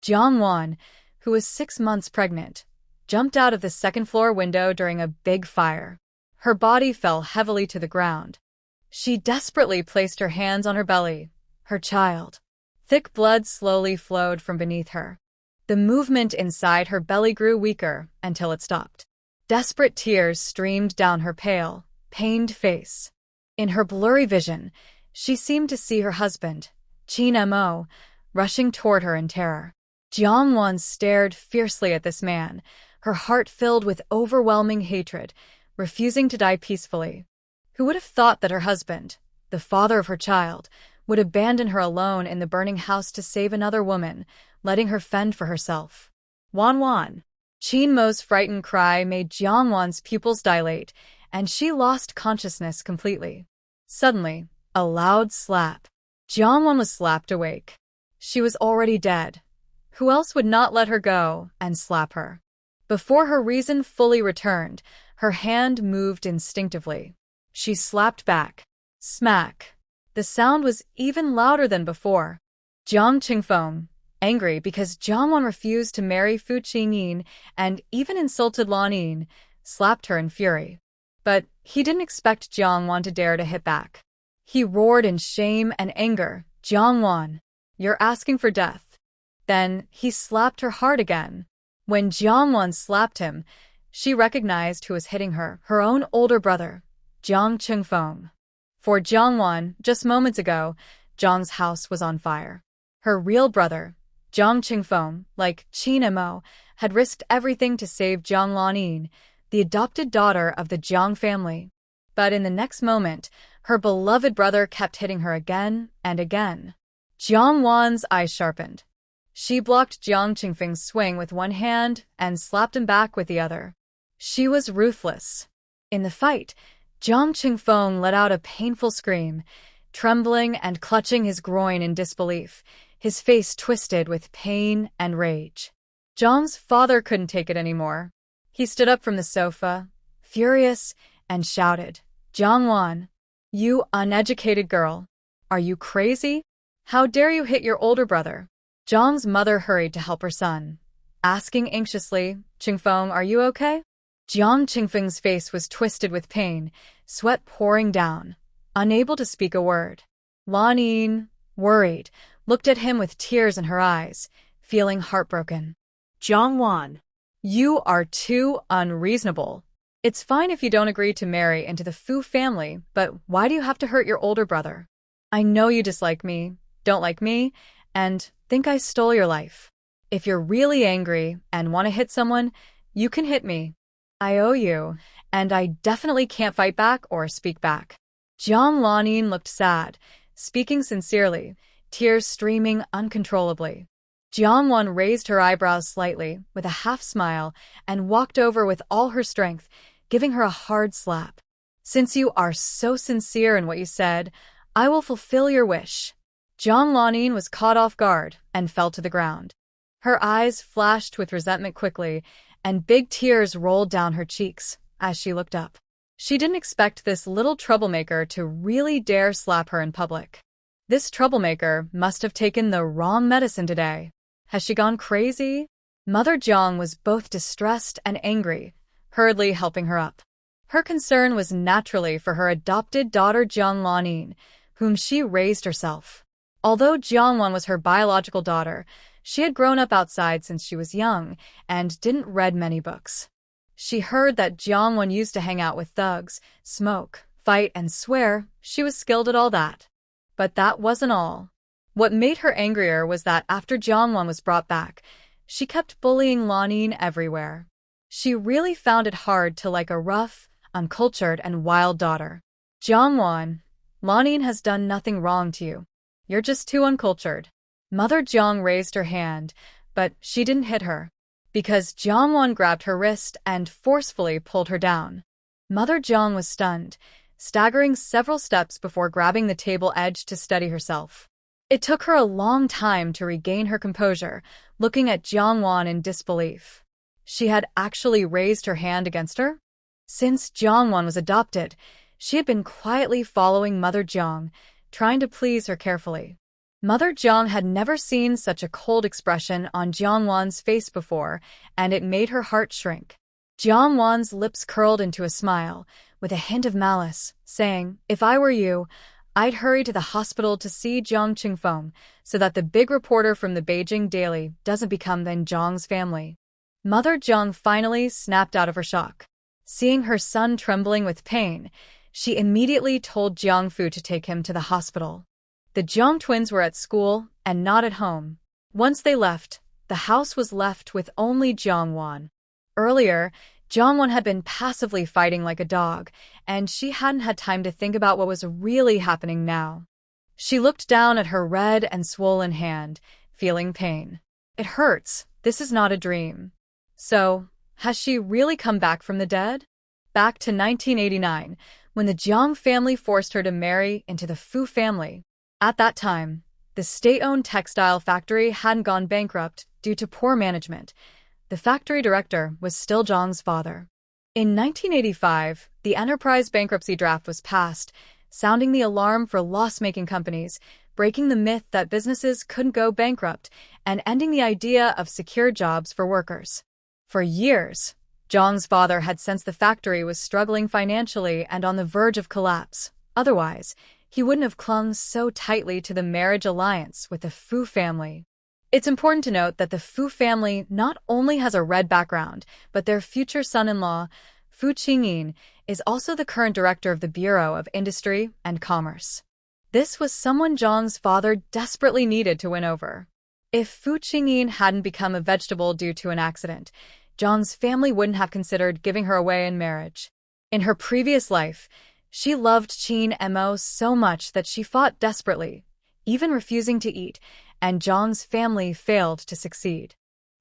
Jiang who was 6 months pregnant, jumped out of the second-floor window during a big fire. Her body fell heavily to the ground. She desperately placed her hands on her belly, her child. Thick blood slowly flowed from beneath her. The movement inside her belly grew weaker until it stopped. Desperate tears streamed down her pale, pained face. In her blurry vision, she seemed to see her husband, Qin Mo, rushing toward her in terror. Jiang stared fiercely at this man, her heart filled with overwhelming hatred, refusing to die peacefully. Who would have thought that her husband, the father of her child, would abandon her alone in the burning house to save another woman, letting her fend for herself? Wan. Qin Mo's frightened cry made Jiang pupils dilate, and she lost consciousness completely. Suddenly, a loud slap. Jiang was slapped awake. She was already dead. Who else would not let her go and slap her? Before her reason fully returned, her hand moved instinctively. She slapped back. Smack. The sound was even louder than before. Jiang Qingfeng, angry because Jiang refused to marry Fu Qingyin and even insulted Lan Yin, slapped her in fury. But he didn't expect Jiang to dare to hit back. He roared in shame and anger, "Jiang, you're asking for death." Then he slapped her hard again. When Jiang slapped him, she recognized who was hitting her, her own older brother, Jiang Qingfeng. For Jiang just moments ago, Jiang's house was on fire. Her real brother, Jiang Qingfeng, like Qin Mo, had risked everything to save Jiang Lanyin, the adopted daughter of the Jiang family. But in the next moment, her beloved brother kept hitting her again and again. Jiang eyes sharpened. She blocked Jiang Qingfeng's swing with one hand and slapped him back with the other. She was ruthless. In the fight, Jiang Qingfeng let out a painful scream, trembling and clutching his groin in disbelief, his face twisted with pain and rage. Jiang's father couldn't take it anymore. He stood up from the sofa, furious, and shouted, "Jiang, you uneducated girl. Are you crazy? How dare you hit your older brother?" Jiang's mother hurried to help her son, asking anxiously, "Qingfeng, are you okay?" Jiang Qingfeng's face was twisted with pain, sweat pouring down, unable to speak a word. Lan Yin, worried, looked at him with tears in her eyes, feeling heartbroken. "Jiang, you are too unreasonable. It's fine if you don't agree to marry into the Fu family, but why do you have to hurt your older brother? I know you dislike me, don't like me, and think I stole your life. If you're really angry and want to hit someone, you can hit me. I owe you, and I definitely can't fight back or speak back." Jiang Lanyin looked sad, speaking sincerely, tears streaming uncontrollably. Jiang raised her eyebrows slightly, with a half-smile, and walked over with all her strength, giving her a hard slap. "Since you are so sincere in what you said, I will fulfill your wish." Jiang Lanyin was caught off guard and fell to the ground. Her eyes flashed with resentment quickly, and big tears rolled down her cheeks as she looked up. She didn't expect this little troublemaker to really dare slap her in public. This troublemaker must have taken the wrong medicine today. Has she gone crazy? Mother Jiang was both distressed and angry, hurriedly helping her up. Her concern was naturally for her adopted daughter Jiang Lanyin, whom she raised herself. Although Jiang was her biological daughter, she had grown up outside since she was young and didn't read many books. She heard that Jiang used to hang out with thugs, smoke, fight, and swear. She was skilled at all that. But that wasn't all. What made her angrier was that after Jiang was brought back, she kept bullying Lanyin everywhere. She really found it hard to like a rough, uncultured, and wild daughter. "Jiang, Lanyin has done nothing wrong to you. You're just too uncultured." Mother Jiang raised her hand, but she didn't hit her, because Jiang grabbed her wrist and forcefully pulled her down. Mother Jiang was stunned, staggering several steps before grabbing the table edge to steady herself. It took her a long time to regain her composure, looking at Jiang in disbelief. She had actually raised her hand against her? Since Jiang was adopted, she had been quietly following Mother Jiang, trying to please her carefully. Mother Jiang had never seen such a cold expression on Jiang Wan's face before, and it made her heart shrink. Jiang Wan's lips curled into a smile, with a hint of malice, saying, "If I were you, I'd hurry to the hospital to see Jiang Qingfeng, so that the big reporter from the Beijing Daily doesn't become then Jiang's family." Mother Jiang finally snapped out of her shock. Seeing her son trembling with pain, she immediately told Jiang Fu to take him to the hospital. The Jiang twins were at school and not at home. Once they left, the house was left with only Jiang Wan. Earlier, Jiang Wan had been passively fighting like a dog, and she hadn't had time to think about what was really happening now. She looked down at her red and swollen hand, feeling pain. "It hurts. This is not a dream." So, has she really come back from the dead? Back to 1989, when the Jiang family forced her to marry into the Fu family. At that time, the state-owned textile factory hadn't gone bankrupt due to poor management. The factory director was still Jiang's father. In 1985, the enterprise bankruptcy draft was passed, sounding the alarm for loss-making companies, breaking the myth that businesses couldn't go bankrupt, and ending the idea of secure jobs for workers. For years, Jiang's father had sensed the factory was struggling financially and on the verge of collapse. Otherwise, he wouldn't have clung so tightly to the marriage alliance with the Fu family. It's important to note that the Fu family not only has a red background, but their future son-in-law, Fu Qingyin, is also the current director of the Bureau of Industry and Commerce. This was someone Jiang's father desperately needed to win over. If Fu Qingyin hadn't become a vegetable due to an accident, Jiang's family wouldn't have considered giving her away in marriage. In her previous life, she loved Qin Mo so much that she fought desperately, even refusing to eat, and Jiang's family failed to succeed.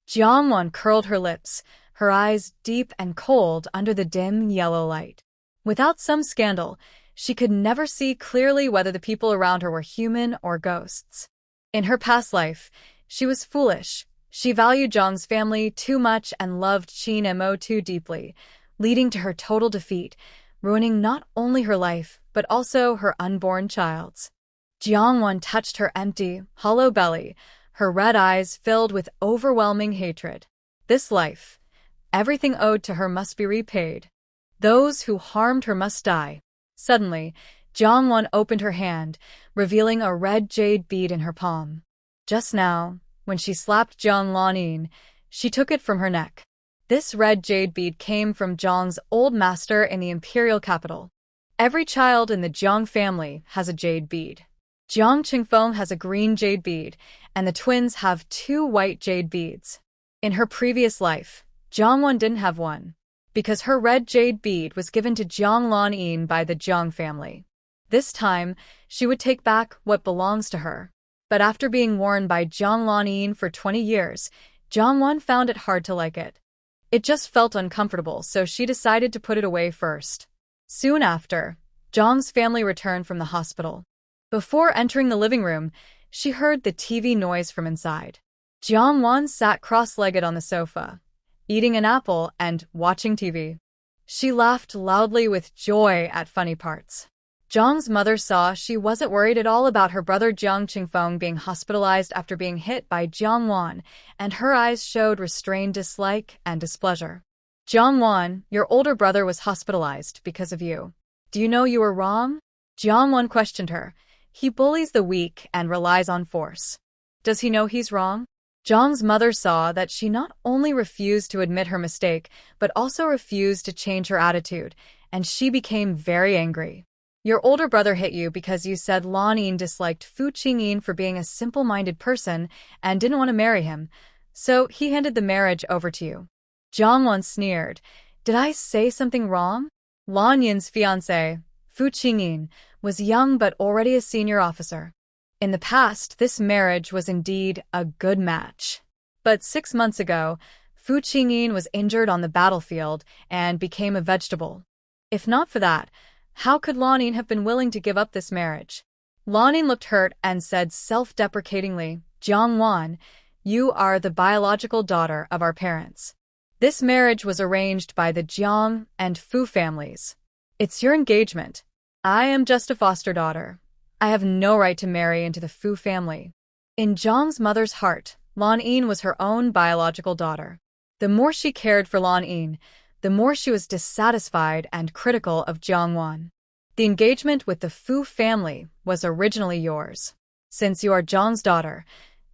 Jiang Wan curled her lips, her eyes deep and cold under the dim yellow light. Without some scandal, she could never see clearly whether the people around her were human or ghosts. In her past life, she was foolish. She valued Jiang's family too much and loved Qin Mo too deeply, leading to her total defeat, ruining not only her life, but also her unborn child's. Jiang Wan touched her empty, hollow belly, her red eyes filled with overwhelming hatred. This life, everything owed to her must be repaid. Those who harmed her must die. Suddenly, Jiang Wan opened her hand, revealing a red jade bead in her palm. Just now, when she slapped Jiang Lanin, she took it from her neck. This red jade bead came from Jiang's old master in the imperial capital. Every child in the Jiang family has a jade bead. Jiang Qingfeng has a green jade bead, and the twins have 2 white jade beads. In her previous life, Jiang Wan didn't have one, because her red jade bead was given to Jiang Lanin by the Jiang family. This time, she would take back what belongs to her. But after being worn by Jiang Lanin for 20 years, Jiang Wan found it hard to like it. It just felt uncomfortable, so she decided to put it away first. Soon after, Jiang's family returned from the hospital. Before entering the living room, she heard the TV noise from inside. Jiang Wan sat cross-legged on the sofa, eating an apple and watching TV. She laughed loudly with joy at funny parts. Jiang's mother saw she wasn't worried at all about her brother Jiang Qingfeng being hospitalized after being hit by Jiang Wan, and her eyes showed restrained dislike and displeasure. "Jiang Wan, your older brother was hospitalized because of you. Do you know you were wrong?" Jiang Wan questioned her. "He bullies the weak and relies on force. Does he know he's wrong?" Jiang's mother saw that she not only refused to admit her mistake, but also refused to change her attitude, and she became very angry. "Your older brother hit you because you said Lanin disliked Fu Qingyin for being a simple-minded person and didn't want to marry him, so he handed the marriage over to you." Jiang Wan sneered. "Did I say something wrong?" Lan Yin's fiancé, Fu Qingyin, was young but already a senior officer. In the past, this marriage was indeed a good match. But 6 months ago, Fu Qingyin was injured on the battlefield and became a vegetable. If not for that, how could Lanin have been willing to give up this marriage? Lanin looked hurt and said self-deprecatingly, "Jiang Wan, you are the biological daughter of our parents. This marriage was arranged by the Jiang and Fu families. It's your engagement. I am just a foster daughter. I have no right to marry into the Fu family. In Zhang's mother's heart, Lan Yin was her own biological daughter. The more she cared for Lan Yin, the more she was dissatisfied and critical of Jiang Wan. The engagement with the Fu family was originally yours. Since you are Zhang's daughter,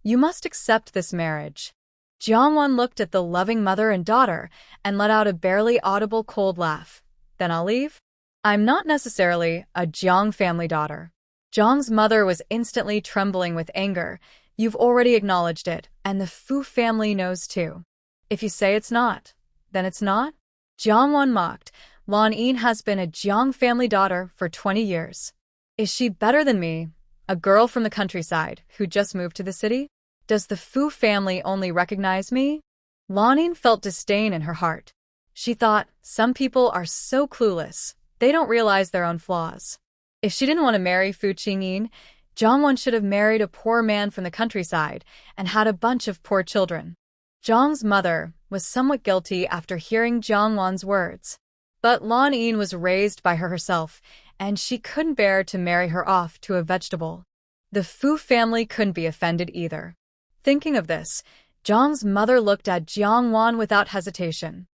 you must accept this marriage. Jiang Wan looked at the loving mother and daughter and let out a barely audible cold laugh. Then I'll leave? I'm not necessarily a Jiang family daughter. Zhang's mother was instantly trembling with anger. You've already acknowledged it, and the Fu family knows too. If you say it's not, then it's not? Jiang Wan mocked. Lan Yin has been a Jiang family daughter for 20 years. Is she better than me, a girl from the countryside who just moved to the city? Does the Fu family only recognize me? Lan Yin felt disdain in her heart. She thought, some people are so clueless, they don't realize their own flaws. If she didn't want to marry Fu Qingyin, Jiang Wan should have married a poor man from the countryside and had a bunch of poor children. Zhang's mother was somewhat guilty after hearing Jiang Wan's words. But Lan Yin was raised by her herself, and she couldn't bear to marry her off to a vegetable. The Fu family couldn't be offended either. Thinking of this, Zhang's mother looked at Jiang Wan without hesitation.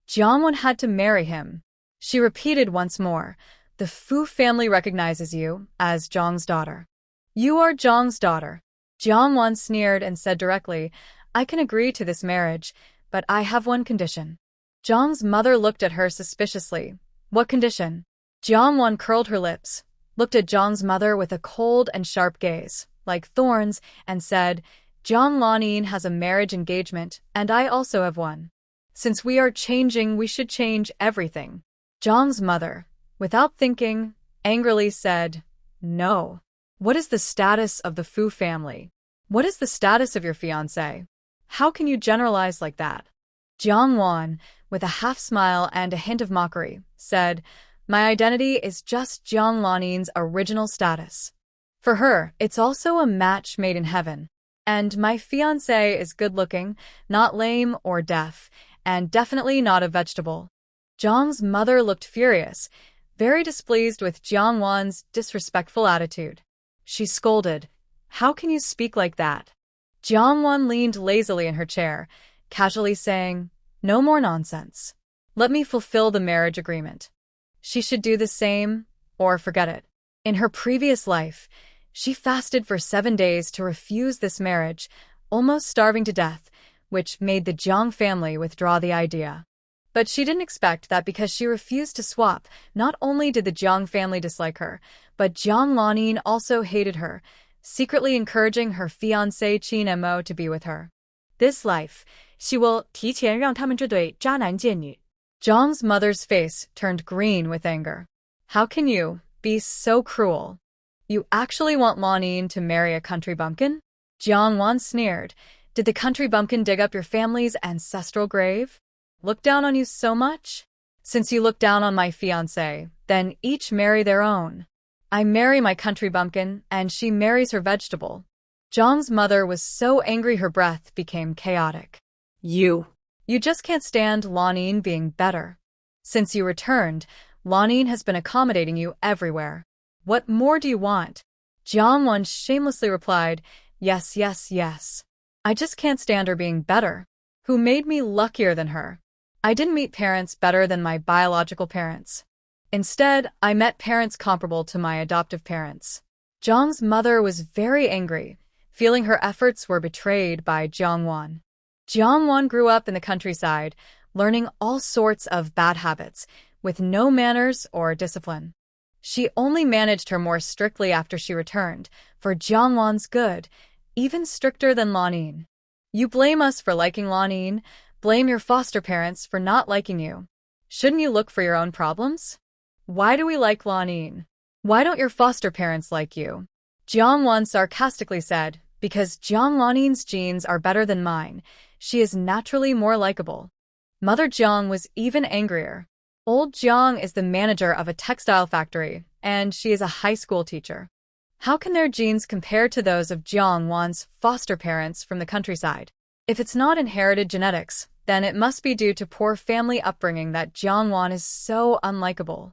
Jiang Wan had to marry him. She repeated once more, the Fu family recognizes you as Zhang's daughter. You are Zhang's daughter. Jiang Wan sneered and said directly, I can agree to this marriage, but I have one condition. Zhang's mother looked at her suspiciously. What condition? Jiang Wan curled her lips, looked at Zhang's mother with a cold and sharp gaze, like thorns, and said, Zhang Lan Yin has a marriage engagement, and I also have one. Since we are changing, we should change everything. Zhang's mother, without thinking, angrily said, No. What is the status of the Fu family? What is the status of your fiancé? How can you generalize like that? Jiang Wan, with a half-smile and a hint of mockery, said, My identity is just Zhang Lan Yin's original status. For her, it's also a match made in heaven. And my fiancé is good-looking, not lame or deaf, and definitely not a vegetable. Zhang's mother looked furious, very displeased with Jiang Wan's disrespectful attitude. She scolded, How can you speak like that? Jiang Wan leaned lazily in her chair, casually saying, No more nonsense. Let me fulfill the marriage agreement. She should do the same, or forget it. In her previous life, she fasted for 7 days to refuse this marriage, almost starving to death, which made the Jiang family withdraw the idea. But she didn't expect that because she refused to swap, not only did the Jiang family dislike her, but Jiang Lan Yin also hated her, secretly encouraging her fiancé Qin Mo to be with her. This life, she will 提前让他们这对渣男贱女. Zhang's mother's face turned green with anger. How can you be so cruel? You actually want Lan Yin to marry a country bumpkin? Jiang Wan sneered. Did the country bumpkin dig up your family's ancestral grave? Look down on you so much? Since you look down on my fiancé, then each marry their own. I marry my country bumpkin, and she marries her vegetable. Zhang's mother was so angry her breath became chaotic. You just can't stand Lan Yin being better. Since you returned, Lan Yin has been accommodating you everywhere. What more do you want? Jiang Wan shamelessly replied, Yes, yes, yes. I just can't stand her being better. Who made me luckier than her? I didn't meet parents better than my biological parents. Instead, I met parents comparable to my adoptive parents. Zhang's mother was very angry, feeling her efforts were betrayed by Jiang Wan. Jiang Wan grew up in the countryside, learning all sorts of bad habits, with no manners or discipline. She only managed her more strictly after she returned, for Jiang Wan's good, even stricter than Lan Yin. You blame us for liking Lan Yin, blame your foster parents for not liking you. Shouldn't you look for your own problems? Why do we like Lan Yin? Why don't your foster parents like you? Jiang Wan sarcastically said, Because Jiang Lan Yin's genes are better than mine. She is naturally more likable. Mother Jiang was even angrier. Old Jiang is the manager of a textile factory, and she is a high school teacher. How can their genes compare to those of Jiang Wan's foster parents from the countryside? If it's not inherited genetics, then it must be due to poor family upbringing that Jiang Wan is so unlikable.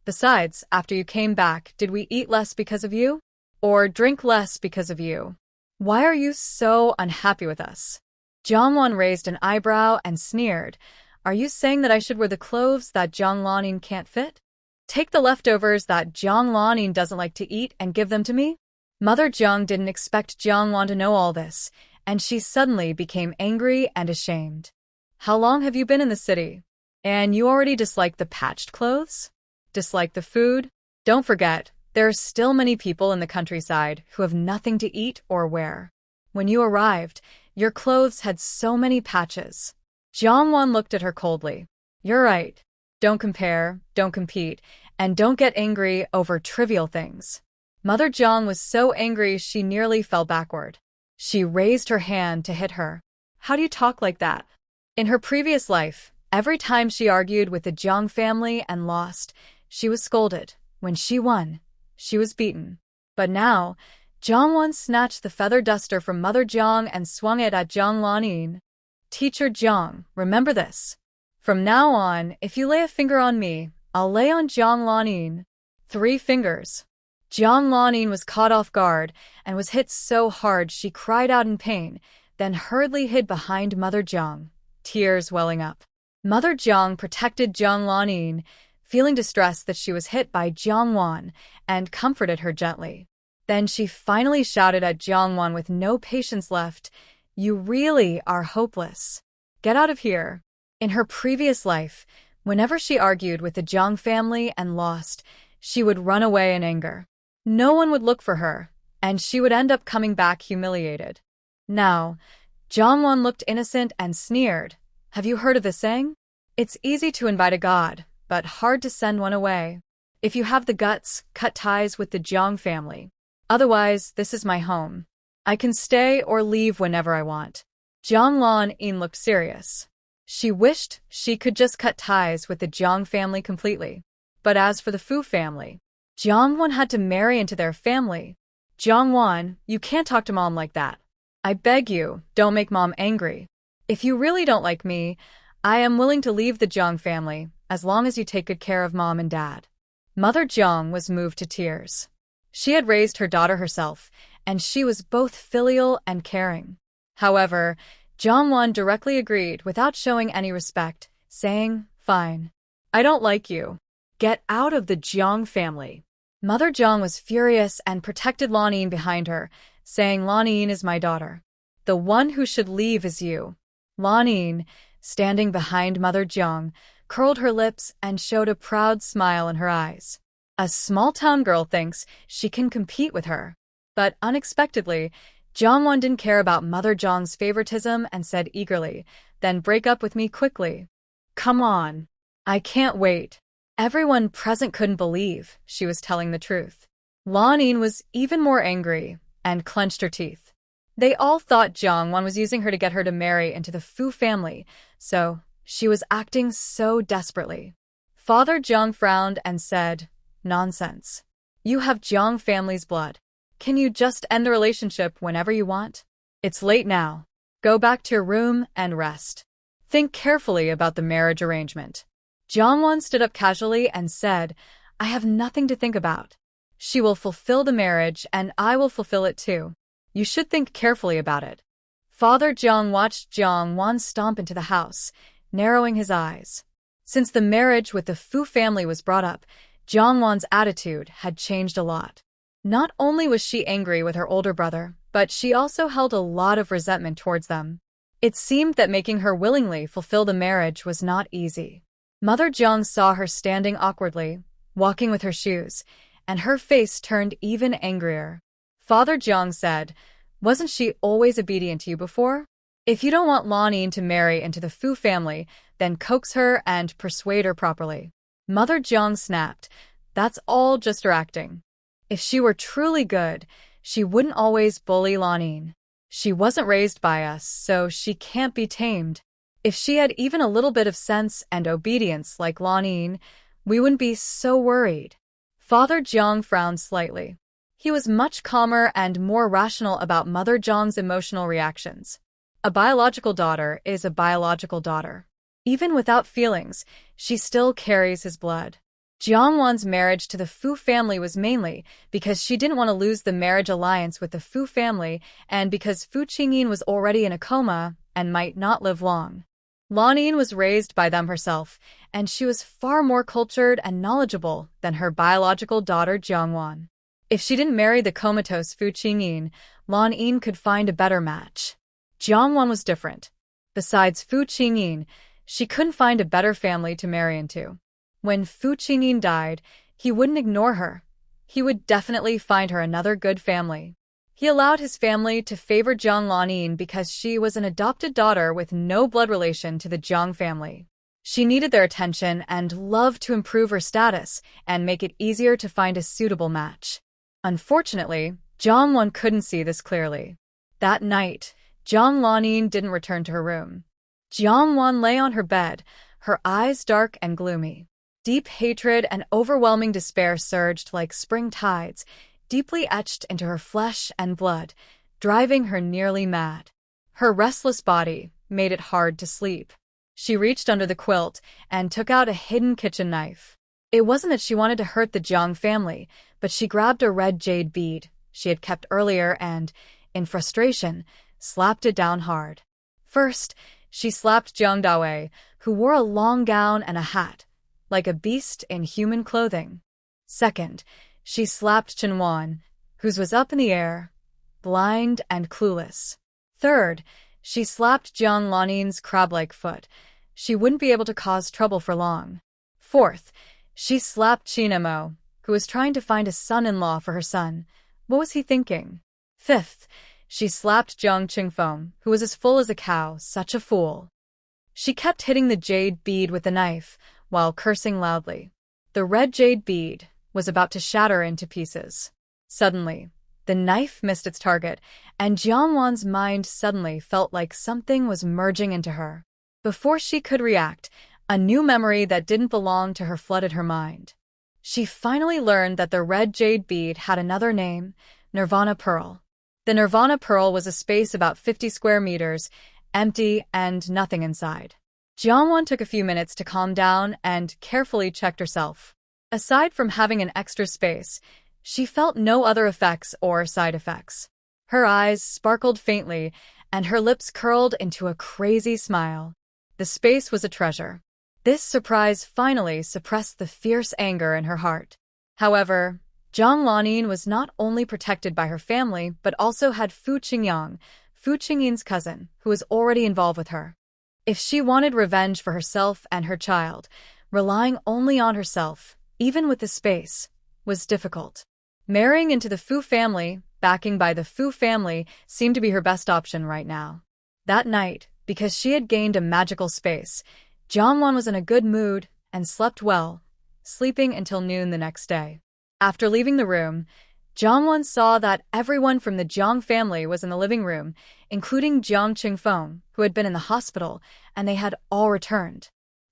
Besides, after you came back, did we eat less because of you? or drink less because of you. Why are you so unhappy with us? Jongwon raised an eyebrow and sneered. Are you saying that I should wear the clothes that Jong Lanin can't fit? Take the leftovers that Jong Lanin doesn't like to eat and give them to me? Mother Jong didn't expect Jongwon to know all this, and she suddenly became angry and ashamed. How long have you been in the city? And you already dislike the patched clothes? Dislike the food? Don't forget, there are still many people in the countryside who have nothing to eat or wear. When you arrived, your clothes had so many patches. Jongwon looked at her coldly. You're right. Don't compare, don't compete, and don't get angry over trivial things. Mother Jong was so angry she nearly fell backward. She raised her hand to hit her. How do you talk like that? In her previous life, every time she argued with the Jong family and lost, she was scolded. When she won, she was beaten. But now, Jongwon snatched the feather duster from Mother Jong and swung it at Jong Lanin. Teacher Jong, remember this. From now on, if you lay a finger on me, I'll lay on Jong Lanin. 3 fingers. Jong Lanin was caught off guard and was hit so hard she cried out in pain, then hurriedly hid behind Mother Jong, tears welling up. Mother Jong protected Jong Lanin, feeling distressed that she was hit by Jongwon, and comforted her gently. Then she finally shouted at Jongwon with no patience left, You really are hopeless. Get out of here. In her previous life, whenever she argued with the Jong family and lost, she would run away in anger. No one would look for her, and she would end up coming back humiliated. Now, Jongwon looked innocent and sneered. Have you heard of the saying? It's easy to invite a god, but hard to send one away. If you have the guts, cut ties with the Jong family. Otherwise, this is my home. I can stay or leave whenever I want. Jong Lanin looked serious. She wished she could just cut ties with the Jong family completely. But as for the Fu family, Jongwon had to marry into their family. Jongwon, you can't talk to Mom like that. I beg you, don't make Mom angry. If you really don't like me, I am willing to leave the Jong family, as long as you take good care of Mom and Dad. Mother Jong was moved to tears. She had raised her daughter herself, and she was both filial and caring. However, Jongwon directly agreed without showing any respect, saying, Fine. I don't like you. Get out of the Jong family. Mother Jong was furious and protected Lanin behind her, saying Lanin is my daughter. The one who should leave is you. Lanin, standing behind Mother Jong, curled her lips and showed a proud smile in her eyes. A small-town girl thinks she can compete with her. But unexpectedly, Jongwon didn't care about Mother Jong's favoritism and said eagerly, Then break up with me quickly. Come on. I can't wait. Everyone present couldn't believe she was telling the truth. Lanin was even more angry and clenched her teeth. They all thought Jongwon was using her to get her to marry into the Fu family, so she was acting so desperately. Father Jong frowned and said, Nonsense. You have Jong family's blood. Can you just end the relationship whenever you want? It's late now. Go back to your room and rest. Think carefully about the marriage arrangement. Jongwon stood up casually and said, I have nothing to think about. She will fulfill the marriage and I will fulfill it too. You should think carefully about it. Father Jong watched Jongwon stomp into the house, narrowing his eyes. Since the marriage with the Fu family was brought up, Jongwon's attitude had changed a lot. Not only was she angry with her older brother, but she also held a lot of resentment towards them. It seemed that making her willingly fulfill the marriage was not easy. Mother Jong saw her standing awkwardly, walking with her shoes, and her face turned even angrier. Father Jong said, Wasn't she always obedient to you before? If you don't want Lanin to marry into the Fu family, then coax her and persuade her properly. Mother Jong snapped, That's all just her acting. If she were truly good, she wouldn't always bully Lanin. She wasn't raised by us, so she can't be tamed. If she had even a little bit of sense and obedience like Lanin, we wouldn't be so worried. Father Jong frowned slightly. He was much calmer and more rational about Mother Jong's emotional reactions. A biological daughter is a biological daughter. Even without feelings, she still carries his blood. Jiangwan's marriage to the Fu family was mainly because she didn't want to lose the marriage alliance with the Fu family and because Fu Qingyin was already in a coma and might not live long. Lanyin was raised by them herself, and she was far more cultured and knowledgeable than her biological daughter Jiangwan. If she didn't marry the comatose Fu Qingyin, Lanyin could find a better match. Jiangwan was different. Besides Fu Qingyin, she couldn't find a better family to marry into. When Fu Qingyin died, he wouldn't ignore her. He would definitely find her another good family. He allowed his family to favor Jiang Lanyin because she was an adopted daughter with no blood relation to the Jiang family. She needed their attention and loved to improve her status and make it easier to find a suitable match. Unfortunately, Jiangwan couldn't see this clearly. That night, Jiang Lanyin didn't return to her room. Jiangwan lay on her bed, her eyes dark and gloomy. Deep hatred and overwhelming despair surged like spring tides, deeply etched into her flesh and blood, driving her nearly mad. Her restless body made it hard to sleep. She reached under the quilt and took out a hidden kitchen knife. It wasn't that she wanted to hurt the Jiang family, but she grabbed a red jade bead she had kept earlier and, in frustration, slapped it down hard. First, she slapped Jiang Dawei, who wore a long gown and a hat, like a beast in human clothing. Second, she slapped Chen Wan, whose was up in the air, blind and clueless. Third, she slapped Jiang Lanyin's crab-like foot. She wouldn't be able to cause trouble for long. Fourth, she slapped Qin Mo, who was trying to find a son-in-law for her son. What was he thinking? Fifth, she slapped Jiang Qingfeng, who was as full as a cow, such a fool. She kept hitting the jade bead with the knife, while cursing loudly. The red jade bead was about to shatter into pieces. Suddenly, the knife missed its target, and Jiangwan's mind suddenly felt like something was merging into her. Before she could react, a new memory that didn't belong to her flooded her mind. She finally learned that the red jade bead had another name, Nirvana Pearl. The Nirvana Pearl was a space about 50 square meters, empty and nothing inside. Jiangwan took a few minutes to calm down and carefully checked herself. Aside from having an extra space, she felt no other effects or side effects. Her eyes sparkled faintly, and her lips curled into a crazy smile. The space was a treasure. This surprise finally suppressed the fierce anger in her heart. However, Jiang Lanyin was not only protected by her family, but also had Fu Qingyang, Fu Qingyin's cousin, who was already involved with her. If she wanted revenge for herself and her child, relying only on herself, even with the space, was difficult. Marrying into the Fu family, backing by the Fu family, seemed to be her best option right now. That night, because she had gained a magical space, Jiangwan was in a good mood and slept well, sleeping until noon the next day. After leaving the room, Jiangwan saw that everyone from the Jiang family was in the living room, including Jiang Qingfeng, who had been in the hospital, and they had all returned.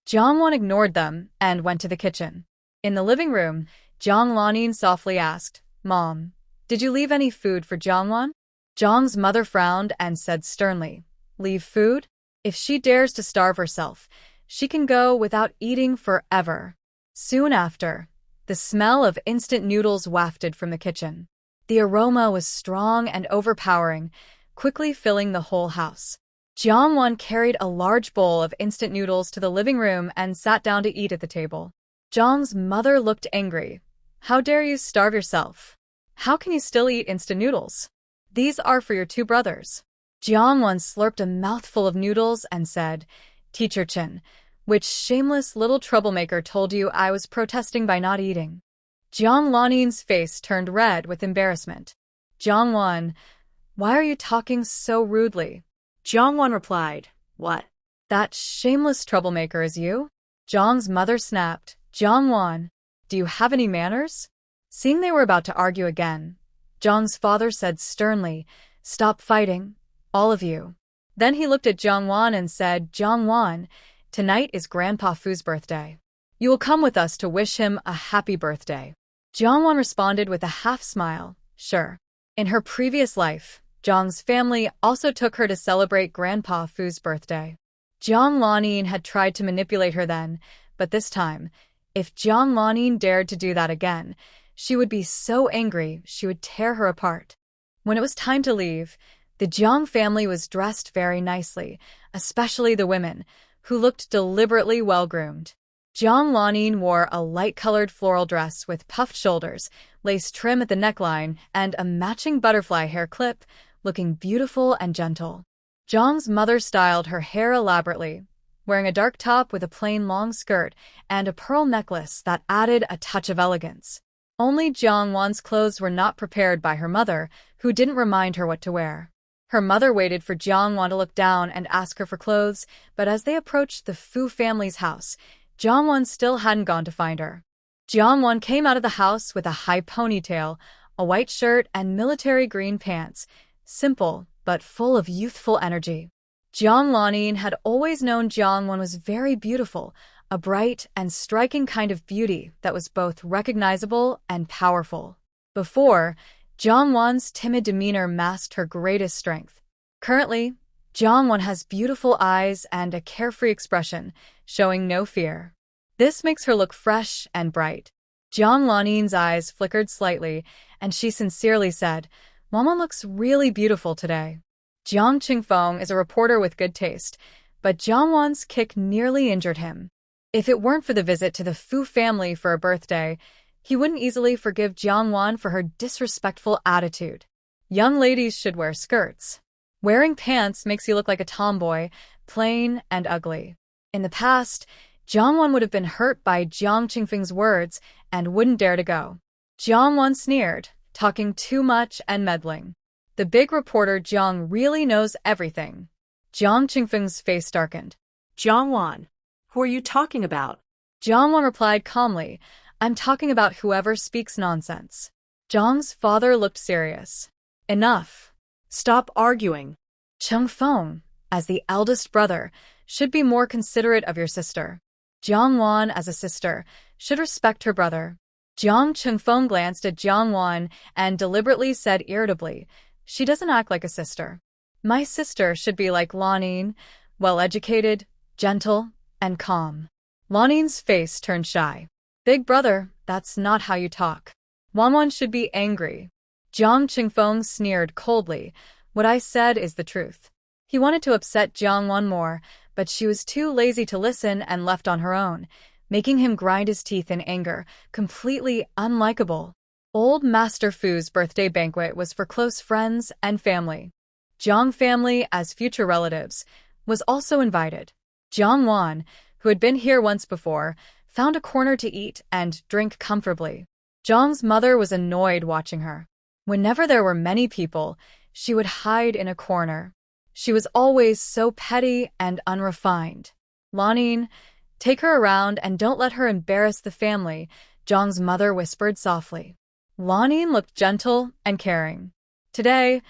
Jiangwan ignored them and went to the kitchen. In the living room, Jiang Lanyin softly asked, "Mom, did you leave any food for Jiangwan?" Jiang's mother frowned and said sternly, "Leave food? If she dares to starve herself, she can go without eating forever." Soon after, the smell of instant noodles wafted from the kitchen. The aroma was strong and overpowering, quickly filling the whole house. Jiangwan carried a large bowl of instant noodles to the living room and sat down to eat at the table. Jiang's mother looked angry. "How dare you starve yourself? How can you still eat instant noodles? These are for your two brothers." Jiangwan slurped a mouthful of noodles and said, "Teacher Chen, which shameless little troublemaker told you I was protesting by not eating?" Jiang Lanyin's face turned red with embarrassment. "Jiangwan, why are you talking so rudely?" Jiangwan replied, "What? "That shameless troublemaker is you?" Jiang's mother snapped, "Jiangwan, do you have any manners?" Seeing they were about to argue again, Jiang's father said sternly, "Stop fighting, all of you." Then he looked at Jiangwan and said, "Jiangwan, tonight is Grandpa Fu's birthday. You will come with us to wish him a happy birthday." Jiangwan responded with a half-smile, "Sure." In her previous life, Jiang's family also took her to celebrate Grandpa Fu's birthday. Jiang Lanyin had tried to manipulate her then, but this time, If Jiang Lanin dared to do that again, she would be so angry she would tear her apart. When it was time to leave, the Jiang family was dressed very nicely, especially the women, who looked deliberately well-groomed. Jiang Lanin wore a light-colored floral dress with puffed shoulders, lace trim at the neckline, and a matching butterfly hair clip, looking beautiful and gentle. Jiang's mother styled her hair elaborately, wearing a dark top with a plain long skirt and a pearl necklace that added a touch of elegance. Only Jiang Wan's clothes were not prepared by her mother, who didn't remind her what to wear. Her mother waited for Jiang Wan to look down and ask her for clothes, but as they approached the Fu family's house, Jiang Wan still hadn't gone to find her. Jiang Wan came out of the house with a high ponytail, a white shirt, and military green pants, simple but full of youthful energy. Jiang Lanin had always known Jiang Wan was very beautiful, a bright and striking kind of beauty that was both recognizable and powerful. Before, Jiang Wan's timid demeanor masked her greatest strength. Currently, Jiang Wan has beautiful eyes and a carefree expression, showing no fear. This makes her look fresh and bright. Jiang Lanin's eyes flickered slightly, and she sincerely said, "Mama looks really beautiful today." Jiang Qingfeng is a reporter with good taste, but Jiang Wan's kick nearly injured him. If it weren't for the visit to the Fu family for a birthday, he wouldn't easily forgive Jiang Wan for her disrespectful attitude. Young ladies should wear skirts. Wearing pants makes you look like a tomboy, plain and ugly. In the past, Jiang Wan would have been hurt by Jiang Qingfeng's words and wouldn't dare to go. Jiang Wan sneered, talking too much and meddling. The big reporter Jiang really knows everything. Jiang Qingfeng's face darkened. Jiang Wan, who are you talking about? Jiang Wan replied calmly, "I'm talking about whoever speaks nonsense." Jiang's father looked serious. "Enough. Stop arguing." Cheng Feng, as the eldest brother, should be more considerate of your sister. Jiang Wan, as a sister, should respect her brother. Jiang Chengfeng glanced at Jiang Wan and deliberately said irritably, "She doesn't act like a sister. My sister should be like Lanin, well-educated, gentle, and calm." Lanin's face turned shy. "Big brother, that's not how you talk. Wan should be angry." Jiang Qingfeng sneered coldly. "What I said is the truth." He wanted to upset Jiang Wan more, but she was too lazy to listen and left on her own, making him grind his teeth in anger, completely unlikable. Old Master Fu's birthday banquet was for close friends and family. Jiang family, as future relatives, was also invited. Jiang Wan, who had been here once before, found a corner to eat and drink comfortably. Jiang's mother was annoyed watching her. Whenever there were many people, she would hide in a corner. She was always so petty and unrefined. "Lanin, take her around and don't let her embarrass the family," Jiang's mother whispered softly. Lanin looked gentle and caring. Today,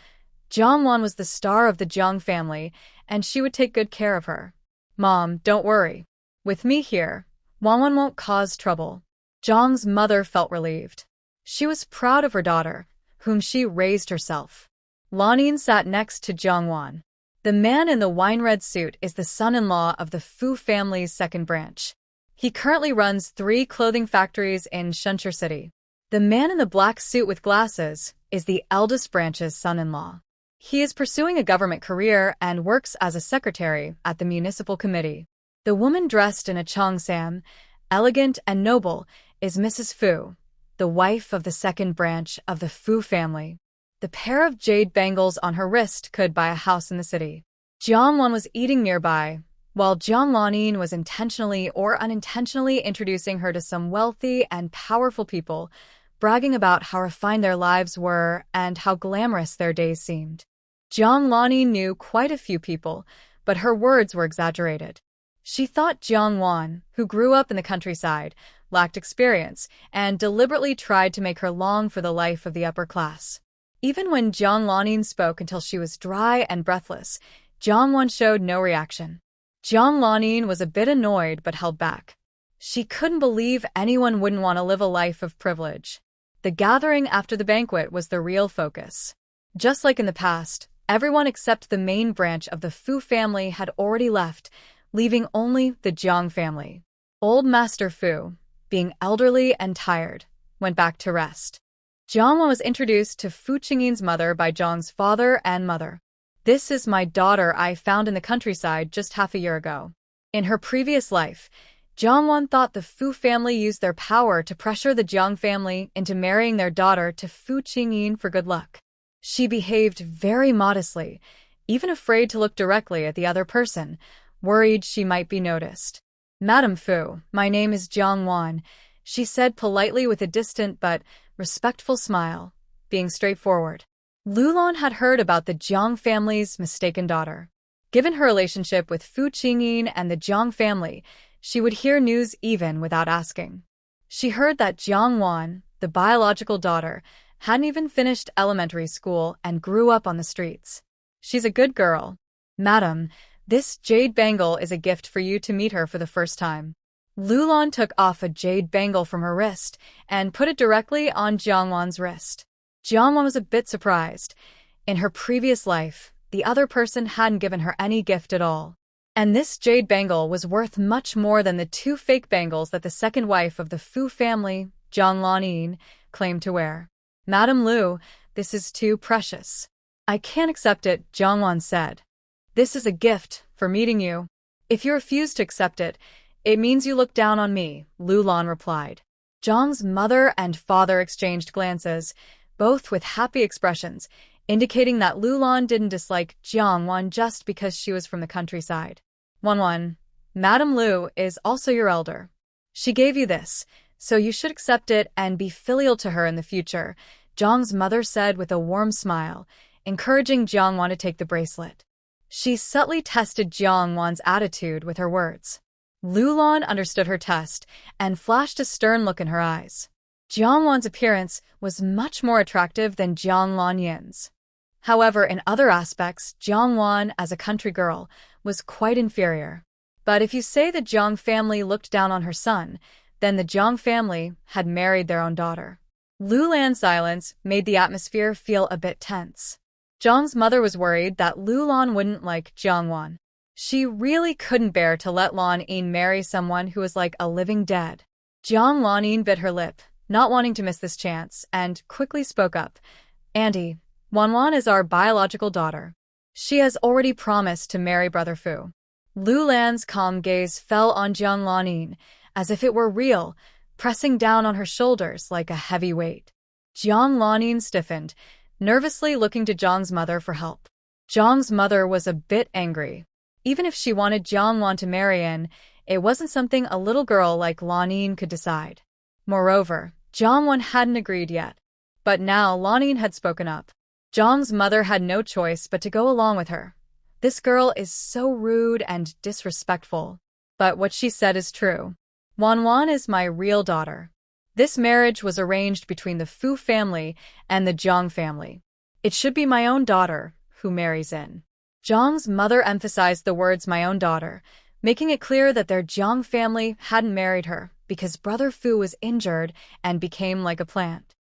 Jiang Wan was the star of the Jiang family, and she would take good care of her. "Mom, don't worry. With me here, Wan won't cause trouble." Jiang's mother felt relieved. She was proud of her daughter, whom she raised herself. Lanin sat next to Jiang Wan. The man in the wine-red suit is the son-in-law of the Fu family's second branch. He currently runs 3 clothing factories in Shunchur City. The man in the black suit with glasses is the eldest branch's son-in-law. He is pursuing a government career and works as a secretary at the municipal committee. The woman dressed in a cheongsam, elegant and noble, is Mrs. Fu, the wife of the second branch of the Fu family. The pair of jade bangles on her wrist could buy a house in the city. Jiang Wan was eating nearby, while Jiang Lanin was intentionally or unintentionally introducing her to some wealthy and powerful people, bragging about how refined their lives were and how glamorous their days seemed. Jiang Lanin knew quite a few people, but her words were exaggerated. She thought Jiang Wan, who grew up in the countryside, lacked experience, and deliberately tried to make her long for the life of the upper class. Even when Jiang Lanin spoke until she was dry and breathless, Jiang Wan showed no reaction. Jiang Lanin was a bit annoyed but held back. She couldn't believe anyone wouldn't want to live a life of privilege. The gathering after the banquet was the real focus. Just like in the past, everyone except the main branch of the Fu family had already left, leaving only the Jiang family. Old Master Fu, being elderly and tired, went back to rest. Jiangwan was introduced to Fu Qingyin's mother by Zhang's father and mother. "This is my daughter I found in the countryside just half a year ago." In her previous life, Jiangwan thought the Fu family used their power to pressure the Jiang family into marrying their daughter to Fu Qingyin for good luck. She behaved very modestly, even afraid to look directly at the other person, worried she might be noticed. "Madam Fu, my name is Jiangwan," she said politely with a distant but respectful smile, being straightforward. Lulan had heard about the Jiang family's mistaken daughter. Given her relationship with Fu Qingyin and the Jiang family, she would hear news even without asking. She heard that Jiangwan, the biological daughter, hadn't even finished elementary school and grew up on the streets. "She's a good girl. Madam, this jade bangle is a gift for you to meet her for the first time." Lulan took off a jade bangle from her wrist and put it directly on Jiangwan's wrist. Jiangwan was a bit surprised. In her previous life, the other person hadn't given her any gift at all. And this jade bangle was worth much more than the 2 fake bangles that the second wife of the Fu family, Jiang Lanin, claimed to wear. "Madam Lu, this is too precious. I can't accept it," Jiangwan said. "This is a gift for meeting you. If you refuse to accept it, it means you look down on me," Lulan replied. Zhang's mother and father exchanged glances, both with happy expressions, indicating that Lulan didn't dislike Jiangwan just because she was from the countryside. "Wanwan, Madam Lu is also your elder. She gave you this, so you should accept it and be filial to her in the future," Zhang's mother said with a warm smile, encouraging Jiangwan to take the bracelet. She subtly tested Jiangwan's attitude with her words. Lulan understood her test and flashed a stern look in her eyes. Jiangwan's appearance was much more attractive than Jiang Lanyin's. However, in other aspects, Jiangwan, as a country girl, was quite inferior. But if you say the Jiang family looked down on her son, then the Jiang family had married their own daughter. Lulan's silence made the atmosphere feel a bit tense. Zhang's mother was worried that Lulan wouldn't like Jiangwan. She really couldn't bear to let Lanin marry someone who was like a living dead. Jiang Lanin bit her lip, not wanting to miss this chance, and quickly spoke up. "Auntie, Wanwan is our biological daughter. She has already promised to marry Brother Fu." Lulan's calm gaze fell on Jiang Lanin, as if it were real, pressing down on her shoulders like a heavy weight. Jiang Lanin stiffened, nervously looking to Zhang's mother for help. Zhang's mother was a bit angry. Even if she wanted Jiangwan to marry in, it wasn't something a little girl like Lanin could decide. Moreover, Jiangwan hadn't agreed yet. But now Lanin had spoken up. Zhang's mother had no choice but to go along with her. "This girl is so rude and disrespectful." But what she said is true. "Wanwan is my real daughter. This marriage was arranged between the Fu family and the Jiang family. It should be my own daughter who marries in." Zhang's mother emphasized the words "my own daughter," making it clear that their Jiang family hadn't married her because Brother Fu was injured and became like a plant.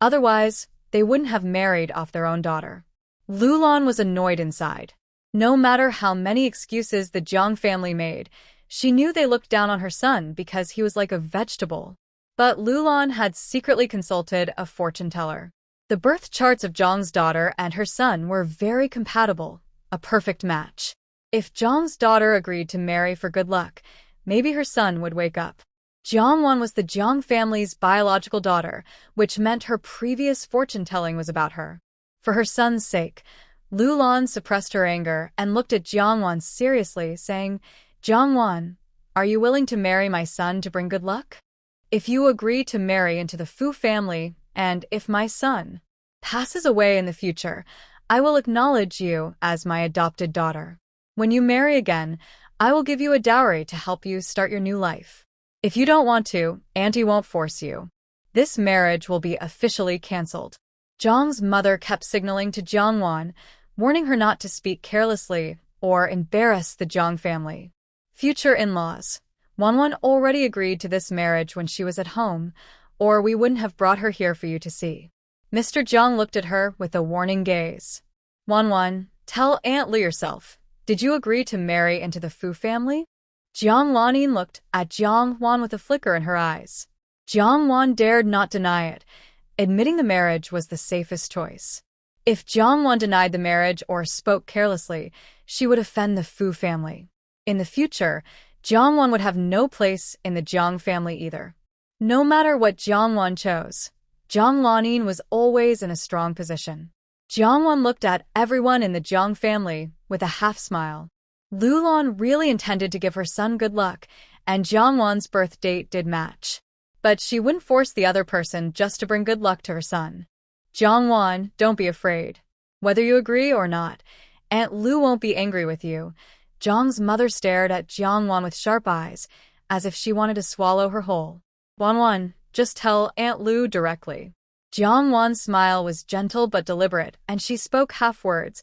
Otherwise, they wouldn't have married off their own daughter. Lulan was annoyed inside. No matter how many excuses the Jiang family made, she knew they looked down on her son because he was like a vegetable. But Lulan had secretly consulted a fortune teller. The birth charts of Zhang's daughter and her son were very compatible, a perfect match. If Zhang's daughter agreed to marry for good luck, maybe her son would wake up. Jiangwan was the Jiang family's biological daughter, which meant her previous fortune-telling was about her. For her son's sake, Lulan suppressed her anger and looked at Jiangwan seriously, saying, "Jiangwan, are you willing to marry my son to bring good luck? If you agree to marry into the Fu family, and if my son passes away in the future, I will acknowledge you as my adopted daughter. When you marry again, I will give you a dowry to help you start your new life. If you don't want to, Auntie won't force you. This marriage will be officially cancelled." Zhang's mother kept signaling to Jiangwan, warning her not to speak carelessly or embarrass the Jiang family. Future in-laws. Wanwan already agreed to this marriage when she was at home, or we wouldn't have brought her here for you to see. Mr. Jiang looked at her with a warning gaze. "Wanwan, tell Aunt Lu yourself. Did you agree to marry into the Fu family?" Jiang Lanin looked at Jiang Wan with a flicker in her eyes. Jiang dared not deny it, admitting the marriage was the safest choice. If Jiang denied the marriage or spoke carelessly, she would offend the Fu family. In the future, Jiang would have no place in the Jiang family either. No matter what Jiang chose, Jiang Lanin was always in a strong position. Jiang looked at everyone in the Jiang family with a half-smile. Lu Lan really intended to give her son good luck, and Jiang birth date did match. But she wouldn't force the other person just to bring good luck to her son. Jiang, don't be afraid. Whether you agree or not, Aunt Lu won't be angry with you. Jiang's mother stared at Jiang with sharp eyes, as if she wanted to swallow her whole. Wan, just tell Aunt Lu directly. Jiang smile was gentle but deliberate, and she spoke half words.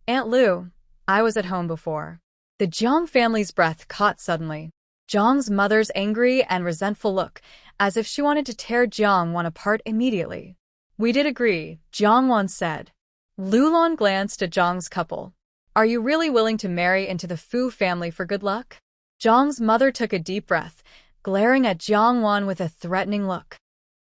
Aunt Lu, I was at home before. The Jiang family's breath caught suddenly. Jiang's mother's angry and resentful look, as if she wanted to tear Jiang apart immediately. We did agree, Jiang said. Lu Lan glanced at Jiang's couple. Are you really willing to marry into the Fu family for good luck? Jiang's mother took a deep breath, glaring at Jiang with a threatening look.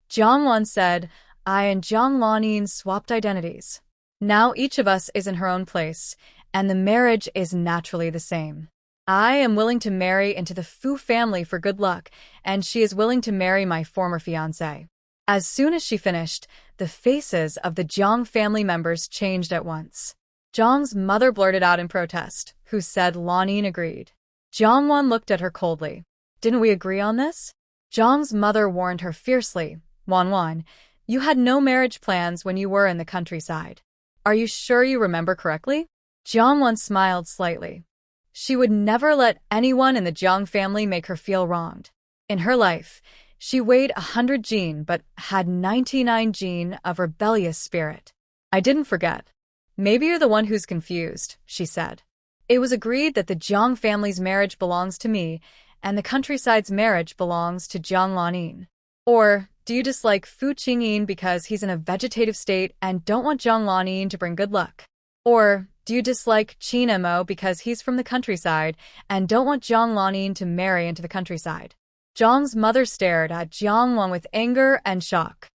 Jiang said, I and Jiang Lanin swapped identities. Now each of us is in her own place, and the marriage is naturally the same. I am willing to marry into the Fu family for good luck, and she is willing to marry my former fiancé. As soon as she finished, the faces of the Jiang family members changed at once. Jiang's mother blurted out in protest, who said Lanin agreed. Jiang looked at her coldly. Didn't we agree on this? Jiang's mother warned her fiercely. Wan, you had no marriage plans when you were in the countryside. Are you sure you remember correctly? Jiang smiled slightly. She would never let anyone in the Jiang family make her feel wronged. In her life, she weighed 100 jin but had 99 jin of rebellious spirit. I didn't forget. Maybe you're the one who's confused, she said. It was agreed that the Jiang family's marriage belongs to me, and the countryside's marriage belongs to Jiang Lanin. Or, do you dislike Fu Qingyin because he's in a vegetative state and don't want Jiang Lanin to bring good luck? Or, do you dislike Qin Mo because he's from the countryside and don't want Jiang Lanin to marry into the countryside? Jiang's mother stared at Jiang with anger and shock.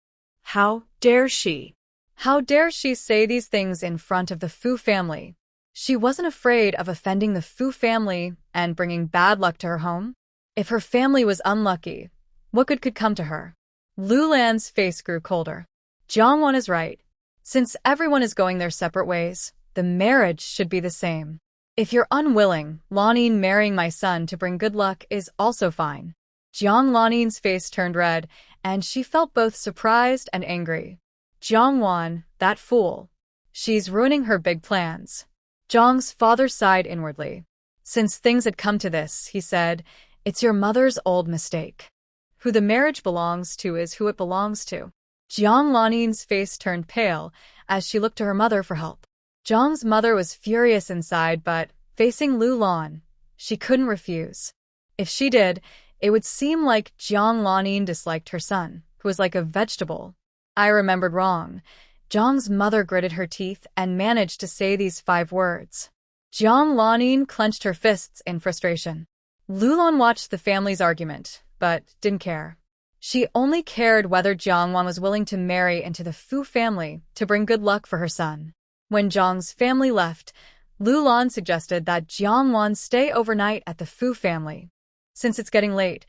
How dare she? How dare she say these things in front of the Fu family? She wasn't afraid of offending the Fu family and bringing bad luck to her home. If her family was unlucky, what good could come to her? Lu Lan's face grew colder. Jiang is right. Since everyone is going their separate ways, the marriage should be the same. If you're unwilling, Lanin marrying my son to bring good luck is also fine. Jiang Lanin's face turned red, and she felt both surprised and angry. Jiang, that fool. She's ruining her big plans. Jiang's father sighed inwardly. Since things had come to this, he said, it's your mother's old mistake. Who the marriage belongs to is who it belongs to. Jiang Lanin's face turned pale as she looked to her mother for help. Jiang's mother was furious inside, but, facing Lu Lan, she couldn't refuse. If she did, it would seem like Jiang Lanin disliked her son, who was like a vegetable. I remembered wrong. Jiang's mother gritted her teeth and managed to say these 5 words. Jiang Lanin clenched her fists in frustration. Lu Lan watched the family's argument, but didn't care. She only cared whether Jiang was willing to marry into the Fu family to bring good luck for her son. When Jiang's family left, Lu Lan suggested that Jiang stay overnight at the Fu family. Since it's getting late,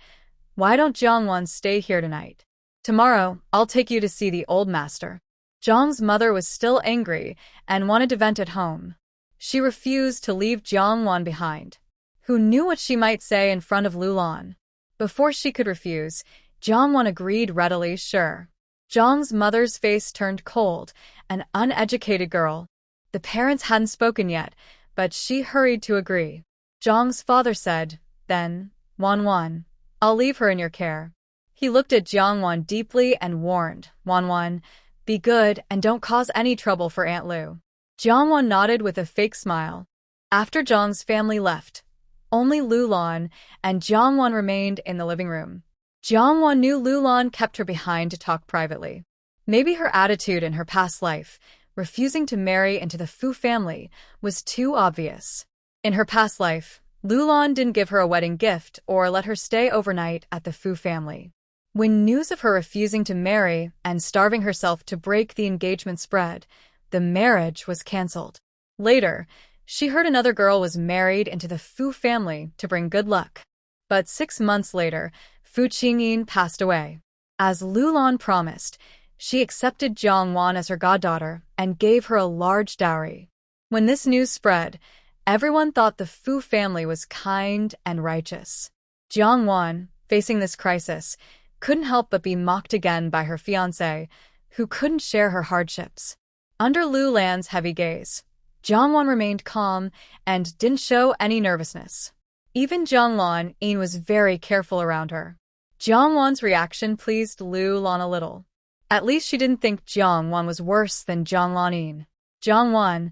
why don't Jiang stay here tonight? Tomorrow, I'll take you to see the old master. Jiang's mother was still angry and wanted to vent at home. She refused to leave Jiang behind. Who knew what she might say in front of Lu Lan? Before she could refuse, Jiang agreed readily, sure. Jiang's mother's face turned cold, an uneducated girl. The parents hadn't spoken yet, but she hurried to agree. Jiang's father said, then, Wan, I'll leave her in your care. He looked at Jiang deeply and warned, Wan, be good and don't cause any trouble for Aunt Lu. Jiang nodded with a fake smile. After Jiang's family left, only Lu Lan and Jiang remained in the living room. Jiang knew Lu Lan kept her behind to talk privately. Maybe her attitude in her past life, refusing to marry into the Fu family, was too obvious. In her past life, Lu Lan didn't give her a wedding gift or let her stay overnight at the Fu family. When news of her refusing to marry and starving herself to break the engagement spread, the marriage was cancelled. Later, she heard another girl was married into the Fu family to bring good luck. But 6 months later, Fu Qingyin passed away. As Lulan promised, she accepted Jiang Wan as her goddaughter and gave her a large dowry. When this news spread, everyone thought the Fu family was kind and righteous. Jiang Wan, facing this crisis, couldn't help but be mocked again by her fiancé, who couldn't share her hardships. Under Lu Lan's heavy gaze, Jiang Wan remained calm and didn't show any nervousness. Even Jiang Lan Yin was very careful around her. Jiang Wan's reaction pleased Lu Lan a little. At least she didn't think Jiang Wan was worse than Jiang Lan Yin. Jiang Wan,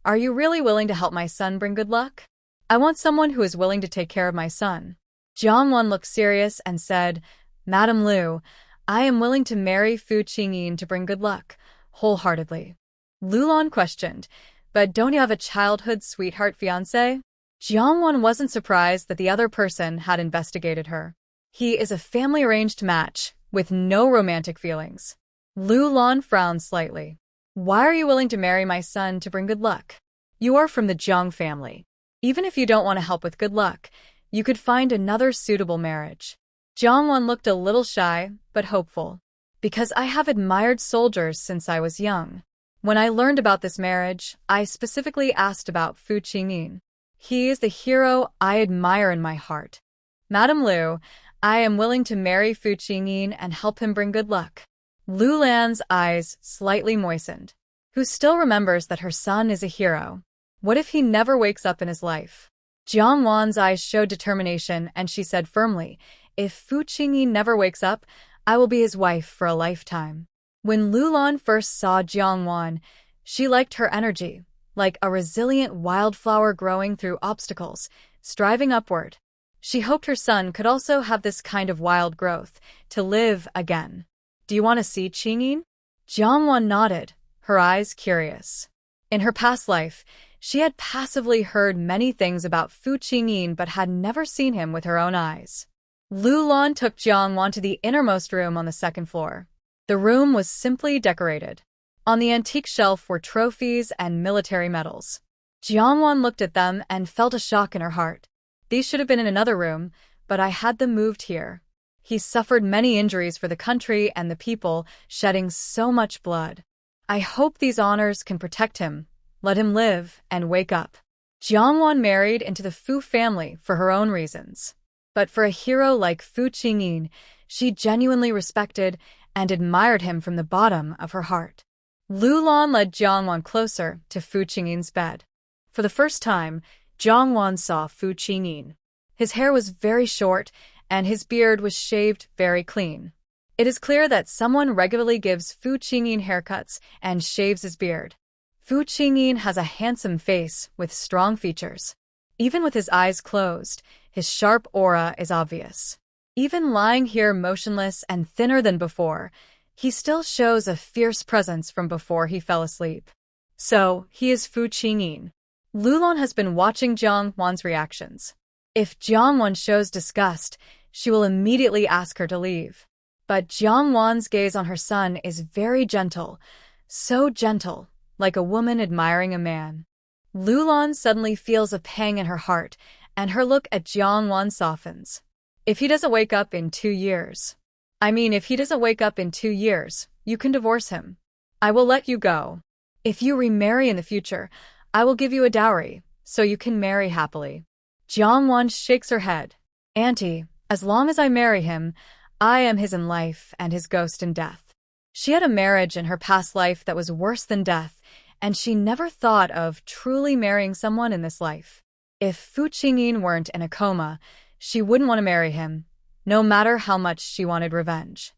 are you really willing to help my son bring good luck? I want someone who is willing to take care of my son. Jiang Wan looked serious and said, Madam Lu, I am willing to marry Fu Qingyin to bring good luck, wholeheartedly. Lu Lan questioned, but don't you have a childhood sweetheart fiancé? Jiang Wan wasn't surprised that the other person had investigated her. He is a family-arranged match, with no romantic feelings. Lu Lan frowned slightly. Why are you willing to marry my son to bring good luck? You are from the Jiang family. Even if you don't want to help with good luck, you could find another suitable marriage. Jiang Wan looked a little shy, but hopeful. Because I have admired soldiers since I was young. When I learned about this marriage, I specifically asked about Fu Qingyin. He is the hero I admire in my heart. Madam Lu, I am willing to marry Fu Qingyin and help him bring good luck. Lu Lan's eyes slightly moistened. Who still remembers that her son is a hero? What if he never wakes up in his life? Jiang Wan's eyes showed determination, and she said firmly, if Fu Qingyin never wakes up, I will be his wife for a lifetime. When Lu Lan first saw Jiang Wan, she liked her energy, like a resilient wildflower growing through obstacles, striving upward. She hoped her son could also have this kind of wild growth, to live again. Do you want to see Qingyin? Jiang Wan nodded, her eyes curious. In her past life, she had passively heard many things about Fu Qingyin but had never seen him with her own eyes. Lu Lan took Jiang Wan to the innermost room on the second floor. The room was simply decorated. On the antique shelf were trophies and military medals. Jiang Wan looked at them and felt a shock in her heart. These should have been in another room, but I had them moved here. He suffered many injuries for the country and the people, shedding so much blood. I hope these honors can protect him, let him live and wake up. Jiang Wan married into the Fu family for her own reasons. But for a hero like Fu Qingyin, she genuinely respected and admired him from the bottom of her heart. Lu Lan led Jiang Wan closer to Fu Qingyin's bed. For the first time, Jiang Wan saw Fu Qingyin. His hair was very short, and his beard was shaved very clean. It is clear that someone regularly gives Fu Qingyin haircuts and shaves his beard. Fu Qingyin has a handsome face with strong features. Even with his eyes closed, his sharp aura is obvious. Even lying here motionless and thinner than before, he still shows a fierce presence from before he fell asleep. So, he is Fu Qingyin. Lu Lan has been watching Jiang Wan's reactions. If Jiang Wan shows disgust, she will immediately ask her to leave. But Jiang Wan's gaze on her son is very gentle, so gentle, like a woman admiring a man. Lu Lan suddenly feels a pang in her heart, and her look at Jiang Wan softens. If he doesn't wake up in 2 years. If he doesn't wake up in 2 years, you can divorce him. I will let you go. If you remarry in the future, I will give you a dowry, so you can marry happily. Jiang Wan shakes her head. Auntie, as long as I marry him, I am his in life and his ghost in death. She had a marriage in her past life that was worse than death, and she never thought of truly marrying someone in this life. If Fu Qingyin weren't in a coma, she wouldn't want to marry him, no matter how much she wanted revenge.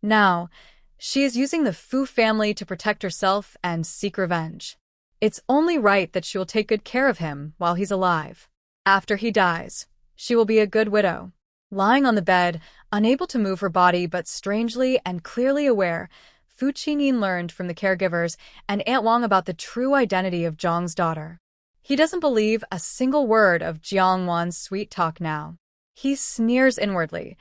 Now, she is using the Fu family to protect herself and seek revenge. It's only right that she will take good care of him while he's alive. After he dies, she will be a good widow. Lying on the bed, unable to move her body but strangely and clearly aware, Fu Qingyin learned from the caregivers and Aunt Wang about the true identity of Zhang's daughter. He doesn't believe a single word of Jiang Wan's sweet talk now. He sneers inwardly.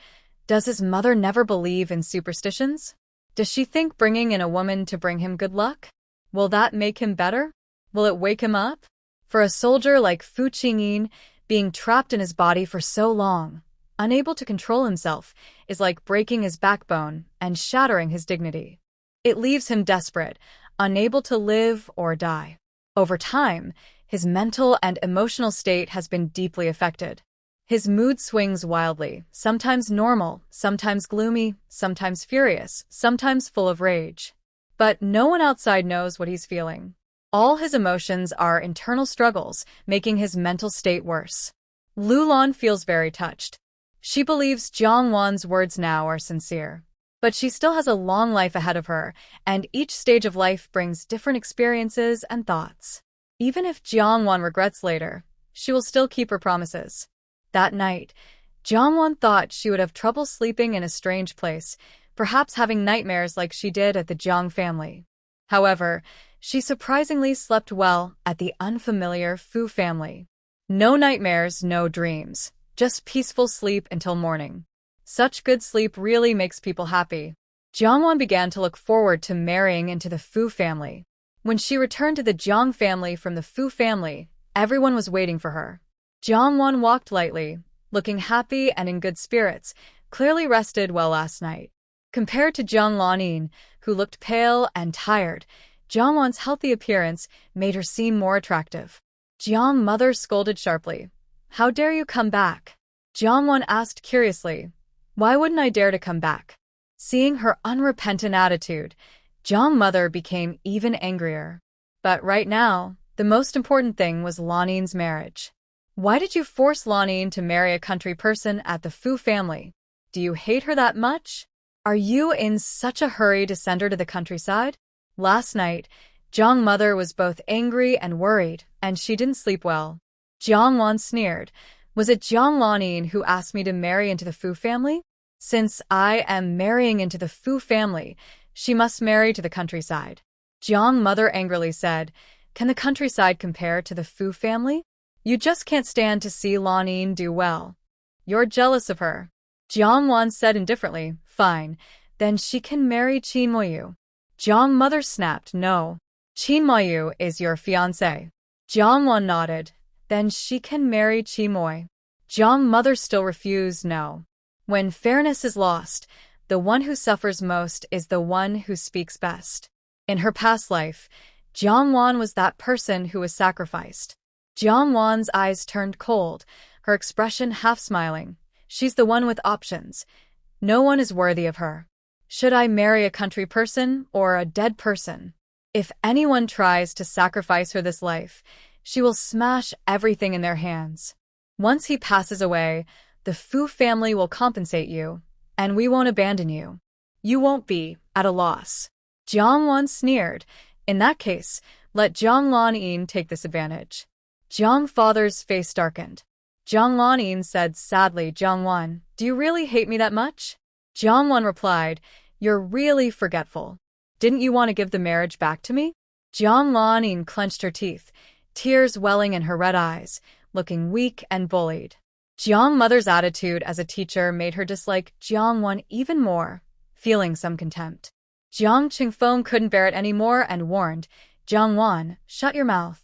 Does his mother never believe in superstitions? Does she think bringing in a woman to bring him good luck? Will that make him better? Will it wake him up? For a soldier like Fu Qingyin, being trapped in his body for so long, unable to control himself, is like breaking his backbone and shattering his dignity. It leaves him desperate, unable to live or die. Over time, his mental and emotional state has been deeply affected. His mood swings wildly, sometimes normal, sometimes gloomy, sometimes furious, sometimes full of rage. But no one outside knows what he's feeling. All his emotions are internal struggles, making his mental state worse. Lu Lan feels very touched. She believes Jiang Wan's words now are sincere. But she still has a long life ahead of her, and each stage of life brings different experiences and thoughts. Even if Jiang Wan regrets later, she will still keep her promises. That night, Jiang Wan thought she would have trouble sleeping in a strange place, perhaps having nightmares like she did at the Jiang family. However, she surprisingly slept well at the unfamiliar Fu family. No nightmares, no dreams, just peaceful sleep until morning. Such good sleep really makes people happy. Jiang Wan began to look forward to marrying into the Fu family. When she returned to the Jiang family from the Fu family, everyone was waiting for her. Jiang Wan walked lightly, looking happy and in good spirits, clearly rested well last night. Compared to Jiang Lanin, who looked pale and tired, Jiang Wan's healthy appearance made her seem more attractive. Jiang mother scolded sharply. "How dare you come back?" Jiang Wan asked curiously. "Why wouldn't I dare to come back?" Seeing her unrepentant attitude, Jiang mother became even angrier. But right now, the most important thing was Lanin's marriage. "Why did you force Lanin to marry a country person at the Fu family? Do you hate her that much? Are you in such a hurry to send her to the countryside?" Last night, Jiang mother was both angry and worried, and she didn't sleep well. Jiang Wan sneered. "Was it Jiang Lanin who asked me to marry into the Fu family? Since I am marrying into the Fu family, she must marry to the countryside." Jiang mother angrily said, "Can the countryside compare to the Fu family? You just can't stand to see Lanin do well. You're jealous of her." Jiang Wan said indifferently, "Fine, then she can marry Qin Moyu." Jiang mother snapped, "No. Qin Moyu is your fiancé." Jiang Wan nodded. "Then she can marry Qi Moy." Jiang mother still refused, "No. When fairness is lost, the one who suffers most is the one who speaks best." In her past life, Jiang Wan was that person who was sacrificed. Jiang Wan's eyes turned cold, her expression half smiling. "She's the one with options. No one is worthy of her. Should I marry a country person or a dead person? If anyone tries to sacrifice her this life, she will smash everything in their hands. Once he passes away, the Fu family will compensate you, and we won't abandon you. You won't be at a loss." Jiang Wan sneered. "In that case, let Jiang Lanin take this advantage." Jiang father's face darkened. Jiang Lanin said sadly, "Jiang Wan, do you really hate me that much?" Jiang Wan replied, "You're really forgetful. Didn't you want to give the marriage back to me?" Jiang Lanin clenched her teeth, tears welling in her red eyes, looking weak and bullied. Jiang mother's attitude as a teacher made her dislike Jiang Wan even more, feeling some contempt. Jiang Qingfeng couldn't bear it anymore and warned, "Jiang Wan, shut your mouth.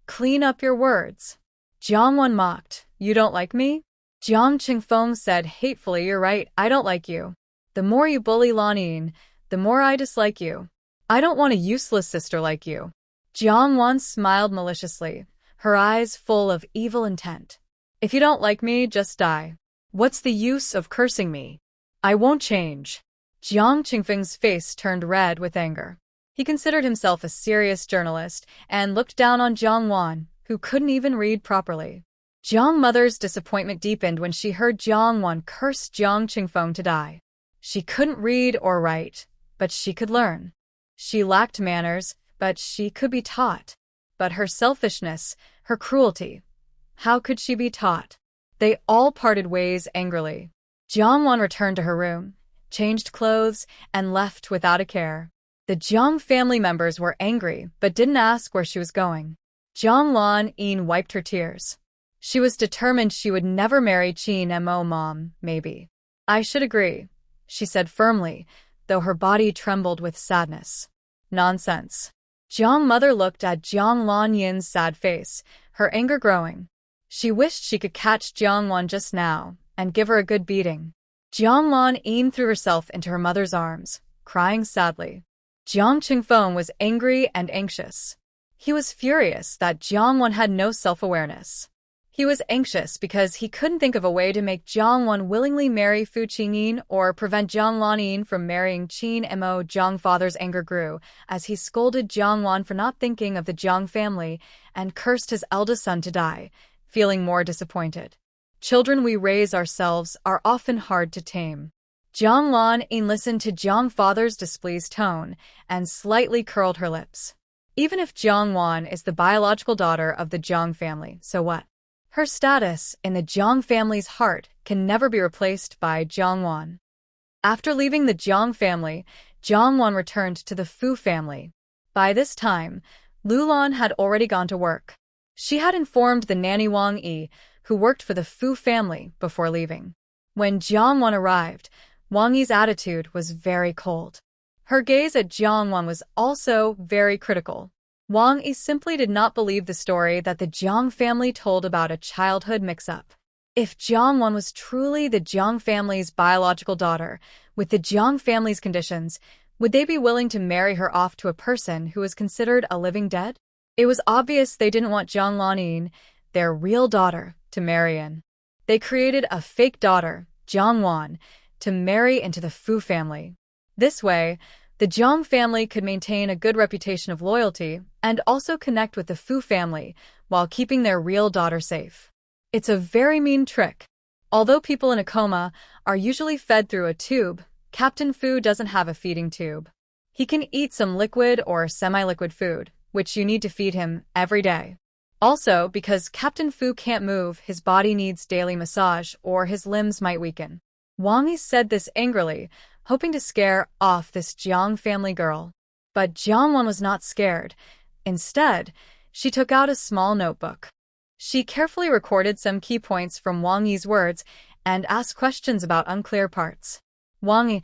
Clean up your words." Jiang Wan mocked, "You don't like me?" Jiang Qingfeng said hatefully, "You're right, I don't like you. The more you bully Lanin, the more I dislike you. I don't want a useless sister like you." Jiang Wan smiled maliciously, her eyes full of evil intent. "If you don't like me, just die. What's the use of cursing me? I won't change." Jiang Qingfeng's face turned red with anger. He considered himself a serious journalist and looked down on Jiang Wan, who couldn't even read properly. Jiang mother's disappointment deepened when she heard Jiang Wan curse Jiang Qingfeng to die. She couldn't read or write, but she could learn. She lacked manners, but she could be taught. But her selfishness, her cruelty, how could she be taught? They all parted ways angrily. Jiang Wan returned to her room, changed clothes, and left without a care. The Jiang family members were angry, but didn't ask where she was going. Jiang Lan wiped her tears. She was determined she would never marry Qin Mo mom, maybe. I should agree, she said firmly, though her body trembled with sadness. Nonsense. Jiang mother looked at Jiang Lanyin's sad face, her anger growing. She wished she could catch Jiang Wan just now and give her a good beating. Jiang Lanyin threw herself into her mother's arms, crying sadly. Jiang Qingfeng was angry and anxious. He was furious that Jiang Wan had no self-awareness. He was anxious because he couldn't think of a way to make Jiang Wan willingly marry Fu Qingyin or prevent Jiang Lanyin from marrying Qin Mo. Jiang father's anger grew as he scolded Jiang Wan for not thinking of the Jiang family and cursed his eldest son to die, feeling more disappointed. Children we raise ourselves are often hard to tame. Jiang Lanyin listened to Jiang father's displeased tone and slightly curled her lips. Even if Jiang Wan is the biological daughter of the Jiang family, so what? Her status in the Jiang family's heart can never be replaced by Jiang Wan. After leaving the Jiang family, Jiang Wan returned to the Fu family. By this time, Lulan had already gone to work. She had informed the nanny Wang Yi, who worked for the Fu family, before leaving. When Jiang Wan arrived, Wang Yi's attitude was very cold. Her gaze at Jiang Wan was also very critical. Wang Yi simply did not believe the story that the Jiang family told about a childhood mix-up. If Jiang Wan was truly the Jiang family's biological daughter, with the Jiang family's conditions, would they be willing to marry her off to a person who was considered a living dead? It was obvious they didn't want Jiang Lanyin, their real daughter, to marry in. They created a fake daughter, Jiang Wan, to marry into the Fu family. This way, the Jiang family could maintain a good reputation of loyalty and also connect with the Fu family while keeping their real daughter safe. It's a very mean trick. Although people in a coma are usually fed through a tube, Captain Fu doesn't have a feeding tube. He can eat some liquid or semi-liquid food, which you need to feed him every day. Also, because Captain Fu can't move, his body needs daily massage or his limbs might weaken. Wang Yi said this angrily, hoping to scare off this Jiang family girl. But Jiang Wan was not scared. Instead, she took out a small notebook. She carefully recorded some key points from Wang Yi's words and asked questions about unclear parts. Wang Yi,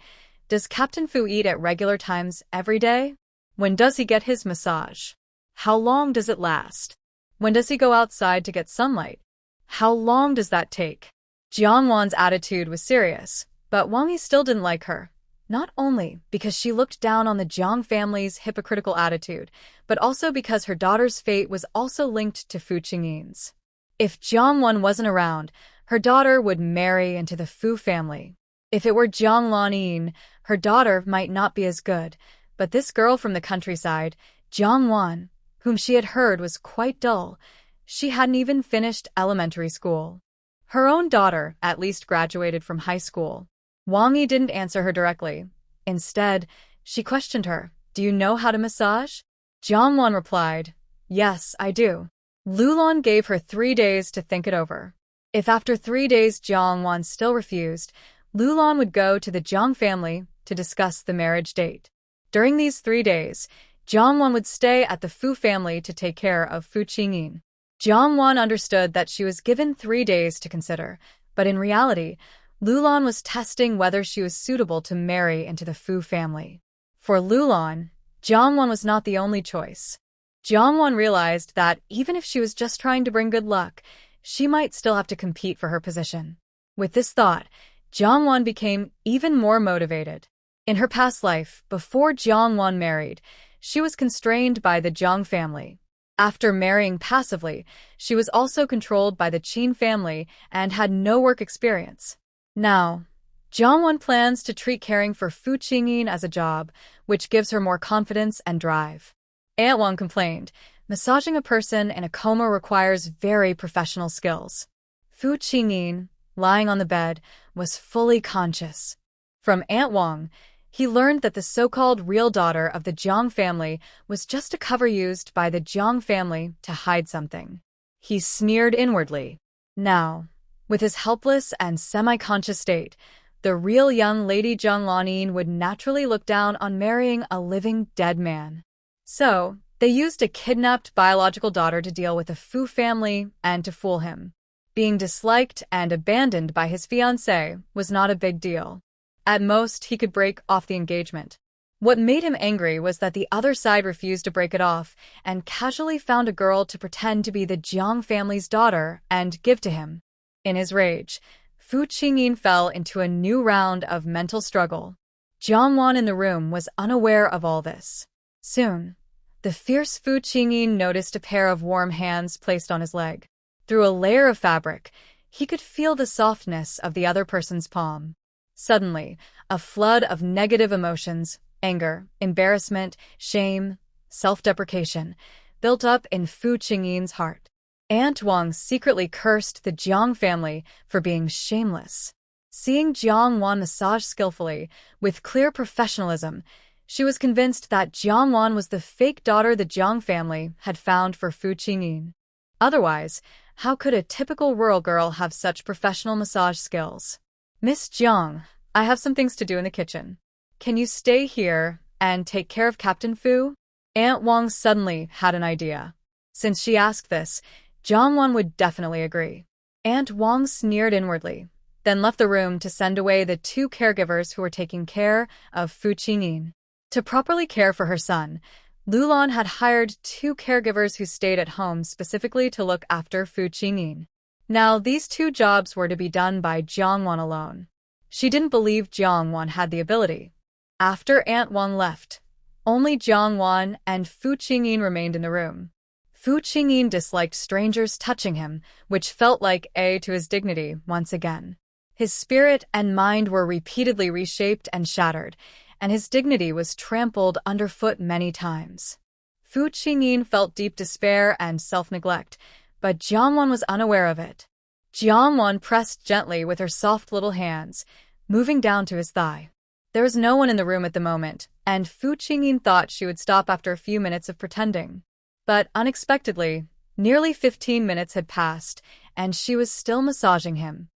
does Captain Fu eat at regular times every day? When does he get his massage? How long does it last? When does he go outside to get sunlight? How long does that take? Jiang Wan's attitude was serious, but Wang Yi still didn't like her. Not only because she looked down on the Jiang family's hypocritical attitude, but also because her daughter's fate was also linked to Fu Qingyin's. If Jiang Wan wasn't around, her daughter would marry into the Fu family. If it were Jiang Lanyin, her daughter might not be as good, but this girl from the countryside, Jiang Wan, whom she had heard was quite dull, she hadn't even finished elementary school. Her own daughter at least graduated from high school. Wang Yi didn't answer her directly. Instead, she questioned her, "Do you know how to massage?" Jiang Wan replied, "Yes, I do." Lulan gave her 3 days to think it over. If after 3 days Jiang Wan still refused, Lulan would go to the Jiang family to discuss the marriage date. During these 3 days, Jiang Wan would stay at the Fu family to take care of Fu Qingyin. Jiang Wan understood that she was given 3 days to consider, but in reality, Lulan was testing whether she was suitable to marry into the Fu family. For Lulan, Jiang Wan was not the only choice. Jiang Wan realized that even if she was just trying to bring good luck, she might still have to compete for her position. With this thought, Jiang Wan became even more motivated. In her past life, before Jiang Wan married, she was constrained by the Jiang family. After marrying passively, she was also controlled by the Qin family and had no work experience. Now, Jiang Wan plans to treat caring for Fu Qingyin as a job, which gives her more confidence and drive. Aunt Wang complained, massaging a person in a coma requires very professional skills. Fu Qingyin, lying on the bed, was fully conscious. From Aunt Wang, he learned that the so-called real daughter of the Jiang family was just a cover used by the Jiang family to hide something. He sneered inwardly. Now, with his helpless and semi-conscious state, the real young lady Jiang Lanyin would naturally look down on marrying a living dead man. So, they used a kidnapped biological daughter to deal with the Fu family and to fool him. Being disliked and abandoned by his fiancée was not a big deal. At most, he could break off the engagement. What made him angry was that the other side refused to break it off and casually found a girl to pretend to be the Jiang family's daughter and give to him. In his rage, Fu Qingyin fell into a new round of mental struggle. Jiang Wan in the room was unaware of all this. Soon, the fierce Fu Qingyin noticed a pair of warm hands placed on his leg. Through a layer of fabric, he could feel the softness of the other person's palm. Suddenly, a flood of negative emotions, anger, embarrassment, shame, self-deprecation, built up in Fu Qingyin's heart. Aunt Wang secretly cursed the Jiang family for being shameless. Seeing Jiang Wan massage skillfully, with clear professionalism, she was convinced that Jiang Wan was the fake daughter the Jiang family had found for Fu Qingyin. Otherwise, how could a typical rural girl have such professional massage skills? Miss Jiang, I have some things to do in the kitchen. Can you stay here and take care of Captain Fu? Aunt Wang suddenly had an idea. Since she asked this, Jiang Wan would definitely agree. Aunt Wang sneered inwardly, then left the room to send away the two caregivers who were taking care of Fu Qingyin. To properly care for her son, Lulan had hired two caregivers who stayed at home specifically to look after Fu Qingyin. Now, these two jobs were to be done by Jiang Wan alone. She didn't believe Jiang Wan had the ability. After Aunt Wang left, only Jiang Wan and Fu Qingyin remained in the room. Fu Qingyin disliked strangers touching him, which felt like to his dignity once again. His spirit and mind were repeatedly reshaped and shattered, and his dignity was trampled underfoot many times. Fu Qingyin felt deep despair and self-neglect, but Jiang Wan was unaware of it. Jiang Wan pressed gently with her soft little hands, moving down to his thigh. There was no one in the room at the moment, and Fu Qingyin thought she would stop after a few minutes of pretending. But unexpectedly, nearly 15 minutes had passed, and she was still massaging him.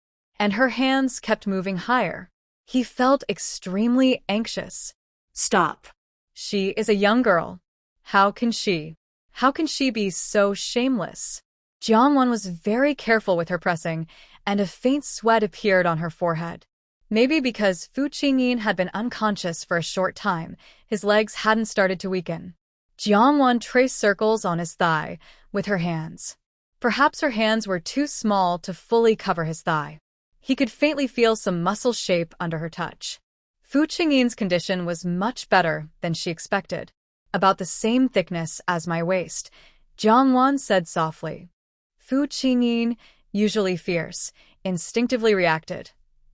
And her hands kept moving higher. He felt extremely anxious. Stop. She is a young girl. How can she be so shameless? Jiang Wan was very careful with her pressing, and a faint sweat appeared on her forehead. Maybe because Fu Qingyin had been unconscious for a short time, his legs hadn't started to weaken. Jiang Wan traced circles on his thigh with her hands. Perhaps her hands were too small to fully cover his thigh. He could faintly feel some muscle shape under her touch. Fu Qingyin's condition was much better than she expected. About the same thickness as my waist, Jiang Wan said softly. Fu Qingyin, usually fierce, instinctively reacted.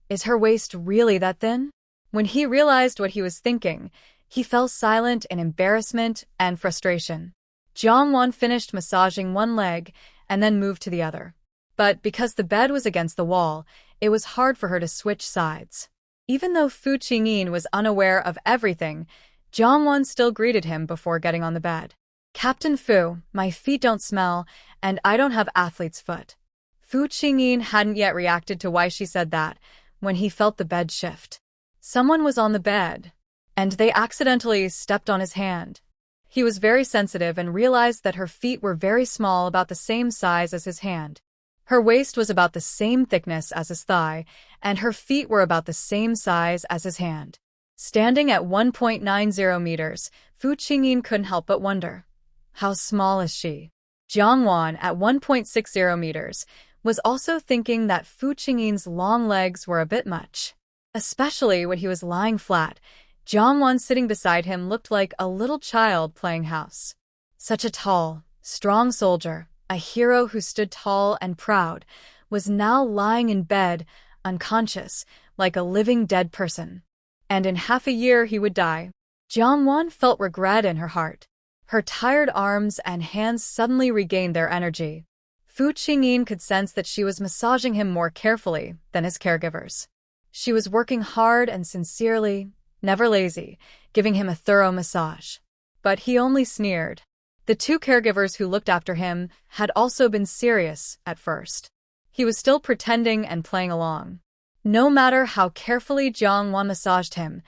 Is her waist really that thin? When he realized what he was thinking, he fell silent in embarrassment and frustration. Jiang Wan finished massaging one leg and then moved to the other. But because the bed was against the wall, it was hard for her to switch sides. Even though Fu Qingyin was unaware of everything, Jiang Wan still greeted him before getting on the bed. Captain Fu, my feet don't smell, and I don't have athlete's foot. Fu Qingyin hadn't yet reacted to why she said that when he felt the bed shift. Someone was on the bed, and they accidentally stepped on his hand. He was very sensitive and realized that her feet were very small, about the same size as his hand. Her waist was about the same thickness as his thigh, and her feet were about the same size as his hand. Standing at 1.90 meters, Fu Qingyin couldn't help but wonder, how small is she? Jiang Wan, at 1.60 meters, was also thinking that Fu Qingyin's long legs were a bit much. Especially when he was lying flat, Jiang Wan sitting beside him looked like a little child playing house. Such a tall, strong soldier, a hero who stood tall and proud, was now lying in bed, unconscious, like a living dead person. And in half a year he would die. Jiang Wan felt regret in her heart. Her tired arms and hands suddenly regained their energy. Fu Qingyin could sense that she was massaging him more carefully than his caregivers. She was working hard and sincerely, never lazy, giving him a thorough massage. But he only sneered. The two caregivers who looked after him had also been serious at first. He was still pretending and playing along. No matter how carefully Jiang Wan massaged him,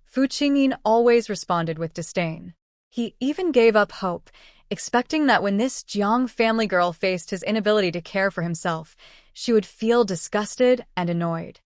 Fu Qingyin always responded with disdain. He even gave up hope, expecting that when this Jiang family girl faced his inability to care for himself, she would feel disgusted and annoyed.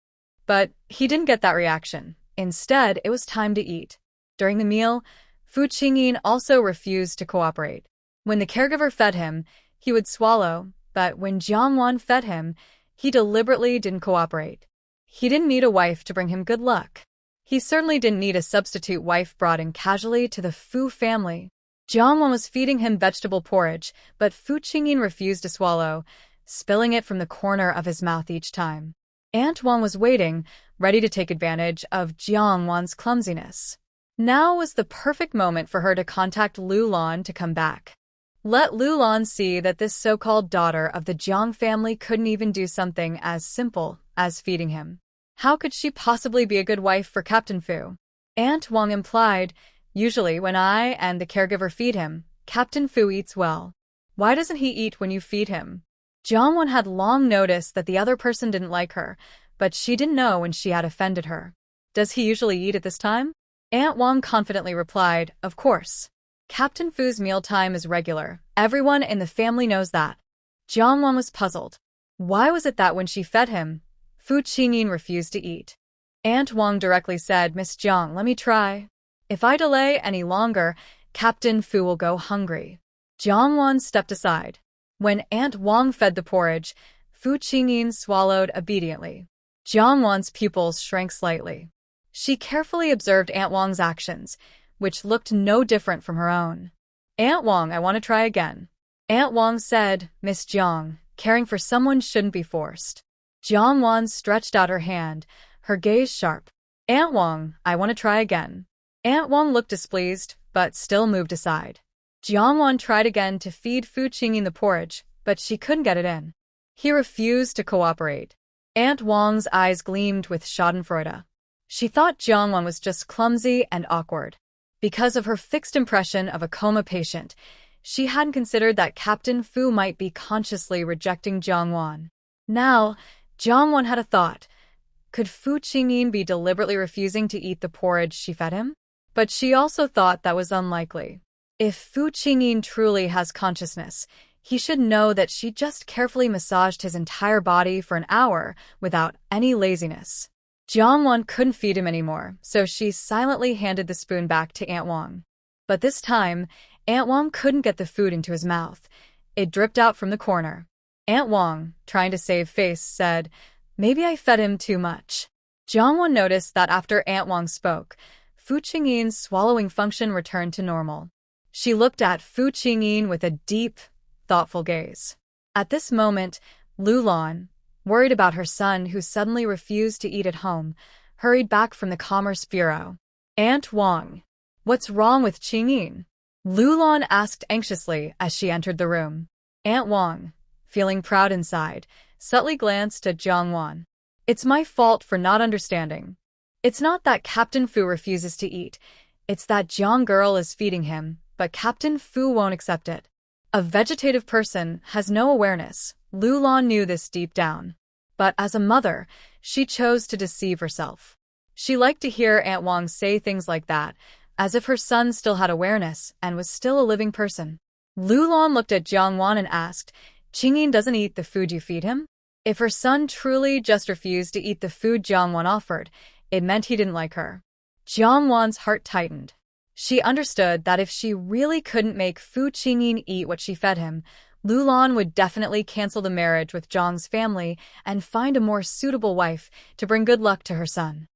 But he didn't get that reaction. Instead, it was time to eat. During the meal, Fu Qingyin also refused to cooperate. When the caregiver fed him, he would swallow, but when Jiang Wan fed him, he deliberately didn't cooperate. He didn't need a wife to bring him good luck. He certainly didn't need a substitute wife brought in casually to the Fu family. Jiang Wan was feeding him vegetable porridge, but Fu Qingyin refused to swallow, spilling it from the corner of his mouth each time. Aunt Wang was waiting, ready to take advantage of Jiang Wan's clumsiness. Now was the perfect moment for her to contact Lu Lan to come back. Let Lu Lan see that this so-called daughter of the Jiang family couldn't even do something as simple as feeding him. How could she possibly be a good wife for Captain Fu? Aunt Wang implied, usually when I and the caregiver feed him, Captain Fu eats well. Why doesn't he eat when you feed him? Jiang Wan had long noticed that the other person didn't like her, but she didn't know when she had offended her. Does he usually eat at this time? Aunt Wang confidently replied, of course. Captain Fu's mealtime is regular. Everyone in the family knows that. Jiang Wan was puzzled. Why was it that when she fed him, Fu Qingyin refused to eat? Aunt Wang directly said, Miss Jiang, let me try. If I delay any longer, Captain Fu will go hungry. Jiang Wan stepped aside. When Aunt Wang fed the porridge, Fu Qingyin swallowed obediently. Jiang Wan's pupils shrank slightly. She carefully observed Aunt Wang's actions, which looked no different from her own. Aunt Wang, I want to try again. Aunt Wang said, Miss Jiang, caring for someone shouldn't be forced. Jiang Wan stretched out her hand, her gaze sharp. Aunt Wang, I want to try again. Aunt Wang looked displeased, but still moved aside. Jiang Wan tried again to feed Fu Qingyin the porridge, but she couldn't get it in. He refused to cooperate. Aunt Wang's eyes gleamed with schadenfreude. She thought Jiang Wan was just clumsy and awkward. Because of her fixed impression of a coma patient, she hadn't considered that Captain Fu might be consciously rejecting Jiang Wan. Now, Jiang Wan had a thought. Could Fu Qingyin be deliberately refusing to eat the porridge she fed him? But she also thought that was unlikely. If Fu Qingyin truly has consciousness, he should know that she just carefully massaged his entire body for an hour without any laziness. Jiang Wan couldn't feed him anymore, so she silently handed the spoon back to Aunt Wang. But this time, Aunt Wang couldn't get the food into his mouth. It dripped out from the corner. Aunt Wang, trying to save face, said, Maybe I fed him too much. Jiang Wan noticed that after Aunt Wang spoke, Fu Qingyin's swallowing function returned to normal. She looked at Fu Qingyin with a deep, thoughtful gaze. At this moment, Lu Lan, worried about her son who suddenly refused to eat at home, hurried back from the Commerce Bureau. Aunt Wang, what's wrong with Qingyin? Lu Lan asked anxiously as she entered the room. Aunt Wang, feeling proud inside, subtly glanced at Jiang Wan. It's my fault for not understanding. It's not that Captain Fu refuses to eat. It's that Jiang girl is feeding him, but Captain Fu won't accept it. A vegetative person has no awareness. Lu Lan knew this deep down. But as a mother, she chose to deceive herself. She liked to hear Aunt Wang say things like that, as if her son still had awareness and was still a living person. Lu Lan looked at Jiang Wan and asked, Qingyin doesn't eat the food you feed him? If her son truly just refused to eat the food Jiang Wan offered, it meant he didn't like her. Jiang Wan's heart tightened. She understood that if she really couldn't make Fu Qingyin eat what she fed him, Lu Lan would definitely cancel the marriage with Zhang's family and find a more suitable wife to bring good luck to her son.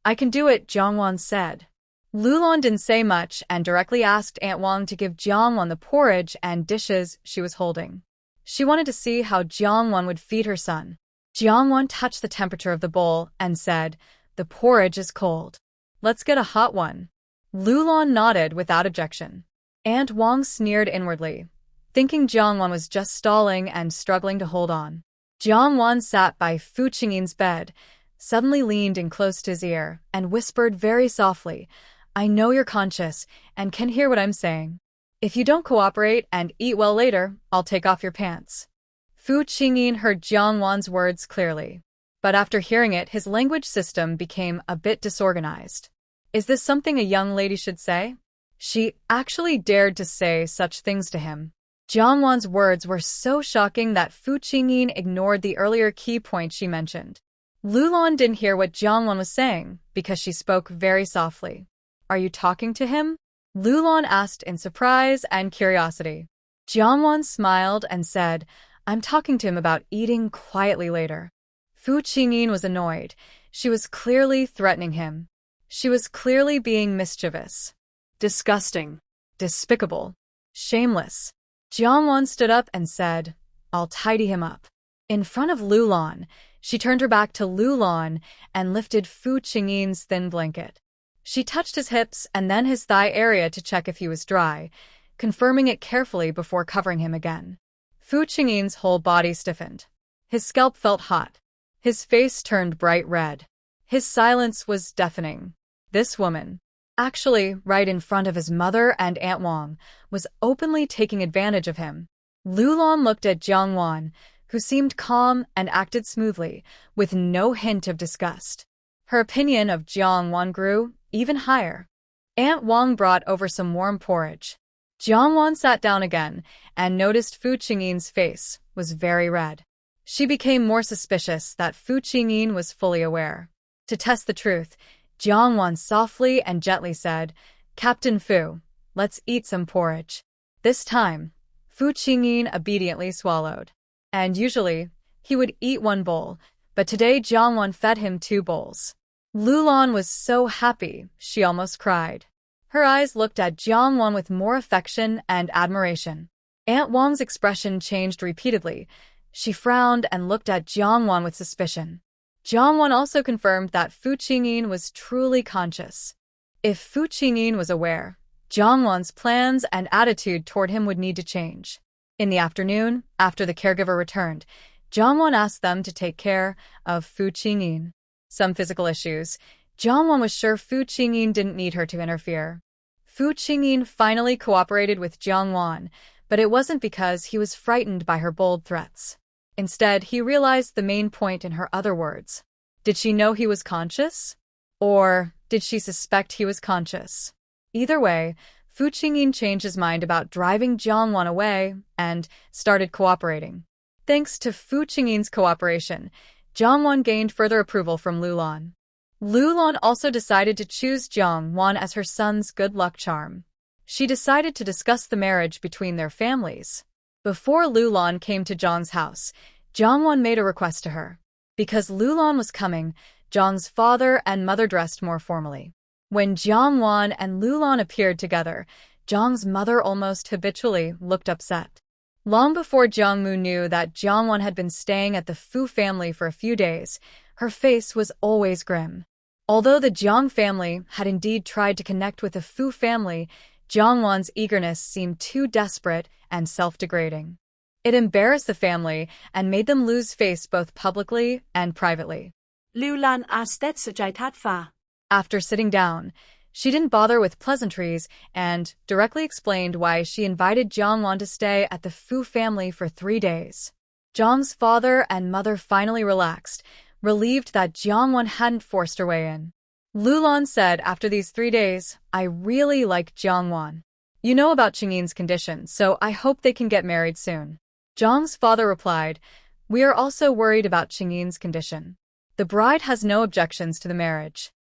I can do it, Jiang Wan said. Lu Lan didn't say much and directly asked Aunt Wang to give Jiang Wan the porridge and dishes she was holding. She wanted to see how Jiang Wan would feed her son. Jiang Wan touched the temperature of the bowl and said, The porridge is cold. Let's get a hot one. Lu Lan nodded without objection. Aunt Wang sneered inwardly, thinking Jiang Wan was just stalling and struggling to hold on. Jiang Wan sat by Fu Qingyin's bed, suddenly leaned in close to his ear, and whispered very softly, I know you're conscious and can hear what I'm saying. If you don't cooperate and eat well later, I'll take off your pants. Fu Qingyin heard Jiang Wan's words clearly, but after hearing it, his language system became a bit disorganized. Is this something a young lady should say? She actually dared to say such things to him. Jiangwan's words were so shocking that Fu Qingyin ignored the earlier key point she mentioned. Lulan didn't hear what Jiangwan was saying because she spoke very softly. "Are you talking to him?" Lulan asked in surprise and curiosity. Jiangwan smiled and said, "I'm talking to him about eating quietly later." Fu Qingyin was annoyed. She was clearly threatening him. She was clearly being mischievous. Disgusting. Despicable. Shameless. Jiangwan stood up and said, "I'll tidy him up." In front of Lulan, she turned her back to Lulan and lifted Fu Qingyin's thin blanket. She touched his hips and then his thigh area to check if he was dry, confirming it carefully before covering him again. Fu Qingyin's whole body stiffened. His scalp felt hot. His face turned bright red. His silence was deafening. This woman, actually right in front of his mother and Aunt Wang, was openly taking advantage of him. Lulan looked at Jiangwan, who seemed calm and acted smoothly, with no hint of disgust. Her opinion of Jiangwan grew even higher. Aunt Wang brought over some warm porridge. Jiangwan sat down again and noticed Fu Qingyin's face was very red. She became more suspicious that Fu Qingyin was fully aware. To test the truth, Jiangwan softly and gently said, "Captain Fu, let's eat some porridge." This time, Fu Qingyin obediently swallowed. And usually, he would eat one bowl, but today Jiangwan fed him 2 bowls. Lulan was so happy, she almost cried. Her eyes looked at Jiangwan with more affection and admiration. Aunt Wang's expression changed repeatedly. She frowned and looked at Jiangwan with suspicion. Jiangwan also confirmed that Fu Qingyin was truly conscious. If Fu Qingyin was aware, Jiangwan's plans and attitude toward him would need to change. In the afternoon, after the caregiver returned, Jiangwan asked them to take care of Fu Qingyin. Some physical issues. Jiangwan was sure Fu Qingyin didn't need her to interfere. Fu Qingyin finally cooperated with Jiangwan, but it wasn't because he was frightened by her bold threats. Instead, he realized the main point in her other words. Did she know he was conscious? Or did she suspect he was conscious? Either way, Fu Qingyin changed his mind about driving Jiangwan away and started cooperating. Thanks to Fu Qingyin's cooperation, Jiangwan gained further approval from Lulan. Lulan also decided to choose Jiangwan as her son's good luck charm. She decided to discuss the marriage between their families. Before Lulan came to Zhang's house, Jiangwan made a request to her. Because Lulan was coming, Zhang's father and mother dressed more formally. When Jiangwan and Lulan appeared together, Zhang's mother almost habitually looked upset. Long before Jiangmu knew that Jiangwan had been staying at the Fu family for a few days, her face was always grim. Although the Jiang family had indeed tried to connect with the Fu family, Jiangwan's eagerness seemed too desperate and self-degrading. It embarrassed the family and made them lose face both publicly and privately. Lulan asked Sajaitatfa. After sitting down, she didn't bother with pleasantries and directly explained why she invited Jiangwan to stay at the Fu family for 3 days. Zhang's father and mother finally relaxed, relieved that Jiangwan hadn't forced her way in. Lulan said after these 3 days, "I really like Jiangwan. You know about Qingyin's condition, so I hope they can get married soon." Zhang's father replied, "We are also worried about Qingyin's condition. The bride has no objections to the marriage."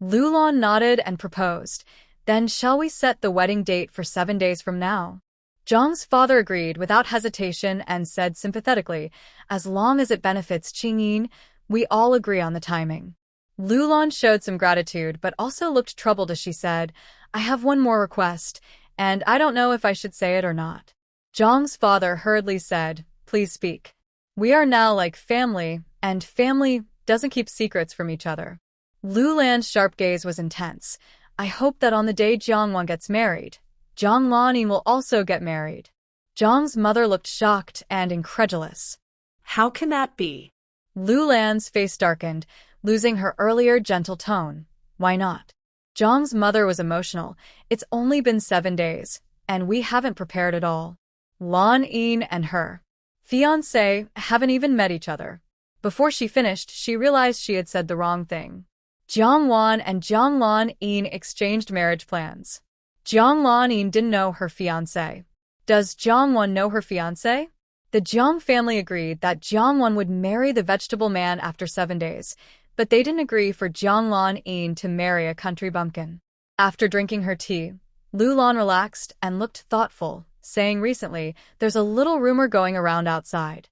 Lulan nodded and proposed, "Then shall we set the wedding date for 7 days from now?" Zhang's father agreed without hesitation and said sympathetically, "As long as it benefits Qingyin, we all agree on the timing." Lulan showed some gratitude but also looked troubled as she said, "I have one more request, and I don't know if I should say it or not." Zhang's father hurriedly said, "Please speak. We are now like family, and family doesn't keep secrets from each other." Lulan's sharp gaze was intense. "I hope that on the day Jiangwan gets married, Jianglanin will also get married." Zhang's mother looked shocked and incredulous. How can that be? Lulan's face darkened, losing her earlier gentle tone. "Why not?" Zhang's mother was emotional. "It's only been 7 days, and we haven't prepared at all. Lan Yin and her fiancé haven't even met each other." Before she finished, she realized she had said the wrong thing. Jiangwan and Jianglan Yin exchanged marriage plans. Jianglan Yin didn't know her fiancé. Does Jongwon know her fiancé? The Jeong family agreed that Jongwon would marry the vegetable man after 7 days, but they didn't agree for Jonglan-in to marry a country bumpkin. After drinking her tea, Lulan relaxed and looked thoughtful, saying recently, "There's a little rumor going around outside.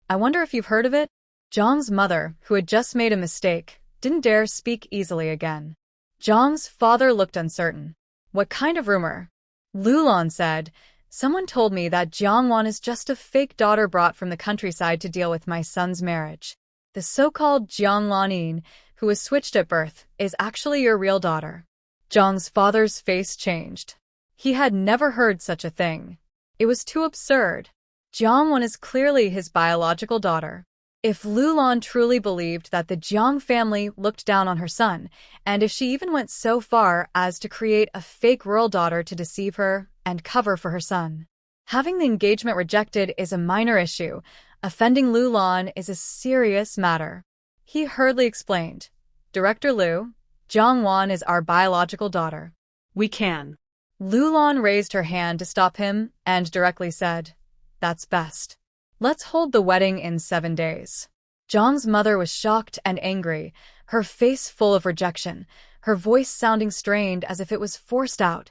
I wonder if you've heard of it?" Jong's mother, who had just made a mistake, didn't dare speak easily again. Jong's father looked uncertain. "What kind of rumor?" Lulan said, "Someone told me that Jongwon is just a fake daughter brought from the countryside to deal with my son's marriage. The so-called Jonglan-in, who was switched at birth, is actually your real daughter." Jong's father's face changed. He had never heard such a thing. It was too absurd. Jongwon is clearly his biological daughter. If Lulan truly believed that the Jeong family looked down on her son, and if she even went so far as to create a fake royal daughter to deceive her and cover for her son. Having the engagement rejected is a minor issue. Offending Lulan is a serious matter. He hurriedly explained, "Director Lu, Jongwon is our biological daughter." We can. Lulan raised her hand to stop him and directly said, "That's best. Let's hold the wedding in 7 days." Jong's mother was shocked and angry, her face full of rejection, her voice sounding strained as if it was forced out.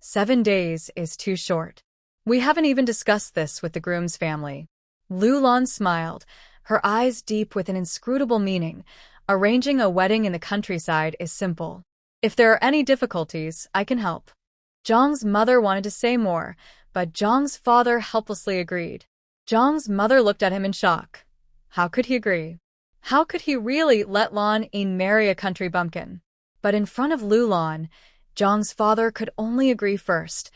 7 days is too short. We haven't even discussed this with the groom's family. Lulan smiled, her eyes deep with an inscrutable meaning. Arranging a wedding in the countryside is simple. If there are any difficulties, I can help. Jong's mother wanted to say more, but Jong's father helplessly agreed. Jong's mother looked at him in shock. How could he agree? How could he really let Lan-in marry a country bumpkin? But in front of Lulan, Jong's father could only agree first.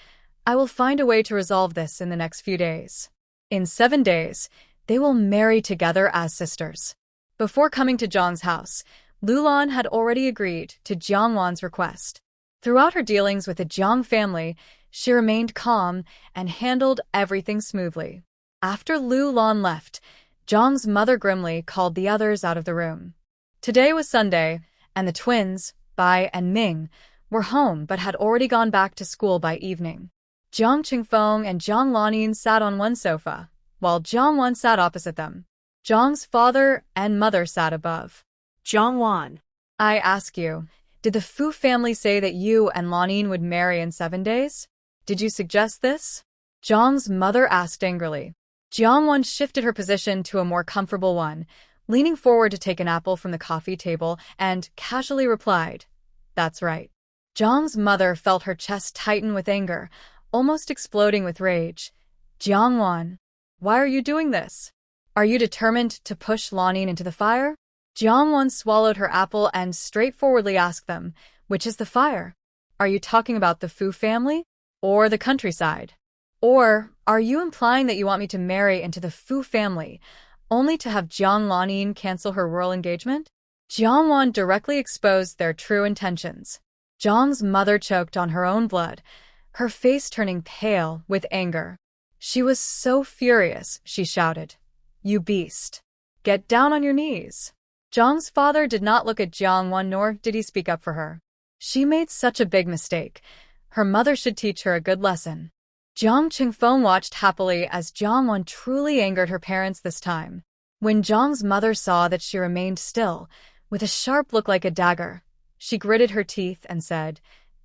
"I will find a way to resolve this in the next few days." In 7 days, they will marry together as sisters. Before coming to Jong's house, Lulan had already agreed to Jongwon's request. Throughout her dealings with the Jeong family, she remained calm and handled everything smoothly. After Lulan left, Jong's mother grimly called the others out of the room. Today was Sunday, and the twins, Bai and Ming, were home but had already gone back to school by evening. Jiang Qingfeng and Jiang Lanin sat on one sofa, while Jiang sat opposite them. Zhang's father and mother sat above. Jongwon. "I ask you, did the Fu family say that you and Lanin would marry in 7 days? Did you suggest this?" Zhang's mother asked angrily. Jiangwon shifted her position to a more comfortable one, leaning forward to take an apple from the coffee table, and casually replied, "That's right." Zhang's mother felt her chest tighten with anger, almost exploding with rage. "Jiangwon, why are you doing this? Are you determined to push Lanin into the fire?" Jiangwon swallowed her apple and straightforwardly asked them, "Which is the fire? Are you talking about the Fu family? Or the countryside? Or are you implying that you want me to marry into the Fu family, only to have Jiang Lanin cancel her royal engagement?" Jiangwon directly exposed their true intentions. Zhang's mother choked on her own blood, her face turning pale with anger. She was so furious, she shouted, "You beast! Get down on your knees!" Zhang's father did not look at Jiangwon, nor did he speak up for her. She made such a big mistake. Her mother should teach her a good lesson. Jiang Qingfeng watched happily as Jiangwon truly angered her parents this time. When Zhang's mother saw that she remained still, with a sharp look like a dagger, she gritted her teeth and said,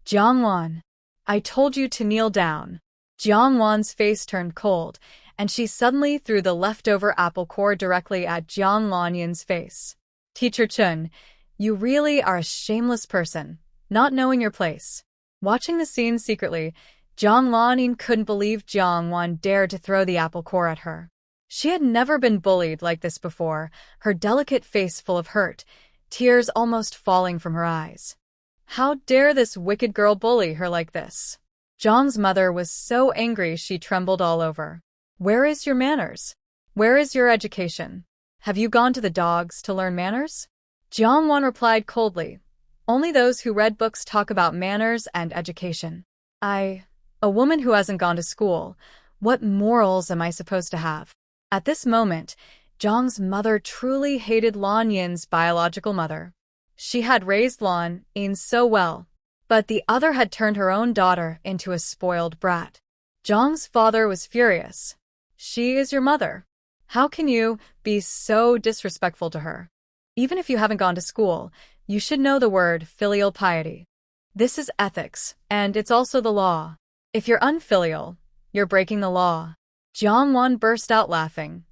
"Jiangwon, I told you to kneel down." Jiangwon's face turned cold, and she suddenly threw the leftover apple core directly at Jiang Lanyan's face. "Teacher Chun, you really are a shameless person, not knowing your place." Watching the scene secretly, Jiang Lanyan couldn't believe Jiangwon dared to throw the apple core at her. She had never been bullied like this before, her delicate face full of hurt, tears almost falling from her eyes. How dare this wicked girl bully her like this? Zhang's mother was so angry she trembled all over. "Where is your manners? Where is your education? Have you gone to the dogs to learn manners?" Jiangwon replied coldly, "Only those who read books talk about manners and education. A woman who hasn't gone to school, what morals am I supposed to have?" At this moment, Zhang's mother truly hated Lan Yin's biological mother. She had raised Lan Yin so well, but the other had turned her own daughter into a spoiled brat. Zhang's father was furious. She is your mother. How can you be so disrespectful to her? Even if you haven't gone to school, you should know the word filial piety. This is ethics, and it's also the law. If you're unfilial, you're breaking the law. Jiang Wan burst out laughing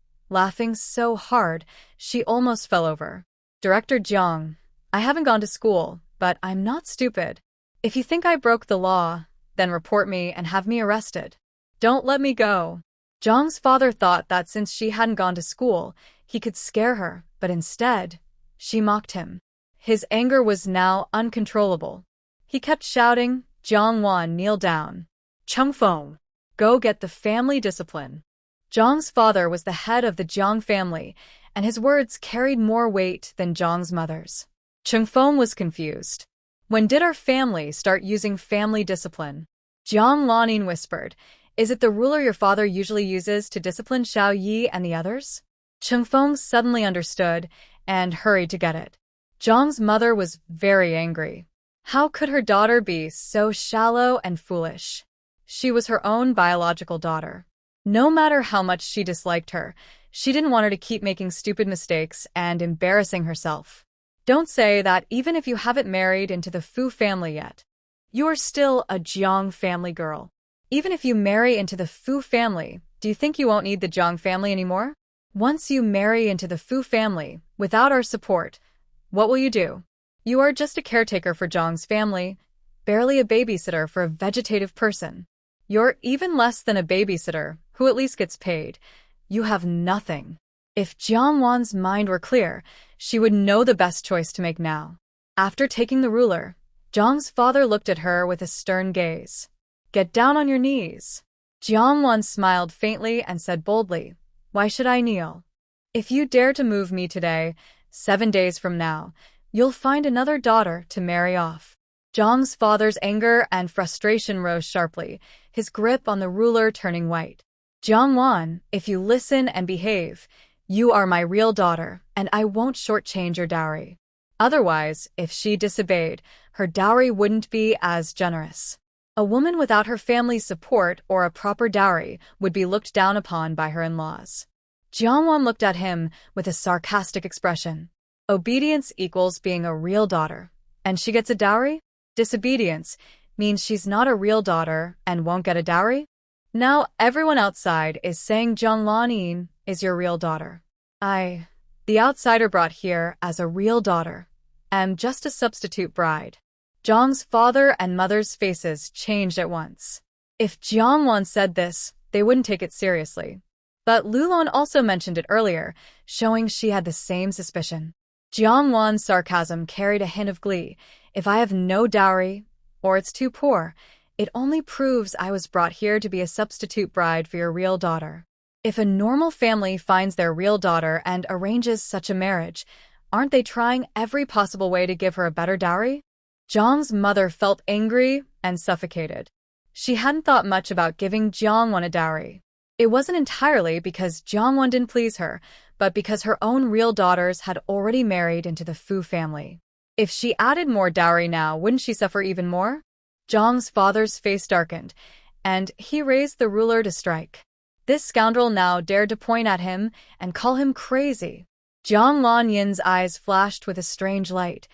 so hard she almost fell over. Director Jiang, I haven't gone to school, but I'm not stupid. If you think I broke the law, then report me and have me arrested. Don't let me go. Zhang's father thought that since she hadn't gone to school, he could scare her, but instead, she mocked him. His anger was now uncontrollable. He kept shouting, Jiang Wan, kneel down. Cheng Feng, go get the family discipline. Zhang's father was the head of the Jiang family, and his words carried more weight than Zhang's mother's. Cheng Feng was confused. When did our family start using family discipline? Jiang Lanin whispered, is it the ruler your father usually uses to discipline Xiao Yi and the others? Cheng Feng suddenly understood and hurried to get it. Zhang's mother was very angry. How could her daughter be so shallow and foolish? She was her own biological daughter. No matter how much she disliked her, she didn't want her to keep making stupid mistakes and embarrassing herself. Don't say that even if you haven't married into the Fu family yet. You're still a Jiang family girl. Even if you marry into the Fu family, do you think you won't need the Jiang family anymore? Once you marry into the Fu family, without our support, what will you do? You are just a caretaker for Jiang's family, barely a babysitter for a vegetative person. You're even less than a babysitter, who at least gets paid. You have nothing. If Jiang Wan's mind were clear, she would know the best choice to make now. After taking the ruler, Zhang's father looked at her with a stern gaze. Get down on your knees. Jiang Wan smiled faintly and said boldly, why should I kneel? If you dare to move me today, 7 days from now, you'll find another daughter to marry off. Zhang's father's anger and frustration rose sharply, his grip on the ruler turning white. Jiang Wan, if you listen and behave, you are my real daughter, and I won't shortchange your dowry. Otherwise, if she disobeyed, her dowry wouldn't be as generous. A woman without her family's support or a proper dowry would be looked down upon by her in-laws. Jiang Wan looked at him with a sarcastic expression. Obedience equals being a real daughter, and she gets a dowry? Disobedience means she's not a real daughter and won't get a dowry? Now everyone outside is saying Jiang Lanin is your real daughter. I, the outsider brought here as a real daughter, am just a substitute bride. Zhang's father and mother's faces changed at once. If Jiang Wan said this, they wouldn't take it seriously. But Lulon also mentioned it earlier, showing she had the same suspicion. Jiang Wan's sarcasm carried a hint of glee. If I have no dowry, or it's too poor, it only proves I was brought here to be a substitute bride for your real daughter. If a normal family finds their real daughter and arranges such a marriage, aren't they trying every possible way to give her a better dowry? Zhang's mother felt angry and suffocated. She hadn't thought much about giving Jiang Wan a dowry. It wasn't entirely because Jiang Wan didn't please her, but because her own real daughters had already married into the Fu family. If she added more dowry now, wouldn't she suffer even more? Zhang's father's face darkened, and he raised the ruler to strike. This scoundrel now dared to point at him and call him crazy. Jiang Lanyin's eyes flashed with a strange light.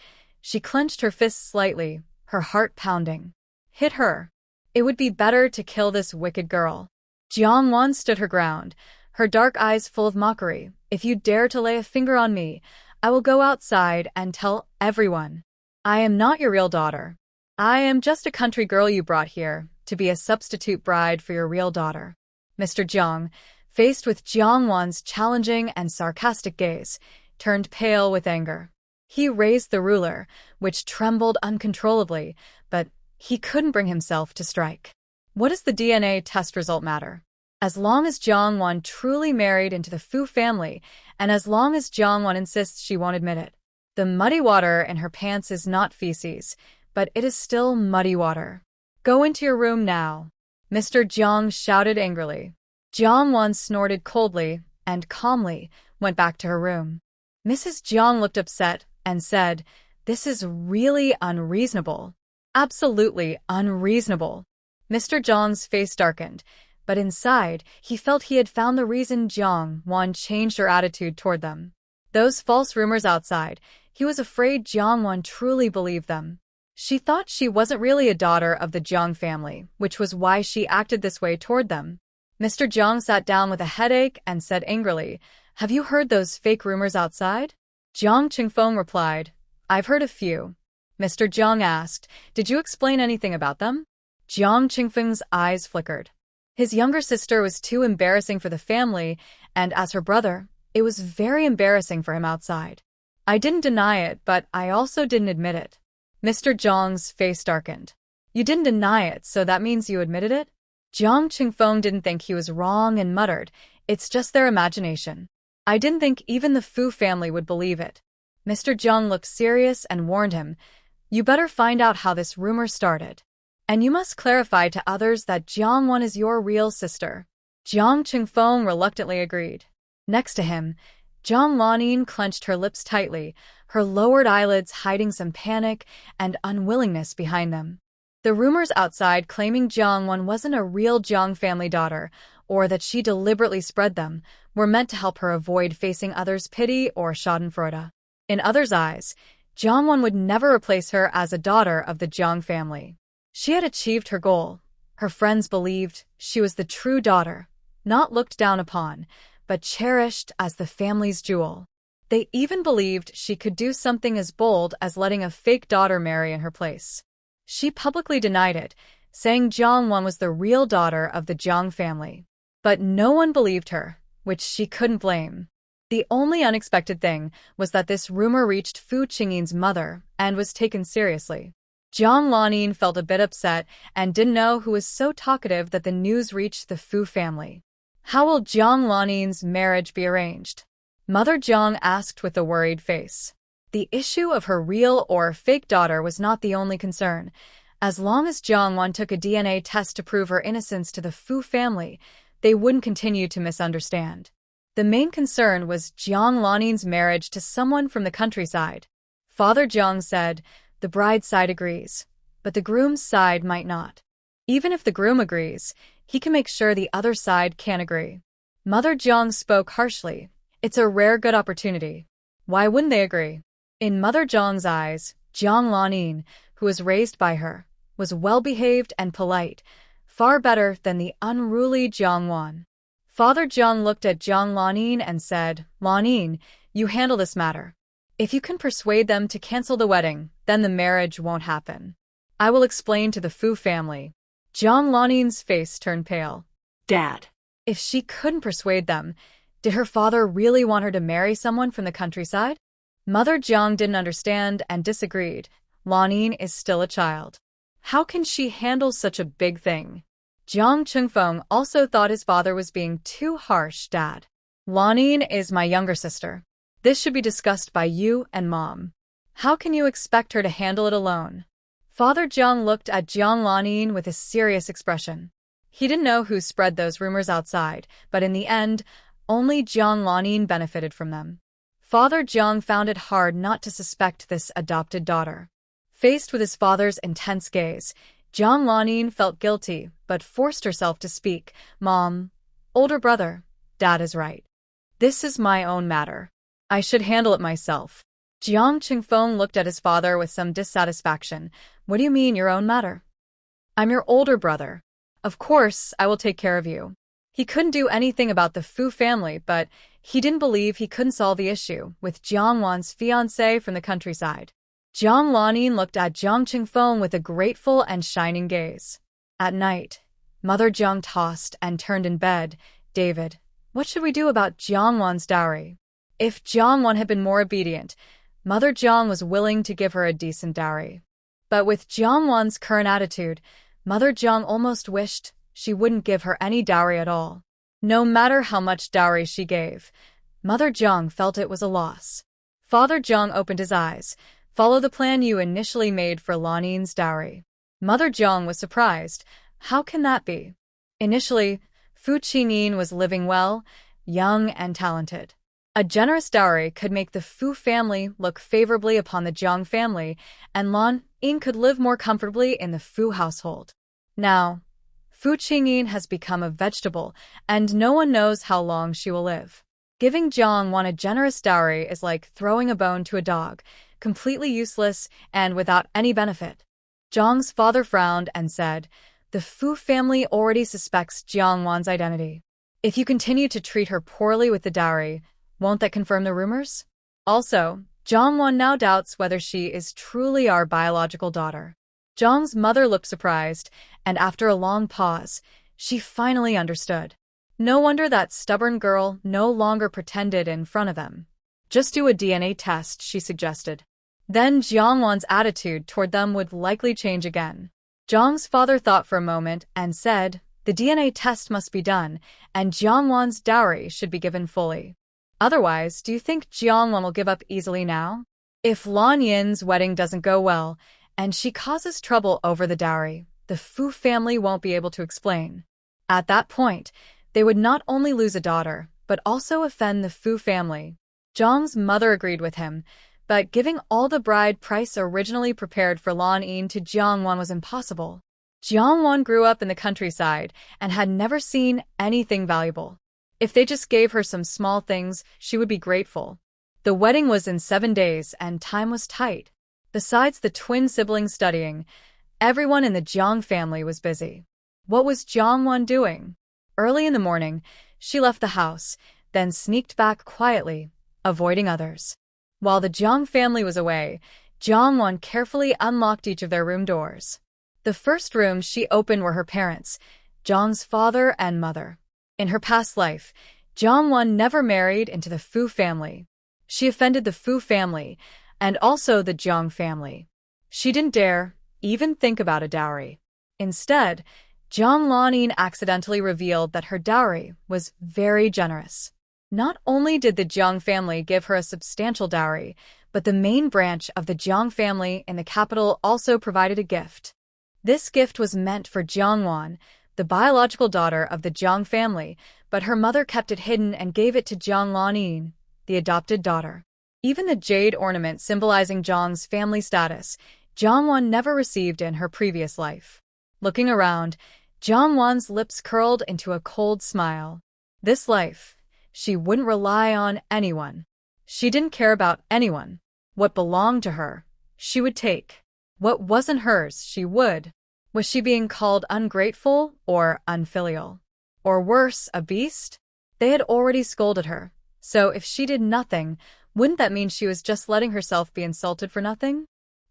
She clenched her fists slightly, her heart pounding. Hit her. It would be better to kill this wicked girl. Jiang Wan stood her ground, her dark eyes full of mockery. If you dare to lay a finger on me, I will go outside and tell everyone. I am not your real daughter. I am just a country girl you brought here to be a substitute bride for your real daughter. Mr. Jiang, faced with Jiang Wan's challenging and sarcastic gaze, turned pale with anger. He raised the ruler, which trembled uncontrollably, but he couldn't bring himself to strike. What does the DNA test result matter? As long as Jiang Wan truly married into the Fu family, and as long as Jiang Wan insists she won't admit it. The muddy water in her pants is not feces, but it is still muddy water. Go into your room now. Mr. Jiang shouted angrily. Jiang Wan snorted coldly and calmly went back to her room. Mrs. Jiang looked upset and said, "This is really unreasonable. Absolutely unreasonable." Mr. Jiang's face darkened. but inside, he felt he had found the reason Jiang Wan changed her attitude toward them. Those false rumors outside, he was afraid Jiang Wan truly believed them. She thought she wasn't really a daughter of the Jiang family, which was why she acted this way toward them. Mr. Jiang sat down with a headache and said angrily, "Have you heard those fake rumors outside?" Jiang Qingfeng replied, "I've heard a few." Mr. Jiang asked, "Did you explain anything about them?" Jiang Qingfeng's eyes flickered. His younger sister was too embarrassing for the family, and as her brother, it was very embarrassing for him outside. "I didn't deny it, but I also didn't admit it." Mr. Jiang's face darkened. "You didn't deny it, so that means you admitted it?" Jiang Qingfeng didn't think he was wrong and muttered, "It's just their imagination. I didn't think even the Fu family would believe it." Mr. Jiang looked serious and warned him, "You better find out how this rumor started. And you must clarify to others that Jiang Wan is your real sister." Jiang Qingfeng reluctantly agreed. Next to him, Jiang Lanin clenched her lips tightly, her lowered eyelids hiding some panic and unwillingness behind them. The rumors outside claiming Jiang Wan wasn't a real Jiang family daughter, or that she deliberately spread them, were meant to help her avoid facing others' pity or schadenfreude. In others' eyes, Jiang Wan would never replace her as a daughter of the Jiang family. She had achieved her goal. Her friends believed she was the true daughter, not looked down upon, but cherished as the family's jewel. They even believed she could do something as bold as letting a fake daughter marry in her place. She publicly denied it, saying Jiang Wan was the real daughter of the Jiang family. But no one believed her, which she couldn't blame. The only unexpected thing was that this rumor reached Fu Qingyin's mother and was taken seriously. Jiang Lanin felt a bit upset and didn't know who was so talkative that the news reached the Fu family. "How will Jiang Lanin's marriage be arranged?" Mother Jiang asked with a worried face. The issue of her real or fake daughter was not the only concern. As long as Jiang Wan took a DNA test to prove her innocence to the Fu family, they wouldn't continue to misunderstand. The main concern was Jiang Lanin's marriage to someone from the countryside. Father Jiang said, "The bride's side agrees, but the groom's side might not. Even if the groom agrees, he can make sure the other side can't agree." Mother Jiang spoke harshly. "It's a rare good opportunity. Why wouldn't they agree?" In Mother Jiang's eyes, Jiang Lanin, who was raised by her, was well-behaved and polite, far better than the unruly Jiang Wan. Father Jiang looked at Jiang Lanin and said, "Lanin, you handle this matter. If you can persuade them to cancel the wedding, then the marriage won't happen. I will explain to the Fu family." Jiang Lanin's face turned pale. Dad. If she couldn't persuade them, did her father really want her to marry someone from the countryside? Mother Jiang didn't understand and disagreed. Lanin is still a child. How can she handle such a big thing? Jiang Qingfeng also thought his father was being too harsh. "Dad, Lanin is my younger sister. This should be discussed by you and Mom. How can you expect her to handle it alone?" Father Jiang looked at Jiang Lanin with a serious expression. He didn't know who spread those rumors outside, but in the end, only Jiang Lanin benefited from them. Father Jiang found it hard not to suspect this adopted daughter. Faced with his father's intense gaze, Jiang Lanin felt guilty, but forced herself to speak. "Mom, older brother, Dad is right. This is my own matter. I should handle it myself." Jiang Qingfeng looked at his father with some dissatisfaction. "What do you mean, your own matter? I'm your older brother. Of course, I will take care of you." He couldn't do anything about the Fu family, but he didn't believe he couldn't solve the issue with Jiang Wan's fiancé from the countryside. Jiang Lanin looked at Jiang Qingfeng with a grateful and shining gaze. At night, Mother Jiang tossed and turned in bed. "David, what should we do about Jiang Wan's dowry?" If Jiang Wan had been more obedient, Mother Jiang was willing to give her a decent dowry. But with Jiang Wan's current attitude, Mother Jiang almost wished she wouldn't give her any dowry at all. No matter how much dowry she gave, Mother Jiang felt it was a loss. Father Jiang opened his eyes. "Follow the plan you initially made for Lanin's dowry." Mother Jiang was surprised. How can that be? Initially, Fu Qinyin was living well, young and talented. A generous dowry could make the Fu family look favorably upon the Jiang family, and Lan Ying could live more comfortably in the Fu household. Now, Fu Qingyin has become a vegetable, and no one knows how long she will live. Giving Jiangwan a generous dowry is like throwing a bone to a dog, completely useless and without any benefit. Jiang's father frowned and said, "The Fu family already suspects Jiangwan's identity. If you continue to treat her poorly with the dowry, won't that confirm the rumors? Also, Jiangwan now doubts whether she is truly our biological daughter." Jiang's mother looked surprised, and after a long pause, she finally understood. No wonder that stubborn girl no longer pretended in front of them. "Just do a DNA test," she suggested. Then Jiangwan's attitude toward them would likely change again. Jiang's father thought for a moment and said, "The DNA test must be done, and Jiangwan's dowry should be given fully. Otherwise, do you think Jiangwan will give up easily now? If Lan Yin's wedding doesn't go well, and she causes trouble over the dowry, the Fu family won't be able to explain. At that point, they would not only lose a daughter, but also offend the Fu family." Jiang's mother agreed with him, but giving all the bride price originally prepared for Lan Yin to Jiangwan was impossible. Jiangwan grew up in the countryside and had never seen anything valuable. If they just gave her some small things, she would be grateful. The wedding was in 7 days and time was tight. Besides the twin siblings studying, everyone in the Jiang family was busy. What was Jiangwan doing? Early in the morning, she left the house, then sneaked back quietly, avoiding others. While the Jiang family was away, Jiangwan carefully unlocked each of their room doors. The first room she opened were her parents, Jiang's father and mother. In her past life, Jiangwan never married into the Fu family. She offended the Fu family, and also the Jiang family. She didn't dare even think about a dowry. Instead, Jiang Lanyin accidentally revealed that her dowry was very generous. Not only did the Jiang family give her a substantial dowry, but the main branch of the Jiang family in the capital also provided a gift. This gift was meant for Jiangwan, the biological daughter of the Jiang family, but her mother kept it hidden and gave it to Jiang Lanyin, the adopted daughter. Even the jade ornament symbolizing Jiang's family status, Jiangwan never received in her previous life. Looking around, Jiangwan's lips curled into a cold smile. This life, she wouldn't rely on anyone. She didn't care about anyone. What belonged to her, she would take. What wasn't hers, she would. Was she being called ungrateful or unfilial? Or worse, a beast? They had already scolded her, so if she did nothing, wouldn't that mean she was just letting herself be insulted for nothing?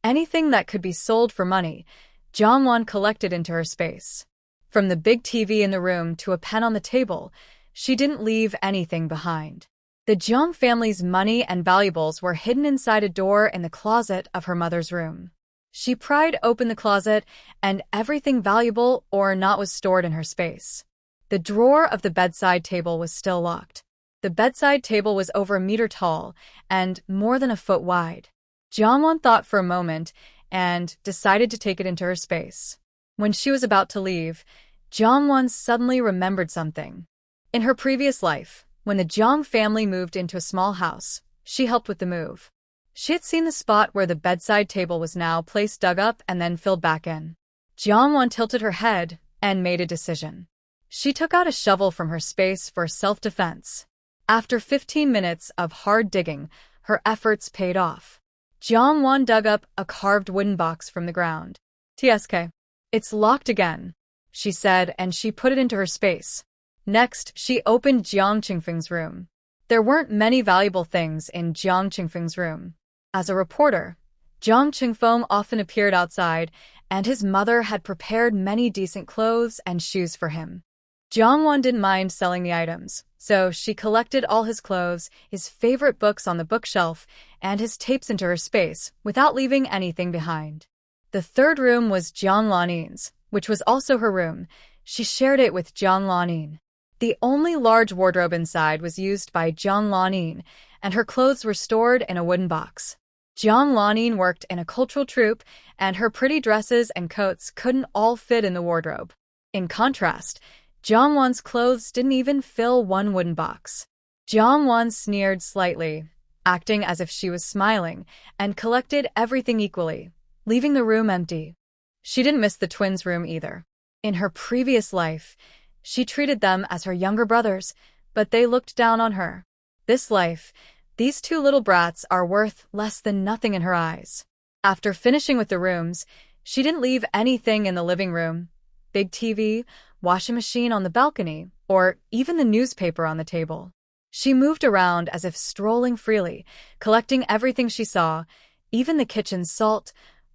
Anything that could be sold for money, Jiangwan collected into her space. From the big TV in the room to a pen on the table, she didn't leave anything behind. The Jiang family's money and valuables were hidden inside a door in the closet of her mother's room. She pried open the closet, and everything valuable or not was stored in her space. The drawer of the bedside table was still locked. The bedside table was over a meter tall and more than a foot wide. Jiangwan thought for a moment and decided to take it into her space. When she was about to leave, Jiangwan suddenly remembered something. In her previous life, when the Jiang family moved into a small house, she helped with the move. She had seen the spot where the bedside table was now placed dug up and then filled back in. Jiangwan tilted her head and made a decision. She took out a shovel from her space for self-defense. After 15 minutes of hard digging, her efforts paid off. Jiangwan dug up a carved wooden box from the ground. "TSK. It's locked again," she said, and she put it into her space. Next, she opened Jiang Qingfeng's room. There weren't many valuable things in Jiang Qingfeng's room. As a reporter, Jiang Qingfeng often appeared outside, and his mother had prepared many decent clothes and shoes for him. Jiangwan didn't mind selling the items, so she collected all his clothes, his favorite books on the bookshelf, and his tapes into her space, without leaving anything behind. The third room was Jiang Lanin's, which was also her room. She shared it with Jiang Lanin. The only large wardrobe inside was used by Jiang Lanin, and her clothes were stored in a wooden box. Jiang Lanin worked in a cultural troupe, and her pretty dresses and coats couldn't all fit in the wardrobe. In contrast, Jiangwan's clothes didn't even fill one wooden box. Jiangwan sneered slightly, acting as if she was smiling, and collected everything equally, leaving the room empty. She didn't miss the twins' room either. In her previous life, she treated them as her younger brothers, but they looked down on her. This life, these two little brats are worth less than nothing in her eyes. After finishing with the rooms, she didn't leave anything in the living room. Big TV, washing machine on the balcony, or even the newspaper on the table. She moved around as if strolling freely, collecting everything she saw, even the kitchen's salt,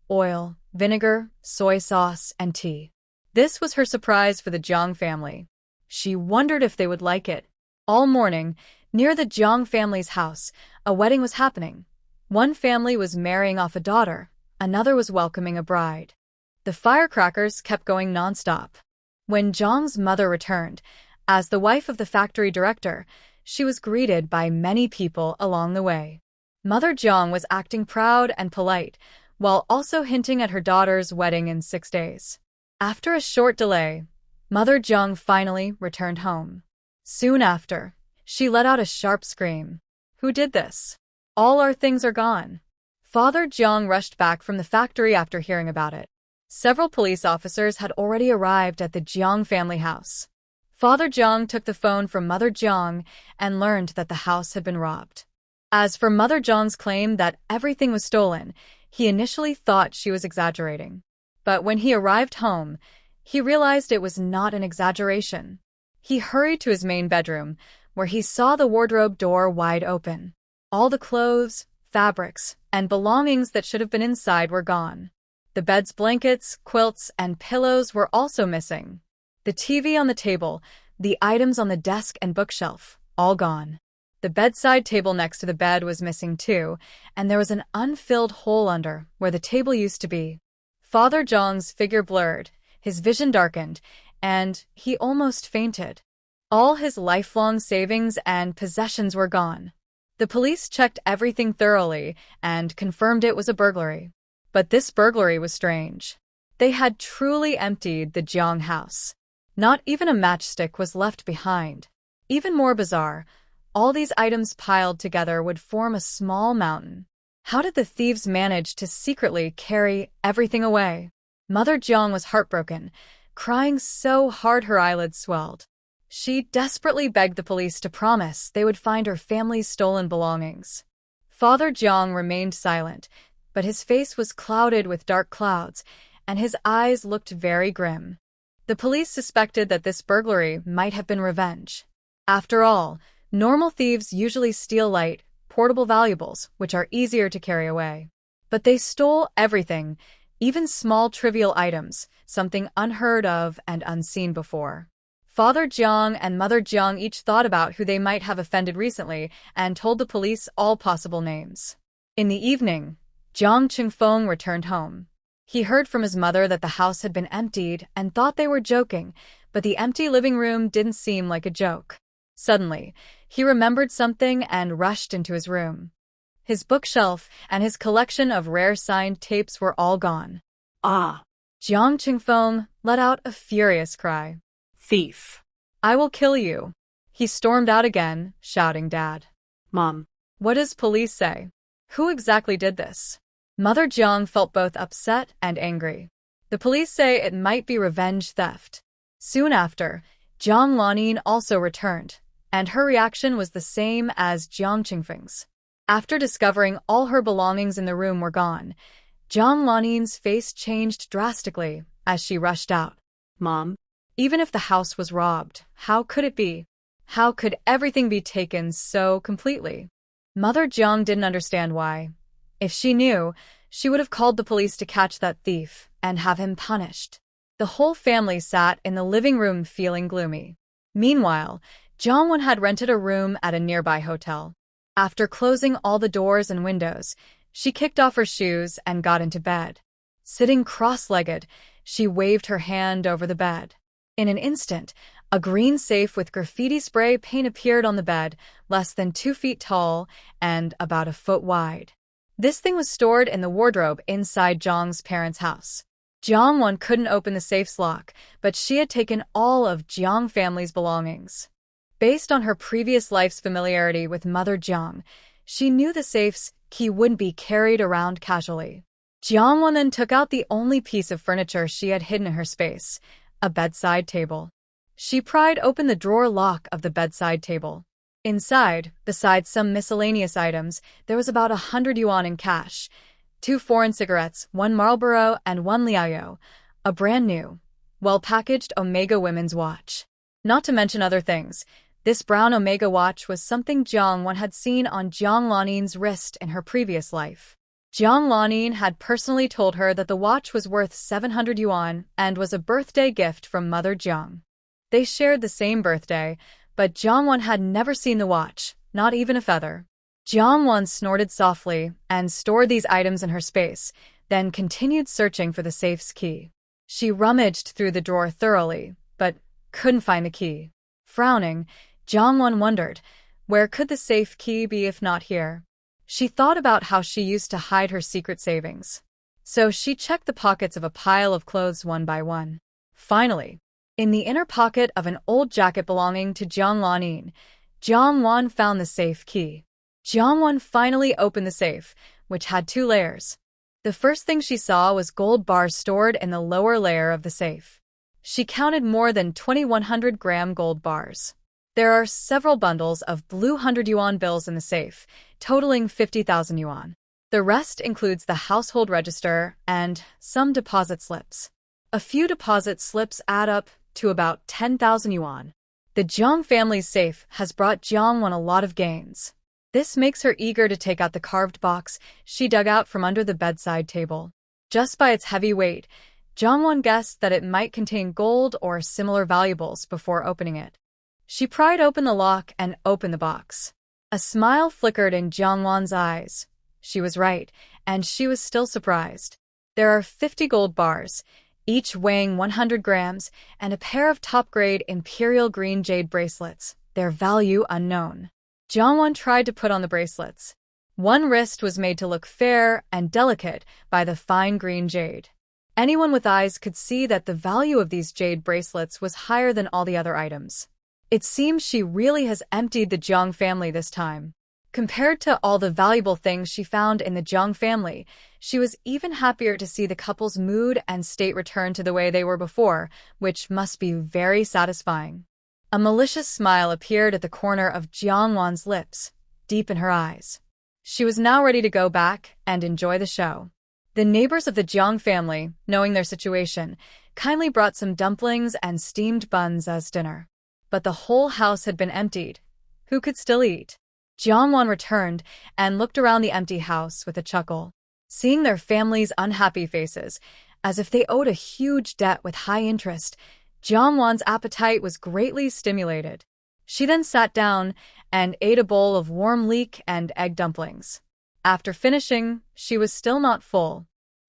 oil, vinegar, soy sauce, and tea. This was her surprise for the Jiang family. She wondered if they would like it. All morning, near the Jiang family's house, a wedding was happening. One family was marrying off a daughter, another was welcoming a bride. The firecrackers kept going nonstop. When Jiang's mother returned, as the wife of the factory director, she was greeted by many people along the way. Mother Jiang was acting proud and polite, while also hinting at her daughter's wedding in 6 days. After a short delay, Mother Jiang finally returned home. Soon after, she let out a sharp scream. "Who did this? All our things are gone." Father Jiang rushed back from the factory after hearing about it. Several police officers had already arrived at the Jiang family house. Father Jiang took the phone from Mother Jiang and learned that the house had been robbed. As for Mother Jiang's claim that everything was stolen, he initially thought she was exaggerating. But when he arrived home, he realized it was not an exaggeration. He hurried to his main bedroom, where he saw the wardrobe door wide open. All the clothes, fabrics, and belongings that should have been inside were gone. The bed's blankets, quilts, and pillows were also missing. The TV on the table, the items on the desk and bookshelf, all gone. The bedside table next to the bed was missing too, and there was an unfilled hole under where the table used to be. Father Jiang's figure blurred, his vision darkened, and he almost fainted. All his lifelong savings and possessions were gone. The police checked everything thoroughly and confirmed it was a burglary. But this burglary was strange. They had truly emptied the Jiang house. Not even a matchstick was left behind. Even more bizarre, all these items piled together would form a small mountain. How did the thieves manage to secretly carry everything away? Mother Jiang was heartbroken, crying so hard her eyelids swelled. She desperately begged the police to promise they would find her family's stolen belongings. Father Jiang remained silent, but his face was clouded with dark clouds, and his eyes looked very grim. The police suspected that this burglary might have been revenge. After all, normal thieves usually steal light, portable valuables, which are easier to carry away. But they stole everything, even small trivial items, something unheard of and unseen before. Father Jiang and Mother Jiang each thought about who they might have offended recently and told the police all possible names. In the evening, Jiang Qingfeng returned home. He heard from his mother that the house had been emptied and thought they were joking, but the empty living room didn't seem like a joke. Suddenly, he remembered something and rushed into his room. His bookshelf and his collection of rare signed tapes were all gone. Ah! Jiang Qingfeng let out a furious cry. Thief! "I will kill you." He stormed out again, shouting, "Dad! Mom! What does police say? Who exactly did this?" Mother Jiang felt both upset and angry. The police say it might be revenge theft. Soon after, Jiang Lanin also returned, and her reaction was the same as Jiang Qingfeng's. After discovering all her belongings in the room were gone, Jiang Lanin's face changed drastically as she rushed out. Mom? Even if the house was robbed, how could it be? How could everything be taken so completely? Mother Jiang didn't understand why. If she knew, she would have called the police to catch that thief and have him punished. The whole family sat in the living room feeling gloomy. Meanwhile, Jiangwen had rented a room at a nearby hotel. After closing all the doors and windows, she kicked off her shoes and got into bed. Sitting cross-legged, she waved her hand over the bed. In an instant, a green safe with graffiti spray paint appeared on the bed, less than 2 feet tall and about a foot wide. This thing was stored in the wardrobe inside Jiang's parents' house. Jiangwen couldn't open the safe's lock, but she had taken all of Jiang family's belongings. Based on her previous life's familiarity with Mother Jiang, she knew the safe's key wouldn't be carried around casually. Jiangwen then took out the only piece of furniture she had hidden in her space, a bedside table. She pried open the drawer lock of the bedside table. Inside, besides some miscellaneous items, there was about 100 yuan in cash, 2 foreign cigarettes, 1 Marlboro, and 1 Liao, a brand new, well-packaged Omega women's watch. Not to mention other things, this brown Omega watch was something Jiang Wan had seen on Jiang Lanin's wrist in her previous life. Jiang Lanin had personally told her that the watch was worth 700 yuan and was a birthday gift from Mother Jiang. They shared the same birthday, but Jiang Wan had never seen the watch, not even a feather. Jiang Wan snorted softly and stored these items in her space, then continued searching for the safe's key. She rummaged through the drawer thoroughly, but couldn't find the key. Frowning, Jiang Wan wondered, where could the safe key be if not here? She thought about how she used to hide her secret savings. So she checked the pockets of a pile of clothes one by one. Finally, in the inner pocket of an old jacket belonging to Jiang Lanin, Jiang Wan found the safe key. Jiang Wan finally opened the safe, which had 2 layers. The first thing she saw was gold bars stored in the lower layer of the safe. She counted more than 2,100-gram gold bars. There are several bundles of blue 100 yuan bills in the safe, totaling 50,000 yuan. The rest includes the household register and some deposit slips. A few deposit slips add up to about 10,000 yuan. The Jiang family's safe has brought Jiang Wan a lot of gains. This makes her eager to take out the carved box she dug out from under the bedside table. Just by its heavy weight, Jiang Wan guessed that it might contain gold or similar valuables before opening it. She pried open the lock and opened the box. A smile flickered in Jiang Wan's eyes. She was right, and she was still surprised. There are 50 gold bars, each weighing 100 grams, and a pair of top-grade imperial green jade bracelets, their value unknown. Jiang Wan tried to put on the bracelets. One wrist was made to look fair and delicate by the fine green jade. Anyone with eyes could see that the value of these jade bracelets was higher than all the other items. It seems she really has emptied the Jiang family this time. Compared to all the valuable things she found in the Jiang family, she was even happier to see the couple's mood and state return to the way they were before, which must be very satisfying. A malicious smile appeared at the corner of Jiang Wan's lips, deep in her eyes. She was now ready to go back and enjoy the show. The neighbors of the Jiang family, knowing their situation, kindly brought some dumplings and steamed buns as dinner. But the whole house had been emptied. Who could still eat? Jiang Wan returned and looked around the empty house with a chuckle. Seeing their family's unhappy faces, as if they owed a huge debt with high interest, Jiang Wan's appetite was greatly stimulated. She then sat down and ate a bowl of warm leek and egg dumplings. After finishing, she was still not full.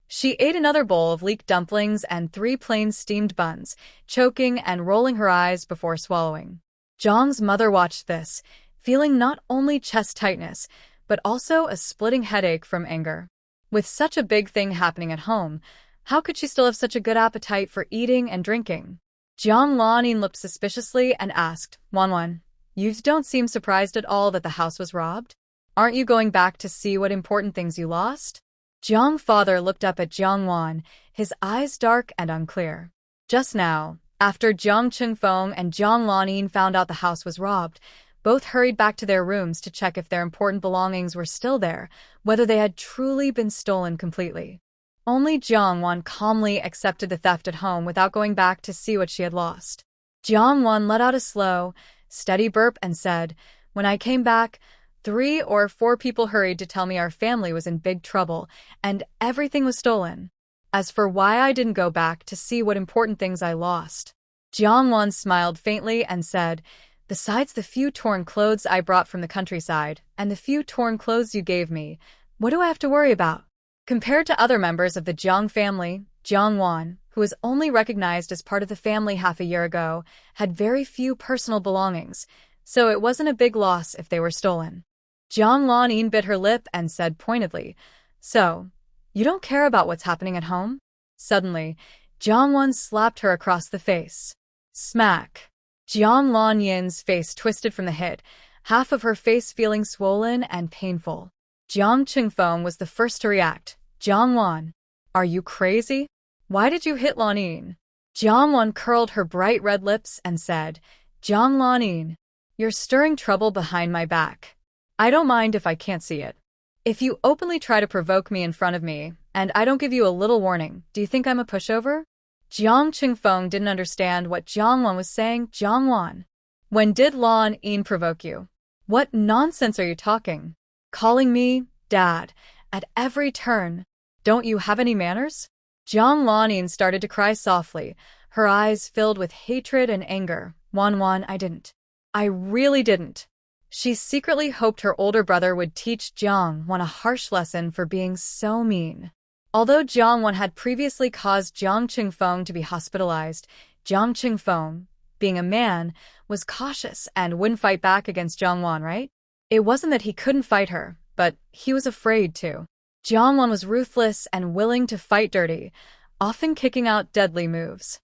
She ate another bowl of leek dumplings and 3 plain steamed buns, choking and rolling her eyes before swallowing. Jiang's mother watched this, feeling not only chest tightness, but also a splitting headache from anger. With such a big thing happening at home, how could she still have such a good appetite for eating and drinking? Jiang Lanin looked suspiciously and asked, Wan, you don't seem surprised at all that the house was robbed? Aren't you going back to see what important things you lost? Jiang father looked up at Jiang Wan, his eyes dark and unclear. Just now, after Jiang Chengfeng and Jiang Lanin found out the house was robbed, both hurried back to their rooms to check if their important belongings were still there, whether they had truly been stolen completely. Only Jiang Wan calmly accepted the theft at home without going back to see what she had lost. Jiang Wan let out a slow, steady burp and said, When I came back, 3 or 4 people hurried to tell me our family was in big trouble and everything was stolen. As for why I didn't go back to see what important things I lost, Jiang Wan smiled faintly and said, Besides the few torn clothes I brought from the countryside and the few torn clothes you gave me, what do I have to worry about? Compared to other members of the Jiang family, Jiang Wan, who was only recognized as part of the family half a year ago, had very few personal belongings, so it wasn't a big loss if they were stolen. Jiang Lanin bit her lip and said pointedly, So, you don't care about what's happening at home? Suddenly, Jiang Wan slapped her across the face. Smack! Jiang Lanyin's face twisted from the hit, half of her face feeling swollen and painful. Jiang Chengfeng was the first to react. Jiang Wan, are you crazy? Why did you hit Lanin? Jiangwan curled her bright red lips and said, Jiang Lanin, you're stirring trouble behind my back. I don't mind if I can't see it. If you openly try to provoke me in front of me, and I don't give you a little warning, do you think I'm a pushover? Jiang Qingfeng didn't understand what Jiangwan was saying. Jiangwan, when did Lan Yin provoke you? What nonsense are you talking? Calling me Dad at every turn. Don't you have any manners? Jiang Lanin started to cry softly, her eyes filled with hatred and anger. Wan, I didn't. I really didn't. She secretly hoped her older brother would teach Jiangwan a harsh lesson for being so mean. Although Jiangwan had previously caused Jiang Qingfeng to be hospitalized, Jiang Qingfeng, being a man, was cautious and wouldn't fight back against Jiangwan, right? It wasn't that he couldn't fight her, but he was afraid to. Jiangwan was ruthless and willing to fight dirty, often kicking out deadly moves.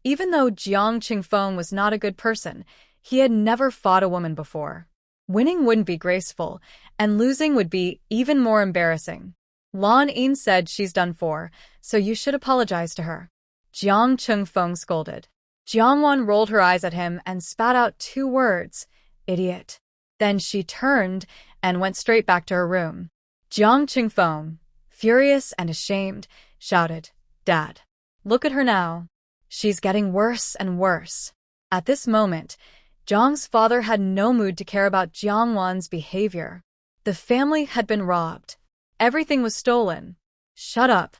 Even though Jiang Qingfeng was not a good person, he had never fought a woman before. Winning wouldn't be graceful, and losing would be even more embarrassing. Lan Yin said she's done for, so you should apologize to her. Jiang Qingfeng scolded. Jiangwan rolled her eyes at him and spat out 2 words, idiot. Then she turned and went straight back to her room. Jiang Qingfeng, furious and ashamed, shouted, Dad, look at her now. She's getting worse and worse. At this moment, Jiang's father had no mood to care about Jiangwan's behavior. The family had been robbed. Everything was stolen. Shut up.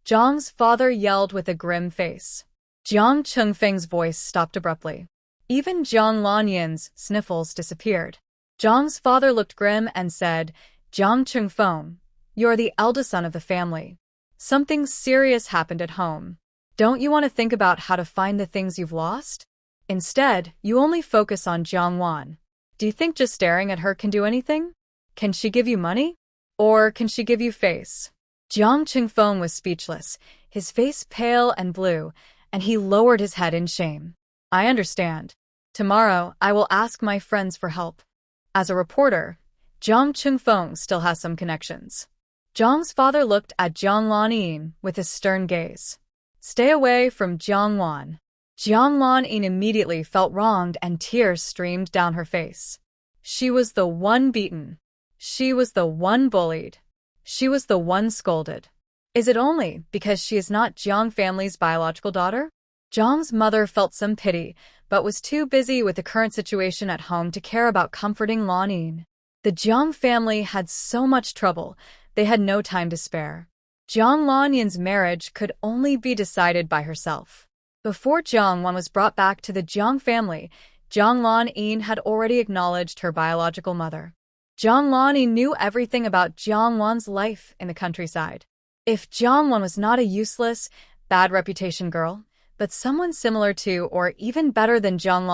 Jiang's father yelled with a grim face. Jiang Qingfeng's voice stopped abruptly. Even Jiang Lanyin's sniffles disappeared. Jiang's father looked grim and said, Jiang Qingfeng, you're the eldest son of the family. Something serious happened at home. Don't you want to think about how to find the things you've lost? Instead, you only focus on Jiangwan. Do you think just staring at her can do anything? Can she give you money? Or can she give you face? Jiang Qingfeng was speechless, his face pale and blue, and he lowered his head in shame. I understand. Tomorrow, I will ask my friends for help. As a reporter, Jiang Qingfeng still has some connections. Jiang's father looked at Jiang Lanin with a stern gaze. Stay away from Jiangwan. Jiang Lanin immediately felt wronged and tears streamed down her face. She was the one beaten. She was the one bullied. She was the one scolded. Is it only because she is not Jiang family's biological daughter? Jiang's mother felt some pity, but was too busy with the current situation at home to care about comforting Lanin. The Jiang family had so much trouble, they had no time to spare. Jiang Lanyin's marriage could only be decided by herself. Before Jiangwan was brought back to the Jiang family, Jiang Lanin had already acknowledged her biological mother. Jiang Lanin knew everything about Jiangwan's life in the countryside. If Jiangwan was not a useless, bad reputation girl, but someone similar to or even better than Jiang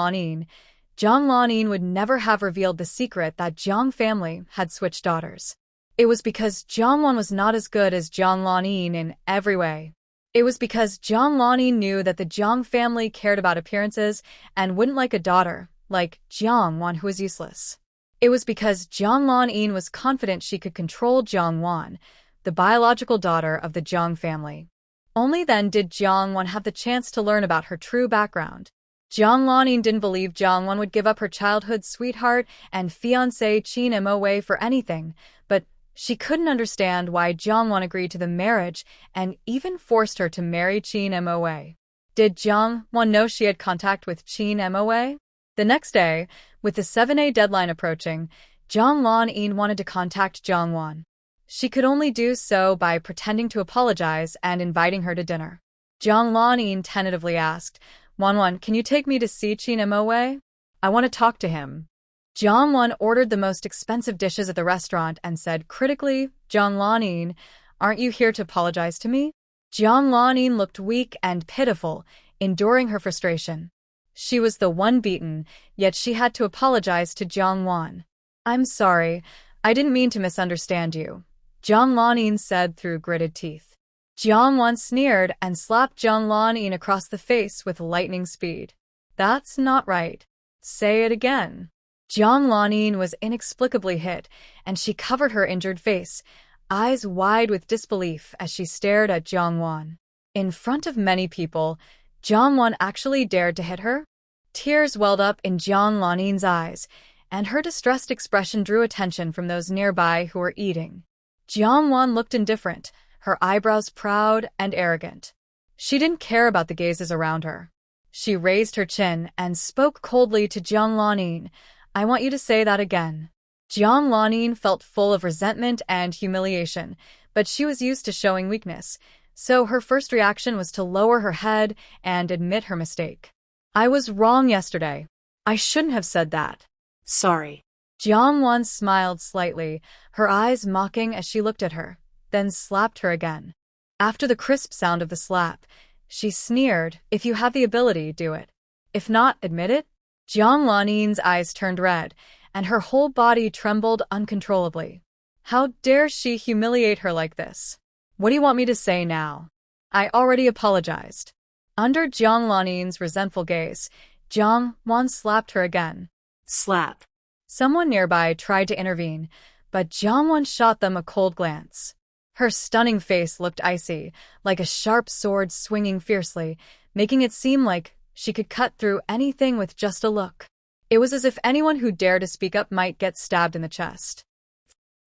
Lanin would never have revealed the secret that Jiang family had switched daughters. It was because Jiangwan was not as good as Jiang Lanin in every way. It was because Jiang Lanin knew that the Jiang family cared about appearances and wouldn't like a daughter, like Jiangwan, who was useless. It was because Jiang Lanin was confident she could control Jiangwan, the biological daughter of the Jiang family. Only then did Jiangwan have the chance to learn about her true background. Jiang Lanin didn't believe Jiangwan would give up her childhood sweetheart and fiancé Qin Moe for anything, but she couldn't understand why Jiangwan agreed to the marriage and even forced her to marry Qin Moe. Did Jiangwan know she had contact with Qin Moe? The next day, with the 7A deadline approaching, Jiang Lanin wanted to contact Jiangwan. She could only do so by pretending to apologize and inviting her to dinner. Jiang Lanin tentatively asked, Wan, can you take me to see Qin Moe? I want to talk to him. Jiangwan ordered the most expensive dishes at the restaurant and said critically, Jiang Lanin, aren't you here to apologize to me? Jiang Lanin looked weak and pitiful, enduring her frustration. She was the one beaten, yet she had to apologize to Jiangwan. I'm sorry, I didn't mean to misunderstand you, Jiang Lanin said through gritted teeth. Jiangwan sneered and slapped Jiang Lanin across the face with lightning speed. That's not right. Say it again. Jiang Lanin was inexplicably hit, and she covered her injured face, eyes wide with disbelief as she stared at Jiangwan. In front of many people, Jiang actually dared to hit her? Tears welled up in Jiang Lanin's eyes, and her distressed expression drew attention from those nearby who were eating. Jiang looked indifferent, her eyebrows proud and arrogant. She didn't care about the gazes around her. She raised her chin and spoke coldly to Jiang Lanin. I want you to say that again. Jiang Lanin felt full of resentment and humiliation, but she was used to showing weakness, so her first reaction was to lower her head and admit her mistake. I was wrong yesterday. I shouldn't have said that. Sorry. Jiang smiled slightly, her eyes mocking as she looked at her, then slapped her again. After the crisp sound of the slap, she sneered, if you have the ability, do it. If not, admit it. Jiang Lanin's eyes turned red, and her whole body trembled uncontrollably. How dare she humiliate her like this? What do you want me to say now? I already apologized. Under Jiang Lanin's resentful gaze, Jiang slapped her again. Slap. Someone nearby tried to intervene, but Jiang shot them a cold glance. Her stunning face looked icy, like a sharp sword swinging fiercely, making it seem like she could cut through anything with just a look. It was as if anyone who dared to speak up might get stabbed in the chest.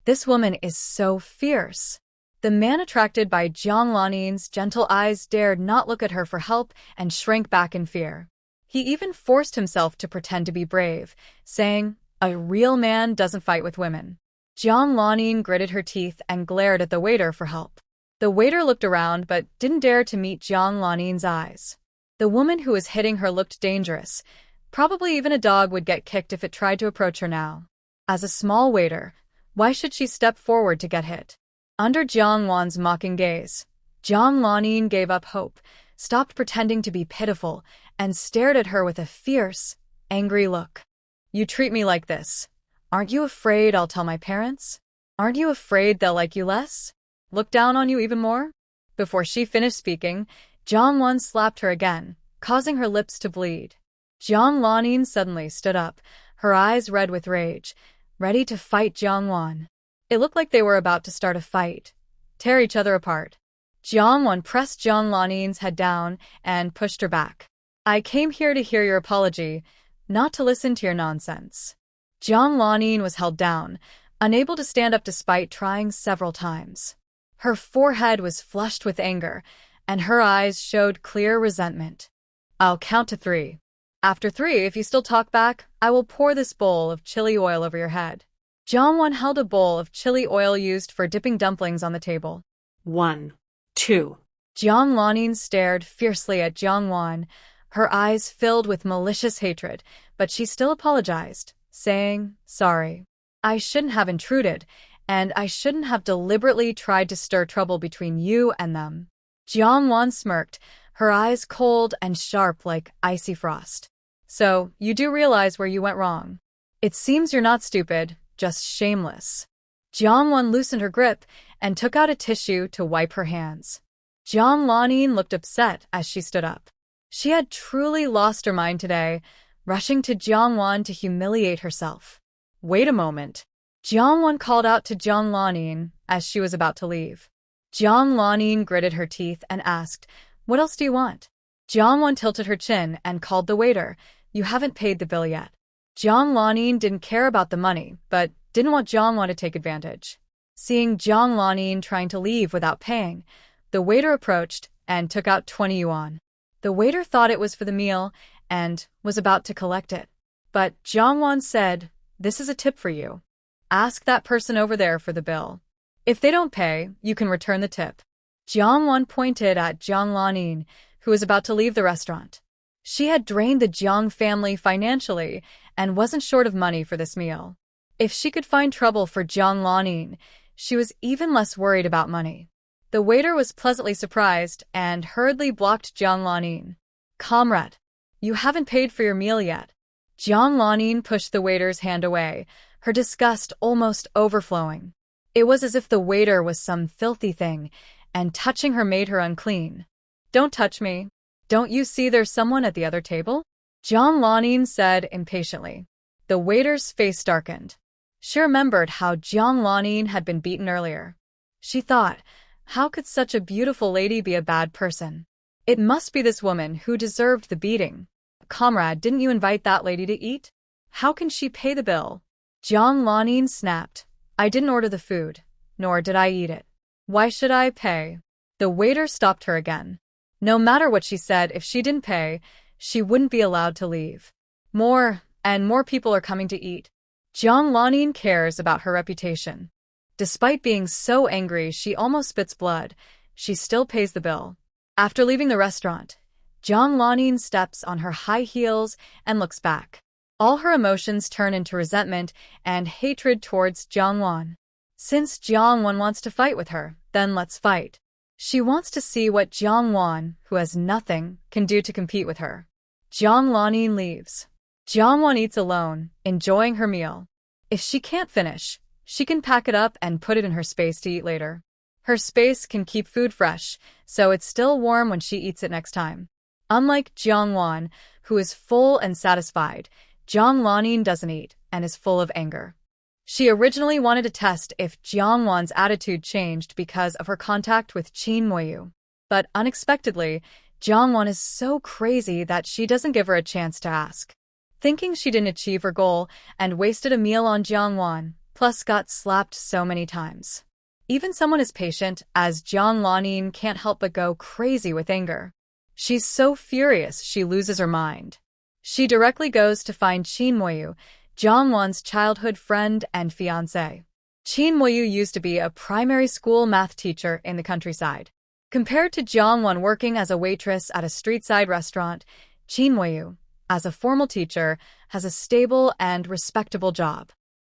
This woman is so fierce. The man attracted by Jiang Lanin's gentle eyes dared not look at her for help and shrank back in fear. He even forced himself to pretend to be brave, saying, a real man doesn't fight with women. Jiang Lanin gritted her teeth and glared at the waiter for help. The waiter looked around but didn't dare to meet Jiang Lanin's eyes. The woman who was hitting her looked dangerous. Probably even a dog would get kicked if it tried to approach her now. As a small waiter, why should she step forward to get hit? Under Jiang mocking gaze, Jiang Lanin gave up hope, stopped pretending to be pitiful, and stared at her with a fierce, angry look. You treat me like this. Aren't you afraid I'll tell my parents? Aren't you afraid they'll like you less? Look down on you even more? Before she finished speaking, Jiang slapped her again, causing her lips to bleed. Jiang Lanin suddenly stood up, her eyes red with rage, ready to fight Jiang. It looked like they were about to start a fight, tear each other apart. Jiang pressed Jiang Lanin's head down and pushed her back. I came here to hear your apology, not to listen to your nonsense. Jiang Lanin was held down, unable to stand up despite trying several times. Her forehead was flushed with anger, and her eyes showed clear resentment. I'll count to 3. After 3, if you still talk back, I will pour this bowl of chili oil over your head. Jiang held a bowl of chili oil used for dipping dumplings on the table. 1, 2. Jiang Lanin stared fiercely at Jiang, her eyes filled with malicious hatred, but she still apologized, saying, sorry. I shouldn't have intruded, and I shouldn't have deliberately tried to stir trouble between you and them. Jiang smirked, her eyes cold and sharp like icy frost. So, you do realize where you went wrong. It seems you're not stupid, just shameless. Jiang loosened her grip and took out a tissue to wipe her hands. Jiang Lanin looked upset as she stood up. She had truly lost her mind today, rushing to Jiang to humiliate herself. Wait a moment. Jiang called out to Jiang Lanin as she was about to leave. Jiang Lanin gritted her teeth and asked, what else do you want? Jiang tilted her chin and called the waiter. You haven't paid the bill yet. Jiang Lanin didn't care about the money, but didn't want Jiang to take advantage. Seeing Jiang Lanin trying to leave without paying, the waiter approached and took out 20 yuan. The waiter thought it was for the meal and was about to collect it. But Jiang said, this is a tip for you. Ask that person over there for the bill. If they don't pay, you can return the tip. Jiang pointed at Jiang Lanin, who was about to leave the restaurant. She had drained the Jiang family financially and wasn't short of money for this meal. If she could find trouble for Jiang Lanin, she was even less worried about money. The waiter was pleasantly surprised and hurriedly blocked Jiang Lanin. Comrade, you haven't paid for your meal yet. Jiang Lanin pushed the waiter's hand away, her disgust almost overflowing. It was as if the waiter was some filthy thing, and touching her made her unclean. Don't touch me. Don't you see there's someone at the other table? Jiang Lanin said impatiently. The waiter's face darkened. She remembered how Jiang Lanin had been beaten earlier. She thought, how could such a beautiful lady be a bad person? It must be this woman who deserved the beating. Comrade, didn't you invite that lady to eat? How can she pay the bill? Jiang Lanin snapped. I didn't order the food, nor did I eat it. Why should I pay? The waiter stopped her again. No matter what she said, if she didn't pay, she wouldn't be allowed to leave. More and more people are coming to eat. Jiang Lanin cares about her reputation. Despite being so angry she almost spits blood, she still pays the bill. After leaving the restaurant, Jiang Lanin steps on her high heels and looks back. All her emotions turn into resentment and hatred towards Jiang Wan. Since Jiang Wan wants to fight with her, then let's fight. She wants to see what Jiang Wan, who has nothing, can do to compete with her. Jiang Lanin leaves. Jiang Wan eats alone, enjoying her meal. If she can't finish, she can pack it up and put it in her space to eat later. Her space can keep food fresh, so it's still warm when she eats it next time. Unlike Jiang Wan, who is full and satisfied, Jiang Lanin doesn't eat and is full of anger. She originally wanted to test if Jiang Wan's attitude changed because of her contact with Qin Moyu. But unexpectedly, Jiang Wan is so crazy that she doesn't give her a chance to ask. Thinking she didn't achieve her goal and wasted a meal on Jiang Wan, plus got slapped so many times. Even someone as patient as Jiang Lanin can't help but go crazy with anger. She's so furious she loses her mind. She directly goes to find Qin Moyu, Jiang Wan's childhood friend and fiancé. Qin Moyu used to be a primary school math teacher in the countryside. Compared to Jiang Wan working as a waitress at a street-side restaurant, Qin Moyu, as a formal teacher, has a stable and respectable job.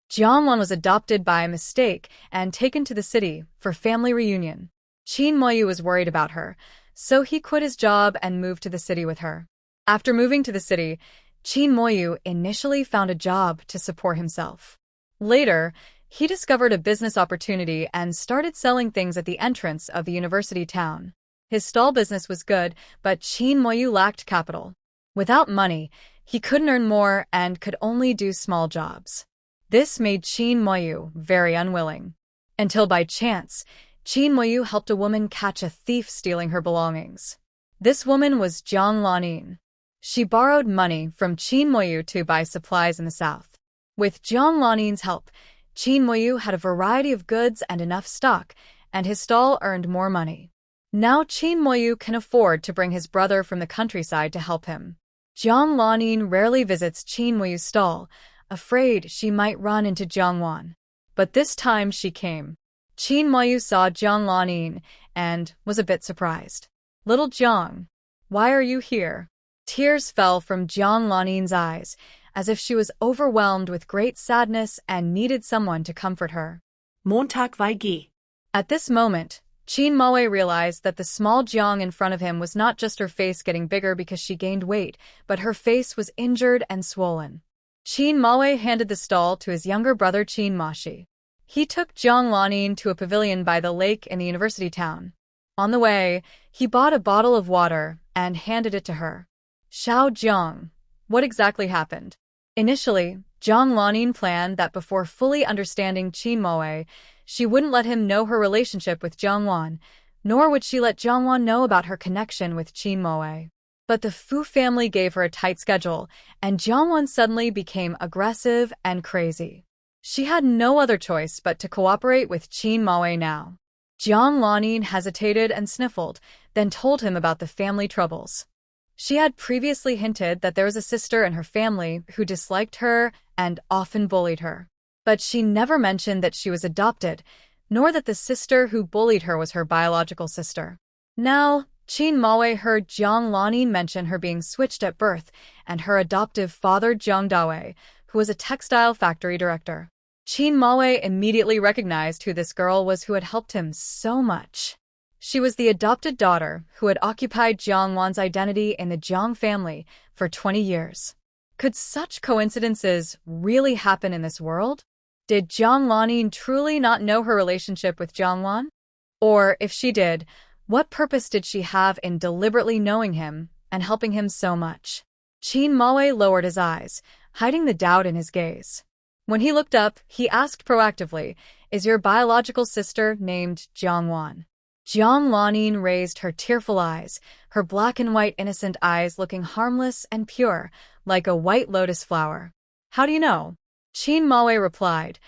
Jiang Wan was adopted by mistake and taken to the city for family reunion. Qin Moyu was worried about her, so he quit his job and moved to the city with her. After moving to the city, Qin Moyu initially found a job to support himself. Later, he discovered a business opportunity and started selling things at the entrance of the university town. His stall business was good, but Qin Moyu lacked capital. Without money, he couldn't earn more and could only do small jobs. This made Qin Moyu very unwilling. Until by chance, Qin Moyu helped a woman catch a thief stealing her belongings. This woman was Jiang Lanin. She borrowed money from Qin Moyu to buy supplies in the south. With Jiang Lanin's help, Qin Moyu had a variety of goods and enough stock, and his stall earned more money. Now Qin Moyu can afford to bring his brother from the countryside to help him. Jiang Lanin rarely visits Qin Moyu's stall, afraid she might run into Jiang Wan. But this time she came. Qin Moyu saw Jiang Lanin and was a bit surprised. Little Jiang, why are you here? Tears fell from Jiang Lanin's eyes, as if she was overwhelmed with great sadness and needed someone to comfort her. Montag Vaigi. At this moment, Qin Moyu realized that the small Jiang in front of him was not just her face getting bigger because she gained weight, but her face was injured and swollen. Qin Moyu handed the stall to his younger brother Qin Mashi. He took Jiang Lanin to a pavilion by the lake in the university town. On the way, he bought a bottle of water and handed it to her. Xiao Jiang, what exactly happened? Initially, Jiang Lanin planned that before fully understanding Qin Moyu, she wouldn't let him know her relationship with Jiang Wan, nor would she let Jiang Wan know about her connection with Qin Moyu. But the Fu family gave her a tight schedule, and Jiang Wan suddenly became aggressive and crazy. She had no other choice but to cooperate with Qin Moyu now. Jiang Lanin hesitated and sniffled, then told him about the family troubles. She had previously hinted that there was a sister in her family who disliked her and often bullied her. But she never mentioned that she was adopted, nor that the sister who bullied her was her biological sister. Now, Qin Moyu heard Jiang Lanin mention her being switched at birth and her adoptive father Jiang Dawei, who was a textile factory director. Qin Moyu immediately recognized who this girl was who had helped him so much. She was the adopted daughter who had occupied Jiang Wan's identity in the Jiang family for 20 years. Could such coincidences really happen in this world? Did Jiang Lanin truly not know her relationship with Jiang Wan? Or, if she did, what purpose did she have in deliberately knowing him and helping him so much? Qin Moyu lowered his eyes, hiding the doubt in his gaze. When he looked up, he asked proactively, "Is your biological sister named Jiang Wan?" Jiang Lanin raised her tearful eyes, her black and white innocent eyes looking harmless and pure, like a white lotus flower. How do you know? Qin Maowei replied,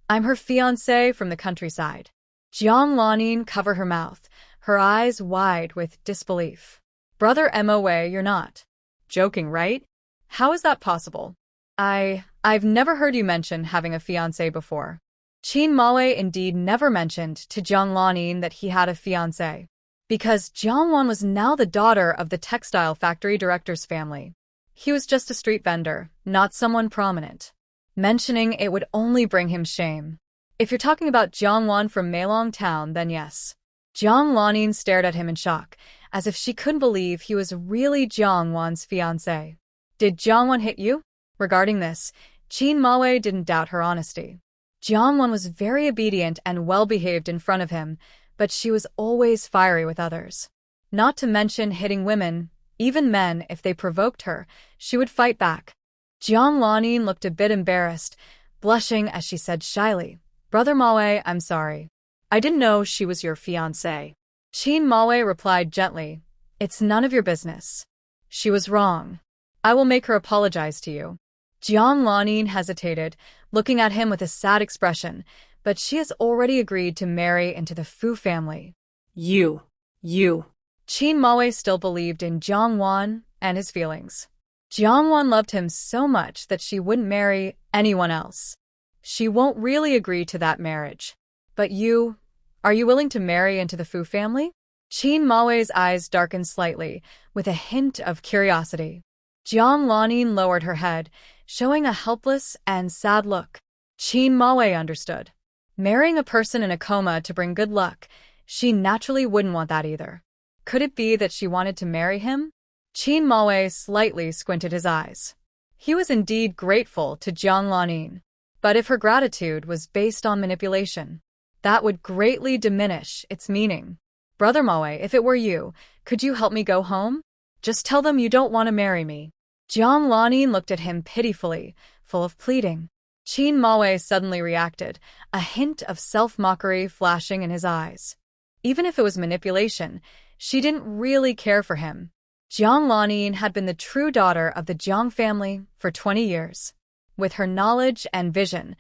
I'm her fiancé from the countryside. Jiang Lanin covered her mouth, her eyes wide with disbelief. Brother Moa, you're not joking, right? How is that possible? I've never heard you mention having a fiancé before. Qin Maowei indeed never mentioned to Jiang Lanin that he had a fiancé, because Jiang Wan was now the daughter of the textile factory director's family. He was just a street vendor, not someone prominent. Mentioning it would only bring him shame. If you're talking about Jiang Wan from Meilong Town, then yes. Jiang Lanin stared at him in shock, as if she couldn't believe he was really Jiang Wan's fiancé. Did Jiang Wan hit you? Regarding this, Qin Maowei didn't doubt her honesty. Jiang Wan was very obedient and well-behaved in front of him, but she was always fiery with others. Not to mention hitting women, even men, if they provoked her, she would fight back. Jiang Lanin looked a bit embarrassed, blushing as she said shyly, Brother Maowei, I'm sorry. I didn't know she was your fiancé. Qin Maowei replied gently, It's none of your business. She was wrong. I will make her apologize to you. Jiang Lanin hesitated, looking at him with a sad expression, but she has already agreed to marry into the Fu family. You. Qin Maowei still believed in Jiang Wan and his feelings. Jiang Wan loved him so much that she wouldn't marry anyone else. She won't really agree to that marriage. But are you willing to marry into the Fu family? Qin Maowei's eyes darkened slightly, with a hint of curiosity. Jiang Lanin lowered her head, showing a helpless and sad look. Qin Maowei understood. Marrying a person in a coma to bring good luck, she naturally wouldn't want that either. Could it be that she wanted to marry him? Qin Maowei slightly squinted his eyes. He was indeed grateful to Jiang Lanin. But if her gratitude was based on manipulation, that would greatly diminish its meaning. Brother Maowei, if it were you, could you help me go home? Just tell them you don't want to marry me. Jiang Lanin looked at him pitifully, full of pleading. Qin Maowei suddenly reacted, a hint of self-mockery flashing in his eyes. Even if it was manipulation, she didn't really care for him. Jiang Lanin had been the true daughter of the Jiang family for 20 years. With her knowledge and vision,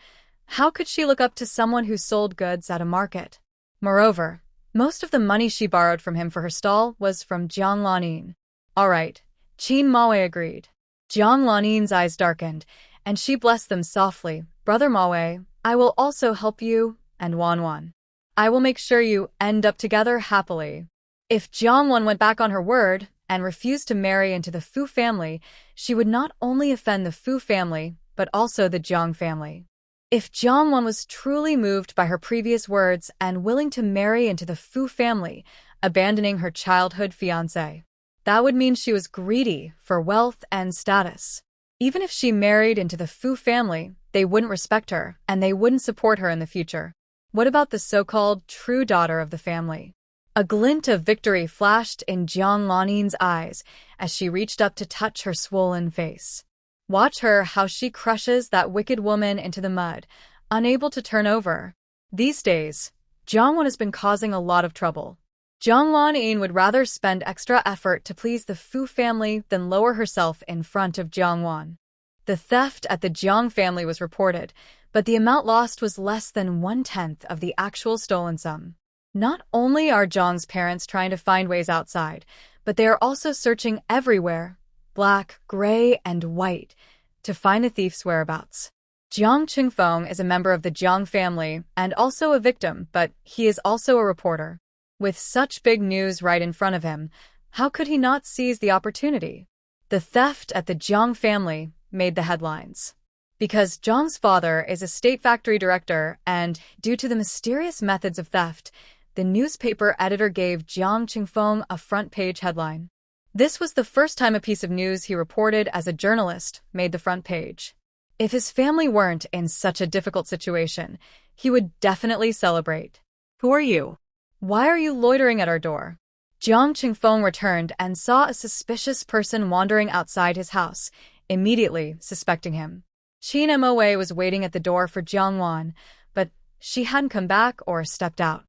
how could she look up to someone who sold goods at a market? Moreover, most of the money she borrowed from him for her stall was from Jiang Lanin. All right, Qin Maowei agreed. Jiang Lanin's eyes darkened, and she blessed them softly. Brother Maowei, I will also help you, and Wan. I will make sure you end up together happily. If Jiang Wan went back on her word and refused to marry into the Fu family, she would not only offend the Fu family, but also the Jiang family. If Jiang Wan was truly moved by her previous words and willing to marry into the Fu family, abandoning her childhood fiancé, that would mean she was greedy for wealth and status. Even if she married into the Fu family, they wouldn't respect her, and they wouldn't support her in the future. What about the so-called true daughter of the family? A glint of victory flashed in Jiang Lanin's eyes as she reached up to touch her swollen face. Watch her how she crushes that wicked woman into the mud, unable to turn over. These days, Jiang Wan has been causing a lot of trouble. Jiang Lanin would rather spend extra effort to please the Fu family than lower herself in front of Jiang Wan. The theft at the Jiang family was reported, but the amount lost was less than 1/10 of the actual stolen sum. Not only are Jiang's parents trying to find ways outside, but they are also searching everywhere, black, gray, and white, to find the thief's whereabouts. Jiang Qingfeng is a member of the Jiang family and also a victim, but he is also a reporter. With such big news right in front of him, how could he not seize the opportunity? The theft at the Jiang family made the headlines. Because Jiang's father is a state factory director and, due to the mysterious methods of theft, the newspaper editor gave Jiang Qingfeng a front-page headline. This was the first time a piece of news he reported as a journalist made the front page. If his family weren't in such a difficult situation, he would definitely celebrate. Who are you? Why are you loitering at our door? Jiang Qingfeng returned and saw a suspicious person wandering outside his house, immediately suspecting him. Qin Moa was waiting at the door for Jiang Wan, but she hadn't come back or stepped out.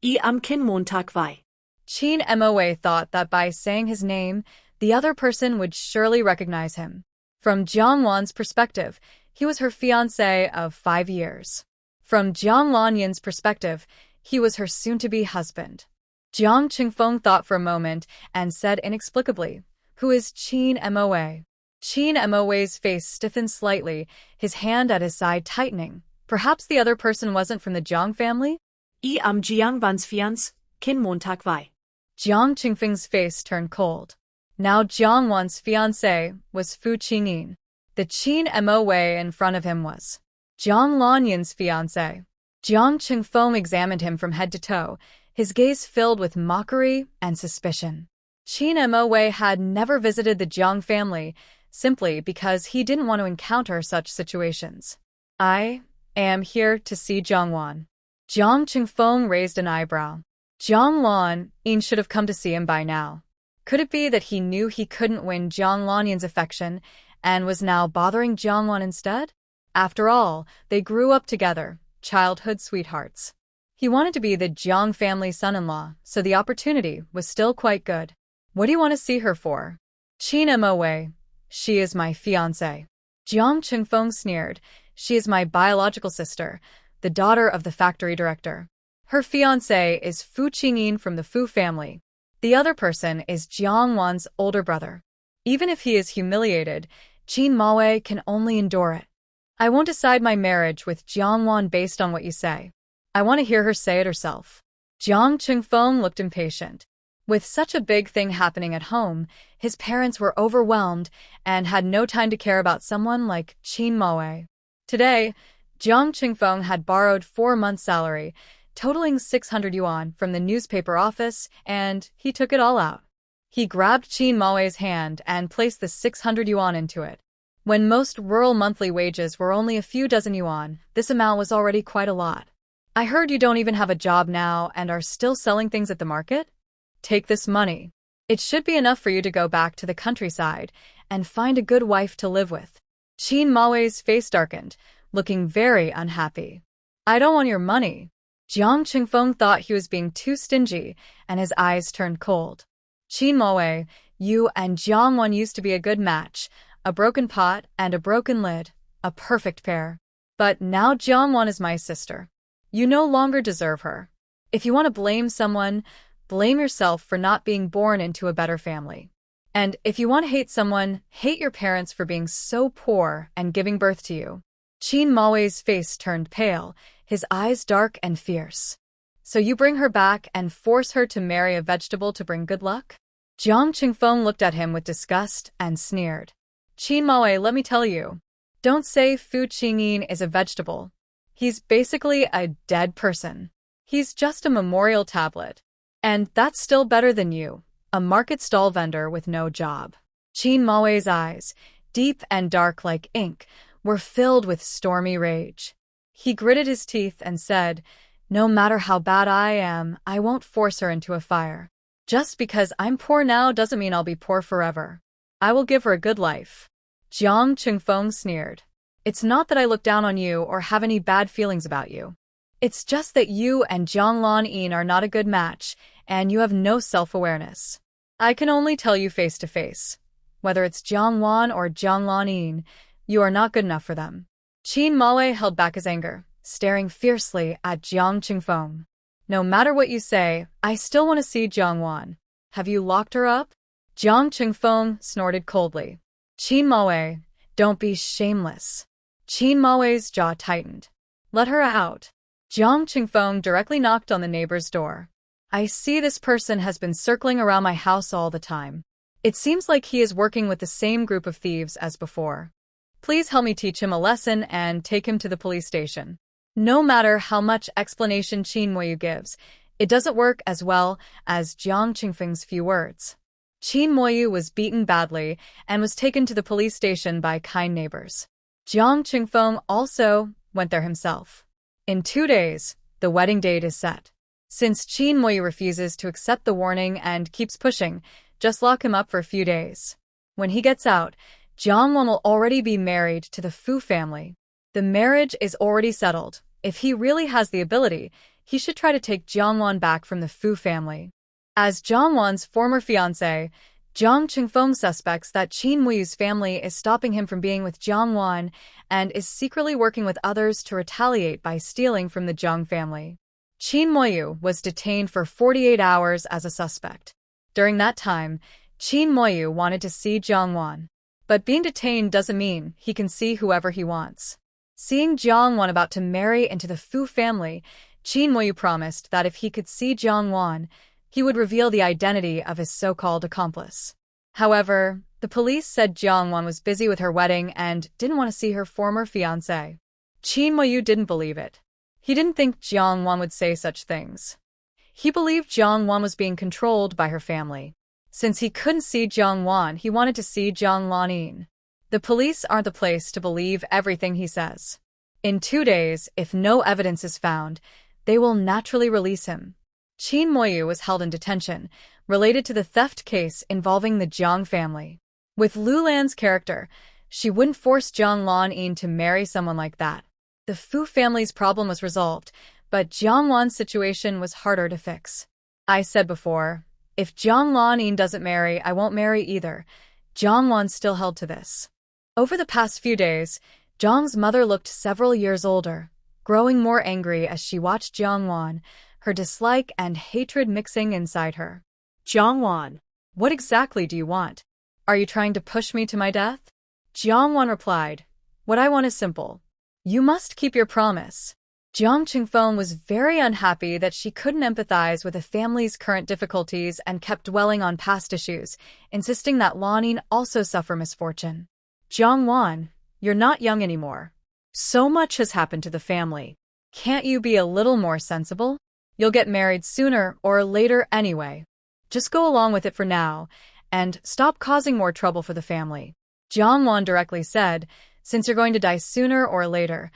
I am Kin Montag Vai. Chin Moa thought that by saying his name, the other person would surely recognize him. From Jiang Wan's perspective, he was her fiancé of 5 years. From Jiang Lanyan's perspective, he was her soon-to-be husband. Jiang Qingfeng thought for a moment and said inexplicably, "Who is Chin Moa?" Chin Moa's face stiffened slightly, his hand at his side tightening. Perhaps the other person wasn't from the Jiang family? I am Jiang Wan's fiance, Kin Montag Wei. Jiang Qingfeng's face turned cold. Now Jiang Wan's fiancé was Fu Qingyin. The Chin Moa in front of him was Jiang Lanyan's fiancé. Jiang Qingfeng examined him from head to toe, his gaze filled with mockery and suspicion. Chin Moa had never visited the Jiang family, simply because he didn't want to encounter such situations. "I am here to see Jiang Wan." Jiang Qingfeng raised an eyebrow. Jiang Lanyan should have come to see him by now. Could it be that he knew he couldn't win Jiang Lanyan's affection and was now bothering Jiang Wan instead? After all, they grew up together, childhood sweethearts. He wanted to be the Jiang family's son-in-law, so the opportunity was still quite good. "What do you want to see her for?" "Chin Moa. She is my fiancée." Jiang Qingfeng sneered. "She is my biological sister, the daughter of the factory director. Her fiancé is Fu Qingyin from the Fu family. The other person is Jiang Wan's older brother. Even if he is humiliated, Chin Moa can only endure it. I won't decide my marriage with Jiang Wan based on what you say. I want to hear her say it herself." Jiang Qingfeng looked impatient. With such a big thing happening at home, his parents were overwhelmed and had no time to care about someone like Chin Moa. Today, Jiang Qingfeng had borrowed 4 months' salary, totaling 600 yuan from the newspaper office, and he took it all out. He grabbed Chin Moa's hand and placed the 600 yuan into it. When most rural monthly wages were only a few dozen yuan, this amount was already quite a lot. "I heard you don't even have a job now and are still selling things at the market? Take this money. It should be enough for you to go back to the countryside and find a good wife to live with." Chin Moa's face darkened, looking very unhappy. "I don't want your money." Jiang Qingfeng thought he was being too stingy, and his eyes turned cold. "Chin Moa, you and Jiang Wan used to be a good match, a broken pot and a broken lid, a perfect pair. But now Jiang Wan is my sister. You no longer deserve her. If you want to blame someone, blame yourself for not being born into a better family. And if you want to hate someone, hate your parents for being so poor and giving birth to you." Chin Moa's face turned pale, his eyes dark and fierce. "So you bring her back and force her to marry a vegetable to bring good luck?" Jiang Qingfeng looked at him with disgust and sneered. "Chin Moa, let me tell you. Don't say Fu Qingyin is a vegetable. He's basically a dead person. He's just a memorial tablet. And that's still better than you, a market stall vendor with no job." Chin Moa's eyes, deep and dark like ink, were filled with stormy rage. He gritted his teeth and said, "No matter how bad I am, I won't force her into a fire. Just because I'm poor now doesn't mean I'll be poor forever. I will give her a good life." Jiang Qingfeng sneered. "It's not that I look down on you or have any bad feelings about you. It's just that you and Jiang Lanyan are not a good match, and you have no self-awareness. I can only tell you face to face. Whether it's Jiang Wan or Jiang Lanyan, you are not good enough for them." Chin Moa held back his anger, staring fiercely at Jiang Qingfeng. "No matter what you say, I still want to see Jiang Wan. Have you locked her up?" Jiang Qingfeng snorted coldly. "Chin Moa, don't be shameless." Chin Moa's jaw tightened. "Let her out." Jiang Qingfeng directly knocked on the neighbor's door. "I see this person has been circling around my house all the time. It seems like he is working with the same group of thieves as before. Please help me teach him a lesson and take him to the police station." No matter how much explanation Chin Moa gives, it doesn't work as well as Jiang Qingfeng's few words. Chin Moa was beaten badly and was taken to the police station by kind neighbors. Jiang Qingfeng also went there himself. In 2 days, the wedding date is set. Since Chin Moa refuses to accept the warning and keeps pushing, just lock him up for a few days. When he gets out, Jiang Wan will already be married to the Fu family. The marriage is already settled. If he really has the ability, he should try to take Jiang Wan back from the Fu family. As Jiangwan's former fiancé, Jiang Qingfeng suspects that Qin Muyu's family is stopping him from being with Jiangwan and is secretly working with others to retaliate by stealing from the Jiang family. Qin Muyu was detained for 48 hours as a suspect. During that time, Qin Muyu wanted to see Jiangwan. But being detained doesn't mean he can see whoever he wants. Seeing Jiangwan about to marry into the Fu family, Qin Muyu promised that if he could see Jiangwan, he would reveal the identity of his so-called accomplice. However, the police said Jiangwan was busy with her wedding and didn't want to see her former fiancé. Qin Muyu didn't believe it. He didn't think Jiangwan would say such things. He believed Jiangwan was being controlled by her family. Since he couldn't see Jiangwan, he wanted to see Jiang Lanin. The police aren't the place to believe everything he says. In 2 days, if no evidence is found, they will naturally release him. Qin Muyu was held in detention, related to the theft case involving the Jiang family. With Lu Lan's character, she wouldn't force Jiang Lanin to marry someone like that. The Fu family's problem was resolved, but Jiang Wan's situation was harder to fix. I said before, if Jiang Lanin doesn't marry, I won't marry either. Jiang Wan still held to this. Over the past few days, Jiang's mother looked several years older, growing more angry as she watched Jiang Wan, her dislike and hatred mixing inside her. Jiang Wan, What exactly do you want? Are you trying to push me to my death? Jiang Wan replied, What I want is simple. You must keep your promise. Jiang Qingfeng was very unhappy that she couldn't empathize with a family's current difficulties and kept dwelling on past issues, insisting that Lanin also suffer misfortune. Jiang Wan, you're not young anymore. So much has happened to the family. Can't you be a little more sensible? You'll get married sooner or later anyway. Just go along with it for now, and stop causing more trouble for the family. Jiang Wan directly said, Since you're going to die sooner or later,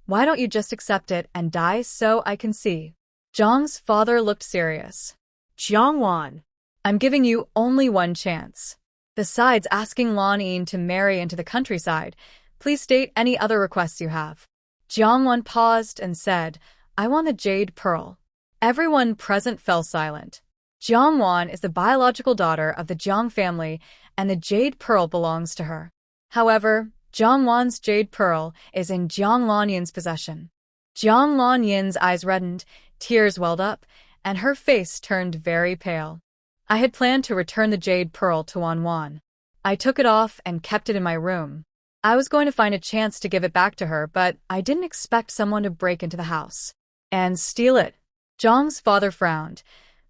why don't you just accept it and die so I can see? Jiang's father looked serious. Jiang Wan, I'm giving you only one chance. Besides asking Lanin to marry into the countryside, please state any other requests you have. Jiang Wan paused and said, I want the jade pearl. Everyone present fell silent. Jiang Wan is the biological daughter of the Jiang family, and the jade pearl belongs to her. However, Jiang Wan's jade pearl is in Jiang Lanin's possession. Jiang Lanin's eyes reddened, tears welled up, and her face turned very pale. I had planned to return the jade pearl to Wan Wan. I took it off and kept it in my room. I was going to find a chance to give it back to her, but I didn't expect someone to break into the house and steal it. Jiang's father frowned.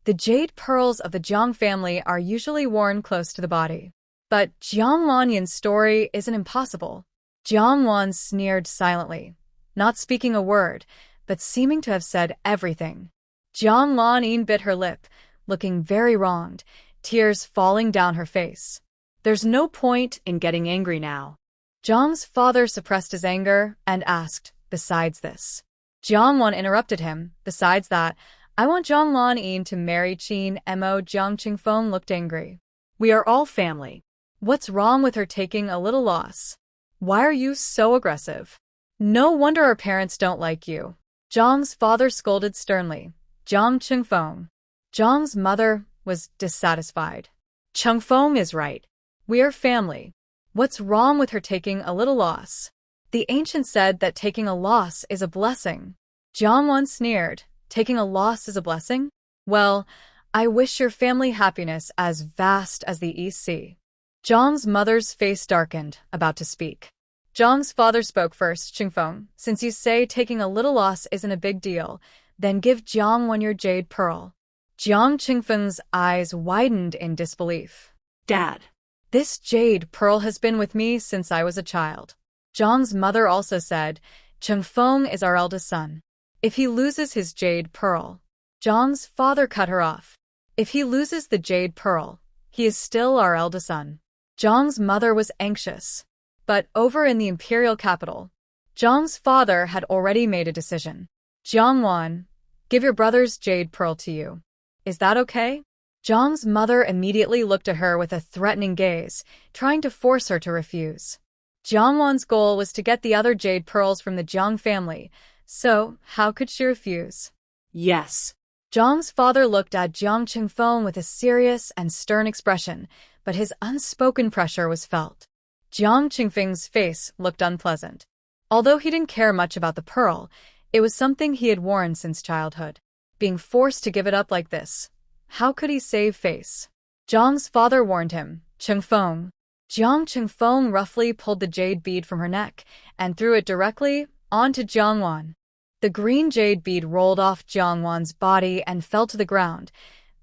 The jade pearls of the Jiang family are usually worn close to the body. But Jiang Lanin's story isn't impossible. Jiang Wan sneered silently, not speaking a word, but seeming to have said everything. Jiang Lanin bit her lip, looking very wronged, tears falling down her face. There's no point in getting angry now. Jiang's father suppressed his anger and asked, Besides this. Jiang Wan interrupted him. Besides that, I want Jiang Lanin to marry Qin Mo. Jiang Qingfeng looked angry. We are all family. What's wrong with her taking a little loss? Why are you so aggressive? No wonder our parents don't like you. Jiang's father scolded sternly. Jiang Qingfeng. Jiang's mother was dissatisfied. Qingfeng is right. We are family. What's wrong with her taking a little loss? The ancients said that taking a loss is a blessing. Jiang Wan sneered. Taking a loss is a blessing? Well, I wish your family happiness as vast as the East Sea. Jiang's mother's face darkened, about to speak. Jiang's father spoke first. Qingfeng, since you say taking a little loss isn't a big deal, then give Jiang Wan your jade pearl. Jiang Qingfeng's eyes widened in disbelief. Dad. This jade pearl has been with me since I was a child. Jiang's mother also said, Qingfeng is our eldest son. If he loses his jade pearl. Jiang's father cut her off. If he loses the jade pearl, he is still our eldest son. Jiang's mother was anxious. But over in the imperial capital, Jiang's father had already made a decision. Jiang Wan, give your brother's jade pearl to you. Is that okay? Jiang's mother immediately looked at her with a threatening gaze, trying to force her to refuse. Jiang Wan's goal was to get the other jade pearls from the Jiang family, so how could she refuse? Yes. Jiang's father looked at Jiang Qingfeng with a serious and stern expression, but his unspoken pressure was felt. Jiang Qingfeng's face looked unpleasant. Although he didn't care much about the pearl, it was something he had worn since childhood. Being forced to give it up like this, how could he save face? Jiang's father warned him, Qingfeng. Jiang Qingfeng roughly pulled the jade bead from her neck and threw it directly onto Jiang Wan. The green jade bead rolled off Jiang Wan's body and fell to the ground,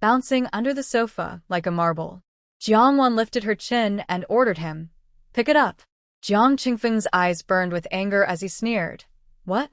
bouncing under the sofa like a marble. Jiang Wan lifted her chin and ordered him, "Pick it up." Jiang Qingfeng's eyes burned with anger as he sneered. "What?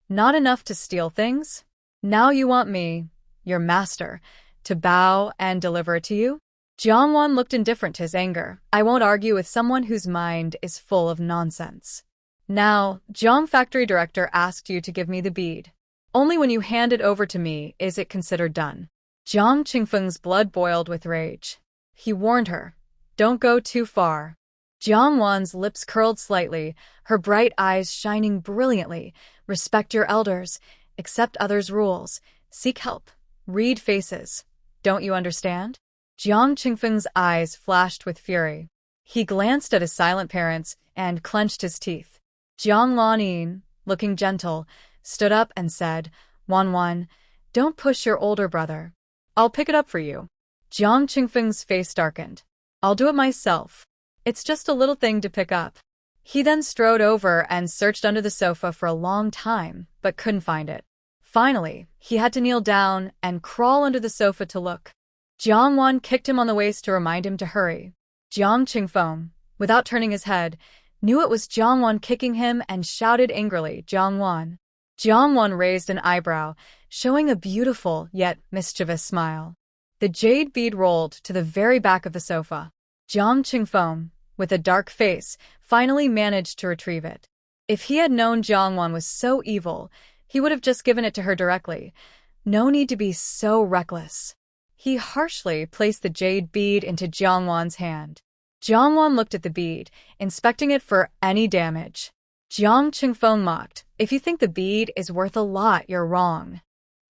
Not enough to steal things? Now you want me, your master, to bow and deliver it to you?" Jiang Wan looked indifferent to his anger. "I won't argue with someone whose mind is full of nonsense. Now, Jiang factory director asked you to give me the bead. Only when you hand it over to me is it considered done." Jiang Qingfeng's blood boiled with rage. He warned her, "Don't go too far." Jiang Wan's lips curled slightly, her bright eyes shining brilliantly. "Respect your elders, accept others' rules, seek help, read faces. Don't you understand?" Jiang Qingfeng's eyes flashed with fury. He glanced at his silent parents and clenched his teeth. Jiang Lanin, looking gentle, stood up and said, "Wan, don't push your older brother. I'll pick it up for you." Jiang Qingfeng's face darkened. "I'll do it myself. It's just a little thing to pick up." He then strode over and searched under the sofa for a long time, but couldn't find it. Finally, he had to kneel down and crawl under the sofa to look. Jiang Wan kicked him on the waist to remind him to hurry. Jiang Qingfeng, without turning his head, knew it was Jiang Wan kicking him and shouted angrily, "Jiang Wan." Jiang Wan raised an eyebrow, showing a beautiful yet mischievous smile. The jade bead rolled to the very back of the sofa. Jiang Qingfeng, with a dark face, finally managed to retrieve it. If he had known Jiang Wan was so evil, he would have just given it to her directly. No need to be so reckless. He harshly placed the jade bead into Jiang Wan's hand. Jiang Wan looked at the bead, inspecting it for any damage. Jiang Qingfeng mocked, "If you think the bead is worth a lot, you're wrong."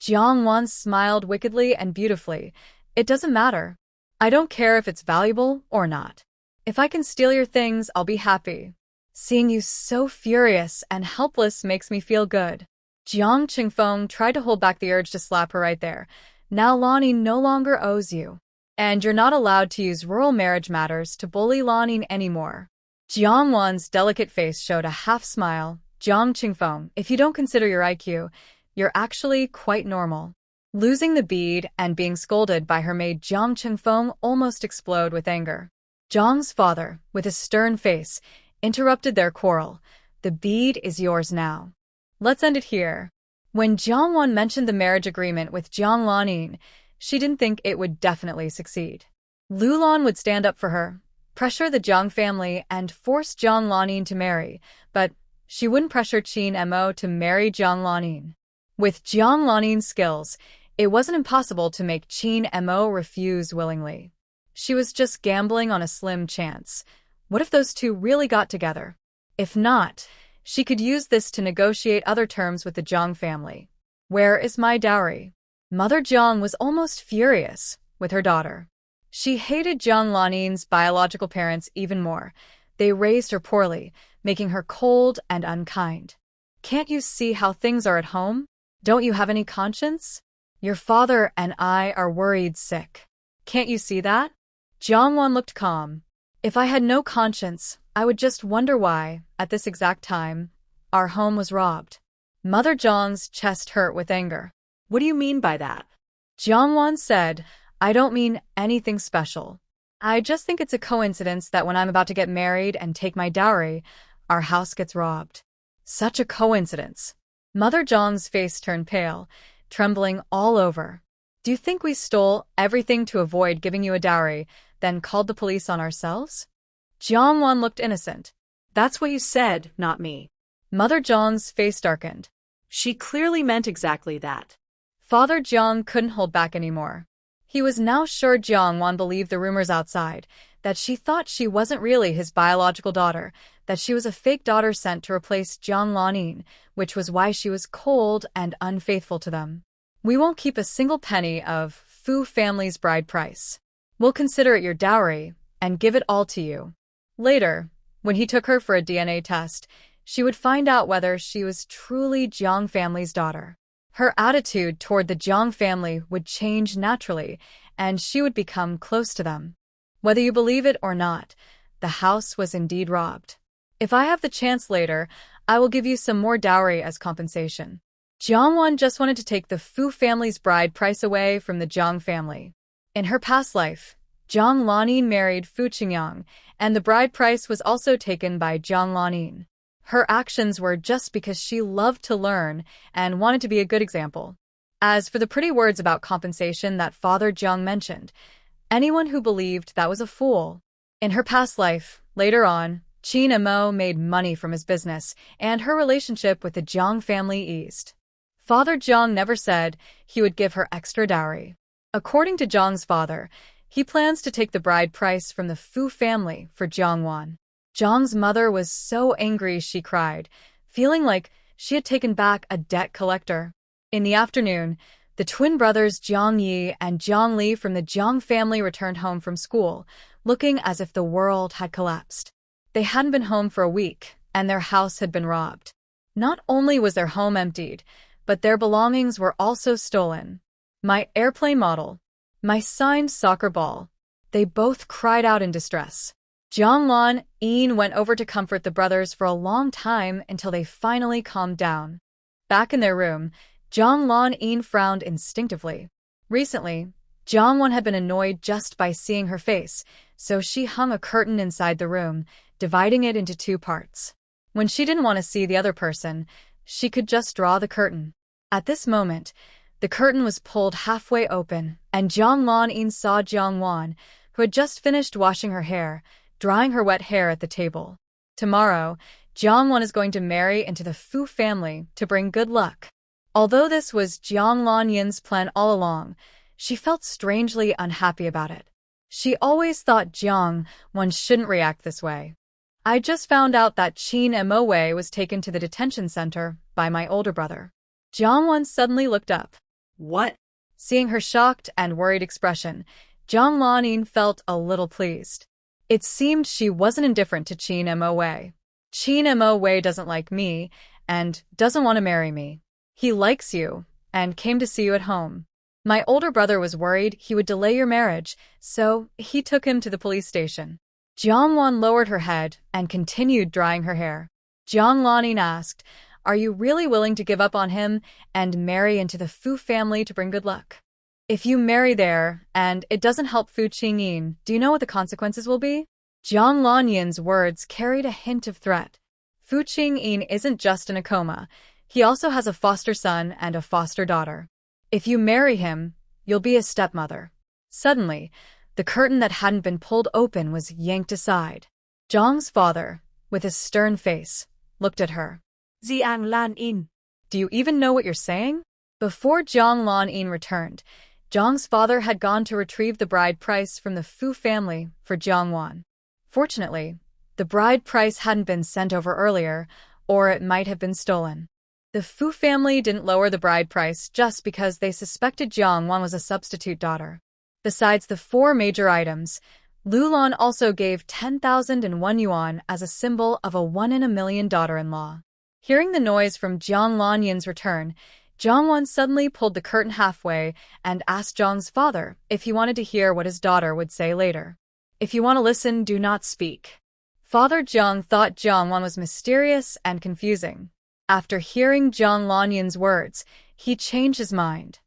Jiang Wan smiled wickedly and beautifully. "It doesn't matter. I don't care if it's valuable or not. If I can steal your things, I'll be happy. Seeing you so furious and helpless makes me feel good." Jiang Qingfeng tried to hold back the urge to slap her right there. "Now Lonnie no longer owes you. And you're not allowed to use rural marriage matters to bully Lonnie anymore." Jiang Wan's delicate face showed a half-smile. "Jiang Qingfeng, if you don't consider your IQ, you're actually quite normal." Losing the bead and being scolded by her made Jiang Qingfeng almost explode with anger. Jiang's father, with a stern face, interrupted their quarrel. "The bead is yours now. Let's end it here." When Jiang Wan mentioned the marriage agreement with Jiang Lanin, she didn't think it would definitely succeed. Lu Lan would stand up for her, pressure the Jiang family, and force Jiang Lanin to marry, but she wouldn't pressure Qin Mo to marry Jiang Lanin. With Jiang Lanin's skills, it wasn't impossible to make Qin Mo refuse willingly. She was just gambling on a slim chance. What if those two really got together? If not, she could use this to negotiate other terms with the Jiang family. "Where is my dowry?" Mother Jiang was almost furious with her daughter. She hated Jiang Lanin's biological parents even more. They raised her poorly, making her cold and unkind. "Can't you see how things are at home? Don't you have any conscience? Your father and I are worried sick. Can't you see that?" Jiang Wan looked calm. "If I had no conscience, I would just wonder why, at this exact time, our home was robbed." Mother Jiang's chest hurt with anger. What do you mean by that? Jiang Wan said, "I don't mean anything special. I just think it's a coincidence that when I'm about to get married and take my dowry, our house gets robbed." Such a coincidence. Mother Jiang's face turned pale, trembling all over. "Do you think we stole everything to avoid giving you a dowry, then called the police on ourselves?" Jiang Wan looked innocent. That's what you said, not me. Mother Jiang's face darkened. She clearly meant exactly that. Father Jiang couldn't hold back anymore. He was now sure Jiang Wan believed the rumors outside, that she thought she wasn't really his biological daughter, that she was a fake daughter sent to replace Jiang Lanin, which was why she was cold and unfaithful to them. We won't keep a single penny of Fu family's bride price. We'll consider it your dowry and give it all to you. Later, when he took her for a DNA test, she would find out whether she was truly Jiang family's daughter. Her attitude toward the Jiang family would change naturally, and she would become close to them. Whether you believe it or not, the house was indeed robbed. If I have the chance later, I will give you some more dowry as compensation. Jiang Wan just wanted to take the Fu family's bride price away from the Jiang family. In her past life, Jiang Lanin married Fu Qingyang, and the bride price was also taken by Jiang Lanin. Her actions were just because she loved to learn and wanted to be a good example. As for the pretty words about compensation that Father Jiang mentioned, anyone who believed that was a fool. In her past life, later on, Qin Mo made money from his business, and her relationship with the Jiang family eased. Father Jiang never said he would give her extra dowry. According to Jiang's father, he plans to take the bride price from the Fu family for Jiang Wan. Jiang's mother was so angry she cried, feeling like she had taken back a debt collector. In the afternoon, the twin brothers Jiang Yi and Jiang Li from the Jiang family returned home from school, looking as if the world had collapsed. They hadn't been home for a week, and their house had been robbed. Not only was their home emptied, but their belongings were also stolen. My airplane model. My signed soccer ball. They both cried out in distress. Jiang Lan Yin went over to comfort the brothers for a long time until they finally calmed down. Back in their room, Jiang Lan Yin frowned instinctively. Recently, Jiang Wan had been annoyed just by seeing her face, so she hung a curtain inside the room, dividing it into two parts. When she didn't want to see the other person, she could just draw the curtain. At this moment, the curtain was pulled halfway open, and Jiang Lan Yin saw Jiang Wan, who had just finished washing her hair, drying her wet hair at the table. Tomorrow, Jiang Wan is going to marry into the Fu family to bring good luck. Although this was Jiang Lan Yin's plan all along, she felt strangely unhappy about it. She always thought Jiang Wan shouldn't react this way. I just found out that Qin Mo was taken to the detention center by my older brother. Jiang Wan suddenly looked up. What? Seeing her shocked and worried expression, Jiang Lanin felt a little pleased. It seemed she wasn't indifferent to Qin Mo. Qin Mo doesn't like me and doesn't want to marry me. He likes you and came to see you at home. My older brother was worried he would delay your marriage, so he took him to the police station. Jiang Wan lowered her head and continued drying her hair. Jiang Lanin asked, "Are you really willing to give up on him and marry into the Fu family to bring good luck? If you marry there and it doesn't help Fu Qingyin, do you know what the consequences will be?" Jiang Lanyin's words carried a hint of threat. Fu Qingyin isn't just in a coma. He also has a foster son and a foster daughter. If you marry him, you'll be a stepmother. Suddenly, the curtain that hadn't been pulled open was yanked aside. Jiang's father, with a stern face, looked at her. Jiang Lan Yin. Do you even know what you're saying? Before Jiang Lan Yin returned, Jiang's father had gone to retrieve the bride price from the Fu family for Jiang Wan. Fortunately, the bride price hadn't been sent over earlier, or it might have been stolen. The Fu family didn't lower the bride price just because they suspected Jiang Wan was a substitute daughter. Besides the 4 major items, Lulan also gave 10,001 yuan as a symbol of a 1 in a million daughter-in-law. Hearing the noise from Jiang Lanyin's return, Jiang Wan suddenly pulled the curtain halfway and asked Jiang's father if he wanted to hear what his daughter would say later. "If you want to listen, do not speak." Father Jiang thought Jiang Wan was mysterious and confusing. After hearing Jiang Lanyin's words, he changed his mind.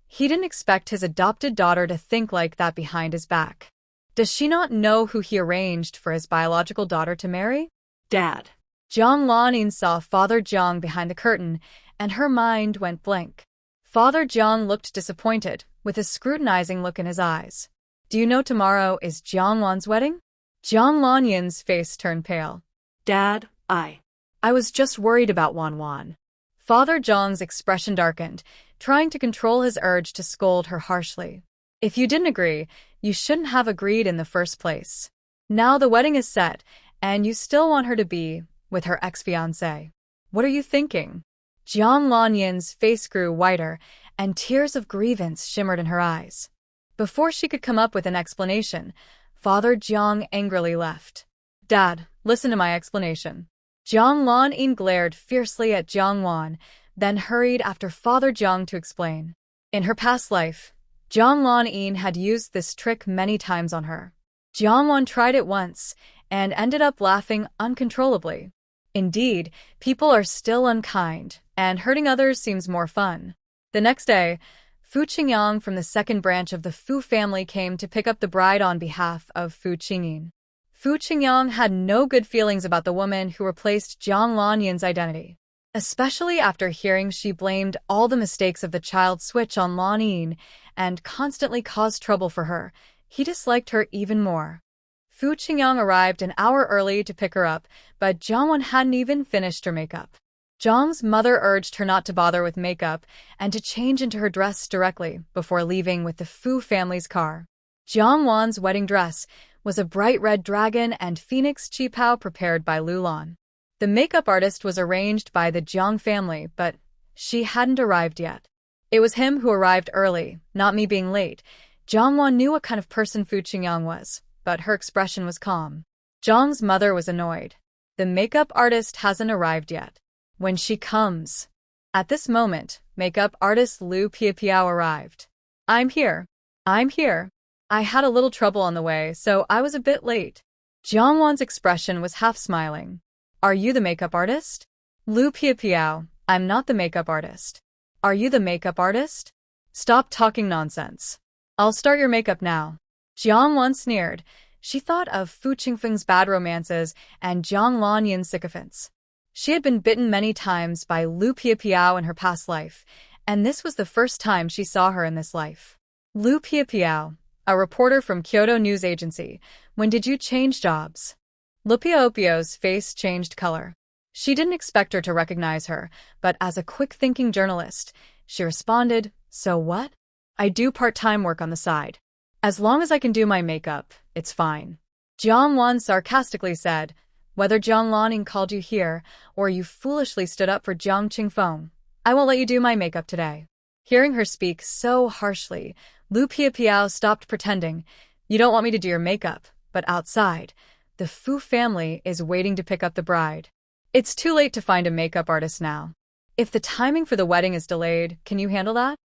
He didn't expect his adopted daughter to think like that behind his back. Does she not know who he arranged for his biological daughter to marry? Dad. Jiang Lanin saw Father Jiang behind the curtain, and her mind went blank. Father Jiang looked disappointed, with a scrutinizing look in his eyes. "Do you know tomorrow is Jiang Wan's wedding?" Jiang Lanyin's face turned pale. Dad, I was just worried about Wan. Father Jiang's expression darkened, trying to control his urge to scold her harshly. "If you didn't agree, you shouldn't have agreed in the first place. Now the wedding is set, and you still want her to be with her ex-fiancé. What are you thinking?" Jiang Lanyin's face grew whiter, and tears of grievance shimmered in her eyes. Before she could come up with an explanation, Father Jiang angrily left. "Dad, listen to my explanation." Jiang Lan-in glared fiercely at Jiang Wan, then hurried after Father Jiang to explain. In her past life, Jiang Lan-in had used this trick many times on her. Jiang Wan tried it once and ended up laughing uncontrollably. Indeed, people are still unkind, and hurting others seems more fun. The next day, Fu Qingyang from the second branch of the Fu family came to pick up the bride on behalf of Fu Qingyin. Fu Qingyang had no good feelings about the woman who replaced Jiang Lanyin's identity. Especially after hearing she blamed all the mistakes of the child switch on Lanyin and constantly caused trouble for her, he disliked her even more. Fu Qingyang arrived an hour early to pick her up, but Jiang Wan hadn't even finished her makeup. Jiang's mother urged her not to bother with makeup and to change into her dress directly before leaving with the Fu family's car. Jiang Wan's wedding dress was a bright red dragon and phoenix qipao prepared by Lulan. The makeup artist was arranged by the Jiang family, but she hadn't arrived yet. It was him who arrived early, not me being late. Jiang Wan knew what kind of person Fu Qingyang was, but her expression was calm. Jiang's mother was annoyed. The makeup artist hasn't arrived yet. When she comes. At this moment, makeup artist Lu Piapiao arrived. I'm here. I had a little trouble on the way, so I was a bit late." Jiang Wan's expression was half smiling. "Are you the makeup artist?" "Lu Piapiao, I'm not the makeup artist." "Are you the makeup artist?" "Stop talking nonsense. I'll start your makeup now." Jiang Wan sneered. She thought of Fu Qingfeng's bad romances and Jiang Lanyin's sycophants. She had been bitten many times by Lu Piapiao in her past life, and this was the first time she saw her in this life. "Lu Piapiao, a reporter from Kyoto News Agency, when did you change jobs?" Lu Piapiao's face changed color. She didn't expect her to recognize her, but as a quick-thinking journalist, she responded, "So what? I do part-time work on the side. As long as I can do my makeup, it's fine." Jiang Wan sarcastically said, "Whether Jiang Laning called you here, or you foolishly stood up for Jiang Qingfeng, I won't let you do my makeup today." Hearing her speak so harshly, Lu Piapiao stopped pretending. "You don't want me to do your makeup, but outside, the Fu family is waiting to pick up the bride. It's too late to find a makeup artist now. If the timing for the wedding is delayed, can you handle that?"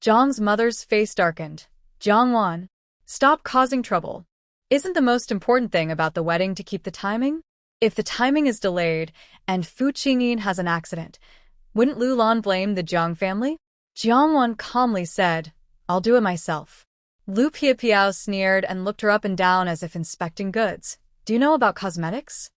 Jiang's mother's face darkened. "Jiang Wan, stop causing trouble. Isn't the most important thing about the wedding to keep the timing? If the timing is delayed and Fu Qingyin has an accident, wouldn't Lu Lan blame the Jiang family?" Jiang Wan calmly said, "I'll do it myself." Lu Piapiao sneered and looked her up and down as if inspecting goods. "Do you know about cosmetics?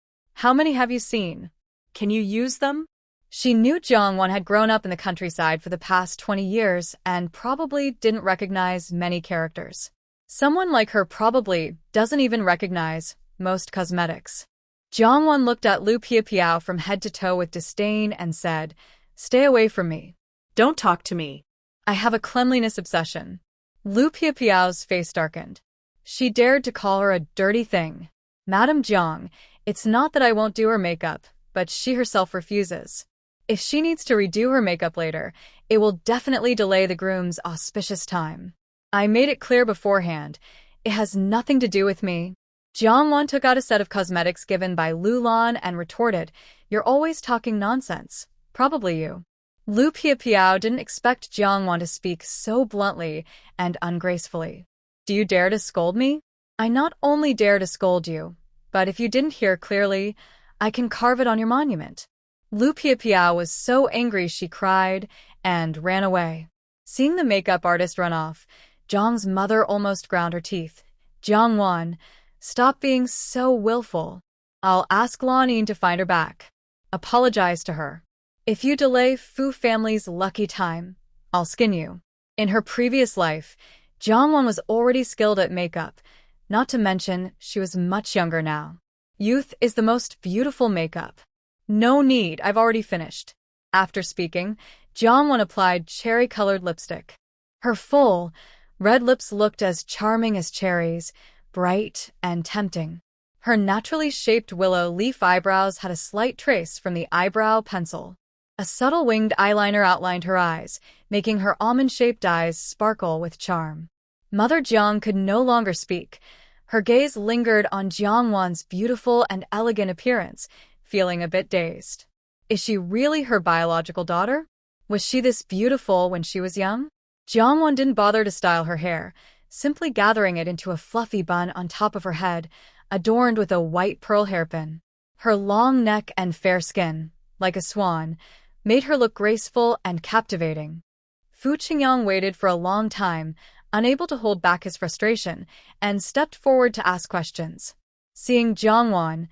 How many have you seen? Can you use them?" She knew Jiang Wan had grown up in the countryside for the past 20 years and probably didn't recognize many characters. Someone like her probably doesn't even recognize most cosmetics. Jiang Wan looked at Lu Piapiao from head to toe with disdain and said, "Stay away from me. Don't talk to me. I have a cleanliness obsession." Lu Piapiao's face darkened. She dared to call her a dirty thing. "Madam Jiang, it's not that I won't do her makeup, but she herself refuses. If she needs to redo her makeup later, it will definitely delay the groom's auspicious time. I made it clear beforehand. It has nothing to do with me." Jiang Wan took out a set of cosmetics given by Lu Lan and retorted, "You're always talking nonsense. Probably you." Lu Piapiao didn't expect Jiang Wan to speak so bluntly and ungracefully. "Do you dare to scold me?" "I not only dare to scold you, but if you didn't hear clearly, I can carve it on your monument." Lu Piapiao was so angry she cried and ran away. Seeing the makeup artist run off, Jiang's mother almost ground her teeth. "Jiang Wan, stop being so willful. I'll ask Lanyin to find her back. Apologize to her. If you delay Fu family's lucky time, I'll skin you." In her previous life, Jiang Wan was already skilled at makeup, not to mention she was much younger now. Youth is the most beautiful makeup. "No need, I've already finished." After speaking, Jiang Wan applied cherry-colored lipstick. Her full, red lips looked as charming as cherries, bright and tempting. Her naturally shaped willow leaf eyebrows had a slight trace from the eyebrow pencil. A subtle winged eyeliner outlined her eyes, making her almond-shaped eyes sparkle with charm. Mother Jiang could no longer speak. Her gaze lingered on Jiangwan's beautiful and elegant appearance, feeling a bit dazed. Is she really her biological daughter? Was she this beautiful when she was young? Jiangwan didn't bother to style her hair, simply gathering it into a fluffy bun on top of her head, adorned with a white pearl hairpin. Her long neck and fair skin, like a swan, made her look graceful and captivating. Fu Qingyang waited for a long time, unable to hold back his frustration, and stepped forward to ask questions. Seeing Jiangwan,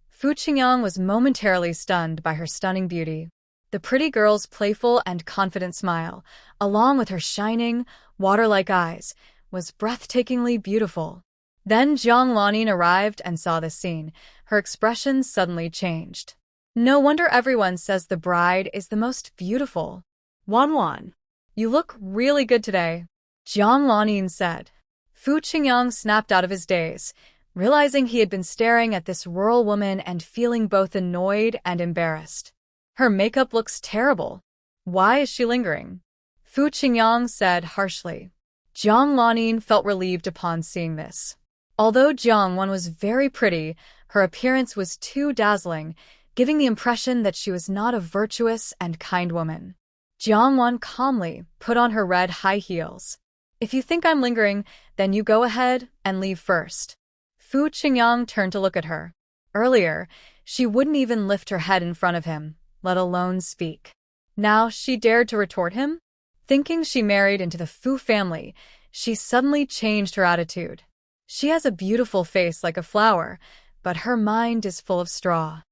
Fu Qingyang was momentarily stunned by her stunning beauty. The pretty girl's playful and confident smile, along with her shining, water-like eyes, was breathtakingly beautiful. Then Jiang Lanin arrived and saw this scene. Her expression suddenly changed. No wonder everyone says the bride is the most beautiful. Wan, You look really good today, Jiang Lanin said. Fu Qingyang snapped out of his daze, realizing he had been staring at this rural woman and feeling both annoyed and embarrassed. Her makeup looks terrible. Why is she lingering? Fu Qingyang said harshly. Jiang Lanin felt relieved upon seeing this. Although Jiangwan was very pretty, her appearance was too dazzling, giving the impression that she was not a virtuous and kind woman. Jiangwan calmly put on her red high heels. If you think I'm lingering, then you go ahead and leave first. Fu Qingyang turned to look at her. Earlier, she wouldn't even lift her head in front of him, let alone speak. Now she dared to retort him? Thinking she married into the Fu family, she suddenly changed her attitude. She has a beautiful face like a flower, but her mind is full of straw.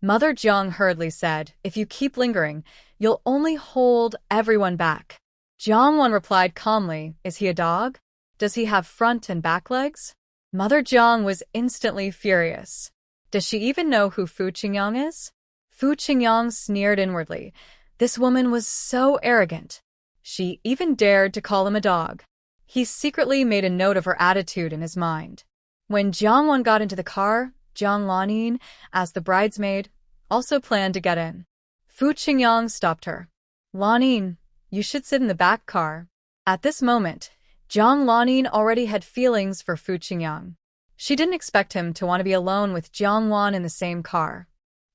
Mother Jiang hurriedly said, if you keep lingering, you'll only hold everyone back. Jiangwan replied calmly, is he a dog? Does he have front and back legs? Mother Jiang was instantly furious. Does she even know who Fu Qingyang is? Fu Qingyang sneered inwardly. This woman was so arrogant. She even dared to call him a dog. He secretly made a note of her attitude in his mind. When Jiangwan got into the car, Jiang Lanin, as the bridesmaid, also planned to get in. Fu Qingyang stopped her. Lanin, you should sit in the back car. At this moment, Jiang Lanin already had feelings for Fu Qingyang. She didn't expect him to want to be alone with Jiangwan in the same car.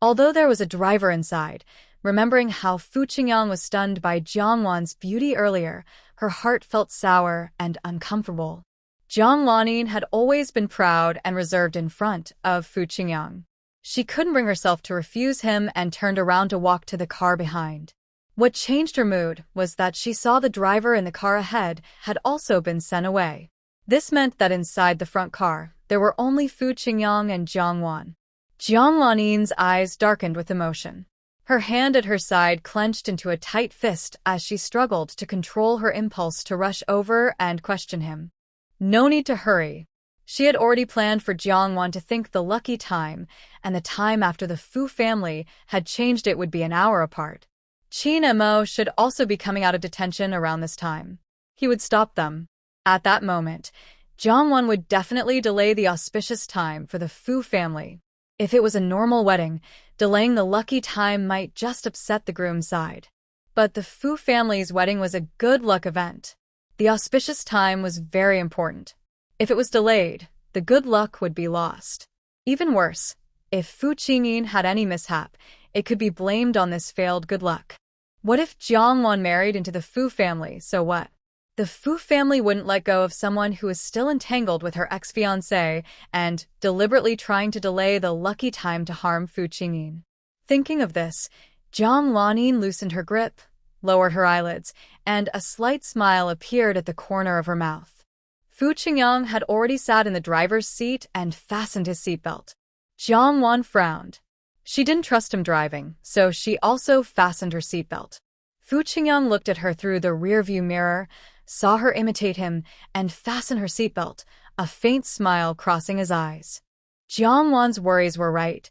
Although there was a driver inside, remembering how Fu Qingyang was stunned by Jiangwan's beauty earlier, her heart felt sour and uncomfortable. Jiang Lanin had always been proud and reserved in front of Fu Qingyang. She couldn't bring herself to refuse him and turned around to walk to the car behind. What changed her mood was that she saw the driver in the car ahead had also been sent away. This meant that inside the front car, there were only Fu Qingyang and Jiangwan. Jiang Lanin's eyes darkened with emotion. Her hand at her side clenched into a tight fist as she struggled to control her impulse to rush over and question him. No need to hurry. She had already planned for Jiangwan to think the lucky time and the time after the Fu family had changed it would be an hour apart. Qin and Mo should also be coming out of detention around this time. He would stop them. At that moment, Jiangwan would definitely delay the auspicious time for the Fu family. If it was a normal wedding, delaying the lucky time might just upset the groom's side. But the Fu family's wedding was a good luck event. The auspicious time was very important. If it was delayed, the good luck would be lost. Even worse, if Fu Qingyin had any mishap, it could be blamed on this failed good luck. What if Jiangwan married into the Fu family, so what? The Fu family wouldn't let go of someone who is still entangled with her ex-fiancé and deliberately trying to delay the lucky time to harm Fu Qingyin. Thinking of this, Jiang Lanin loosened her grip, lowered her eyelids, and a slight smile appeared at the corner of her mouth. Fu Qingyang had already sat in the driver's seat and fastened his seatbelt. Jiangwan frowned. She didn't trust him driving, so she also fastened her seatbelt. Fu Qingyang looked at her through the rearview mirror, saw her imitate him, and fasten her seatbelt, a faint smile crossing his eyes. Jiangwan's worries were right.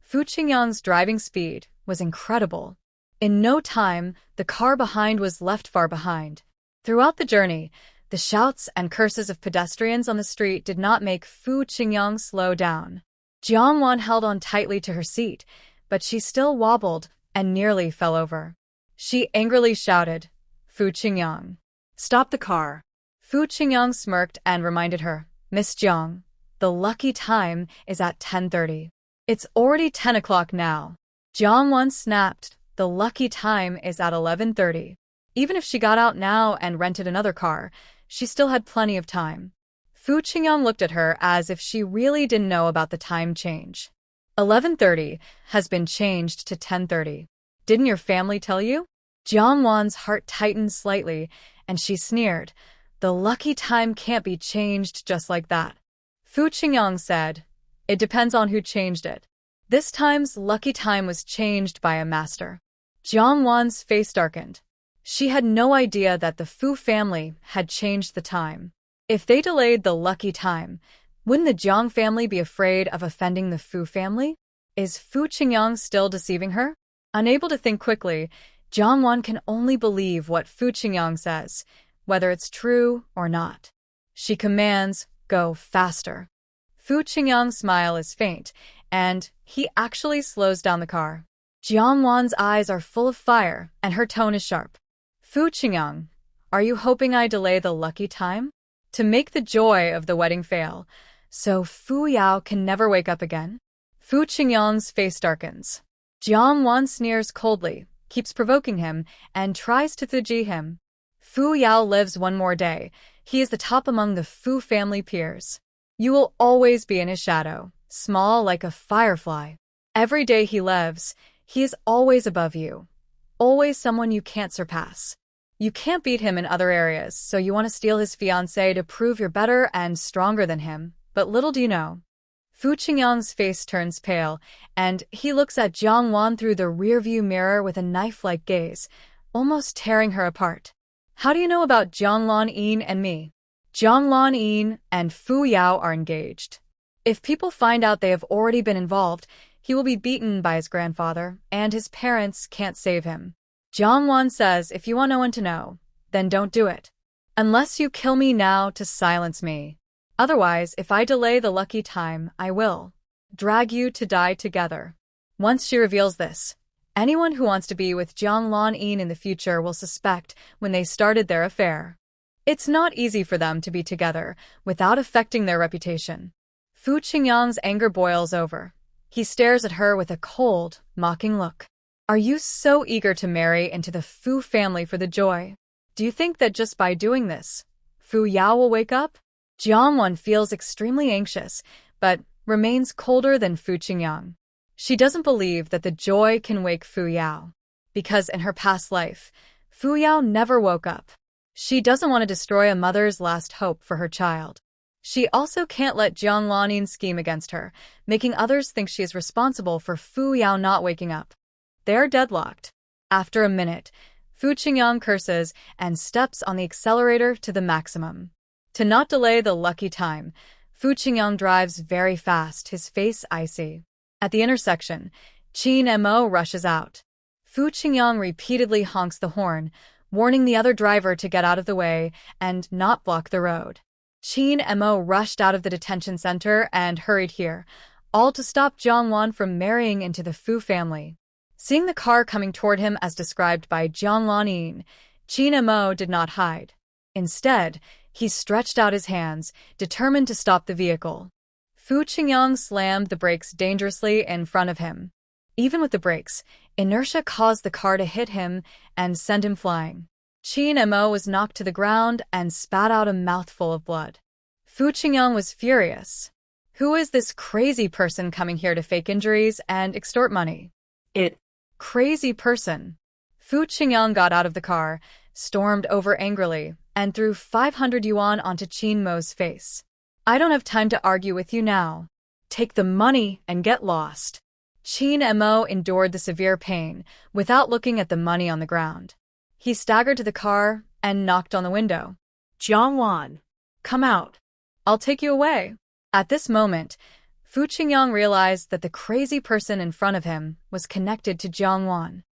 Fu Qingyang's driving speed was incredible. In no time, the car behind was left far behind. Throughout the journey, the shouts and curses of pedestrians on the street did not make Fu Qingyang slow down. Jiangwan held on tightly to her seat, but she still wobbled, and nearly fell over. She angrily shouted, "Fu Qingyang, Stop the car. Fu Qingyang smirked and reminded her, "Miss Jiang, the lucky time is at 10:30. It's already 10 o'clock now." Jiang Wan snapped, "The lucky time is at 11:30. Even if she got out now and rented another car, she still had plenty of time." Fu Qingyang looked at her as if she really didn't know about the time change. 11:30 has been changed to 10:30. Didn't your family tell you? Jiang Wan's heart tightened slightly, and she sneered, "The lucky time can't be changed just like that." Fu Qingyang said, "It depends on who changed it." This time's lucky time was changed by a master. Jiang Wan's face darkened. She had no idea that the Fu family had changed the time. If they delayed the lucky time, wouldn't the Jiang family be afraid of offending the Fu family? Is Fu Qingyang still deceiving her? Unable to think quickly, Jiang Wan can only believe what Fu Qingyang says, whether it's true or not. She commands, "Go faster." Fu Qingyang's smile is faint, and he actually slows down the car. Jiang Wan's eyes are full of fire, and her tone is sharp. "Fu Qingyang, are you hoping I delay the lucky time? To make the joy of the wedding fail, so Fu Yao can never wake up again?" Fu Qingyang's face darkens. Jiang Wan sneers coldly, keeps provoking him, and tries to thuji him. Fu Yao lives one more day. He is the top among the Fu family peers. You will always be in his shadow, small like a firefly. Every day he lives, he is always above you. Always someone you can't surpass. You can't beat him in other areas, so you want to steal his fiancée to prove you're better and stronger than him, but little do you know. Fu Qingyang's face turns pale, and he looks at Jiang Wan through the rearview mirror with a knife-like gaze, almost tearing her apart. "How do you know about Jiang Lan and me?" Jiang Lan and Fu Yao are engaged. If people find out they have already been involved, he will be beaten by his grandfather, and his parents can't save him. Jiang Wan says, "If you want no one to know, then don't do it. Unless you kill me now to silence me. Otherwise, if I delay the lucky time, I will drag you to die together." Once she reveals this, anyone who wants to be with Jiang Lan in the future will suspect when they started their affair. It's not easy for them to be together without affecting their reputation. Fu Qingyang's anger boils over. He stares at her with a cold, mocking look. "Are you so eager to marry into the Fu family for the joy? Do you think that just by doing this, Fu Yao will wake up?" Jiang Wan feels extremely anxious, but remains colder than Fu Qingyang. She doesn't believe that the joy can wake Fu Yao, because in her past life, Fu Yao never woke up. She doesn't want to destroy a mother's last hope for her child. She also can't let Jiang Lanin scheme against her, making others think she is responsible for Fu Yao not waking up. They're deadlocked. After a minute, Fu Qingyang curses and steps on the accelerator to the maximum. To not delay the lucky time, Fu Qingyang drives very fast, his face icy. At the intersection, Qin Mo rushes out. Fu Qingyang repeatedly honks the horn, warning the other driver to get out of the way and not block the road. Qin Mo rushed out of the detention center and hurried here, all to stop Jiang Wan from marrying into the Fu family. Seeing the car coming toward him as described by Jiang Lanin, Qin Mo did not hide. Instead, he stretched out his hands, determined to stop the vehicle. Fu Qingyang slammed the brakes dangerously in front of him. Even with the brakes, inertia caused the car to hit him and send him flying. Qin Mo was knocked to the ground and spat out a mouthful of blood. Fu Qingyang was furious. Who is this crazy person coming here to fake injuries and extort money? Crazy person. Fu Qingyang got out of the car, stormed over angrily, and threw 500 yuan onto Qin Mo's face. "I don't have time to argue with you now. Take the money and get lost." Qin Mo endured the severe pain without looking at the money on the ground. He staggered to the car and knocked on the window. "Jiang Wan, "Come out. I'll take you away." At this moment, Fu Qingyang realized that the crazy person in front of him was connected to Jiang Wan.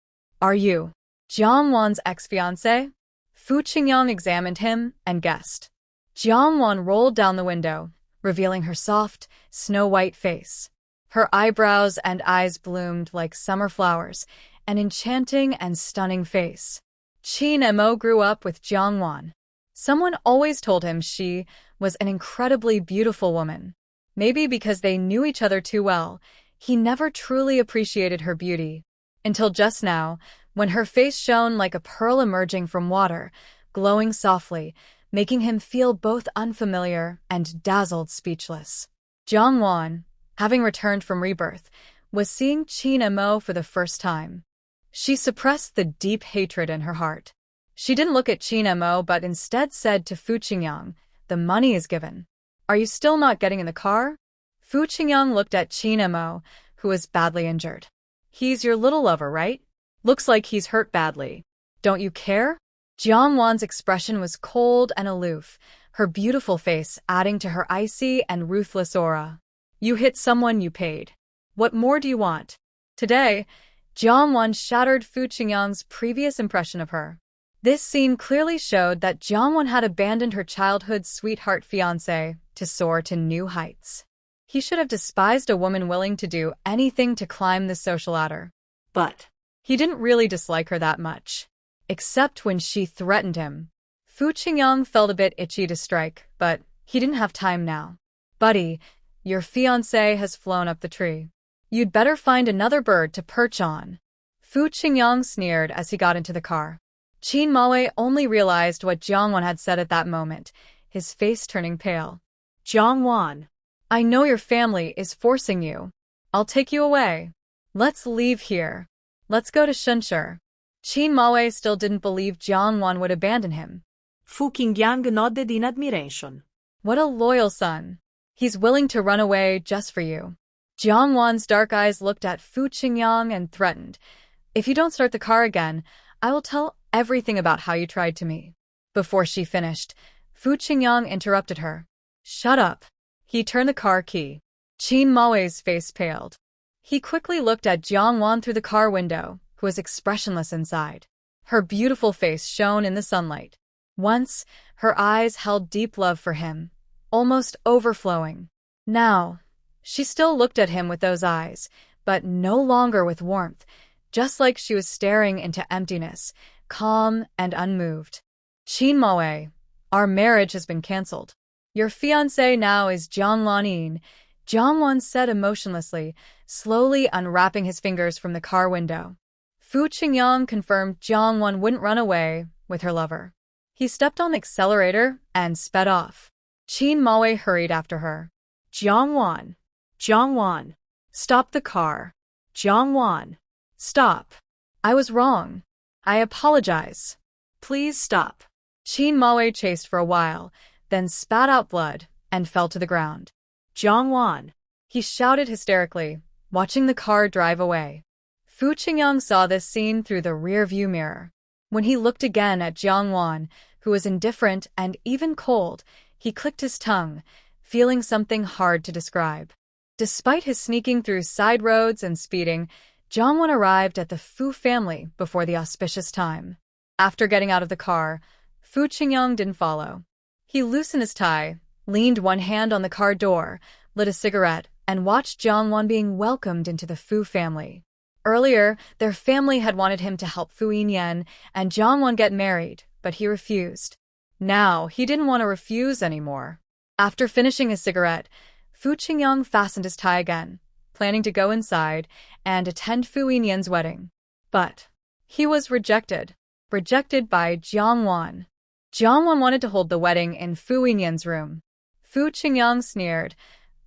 "Are you Jiang Wan's ex-fiancé?" Fu Qingyang examined him and guessed. Jiang Wan rolled down the window, revealing her soft, snow-white face. Her eyebrows and eyes bloomed like summer flowers, an enchanting and stunning face. Qin Mo grew up with Jiang Wan. Someone always told him she was an incredibly beautiful woman. Maybe because they knew each other too well, he never truly appreciated her beauty. Until just now, when her face shone like a pearl emerging from water, glowing softly, making him feel both unfamiliar and dazzled speechless. Jiang Wan, having returned from rebirth, was seeing Qin Mo for the first time. She suppressed the deep hatred in her heart. She didn't look at Qin Mo but instead said to Fu Qingyang, "The money is given. Are you still not getting in the car?" Fu Qingyang looked at Qin Mo, who was badly injured. "He's your little lover, right? Looks like he's hurt badly. Don't you care?" Jiang Wan's expression was cold and aloof, her beautiful face adding to her icy and ruthless aura. "You hit someone you paid. What more do you want?" Today, Jiang Wan shattered Fu Qingyang's previous impression of her. This scene clearly showed that Jiang Wan had abandoned her childhood sweetheart fiancé to soar to new heights. He should have despised a woman willing to do anything to climb the social ladder. But he didn't really dislike her that much, except when she threatened him. Fu Qingyang felt a bit itchy to strike, but he didn't have time now. "Buddy, your fiancé has flown up the tree. You'd better find another bird to perch on." Fu Qingyang sneered as he got into the car. Qin Maoe only realized what Jiang Wan had said at that moment, his face turning pale. "Jiang Wan, I know your family is forcing you. I'll take you away. Let's leave here. Let's go to Shunshi." Qin Maoe still didn't believe Jiang Wan would abandon him. Fu Qingyang nodded in admiration. "What a loyal son. He's willing to run away just for you." Jiang Wan's dark eyes looked at Fu Qingyang and threatened, "If you don't start the car again, I will tell everything about how you tried to me." Before she finished, Fu Qingyang interrupted her. "Shut up." He turned the car key. Qin Maoe's face paled. He quickly looked at Jiang Wan through the car window, who was expressionless inside. Her beautiful face shone in the sunlight. Once, her eyes held deep love for him, almost overflowing. Now, she still looked at him with those eyes, but no longer with warmth, just like she was staring into emptiness, calm and unmoved. "Qin Maoe, our marriage has been cancelled. Your fiancé now is Jiang Lanin," Jiang Wan said emotionlessly, slowly unwrapping his fingers from the car window. Fu Qingyang confirmed Jiang Wan wouldn't run away with her lover. He stepped on the accelerator and sped off. Qin Maoe hurried after her. Jiang Wan, stop the car. Jiang Wan, stop. I was wrong. I apologize. Please stop." Qin Maoe chased for a while, then spat out blood and fell to the ground. "Jiang Wan," he shouted hysterically, watching the car drive away. Fu Qingyang saw this scene through the rear-view mirror. When he looked again at Jiang Wan, who was indifferent and even cold, he clicked his tongue, feeling something hard to describe. Despite his sneaking through side roads and speeding, Jiang Wan arrived at the Fu family before the auspicious time. After getting out of the car, Fu Qingyang didn't follow. He loosened his tie, leaned one hand on the car door, lit a cigarette, and watched Jiang Wan being welcomed into the Fu family. Earlier, their family had wanted him to help Fu Yinyan and Jiang Wan get married, but he refused. Now, he didn't want to refuse anymore. After finishing his cigarette, Fu Qingyang fastened his tie again, planning to go inside and attend Fu Yinyan's wedding. But he was rejected by Jiang Wan. Jiang Wan wanted to hold the wedding in Fu Yinyan's room. Fu Qingyang sneered.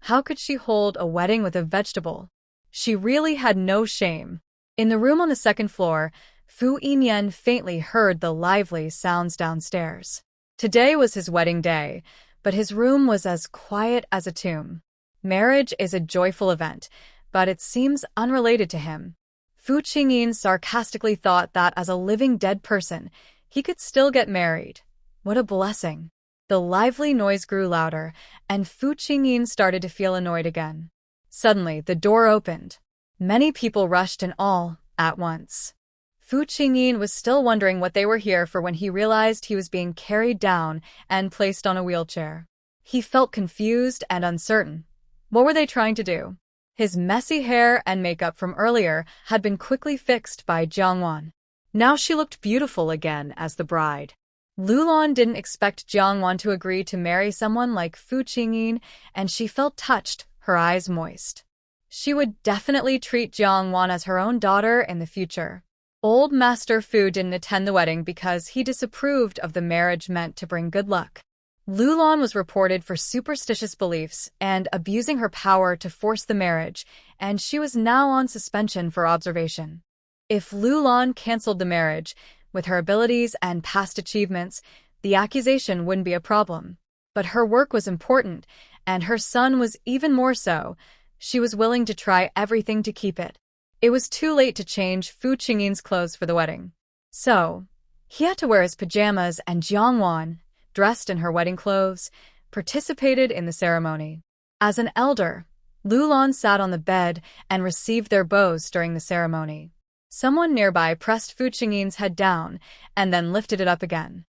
How could she hold a wedding with a vegetable? She really had no shame. In the room on the second floor, Fu Yinyan faintly heard the lively sounds downstairs. Today was his wedding day, but his room was as quiet as a tomb. Marriage is a joyful event, but it seems unrelated to him. Fu Qingyin sarcastically thought that as a living dead person, he could still get married. What a blessing. The lively noise grew louder, and Fu Qingyin started to feel annoyed again. Suddenly, the door opened. Many people rushed in all at once. Fu Qingyin was still wondering what they were here for when he realized he was being carried down and placed on a wheelchair. He felt confused and uncertain. What were they trying to do? His messy hair and makeup from earlier had been quickly fixed by Jiangwan. Now she looked beautiful again as the bride. Lulan didn't expect Jiangwan to agree to marry someone like Fu Qingyin, and she felt touched, her eyes moist. She would definitely treat Jiangwan as her own daughter in the future. Old Master Fu didn't attend the wedding because he disapproved of the marriage meant to bring good luck. Lulan was reported for superstitious beliefs and abusing her power to force the marriage, and she was now on suspension for observation. If Lulan canceled the marriage, with her abilities and past achievements, the accusation wouldn't be a problem. But her work was important, and her son was even more so. She was willing to try everything to keep it. It was too late to change Fu Qingyin's clothes for the wedding. So, he had to wear his pajamas, and Jiangwan, dressed in her wedding clothes, participated in the ceremony. As an elder, Lulan sat on the bed and received their bows during the ceremony. Someone nearby pressed Fu Qingyin's head down and then lifted it up again.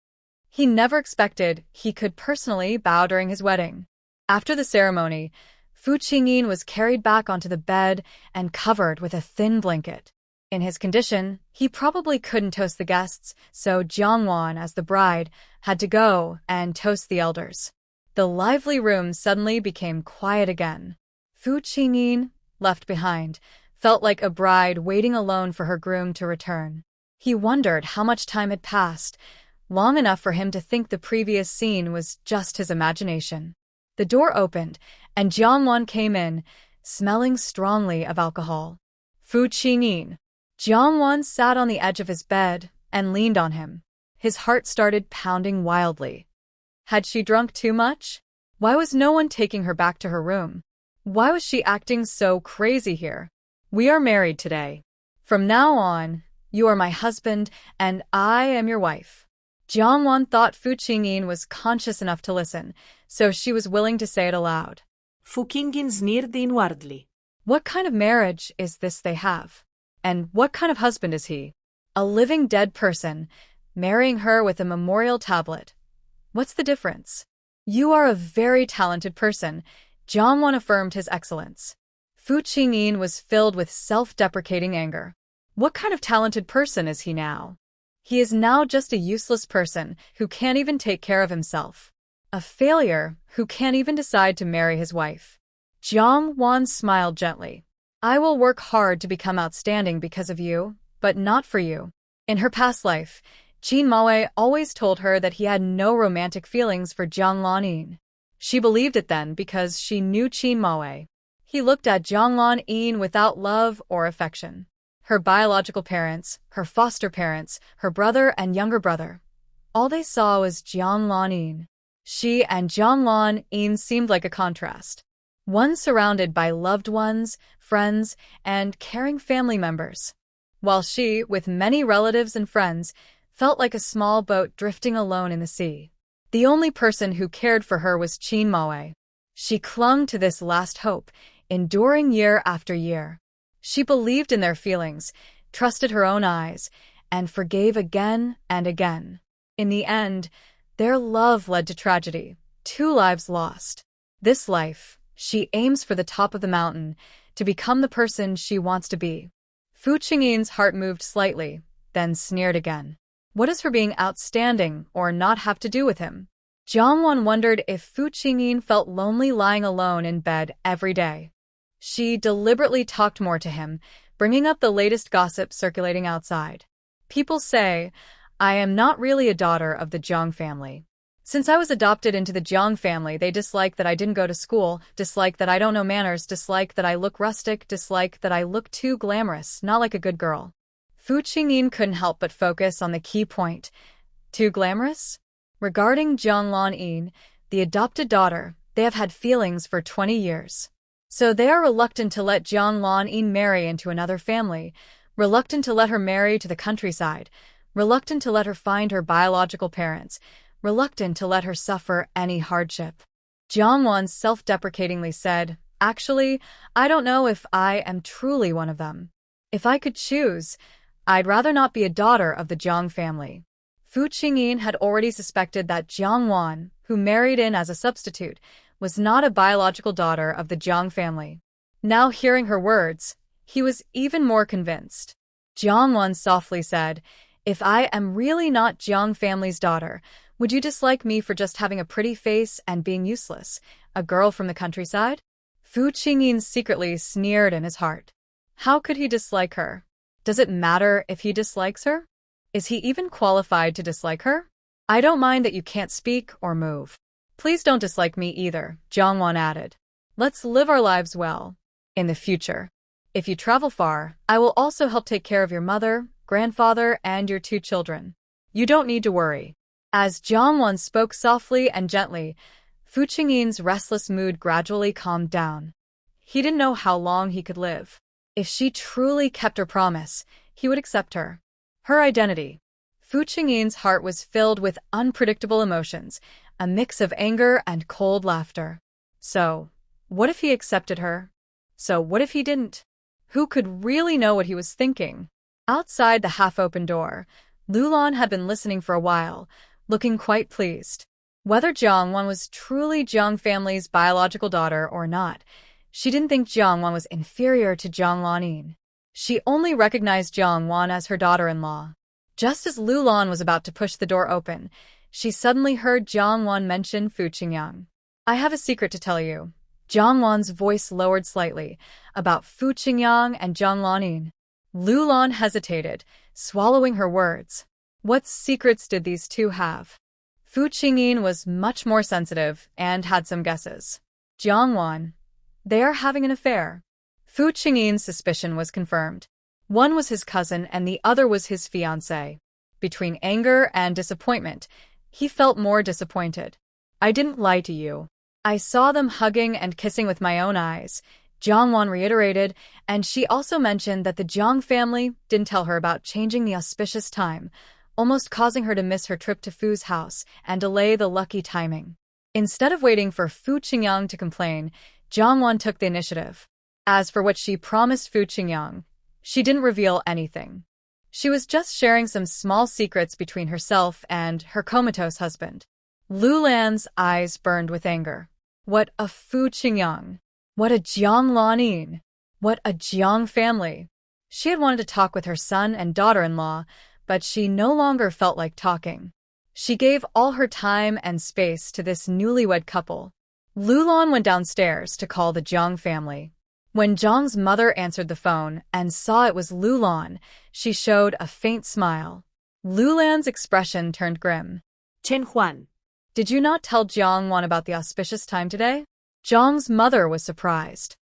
He never expected he could personally bow during his wedding. After the ceremony, Fu Qingyin was carried back onto the bed and covered with a thin blanket. In his condition, he probably couldn't toast the guests, so Jiangwan, as the bride, had to go and toast the elders. The lively room suddenly became quiet again. Fu Qingyin, left behind, felt like a bride waiting alone for her groom to return. He wondered how much time had passed, long enough for him to think the previous scene was just his imagination. The door opened, and Jiangwan came in, smelling strongly of alcohol. Fu Qingyin. Jiangwan sat on the edge of his bed and leaned on him. His heart started pounding wildly. Had she drunk too much? Why was no one taking her back to her room? Why was she acting so crazy here? We are married today. From now on, you are my husband and I am your wife. Jiangwan thought Fu Qingyin was conscious enough to listen, so she was willing to say it aloud. Fu Qingyin sneered inwardly. What kind of marriage is this they have? And what kind of husband is he? A living dead person, marrying her with a memorial tablet. What's the difference? You are a very talented person, Jiangwan affirmed his excellence. Fu Qingyin was filled with self-deprecating anger. What kind of talented person is he now? He is now just a useless person who can't even take care of himself. A failure who can't even decide to marry his wife. Jiangwan smiled gently. I will work hard to become outstanding because of you, but not for you. In her past life, Qin Maowei always told her that he had no romantic feelings for Jiang Lanyin. She believed it then because she knew Qin Maowei. He looked at Jiang Lanyin without love or affection. Her biological parents, her foster parents, her brother and younger brother. All they saw was Jiang Lanyin. She and Jiang Lanyin seemed like a contrast. One surrounded by loved ones, friends, and caring family members, while she, with many relatives and friends, felt like a small boat drifting alone in the sea. The only person who cared for her was Qin Maowei. She clung to this last hope, enduring year after year. She believed in their feelings, trusted her own eyes, and forgave again and again. In the end, their love led to tragedy, 2 lives lost. This life, she aims for the top of the mountain, to become the person she wants to be. Fu Qingyin's heart moved slightly, then sneered again. What does her being outstanding or not have to do with him? Jiangwan wondered if Fu Qingyin felt lonely lying alone in bed every day. She deliberately talked more to him, bringing up the latest gossip circulating outside. People say, I am not really a daughter of the Jiang family. Since I was adopted into the Jiang family, they dislike that I didn't go to school, dislike that I don't know manners, dislike that I look rustic, dislike that I look too glamorous, not like a good girl. Fu Qingyin couldn't help but focus on the key point. Too glamorous? Regarding Jiang Lanyin, the adopted daughter, they have had feelings for 20 years. So they are reluctant to let Jiang Lanyin marry into another family, reluctant to let her marry to the countryside, reluctant to let her find her biological parents, reluctant to let her suffer any hardship. Jiangwan self-deprecatingly said, Actually, I don't know if I am truly one of them. If I could choose, I'd rather not be a daughter of the Jiang family. Fu Qingyin had already suspected that Jiangwan, who married in as a substitute, was not a biological daughter of the Jiang family. Now hearing her words, he was even more convinced. Jiangwan softly said, "If I am really not Jiang family's daughter, would you dislike me for just having a pretty face and being useless, a girl from the countryside?" Fu Qingyin secretly sneered in his heart. How could he dislike her? Does it matter if he dislikes her? Is he even qualified to dislike her? I don't mind that you can't speak or move. Please don't dislike me either, Jiangwan added. Let's live our lives well. In the future, if you travel far, I will also help take care of your mother, grandfather, and your 2 children. You don't need to worry. As Jiangwan spoke softly and gently, Fu Qingyin's restless mood gradually calmed down. He didn't know how long he could live. If she truly kept her promise, he would accept her. Her identity. Fu Qingyin's heart was filled with unpredictable emotions, a mix of anger and cold laughter. So, what if he accepted her? So what if he didn't? Who could really know what he was thinking? Outside the half-open door, Lulan had been listening for a while, looking quite pleased. Whether Jiangwan was truly Jiang family's biological daughter or not, she didn't think Jiangwan was inferior to Jiang Lanin. She only recognized Jiangwan as her daughter-in-law. Just as Lulan was about to push the door open, she suddenly heard Jiangwan mention Fu Qingyang. "I have a secret to tell you." Jiangwan's voice lowered slightly, about Fu Qingyang and Jiang Lanin. Lulan hesitated, swallowing her words. What secrets did these two have? Fu Qingyin was much more sensitive and had some guesses. Jiangwan. They are having an affair. Fu Qingyin's suspicion was confirmed. One was his cousin and the other was his fiancée. Between anger and disappointment, he felt more disappointed. "I didn't lie to you. I saw them hugging and kissing with my own eyes," Jiangwan reiterated, and she also mentioned that the Jiang family didn't tell her about changing the auspicious time, almost causing her to miss her trip to Fu's house and delay the lucky timing. Instead of waiting for Fu Qingyang to complain, Jiangwan took the initiative. As for what she promised Fu Qingyang, she didn't reveal anything. She was just sharing some small secrets between herself and her comatose husband. Lulan's eyes burned with anger. What a Fu Qingyang! What a Jiang Lanin! What a Jiang family! She had wanted to talk with her son and daughter-in-law, but she no longer felt like talking. She gave all her time and space to this newlywed couple. Lulan went downstairs to call the Jiang family. When Jiang's mother answered the phone and saw it was Lulan, she showed a faint smile. Lulan's expression turned grim. Chen Huan. Did you not tell Jiangwan about the auspicious time today? Jiang's mother was surprised.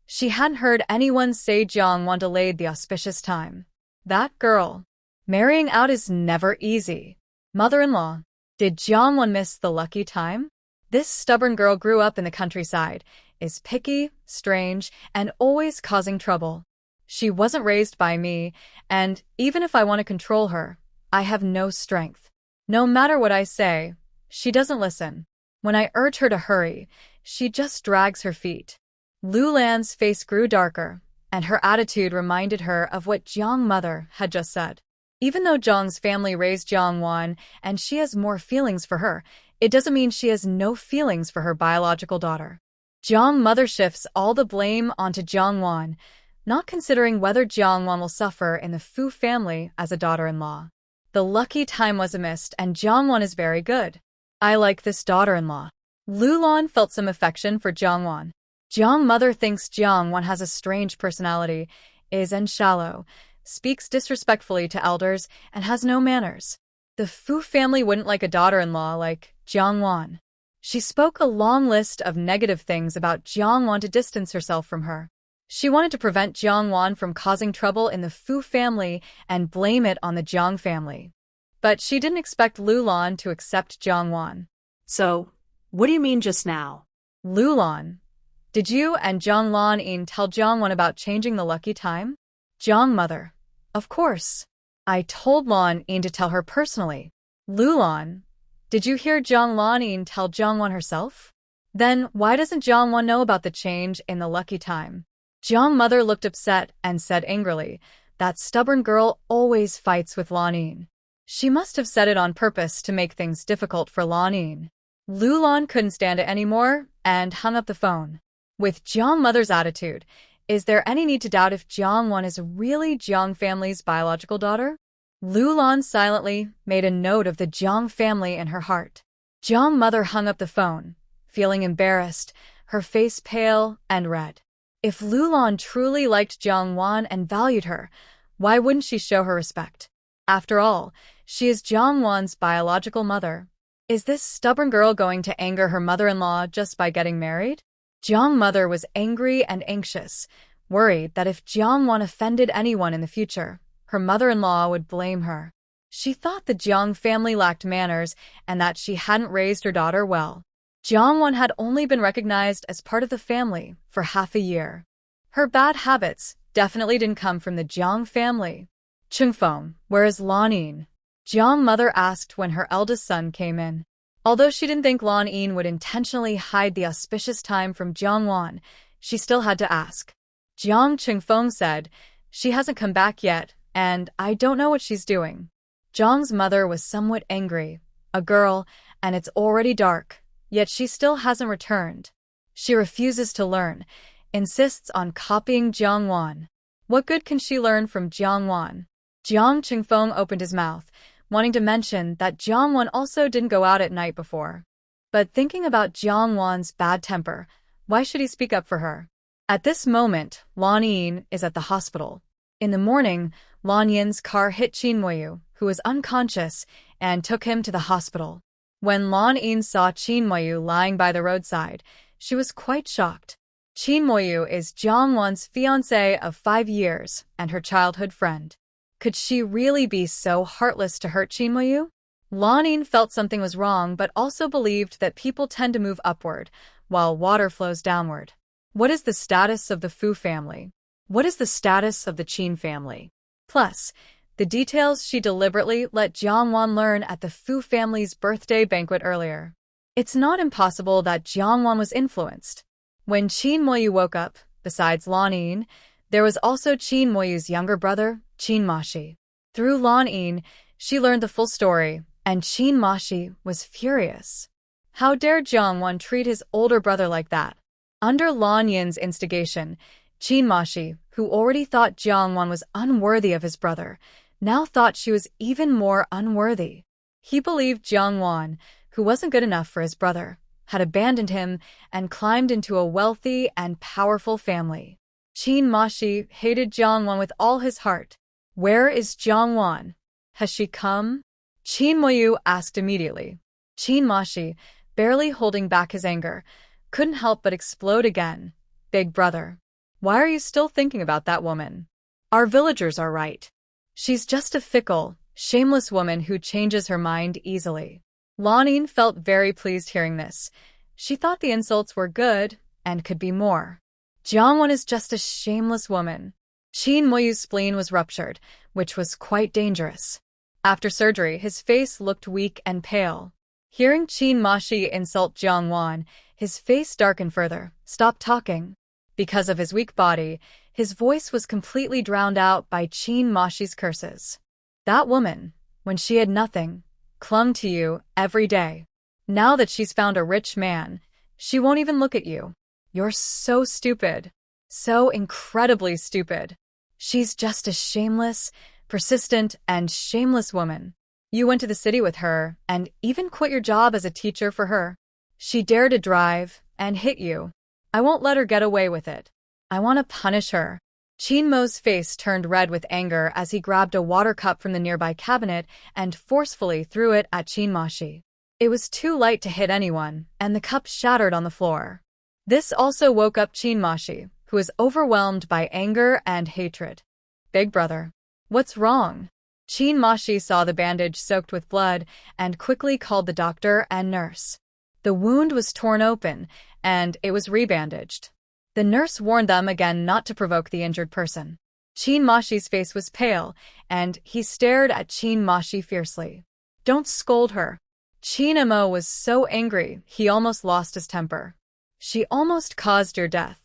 She hadn't heard anyone say Jiangwan delayed the auspicious time. That girl. Marrying out is never easy. Mother-in-law. Did Jiangwan miss the lucky time? This stubborn girl grew up in the countryside, is picky, strange, and always causing trouble. She wasn't raised by me, and even if I want to control her, I have no strength. No matter what I say, she doesn't listen. When I urge her to hurry, she just drags her feet. Lulan's face grew darker, and her attitude reminded her of what Jiang's mother had just said. Even though Jiang's family raised Jiangwan and she has more feelings for her, it doesn't mean she has no feelings for her biological daughter. Jiang's mother shifts all the blame onto Jiangwan, not considering whether Jiangwan will suffer in the Fu family as a daughter-in-law. The lucky time was missed and Jiangwan is very good. I like this daughter-in-law. Lulan felt some affection for Jiangwan. Jiang's mother thinks Jiangwan has a strange personality, is shallow, speaks disrespectfully to elders, and has no manners. The Fu family wouldn't like a daughter-in-law like Jiangwan. She spoke a long list of negative things about Jiangwan to distance herself from her. She wanted to prevent Jiangwan from causing trouble in the Fu family and blame it on the Jiang family. But she didn't expect Lulan to accept Jiangwan. So, what do you mean just now? Lulan, did you and Jiang Lanin tell Jiangwan about changing the lucky time? Jiang mother. Of course. I told Lanin to tell her personally. Lulan, did you hear Jiang Lanin tell Jiangwan herself? Then why doesn't Jiangwan know about the change in the lucky time? Jiang mother looked upset and said angrily, that stubborn girl always fights with Lanin. She must have said it on purpose to make things difficult for Lanin. Lulan couldn't stand it anymore and hung up the phone. With Jiang mother's attitude, Is there any need to doubt if Jiang-won is really Jiang family's biological daughter? Lu Lan silently made a note of the Jiang family in her heart. Jiang mother hung up the phone, feeling embarrassed, her face pale and red. If Lu Lan truly liked Jiang-won and valued her, why wouldn't she show her respect? After all, she is Jiang-won's biological mother. Is this stubborn girl going to anger her mother-in-law just by getting married? Jiang mother was angry and anxious, worried that if Jiang-won offended anyone in the future, her mother-in-law would blame her. She thought the Jiang family lacked manners and that she hadn't raised her daughter well. Jiang-won had only been recognized as part of the family for half a year. Her bad habits definitely didn't come from the Jiang family. Chungfeng, where is Lan-in? Jiang mother asked when her eldest son came in. Although she didn't think Lan-in would intentionally hide the auspicious time from Jiang-won, she still had to ask. Jiang Chungfeng said, "She hasn't come back yet, and I don't know what she's doing." Jiang's mother was somewhat angry. A girl, and it's already dark, yet she still hasn't returned. She refuses to learn, insists on copying Jiang-won. What good can she learn from Jiang-won? Jiang Chungfeng opened his mouth, wanting to mention that Jiang-won also didn't go out at night before. But thinking about Jiang-won's bad temper, why should he speak up for her? At this moment, Lan-in is at the hospital. In the morning, Lan-yin's car hit Qin Moyu, who was unconscious, and took him to the hospital. When Lan-in saw Qin Moyu lying by the roadside, she was quite shocked. Qin Moyu is Jiang-won's fiancé of 5 years and her childhood friend. Could she really be so heartless to hurt Qin Moyu? Lan-in felt something was wrong but also believed that people tend to move upward, while water flows downward. What is the status of the Fu family? What is the status of the Qin family? Plus, the details she deliberately let Jiang-won learn at the Fu family's birthday banquet earlier. It's not impossible that Jiang-won was influenced. When Qin Moyu woke up, besides Lan-in, there was also Qin Moyu's younger brother, Qin Mashi. Through Lan-in, she learned the full story, and Qin Mashi was furious. How dare Jiang-won treat his older brother like that? Under Lan-yin's instigation, Qin Mashi, who already thought Jiang-won was unworthy of his brother, now thought she was even more unworthy. He believed Jiang-won, who wasn't good enough for his brother, had abandoned him and climbed into a wealthy and powerful family. Qin Mashi hated Jiang-won with all his heart. Where is Jiang-won? Has she come? Qin Moyu asked immediately. Qin Mashi, barely holding back his anger, couldn't help but explode again. Big brother, why are you still thinking about that woman? Our villagers are right. She's just a fickle, shameless woman who changes her mind easily. Lan-in felt very pleased hearing this. She thought the insults were good and could be more. Jiang-won is just a shameless woman. Qin Moyu's spleen was ruptured, which was quite dangerous. After surgery, his face looked weak and pale. Hearing Qin Mashi insult Jiang-won, his face darkened further, stopped talking. Because of his weak body, his voice was completely drowned out by Qin Mashi's curses. That woman, when she had nothing, clung to you every day. Now that she's found a rich man, she won't even look at you. You're so stupid. So incredibly stupid. She's just a shameless, persistent, and shameless woman. You went to the city with her and even quit your job as a teacher for her. She dared to drive and hit you. I won't let her get away with it. I want to punish her. Qin Mo's face turned red with anger as he grabbed a water cup from the nearby cabinet and forcefully threw it at Qin Mashi. It was too light to hit anyone, and the cup shattered on the floor. This also woke up Qin Mashi, who was overwhelmed by anger and hatred. Big brother, what's wrong? Qin Mashi saw the bandage soaked with blood and quickly called the doctor and nurse. The wound was torn open, and it was rebandaged. The nurse warned them again not to provoke the injured person. Qin Mashi's face was pale, and he stared at Qin Mashi fiercely. Don't scold her. Qin Mo was so angry he almost lost his temper. She almost caused your death.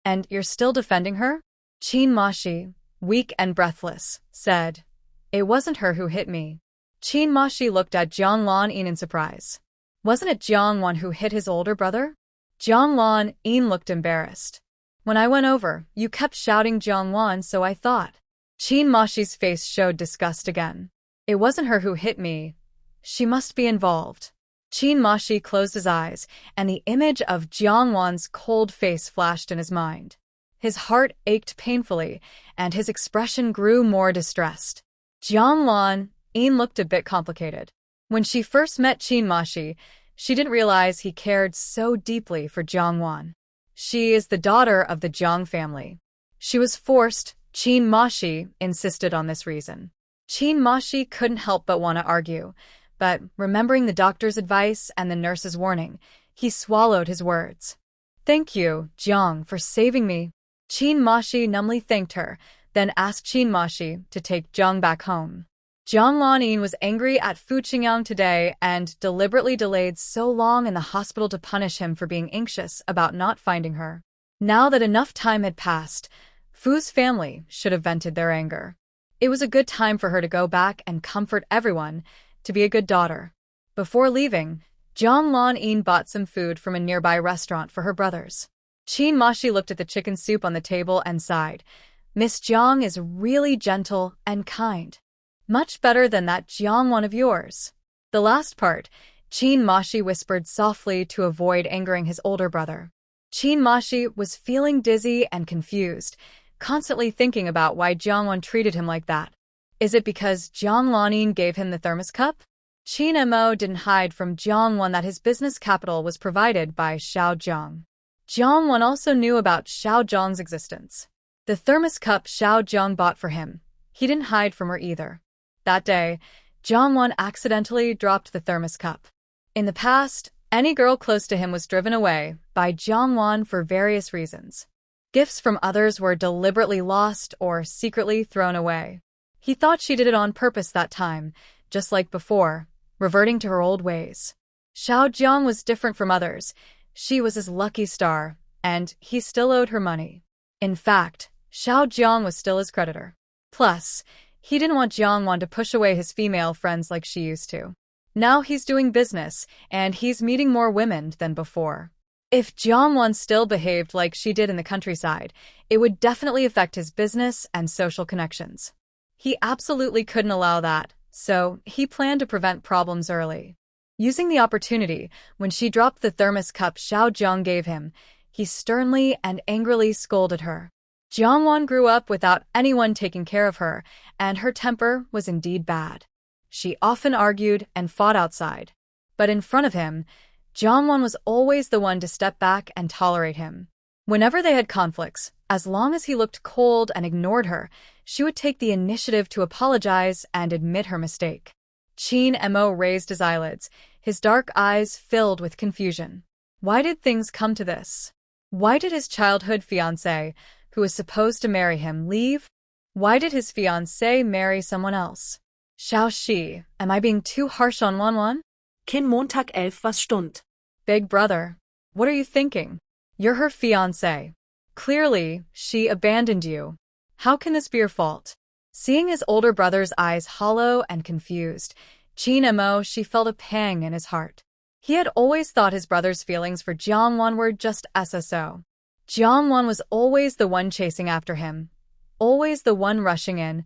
And you're still defending her? Qin Mashi, weak and breathless, said, It wasn't her who hit me. Qin Mashi looked at Jiang Lan-in in surprise. Wasn't it Jiang-won who hit his older brother? Jiang Lan-in looked embarrassed. When I went over, you kept shouting Jiangwan, so I thought. Qin Mashi's face showed disgust again. It wasn't her who hit me. She must be involved. Qin Mashi closed his eyes, and the image of Jiangwan's cold face flashed in his mind. His heart ached painfully, and his expression grew more distressed. Jiangwan looked a bit complicated. When she first met Qin Mashi, she didn't realize he cared so deeply for Jiangwan. She is the daughter of the Jiang family. She was forced. Qin Mashi insisted on this reason. Qin Mashi couldn't help but want to argue, but remembering the doctor's advice and the nurse's warning, he swallowed his words. Thank you, Jiang, for saving me. Qin Mashi numbly thanked her, then asked Qin Mashi to take Jiang back home. Jiang Wanyin was angry at Fu Qingyang today and deliberately delayed so long in the hospital to punish him for being anxious about not finding her. Now that enough time had passed, Fu's family should have vented their anger. It was a good time for her to go back and comfort everyone, to be a good daughter. Before leaving, Jiang Wanyin bought some food from a nearby restaurant for her brothers. Qin Mashi looked at the chicken soup on the table and sighed. Miss Jiang is really gentle and kind. Much better than that Jiangwan of yours. The last part, Qin Mashi whispered softly to avoid angering his older brother. Qin Mashi was feeling dizzy and confused, constantly thinking about why Jiangwan treated him like that. Is it because Jiang Wanyin gave him the thermos cup? Qin Mo didn't hide from Jiangwan that his business capital was provided by Xiao Zhang. Jiangwan also knew about Xiao Zhang's existence. The thermos cup Xiao Zhang bought for him, he didn't hide from her either. That day, Jiangwan accidentally dropped the thermos cup. In the past, any girl close to him was driven away by Jiangwan for various reasons. Gifts from others were deliberately lost or secretly thrown away. He thought she did it on purpose that time, just like before, reverting to her old ways. Xiao Zhang was different from others. She was his lucky star, and he still owed her money. In fact, Xiao Zhang was still his creditor. Plus, he didn't want Jiangwan to push away his female friends like she used to. Now he's doing business, and he's meeting more women than before. If Jiangwan still behaved like she did in the countryside, it would definitely affect his business and social connections. He absolutely couldn't allow that, so he planned to prevent problems early. Using the opportunity, when she dropped the thermos cup Xiao Zhang gave him, he sternly and angrily scolded her. Jiangwan grew up without anyone taking care of her, and her temper was indeed bad. She often argued and fought outside. But in front of him, Jiangwan was always the one to step back and tolerate him. Whenever they had conflicts, as long as he looked cold and ignored her, she would take the initiative to apologize and admit her mistake. Qin Mo raised his eyelids, his dark eyes filled with confusion. Why did things come to this? Why did his childhood fiancé, who was supposed to marry him, leave? Why did his fiancé marry someone else? Xiao Shi, am I being too harsh on Wanwan? Kind Montag 11 was Stund. Big brother, what are you thinking? You're her fiancé. Clearly, she abandoned you. How can this be your fault? Seeing his older brother's eyes hollow and confused, Qin Mo, she felt a pang in his heart. He had always thought his brother's feelings for Jiangwan were just SSO. Jiangwan was always the one chasing after him, always the one rushing in,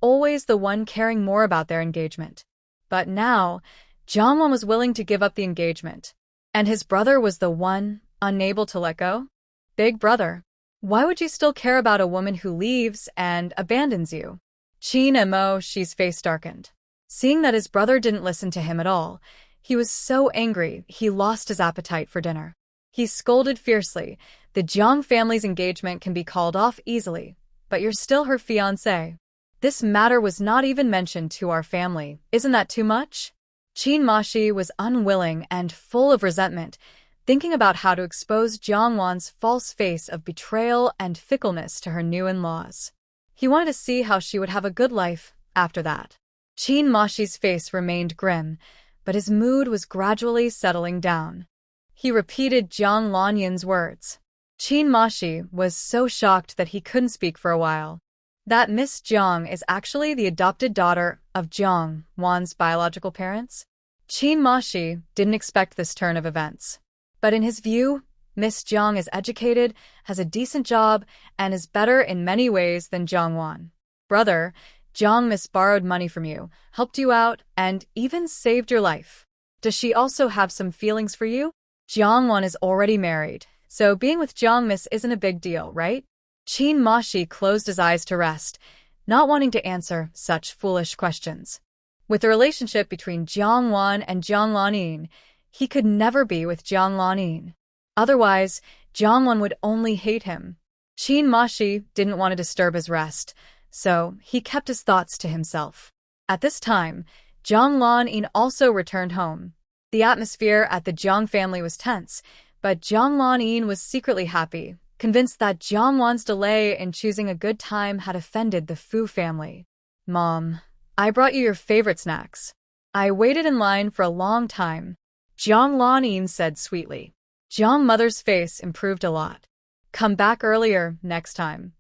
always the one caring more about their engagement. But now, Jiangwan was willing to give up the engagement, and his brother was the one, unable to let go? Big brother, why would you still care about a woman who leaves and abandons you? Qin Mo, she's face darkened. Seeing that his brother didn't listen to him at all, he was so angry he lost his appetite for dinner. He scolded fiercely. The Jiang family's engagement can be called off easily, but you're still her fiancé. This matter was not even mentioned to our family. Isn't that too much? Qin Mashi was unwilling and full of resentment, thinking about how to expose Jiangwan's false face of betrayal and fickleness to her new in-laws. He wanted to see how she would have a good life after that. Qin Mashi's face remained grim, but his mood was gradually settling down. He repeated Jiang Lanyin's words. Qin Mashi was so shocked that he couldn't speak for a while. That Miss Jiang is actually the adopted daughter of Jiang Wan's biological parents? Qin Mashi didn't expect this turn of events. But in his view, Miss Jiang is educated, has a decent job, and is better in many ways than Jiang Wan. Brother, Jiang Miss borrowed money from you, helped you out, and even saved your life. Does she also have some feelings for you? Jiang Wan is already married, so being with Jiang Miss isn't a big deal, right? Qin Mashi closed his eyes to rest, not wanting to answer such foolish questions. With the relationship between Jiang Wan and Jiang Lanin, he could never be with Jiang Lanin. Otherwise, Jiang Wan would only hate him. Qin Mashi didn't want to disturb his rest, so he kept his thoughts to himself. At this time, Jiang Lanin also returned home. The atmosphere at the Jiang family was tense, but Jiang Lanin was secretly happy, convinced that Jiang Wan's delay in choosing a good time had offended the Fu family. Mom, I brought you your favorite snacks. I waited in line for a long time, Jiang Lanin said sweetly. Jiang mother's face improved a lot. Come back earlier next time.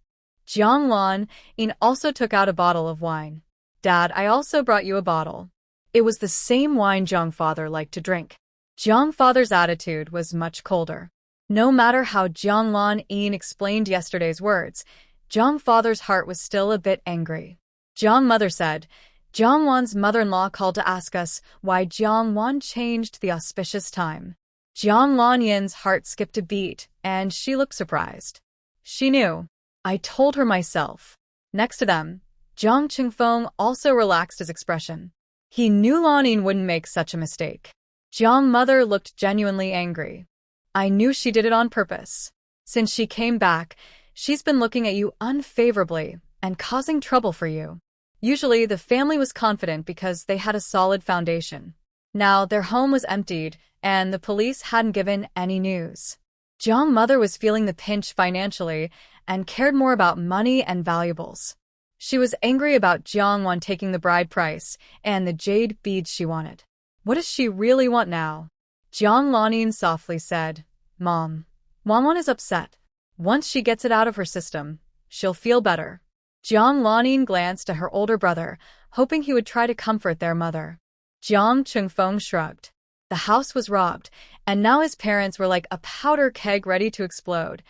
Jiang Lanin also took out a bottle of wine. Dad, I also brought you a bottle. It was the same wine Jiang father liked to drink. Jiang father's attitude was much colder. No matter how Jiang Lanin explained yesterday's words, Jiang father's heart was still a bit angry. Jiang mother said, Jiang Wan's mother-in-law called to ask us why Jiang Wan changed the auspicious time. Jiang Lanin's heart skipped a beat, and she looked surprised. She knew. I told her myself. Next to them, Jiang Qingfeng also relaxed his expression. He knew Lanin wouldn't make such a mistake. Jiang mother looked genuinely angry. I knew she did it on purpose. Since she came back, she's been looking at you unfavorably and causing trouble for you. Usually, the family was confident because they had a solid foundation. Now, their home was emptied, and the police hadn't given any news. Jiang mother was feeling the pinch financially and cared more about money and valuables. She was angry about Jiang Wan taking the bride price and the jade beads she wanted. What does she really want now? Jiang Lanin softly said, Mom, Wan is upset. Once she gets it out of her system, she'll feel better. Jiang Lanin glanced at her older brother, hoping he would try to comfort their mother. Jiang Qingfeng shrugged. The house was robbed, and now his parents were like a powder keg ready to explode.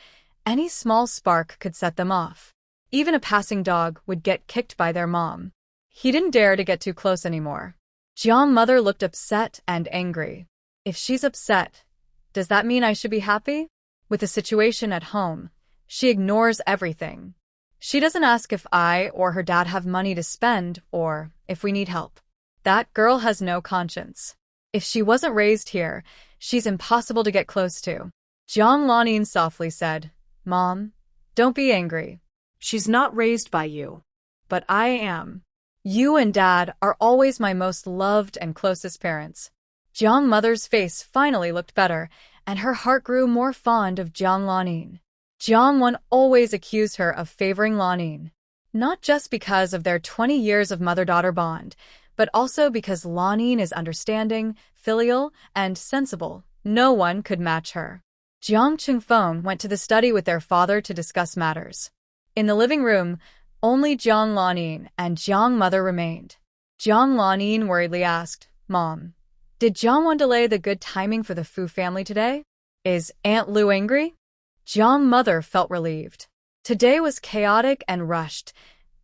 Any small spark could set them off. Even a passing dog would get kicked by their mom. He didn't dare to get too close anymore. Jiang mother looked upset and angry. If she's upset, does that mean I should be happy? With the situation at home, she ignores everything. She doesn't ask if I or her dad have money to spend or if we need help. That girl has no conscience. If she wasn't raised here, she's impossible to get close to. Jiang Lanin softly said, Mom, don't be angry. She's not raised by you. But I am. You and Dad are always my most loved and closest parents. Jiang mother's face finally looked better, and her heart grew more fond of Jiang Lanin. Jiang Wan always accused her of favoring Lanin, not just because of their 20 years of mother-daughter bond, but also because Lanin is understanding, filial, and sensible. No one could match her. Jiang Qingfeng went to the study with their father to discuss matters. In the living room, only Jiang Lanin and Jiang mother remained. Jiang Lanin worriedly asked, Mom, did Jiang Wan delay the good timing for the Fu family today? Is Aunt Lu angry? Jiang mother felt relieved. Today was chaotic and rushed.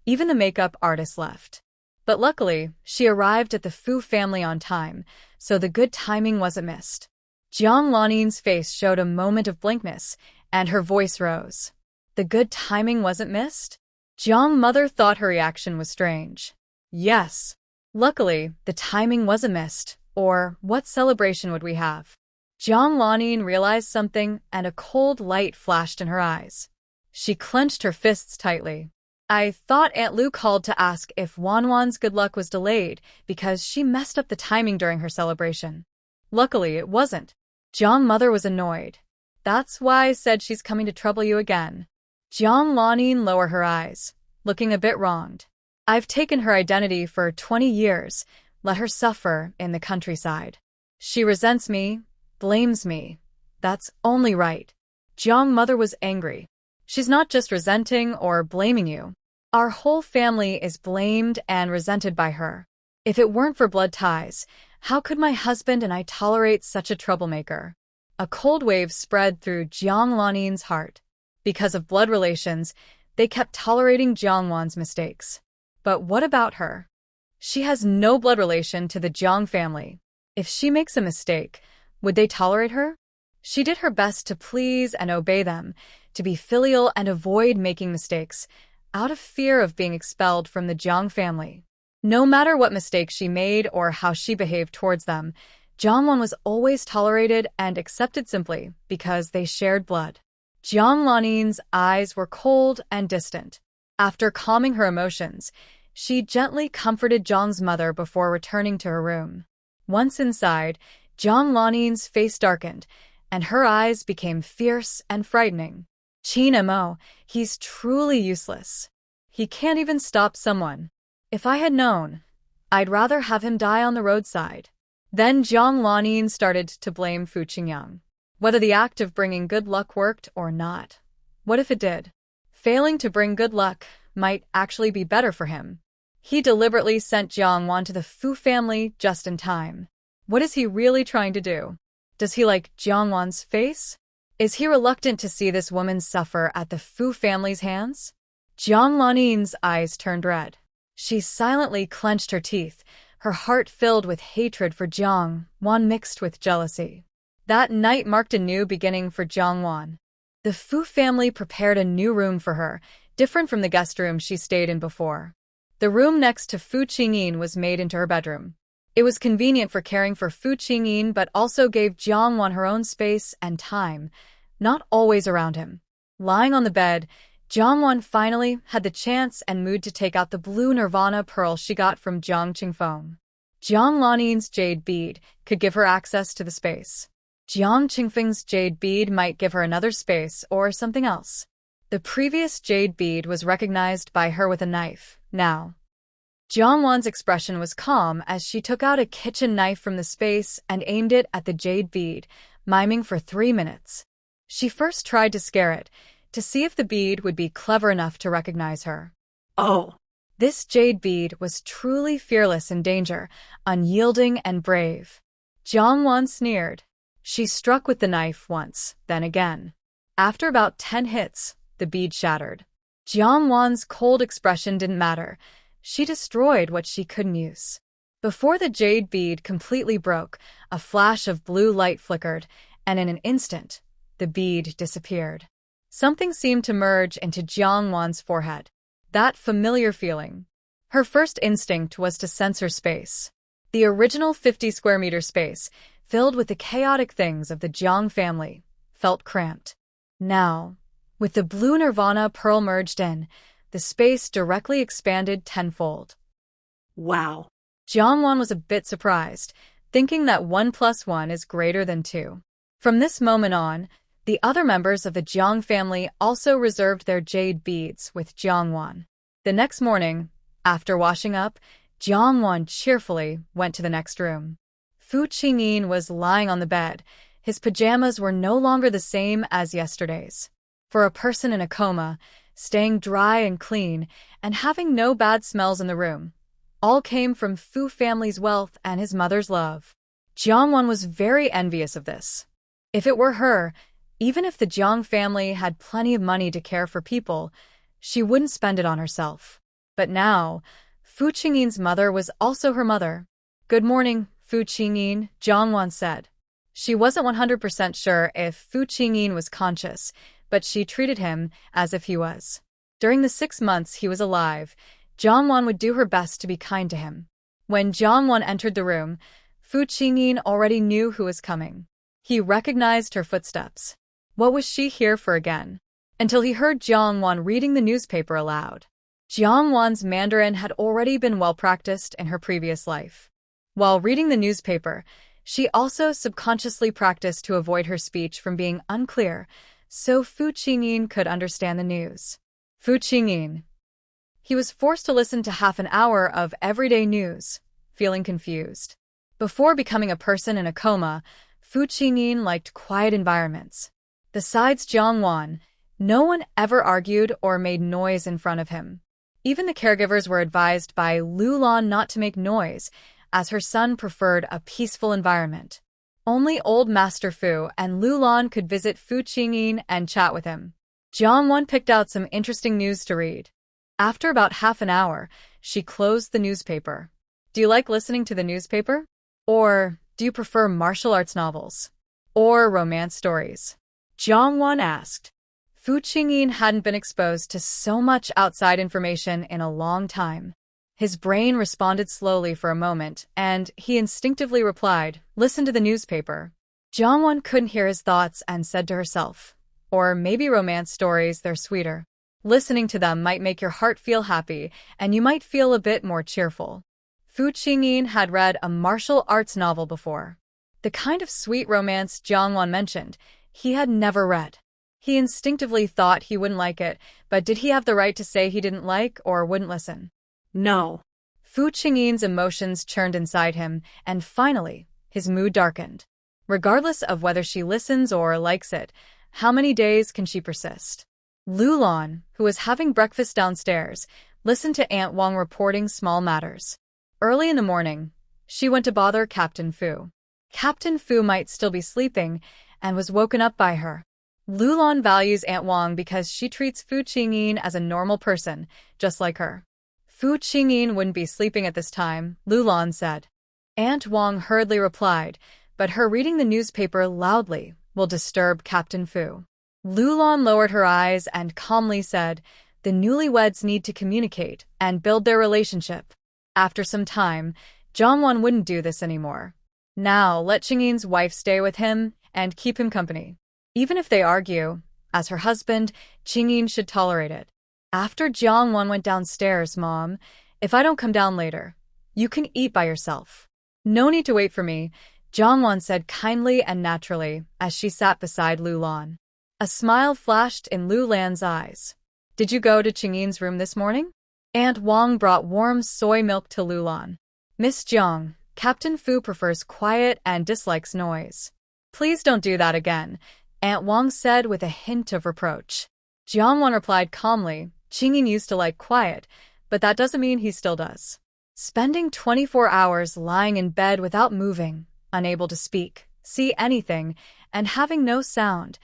Even the makeup artist left. But luckily, she arrived at the Fu family on time, so the good timing wasn't missed. Jiang Lanin's face showed a moment of blankness, and her voice rose. The good timing wasn't missed? Jiang mother thought her reaction was strange. Yes. Luckily, the timing wasn't missed, or what celebration would we have? Jiang Lanin realized something, and a cold light flashed in her eyes. She clenched her fists tightly. I thought Aunt Lu called to ask if Wan's good luck was delayed because she messed up the timing during her celebration. Luckily, it wasn't. Jiang mother was annoyed. That's why I said she's coming to trouble you again. Jiang Lanin lowered her eyes, looking a bit wronged. I've taken her identity for 20 years, let her suffer in the countryside. She resents me, blames me. That's only right. Jiang mother was angry. She's not just resenting or blaming you. Our whole family is blamed and resented by her. If it weren't for blood ties, how could my husband and I tolerate such a troublemaker? A cold wave spread through Jiang Lanin's heart. Because of blood relations, they kept tolerating Jiang Wan's mistakes. But what about her? She has no blood relation to the Jiang family. If she makes a mistake, would they tolerate her? She did her best to please and obey them, to be filial and avoid making mistakes, out of fear of being expelled from the Jiang family. No matter what mistakes she made or how she behaved towards them, Jiang Wan was always tolerated and accepted simply because they shared blood. Jiang Lanin's eyes were cold and distant. After calming her emotions, she gently comforted Jiang's mother before returning to her room. Once inside, Jiang Lanin's face darkened, and her eyes became fierce and frightening. Qin Mo, he's truly useless. He can't even stop someone. If I had known, I'd rather have him die on the roadside. Then Jiang Lanin started to blame Fu Qingyang. Whether the act of bringing good luck worked or not. What if it did? Failing to bring good luck might actually be better for him. He deliberately sent Jiang Wan to the Fu family just in time. What is he really trying to do? Does he like Jiang Wan's face? Is he reluctant to see this woman suffer at the Fu family's hands? Jiang Lanin's eyes turned red. She silently clenched her teeth, her heart filled with hatred for Jiang Wan mixed with jealousy. That night marked a new beginning for Jiang Wan. The Fu family prepared a new room for her, different from the guest room she stayed in before. The room next to Fu Qingyin was made into her bedroom. It was convenient for caring for Fu Qingyin but also gave Jiang Wan her own space and time, not always around him. Lying on the bed, Jiang Wan finally had the chance and mood to take out the blue Nirvana pearl she got from Jiang Qingfeng. Jiang Lanin's jade bead could give her access to the space. Jiang Qingfeng's jade bead might give her another space or something else. The previous jade bead was recognized by her with a knife. Now, Jiang Wan's expression was calm as she took out a kitchen knife from the space and aimed it at the jade bead, miming for 3 minutes. She first tried to scare it, to see if the bead would be clever enough to recognize her. Oh. This jade bead was truly fearless in danger, unyielding and brave. Jiang Wan sneered. She struck with the knife once, then again. After about 10 hits, the bead shattered. Jiang Wan's cold expression didn't matter. She destroyed what she couldn't use. Before the jade bead completely broke, a flash of blue light flickered, and in an instant, the bead disappeared. Something seemed to merge into Jiang Wan's forehead. That familiar feeling. Her first instinct was to censor space. The original 50 square meter space, filled with the chaotic things of the Jiang family, felt cramped. Now, with the blue Nirvana pearl merged in, the space directly expanded tenfold. Wow. Jiang Wan was a bit surprised, thinking that 1 + 1 is greater than 2. From this moment on, the other members of the Jiang family also reserved their jade beads with Jiang Wan. The next morning, after washing up, Jiang Wan cheerfully went to the next room. Fu Qingyin was lying on the bed. His pajamas were no longer the same as yesterday's. For a person in a coma, staying dry and clean, and having no bad smells in the room, all came from Fu family's wealth and his mother's love. Jiang Wan was very envious of this. If it were her, even if the Jiang family had plenty of money to care for people, she wouldn't spend it on herself. But now, Fu Qingyin's mother was also her mother. "Good morning, Fu Qingyin," Jiang Wan said. She wasn't 100% sure if Fu Qingyin was conscious, but she treated him as if he was. During the 6 months he was alive, Jiang Wan would do her best to be kind to him. When Jiang Wan entered the room, Fu Qingyin already knew who was coming. He recognized her footsteps. What was she here for again? Until he heard Jiang Wan reading the newspaper aloud. Jiang Wan's Mandarin had already been well practiced in her previous life. While reading the newspaper, she also subconsciously practiced to avoid her speech from being unclear, so Fu Qingyin could understand the news. Fu Qingyin. He was forced to listen to half an hour of everyday news, feeling confused. Before becoming a person in a coma, Fu Qingyin liked quiet environments. Besides Jiang Wan, no one ever argued or made noise in front of him. Even the caregivers were advised by Lu Lan not to make noise, as her son preferred a peaceful environment. Only old Master Fu and Lulan could visit Fu Qingyin and chat with him. Jiang picked out some interesting news to read. After about half an hour, she closed the newspaper. Do you like listening to the newspaper? Or do you prefer martial arts novels? Or romance stories? Jiang asked. Fu Qingyin hadn't been exposed to so much outside information in a long time. His brain responded slowly for a moment, and he instinctively replied, "Listen to the newspaper." Jiang couldn't hear his thoughts and said to herself, "Or maybe romance stories, they're sweeter. Listening to them might make your heart feel happy, and you might feel a bit more cheerful." Fu Qingyin had read a martial arts novel before. The kind of sweet romance Jiang mentioned, he had never read. He instinctively thought he wouldn't like it, but did he have the right to say he didn't like or wouldn't listen? No. Fu Qingyin's emotions churned inside him, and finally, his mood darkened. Regardless of whether she listens or likes it, how many days can she persist? Lulan, who was having breakfast downstairs, listened to Aunt Wang reporting small matters. Early in the morning, she went to bother Captain Fu. Captain Fu might still be sleeping and was woken up by her. Lulan values Aunt Wang because she treats Fu Qingyin as a normal person, just like her. Fu Qingyin wouldn't be sleeping at this time, Lulan said. Aunt Wang hurriedly replied, but her reading the newspaper loudly will disturb Captain Fu. Lulan lowered her eyes and calmly said, "The newlyweds need to communicate and build their relationship." After some time, Jiang wouldn't do this anymore. Now let Qingyin's wife stay with him and keep him company. Even if they argue, as her husband, Qingyin should tolerate it. After Jiang went downstairs, "Mom, if I don't come down later, you can eat by yourself." "No need to wait for me," Jiang said kindly and naturally as she sat beside Lulan. A smile flashed in Lulan's eyes. "Did you go to Qingyin's room this morning?" Aunt Wang brought warm soy milk to Lulan. "Miss Jiang, Captain Fu prefers quiet and dislikes noise." "Please don't do that again," Aunt Wang said with a hint of reproach. Jiang replied calmly, "Qingyin used to like quiet, but that doesn't mean he still does." Spending 24 hours lying in bed without moving, unable to speak, see anything, and having no sound,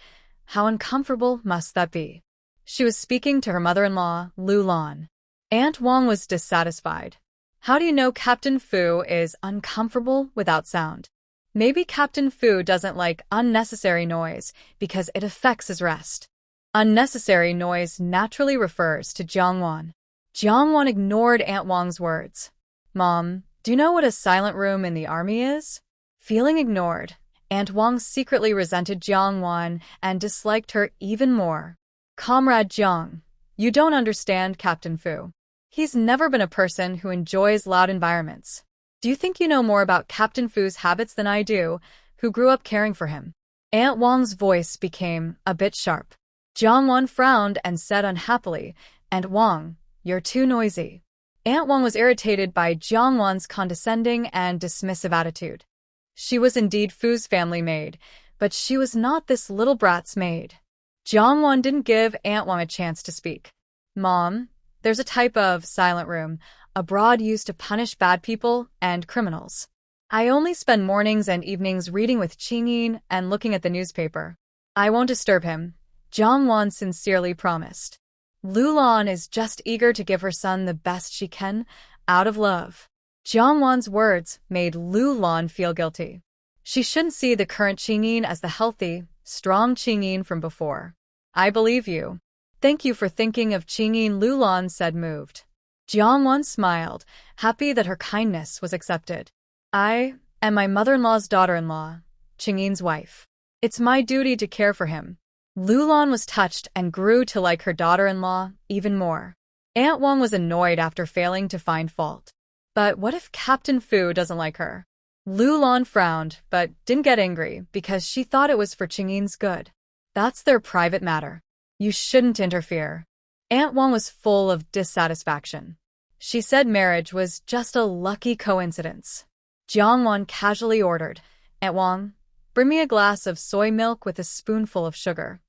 how uncomfortable must that be? She was speaking to her mother-in-law, Lulan. Aunt Wang was dissatisfied. "How do you know Captain Fu is uncomfortable without sound?" "Maybe Captain Fu doesn't like unnecessary noise because it affects his rest." Unnecessary noise naturally refers to Jiang. Jiang ignored Aunt Wang's words. "Mom, do you know what a silent room in the army is?" Feeling ignored, Aunt Wang secretly resented Jiang and disliked her even more. "Comrade Jiang, you don't understand Captain Fu. He's never been a person who enjoys loud environments. Do you think you know more about Captain Fu's habits than I do, who grew up caring for him?" Aunt Wang's voice became a bit sharp. Jiang frowned and said unhappily, "Aunt Wang, you're too noisy." Aunt Wang was irritated by Jiang condescending and dismissive attitude. She was indeed Fu's family maid, but she was not this little brat's maid. Jiang didn't give Aunt Wang a chance to speak. "Mom, there's a type of silent room abroad used to punish bad people and criminals. I only spend mornings and evenings reading with Qingyin and looking at the newspaper. I won't disturb him," Jiang sincerely promised. Lulan is just eager to give her son the best she can, out of love. Jiang words made Lulan feel guilty. She shouldn't see the current Qingyin as the healthy, strong Qingyin from before. "I believe you. Thank you for thinking of Qingyin," Lulan said moved. Jiang smiled, happy that her kindness was accepted. "I am my mother-in-law's daughter-in-law, Qingyin's wife. It's my duty to care for him." Lulan was touched and grew to like her daughter-in-law even more. Aunt Wang was annoyed after failing to find fault. But what if Captain Fu doesn't like her? Lulan frowned, but didn't get angry because she thought it was for Qingyin's good. That's their private matter. You shouldn't interfere. Aunt Wang was full of dissatisfaction. She said marriage was just a lucky coincidence. Jiang casually ordered, "Aunt Wang, bring me a glass of soy milk with a spoonful of sugar.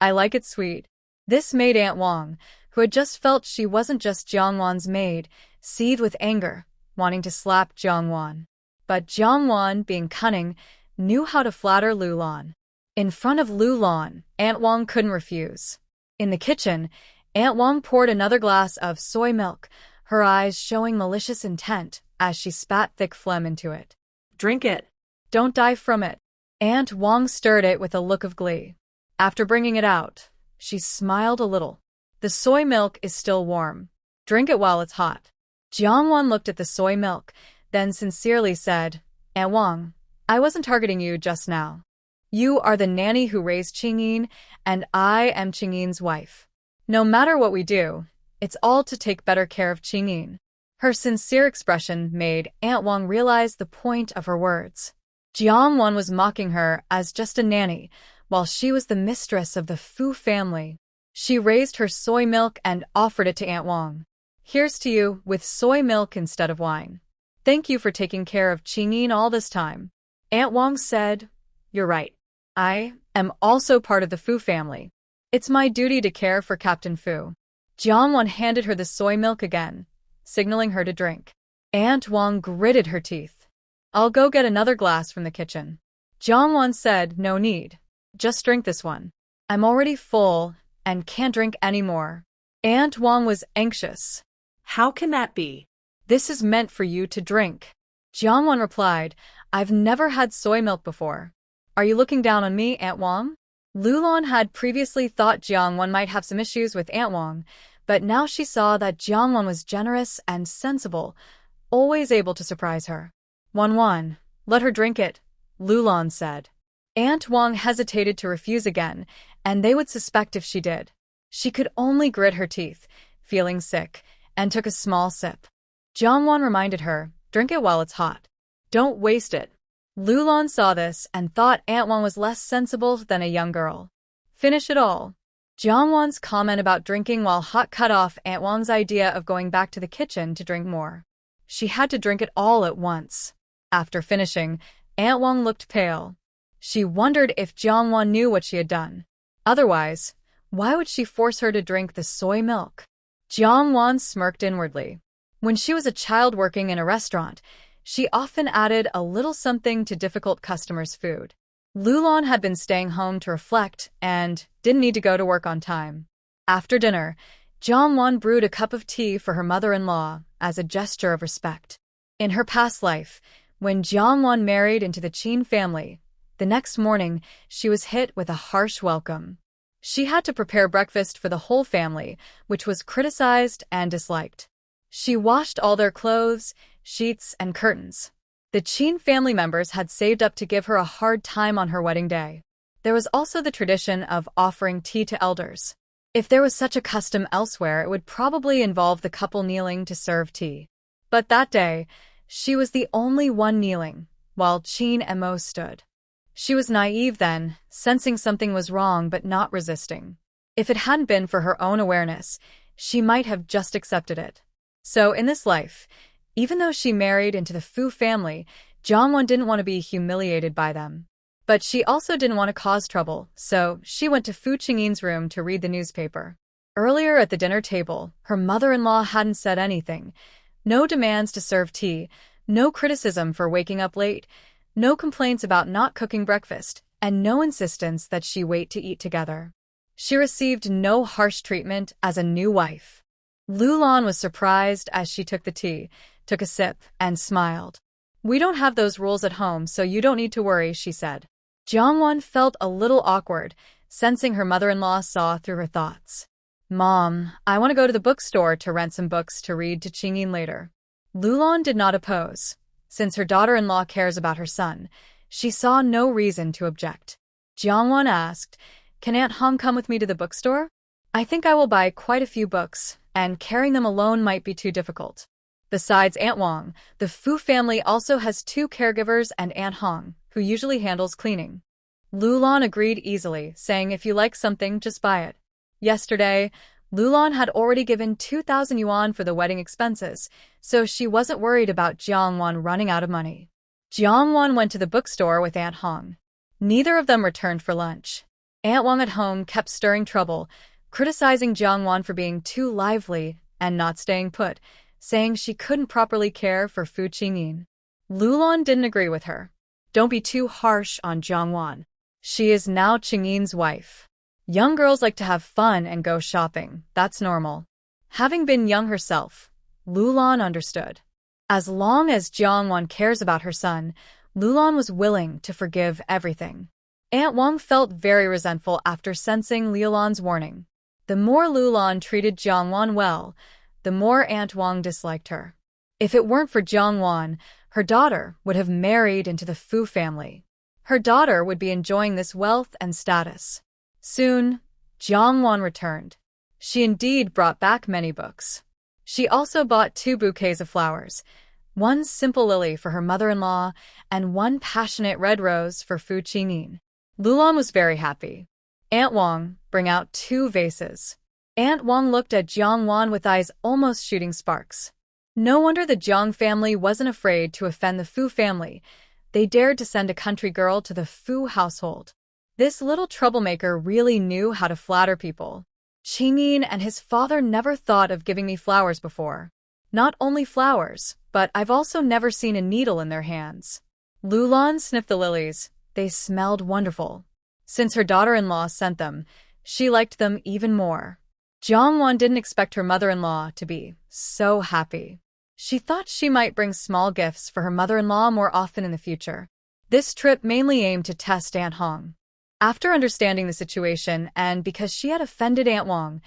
I like it sweet." This made Aunt Wang, who had just felt she wasn't just Jiang maid, seethe with anger, wanting to slap Jiang. But Jiang being cunning, knew how to flatter Lulan. In front of Lulan, Aunt Wang couldn't refuse. In the kitchen, Aunt Wang poured another glass of soy milk, her eyes showing malicious intent as she spat thick phlegm into it. Drink it. Don't die from it. Aunt Wang stirred it with a look of glee. After bringing it out, she smiled a little. The soy milk is still warm. Drink it while it's hot. Jiangwan looked at the soy milk, then sincerely said, Aunt Wang, I wasn't targeting you just now. You are the nanny who raised Qingyin, and I am Qingyin's wife. No matter what we do, it's all to take better care of Qingyin. Her sincere expression made Aunt Wang realize the point of her words. Jiangwan was mocking her as just a nanny, while she was the mistress of the Fu family. She raised her soy milk and offered it to Aunt Wang. Here's to you, with soy milk instead of wine. Thank you for taking care of Qingyin all this time. Aunt Wang said, You're right. I am also part of the Fu family. It's my duty to care for Captain Fu. Jiangwan handed her the soy milk again, signaling her to drink. Aunt Wang gritted her teeth. I'll go get another glass from the kitchen. Jiangwan said, No need. Just drink this one. I'm already full and can't drink any more. Aunt Wang was anxious. How can that be? This is meant for you to drink. Jiangwan replied, I've never had soy milk before. Are you looking down on me, Aunt Wang? Lulan had previously thought Jiangwan might have some issues with Aunt Wang, but now she saw that Jiangwan was generous and sensible, always able to surprise her. Wan, let her drink it, Lulan said. Aunt Wang hesitated to refuse again, and they would suspect if she did. She could only grit her teeth, feeling sick, and took a small sip. Jiangwan reminded her, Drink it while it's hot. Don't waste it. Lulan saw this and thought Aunt Wang was less sensible than a young girl. Finish it all. Jiangwan's comment about drinking while hot cut off Aunt Wang's idea of going back to the kitchen to drink more. She had to drink it all at once. After finishing, Aunt Wang looked pale. She wondered if Jiangwan knew what she had done. Otherwise, why would she force her to drink the soy milk? Jiangwan smirked inwardly. When she was a child working in a restaurant, she often added a little something to difficult customers' food. Lulan had been staying home to reflect and didn't need to go to work on time. After dinner, Jiangwan brewed a cup of tea for her mother-in-law as a gesture of respect. In her past life, when Jiangwan married into the Qin family, the next morning she was hit with a harsh welcome. She had to prepare breakfast for the whole family, which was criticized and disliked. She washed all their clothes, sheets, and curtains. The Qin family members had saved up to give her a hard time on her wedding day. There was also the tradition of offering tea to elders. If there was such a custom elsewhere, it would probably involve the couple kneeling to serve tea. But that day, she was the only one kneeling, while Qin and Mo stood. She was naive then, sensing something was wrong but not resisting. If it hadn't been for her own awareness, she might have just accepted it. So in this life, even though she married into the Fu family, Jiangwan didn't want to be humiliated by them. But she also didn't want to cause trouble, so she went to Fu Qingyin's room to read the newspaper. Earlier at the dinner table, her mother-in-law hadn't said anything. No demands to serve tea, no criticism for waking up late, no complaints about not cooking breakfast, and no insistence that she wait to eat together. She received no harsh treatment as a new wife. Lulan was surprised as she took the tea, took a sip, and smiled. We don't have those rules at home, so you don't need to worry, she said. Jiangwan felt a little awkward, sensing her mother-in-law saw through her thoughts. Mom, I want to go to the bookstore to rent some books to read to Qingyin later. Lulan did not oppose. Since her daughter-in-law cares about her son, she saw no reason to object. Jiangwan asked, Can Aunt Hong come with me to the bookstore? I think I will buy quite a few books, and carrying them alone might be too difficult. Besides Aunt Wang, the Fu family also has 2 caregivers and Aunt Hong, who usually handles cleaning. Lulan agreed easily, saying if you like something, just buy it. Yesterday, Lulan had already given 2,000 yuan for the wedding expenses, so she wasn't worried about Jiangwan running out of money. Jiangwan went to the bookstore with Aunt Hong. Neither of them returned for lunch. Aunt Wang at home kept stirring trouble, criticizing Jiangwan for being too lively and not staying put, saying she couldn't properly care for Fu Qingyin. Lulan didn't agree with her. Don't be too harsh on Jiangwan. She is now Qingyin's wife. Young girls like to have fun and go shopping. That's normal. Having been young herself, Lulan understood. As long as Jiangwan cares about her son, Lulan was willing to forgive everything. Aunt Wang felt very resentful after sensing Lulan's warning. The more Lulan treated Jiangwan well, the more Aunt Wang disliked her. If it weren't for Jiangwan, her daughter would have married into the Fu family. Her daughter would be enjoying this wealth and status. Soon, Jiangwan returned. She indeed brought back many books. She also bought 2 bouquets of flowers, one simple lily for her mother-in-law and one passionate red rose for Fu Qingyin. Lulan was very happy. Aunt Wang, bring out 2 vases. Aunt Wang looked at Jiangwan with eyes almost shooting sparks. No wonder the Jiang family wasn't afraid to offend the Fu family. They dared to send a country girl to the Fu household. This little troublemaker really knew how to flatter people. Qingyin and his father never thought of giving me flowers before. Not only flowers, but I've also never seen a needle in their hands. Lulan sniffed the lilies. They smelled wonderful. Since her daughter-in-law sent them, she liked them even more. Jiangwan didn't expect her mother-in-law to be so happy. She thought she might bring small gifts for her mother-in-law more often in the future. This trip mainly aimed to test Aunt Hong. After understanding the situation and because she had offended Aunt Wang,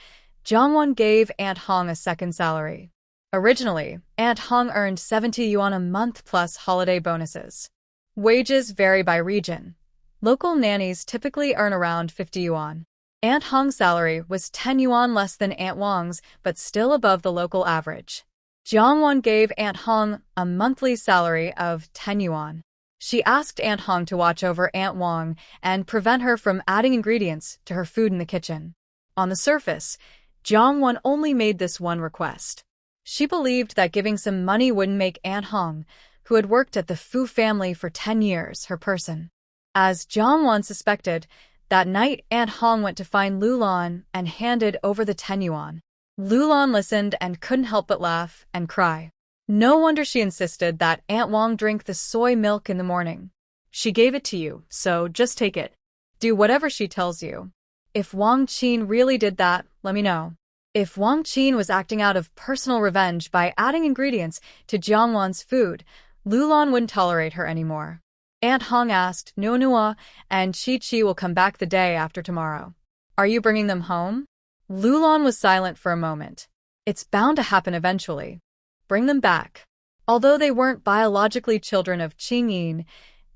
Jiangwan gave Aunt Hong a second salary. Originally, Aunt Hong earned 70 yuan a month plus holiday bonuses. Wages vary by region. Local nannies typically earn around 50 yuan. Aunt Hong's salary was 10 yuan less than Aunt Wang's, but still above the local average. Jiangwan gave Aunt Hong a monthly salary of 10 yuan. She asked Aunt Hong to watch over Aunt Wang and prevent her from adding ingredients to her food in the kitchen. On the surface, Jiangwan only made this one request. She believed that giving some money wouldn't make Aunt Hong, who had worked at the Fu family for 10 years, her person. As Jiangwan suspected, that night Aunt Hong went to find Lulan and handed over the 10 yuan. Lulan listened and couldn't help but laugh and cry. No wonder she insisted that Aunt Wang drink the soy milk in the morning. She gave it to you, so just take it. Do whatever she tells you. If Wang Qin really did that, let me know. If Wang Qin was acting out of personal revenge by adding ingredients to Jiangwan's food, Lulan wouldn't tolerate her anymore. Aunt Hong asked, Nua, and Chi will come back the day after tomorrow. Are you bringing them home? Lulan was silent for a moment. It's bound to happen eventually. Bring them back. Although they weren't biologically children of Qingyin,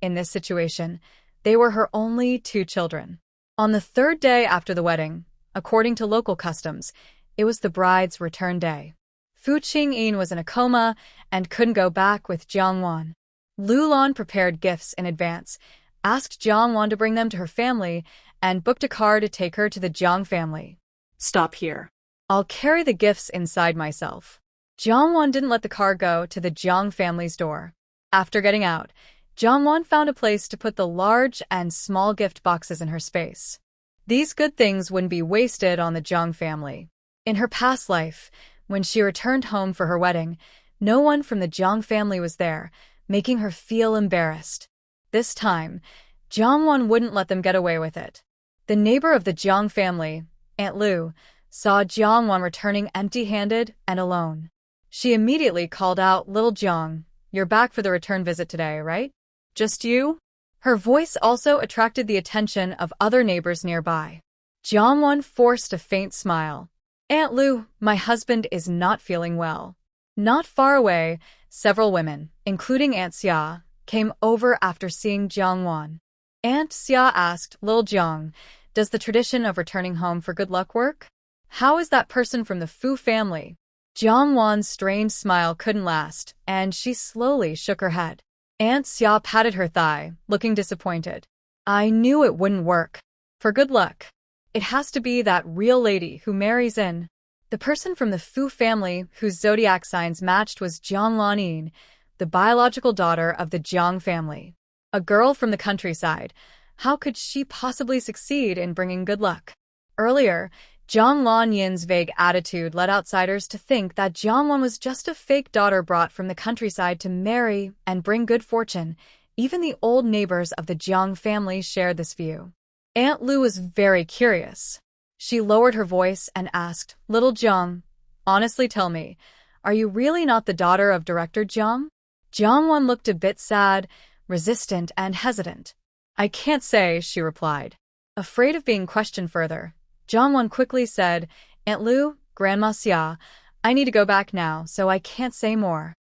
in this situation, they were her only 2 children. On the 3rd day after the wedding, according to local customs, it was the bride's return day. Fu Qingyin was in a coma and couldn't go back with Jiangwan. Lulan prepared gifts in advance, asked Jiangwan to bring them to her family, and booked a car to take her to the Jiang family. Stop here. I'll carry the gifts inside myself. Jiangwan didn't let the car go to the Jiang family's door. After getting out, Jiangwan found a place to put the large and small gift boxes in her space. These good things wouldn't be wasted on the Jiang family. In her past life, when she returned home for her wedding, no one from the Jiang family was there, making her feel embarrassed. This time, Jiangwan wouldn't let them get away with it. The neighbor of the Jiang family, Aunt Lu, saw Jiangwan returning empty-handed and alone. She immediately called out, Little Jiang, you're back for the return visit today, right? Just you? Her voice also attracted the attention of other neighbors nearby. Jiangwan forced a faint smile. Aunt Lu, my husband is not feeling well. Not far away, several women, including Aunt Xia, came over after seeing Jiangwan. Aunt Xia asked, Little Jiang, does the tradition of returning home for good luck work? How is that person from the Fu family? Jiangwan's strained smile couldn't last, and she slowly shook her head. Aunt Xia patted her thigh, looking disappointed. I knew it wouldn't work. For good luck, it has to be that real lady who marries in. The person from the Fu family whose zodiac signs matched was Jiang Lanin, the biological daughter of the Jiang family. A girl from the countryside. How could she possibly succeed in bringing good luck? Earlier, Jiang Lanyin's vague attitude led outsiders to think that Jiangwan was just a fake daughter brought from the countryside to marry and bring good fortune, Even the old neighbors of the Jiang family shared this view. Aunt Lu was very curious. She lowered her voice and asked, "Little Jiang, honestly tell me, are you really not the daughter of Director Jiang?" Jiang Wan looked a bit sad, resistant, and hesitant. "I can't say," she replied. Afraid of being questioned further, Jiang Wan quickly said, "Aunt Lu, Grandma Xia, I need to go back now, so I can't say more."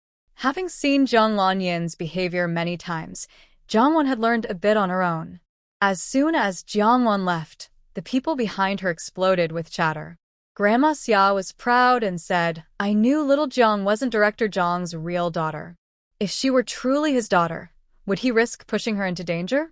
Having seen Zhang Lanyin's behavior many times, Jiang Wan had learned a bit on her own. As soon as Jiang Wan left, the people behind her exploded with chatter. Grandma Xia was proud and said, "I knew little Jiang wasn't Director Zhang's real daughter. If she were truly his daughter, would he risk pushing her into danger?"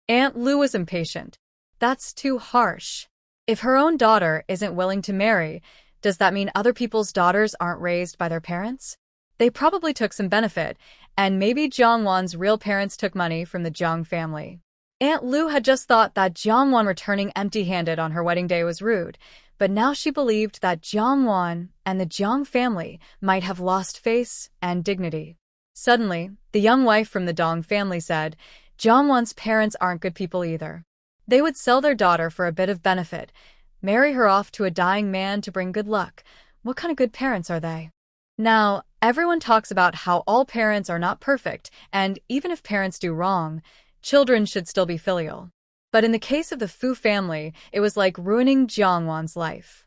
Aunt Lu was impatient. "That's too harsh. If her own daughter isn't willing to marry, does that mean other people's daughters aren't raised by their parents? They probably took some benefit, and maybe Jiang Wan's real parents took money from the Jiang family." Aunt Lu had just thought that Jiang Wan returning empty-handed on her wedding day was rude, but now she believed that Jiang Wan and the Jiang family might have lost face and dignity. Suddenly, the young wife from the Dong family said, "Jiang Wan's parents aren't good people either. They would sell their daughter for a bit of benefit, marry her off to a dying man to bring good luck. What kind of good parents are they?" Now, everyone talks about how all parents are not perfect, and even if parents do wrong, children should still be filial. But in the case of the Fu family, it was like ruining Jiang Wan's life.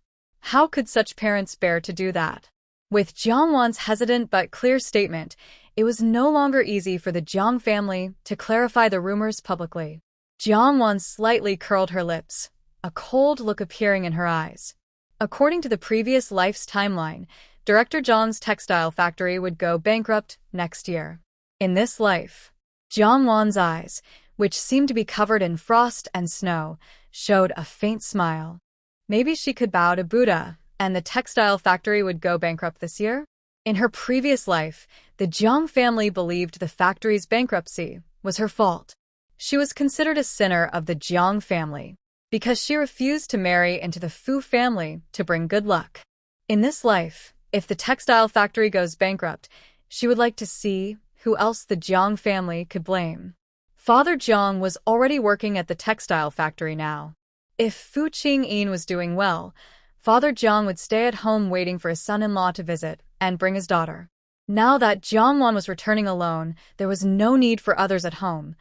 How could such parents bear to do that? With Jiang Wan's hesitant but clear statement, it was no longer easy for the Jiang family to clarify the rumors publicly. Jiang Wan slightly curled her lips, a cold look appearing in her eyes. According to the previous life's timeline, Director Zhang's textile factory would go bankrupt next year. In this life, Jiang Wan's eyes, which seemed to be covered in frost and snow, showed a faint smile. Maybe she could bow to Buddha, and the textile factory would go bankrupt this year? In her previous life, the Jiang family believed the factory's bankruptcy was her fault. She was considered a sinner of the Jiang family because she refused to marry into the Fu family to bring good luck. In this life, if the textile factory goes bankrupt, she would like to see who else the Jiang family could blame. Father Jiang was already working at the textile factory now. If Fu Qingyin was doing well, Father Jiang would stay at home waiting for his son-in-law to visit and bring his daughter. Now that Jiang Wan was returning alone, there was no need for others at home,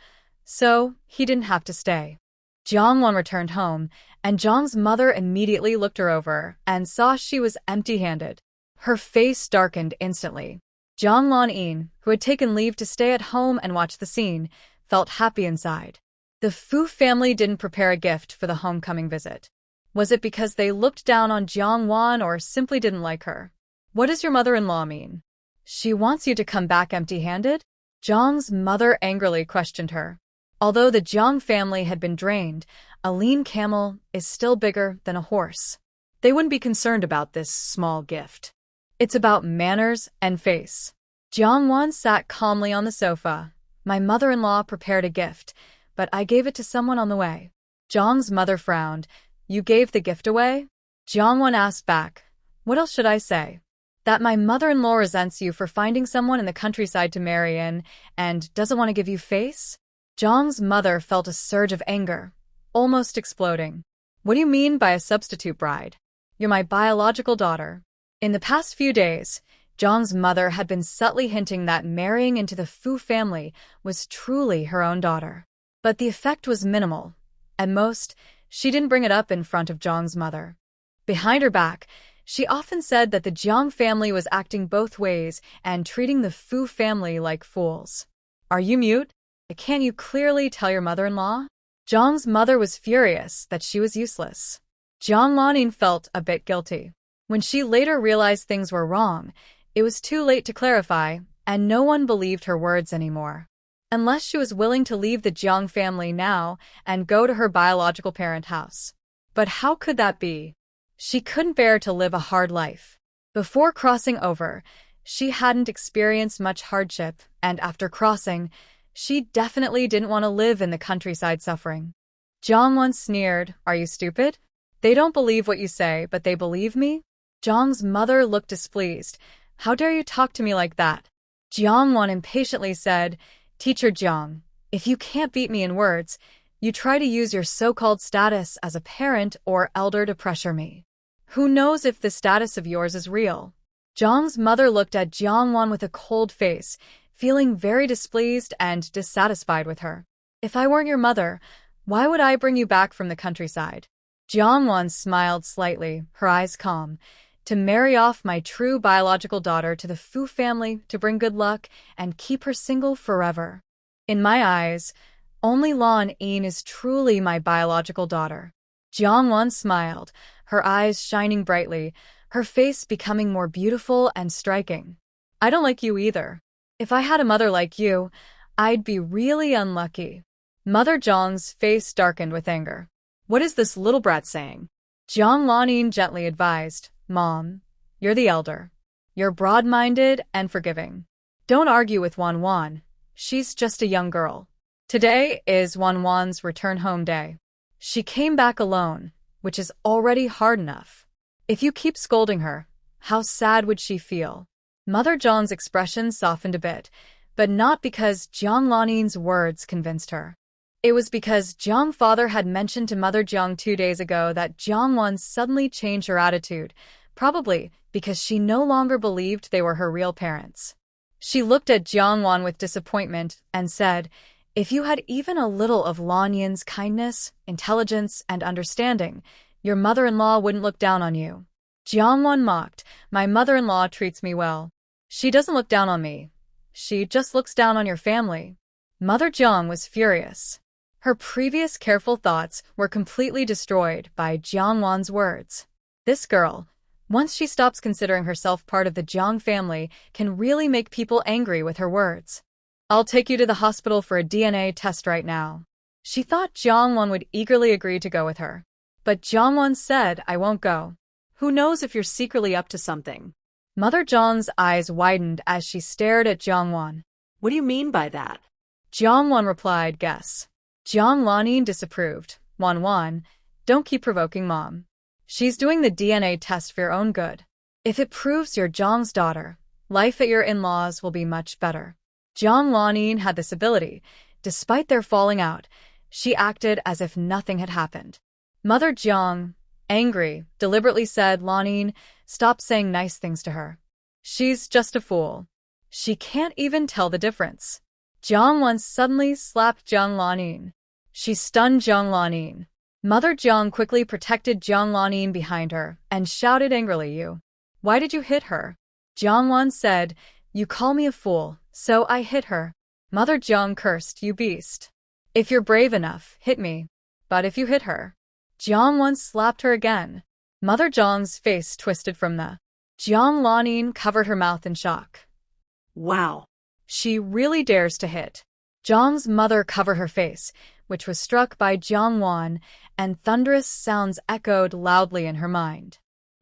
so he didn't have to stay. Jiang Wan returned home, and Jiang's mother immediately looked her over and saw she was empty-handed. Her face darkened instantly. Jiang Lanyin, who had taken leave to stay at home and watch the scene, felt happy inside. The Fu family didn't prepare a gift for the homecoming visit. Was it because they looked down on Jiang Wan or simply didn't like her? "What does your mother-in-law mean? She wants you to come back empty-handed?" Jiang's mother angrily questioned her. Although the Jiang family had been drained, a lean camel is still bigger than a horse. They wouldn't be concerned about this small gift. It's about manners and face. Jiang Wan sat calmly on the sofa. "My mother-in-law prepared a gift, but I gave it to someone on the way." Jiang's mother frowned. "You gave the gift away?" Jiang Wan asked back. "What else should I say? That my mother-in-law resents you for finding someone in the countryside to marry in and doesn't want to give you face?" Jiang's mother felt a surge of anger, almost exploding. "What do you mean by a substitute bride? You're my biological daughter." In the past few days, Jiang's mother had been subtly hinting that marrying into the Fu family was truly her own daughter. But the effect was minimal. At most, she didn't bring it up in front of Jiang's mother. Behind her back, she often said that the Jiang family was acting both ways and treating the Fu family like fools. "Are you mute? Can't you clearly tell your mother-in-law?" Jiang's mother was furious that she was useless. Jiang Lanyin felt a bit guilty. When she later realized things were wrong, it was too late to clarify, and no one believed her words anymore. Unless she was willing to leave the Jiang family now and go to her biological parent house. But how could that be? She couldn't bear to live a hard life. Before crossing over, she hadn't experienced much hardship, and after crossing, she definitely didn't want to live in the countryside suffering. Jiang once sneered, "Are you stupid? They don't believe what you say, but they believe me?" Jiang's mother looked displeased. "How dare you talk to me like that?" Jiang Wan impatiently said, "Teacher Jiang, If you can't beat me in words, you try to use your so-called status as a parent or elder to pressure me. Who knows if this status of yours is real? Jiang's mother looked at Jiangwan with a cold face, feeling very displeased and dissatisfied with her. If I weren't your mother, why would I bring you back from the countryside? Jiangwan smiled slightly, her eyes calm. To marry off my true biological daughter to the Fu family to bring good luck and keep her single forever. In my eyes, only Lan Yin is truly my biological daughter. Jiangwan smiled, her eyes shining brightly, her face becoming more beautiful and striking. I don't like you either. If I had a mother like you, I'd be really unlucky. Mother Zhang's face darkened with anger. What is this little brat saying? Jiang Lanin gently advised, Mom, you're the elder. You're broad-minded and forgiving. Don't argue with Wan Wan. She's just a young girl. Today is Wan Wan's return home day. She came back alone, which is already hard enough. If you keep scolding her, how sad would she feel? Mother Zhang's expression softened a bit, but not because Jiang Lanin's words convinced her. It was because Jiang father had mentioned to Mother Jiang 2 days ago that Jiang Wan suddenly changed her attitude, probably because she no longer believed they were her real parents. She looked at Jiang Wan with disappointment and said, if you had even a little of Lan Yin's kindness, intelligence, and understanding, your mother-in-law wouldn't look down on you. Jiang Wan mocked, my mother-in-law treats me well. She doesn't look down on me. She just looks down on your family. Mother Jiang was furious. Her previous careful thoughts were completely destroyed by Jiang Wan's words. This girl, once she stops considering herself part of the Jiang family, can really make people angry with her words. I'll take you to the hospital for a DNA test right now. She thought Jiang Wan would eagerly agree to go with her. But Jiang Wan said, I won't go. Who knows if you're secretly up to something? Mother Jiang's eyes widened as she stared at Jiang Wan. What do you mean by that? Jiang Wan replied, guess. Jiang Lanin disapproved. Wan Wan, don't keep provoking Mom. She's doing the DNA test for your own good. If it proves you're Jiang's daughter, life at your in-laws will be much better. Jiang Lanin had this ability. Despite their falling out, she acted as if nothing had happened. Mother Jiang, angry, deliberately said, Lanin, stop saying nice things to her. She's just a fool. She can't even tell the difference. Jiang Wan suddenly slapped Jiang Lanin. She stunned Jiang Lanin. Mother Jiang quickly protected Jiang Lanin behind her and shouted angrily, you. Why did you hit her? Jiang Wan said, you call me a fool, so I hit her. Mother Jiang cursed, you beast. If you're brave enough, hit me. But if you hit her. Jiang Wan slapped her again. Mother Jiang's face twisted from the. Jiang Lanin covered her mouth in shock. Wow. She really dares to hit. Jiang's mother covered her face, which was struck by Jiang Wan, and thunderous sounds echoed loudly in her mind.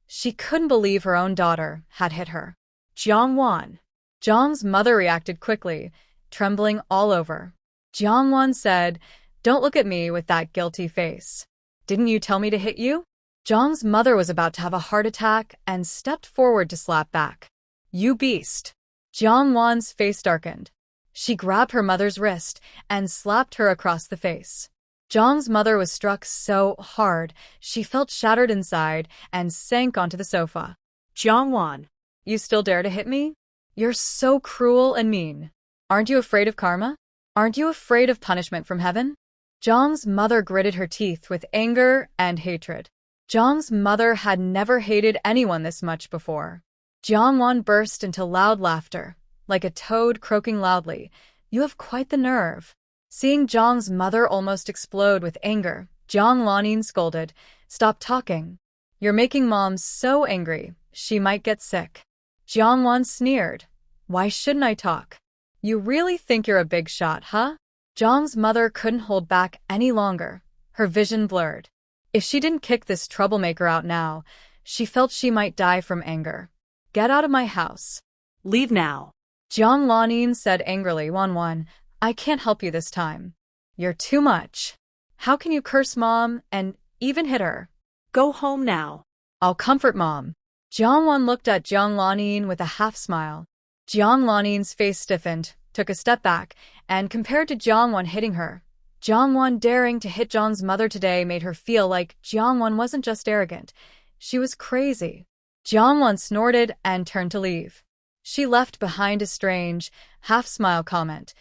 She couldn't believe her own daughter had hit her. Jiang Wan. Jiang's mother reacted quickly, trembling all over. Jiang Wan said, don't look at me with that guilty face. Didn't you tell me to hit you? Jiang's mother was about to have a heart attack and stepped forward to slap back. You beast. Jiang Wan's face darkened. She grabbed her mother's wrist and slapped her across the face. Jiang's mother was struck so hard, she felt shattered inside and sank onto the sofa. Jiang Wan. You still dare to hit me? You're so cruel and mean. Aren't you afraid of karma? Aren't you afraid of punishment from heaven? Jiang's mother gritted her teeth with anger and hatred. Jiang's mother had never hated anyone this much before. Jiang Wan burst into loud laughter, like a toad croaking loudly. You have quite the nerve. Seeing Jiang's mother almost explode with anger, Jiang Lanin scolded, stop talking. You're making Mom so angry, she might get sick. Jiang Wan sneered. Why shouldn't I talk? You really think you're a big shot, huh? Jiang's mother couldn't hold back any longer. Her vision blurred. If she didn't kick this troublemaker out now, she felt she might die from anger. Get out of my house. Leave now. Jiang Lanin said angrily, Wan Wan, I can't help you this time. You're too much. How can you curse Mom and even hit her? Go home now. I'll comfort Mom. Jiang Wan looked at Jiang Lanin with a half-smile. Jiang Lanin's face stiffened, took a step back, and compared to Jongwon hitting her, Jongwon daring to hit Jong's mother today made her feel like Jongwon wasn't just arrogant, she was crazy. Jongwon snorted and turned to leave. She left behind a strange, half-smile comment.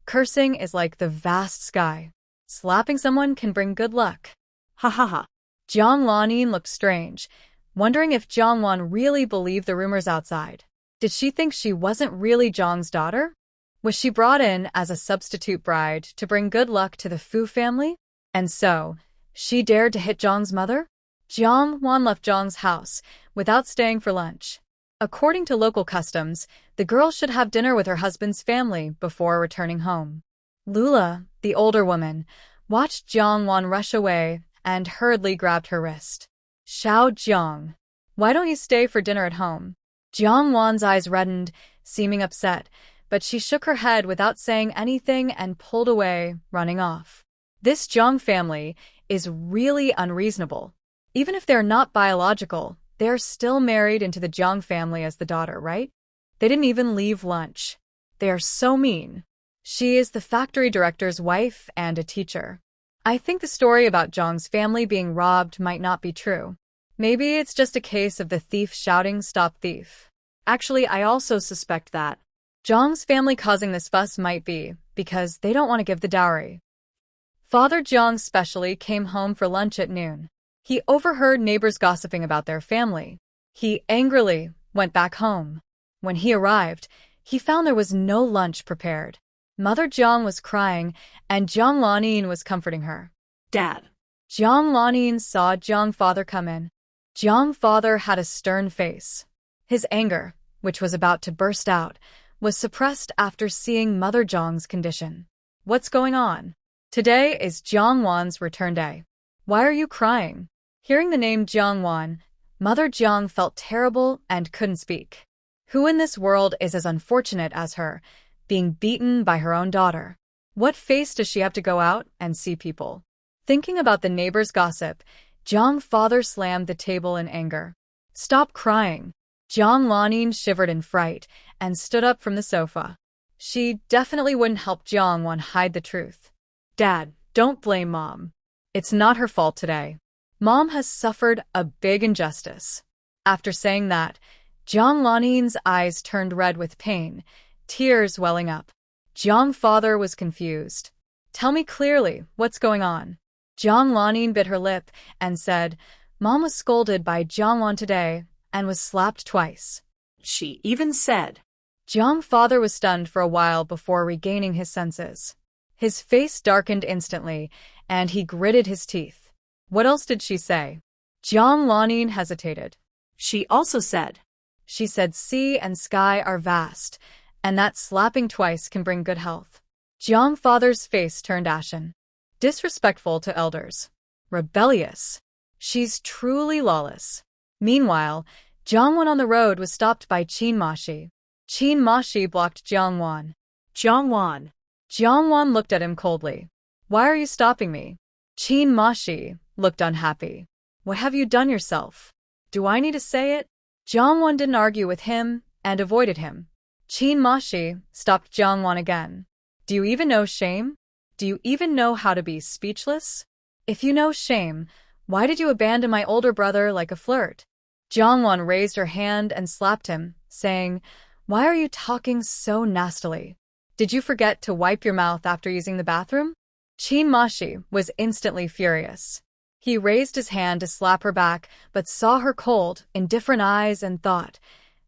Cursing is like the vast sky. Slapping someone can bring good luck. Ha ha ha. Jong Lanin looked strange, wondering if Jongwon really believed the rumors outside. Did she think she wasn't really Jong's daughter? Was she brought in as a substitute bride to bring good luck to the Fu family? And so, she dared to hit Jong's mother? Jongwon left Jong's house without staying for lunch. According to local customs, the girl should have dinner with her husband's family before returning home. Lula, the older woman, watched Jongwon rush away and hurriedly grabbed her wrist. Xiao Jiang, why don't you stay for dinner at home? Jongwon's eyes reddened, seeming upset, but she shook her head without saying anything and pulled away, running off. This Jiang family is really unreasonable. Even if they're not biological, they're still married into the Jiang family as the daughter, right? They didn't even leave lunch. They are so mean. She is the factory director's wife and a teacher. I think the story about Jiang's family being robbed might not be true. Maybe it's just a case of the thief shouting, "Stop thief." Actually, I also suspect that Jiang's family causing this fuss might be because they don't want to give the dowry. Father Jiang specially came home for lunch at noon. He overheard neighbors gossiping about their family. He angrily went back home. When he arrived, he found there was no lunch prepared. Mother Jiang was crying, and Jiang Lanin was comforting her. Dad. Jiang Lanin saw Jiang father come in. Jiang father had a stern face. His anger, which was about to burst out, was suppressed after seeing Mother Jiang's condition. What's going on? Today is Jongwon's return day. Why are you crying? Hearing the name Jongwon, Mother Jiang felt terrible and couldn't speak. Who in this world is as unfortunate as her, being beaten by her own daughter? What face does she have to go out and see people? Thinking about the neighbors' gossip, Jiang father slammed the table in anger. Stop crying. Jiang Lanin shivered in fright and stood up from the sofa. She definitely wouldn't help Jongwon hide the truth. Dad, don't blame Mom. It's not her fault today. Mom has suffered a big injustice. After saying that, Jiang Lanin's eyes turned red with pain, tears welling up. Jiang father was confused. Tell me clearly what's going on. Jiang Lanin bit her lip and said, Mom was scolded by Jongwon today and was slapped twice. She even said. Jiang father was stunned for a while before regaining his senses. His face darkened instantly, and he gritted his teeth. What else did she say? Jiang Lanin hesitated. She also said. She said sea and sky are vast, and that slapping twice can bring good health. Jiang father's face turned ashen. Disrespectful to elders. Rebellious. She's truly lawless. Meanwhile, Jongwon on the road was stopped by Qin Mashi. Qin Mashi blocked Jongwon. Jongwon. Jongwon looked at him coldly. Why are you stopping me? Qin Mashi looked unhappy. What have you done yourself? Do I need to say it? Jongwon didn't argue with him and avoided him. Qin Mashi stopped Jongwon again. Do you even know shame? Do you even know how to be speechless? If you know shame, why did you abandon my older brother like a flirt? Jongwon raised her hand and slapped him, saying, Why are you talking so nastily? Did you forget to wipe your mouth after using the bathroom? Qin Mashi was instantly furious. He raised his hand to slap her back, but saw her cold, indifferent eyes and thought,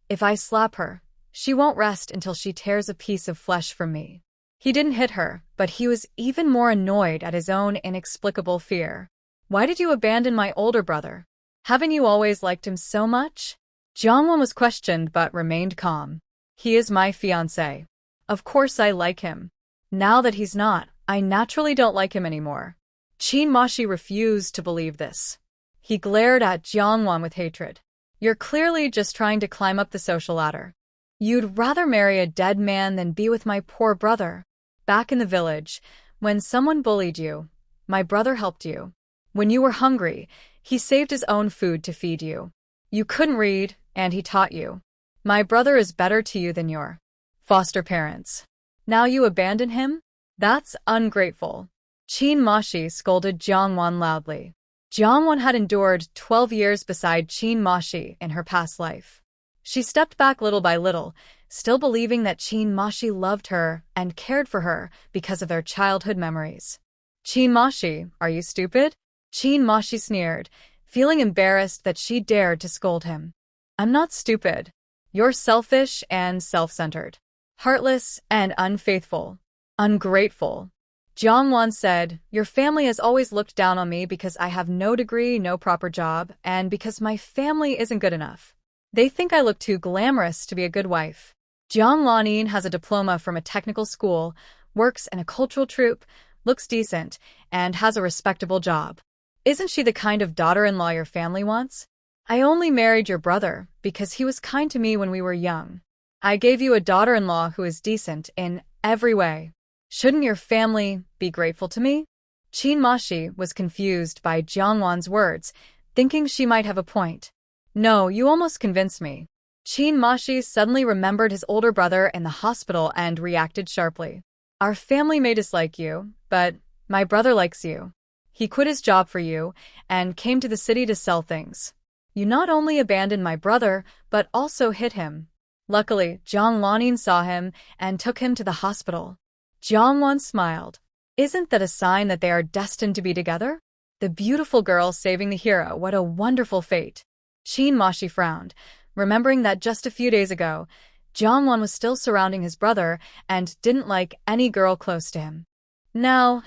If I slap her, she won't rest until she tears a piece of flesh from me. He didn't hit her, but he was even more annoyed at his own inexplicable fear. Why did you abandon my older brother? Haven't you always liked him so much? Jongwon was questioned but remained calm. He is my fiancé. Of course I like him. Now that he's not, I naturally don't like him anymore. Qin Mashi refused to believe this. He glared at Jongwon with hatred. You're clearly just trying to climb up the social ladder. You'd rather marry a dead man than be with my poor brother. Back in the village, when someone bullied you, my brother helped you. When you were hungry, he saved his own food to feed you. You couldn't read, and he taught you. My brother is better to you than your foster parents. Now you abandon him? That's ungrateful. Qin Mashi scolded Jiang Wan loudly. Jiang Wan had endured 12 years beside Qin Mashi in her past life. She stepped back little by little, still believing that Qin Mashi loved her and cared for her because of their childhood memories. Qin Mashi, are you stupid? Qin Mashi sneered, feeling embarrassed that she dared to scold him. I'm not stupid. You're selfish and self-centered. Heartless and unfaithful. Ungrateful. Jiang Wan said, your family has always looked down on me because I have no degree, no proper job, and because my family isn't good enough. They think I look too glamorous to be a good wife. Jiang Lanin has a diploma from a technical school, works in a cultural troupe, looks decent, and has a respectable job. Isn't she the kind of daughter-in-law your family wants? I only married your brother because he was kind to me when we were young. I gave you a daughter-in-law who is decent in every way. Shouldn't your family be grateful to me? Qin Mashi was confused by Jiang Wan's words, thinking she might have a point. No, you almost convinced me. Qin Mashi suddenly remembered his older brother in the hospital and reacted sharply. Our family may dislike you, but my brother likes you. He quit his job for you and came to the city to sell things. You not only abandoned my brother, but also hit him. Luckily, Jiang Lanin saw him and took him to the hospital. Jiang Wan smiled. Isn't that a sign that they are destined to be together? The beautiful girl saving the hero, what a wonderful fate. Qin Mashi frowned, remembering that just a few days ago, Jiang Wan was still surrounding his brother and didn't like any girl close to him. Now,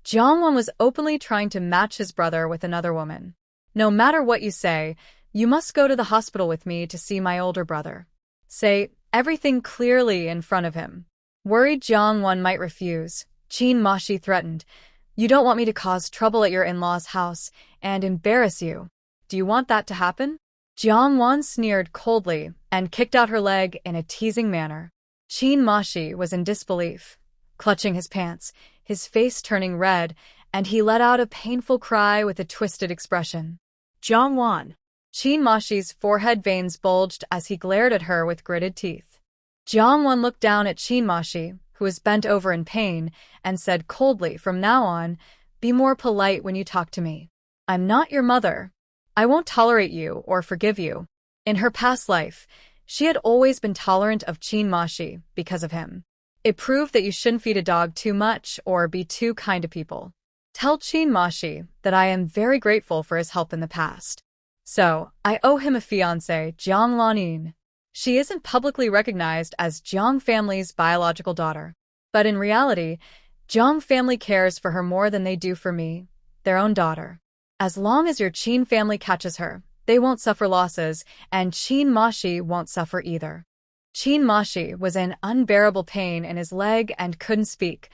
Jiang Wan was openly trying to match his brother with another woman. No matter what you say, you must go to the hospital with me to see my older brother. Say everything clearly in front of him. Worried Jiang Wan might refuse, Qin Mashi threatened, you don't want me to cause trouble at your in-laws' house and embarrass you. Do you want that to happen? Jiang Wan sneered coldly and kicked out her leg in a teasing manner. Qin Mashi was in disbelief, clutching his pants, his face turning red, and he let out a painful cry with a twisted expression. Jiang Wan. Qin Mashi's forehead veins bulged as he glared at her with gritted teeth. Jiang Wan looked down at Qin Mashi, who was bent over in pain, and said coldly, from now on, be more polite when you talk to me. I'm not your mother. I won't tolerate you or forgive you. In her past life, she had always been tolerant of Qin Mashi because of him. It proved that you shouldn't feed a dog too much or be too kind to people. Tell Qin Mashi that I am very grateful for his help in the past. So, I owe him a fiancée, Jiang Lanin. She isn't publicly recognized as Jiang family's biological daughter. But in reality, Jiang family cares for her more than they do for me, their own daughter. As long as your Qin family catches her, they won't suffer losses, and Qin Mashi won't suffer either. Qin Mashi was in unbearable pain in his leg and couldn't speak,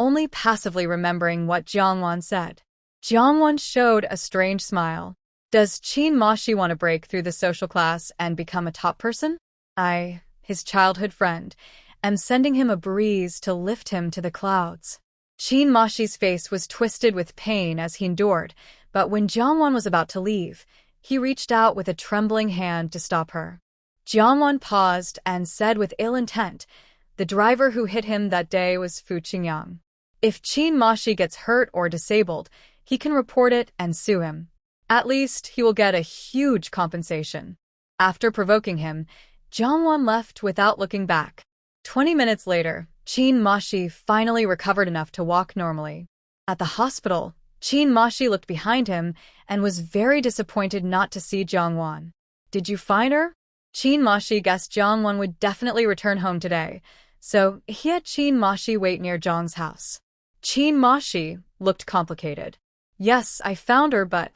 only passively remembering what Jiang Wan said. Jiang Wan showed a strange smile. Does Qin Mashi want to break through the social class and become a top person? I, his childhood friend, am sending him a breeze to lift him to the clouds. Qin Mashi's face was twisted with pain as he endured, but when Jiang Wan was about to leave, he reached out with a trembling hand to stop her. Jiang Wan paused and said with ill intent, the driver who hit him that day was Fu Qingyang. If Qin Mashi gets hurt or disabled, he can report it and sue him. At least he will get a huge compensation. After provoking him, Jiang Wan left without looking back. 20 minutes later, Qin Mashi finally recovered enough to walk normally. At the hospital, Qin Mashi looked behind him and was very disappointed not to see Jiang Wan. Did you find her? Qin Mashi guessed Jiang Wan would definitely return home today, so he had Qin Mashi wait near Jiang's house. Qin Mashi looked complicated. Yes, I found her, but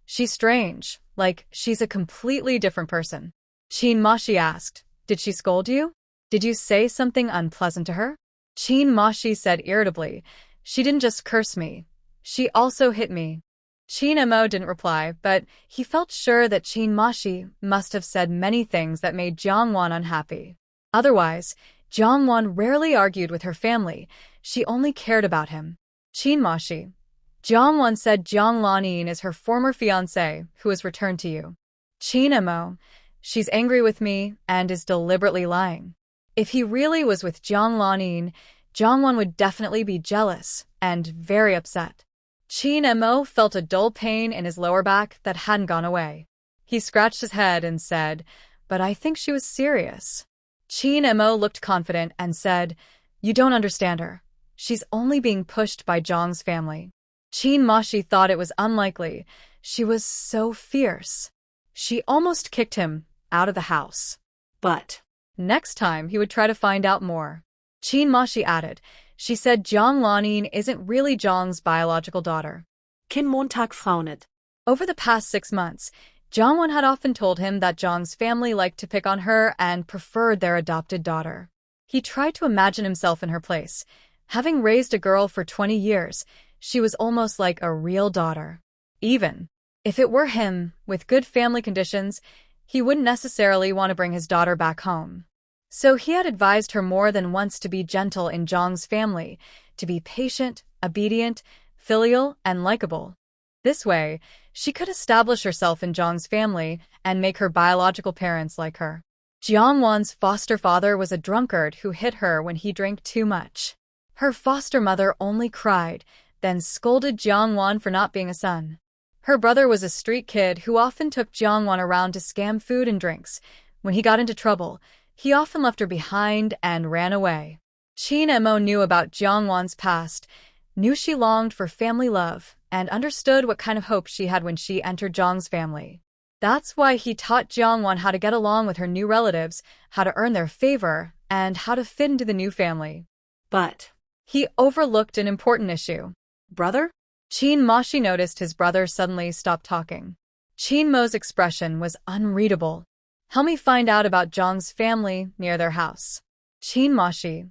she's strange, like she's a completely different person. Qin Mashi asked, did she scold you? Did you say something unpleasant to her? Qin Mashi said irritably, she didn't just curse me. She also hit me. Qin Mo didn't reply, but he felt sure that Qin Mashi must have said many things that made Jiang Wan unhappy. Otherwise, Jiang Wan rarely argued with her family. She only cared about him. Qin Mashi. Jiang Wan said Jiang Lanin is her former fiancé who has returned to you. Qin Mo. She's angry with me and is deliberately lying. If he really was with Jiang Lanin, Jongwon would definitely be jealous and very upset. Chin Mo felt a dull pain in his lower back that hadn't gone away. He scratched his head and said, "But I think she was serious." Chin Mo looked confident and said, "You don't understand her. She's only being pushed by Jong's family." Chin Moshi thought it was unlikely. She was so fierce. She almost kicked him out of the house. But Next time, he would try to find out more. Chin Moshi added, "She said Jong Lanin isn't really Jong's biological daughter." Kim Montag frownet. Over the past 6 months, Jongwon had often told him that Jong's family liked to pick on her and preferred their adopted daughter. He tried to imagine himself in her place. Having raised a girl for 20 years, she was almost like a real daughter. Even if it were him, with good family conditions, he wouldn't necessarily want to bring his daughter back home. So he had advised her more than once to be gentle in Jong's family, to be patient, obedient, filial, and likable. This way, she could establish herself in Jong's family and make her biological parents like her. Jongwon's foster father was a drunkard who hit her when he drank too much. Her foster mother only cried, then scolded Jongwon for not being a son. Her brother was a street kid who often took Jongwon around to scam food and drinks. When he got into trouble, he often left her behind and ran away. Chin Mo knew about Jongwon's past, knew she longed for family love, and understood what kind of hope she had when she entered Jong's family. That's why he taught Jongwon how to get along with her new relatives, how to earn their favor, and how to fit into the new family. But he overlooked an important issue. brother? Chin Moshi noticed his brother suddenly stopped talking. Chin Mo's expression was unreadable. "Help me find out about Jong's family near their house." Chin Moshi,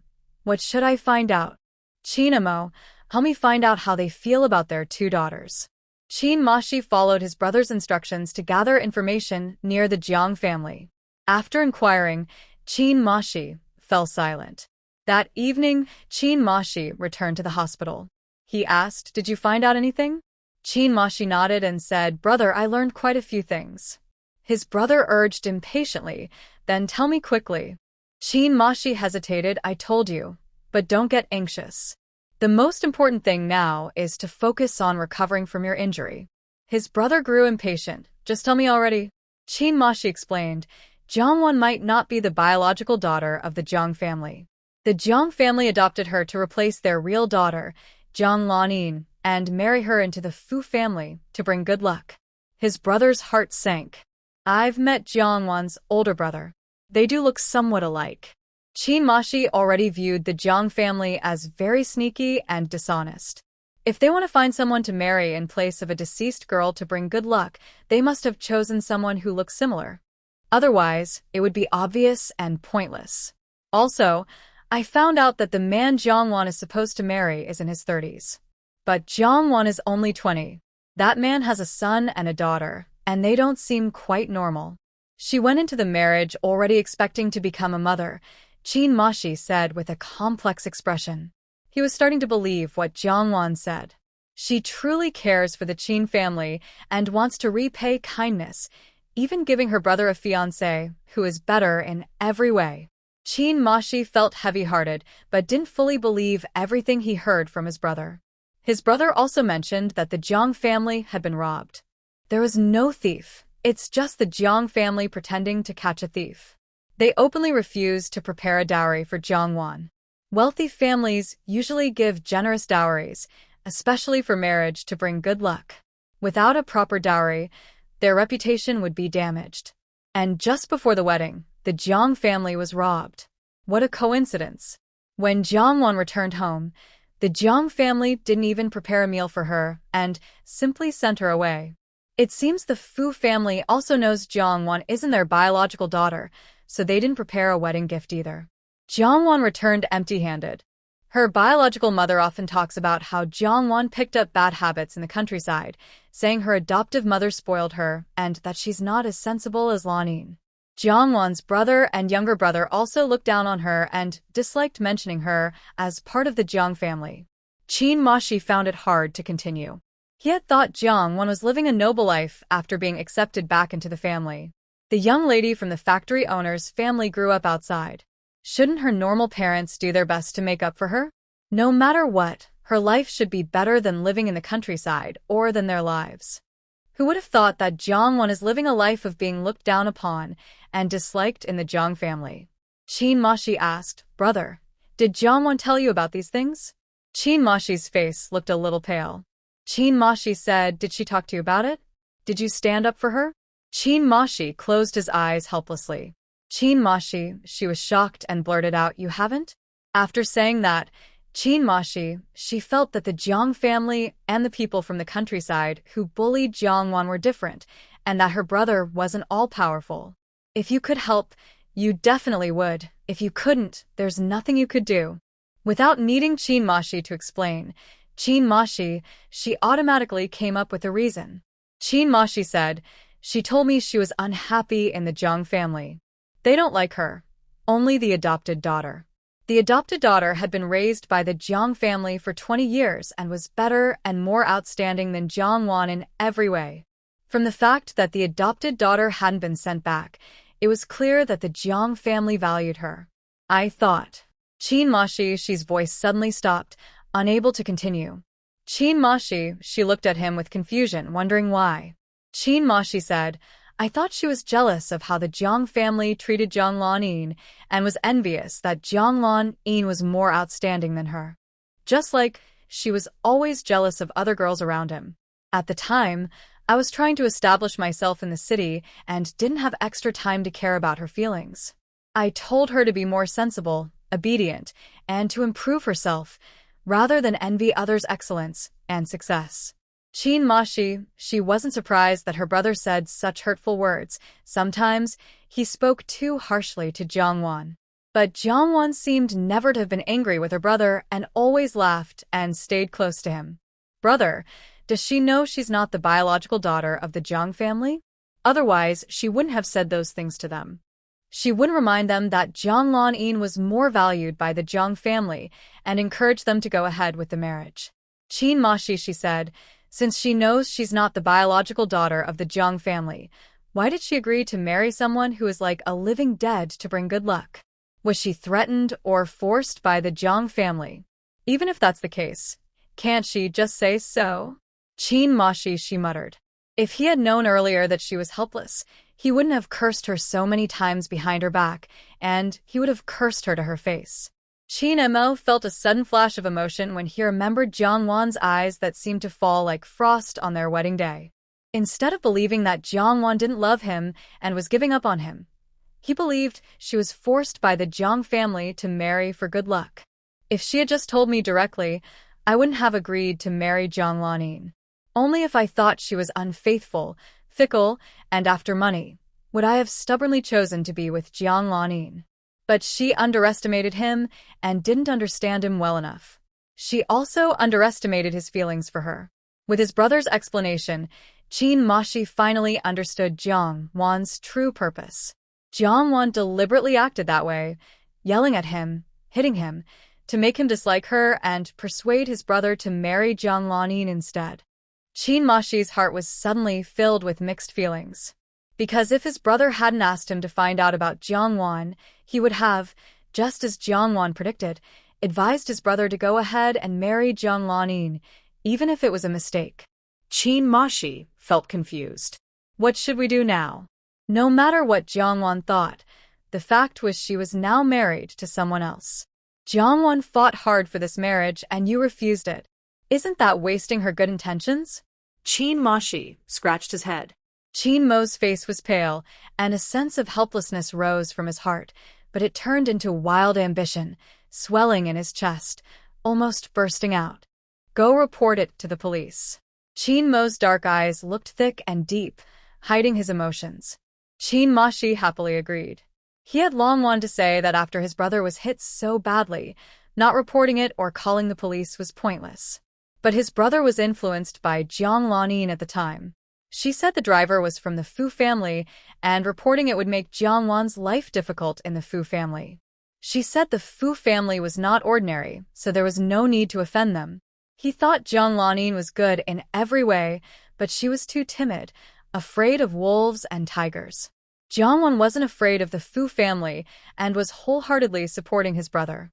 "What should I find out?" Chin Mo, "Help me find out how they feel about their 2 daughters." Chin Moshi followed his brother's instructions to gather information near the Jiang family. After inquiring, Chin Moshi fell silent. That evening, Chin Moshi returned to the hospital. He asked, "Did you find out anything?" Chin Moshi nodded and said, "Brother, I learned quite a few things." His brother urged impatiently, "Then tell me quickly." Chin Moshi hesitated. "I told you, but don't get anxious. The most important thing now is to focus on recovering from your injury." His brother grew impatient. "Just tell me already." Chin Moshi explained, "Jongwon might not be the biological daughter of the Jiang family. The Jiang family adopted her to replace their real daughter, Jiang Lanin, and marry her into the Fu family to bring good luck." His brother's heart sank. "I've met Jongwon's older brother. They do look somewhat alike." Chin Moshi already viewed the Jiang family as very sneaky and dishonest. If they want to find someone to marry in place of a deceased girl to bring good luck, they must have chosen someone who looks similar. Otherwise, it would be obvious and pointless. Also, I found out that the man Jongwon is supposed to marry is in his 30s. But Jongwon is only 20. That man has a son and a daughter, and they don't seem quite normal. She went into the marriage already expecting to become a mother, Chin Moshi said with a complex expression. He was starting to believe what Jongwon said. She truly cares for the Chin family and wants to repay kindness, even giving her brother a fiancé who is better in every way. Chin Moshi felt heavy-hearted, but didn't fully believe everything he heard from his brother. His brother also mentioned that the Jiang family had been robbed. There was no thief. It's just the Jiang family pretending to catch a thief. They openly refused to prepare a dowry for Jongwon. Wealthy families usually give generous dowries, especially for marriage to bring good luck. Without a proper dowry, their reputation would be damaged. And just before the wedding, the Jiang family was robbed. What a coincidence. When Jongwon returned home, the Jiang family didn't even prepare a meal for her and simply sent her away. It seems the Fu family also knows Jongwon isn't their biological daughter, so they didn't prepare a wedding gift either. Jongwon returned empty-handed. Her biological mother often talks about how Jongwon picked up bad habits in the countryside, saying her adoptive mother spoiled her and that she's not as sensible as Lanin. Jongwon's brother and younger brother also looked down on her and disliked mentioning her as part of the Jiang family. Chin Moshi found it hard to continue. He had thought Jongwon was living a noble life after being accepted back into the family. The young lady from the factory owner's family grew up outside. Shouldn't her normal parents do their best to make up for her? No matter what, her life should be better than living in the countryside or than their lives. Who would have thought that Jongwon is living a life of being looked down upon and disliked in the Jong family? Chin Mashi asked, "Brother, did Jongwon tell you about these things?" Chin Mashi's face looked a little pale. Chin Mashi said, "Did she talk to you about it? Did you stand up for her?" Chin Mashi closed his eyes helplessly. Chin Mashi, she was shocked and blurted out, "You haven't?" After saying that, Chin Mashi, she felt that the Jong family and the people from the countryside who bullied Jongwon were different, and that her brother wasn't all-powerful. If you could help, you definitely would. If you couldn't, there's nothing you could do. Without needing Chin Mashi to explain, Chin Mashi, she automatically came up with a reason. Chin Mashi said, "She told me she was unhappy in the Jong family. They don't like her. Only the adopted daughter." The adopted daughter had been raised by the Jong family for 20 years and was better and more outstanding than Jongwon in every way. From the fact that the adopted daughter hadn't been sent back, it was clear that the Jong family valued her. "I thought." Chin Mashi, she's voice suddenly stopped, unable to continue. Chin Mashi, she looked at him with confusion, wondering why. Chin Mashi said, "I thought she was jealous of how the Jong family treated Jonglon-in and was envious that Jonglon-in was more outstanding than her. Just like she was always jealous of other girls around him. At the time, I was trying to establish myself in the city and didn't have extra time to care about her feelings. I told her to be more sensible, obedient, and to improve herself, rather than envy others' excellence and success." Chin Mashi, she wasn't surprised that her brother said such hurtful words. Sometimes, he spoke too harshly to Jongwon. But Jongwon seemed never to have been angry with her brother and always laughed and stayed close to him. "Brother, does she know she's not the biological daughter of the Jong family? Otherwise, she wouldn't have said those things to them. She wouldn't remind them that Jonglon-in was more valued by the Jong family and encourage them to go ahead with the marriage." Chin Mashi, she said, "Since she knows she's not the biological daughter of the Jong family, why did she agree to marry someone who is like a living dead to bring good luck? Was she threatened or forced by the Jong family? Even if that's the case, can't she just say so?" Chin Mashi, she muttered. If he had known earlier that she was helpless, he wouldn't have cursed her so many times behind her back, and he would have cursed her to her face. Chin Mo felt a sudden flash of emotion when he remembered Jongwon's eyes that seemed to fall like frost on their wedding day. Instead of believing that Jongwon didn't love him and was giving up on him, he believed she was forced by the Jong family to marry for good luck. "If she had just told me directly, I wouldn't have agreed to marry Jonglon-in. Only if I thought she was unfaithful, fickle, and after money, would I have stubbornly chosen to be with Jonglon-in. But she underestimated him and didn't understand him well enough. She also underestimated his feelings for her." With his brother's explanation, Chin Mashi finally understood Jongwon's true purpose. Jongwon deliberately acted that way, yelling at him, hitting him, to make him dislike her and persuade his brother to marry Jonglon-in instead. Chin Mashi's heart was suddenly filled with mixed feelings. Because if his brother hadn't asked him to find out about Jongwon, he would have, just as Jongwon predicted, advised his brother to go ahead and marry Jonglon-in, even if it was a mistake. Chin Mashi felt confused. What should we do now? No matter what Jongwon thought, the fact was she was now married to someone else. Jongwon fought hard for this marriage and you refused it. Isn't that wasting her good intentions? Chin Mashi scratched his head. Chin Mo's face was pale, and a sense of helplessness rose from his heart, but it turned into wild ambition, swelling in his chest, almost bursting out. "Go report it to the police." Chin Mo's dark eyes looked thick and deep, hiding his emotions. Chin Mashi happily agreed. He had long wanted to say that after his brother was hit so badly, not reporting it or calling the police was pointless. But his brother was influenced by Jonglon-in at the time. She said the driver was from the Fu family, and reporting it would make Jongwon's life difficult in the Fu family. She said the Fu family was not ordinary, so there was no need to offend them. He thought Jonglon-in was good in every way, but she was too timid, afraid of wolves and tigers. Jiangwan wasn't afraid of the Fu family and was wholeheartedly supporting his brother.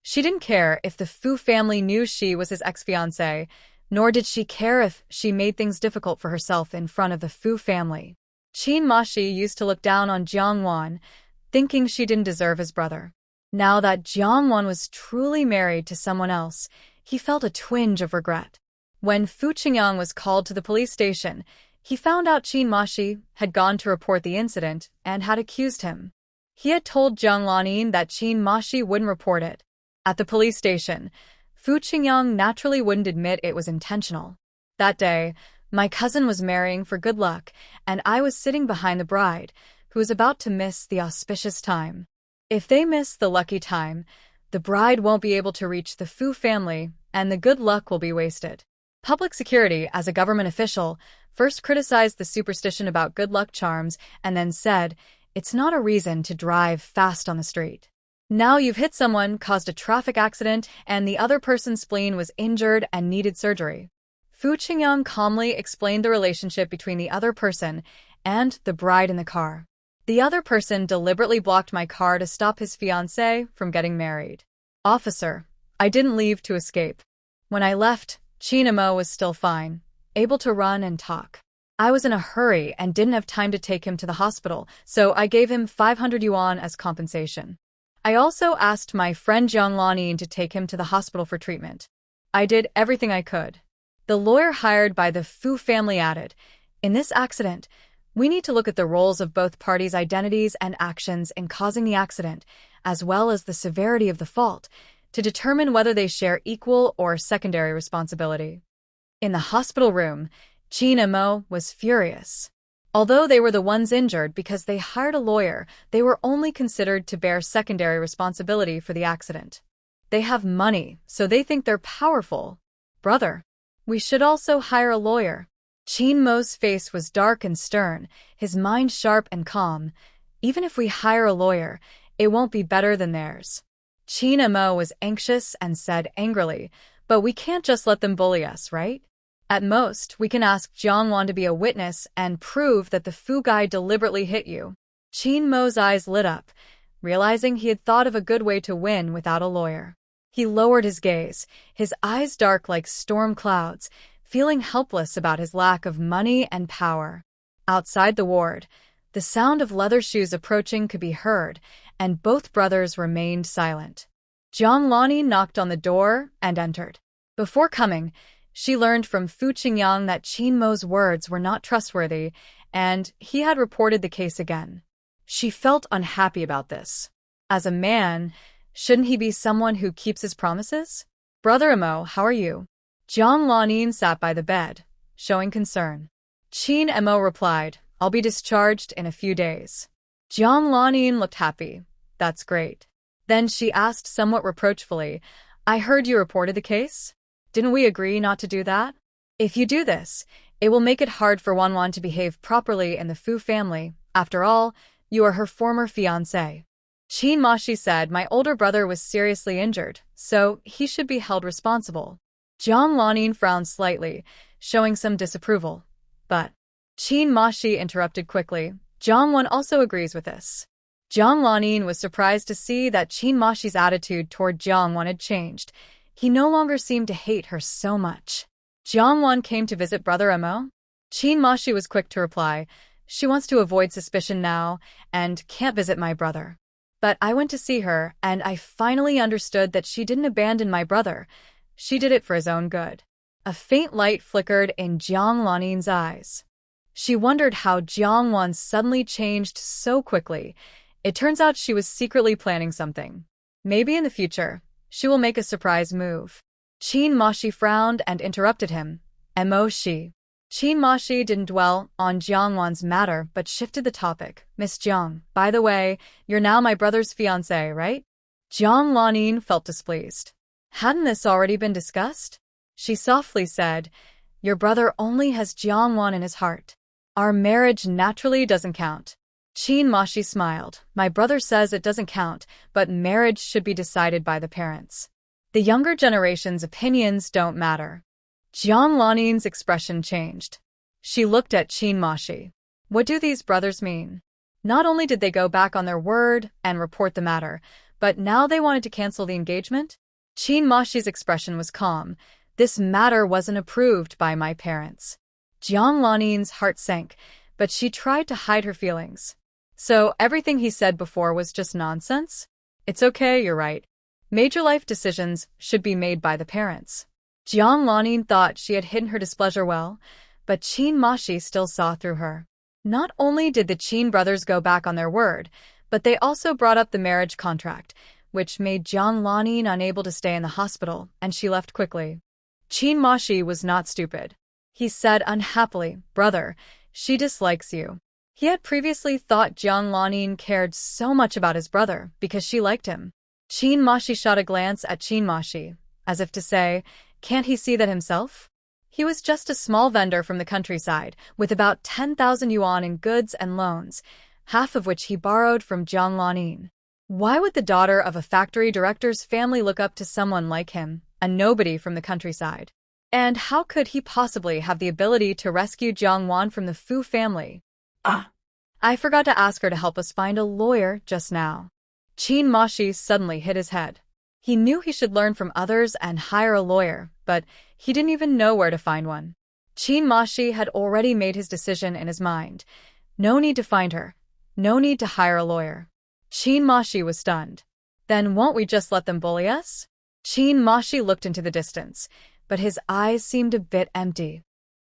She didn't care if the Fu family knew she was his ex-fiancé, nor did she care if she made things difficult for herself in front of the Fu family. Qin Mashi used to look down on Jiangwan, thinking she didn't deserve his brother. Now that Jiangwan was truly married to someone else, he felt a twinge of regret. When Fu Qingyang was called to the police station, he found out Qin Mashi had gone to report the incident and had accused him. He had told Jiang Lanin that Qin Mashi wouldn't report it. At the police station, Fu Qingyang naturally wouldn't admit it was intentional. That day, my cousin was marrying for good luck, and I was sitting behind the bride, who was about to miss the auspicious time. If they miss the lucky time, the bride won't be able to reach the Fu family, and the good luck will be wasted. Public security, as a government official, first criticized the superstition about good luck charms and then said, it's not a reason to drive fast on the street. Now you've hit someone, caused a traffic accident, and the other person's spleen was injured and needed surgery. Fu Qingyang calmly explained the relationship between the other person and the bride in the car. The other person deliberately blocked my car to stop his fiancée from getting married. Officer, I didn't leave to escape. When I left, Qin Mo was still fine, able to run and talk. I was in a hurry and didn't have time to take him to the hospital, so I gave him 500 yuan as compensation. I also asked my friend Jiang Lanin to take him to the hospital for treatment. I did everything I could. The lawyer hired by the Fu family added, in this accident, we need to look at the roles of both parties' identities and actions in causing the accident, as well as the severity of the fault, to determine whether they share equal or secondary responsibility. In the hospital room, Qin Mo was furious. Although they were the ones injured because they hired a lawyer, they were only considered to bear secondary responsibility for the accident. They have money, so they think they're powerful. Brother, we should also hire a lawyer. Qin Mo's face was dark and stern, his mind sharp and calm. Even if we hire a lawyer, it won't be better than theirs. Qin Mo was anxious and said angrily, but we can't just let them bully us, right? At most, we can ask Jiangwan to be a witness and prove that the Fu guy deliberately hit you. Qin Mo's eyes lit up, realizing he had thought of a good way to win without a lawyer. He lowered his gaze, his eyes dark like storm clouds, feeling helpless about his lack of money and power. Outside the ward, the sound of leather shoes approaching could be heard, and both brothers remained silent. Jiang Lanin knocked on the door and entered. Before coming, she learned from Fu Qingyang that Qin Mo's words were not trustworthy, and he had reported the case again. She felt unhappy about this. As a man, shouldn't he be someone who keeps his promises? Brother Mo, how are you? Jiang Lanin sat by the bed, showing concern. Qin Mo replied, I'll be discharged in a few days. Jiang Lanin looked happy. That's great. Then she asked somewhat reproachfully, I heard you reported the case? Didn't we agree not to do that? If you do this, it will make it hard for Wanwan to behave properly in the Fu family. After all, you are her former fiancé. Qin Mashi said my older brother was seriously injured, so he should be held responsible. Jiang Lanin frowned slightly, showing some disapproval. But Qin Mashi interrupted quickly. Jiangwan also agrees with this. Jiang Lanin was surprised to see that Qin Mashi's attitude toward Jiangwan had changed. He no longer seemed to hate her so much. Jiangwan came to visit Brother Mo? Qin Mashi was quick to reply, she wants to avoid suspicion now and can't visit my brother. But I went to see her, and I finally understood that she didn't abandon my brother. She did it for his own good. A faint light flickered in Jiang Lanin's eyes. She wondered how Jiangwan suddenly changed so quickly. It turns out she was secretly planning something. Maybe in the future, she will make a surprise move. Qin Mashi frowned and interrupted him. Mo Shi. Qin Mashi didn't dwell on Jiangwan's matter but shifted the topic. Miss Jiang, by the way, you're now my brother's fiancée, right? Jiang Lanin felt displeased. Hadn't this already been discussed? She softly said, your brother only has Jiangwan in his heart. Our marriage naturally doesn't count. Qin Mashi smiled. My brother says it doesn't count, but marriage should be decided by the parents. The younger generation's opinions don't matter. Jiang Lanin's expression changed. She looked at Qin Mashi. What do these brothers mean? Not only did they go back on their word and report the matter, but now they wanted to cancel the engagement? Qin Mashi's expression was calm. This matter wasn't approved by my parents. Jiang Lanin's heart sank, but she tried to hide her feelings. So everything he said before was just nonsense? It's okay, you're right. Major life decisions should be made by the parents. Jiang Lanin thought she had hidden her displeasure well, but Qin Mashi still saw through her. Not only did the Qin brothers go back on their word, but they also brought up the marriage contract, which made Jiang Lanin unable to stay in the hospital, and she left quickly. Qin Mashi was not stupid. He said unhappily, "Brother, she dislikes you." He had previously thought Jiang Lanin cared so much about his brother because she liked him. Qin Mashi shot a glance at Qin Mashi, as if to say, can't he see that himself? He was just a small vendor from the countryside, with about 10,000 yuan in goods and loans, half of which he borrowed from Jiang Lanin. Why would the daughter of a factory director's family look up to someone like him, a nobody from the countryside? And how could he possibly have the ability to rescue Jiang Wan from the Fu family? I forgot to ask her to help us find a lawyer just now. Qin Mashi suddenly hit his head. He knew he should learn from others and hire a lawyer, but he didn't even know where to find one. Qin Mashi had already made his decision in his mind. No need to find her. No need to hire a lawyer. Qin Mashi was stunned. Then won't we just let them bully us? Qin Mashi looked into the distance, but his eyes seemed a bit empty.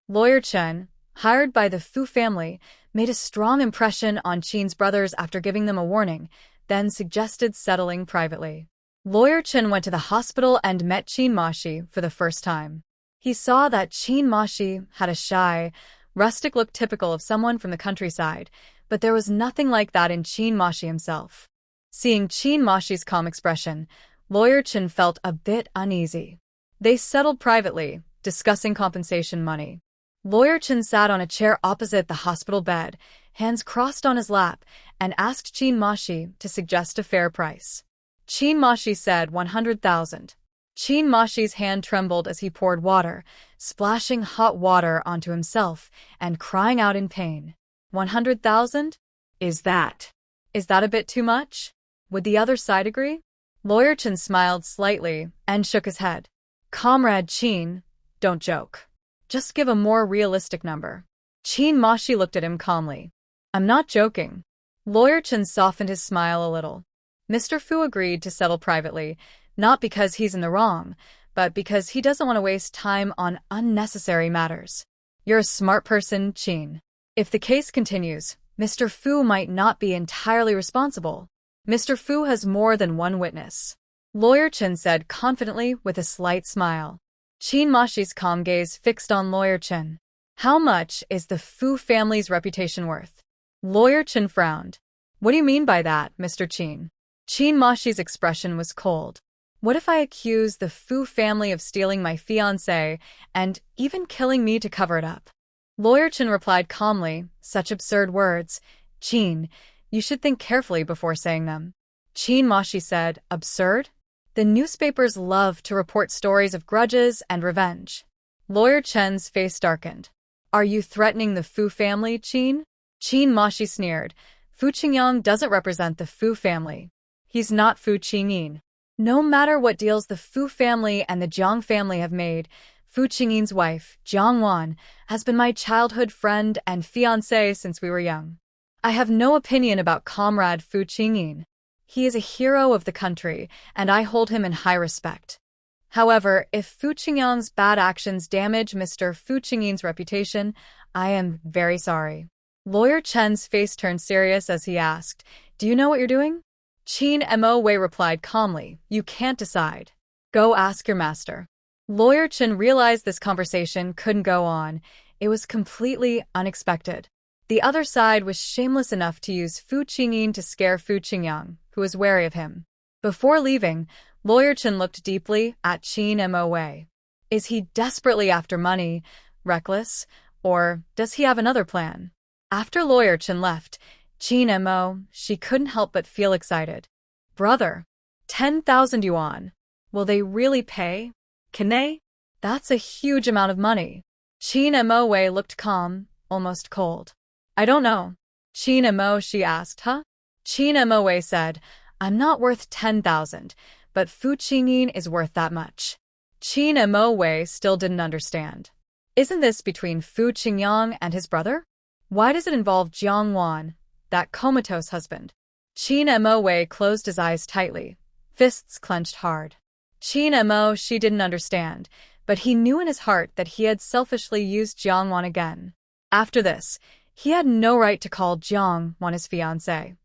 Lawyer Chen, hired by the Fu family, made a strong impression on Qin's brothers after giving them a warning, then suggested settling privately. Lawyer Chen went to the hospital and met Qin Mashi for the first time. He saw that Qin Mashi had a shy, rustic look typical of someone from the countryside, but there was nothing like that in Qin Mashi himself. Seeing Qin Mashi's calm expression, Lawyer Chen felt a bit uneasy. They settled privately, discussing compensation money. Lawyer Chen sat on a chair opposite the hospital bed, hands crossed on his lap, and asked Qin Mashi to suggest a fair price. Qin Mashi said 100,000. Qin Mashi's hand trembled as he poured water, splashing hot water onto himself and crying out in pain. 100,000? Is that a bit too much? Would the other side agree? Lawyer Chen smiled slightly and shook his head. Comrade Qin, don't joke. Just give a more realistic number. Qin Mashi looked at him calmly. I'm not joking. Lawyer Chen softened his smile a little. Mr. Fu agreed to settle privately, not because he's in the wrong, but because he doesn't want to waste time on unnecessary matters. You're a smart person, Qin. If the case continues, Mr. Fu might not be entirely responsible. Mr. Fu has more than one witness. Lawyer Chen said confidently with a slight smile. Qin Mashi's calm gaze fixed on Lawyer Chen. How much is the Fu family's reputation worth? Lawyer Chen frowned. What do you mean by that, Mr. Qin? Qin Mashi's expression was cold. What if I accuse the Fu family of stealing my fiancé and even killing me to cover it up? Lawyer Chen replied calmly, such absurd words. Qin, you should think carefully before saying them. Qin Mashi said, absurd? The newspapers love to report stories of grudges and revenge. Lawyer Chen's face darkened. Are you threatening the Fu family, Qin? Qin Mashi sneered. Fu Qingyang doesn't represent the Fu family. He's not Fu Qingyin. No matter what deals the Fu family and the Jiang family have made, Fu Qingyin's wife, Jiang Wan, has been my childhood friend and fiancé since we were young. I have no opinion about Comrade Fu Qingyin. He is a hero of the country, and I hold him in high respect. However, if Fu Qingyang's bad actions damage Mr. Fu Qingyin's reputation, I am very sorry. Lawyer Chen's face turned serious as he asked, do you know what you're doing? Qin Mo Wei replied calmly, you can't decide. Go ask your master. Lawyer Chen realized this conversation couldn't go on. It was completely unexpected. The other side was shameless enough to use Fu Qingyin to scare Fu Qingyang, who was wary of him. Before leaving, Lawyer Chen looked deeply at Qin Mo Wei. Is he desperately after money, reckless, or does he have another plan? After Lawyer Chen left, Qin Mo, she couldn't help but feel excited. Brother, 10,000 yuan. Will they really pay? Can they? That's a huge amount of money. Qin Mo Wei looked calm, almost cold. I don't know. Qin Mo, she asked, huh? Qin Mo said, I'm not worth 10,000, but Fu Qingyin is worth that much. Qin Mo still didn't understand. Isn't this between Fu Qingyang and his brother? Why does it involve Jiang Wan, that comatose husband? Qin Mo closed his eyes tightly, fists clenched hard. Qin Mo, she didn't understand, but he knew in his heart that he had selfishly used Jiang Wan again. After this, he had no right to call Jiang Wan his fiancé.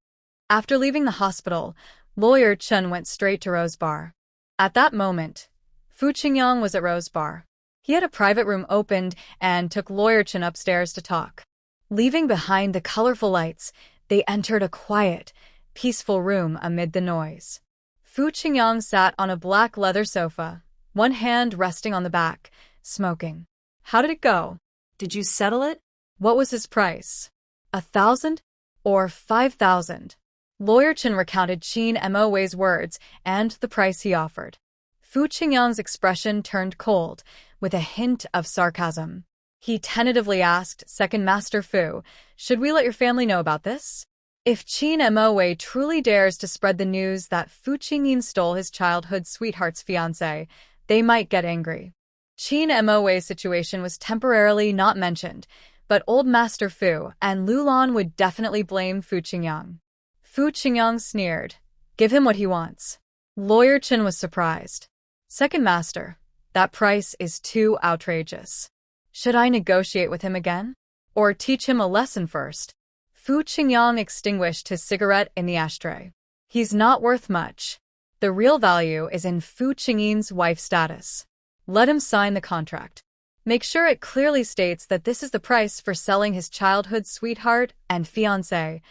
After leaving the hospital, Lawyer Chen went straight to Rose Bar. At that moment, Fu Qingyang was at Rose Bar. He had a private room opened and took Lawyer Chen upstairs to talk. Leaving behind the colorful lights, they entered a quiet, peaceful room amid the noise. Fu Qingyang sat on a black leather sofa, one hand resting on the back, smoking. How did it go? Did you settle it? What was his price? 1,000 or 5,000? Lawyer Chen recounted Qin Mo's words and the price he offered. Fu Qingyang's expression turned cold, with a hint of sarcasm. He tentatively asked Second Master Fu, should we let your family know about this? If Qin Mo truly dares to spread the news that Fu Qingyin stole his childhood sweetheart's fiancé, they might get angry. Qin Mo's situation was temporarily not mentioned, but old Master Fu and Lulan would definitely blame Fu Qingyang. Fu Qingyang sneered. Give him what he wants. Lawyer Chen was surprised. Second Master, that price is too outrageous. Should I negotiate with him again? Or teach him a lesson first? Fu Qingyang extinguished his cigarette in the ashtray. He's not worth much. The real value is in Fu Qingyin's wife status. Let him sign the contract. Make sure it clearly states that this is the price for selling his childhood sweetheart and fiancé,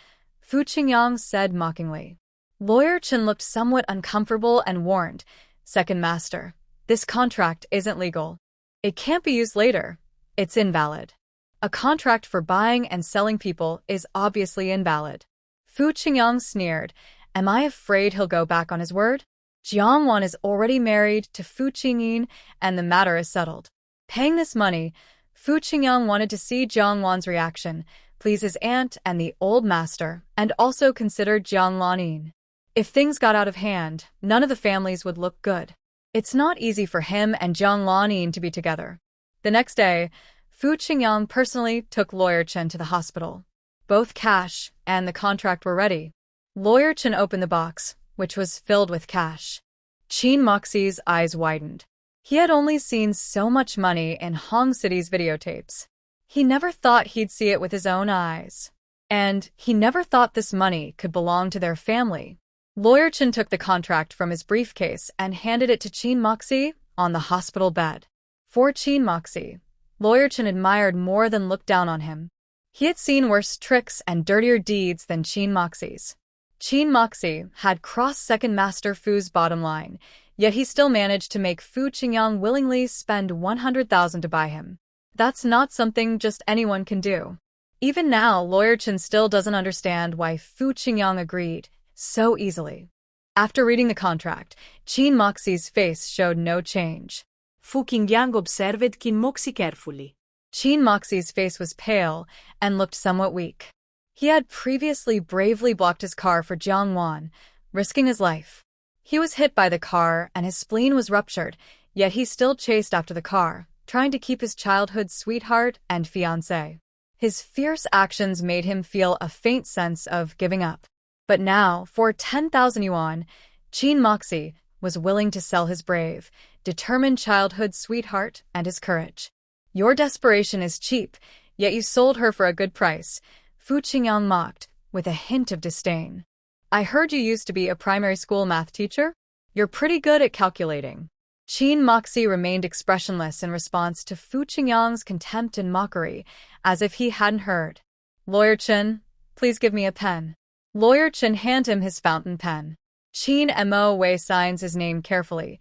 Fu Qingyang said mockingly. Lawyer Chen looked somewhat uncomfortable and warned, Second Master, this contract isn't legal. It can't be used later. It's invalid. A contract for buying and selling people is obviously invalid. Fu Qingyang sneered. Am I afraid he'll go back on his word? Jiang Wan is already married to Fu Qingyin and the matter is settled. Paying this money, Fu Qingyang wanted to see Jiang Wan's reaction, please his aunt and the old master, and also consider Jiang Lanin. If things got out of hand, none of the families would look good. It's not easy for him and Jiang Lanin to be together. The next day, Fu Qingyang personally took Lawyer Chen to the hospital. Both cash and the contract were ready. Lawyer Chen opened the box, which was filled with cash. Qin Moxie's eyes widened. He had only seen so much money in Hong City's videotapes. He never thought he'd see it with his own eyes. And he never thought this money could belong to their family. Lawyer Chen took the contract from his briefcase and handed it to Qin Moxie on the hospital bed. For Qin Moxie, Lawyer Chen admired more than looked down on him. He had seen worse tricks and dirtier deeds than Qin Moxie's. Qin Moxie had crossed Second Master Fu's bottom line, yet he still managed to make Fu Qingyang willingly spend 100,000 to buy him. That's not something just anyone can do. Even now, Lawyer Chen still doesn't understand why Fu Qingyang agreed so easily. After reading the contract, Qin Moxie's face showed no change. Fu Qingyang observed Qin Moxie carefully. Qin Moxie's face was pale and looked somewhat weak. He had previously bravely blocked his car for Jiang Wan, risking his life. He was hit by the car and his spleen was ruptured, yet he still chased after the car, trying to keep his childhood sweetheart and fiancé. His fierce actions made him feel a faint sense of giving up. But now, for 10,000 yuan, Qin Moxie was willing to sell his brave, determined childhood sweetheart and his courage. Your desperation is cheap, yet you sold her for a good price, Fu Qingyang mocked, with a hint of disdain. I heard you used to be a primary school math teacher? You're pretty good at calculating. Qin Moxie remained expressionless in response to Fu Qingyang's contempt and mockery, as if he hadn't heard. Lawyer Chen, please give me a pen. Lawyer Chen handed him his fountain pen. Qin Mo signs his name carefully,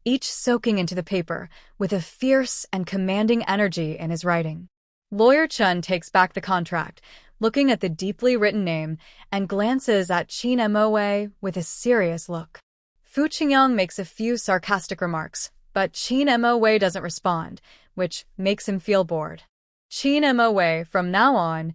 each soaking into the paper with a fierce and commanding energy in his writing. Lawyer Chen takes back the contract, looking at the deeply written name, and glances at Qin Mo with a serious look. Fu Qingyang makes a few sarcastic remarks, but Qin Mo doesn't respond, which makes him feel bored. Qin Mo, from now on,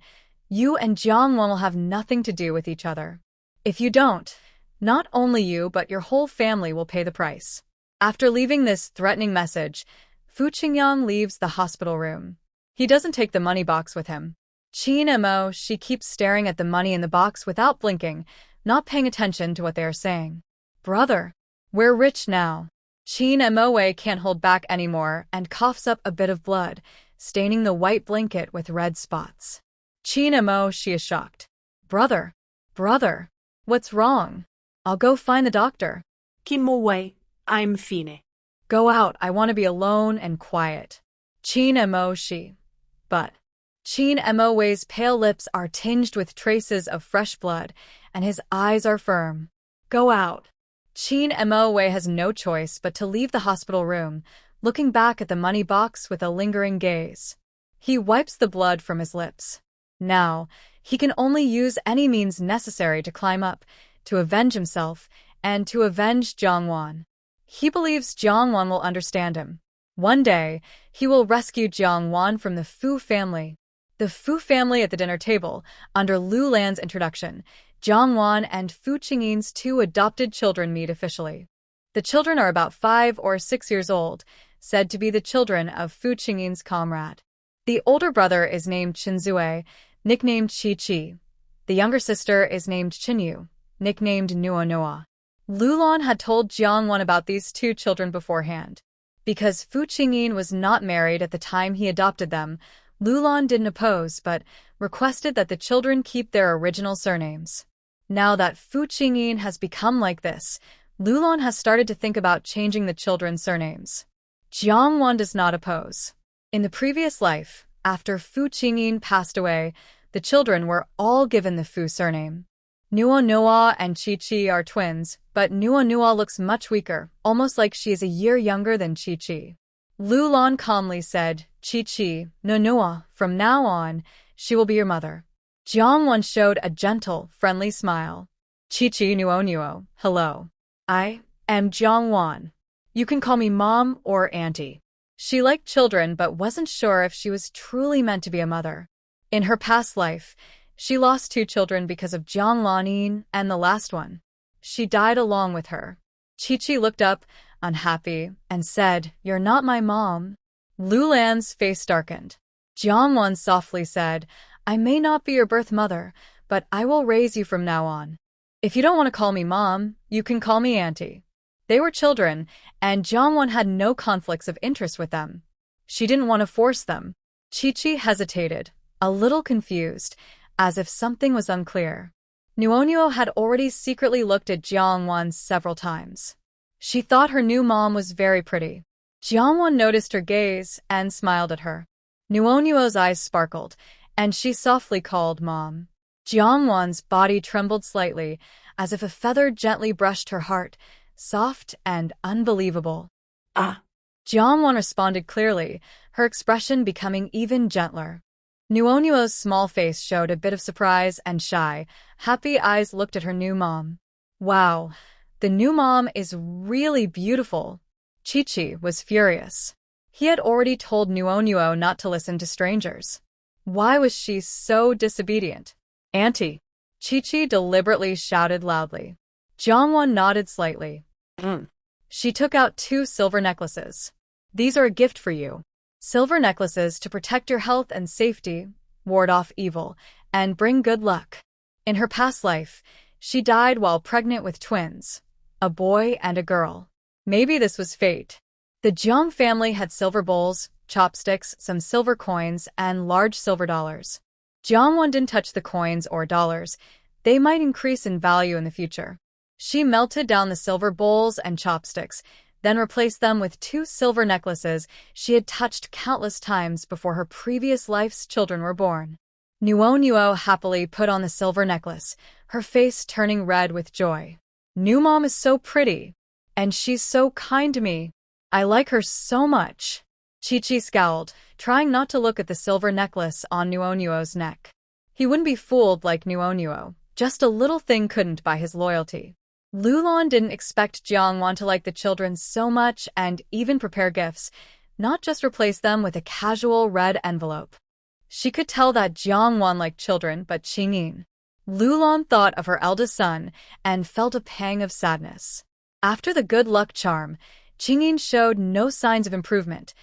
You and Jiangwan will have nothing to do with each other. If you don't, not only you but your whole family will pay the price. After leaving this threatening message, Fu Qingyang leaves the hospital room. He doesn't take the money box with him. Qin Mo, she keeps staring at the money in the box without blinking, not paying attention to what they are saying. Brother, we're rich now. Qin Mo can't hold back anymore and coughs up a bit of blood, staining the white blanket with red spots. Qin Mo, she is shocked. Brother, what's wrong? I'll go find the doctor. Kim Mo Wei, I'm fine. Go out, I want to be alone and quiet. Qin Mo, But Qin Mo's pale lips are tinged with traces of fresh blood, and his eyes are firm. Go out. Qin Mo has no choice but to leave the hospital room, looking back at the money box with a lingering gaze. He wipes the blood from his lips. Now, he can only use any means necessary to climb up, to avenge himself, and to avenge Jiangwan. He believes Jiangwan will understand him. One day, he will rescue Jiangwan from the Fu family. The Fu family at the dinner table, under Lu Lan's introduction, Jiangwan and Fu Qingyin's 2 adopted children meet officially. The children are about 5 or 6 years old, said to be the children of Fu Qingyin's comrade. The older brother is named Qinzue, nicknamed Qi. The younger sister is named Qinyu, nicknamed Nuo. Lu Lan had told Jiangwan about these 2 children beforehand. Because Fu Qingyin was not married at the time he adopted them, Lu Lan didn't oppose but requested that the children keep their original surnames. Now that Fu Qingyin has become like this, Lu Lan has started to think about changing the children's surnames. Jiangwan does not oppose. In the previous life, after Fu Qingyin passed away, the children were all given the Fu surname. Nuo and Qi are twins, but Nuo looks much weaker, almost like she is a year younger than Qi. Lu Lan calmly said, Qi, Nuo, from now on, she will be your mother. Jiangwan showed a gentle, friendly smile. Qi Nuo, hello. I am Jiangwan. You can call me mom or auntie. She liked children but wasn't sure if she was truly meant to be a mother. In her past life, she lost 2 children because of Jiang Lanin and the last one. She died along with her. Qi looked up, unhappy, and said, You're not my mom. Lu Lan's face darkened. Jiangwan softly said, I may not be your birth mother, but I will raise you from now on. If you don't want to call me mom, you can call me auntie. They were children, and Jiangwan had no conflicts of interest with them. She didn't want to force them. Qi hesitated, a little confused, as if something was unclear. Nuo had already secretly looked at Jiangwan several times. She thought her new mom was very pretty. Jiangwan noticed her gaze and smiled at her. Nuo's eyes sparkled, and she softly called Mom. Jiangwan's body trembled slightly, as if a feather gently brushed her heart, soft and unbelievable. Ah. Jiangwan responded clearly, her expression becoming even gentler. Nuo's small face showed a bit of surprise and shy, happy eyes looked at her new mom. Wow, the new mom is really beautiful. Qi was furious. He had already told Nuo not to listen to strangers. Why was she so disobedient? Auntie, Qi deliberately shouted loudly. Jiangwan nodded slightly. She took out 2 silver necklaces. These are a gift for you. Silver necklaces to protect your health and safety, ward off evil, and bring good luck. In her past life, she died while pregnant with twins, a boy and a girl. Maybe this was fate. The Jiang family had silver bowls, chopsticks, some silver coins, and large silver dollars. Jiangwan didn't touch the coins or dollars. They might increase in value in the future. She melted down the silver bowls and chopsticks, then replaced them with 2 silver necklaces she had touched countless times before her previous life's children were born. Nuo happily put on the silver necklace, her face turning red with joy. New mom is so pretty, and she's so kind to me. I like her so much. Qi scowled, trying not to look at the silver necklace on Nuo's neck. He wouldn't be fooled like Nuo, just a little thing couldn't buy his loyalty. Lu Lan didn't expect Jiangwan to like the children so much and even prepare gifts, not just replace them with a casual red envelope. She could tell that Jiangwan liked children, but Qingyin. Lulan thought of her eldest son and felt a pang of sadness. After the good luck charm, Qingyin showed no signs of improvement.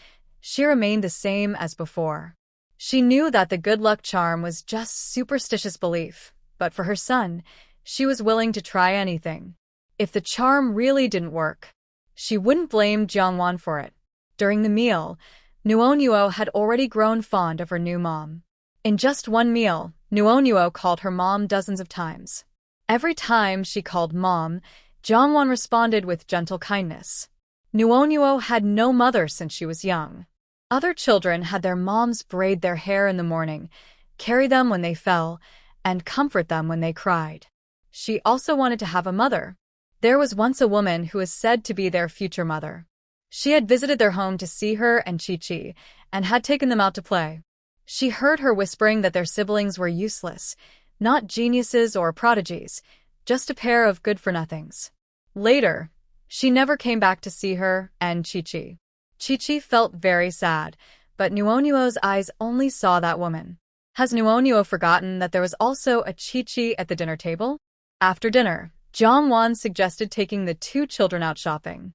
She remained the same as before. She knew that the good luck charm was just superstitious belief, but for her son, she was willing to try anything. If the charm really didn't work, she wouldn't blame Jiangwan for it. During the meal, Nuonuo had already grown fond of her new mom. In just one meal, Nuonuo called her mom dozens of times. Every time she called mom, Jiangwan responded with gentle kindness. Nuonuo had no mother since she was young. Other children had their moms braid their hair in the morning, carry them when they fell, and comfort them when they cried. She also wanted to have a mother. There was once a woman who was said to be their future mother. She had visited their home to see her and Chi-Chi, and had taken them out to play. She heard her whispering that their siblings were useless, not geniuses or prodigies, just a pair of good-for-nothings. Later, she never came back to see her and Chi-Chi. Chi-Chi felt very sad, but Nuonuo's eyes only saw that woman. Has Nuonuo forgotten that there was also a Chi-Chi at the dinner table? After dinner, Jiangwan suggested taking the two children out shopping.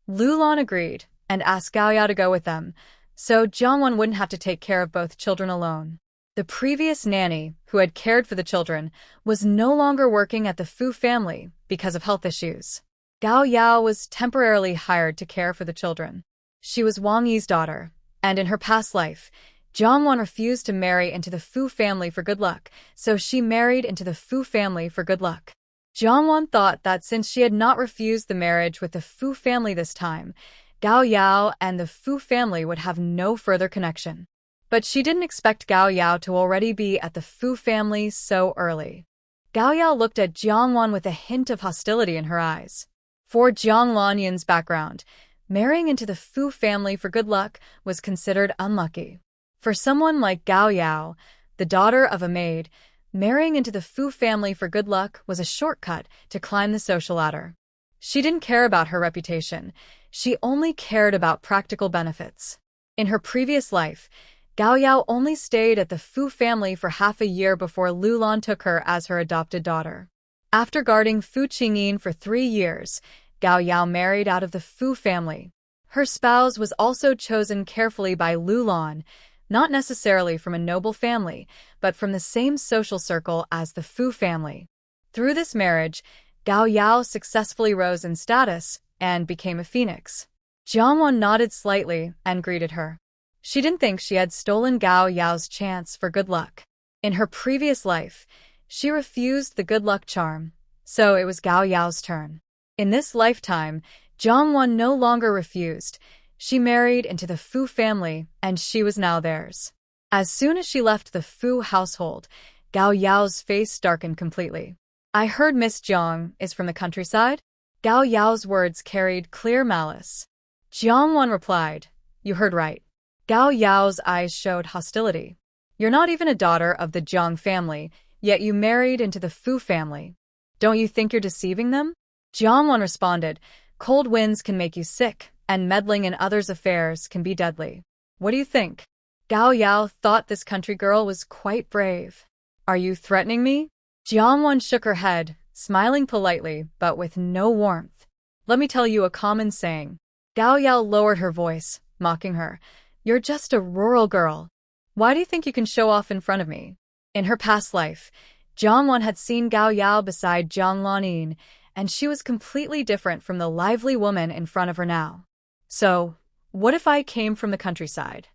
Lulan agreed and asked Gao Yao to go with them, so Jiangwan wouldn't have to take care of both children alone. The previous nanny, who had cared for the children, was no longer working at the Fu family because of health issues. Gao Yao was temporarily hired to care for the children. She was Wang Yi's daughter, and in her past life, Jiangwan refused to marry into the Fu family for good luck, so she married into the Fu family for good luck. Jiangwan thought that since she had not refused the marriage with the Fu family this time, Gao Yao and the Fu family would have no further connection. But she didn't expect Gao Yao to already be at the Fu family so early. Gao Yao looked at Jiangwan with a hint of hostility in her eyes. For Jiang Lanyan's background, marrying into the Fu family for good luck was considered unlucky. For someone like Gao Yao, the daughter of a maid, marrying into the Fu family for good luck was a shortcut to climb the social ladder. She didn't care about her reputation. She only cared about practical benefits. In her previous life, Gao Yao only stayed at the Fu family for half a year before Lulan took her as her adopted daughter. After guarding Fu Qingyin for 3 years, Gao Yao married out of the Fu family. Her spouse was also chosen carefully by Lulan, not necessarily from a noble family, but from the same social circle as the Fu family. Through this marriage, Gao Yao successfully rose in status and became a phoenix. Jiangwan nodded slightly and greeted her. She didn't think she had stolen Gao Yao's chance for good luck. In her previous life, she refused the good luck charm, so it was Gao Yao's turn. In this lifetime, Jiangwan no longer refused. She married into the Fu family, and she was now theirs. As soon as she left the Fu household, Gao Yao's face darkened completely. I heard Miss Jiang is from the countryside? Gao Yao's words carried clear malice. Jiangwan replied, you heard right. Gao Yao's eyes showed hostility. You're not even a daughter of the Jiang family, yet you married into the Fu family. Don't you think you're deceiving them? Jiangwan responded, cold winds can make you sick, and meddling in others' affairs can be deadly. What do you think? Gao Yao thought this country girl was quite brave. Are you threatening me? Jiangwan shook her head, smiling politely, but with no warmth. Let me tell you a common saying. Gao Yao lowered her voice, mocking her. You're just a rural girl. Why do you think you can show off in front of me? In her past life, Jiangwan had seen Gao Yao beside Jiang Lanyin, and she was completely different from the lively woman in front of her now. So, what if I came from the countryside?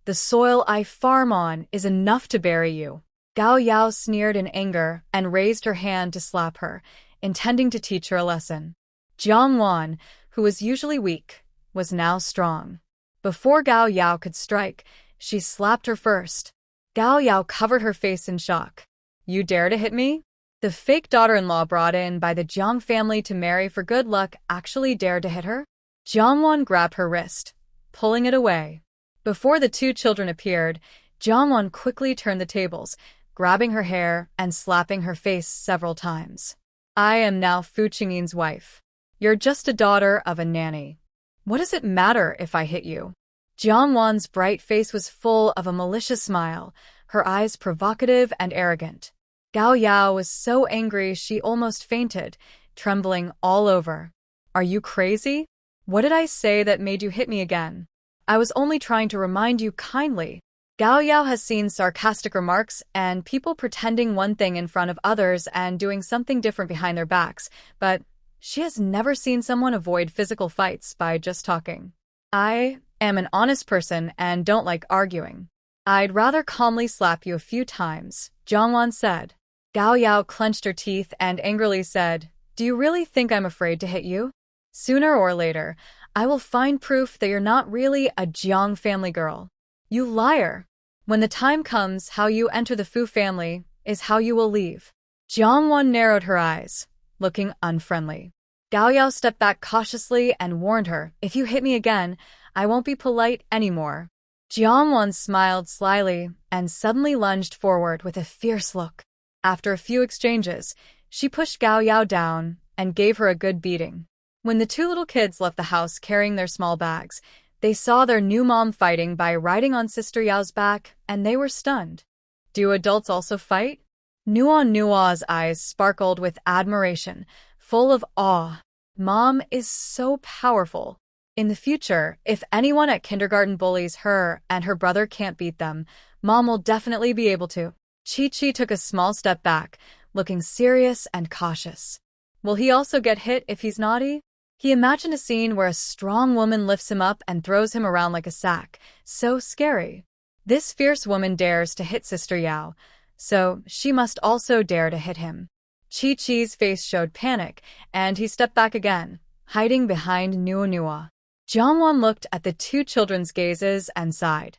The soil I farm on is enough to bury you. Gao Yao sneered in anger and raised her hand to slap her, intending to teach her a lesson. Jiang Wan, who was usually weak, was now strong. Before Gao Yao could strike, she slapped her first. Gao Yao covered her face in shock. You dare to hit me? The fake daughter-in-law brought in by the Jiang family to marry for good luck actually dared to hit her? Jiangwan grabbed her wrist, pulling it away. Before the two children appeared, Jiangwan quickly turned the tables, grabbing her hair and slapping her face several times. I am now Fu Qingyin's wife. You're just a daughter of a nanny. What does it matter if I hit you? Jiangwan's bright face was full of a malicious smile, her eyes provocative and arrogant. Gao Yao was so angry she almost fainted, trembling all over. "Are you crazy? What did I say that made you hit me again? I was only trying to remind you kindly." Gao Yao has seen sarcastic remarks and people pretending one thing in front of others and doing something different behind their backs, but she has never seen someone avoid physical fights by just talking. "I am an honest person and don't like arguing. I'd rather calmly slap you a few times," Jiangwan said. Gao Yao clenched her teeth and angrily said, "Do you really think I'm afraid to hit you? Sooner or later, I will find proof that you're not really a Jiang family girl. You liar! When the time comes, how you enter the Fu family is how you will leave." Jiangwan narrowed her eyes, looking unfriendly. Gao Yao stepped back cautiously and warned her, "If you hit me again, I won't be polite anymore." Jiangwan smiled slyly and suddenly lunged forward with a fierce look. After a few exchanges, she pushed Gao Yao down and gave her a good beating. When the two little kids left the house carrying their small bags, they saw their new mom fighting by riding on Sister Yao's back, and they were stunned. "Do adults also fight?" Nua's eyes sparkled with admiration, full of awe. "Mom is so powerful. In the future, if anyone at kindergarten bullies her and her brother can't beat them, Mom will definitely be able to." Chi-Chi took a small step back, looking serious and cautious. Will he also get hit if he's naughty? He imagined a scene where a strong woman lifts him up and throws him around like a sack. So scary. This fierce woman dares to hit Sister Yao, so she must also dare to hit him. Chi-Chi's face showed panic, and he stepped back again, hiding behind Nua. Jiangwan looked at the two children's gazes and sighed.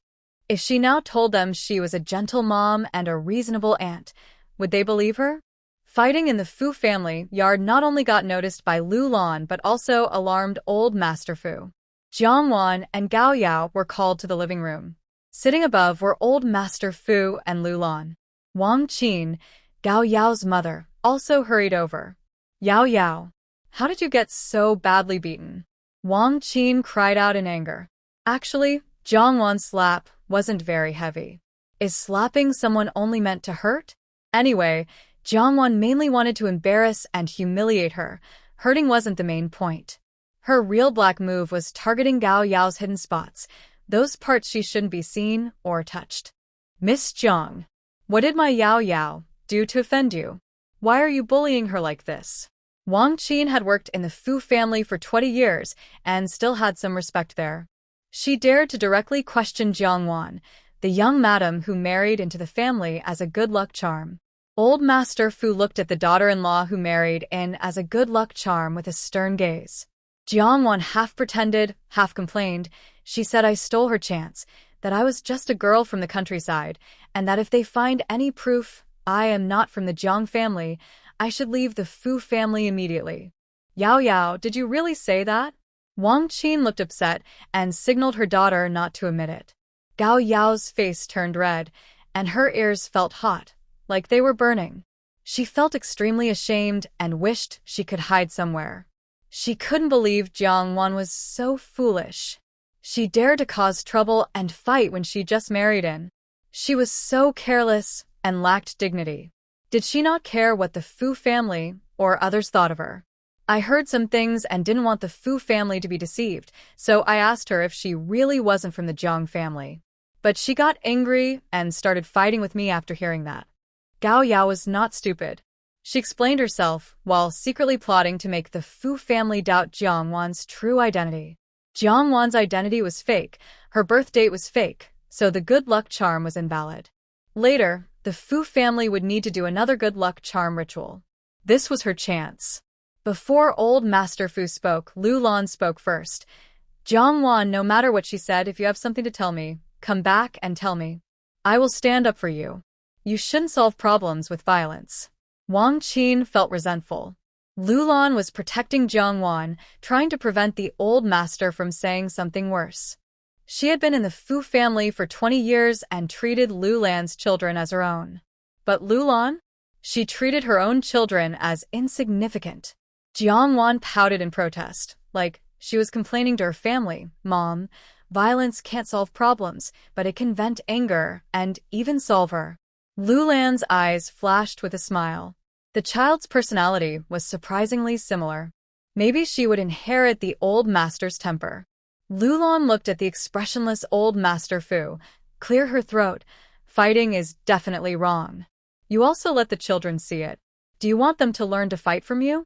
If she now told them she was a gentle mom and a reasonable aunt, would they believe her? Fighting in the Fu family yard not only got noticed by Lu Lan but also alarmed old Master Fu. Jiangwan and Gao Yao were called to the living room. Sitting above were old Master Fu and Lu Lan. Wang Qin, Gao Yao's mother, also hurried over. "Yao Yao, how did you get so badly beaten?" Wang Qin cried out in anger. Actually, Jiangwan's slap wasn't very heavy. Is slapping someone only meant to hurt? Anyway, Jiangwan mainly wanted to embarrass and humiliate her. Hurting wasn't the main point. Her real black move was targeting Gao Yao's hidden spots, those parts she shouldn't be seen or touched. "Miss Jiang, what did my Yao Yao do to offend you? Why are you bullying her like this?" Wang Qin had worked in the Fu family for 20 years and still had some respect there. She dared to directly question Jiangwan, the young madam who married into the family as a good luck charm. Old Master Fu looked at the daughter-in-law who married in as a good luck charm with a stern gaze. Jiangwan half pretended, half complained. She said I stole her chance, that I was just a girl from the countryside, and that if they find any proof I am not from the Jiang family, I should leave the Fu family immediately. "Yao Yao, did you really say that?" Wang Qin looked upset and signaled her daughter not to admit it. Gao Yao's face turned red, and her ears felt hot, like they were burning. She felt extremely ashamed and wished she could hide somewhere. She couldn't believe Jiangwan was so foolish. She dared to cause trouble and fight when she just married in. She was so careless and lacked dignity. Did she not care what the Fu family or others thought of her? I heard some things and didn't want the Fu family to be deceived, so I asked her if she really wasn't from the Jiang family. But she got angry and started fighting with me after hearing that. Gao Yao was not stupid. She explained herself while secretly plotting to make the Fu family doubt Jiangwan's true identity. Jiangwan's identity was fake, her birth date was fake, so the good luck charm was invalid. Later, the Fu family would need to do another good luck charm ritual. This was her chance. Before old Master Fu spoke, Lu Lan spoke first. "Jiangwan, no matter what she said, if you have something to tell me, come back and tell me. I will stand up for you. You shouldn't solve problems with violence." Wang Qin felt resentful. Lu Lan was protecting Jiangwan, trying to prevent the old master from saying something worse. She had been in the Fu family for 20 years and treated Lu Lan's children as her own. But Lu Lan? She treated her own children as insignificant. Jiangwan pouted in protest, like she was complaining to her family. "Mom, Violence can't solve problems, but it can vent anger and even solve her. Lulan's eyes flashed with a smile. The child's personality was surprisingly similar. Maybe she would inherit the old master's temper. Lulan looked at the expressionless old master Fu, clear her throat. Fighting is definitely wrong. You also let the children see it. Do you want them to learn to fight from you?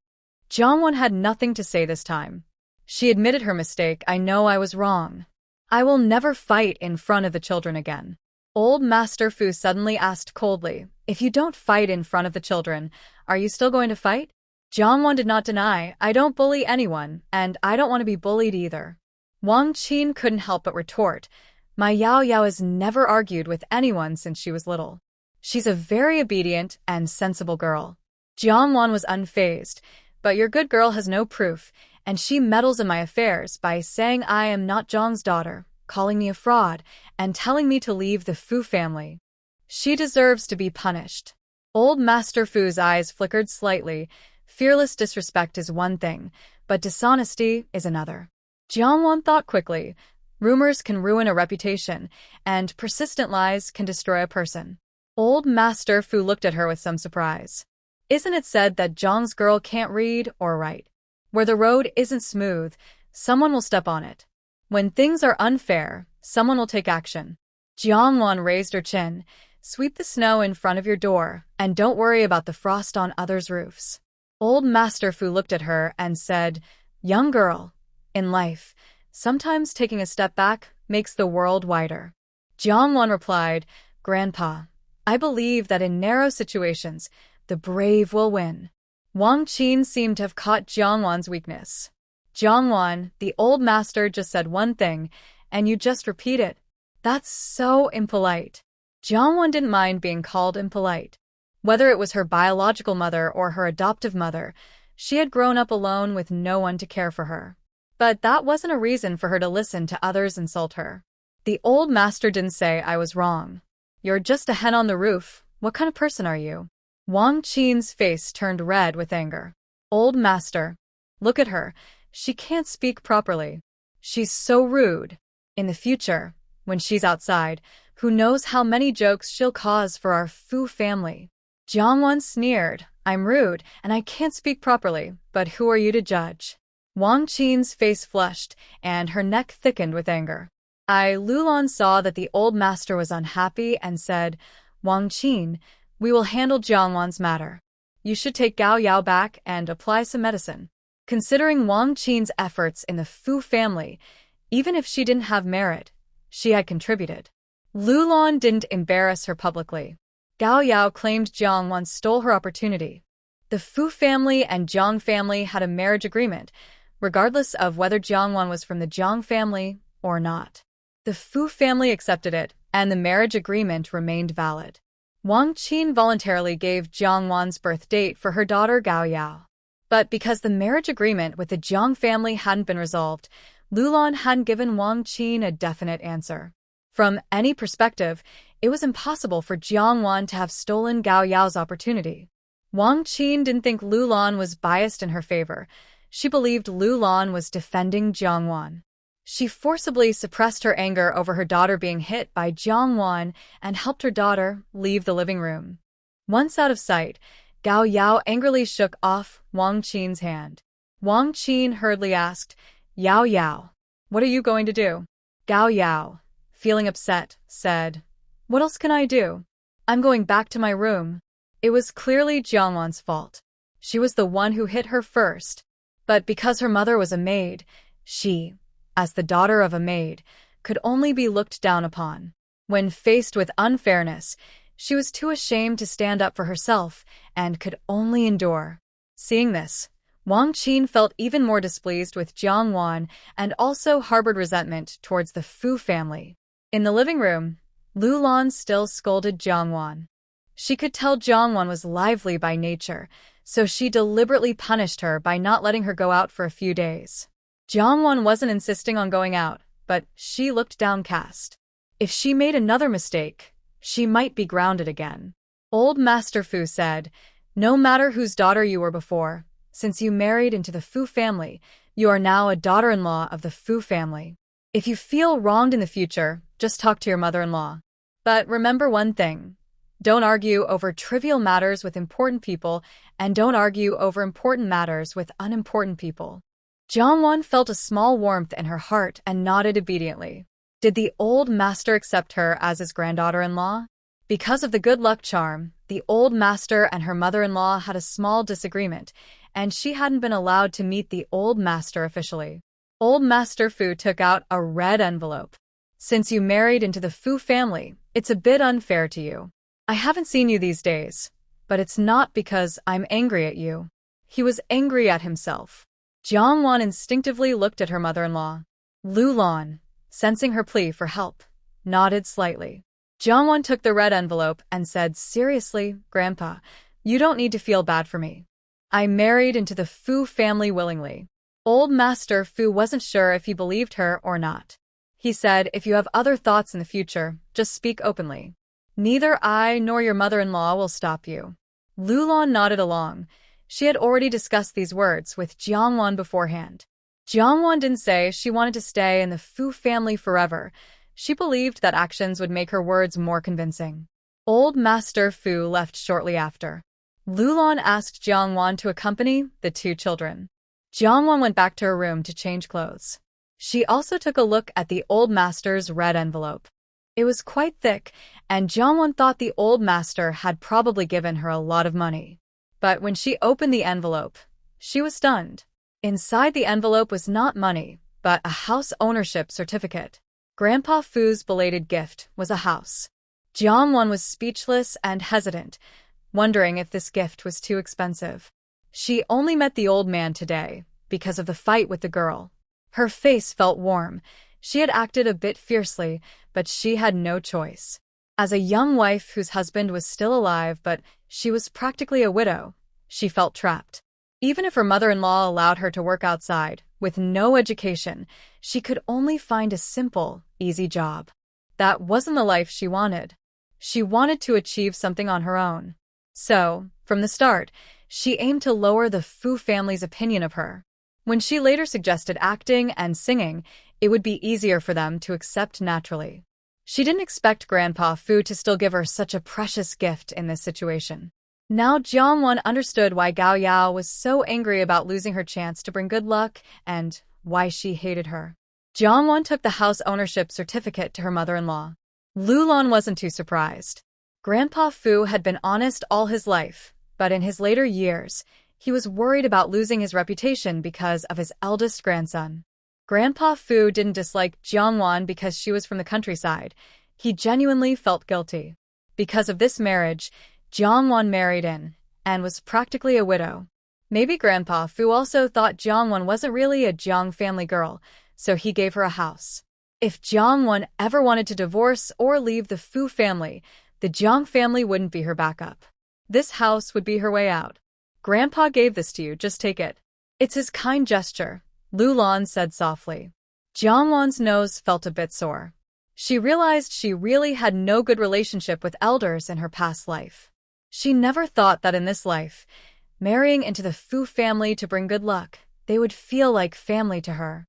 Jiangwon had nothing to say this time. She admitted her mistake. I know I was wrong. I will never fight in front of the children again. Old Master Fu suddenly asked coldly, if you don't fight in front of the children, are you still going to fight? Jiangwon did not deny, I don't bully anyone, and I don't want to be bullied either. Wang Qin couldn't help but retort, my Yao Yao has never argued with anyone since she was little. She's a very obedient and sensible girl. Jiangwon was unfazed, but your good girl has no proof, and she meddles in my affairs by saying I am not Zhang's daughter, calling me a fraud, and telling me to leave the Fu family. She deserves to be punished. Old Master Fu's eyes flickered slightly. Fearless disrespect is one thing, but dishonesty is another. Jiangwon thought quickly. Rumors can ruin a reputation, and persistent lies can destroy a person. Old Master Fu looked at her with some surprise. Isn't it said that Zhang's girl can't read or write? Where the road isn't smooth, someone will step on it. When things are unfair, someone will take action. Jiangwon raised her chin. Sweep the snow in front of your door, and don't worry about the frost on others' roofs. Old Master Fu looked at her and said, young girl, in life, sometimes taking a step back makes the world wider. Jiangwon replied, Grandpa, I believe that in narrow situations, the brave will win. Wang Qin seemed to have caught Jiangwon's weakness. Jiangwon, the old master just said one thing, and you just repeat it. That's so impolite. Jiangwon didn't mind being called impolite. Whether it was her biological mother or her adoptive mother, she had grown up alone with no one to care for her. But that wasn't a reason for her to listen to others insult her. The old master didn't say I was wrong. You're just a hen on the roof. What kind of person are you? Wang Qin's face turned red with anger. Old master. Look at her. She can't speak properly. She's so rude. In the future, when she's outside, who knows how many jokes she'll cause for our Fu family. Jiangwon sneered. I'm rude, and I can't speak properly, but who are you to judge? Wang Qin's face flushed, and her neck thickened with anger. Lulan saw that the old master was unhappy and said, Wang Qin, we will handle Jiangwon's matter. You should take Gao Yao back and apply some medicine. Considering Wang Qin's efforts in the Fu family, even if she didn't have merit, she had contributed. Lulan didn't embarrass her publicly. Gao Yao claimed Jiangwon stole her opportunity. The Fu family and Zhang family had a marriage agreement, regardless of whether Jiangwon was from the Zhang family or not. The Fu family accepted it, and the marriage agreement remained valid. Wang Qin voluntarily gave Jiangwon's birth date for her daughter Gao Yao. But because the marriage agreement with the Zhang family hadn't been resolved, Lulan hadn't given Wang Qin a definite answer. From any perspective, it was impossible for Jiangwon to have stolen Gao Yao's opportunity. Wang Qin didn't think Lulan was biased in her favor. She believed Lulan was defending Jiangwon. She forcibly suppressed her anger over her daughter being hit by Jiangwon and helped her daughter leave the living room. Once out of sight, Gao Yao angrily shook off Wang Qin's hand. Wang Qin hurriedly asked, Yao Yao, what are you going to do? Gao Yao, feeling upset, said, what else can I do? I'm going back to my room. It was clearly Jiangwon's fault. She was the one who hit her first. But because her mother was a maid, she, as the daughter of a maid, could only be looked down upon. When faced with unfairness, she was too ashamed to stand up for herself and could only endure. Seeing this, Wang Qin felt even more displeased with Jiangwon and also harbored resentment towards the Fu family. In the living room, Lulan still scolded Jiangwon. She could tell Jiangwon was lively by nature, so she deliberately punished her by not letting her go out for a few days. Jiangwon wasn't insisting on going out, but she looked downcast. If she made another mistake, she might be grounded again. Old Master Fu said, no matter whose daughter you were before, since you married into the Fu family, you are now a daughter-in-law of the Fu family. If you feel wronged in the future, just talk to your mother-in-law. But remember one thing. Don't argue over trivial matters with important people, and don't argue over important matters with unimportant people. Jongwon felt a small warmth in her heart and nodded obediently. Did the old master accept her as his granddaughter-in-law? Because of the good luck charm, the old master and her mother-in-law had a small disagreement, and she hadn't been allowed to meet the old master officially. Old Master Fu took out a red envelope. Since you married into the Fu family, it's a bit unfair to you. I haven't seen you these days, but it's not because I'm angry at you. He was angry at himself. Jongwon instinctively looked at her mother-in-law. Lulon, sensing her plea for help, nodded slightly. Jongwon took the red envelope and said, "Seriously, Grandpa, you don't need to feel bad for me. I married into the Fu family willingly." Old Master Fu wasn't sure if he believed her or not. He said, "If you have other thoughts in the future, just speak openly. Neither I nor your mother-in-law will stop you." Lulon nodded along. She had already discussed these words with Jongwon beforehand. Jongwon didn't say she wanted to stay in the Fu family forever. She believed that actions would make her words more convincing. Old Master Fu left shortly after. Lulon asked Jongwon to accompany the two children. Jongwon went back to her room to change clothes. She also took a look at the old master's red envelope. It was quite thick, and Jongwon thought the old master had probably given her a lot of money. But when she opened the envelope, she was stunned. Inside the envelope was not money, but a house ownership certificate. Grandpa Fu's belated gift was a house. Jongwon was speechless and hesitant, wondering if this gift was too expensive. She only met the old man today because of the fight with the girl. Her face felt warm. She had acted a bit fiercely, but she had no choice. As a young wife whose husband was still alive, but she was practically a widow, she felt trapped. Even if her mother-in-law allowed her to work outside, with no education, she could only find a simple, easy job. That wasn't the life she wanted. She wanted to achieve something on her own. So, from the start, she aimed to lower the Fu family's opinion of her. When she later suggested acting and singing, it would be easier for them to accept naturally. She didn't expect Grandpa Fu to still give her such a precious gift in this situation. Now Jongwon understood why Gao Yao was so angry about losing her chance to bring good luck and why she hated her. Jongwon took the house ownership certificate to her mother-in-law. Lulon wasn't too surprised. Grandpa Fu had been honest all his life, but in his later years, he was worried about losing his reputation because of his eldest grandson. Grandpa Fu didn't dislike Jongwon because she was from the countryside. He genuinely felt guilty. Because of this marriage, Jongwon married in and was practically a widow. Maybe Grandpa Fu also thought Jongwon wasn't really a Jiang family girl, so he gave her a house. If Jongwon ever wanted to divorce or leave the Fu family, the Jiang family wouldn't be her backup. This house would be her way out. "Grandpa gave this to you, just take it. It's his kind gesture," Lulon said softly. Jongwon's nose felt a bit sore. She realized she really had no good relationship with elders in her past life. She never thought that in this life, marrying into the Fu family to bring good luck, they would feel like family to her.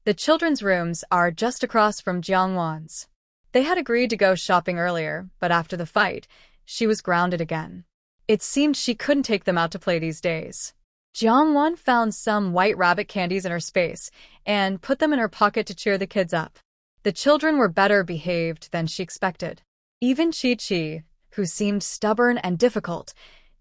The children's rooms are just across from Jongwon's. They had agreed to go shopping earlier, but after the fight, she was grounded again. It seemed she couldn't take them out to play these days. Jongwon found some white rabbit candies in her space and put them in her pocket to cheer the kids up. The children were better behaved than she expected. Even Chi-Chi, who seemed stubborn and difficult,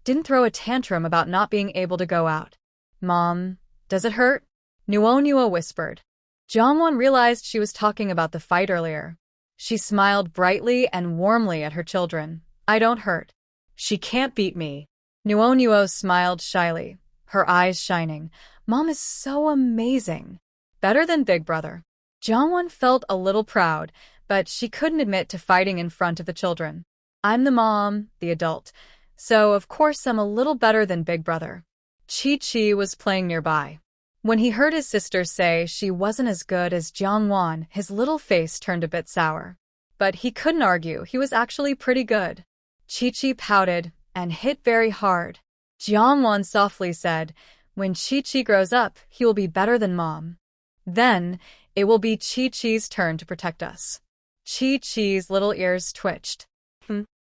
didn't throw a tantrum about not being able to go out. "Mom, does it hurt?" Nuo whispered. Jongwon realized she was talking about the fight earlier. She smiled brightly and warmly at her children. "I don't hurt. She can't beat me." Nuo smiled shyly, her eyes shining. "Mom is so amazing. Better than Big Brother." Jongwon felt a little proud, but she couldn't admit to fighting in front of the children. "I'm the mom, the adult, so of course I'm a little better than Big Brother." Chi-Chi was playing nearby. When he heard his sister say she wasn't as good as Jongwon, his little face turned a bit sour. But he couldn't argue, he was actually pretty good. Chi-Chi pouted and hit very hard. Jongwon softly said, "When Chi-Chi grows up, he will be better than Mom." Then, It will be Chi-Chi's turn to protect us. Chi-Chi's little ears twitched.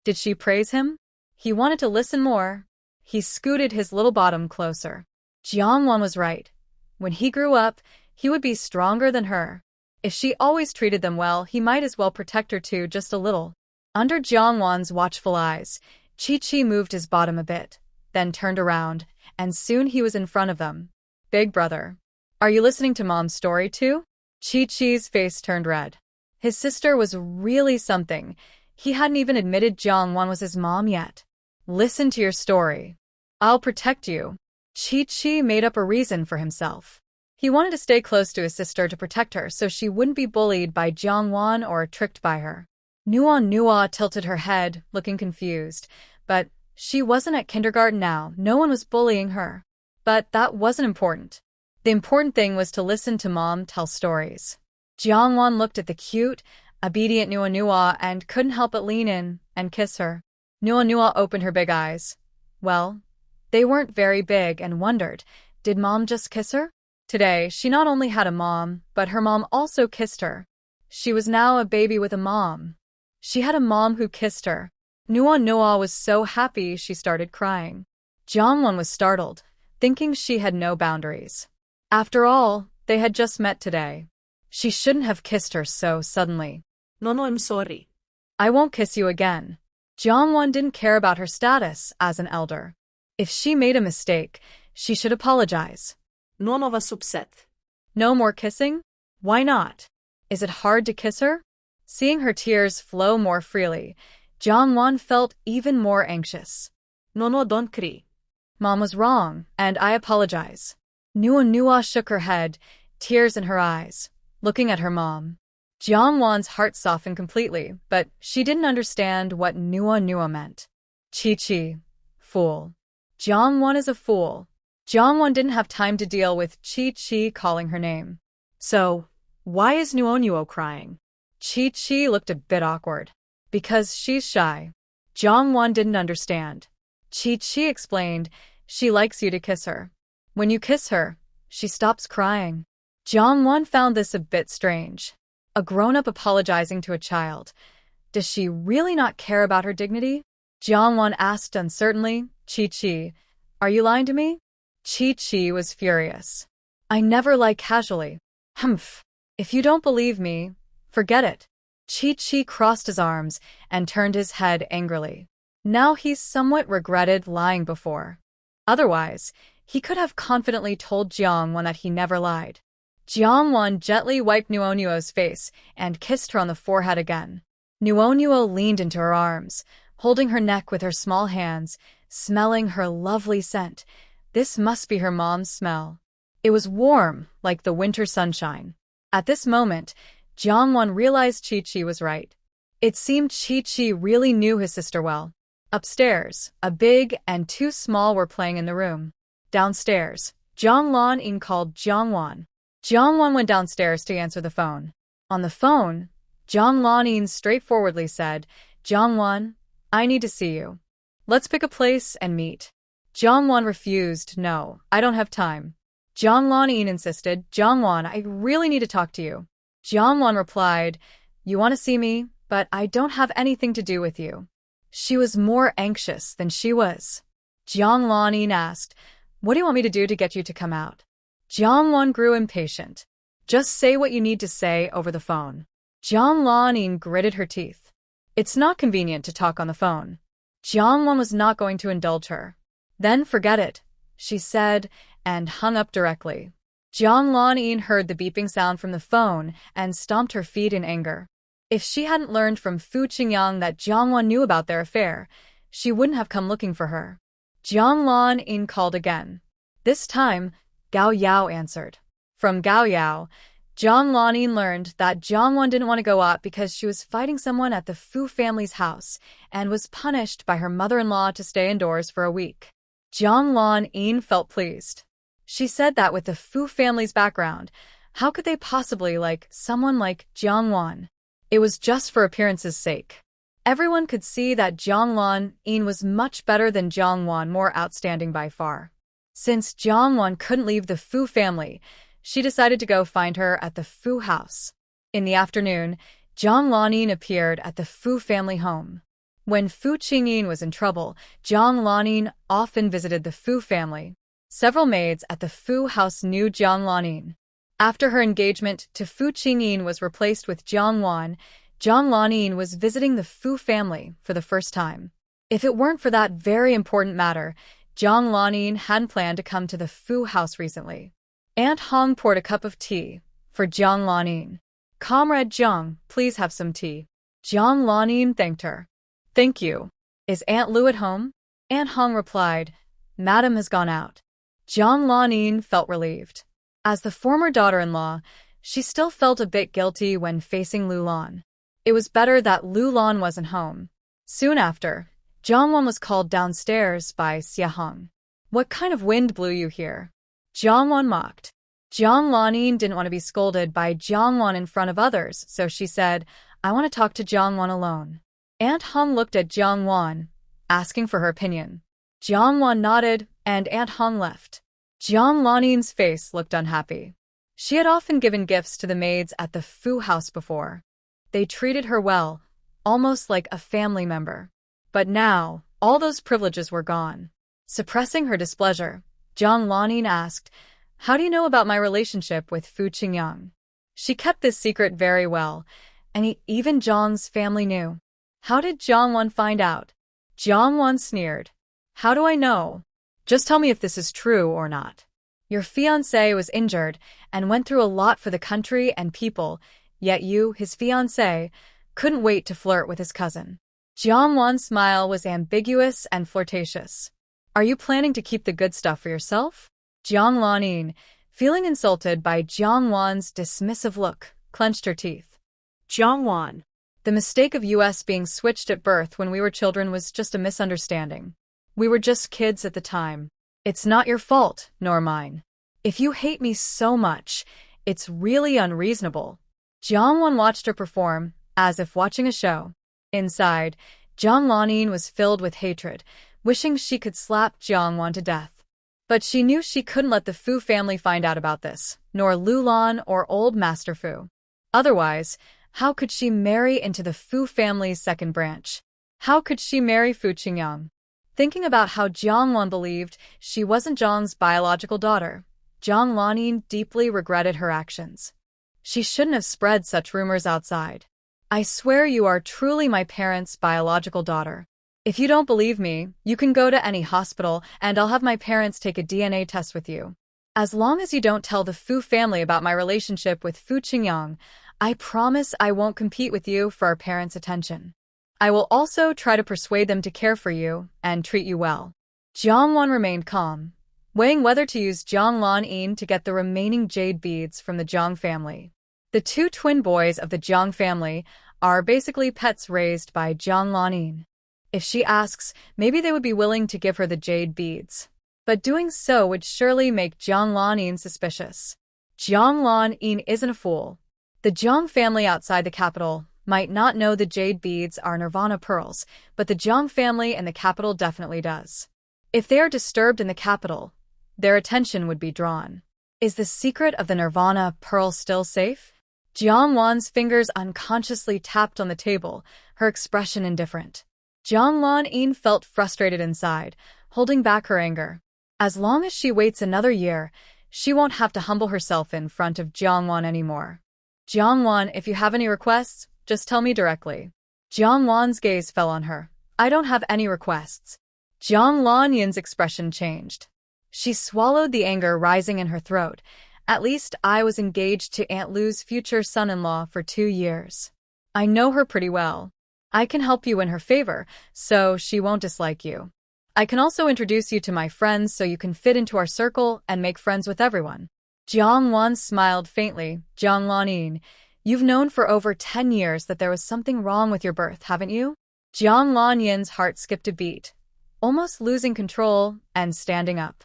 Did she praise him? He wanted to listen more. He scooted his little bottom closer. Jiangwan was right. When he grew up, he would be stronger than her. If she always treated them well, he might as well protect her too, just a little. Under Jiangwan's watchful eyes, Chi-Chi moved his bottom a bit, then turned around, and soon he was in front of them. Big brother. Are you listening to Mom's story too? Chi-Chi's face turned red. His sister was really something. He hadn't even admitted Jiangwan was his mom yet. Listen to your story. I'll protect you. Chi-Chi made up a reason for himself. He wanted to stay close to his sister to protect her so she wouldn't be bullied by Jiangwan or tricked by her. Nuo tilted her head, looking confused. But she wasn't at kindergarten now. No one was bullying her. But that wasn't important. The important thing was to listen to Mom tell stories. Jiangwan looked at the cute, obedient Nuo and couldn't help but lean in and kiss her. Nuo opened her big eyes. Well, they weren't very big and wondered, did Mom just kiss her? Today, she not only had a mom, but her mom also kissed her. She was now a baby with a mom. She had a mom who kissed her. Nuo was so happy she started crying. Jiangwan was startled, thinking she had no boundaries. After all, they had just met today. She shouldn't have kissed her so suddenly. No, I'm sorry. I won't kiss you again. Jiangwan didn't care about her status as an elder. If she made a mistake, she should apologize. No was upset. No more kissing? Why not? Is it hard to kiss her? Seeing her tears flow more freely, Jiangwan felt even more anxious. No, don't cry. Mom was wrong, and I apologize. Nuo shook her head, tears in her eyes, looking at her mom. Jiangwan's heart softened completely, but she didn't understand what Nuo meant. Chi-Chi. Fool. Jiangwan is a fool. Jiangwan didn't have time to deal with Chi-Chi calling her name. So, why is Nuo crying? Chi-Chi looked a bit awkward. Because she's shy. Jiangwan didn't understand. Chi-Chi explained, she likes you to kiss her. When you kiss her, she stops crying. Jiangwan found this a bit strange. A grown-up apologizing to a child. Does she really not care about her dignity? Jiangwan asked uncertainly, Chi-Chi, are you lying to me? Chi-Chi was furious. I never lie casually. Humph. If you don't believe me, forget it. Chi-Chi crossed his arms and turned his head angrily. Now he somewhat regretted lying before. Otherwise, he could have confidently told Jiangwan that he never lied. Jiangwan gently wiped Nuo's face and kissed her on the forehead again. Nuo leaned into her arms, holding her neck with her small hands, smelling her lovely scent. This must be her mom's smell. It was warm, like the winter sunshine. At this moment, Jiangwan realized Chi-Chi was right. It seemed Chi-Chi really knew his sister well. Upstairs, a big and two small were playing in the room. Downstairs, Zhang Lanyin called Jiangwan. Jiangwan went downstairs to answer the phone. On the phone, Zhang Lanyin straightforwardly said, Jiangwan, I need to see you. Let's pick a place and meet. Jiangwan refused. No, I don't have time. Zhang Lanyin insisted, Jiangwan, I really need to talk to you. Jiangwan replied, you want to see me, but I don't have anything to do with you. She was more anxious than she was. Zhang Lanyin asked, what do you want me to do to get you to come out? Jiangwan grew impatient. Just say what you need to say over the phone. Zhang Lanyin gritted her teeth. It's not convenient to talk on the phone. Jiangwan was not going to indulge her. Then forget it, she said, and hung up directly. Zhang Lanyin heard the beeping sound from the phone and stomped her feet in anger. If she hadn't learned from Fu Qingyang that Jiangwan knew about their affair, she wouldn't have come looking for her. Zhang Lanyin called again. This time, Gao Yao answered. From Gao Yao, Zhang Lanyin learned that Jiangwan didn't want to go out because she was fighting someone at the Fu family's house and was punished by her mother-in-law to stay indoors for a week. Zhang Lanyin felt pleased. She said that with the Fu family's background, how could they possibly like someone like Jiangwan? It was just for appearance's sake. Everyone could see that Zhang Lanyin was much better than Jiangwan, more outstanding by far. Since Jiangwan couldn't leave the Fu family, She decided to go find her at the Fu house. In the afternoon, Zhang Lanin appeared at the Fu family home. When Fu Qingyin was in trouble, Zhang Lanin often visited the Fu family. Several maids at the Fu house knew Zhang Lanin. After her engagement to Fu Qingyin was replaced with Zhang Wan, Zhang Lanin was visiting the Fu family for the first time. If it weren't for that very important matter, Zhang Lanin hadn't planned to come to the Fu house recently. Aunt Hong poured a cup of tea for Zhang Lanin. "Comrade Zhang, please have some tea." Zhang Lanin thanked her. "Thank you. Is Aunt Lu at home?" Aunt Hong replied, "Madam has gone out." Zhang Lanin felt relieved. As the former daughter-in-law, she still felt a bit guilty when facing Lu Lan. It was better that Lu Lan wasn't home. Soon after, Zhang Wan was called downstairs by Xia Hong. "What kind of wind blew you here?" Zhang Wan mocked. Zhang Lanin didn't want to be scolded by Zhang Wan in front of others, so she said, "I want to talk to Zhang Wan alone." Aunt Hong looked at Zhang Wan, asking for her opinion. Zhang Wan nodded, and Aunt Hong left. Zhang Lanin's face looked unhappy. She had often given gifts to the maids at the Fu house before. They treated her well, almost like a family member. But now, all those privileges were gone. Suppressing her displeasure, Zhang Lanin asked, "How do you know about my relationship with Fu Qingyang?" She kept this secret very well, and even Zhang's family knew. "How did Zhang Wan find out?" Zhang Wan sneered. "How do I know? Just tell me if this is true or not. Your fiancé was injured and went through a lot for the country and people, yet you, his fiancé, couldn't wait to flirt with his cousin." Zhang Wan's smile was ambiguous and flirtatious. "Are you planning to keep the good stuff for yourself?" Zhang Lanin, feeling insulted by Zhang Wan's dismissive look, clenched her teeth. Zhang Wan. "The mistake of us being switched at birth when we were children was just a misunderstanding. We were just kids at the time. It's not your fault, nor mine. If you hate me so much, it's really unreasonable." Zhang Wan watched her perform, as if watching a show. Inside, Zhang Lanin was filled with hatred, wishing she could slap Zhang Wan to death. But she knew she couldn't let the Fu family find out about this, nor Lu Lan or old Master Fu. Otherwise, how could she marry into the Fu family's second branch? How could she marry Fu Qingyang? Thinking about how Zhang Wan believed she wasn't Zhang's biological daughter, Zhang Lanin deeply regretted her actions. She shouldn't have spread such rumors outside. "I swear you are truly my parents' biological daughter. If you don't believe me, you can go to any hospital and I'll have my parents take a DNA test with you. As long as you don't tell the Fu family about my relationship with Fu Qingyang, I promise I won't compete with you for our parents' attention. I will also try to persuade them to care for you and treat you well." Zhang Wan remained calm, weighing whether to use Zhang Lanin to get the remaining jade beads from the Zhang family. The two twin boys of the Zhang family are basically pets raised by Zhang Lanin. If she asks, maybe they would be willing to give her the jade beads. But doing so would surely make Zhang Lanin suspicious. Zhang Lanin isn't a fool. The Zhang family outside the capital might not know the jade beads are Nirvana pearls, but the Zhang family in the capital definitely does. If they are disturbed in the capital, their attention would be drawn. Is the secret of the Nirvana pearl still safe? Zhang Wan's fingers unconsciously tapped on the table, her expression indifferent. Zhang Lanin felt frustrated inside, holding back her anger. As long as she waits another year, she won't have to humble herself in front of Zhang Wan anymore. "Zhang Wan, if you have any requests, just tell me directly." Zhang Wan's gaze fell on her. "I don't have any requests." Zhang Lanin's expression changed. She swallowed the anger rising in her throat. "At least I was engaged to Aunt Lu's future son-in-law for 2 years. I know her pretty well. I can help you win her favor, so she won't dislike you. I can also introduce you to my friends so you can fit into our circle and make friends with everyone." Zhang Wan smiled faintly. "Zhang Lanin, you've known for over 10 years that there was something wrong with your birth, haven't you?" Zhang Lanin's heart skipped a beat, almost losing control and standing up.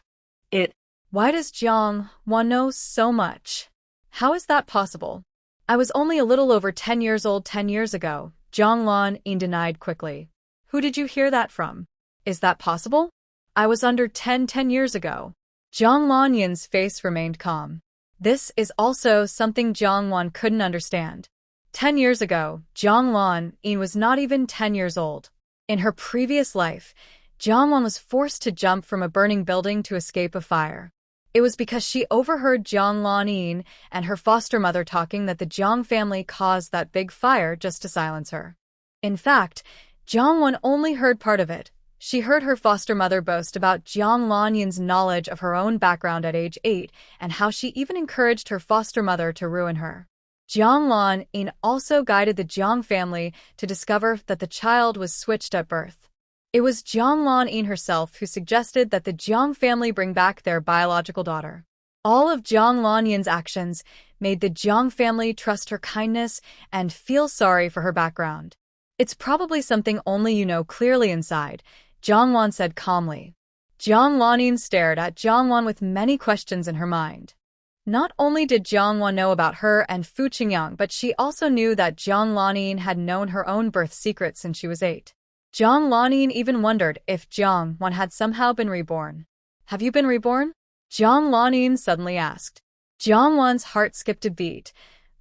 Why does Zhang Wan know so much? How is that possible? "I was only a little over 10 years old 10 years ago," Zhang Lanin denied quickly. "Who did you hear that from? Is that possible? I was under 10 years ago." Zhang Lanin's face remained calm. This is also something Jiang couldn't understand. 10 years ago, Jiang was not even 10 years old. In her previous life, Jiang was forced to jump from a burning building to escape a fire. It was because she overheard Jiang and her foster mother talking that the Jiang family caused that big fire just to silence her. In fact, Jiang only heard part of it. She heard her foster mother boast about Jiang knowledge of her own background at age 8 and how she even encouraged her foster mother to ruin her. Jiang also guided the Jiang family to discover that the child was switched at birth. It was Jiang herself who suggested that the Jiang family bring back their biological daughter. All of Jiang actions made the Jiang family trust her kindness and feel sorry for her background. It's probably something only you know clearly inside, Jiang said calmly. Jiang stared at Jiang with many questions in her mind. Not only did Jiang know about her and Fu Qingyang, but she also knew that Jiang had known her own birth secret since she was 8. Jiang even wondered if Jiang had somehow been reborn. Have you been reborn? Jiang suddenly asked. Jiang heart skipped a beat,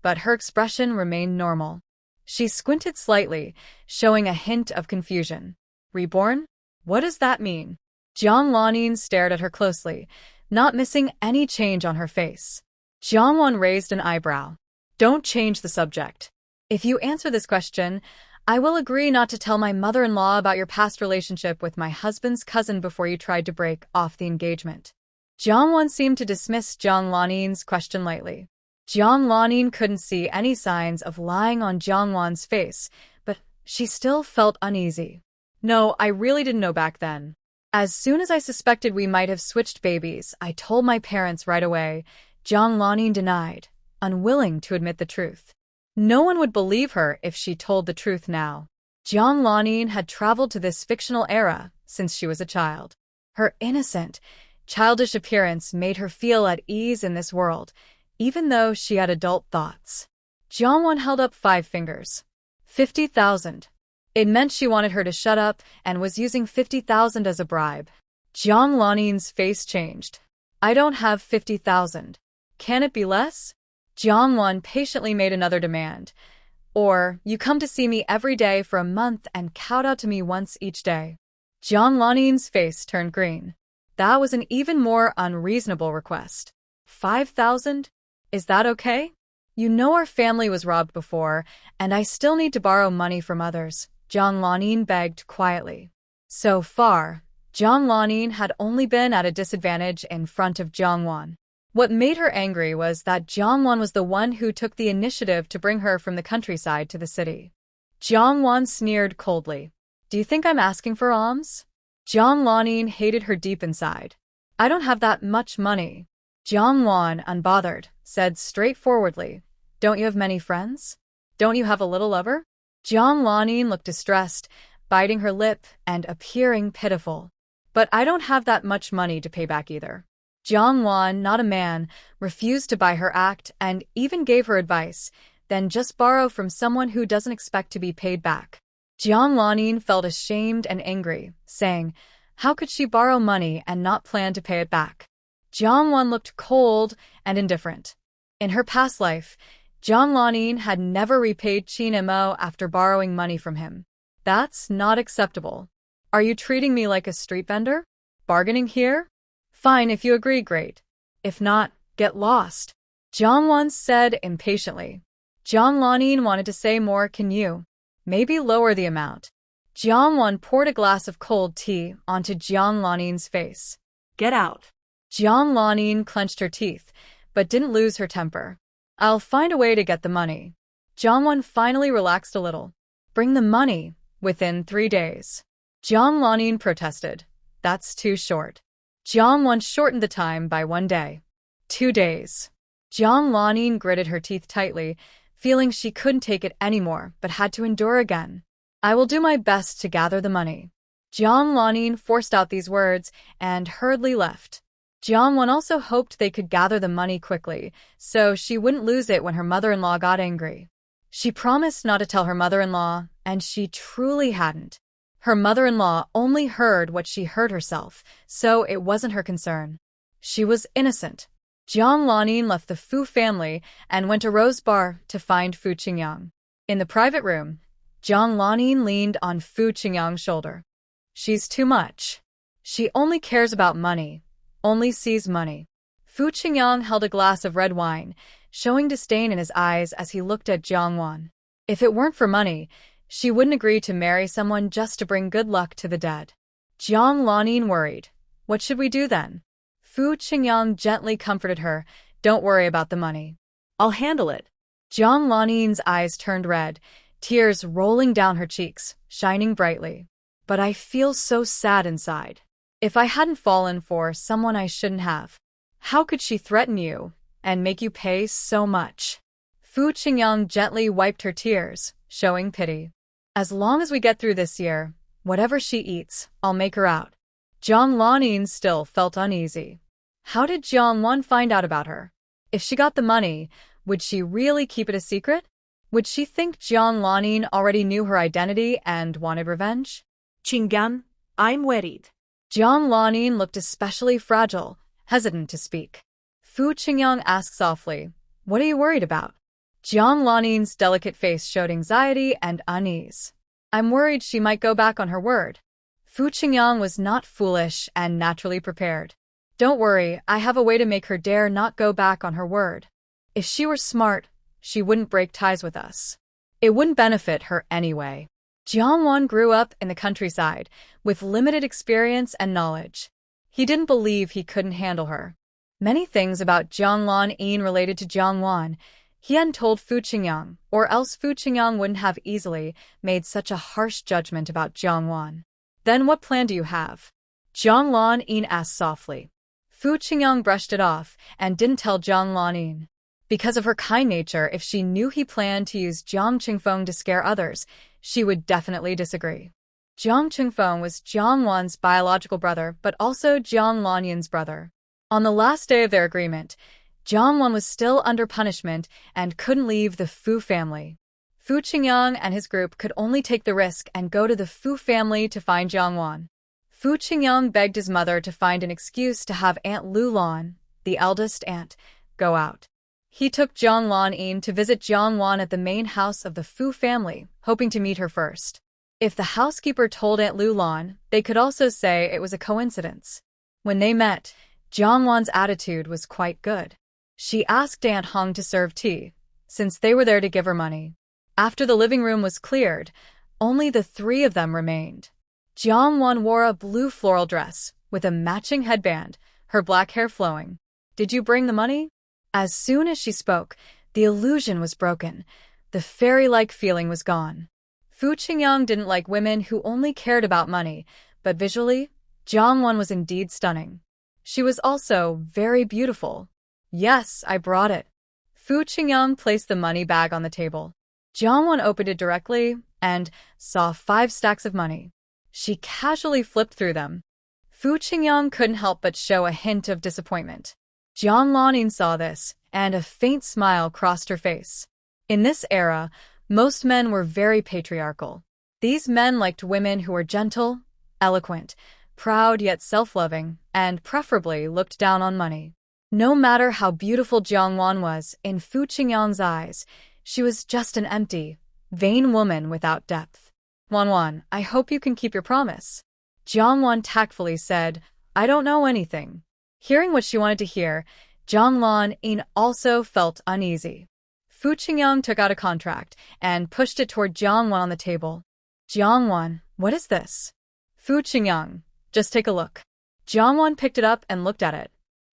but her expression remained normal. She squinted slightly, showing a hint of confusion. Reborn? What does that mean? Jiang stared at her closely, not missing any change on her face. Jiang raised an eyebrow. Don't change the subject. If you answer this question, I will agree not to tell my mother-in-law about your past relationship with my husband's cousin before you tried to break off the engagement. Jiang seemed to dismiss Jiang question lightly. Jiang couldn't see any signs of lying on Jiang face, but she still felt uneasy. No, I really didn't know back then. As soon as I suspected we might have switched babies, I told my parents right away, Jiang denied, unwilling to admit the truth. No one would believe her if she told the truth now. Jiang had traveled to this fictional era since she was a child. Her innocent, childish appearance made her feel at ease in this world, even though she had adult thoughts. Jiang held up 5 fingers. 50,000. It meant she wanted her to shut up and was using 50,000 as a bribe. Jiang face changed. I don't have 50,000. Can it be less? Jiang patiently made another demand. Or, you come to see me every day for a month and kowtow to me once each day. Jiang face turned green. That was an even more unreasonable request. 5,000? Is that okay? You know our family was robbed before, and I still need to borrow money from others, Jiang begged quietly. So far, Jiang had only been at a disadvantage in front of Jiang. What made her angry was that Jiang was the one who took the initiative to bring her from the countryside to the city. Jiang sneered coldly. Do you think I'm asking for alms? Jiang hated her deep inside. I don't have that much money. Jiang unbothered, said straightforwardly. Don't you have many friends? Don't you have a little lover? Jiang looked distressed, biting her lip and appearing pitiful. But I don't have that much money to pay back either. Jiang, not a man, refused to buy her act and even gave her advice, then just borrow from someone who doesn't expect to be paid back. Jiang felt ashamed and angry, saying, how could she borrow money and not plan to pay it back? Jiang looked cold and indifferent. In her past life, Jiang had never repaid Qin Mo after borrowing money from him. That's not acceptable. Are you treating me like a street vendor? Bargaining here? Fine, if you agree, great. If not, get lost. Jiang said impatiently. Jiang wanted to say more. Can you? Maybe lower the amount. Jiang poured a glass of cold tea onto Jiang face. Get out. Jiang clenched her teeth, but didn't lose her temper. I'll find a way to get the money. Jiang finally relaxed a little. Bring the money within 3 days. Jiang protested. That's too short. Jiang shortened the time by 1 day. 2 days. Jiang gritted her teeth tightly, feeling she couldn't take it anymore but had to endure again. I will do my best to gather the money. Jiang forced out these words and hurriedly left. Jiang also hoped they could gather the money quickly, so she wouldn't lose it when her mother-in-law got angry. She promised not to tell her mother-in-law, and she truly hadn't. Her mother-in-law only heard what she heard herself, so it wasn't her concern. She was innocent. Jiang Lanin left the Fu family and went to Rose Bar to find Fu Qingyang. In the private room, Jiang Lanin leaned on Fu Qingyang's shoulder. She's too much. She only cares about money, only sees money. Fu Qingyang held a glass of red wine, showing disdain in his eyes as he looked at Jiang Wan. If it weren't for money, she wouldn't agree to marry someone just to bring good luck to the dead. Jiang Lanin worried. What should we do then? Fu Qingyang gently comforted her. Don't worry about the money. I'll handle it. Jiang Lanin's eyes turned red, tears rolling down her cheeks, shining brightly. But I feel so sad inside. If I hadn't fallen for someone I shouldn't have, how could she threaten you and make you pay so much? Fu Qingyang gently wiped her tears, showing pity. As long as we get through this year, whatever she eats, I'll make her out. Jiang Lanin still felt uneasy. How did Jiang Wan find out about her? If she got the money, would she really keep it a secret? Would she think Jiang Lanin already knew her identity and wanted revenge? Qingyang, I'm worried. Jiang Lanin looked especially fragile, hesitant to speak. Fu Qingyang asked softly, "What are you worried about?" Jiang Lanin's delicate face showed anxiety and unease. "I'm worried she might go back on her word." Fu Qingyang was not foolish and naturally prepared. "Don't worry, I have a way to make her dare not go back on her word. If she were smart, she wouldn't break ties with us. It wouldn't benefit her anyway." Jiang Wan grew up in the countryside, with limited experience and knowledge. He didn't believe he couldn't handle her. Many things about Jiang Lanin related to Jiang Wan. He hadn't told Fu Qingyang, or else Fu Qingyang wouldn't have easily made such a harsh judgment about Jiang Wan. "Then what plan do you have?" Jiang Lanin asked softly. Fu Qingyang brushed it off and didn't tell Jiang Lanin. Because of her kind nature, if she knew he planned to use Jiang Qingfeng to scare others, she would definitely disagree. Jiang Qingfeng was Jiang Wan's biological brother, but also Jiang Lanin's brother. On the last day of their agreement, Jiang Wan was still under punishment and couldn't leave the Fu family. Fu Qingyang and his group could only take the risk and go to the Fu family to find Jiang Wan. Fu Qingyang begged his mother to find an excuse to have Aunt Lu Lan, the eldest aunt, go out. He took Jiang Lanin to visit Jiang Wan at the main house of the Fu family, hoping to meet her first. If the housekeeper told Aunt Lu Lan, they could also say it was a coincidence. When they met, Jiang Wan's attitude was quite good. She asked Aunt Hong to serve tea, since they were there to give her money. After the living room was cleared, only the three of them remained. Jiang Wan wore a blue floral dress, with a matching headband, her black hair flowing. "Did you bring the money?" As soon as she spoke, the illusion was broken. The fairy-like feeling was gone. Fu Qingyang didn't like women who only cared about money, but visually, Jiang Wan was indeed stunning. She was also very beautiful. "Yes, I brought it." Fu Qingyang placed the money bag on the table. Jiang Wan opened it directly and saw 5 stacks of money. She casually flipped through them. Fu Qingyang couldn't help but show a hint of disappointment. Jiang Lanin saw this, and a faint smile crossed her face. In this era, most men were very patriarchal. These men liked women who were gentle, eloquent, proud yet self-loving, and preferably looked down on money. No matter how beautiful Jiang Wan was, in Fu Qingyang's eyes, she was just an empty, vain woman without depth. "Wan, I hope you can keep your promise." Jiang Wan tactfully said, "I don't know anything." Hearing what she wanted to hear, Jiang Lanin also felt uneasy. Fu Qingyang took out a contract and pushed it toward Jiang Wan on the table. "Jiang Wan, what is this?" "Fu Qingyang, just take a look." Jiang Wan picked it up and looked at it.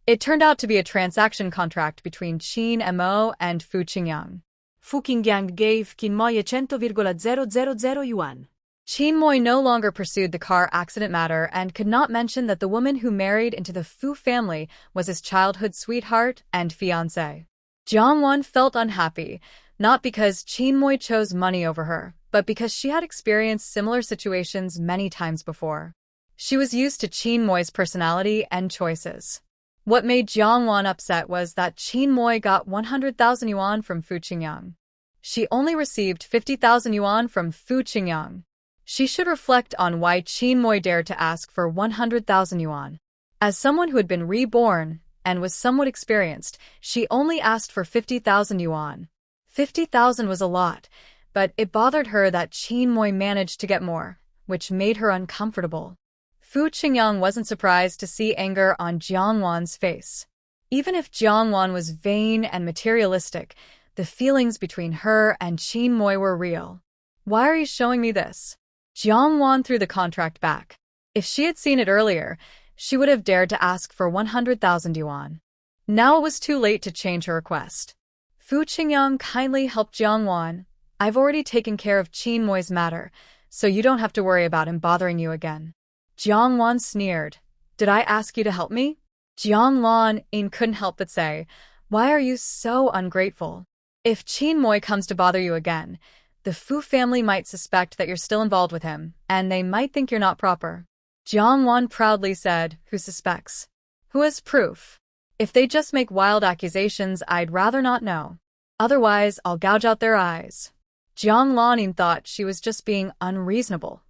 It turned out to be a transaction contract between Qin Mo and Fu Qingyang. Fu Qingyang gave Qin Moy 100,000 yuan. Qin Moy no longer pursued the car accident matter and could not mention that the woman who married into the Fu family was his childhood sweetheart and fiancée. Jiang Wan felt unhappy, not because Qin Moy chose money over her, but because she had experienced similar situations many times before. She was used to Qin Moy's personality and choices. What made Jiang Wan upset was that Qin Moy got 100,000 yuan from Fu Qingyang. She only received 50,000 yuan from Fu Qingyang. She should reflect on why Qin Moy dared to ask for 100,000 yuan. As someone who had been reborn and was somewhat experienced. She only asked for 50,000 yuan. 50,000 was a lot, but it bothered her that Qin Moi managed to get more, which made her uncomfortable. Fu Qingyang wasn't surprised to see anger on Jiang Wan's face. Even if Jiang Wan was vain and materialistic, the feelings between her and Qin Moi were real. Why are you showing me this? Jiang Wan threw the contract back. If she had seen it earlier, she would have dared to ask for 100,000 yuan. Now it was too late to change her request. Fu Qingyang kindly helped Jiang Wan. I've already taken care of Qin Moi's matter, so you don't have to worry about him bothering you again. Jiang Wan sneered. Did I ask you to help me? Jiang Wan couldn't help but say, why are you so ungrateful? If Qin Moi comes to bother you again, the Fu family might suspect that you're still involved with him, and they might think you're not proper. Jiang Wan proudly said, who suspects? Who has proof? If they just make wild accusations, I'd rather not know. Otherwise, I'll gouge out their eyes. Jiang Lanin thought she was just being unreasonable.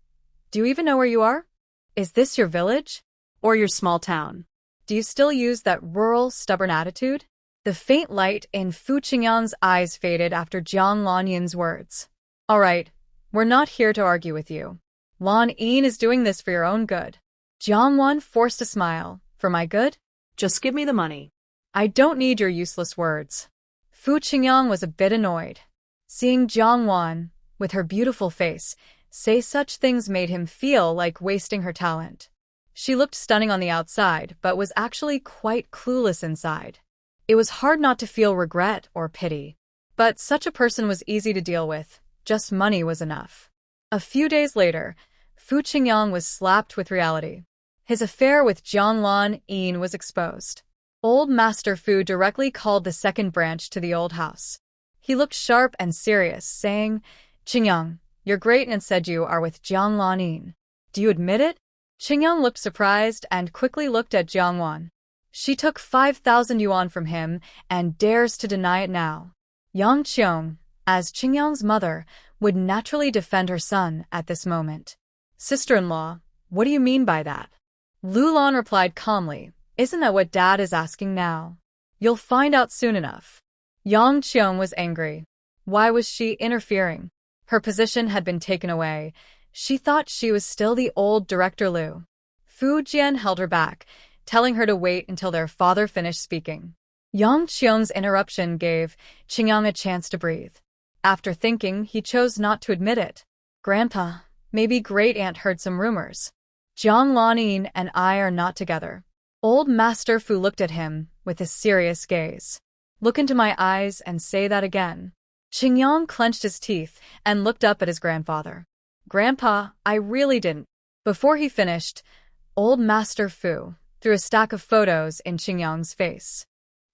Do you even know where you are? Is this your village? Or your small town? Do you still use that rural, stubborn attitude? The faint light in Fu Qingyang's eyes faded after Jiang Lanyin's words. All right, we're not here to argue with you. Lan Yin is doing this for your own good. Jiang Wan forced a smile. For my good? Just give me the money. I don't need your useless words. Fu Qingyang was a bit annoyed. Seeing Jiang Wan, with her beautiful face, say such things made him feel like wasting her talent. She looked stunning on the outside, but was actually quite clueless inside. It was hard not to feel regret or pity. But such a person was easy to deal with. Just money was enough. A few days later, Fu Qingyang was slapped with reality. His affair with Jiang Lan Yin was exposed. Old Master Fu directly called the second branch to the old house. He looked sharp and serious, saying, Qingyang, you're great and said you are with Jiang Lan Yin. Do you admit it? Qingyang looked surprised and quickly looked at Jiang Wan. She took 5,000 yuan from him and dares to deny it now. Yang Qiong, as Qingyang's mother, would naturally defend her son at this moment. Sister-in-law, what do you mean by that? Lu Lan replied calmly, isn't that what Dad is asking now? You'll find out soon enough. Yang Qiong was angry. Why was she interfering? Her position had been taken away. She thought she was still the old Director Lu. Fu Jian held her back, telling her to wait until their father finished speaking. Yang Qiong's interruption gave Qingyang a chance to breathe. After thinking, he chose not to admit it. Grandpa, maybe Great-Aunt heard some rumors. Jiang Lanin and I are not together. Old Master Fu looked at him with a serious gaze. Look into my eyes and say that again. Qingyang clenched his teeth and looked up at his grandfather. Grandpa, I really didn't. Before he finished, Old Master Fu threw a stack of photos in Qingyang's face.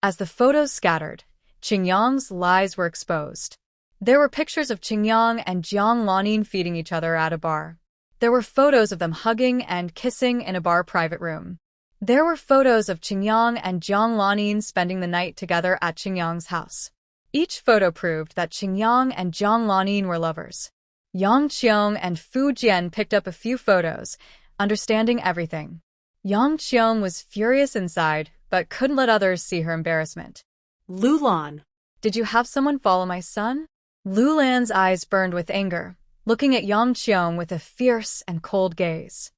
As the photos scattered, Qingyang's lies were exposed. There were pictures of Qingyang and Jiang Lanin feeding each other at a bar. There were photos of them hugging and kissing in a bar private room. There were photos of Qingyang and Jiang Lanin spending the night together at Qingyang's house. Each photo proved that Qingyang and Jiang Lanin were lovers. Yang Qiong and Fu Jian picked up a few photos, understanding everything. Yang Qiong was furious inside, but couldn't let others see her embarrassment. Lu Lan. Did you have someone follow my son? Lu Lan's eyes burned with anger, looking at Yang Qiong with a fierce and cold gaze.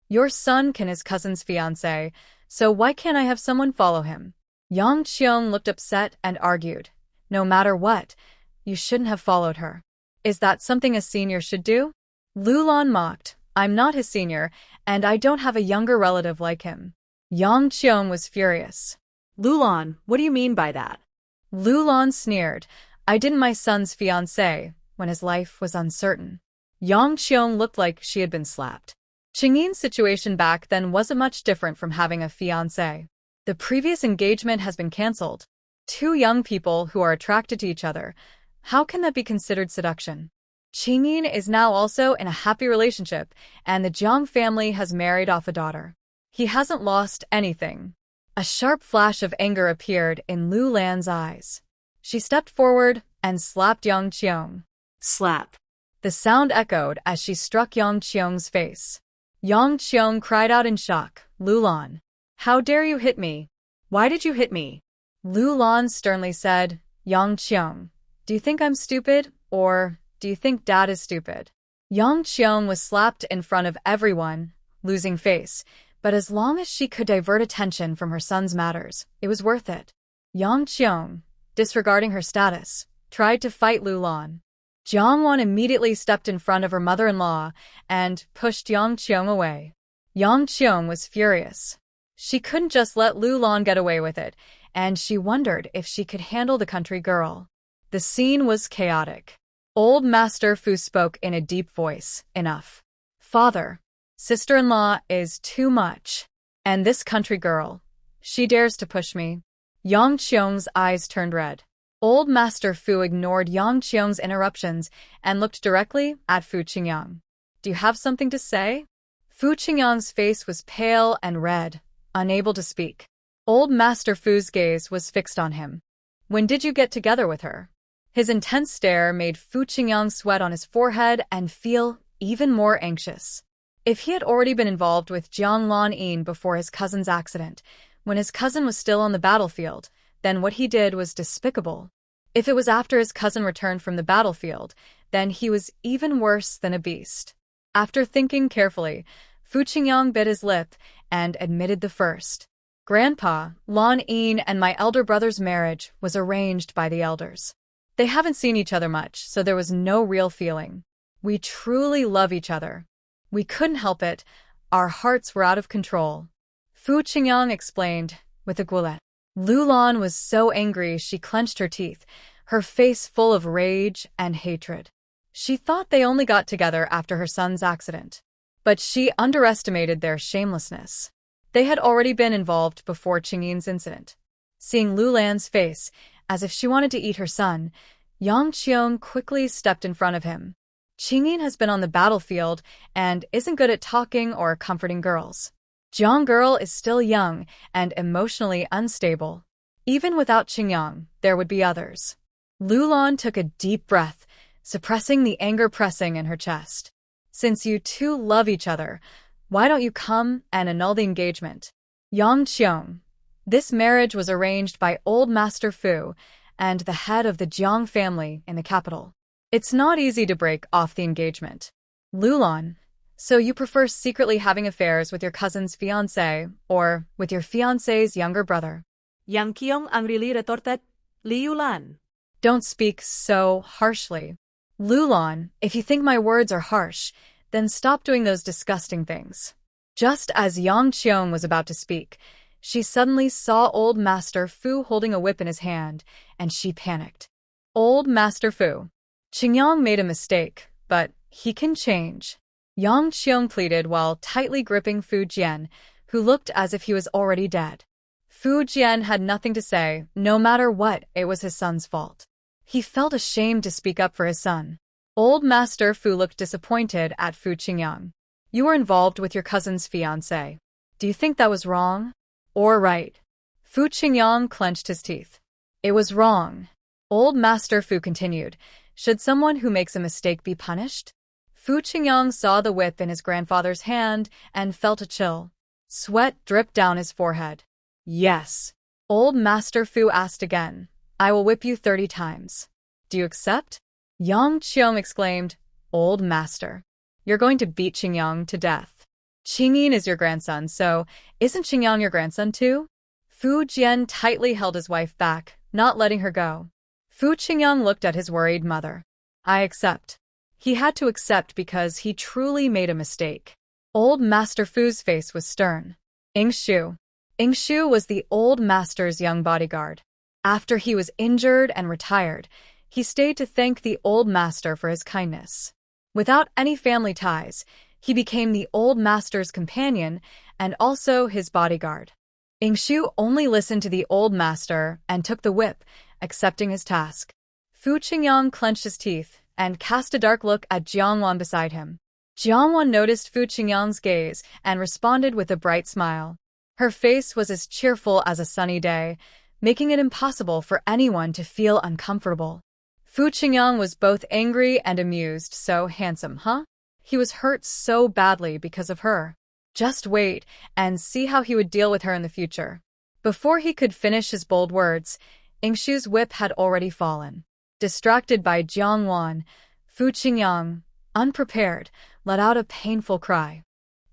Your son can his cousin's fiancé, so why can't I have someone follow him? Yang Qiong looked upset and argued. No matter what, you shouldn't have followed her. Is that something a senior should do? Lu Lan mocked. I'm not his senior, and I don't have a younger relative like him. Yang Qiong was furious. Lu Lan, what do you mean by that? Lu Lan sneered. I didn't my son's fiancé when his life was uncertain. Yang Qiong looked like she had been slapped. Qingyin's situation back then wasn't much different from having a fiancé. The previous engagement has been cancelled. Two young people who are attracted to each other. How can that be considered seduction? Qingyin is now also in a happy relationship, and the Jiang family has married off a daughter. He hasn't lost anything. A sharp flash of anger appeared in Lu Lan's eyes. She stepped forward and slapped Yang Qiong. Slap. The sound echoed as she struck Yang Qiong's face. Yang Qiong cried out in shock. Lu Lan, how dare you hit me? Why did you hit me? Lu Lan sternly said, Yang Qiong, do you think I'm stupid, or do you think Dad is stupid? Yang Qiong was slapped in front of everyone, losing face, but as long as she could divert attention from her son's matters, it was worth it. Yang Qiong, disregarding her status, tried to fight Lu Lan. Jiang Wan immediately stepped in front of her mother-in-law and pushed Yang Qiong away. Yang Qiong was furious. She couldn't just let Lu Lan get away with it, and she wondered if she could handle the country girl. The scene was chaotic. Old Master Fu spoke in a deep voice. Enough. Father, sister-in-law is too much. And this country girl, she dares to push me. Yang Qiong's eyes turned red. Old Master Fu ignored Yang Qiong's interruptions and looked directly at Fu Qingyang. Do you have something to say? Fu Qingyang's face was pale and red, unable to speak. Old Master Fu's gaze was fixed on him. When did you get together with her? His intense stare made Fu Qingyang sweat on his forehead and feel even more anxious. If he had already been involved with Jiang Lan before his cousin's accident, when his cousin was still on the battlefield, then what he did was despicable. If it was after his cousin returned from the battlefield, then he was even worse than a beast. After thinking carefully, Fu Qingyang bit his lip and admitted the first. Grandpa, Lan Yin and my elder brother's marriage was arranged by the elders. They haven't seen each other much, so there was no real feeling. We truly love each other. We couldn't help it. Our hearts were out of control. Fu Qingyang explained, with a goulet. Lu Lan was so angry she clenched her teeth, her face full of rage and hatred. She thought they only got together after her son's accident. But she underestimated their shamelessness. They had already been involved before Qingyin's incident. Seeing Lu Lan's face, as if she wanted to eat her son, Yang Qiong quickly stepped in front of him. Qingyin has been on the battlefield and isn't good at talking or comforting girls. Jiang girl is still young and emotionally unstable. Even without Qingyang, there would be others. Lu Lan took a deep breath, suppressing the anger pressing in her chest. Since you two love each other, why don't you come and annul the engagement? Yang Qiong. This marriage was arranged by Old Master Fu and the head of the Jiang family in the capital. It's not easy to break off the engagement. Lu Lan. So you prefer secretly having affairs with your cousin's fiancé or with your fiancé's younger brother? Yang Qiong angrily retorted, Liu Lan. Don't speak so harshly. Lu Lan, if you think my words are harsh, then stop doing those disgusting things. Just as Yang Qiong was about to speak, she suddenly saw Old Master Fu holding a whip in his hand, and she panicked. Old Master Fu. Qingyang made a mistake, but he can change. Yang Qiong pleaded while tightly gripping Fu Jian, who looked as if he was already dead. Fu Jian had nothing to say. No matter what, it was his son's fault. He felt ashamed to speak up for his son. Old Master Fu looked disappointed at Fu Qingyang. You were involved with your cousin's fiancé. Do you think that was wrong? Or right? Fu Qingyang clenched his teeth. It was wrong. Old Master Fu continued. Should someone who makes a mistake be punished? Fu Qingyang saw the whip in his grandfather's hand and felt a chill. Sweat dripped down his forehead. Yes. Old Master Fu asked again. I will whip you 30 times. Do you accept? Yang Qiong exclaimed, Old Master. You're going to beat Qingyang to death. Qingyin is your grandson, so isn't Qingyang your grandson too? Fu Jian tightly held his wife back, not letting her go. Fu Qingyang looked at his worried mother. I accept. He had to accept because he truly made a mistake. Old Master Fu's face was stern. Yingshu. Yingshu was the old master's young bodyguard. After he was injured and retired, he stayed to thank the old master for his kindness. Without any family ties, he became the old master's companion and also his bodyguard. Yingshu only listened to the old master and took the whip, accepting his task. Fu Qingyang clenched his teeth and cast a dark look at Jiang Wan beside him. Jiang Wan noticed Fu Qingyang's gaze and responded with a bright smile. Her face was as cheerful as a sunny day, making it impossible for anyone to feel uncomfortable. Fu Qingyang was both angry and amused. So handsome, huh? He was hurt so badly because of her. Just wait and see how he would deal with her in the future. Before he could finish his bold words, Ingshu's whip had already fallen. Distracted by Jiangwan, Fu Qingyang, unprepared, let out a painful cry.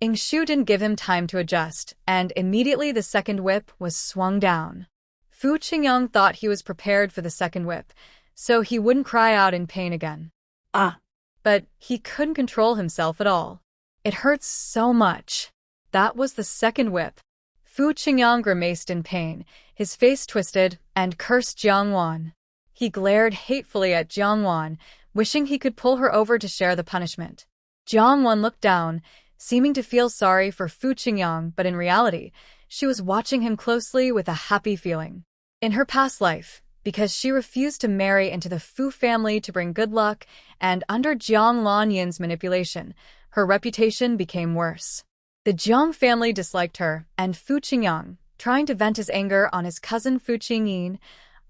Ingshu didn't give him time to adjust, and immediately the second whip was swung down. Fu Qingyang thought he was prepared for the second whip, so he wouldn't cry out in pain again. Ah! But he couldn't control himself at all. It hurts so much. That was the second whip. Fu Qingyang grimaced in pain, his face twisted, and cursed Jiangwan. He glared hatefully at Jiangwan, wishing he could pull her over to share the punishment. Jiangwan looked down, seeming to feel sorry for Fu Qingyang, but in reality, she was watching him closely with a happy feeling. In her past life, because she refused to marry into the Fu family to bring good luck, and under Jiang Lanyin's manipulation, her reputation became worse. The Jiang family disliked her, and Fu Qingyang, trying to vent his anger on his cousin Fu Qingyin,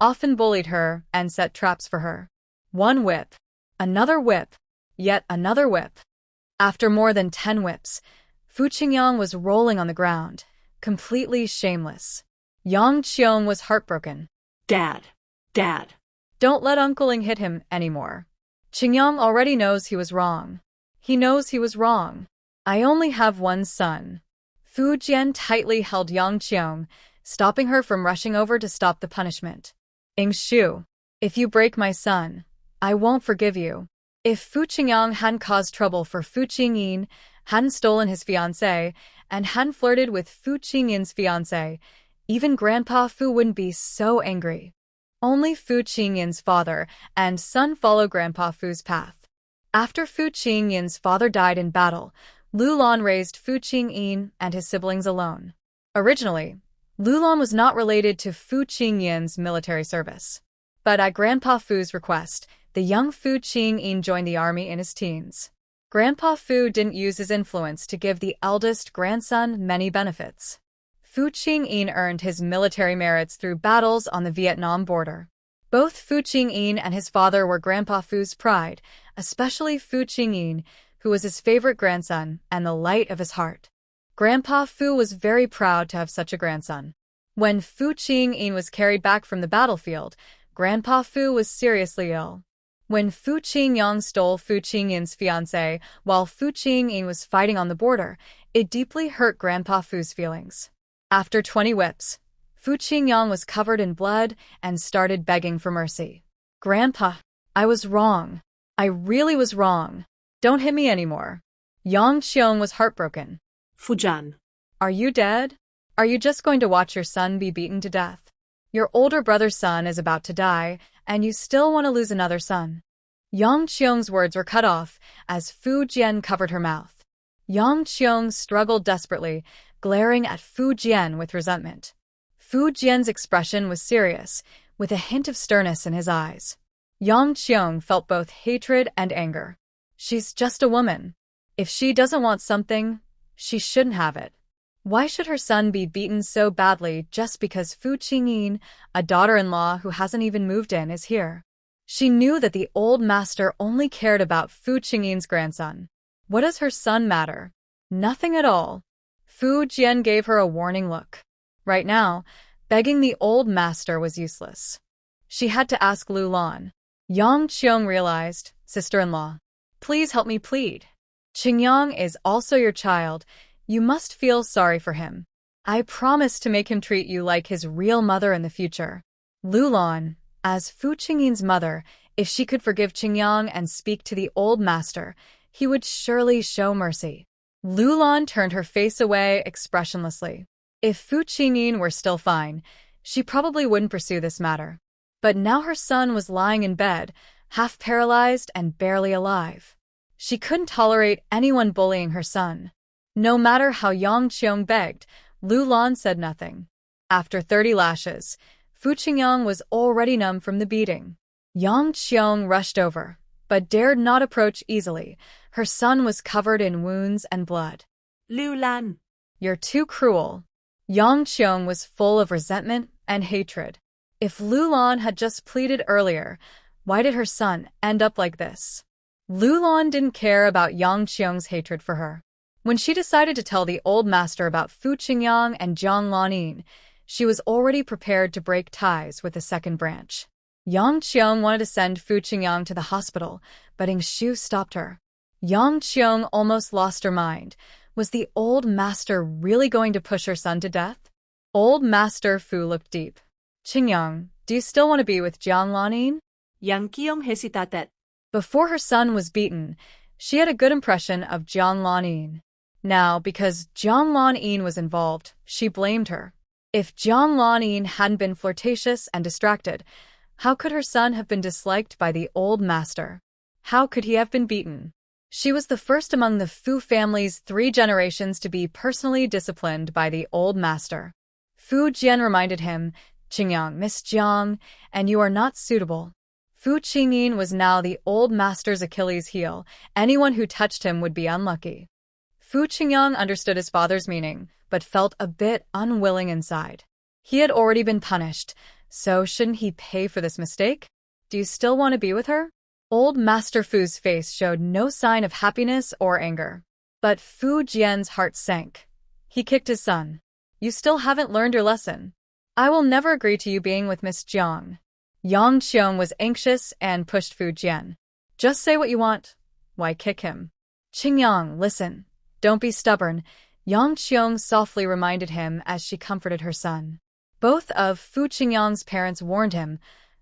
often bullied her and set traps for her. One whip, another whip, yet another whip. After more than 10 whips, Fu Qingyang was rolling on the ground, completely shameless. Yang Qiong was heartbroken. Dad! Don't let Uncle Ing hit him anymore. Qingyang already knows he was wrong. He knows he was wrong. I only have one son. Fu Jian tightly held Yang Qiong, stopping her from rushing over to stop the punishment. Ingshu, if you break my son, I won't forgive you. If Fu Qingyang hadn't caused trouble for Fu Qingyin, hadn't stolen his fiancée, and hadn't flirted with Fu Qingyin's fiancée, even Grandpa Fu wouldn't be so angry. Only Fu Qingyin's father and son follow Grandpa Fu's path. After Fu Qingyin's father died in battle, Lu Lan raised Fu Qingyin and his siblings alone. Originally, Lu Lan was not related to Fu Qingyin's military service. But at Grandpa Fu's request, the young Fu Qingyin joined the army in his teens. Grandpa Fu didn't use his influence to give the eldest grandson many benefits. Fu Qingyin earned his military merits through battles on the Vietnam border. Both Fu Qingyin and his father were Grandpa Fu's pride, especially Fu Qingyin, who was his favorite grandson and the light of his heart. Grandpa Fu was very proud to have such a grandson. When Fu Qingyin was carried back from the battlefield, Grandpa Fu was seriously ill. When Fu Qingyang stole Fu Qingyin's fiancée while Fu Qingyin was fighting on the border, it deeply hurt Grandpa Fu's feelings. After 20 whips, Fu Qingyang was covered in blood and started begging for mercy. Grandpa, I was wrong. I really was wrong. Don't hit me anymore. Yang Qiong was heartbroken. Fujian. Are you dead? Are you just going to watch your son be beaten to death? Your older brother's son is about to die, and you still want to lose another son. Yang Qiong's words were cut off as Fu Jian covered her mouth. Yang Qiong struggled desperately, glaring at Fu Jian with resentment. Fu Jian's expression was serious, with a hint of sternness in his eyes. Yang Qiong felt both hatred and anger. She's just a woman. If she doesn't want something, she shouldn't have it. Why should her son be beaten so badly just because Fu Qingyin, a daughter-in-law who hasn't even moved in, is here? She knew that the old master only cared about Fu Qingyin's grandson. What does her son matter? Nothing at all. Fu Jian gave her a warning look. Right now, begging the old master was useless. She had to ask Lu Lan. Yang Qiong realized, sister-in-law, please help me plead. Qingyang is also your child. You must feel sorry for him. I promise to make him treat you like his real mother in the future. Lu Lan, as Fu Qingyin's mother, if she could forgive Qingyang and speak to the old master, he would surely show mercy. Lu Lan turned her face away expressionlessly. If Fu Qingyin were still fine, she probably wouldn't pursue this matter. But now her son was lying in bed, half paralyzed and barely alive. She couldn't tolerate anyone bullying her son. No matter how Yang Qiong begged, Lu Lan said nothing. After 30 lashes, Fu Qingyang was already numb from the beating. Yang Qiong rushed over, but dared not approach easily. Her son was covered in wounds and blood. Lu Lan. You're too cruel. Yang Qiong was full of resentment and hatred. If Lu Lan had just pleaded earlier, why did her son end up like this? Lu Lan didn't care about Yang Qiong's hatred for her. When she decided to tell the old master about Fu Qingyang and Jiang Lanyin, she was already prepared to break ties with the second branch. Yang Qiong wanted to send Fu Qingyang to the hospital, but Shu stopped her. Yang Qiong almost lost her mind. Was the old master really going to push her son to death? Old Master Fu looked deep. Qingyang, do you still want to be with Jiang Lanin? Yang Qiong hesitated. Before her son was beaten, she had a good impression of Jiang Lanin. Now, because Jiang Lanin was involved, she blamed her. If Jiang Lanin hadn't been flirtatious and distracted, how could her son have been disliked by the old master? How could he have been beaten? She was the first among the Fu family's 3 generations to be personally disciplined by the old master. Fu Jian reminded him, Qingyang, Miss Jiang, and you are not suitable. Fu Qingyin was now the old master's Achilles heel. Anyone who touched him would be unlucky. Fu Qingyang understood his father's meaning, but felt a bit unwilling inside. He had already been punished, so shouldn't he pay for this mistake? Do you still want to be with her? Old Master Fu's face showed no sign of happiness or anger. But Fu Jian's heart sank. He kicked his son. You still haven't learned your lesson. I will never agree to you being with Miss Jiang. Yang Qiong was anxious and pushed Fu Jian. Just say what you want. Why kick him? Qingyang, listen. Don't be stubborn, Yang Qiong softly reminded him as she comforted her son. Both of Fu Qingyang's parents warned him,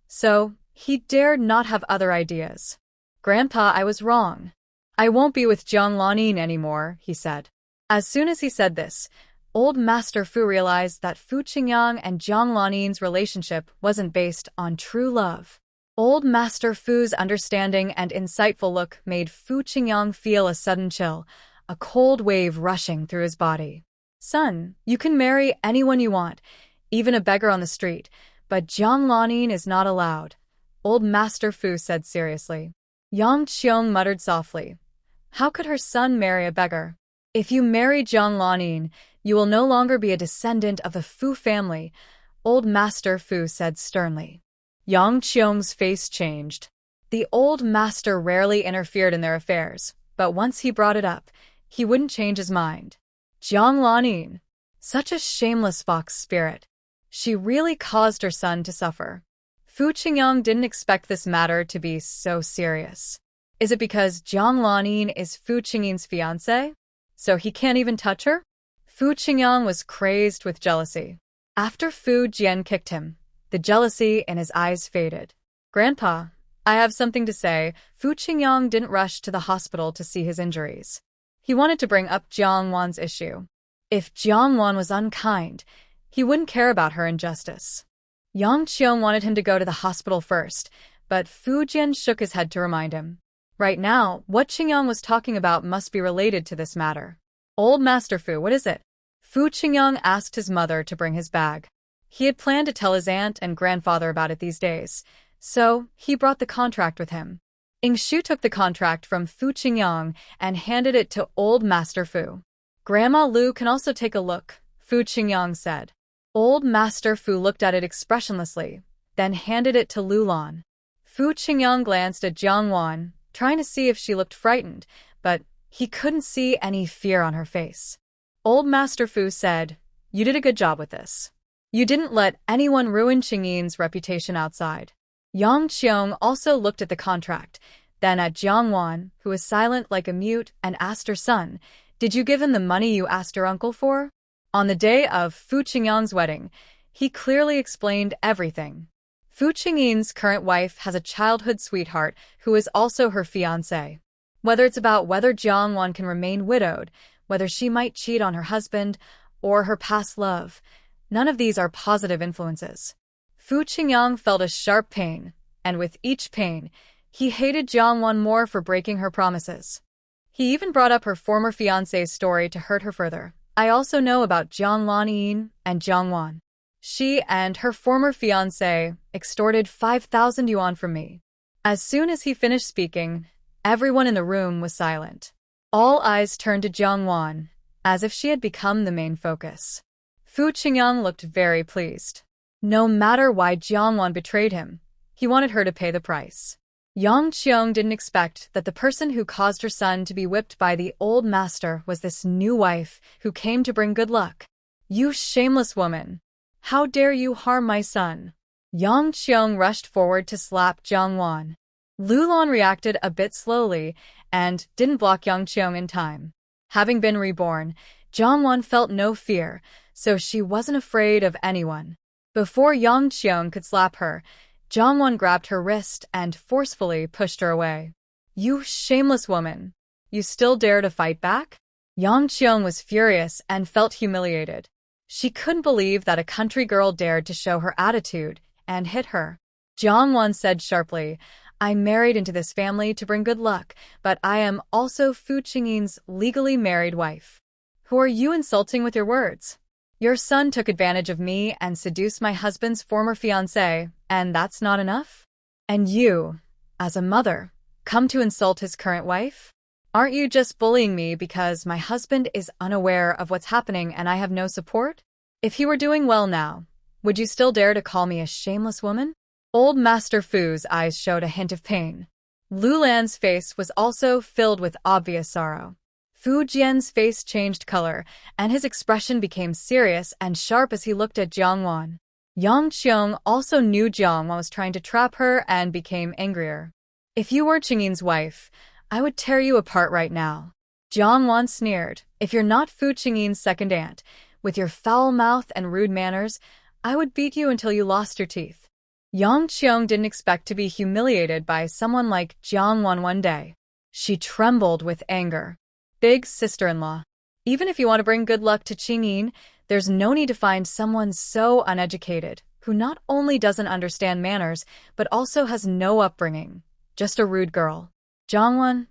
so he dared not have other ideas. Grandpa, I was wrong. I won't be with Jiang Lanin anymore, he said. As soon as he said this, old Master Fu realized that Fu Qingyang and Jiang Lanin's relationship wasn't based on true love. Old Master Fu's understanding and insightful look made Fu Qingyang feel a sudden chill, a cold wave rushing through his body. Son, you can marry anyone you want, even a beggar on the street, but Jiang Lanin is not allowed, old Master Fu said seriously. Yang Qiong muttered softly. How could her son marry a beggar? If you marry Jiang Lanin, you will no longer be a descendant of the Fu family, old Master Fu said sternly. Yang Qiong's face changed. The old master rarely interfered in their affairs, but once he brought it up, he wouldn't change his mind. Jiang Lanin, such a shameless fox spirit. She really caused her son to suffer. Fu Qingyang didn't expect this matter to be so serious. Is it because Jiang Lanin is Fu Qingyin's fiancé? So he can't even touch her? Fu Qingyang was crazed with jealousy. After Fu Jian kicked him, the jealousy in his eyes faded. Grandpa, I have something to say. Fu Qingyang didn't rush to the hospital to see his injuries. He wanted to bring up Jiang Wan's issue. If Jiang Wan was unkind, he wouldn't care about her injustice. Yang Qiong wanted him to go to the hospital first, but Fu Jian shook his head to remind him. Right now, what Qingyang was talking about must be related to this matter. Old Master Fu, what is it? Fu Qingyang asked his mother to bring his bag. He had planned to tell his aunt and grandfather about it these days, so he brought the contract with him. Shu took the contract from Fu Qingyang and handed it to old Master Fu. Grandma Lu can also take a look, Fu Qingyang said. Old Master Fu looked at it expressionlessly, then handed it to Lu Lan. Fu Qingyang glanced at Jiang Wan, trying to see if she looked frightened, but he couldn't see any fear on her face. Old Master Fu said, You did a good job with this. You didn't let anyone ruin Qingyin's reputation outside. Yang Qiong also looked at the contract, then at Jiang Wan, who was silent like a mute, and asked her son, Did you give him the money you asked your uncle for? On the day of Fu Qingyang's wedding, he clearly explained everything. Fu Qingyin's current wife has a childhood sweetheart who is also her fiancé. Whether it's about whether Jiang Wan can remain widowed, whether she might cheat on her husband, or her past love, none of these are positive influences. Fu Qingyang felt a sharp pain, and with each pain, he hated Jiang Wan more for breaking her promises. He even brought up her former fiancé's story to hurt her further. I also know about Jiang Lanin and Jiang Wan. She and her former fiancé extorted 5,000 yuan from me. As soon as he finished speaking, everyone in the room was silent. All eyes turned to Jiang Wan, as if she had become the main focus. Fu Qingyang looked very pleased. No matter why Jiang Wan betrayed him, he wanted her to pay the price. Yang Qiong didn't expect that the person who caused her son to be whipped by the old master was this new wife who came to bring good luck. You shameless woman! How dare you harm my son? Yang Qiong rushed forward to slap Jiang Wan. Lulan reacted a bit slowly and didn't block Yang Qiong in time. Having been reborn, Jiang Wan felt no fear, so she wasn't afraid of anyone. Before Yang Qiong could slap her, Jiang Wan grabbed her wrist and forcefully pushed her away. You shameless woman! You still dare to fight back? Yang Qiong was furious and felt humiliated. She couldn't believe that a country girl dared to show her attitude and hit her. Jiang Wan said sharply, I married into this family to bring good luck, but I am also Fu Qingyin's legally married wife. Who are you insulting with your words? Your son took advantage of me and seduced my husband's former fiancée, and that's not enough? And you, as a mother, come to insult his current wife? Aren't you just bullying me because my husband is unaware of what's happening and I have no support? If he were doing well now, would you still dare to call me a shameless woman? Old Master Fu's eyes showed a hint of pain. Lulan's face was also filled with obvious sorrow. Fu Jian's face changed color, and his expression became serious and sharp as he looked at Jiang Wan. Yang Qiong also knew Jiang Wan was trying to trap her and became angrier. If you were Qingyin's wife, I would tear you apart right now. Jiang Wan sneered. If you're not Fu Qingyin's second aunt, with your foul mouth and rude manners, I would beat you until you lost your teeth. Yang Qiong didn't expect to be humiliated by someone like Jiang Wan one day. She trembled with anger. Big sister-in-law. Even if you want to bring good luck to Qingyin, there's no need to find someone so uneducated, who not only doesn't understand manners, but also has no upbringing. Just a rude girl. Jiang Wan,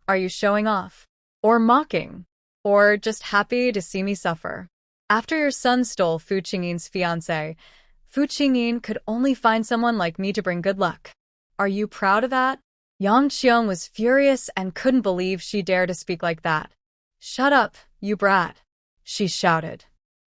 are you showing off? Or mocking? Or just happy to see me suffer? After your son stole Fu Qingyin's fiancée, Fu Qingyin could only find someone like me to bring good luck. Are you proud of that? Yang Qiong was furious and couldn't believe she dared to speak like that. Shut up, you brat, she shouted.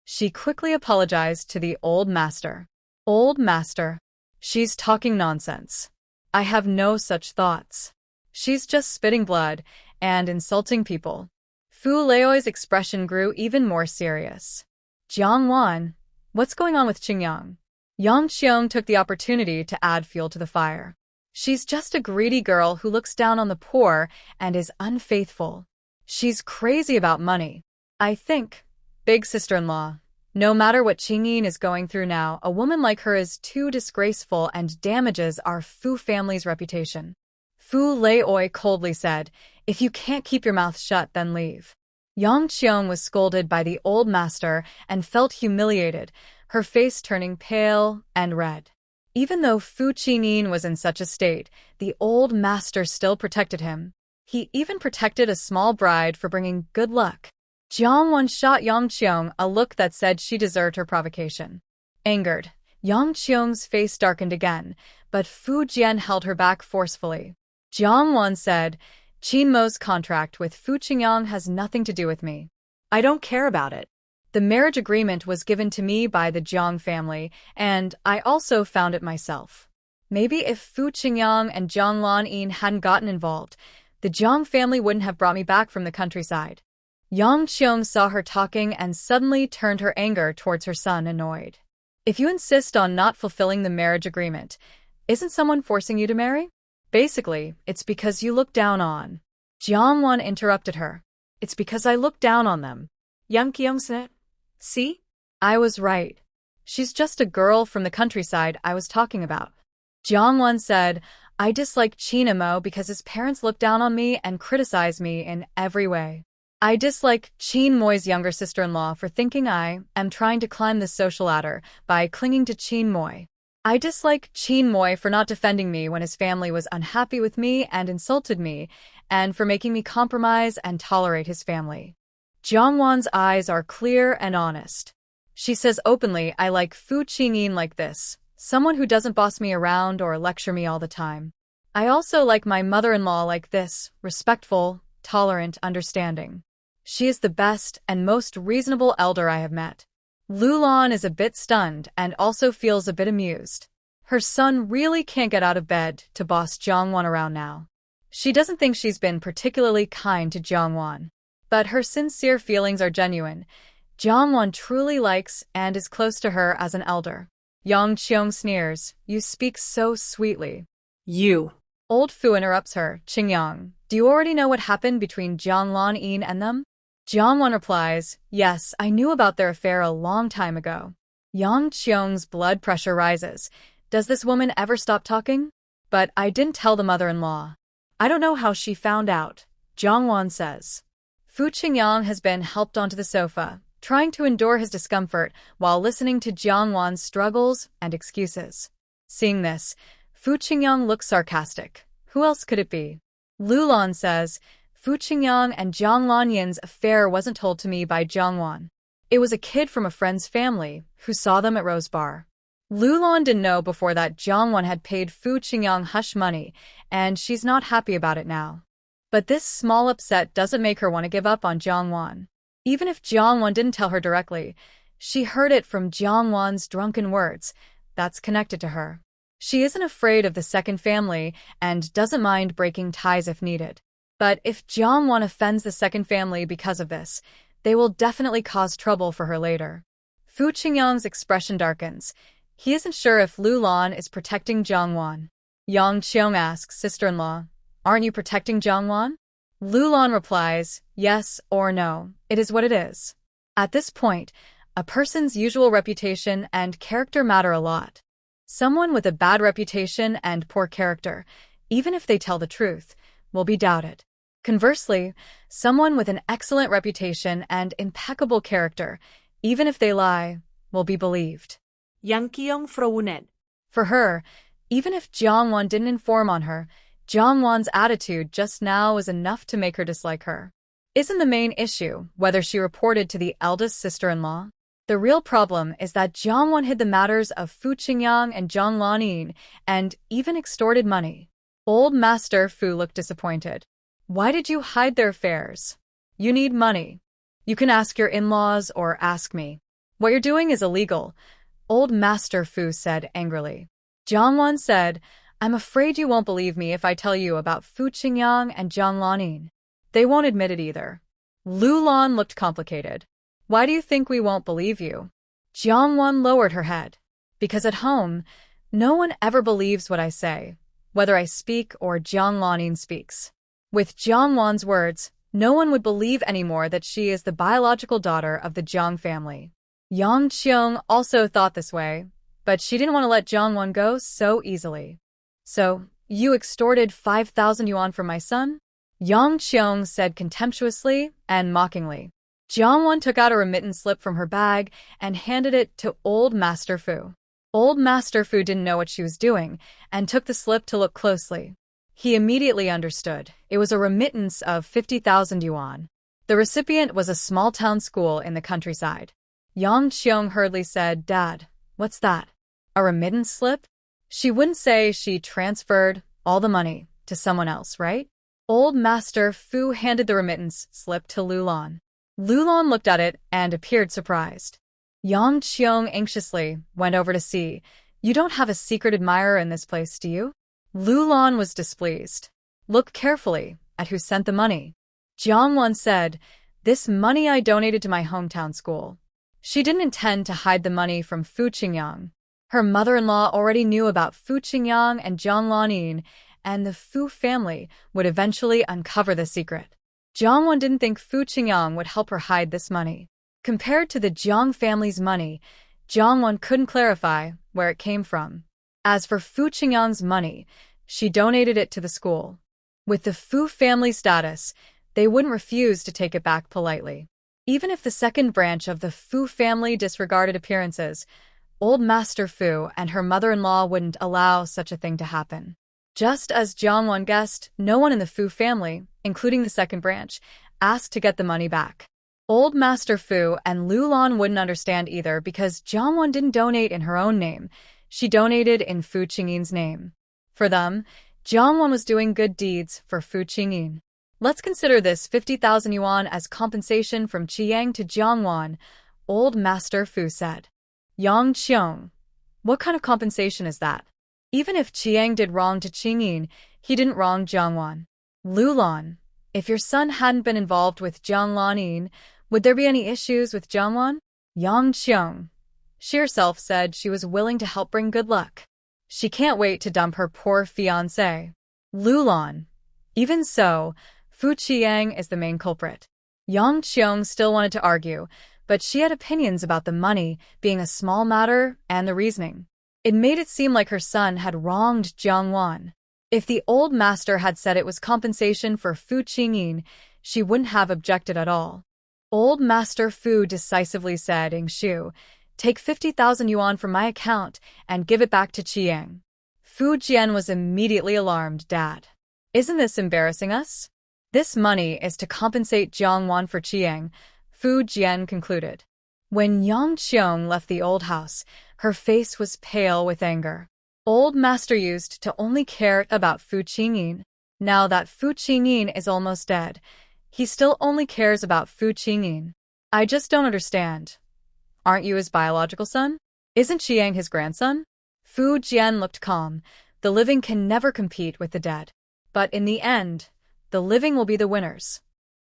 She quickly apologized to the old master. Old master, she's talking nonsense. I have no such thoughts. She's just spitting blood and insulting people. Fu Leoi's expression grew even more serious. Jiang Wan, what's going on with Qingyang? Yang Qiong took the opportunity to add fuel to the fire. She's just a greedy girl who looks down on the poor and is unfaithful. She's crazy about money. I think, big sister-in-law, no matter what Qingyin is going through now, a woman like her is too disgraceful and damages our Fu family's reputation. Fu Leoi coldly said, if you can't keep your mouth shut, then leave. Yang Qiong was scolded by the old master and felt humiliated, her face turning pale and red. Even though Fu Qingyin was in such a state, the old master still protected him. He even protected a small bride for bringing good luck. Jiang Wan shot Yang Qiong a look that said she deserved her provocation. Angered, Yang Qiong's face darkened again, but Fu Jian held her back forcefully. Jiang Wan said, Qin Mo's contract with Fu Qingyang has nothing to do with me. I don't care about it. The marriage agreement was given to me by the Jiang family, and I also found it myself. Maybe if Fu Qingyang and Jiang Lanyin hadn't gotten involved, the Jiang family wouldn't have brought me back from the countryside. Yang Qiong saw her talking and suddenly turned her anger towards her son, annoyed. If you insist on not fulfilling the marriage agreement, isn't someone forcing you to marry? Basically, it's because you look down on. Jiang Wan interrupted her. It's because I look down on them. Yang Qiong said. See? I was right. She's just a girl from the countryside I was talking about. Jiang Wan said, I dislike Qin Mo because his parents look down on me and criticize me in every way. I dislike Qin Moi's younger sister-in-law for thinking I am trying to climb the social ladder by clinging to Qin Moi. I dislike Qin Moi for not defending me when his family was unhappy with me and insulted me, and for making me compromise and tolerate his family. Jiang Wan's eyes are clear and honest. She says openly, I like Fu Qingyin like this, someone who doesn't boss me around or lecture me all the time. I also like my mother-in-law like this, respectful, tolerant, understanding. She is the best and most reasonable elder I have met. Lulan is a bit stunned and also feels a bit amused. Her son really can't get out of bed to boss Jiang Wan around now. She doesn't think she's been particularly kind to Jiang Wan. But her sincere feelings are genuine. Jiangwan truly likes and is close to her as an elder. Yang Qiong sneers, you speak so sweetly. You. Old Fu interrupts her, Qingyang, do you already know what happened between Jiang Lan and them? Jiangwan replies, yes, I knew about their affair a long time ago. Yang Qiong's blood pressure rises. Does this woman ever stop talking? But I didn't tell the mother-in-law. I don't know how she found out, Jiangwan says. Fu Qingyang has been helped onto the sofa, trying to endure his discomfort while listening to Jiangwan's struggles and excuses. Seeing this, Fu Qingyang looks sarcastic. Who else could it be? Lulan says, Fu Qingyang and Jiang Lanyin's affair wasn't told to me by Jiangwan. It was a kid from a friend's family who saw them at Rose Bar. Lulan didn't know before that Jiangwan had paid Fu Qingyang hush money, and she's not happy about it now. But this small upset doesn't make her want to give up on Jiangwan. Even if Jiangwan didn't tell her directly, she heard it from Jiangwan's drunken words. That's connected to her. She isn't afraid of the second family and doesn't mind breaking ties if needed. But if Jiangwan offends the second family because of this, they will definitely cause trouble for her later. Fu Qingyang's expression darkens. He isn't sure if Lulan is protecting Jiangwan. Yang Qiong asks sister-in-law, aren't you protecting Jiangwan? Lulan replies, yes or no, it is what it is. At this point, a person's usual reputation and character matter a lot. Someone with a bad reputation and poor character, even if they tell the truth, will be doubted. Conversely, someone with an excellent reputation and impeccable character, even if they lie, will be believed. Yang Qiong frowned. For her, even if Jiangwan didn't inform on her, Jiangwan's attitude just now was enough to make her dislike her. Isn't the main issue whether she reported to the eldest sister-in-law? The real problem is that Jiangwan hid the matters of Fu Qingyang and Jiang Lanin and even extorted money. Old Master Fu looked disappointed. Why did you hide their affairs? You need money. You can ask your in-laws or ask me. What you're doing is illegal, Old Master Fu said angrily. Jiangwan said, I'm afraid you won't believe me if I tell you about Fu Qingyang and Jiang Lanin. They won't admit it either. Lulan looked complicated. Why do you think we won't believe you? Jiangwan lowered her head. Because at home, no one ever believes what I say, whether I speak or Jiang Lanin speaks. With Jiangwan's words, no one would believe anymore that she is the biological daughter of the Jiang family. Yang Qiong also thought this way, but she didn't want to let Jiangwan go so easily. So, you extorted 5,000 yuan from my son? Yang Qiong said contemptuously and mockingly. Jiangwan took out a remittance slip from her bag and handed it to Old Master Fu. Old Master Fu didn't know what she was doing and took the slip to look closely. He immediately understood. It was a remittance of 50,000 yuan. The recipient was a small-town school in the countryside. Yang Qiong hurriedly said, Dad, what's that? A remittance slip? She wouldn't say she transferred all the money to someone else, right? Old Master Fu handed the remittance slip to Lulan. Lulan looked at it and appeared surprised. Yang Qiong anxiously went over to see. You don't have a secret admirer in this place, do you? Lulan was displeased. Look carefully at who sent the money. Jiangwan said, This money I donated to my hometown school. She didn't intend to hide the money from Fu Qingyang. Her mother-in-law already knew about Fu Qingyang and Jiang Lanin, and the Fu family would eventually uncover the secret. Jiangwan didn't think Fu Qingyang would help her hide this money. Compared to the Jiang family's money, Jiangwan couldn't clarify where it came from. As for Fu Qingyang's money, she donated it to the school. With the Fu family status, they wouldn't refuse to take it back politely. Even if the second branch of the Fu family disregarded appearances, Old Master Fu and her mother-in-law wouldn't allow such a thing to happen. Just as Jiangwan guessed, no one in the Fu family, including the second branch, asked to get the money back. Old Master Fu and Lulan wouldn't understand either because Jiangwan didn't donate in her own name. She donated in Fu Qingyin's name. For them, Jiangwan was doing good deeds for Fu Qingyin. Let's consider this 50,000 yuan as compensation from Qiyang to Jiangwan, Old Master Fu said. Yang Qiong, what kind of compensation is that? Even if Qiyang did wrong to Qingyin, he didn't wrong Jiangwan. Lulan, if your son hadn't been involved with Jiang Lanin, Would there be any issues with Jongwon? Yang Cheong, she herself said she was willing to help bring good luck. She can't wait to dump her poor fiancé. Lulan. Even so, Fu Qiang is the main culprit. Yang Cheong still wanted to argue, but she had opinions about the money being a small matter and the reasoning. It made it seem like her son had wronged Jiangwan. If the old master had said it was compensation for Fu Qingyin, she wouldn't have objected at all. Old Master Fu decisively said, Shu, take 50,000 yuan from my account and give it back to Qiang. Fu Jian was immediately alarmed. Dad, isn't this embarrassing us? This money is to compensate Jiangwan for Qiang, Fu Jian concluded. When Yang Qiong left the old house, her face was pale with anger. Old Master used to only care about Fu Qingyin. Now that Fu Qingyin is almost dead, he still only cares about Fu Qingyin. I just don't understand. Aren't you his biological son? Isn't Qiang his grandson? Fu Jian looked calm. The living can never compete with the dead. But in the end, the living will be the winners.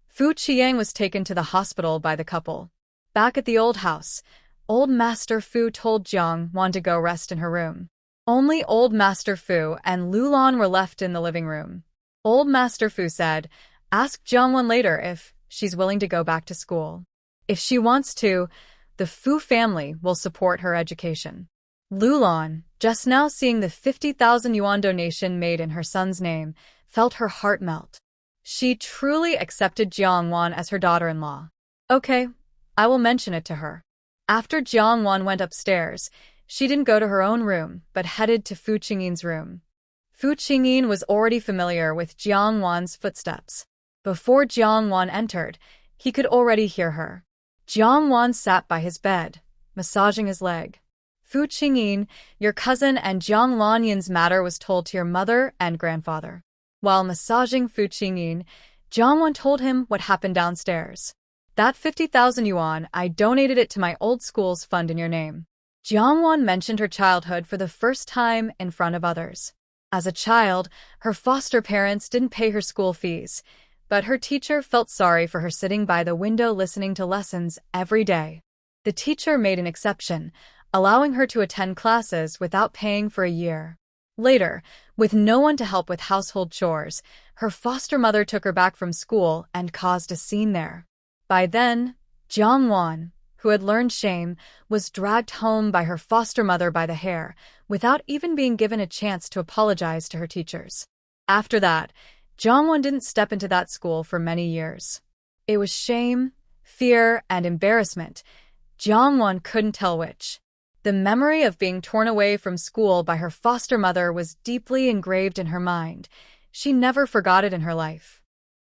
Fu Qiang was taken to the hospital by the couple. Back at the old house, Old Master Fu told Jiangwan to go rest in her room. Only Old Master Fu and Lulan were left in the living room. Old Master Fu said, ask Jiangwan later if she's willing to go back to school. If she wants to, the Fu family will support her education. Lulan, just now seeing the 50,000 yuan donation made in her son's name, felt her heart melt. She truly accepted Jiangwan as her daughter-in-law. Okay, I will mention it to her. After Jiangwan went upstairs, she didn't go to her own room, but headed to Fu Qingyin's room. Fu Qingyin was already familiar with Jiangwan's footsteps. Before Jiangwan entered, he could already hear her. Jiangwan sat by his bed, massaging his leg. Fu Qingyin, your cousin and Jiang Lanyan's matter was told to your mother and grandfather. While massaging Fu Qingyin, Jiangwan told him what happened downstairs. That 50,000 yuan, I donated it to my old school's fund in your name. Jiangwan mentioned her childhood for the first time in front of others. As a child, her foster parents didn't pay her school fees, but her teacher felt sorry for her sitting by the window listening to lessons every day. The teacher made an exception, allowing her to attend classes without paying for a year. Later, with no one to help with household chores, her foster mother took her back from school and caused a scene there. By then, Jiangwan, who had learned shame, was dragged home by her foster mother by the hair, without even being given a chance to apologize to her teachers. After that, Jiangwan didn't step into that school for many years. It was shame, fear, and embarrassment. Jiangwan couldn't tell which. The memory of being torn away from school by her foster mother was deeply engraved in her mind. She never forgot it in her life.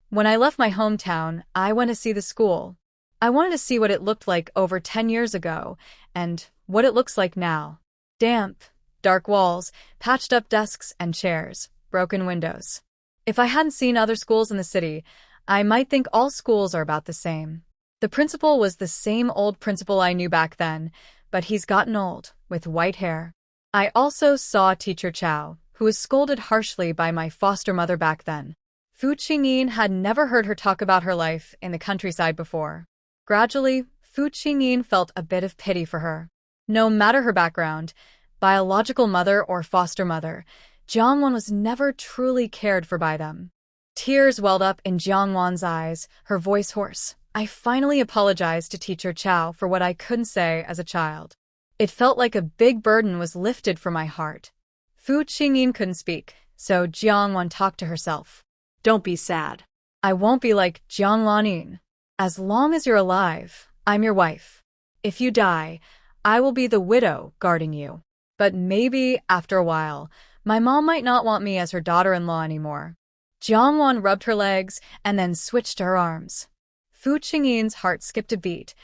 When I left my hometown, I went to see the school. I wanted to see what it looked like over 10 years ago, and what it looks like now. Damp, dark walls, patched-up desks and chairs, broken windows. If I hadn't seen other schools in the city, I might think all schools are about the same. The principal was the same old principal I knew back then, but he's gotten old, with white hair. I also saw Teacher Chow, who was scolded harshly by my foster mother back then. Fu Qingyin had never heard her talk about her life in the countryside before. Gradually, Fu Qingyin felt a bit of pity for her. No matter her background, biological mother or foster mother, Jiangwan was never truly cared for by them. Tears welled up in Jiangwan's eyes, her voice hoarse. I finally apologized to Teacher Chow for what I couldn't say as a child. It felt like a big burden was lifted from my heart. Fu Qingyin couldn't speak, so Jiangwan talked to herself. Don't be sad. I won't be like Jiang Lanyin. As long as you're alive, I'm your wife. If you die, I will be the widow guarding you. But maybe, after a while, my mom might not want me as her daughter-in-law anymore. Jiangwan rubbed her legs and then switched to her arms. Fu Qingyin's heart skipped a beat.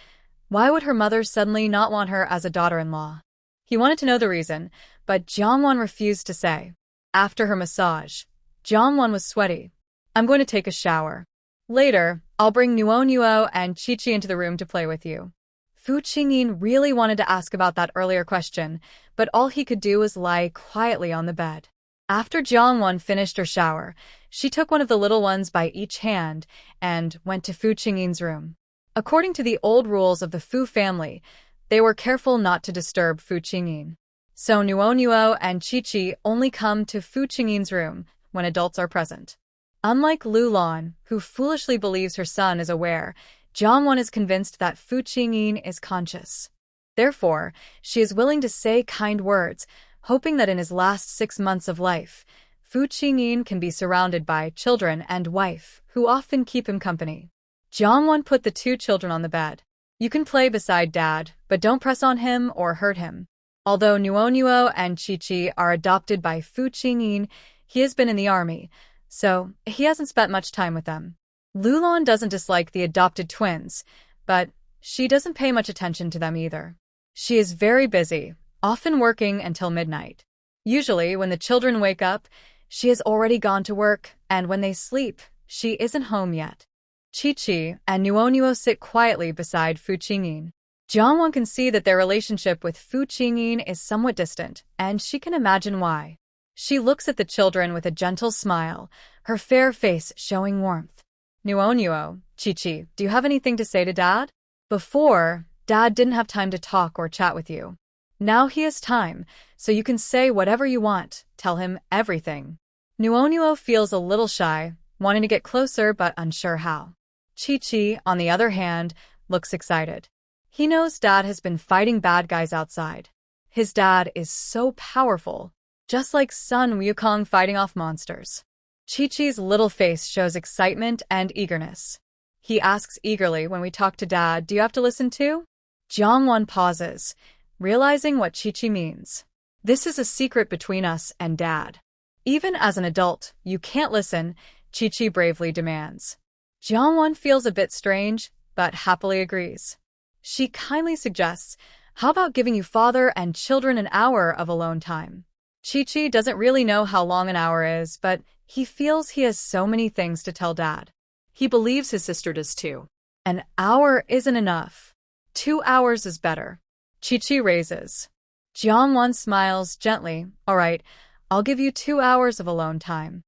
Why would her mother suddenly not want her as a daughter-in-law? He wanted to know the reason, but Jiangwan refused to say. After her massage, Jiangwan was sweaty. I'm going to take a shower. Later, I'll bring Nuo and Chi-Chi into the room to play with you. Fu Qingyin really wanted to ask about that earlier question, but all he could do was lie quietly on the bed. After Jiangwan finished her shower, she took one of the little ones by each hand and went to Fu Qingyin's room. According to the old rules of the Fu family, they were careful not to disturb Fu Qingyin. So Nuo and Chi only come to Fu Qingyin's room when adults are present. Unlike Lu Lan, who foolishly believes her son is aware, Jiangwan is convinced that Fu Qingyin is conscious. Therefore, she is willing to say kind words, hoping that in his last 6 months of life, Fu Qingyin can be surrounded by children and wife, who often keep him company. Jiangwan put the 2 children on the bed. You can play beside Dad, but don't press on him or hurt him. Although Nuo and Chi are adopted by Fu Qingyin, he has been in the army, so he hasn't spent much time with them. Lulan doesn't dislike the adopted twins, but she doesn't pay much attention to them either. She is very busy, often working until midnight. Usually, when the children wake up, she has already gone to work, and when they sleep, she isn't home yet. Chi and Nuo sit quietly beside Fu Qingyin. Jiangwan can see that their relationship with Fu Qingyin is somewhat distant, and she can imagine why. She looks at the children with a gentle smile, her fair face showing warmth. Nuo, Chi, do you have anything to say to Dad? Before, Dad didn't have time to talk or chat with you. Now he has time, so you can say whatever you want, tell him everything. Nuo feels a little shy, wanting to get closer but unsure how. Chi, on the other hand, looks excited. He knows Dad has been fighting bad guys outside. His dad is so powerful, just like Sun Wukong fighting off monsters. Chi-Chi's little face shows excitement and eagerness. He asks eagerly when we talk to Dad, do you have to listen too? Jiangwan pauses, realizing what Chi-Chi means. This is a secret between us and Dad. Even as an adult, you can't listen, Chi-Chi bravely demands. Jiangwan feels a bit strange, but happily agrees. She kindly suggests, how about giving you father and children an hour of alone time? Chi-Chi doesn't really know how long an hour is, but he feels he has so many things to tell Dad. He believes his sister does too. An hour isn't enough. 2 hours is better. Chi-Chi raises. Jiangwan smiles gently. All right, I'll give you 2 hours of alone time.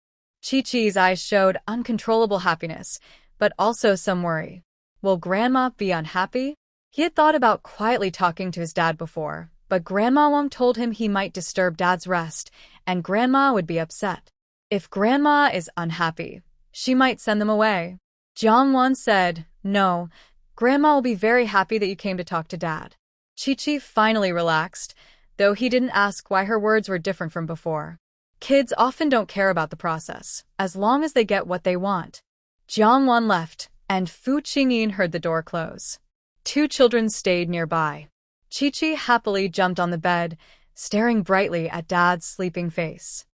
Chi-Chi's eyes showed uncontrollable happiness, but also some worry. Will Grandma be unhappy? He had thought about quietly talking to his dad before, but Grandma Wang told him he might disturb Dad's rest, and Grandma would be upset. If Grandma is unhappy, she might send them away. Jiangwan said, no, Grandma will be very happy that you came to talk to Dad. Chi-Chi finally relaxed, though he didn't ask why her words were different from before. Kids often don't care about the process, as long as they get what they want. Jiangwan left, and Fu Qingyin heard the door close. 2 children stayed nearby. Chi-Chi happily jumped on the bed, staring brightly at Dad's sleeping face.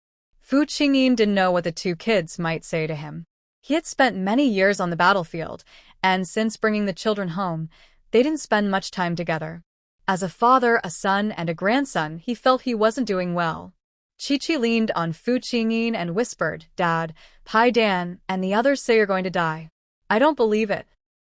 Fu Qingyin didn't know what the 2 kids might say to him. He had spent many years on the battlefield, and since bringing the children home, they didn't spend much time together. As a father, a son, and a grandson, he felt he wasn't doing well. Chi-Chi leaned on Fu Qingyin and whispered, Dad, Pai Dan, and the others say you're going to die. I don't believe it.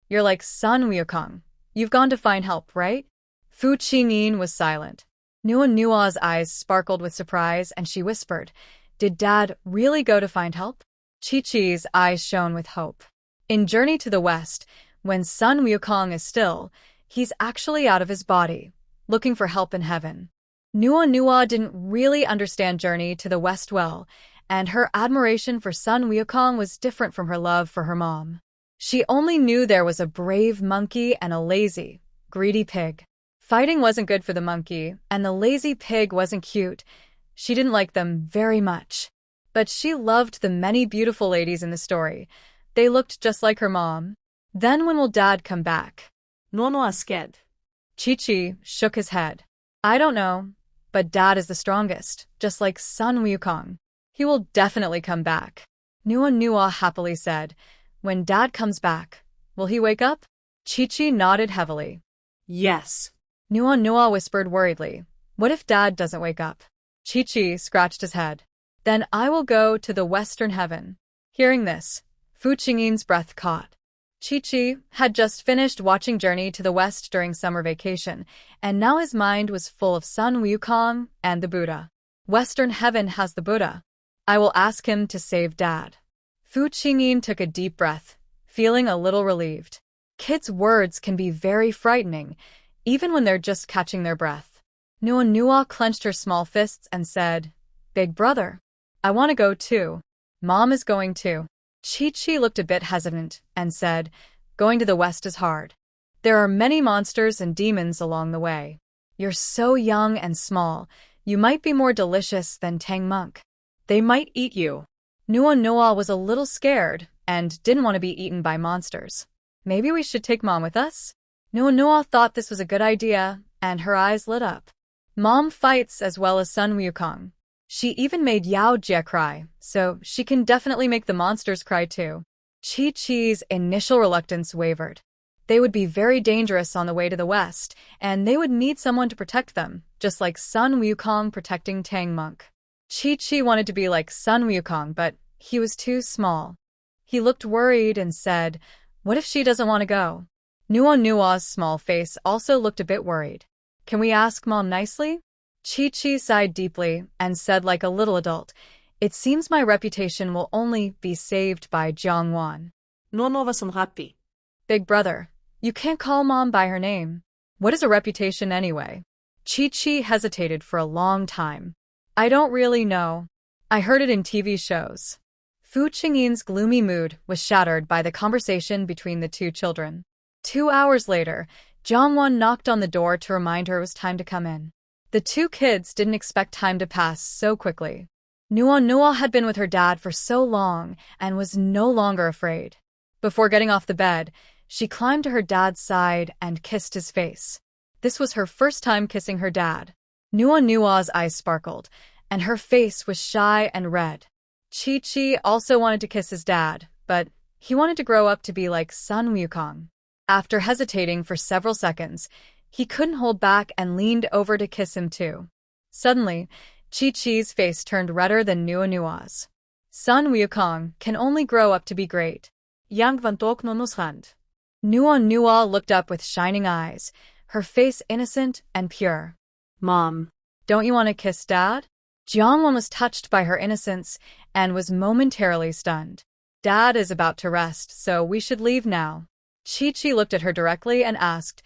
You're like Sun Wukong. You've gone to find help, right? Fu Qingyin was silent. Nua's eyes sparkled with surprise, and she whispered, did Dad really go to find help? Chi-Chi's eyes shone with hope. In Journey to the West, when Sun Wukong is still, he's actually out of his body, looking for help in heaven. Nua didn't really understand Journey to the West well, and her admiration for Sun Wukong was different from her love for her mom. She only knew there was a brave monkey and a lazy, greedy pig. Fighting wasn't good for the monkey, and the lazy pig wasn't cute. She didn't like them very much. But she loved the many beautiful ladies in the story. They looked just like her mom. Then when will Dad come back? Nono is scared. Chi-Chi shook his head. I don't know, but Dad is the strongest, just like Sun Wukong. He will definitely come back. Nua happily said, when Dad comes back, will he wake up? Chi-Chi nodded heavily. Yes. Nua whispered worriedly, what if Dad doesn't wake up? Chi-Chi scratched his head. Then I will go to the Western Heaven. Hearing this, Fu Qingyin's breath caught. Chi-Chi had just finished watching Journey to the West during summer vacation, and now his mind was full of Sun Wukong and the Buddha. Western Heaven has the Buddha. I will ask him to save Dad. Fu Qingyin took a deep breath, feeling a little relieved. Kids' words can be very frightening, even when they're just catching their breath. Nua clenched her small fists and said, "Big brother, I want to go too. Mom is going too." Chi looked a bit hesitant and said, "Going to the west is hard. There are many monsters and demons along the way. You're so young and small, you might be more delicious than Tang Monk. They might eat you." Nua was a little scared and didn't want to be eaten by monsters. "Maybe we should take Mom with us?" Nua thought this was a good idea, and her eyes lit up. Mom fights as well as Sun Wukong. She even made Yao Jie cry, so she can definitely make the monsters cry too. Chi-Chi's initial reluctance wavered. They would be very dangerous on the way to the west, and they would need someone to protect them, just like Sun Wukong protecting Tang Monk. Chi wanted to be like Sun Wukong, but he was too small. He looked worried and said, "What if she doesn't want to go?" Nua's small face also looked a bit worried. "Can we ask Mom nicely?" Chi sighed deeply and said like a little adult, "It seems my reputation will only be saved by Jiangwan." Nua som happy. "Big brother, you can't call Mom by her name. What is a reputation anyway?" Chi hesitated for a long time. "I don't really know. I heard it in TV shows." Fu Qingyin's gloomy mood was shattered by the conversation between the two children. 2 hours later, Jiangwan knocked on the door to remind her it was time to come in. The two kids didn't expect time to pass so quickly. Nua had been with her dad for so long and was no longer afraid. Before getting off the bed, she climbed to her dad's side and kissed his face. This was her first time kissing her dad. Nua's eyes sparkled, and her face was shy and red. Chi also wanted to kiss his dad, but he wanted to grow up to be like Sun Wukong. After hesitating for several seconds, he couldn't hold back and leaned over to kiss him too. Suddenly, Chi-Chi's face turned redder than Nua's. Sun Wukong can only grow up to be great. Yang van tok nonos hand. Nua looked up with shining eyes, her face innocent and pure. Mom. Don't you want to kiss Dad? Jiangwan was touched by her innocence and was momentarily stunned. Dad is about to rest, so we should leave now. Chi looked at her directly and asked,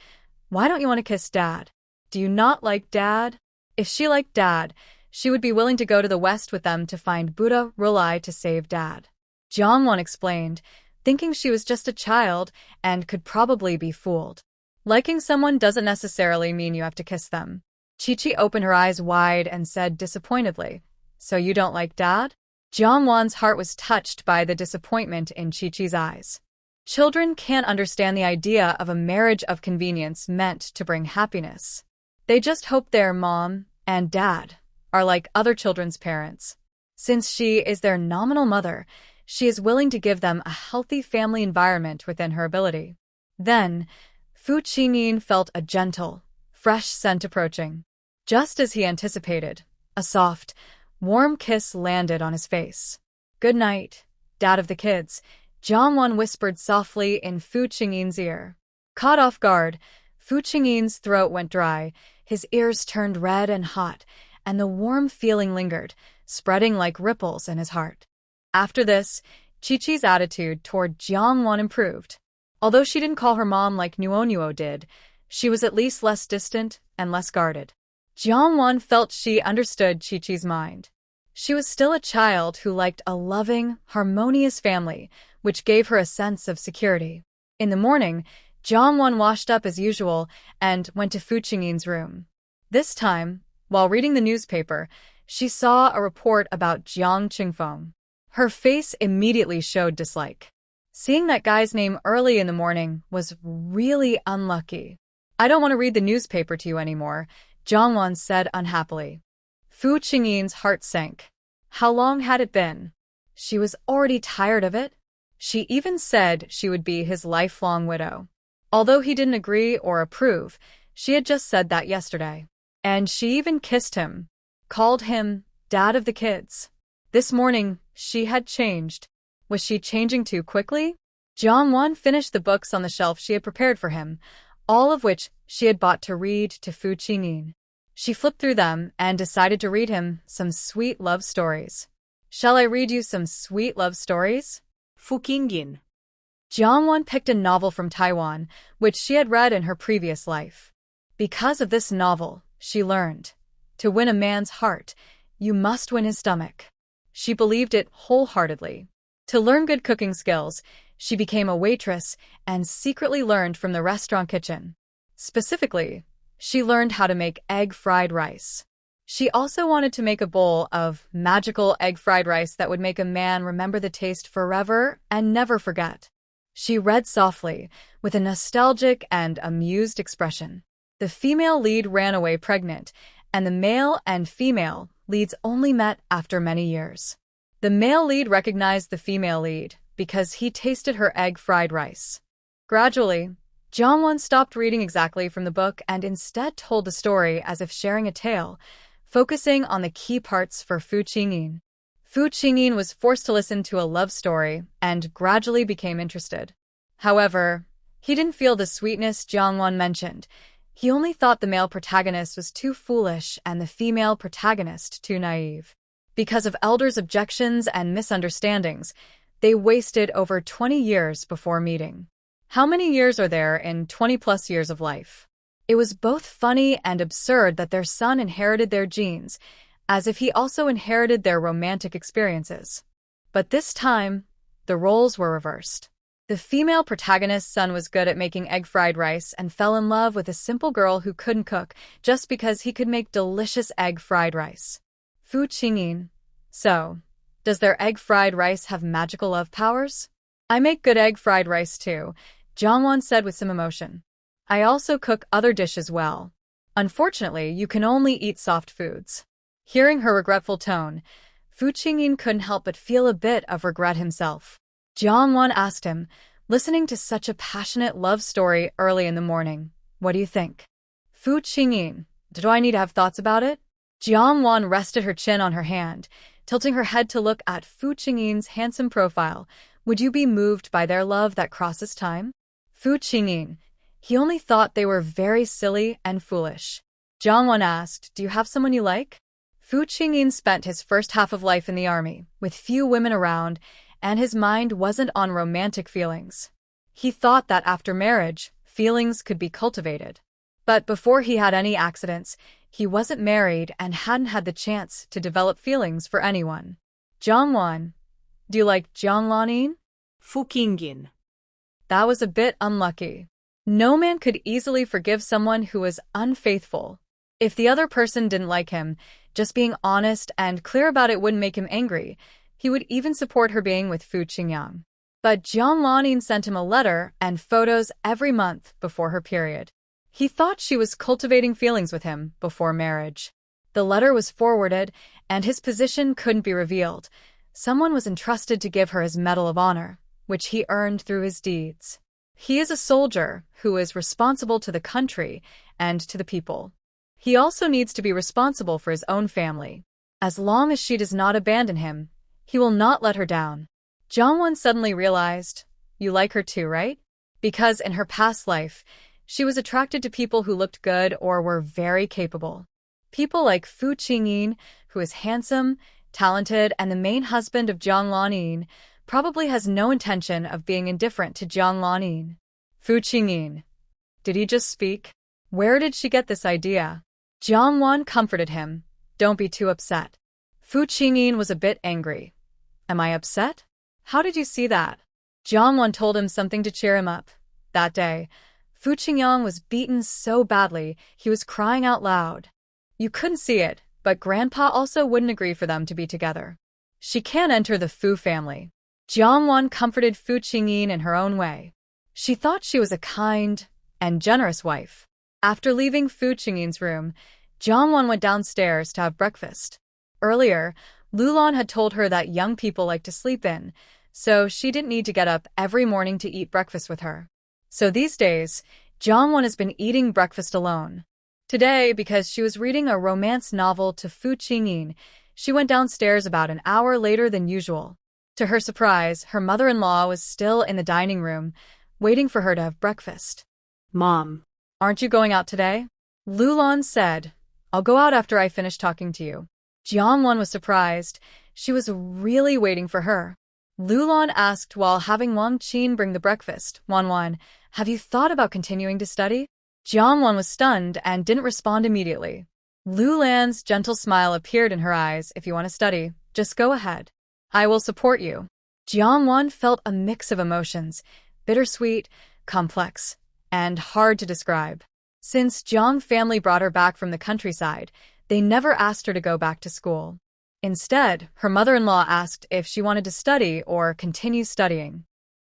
"Why don't you want to kiss Dad? Do you not like Dad?" If she liked Dad, she would be willing to go to the West with them to find Buddha Rulai to save Dad. Jiangwan explained, thinking she was just a child and could probably be fooled. Liking someone doesn't necessarily mean you have to kiss them. Chi opened her eyes wide and said disappointedly, "So you don't like Dad?" Jiangwan's heart was touched by the disappointment in Chi-Chi's eyes. Children can't understand the idea of a marriage of convenience meant to bring happiness. They just hope their mom and dad are like other children's parents. Since she is their nominal mother, she is willing to give them a healthy family environment within her ability. Then, Fu Qingyin felt a gentle, fresh scent approaching. Just as he anticipated, a soft, warm kiss landed on his face. "Good night, Dad of the kids," Jiangwan whispered softly in Fu Qingyin's ear. Caught off guard, Fu Qingyin's throat went dry, his ears turned red and hot, and the warm feeling lingered, spreading like ripples in his heart. After this, Chi-Chi's attitude toward Jiangwan improved. Although she didn't call her mom like Nuo did, she was at least less distant and less guarded. Jiangwan felt she understood Chi-Chi's mind. She was still a child who liked a loving, harmonious family, which gave her a sense of security. In the morning, Jiangwan washed up as usual and went to Fu Qingyin's room. This time, while reading the newspaper, she saw a report about Jiang Qingfeng. Her face immediately showed dislike. Seeing that guy's name early in the morning was really unlucky. "I don't want to read the newspaper to you anymore," Jiangwan said unhappily. Fu Qingyin's heart sank. How long had it been? She was already tired of it. She even said she would be his lifelong widow. Although he didn't agree or approve, she had just said that yesterday. And she even kissed him, called him Dad of the kids. This morning, she had changed. Was she changing too quickly? Jiangwan finished the books on the shelf she had prepared for him, all of which she had bought to read to Fu Qinyin. She flipped through them and decided to read him some sweet love stories. "Shall I read you some sweet love stories?" Fu Qingyin. Jiangwan picked a novel from Taiwan, which she had read in her previous life. Because of this novel, she learned, to win a man's heart, you must win his stomach. She believed it wholeheartedly. To learn good cooking skills, she became a waitress and secretly learned from the restaurant kitchen. Specifically, she learned how to make egg fried rice. She also wanted to make a bowl of magical egg fried rice that would make a man remember the taste forever and never forget. She read softly, with a nostalgic and amused expression. The female lead ran away pregnant, and the male and female leads only met after many years. The male lead recognized the female lead because he tasted her egg fried rice. Gradually, Jiangwan stopped reading exactly from the book and instead told the story as if sharing a tale, focusing on the key parts for Fu Qingyin. Fu Qingyin was forced to listen to a love story and gradually became interested. However, he didn't feel the sweetness Jiangwan mentioned. He only thought the male protagonist was too foolish and the female protagonist too naive. Because of elders' objections and misunderstandings, they wasted over 20 years before meeting. How many years are there in 20-plus years of life? It was both funny and absurd that their son inherited their genes, as if he also inherited their romantic experiences. But this time, the roles were reversed. The female protagonist's son was good at making egg fried rice and fell in love with a simple girl who couldn't cook just because he could make delicious egg fried rice. Fu Qingyin. So, does their egg fried rice have magical love powers? I make good egg fried rice too, Jiangwan said with some emotion. I also cook other dishes well. Unfortunately, you can only eat soft foods. Hearing her regretful tone, Fu Qingyin couldn't help but feel a bit of regret himself. Jiangwan asked him, listening to such a passionate love story early in the morning, what do you think? Fu Qingyin, do I need to have thoughts about it? Jiangwan rested her chin on her hand, tilting her head to look at Fu Qingyin's handsome profile. Would you be moved by their love that crosses time? Fu Qingyin, he only thought they were very silly and foolish. Jiangwan asked, do you have someone you like? Fu Qingyin spent his first half of life in the army, with few women around, and his mind wasn't on romantic feelings. He thought that after marriage, feelings could be cultivated. But before he had any accidents, he wasn't married and hadn't had the chance to develop feelings for anyone. Jiangwan, do you like Jianglanin? Fu Qingyin. That was a bit unlucky. No man could easily forgive someone who was unfaithful. If the other person didn't like him, just being honest and clear about it wouldn't make him angry. He would even support her being with Fu Qingyang. But Jianglanin sent him a letter and photos every month before her period. He thought she was cultivating feelings with him before marriage. The letter was forwarded, and his position couldn't be revealed. Someone was entrusted to give her his Medal of Honor, which he earned through his deeds. He is a soldier who is responsible to the country and to the people. He also needs to be responsible for his own family. As long as she does not abandon him, he will not let her down. Jiangwan suddenly realized, you like her too, right? Because in her past life, she was attracted to people who looked good or were very capable. People like Fu Qingyin, who is handsome, talented, and the main husband of Jianglanin, probably has no intention of being indifferent to Jianglanin. Fu Qingyin. Did he just speak? Where did she get this idea? Jiangwan comforted him. Don't be too upset. Fu Qingyin was a bit angry. Am I upset? How did you see that? Jiangwan told him something to cheer him up. That day, Fu Qingyang was beaten so badly he was crying out loud. You couldn't see it, but Grandpa also wouldn't agree for them to be together. She can't enter the Fu family. Jiangwan comforted Fu Qingyin in her own way. She thought she was a kind and generous wife. After leaving Fu Qingyin's room, Jiangwan went downstairs to have breakfast. Earlier, Lulan had told her that young people like to sleep in, so she didn't need to get up every morning to eat breakfast with her. So these days, Jiangwan has been eating breakfast alone. Today, because she was reading a romance novel to Fu Qingyin, she went downstairs about an hour later than usual. To her surprise, her mother-in-law was still in the dining room, waiting for her to have breakfast. Mom. Aren't you going out today? Lulan said. I'll go out after I finish talking to you. Jiangwan was surprised. She was really waiting for her. Lulan asked while having Wang Qin bring the breakfast. Wanwan, have you thought about continuing to study? Jiangwan was stunned and didn't respond immediately. Lulan's gentle smile appeared in her eyes. If you want to study, just go ahead. I will support you. Jiangwan felt a mix of emotions, bittersweet, complex, and hard to describe. Since Jiang family brought her back from the countryside, they never asked her to go back to school. Instead, her mother-in-law asked if she wanted to study or continue studying.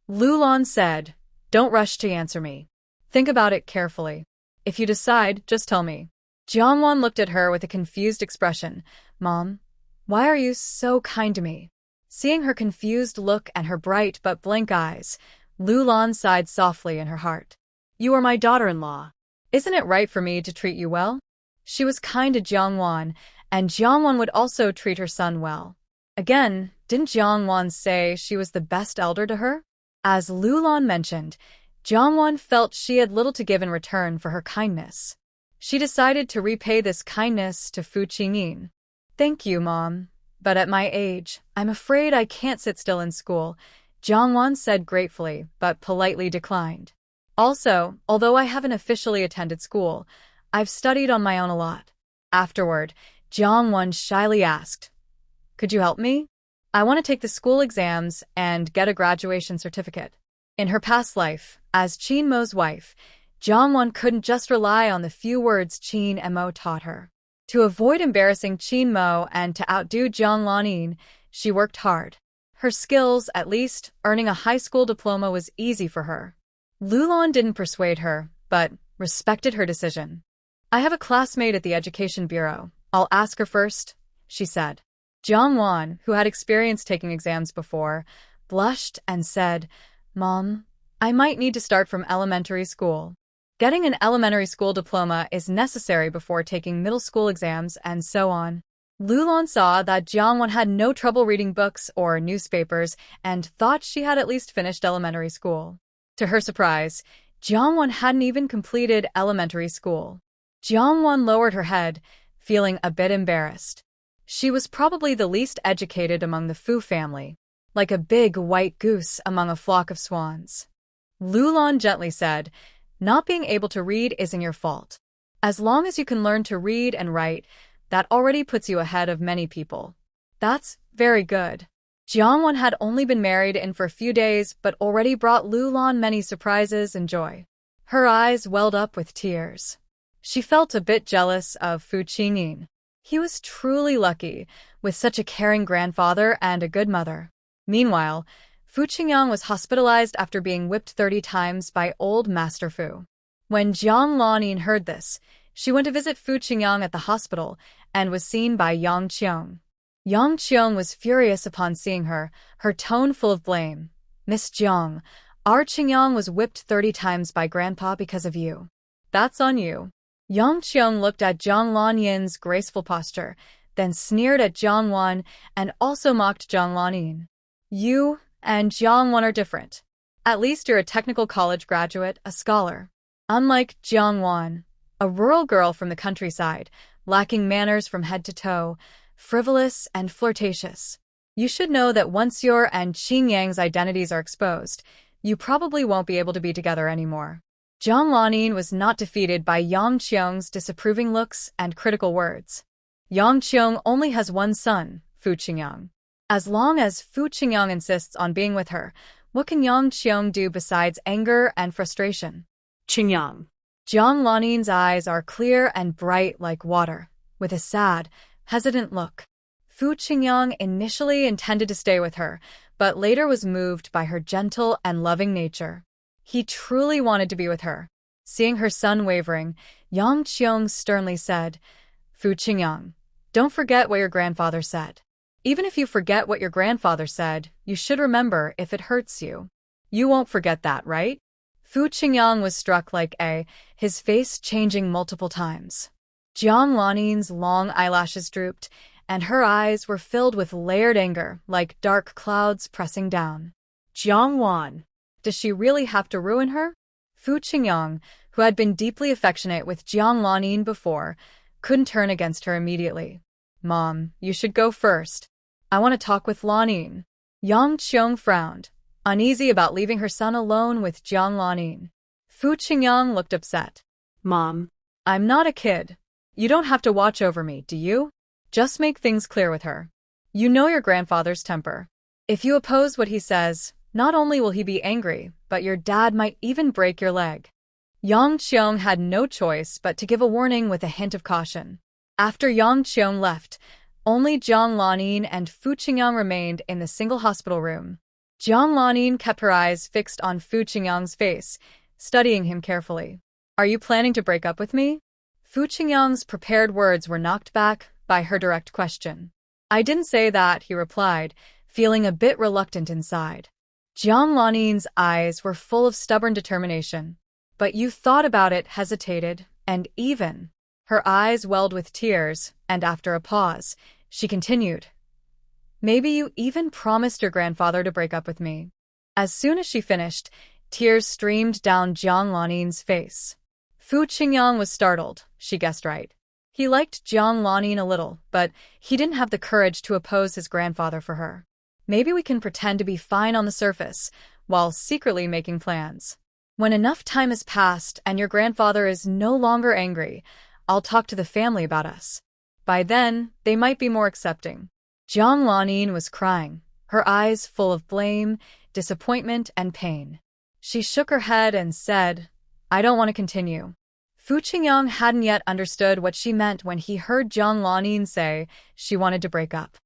Lulan said, "Don't rush to answer me. Think about it carefully. If you decide, just tell me." Jiangwan looked at her with a confused expression. "Mom, why are you so kind to me?" Seeing her confused look and her bright but blank eyes, Lulan sighed softly in her heart. You are my daughter-in-law. Isn't it right for me to treat you well? She was kind to Jiangwan, and Jiangwan would also treat her son well. Again, didn't Jiangwan say she was the best elder to her? As Lulan mentioned, Jiangwan felt she had little to give in return for her kindness. She decided to repay this kindness to Fu Qingyin. "Thank you, Mom. But at my age, I'm afraid I can't sit still in school," Jiangwan said gratefully, but politely declined. "Also, although I haven't officially attended school, I've studied on my own a lot." Afterward, Jiangwan shyly asked, "Could you help me? I want to take the school exams and get a graduation certificate." In her past life, as Qin Mo's wife, Jiangwan couldn't just rely on the few words Qin Mo taught her. To avoid embarrassing Qin Mo and to outdo Jiang Lanin, she worked hard. Her skills, at least, earning a high school diploma was easy for her. Lulan didn't persuade her, but respected her decision. "I have a classmate at the Education Bureau. I'll ask her first," she said. Jiangwan, who had experience taking exams before, blushed and said, "Mom, I might need to start from elementary school. Getting an elementary school diploma is necessary before taking middle school exams and so on." Lulan saw that Jiangwan had no trouble reading books or newspapers and thought she had at least finished elementary school. To her surprise, Jiangwan hadn't even completed elementary school. Jiangwan lowered her head, feeling a bit embarrassed. She was probably the least educated among the Fu family, like a big white goose among a flock of swans. Lulan gently said, "Not being able to read isn't your fault. As long as you can learn to read and write, that already puts you ahead of many people." "That's very good." Jiangwan had only been married in for a few days but already brought Lulan many surprises and joy. Her eyes welled up with tears. She felt a bit jealous of Fu Qingyin. He was truly lucky, with such a caring grandfather and a good mother. Meanwhile, Fu Qingyang was hospitalized after being whipped 30 times by old Master Fu. When Jiang Lanin heard this, she went to visit Fu Qingyang at the hospital and was seen by Yang Qiong. Yang Qiong was furious upon seeing her, her tone full of blame. "Miss Jiang, our Qingyang was whipped 30 times by Grandpa because of you. That's on you." Yang Qiong looked at Jiang Lanyin's graceful posture, then sneered at Jiang Wan and also mocked Jiang Lanin. "You and Jiang Wan are different. At least you're a technical college graduate, a scholar. Unlike Jiang Wan, a rural girl from the countryside, lacking manners from head to toe, frivolous and flirtatious. You should know that once your and Qing Yang's identities are exposed, you probably won't be able to be together anymore." Jiang Lanin was not defeated by Yang Qiong's disapproving looks and critical words. Yang Qiong only has one son, Fu Qingyang. As long as Fu Qingyang insists on being with her, what can Yang Qiong do besides anger and frustration? Qingyang. Jiang Lanin's eyes are clear and bright like water, with a sad, hesitant look. Fu Qingyang initially intended to stay with her, but later was moved by her gentle and loving nature. He truly wanted to be with her. Seeing her son wavering, Yang Qiong sternly said, "Fu Qingyang, don't forget what your grandfather said. Even if you forget what your grandfather said, you should remember if it hurts you. You won't forget that, right?" Fu Qingyang was struck like his face changing multiple times. Jiang Lanin's long eyelashes drooped, and her eyes were filled with layered anger, like dark clouds pressing down. Jiang Wan. Does she really have to ruin her? Fu Qingyang, who had been deeply affectionate with Jiang Lanin before, couldn't turn against her immediately. "Mom, you should go first. I want to talk with Lanin." Yang Qiong frowned, uneasy about leaving her son alone with Jiang Lanin. Fu Qingyang looked upset. Mom. I'm not a kid. You don't have to watch over me, do you? Just make things clear with her. You know your grandfather's temper. If you oppose what he says, not only will he be angry, but your dad might even break your leg. Yang Qiong had no choice but to give a warning with a hint of caution. After Yang Qiong left, only Jiang Lanin and Fu Qingyang remained in the single hospital room. Jiang Lanin kept her eyes fixed on Fu Qingyang's face, studying him carefully. Are you planning to break up with me? Fu Qingyang's prepared words were knocked back by her direct question. I didn't say that, he replied, feeling a bit reluctant inside. Jiang Lanin's eyes were full of stubborn determination. But you thought about it, hesitated, and even. Her eyes welled with tears, and after a pause, she continued. Maybe you even promised your grandfather to break up with me. As soon as she finished, tears streamed down Jiang Lanin's face. Fu Qingyang was startled, she guessed right. He liked Jiang Lanin a little, but he didn't have the courage to oppose his grandfather for her. Maybe we can pretend to be fine on the surface, while secretly making plans. When enough time has passed and your grandfather is no longer angry, I'll talk to the family about us. By then, they might be more accepting. Jiang Lanin was crying, her eyes full of blame, disappointment, and pain. She shook her head and said, I don't want to continue. Fu Qingyang hadn't yet understood what she meant when he heard Jiang Lanin say she wanted to break up.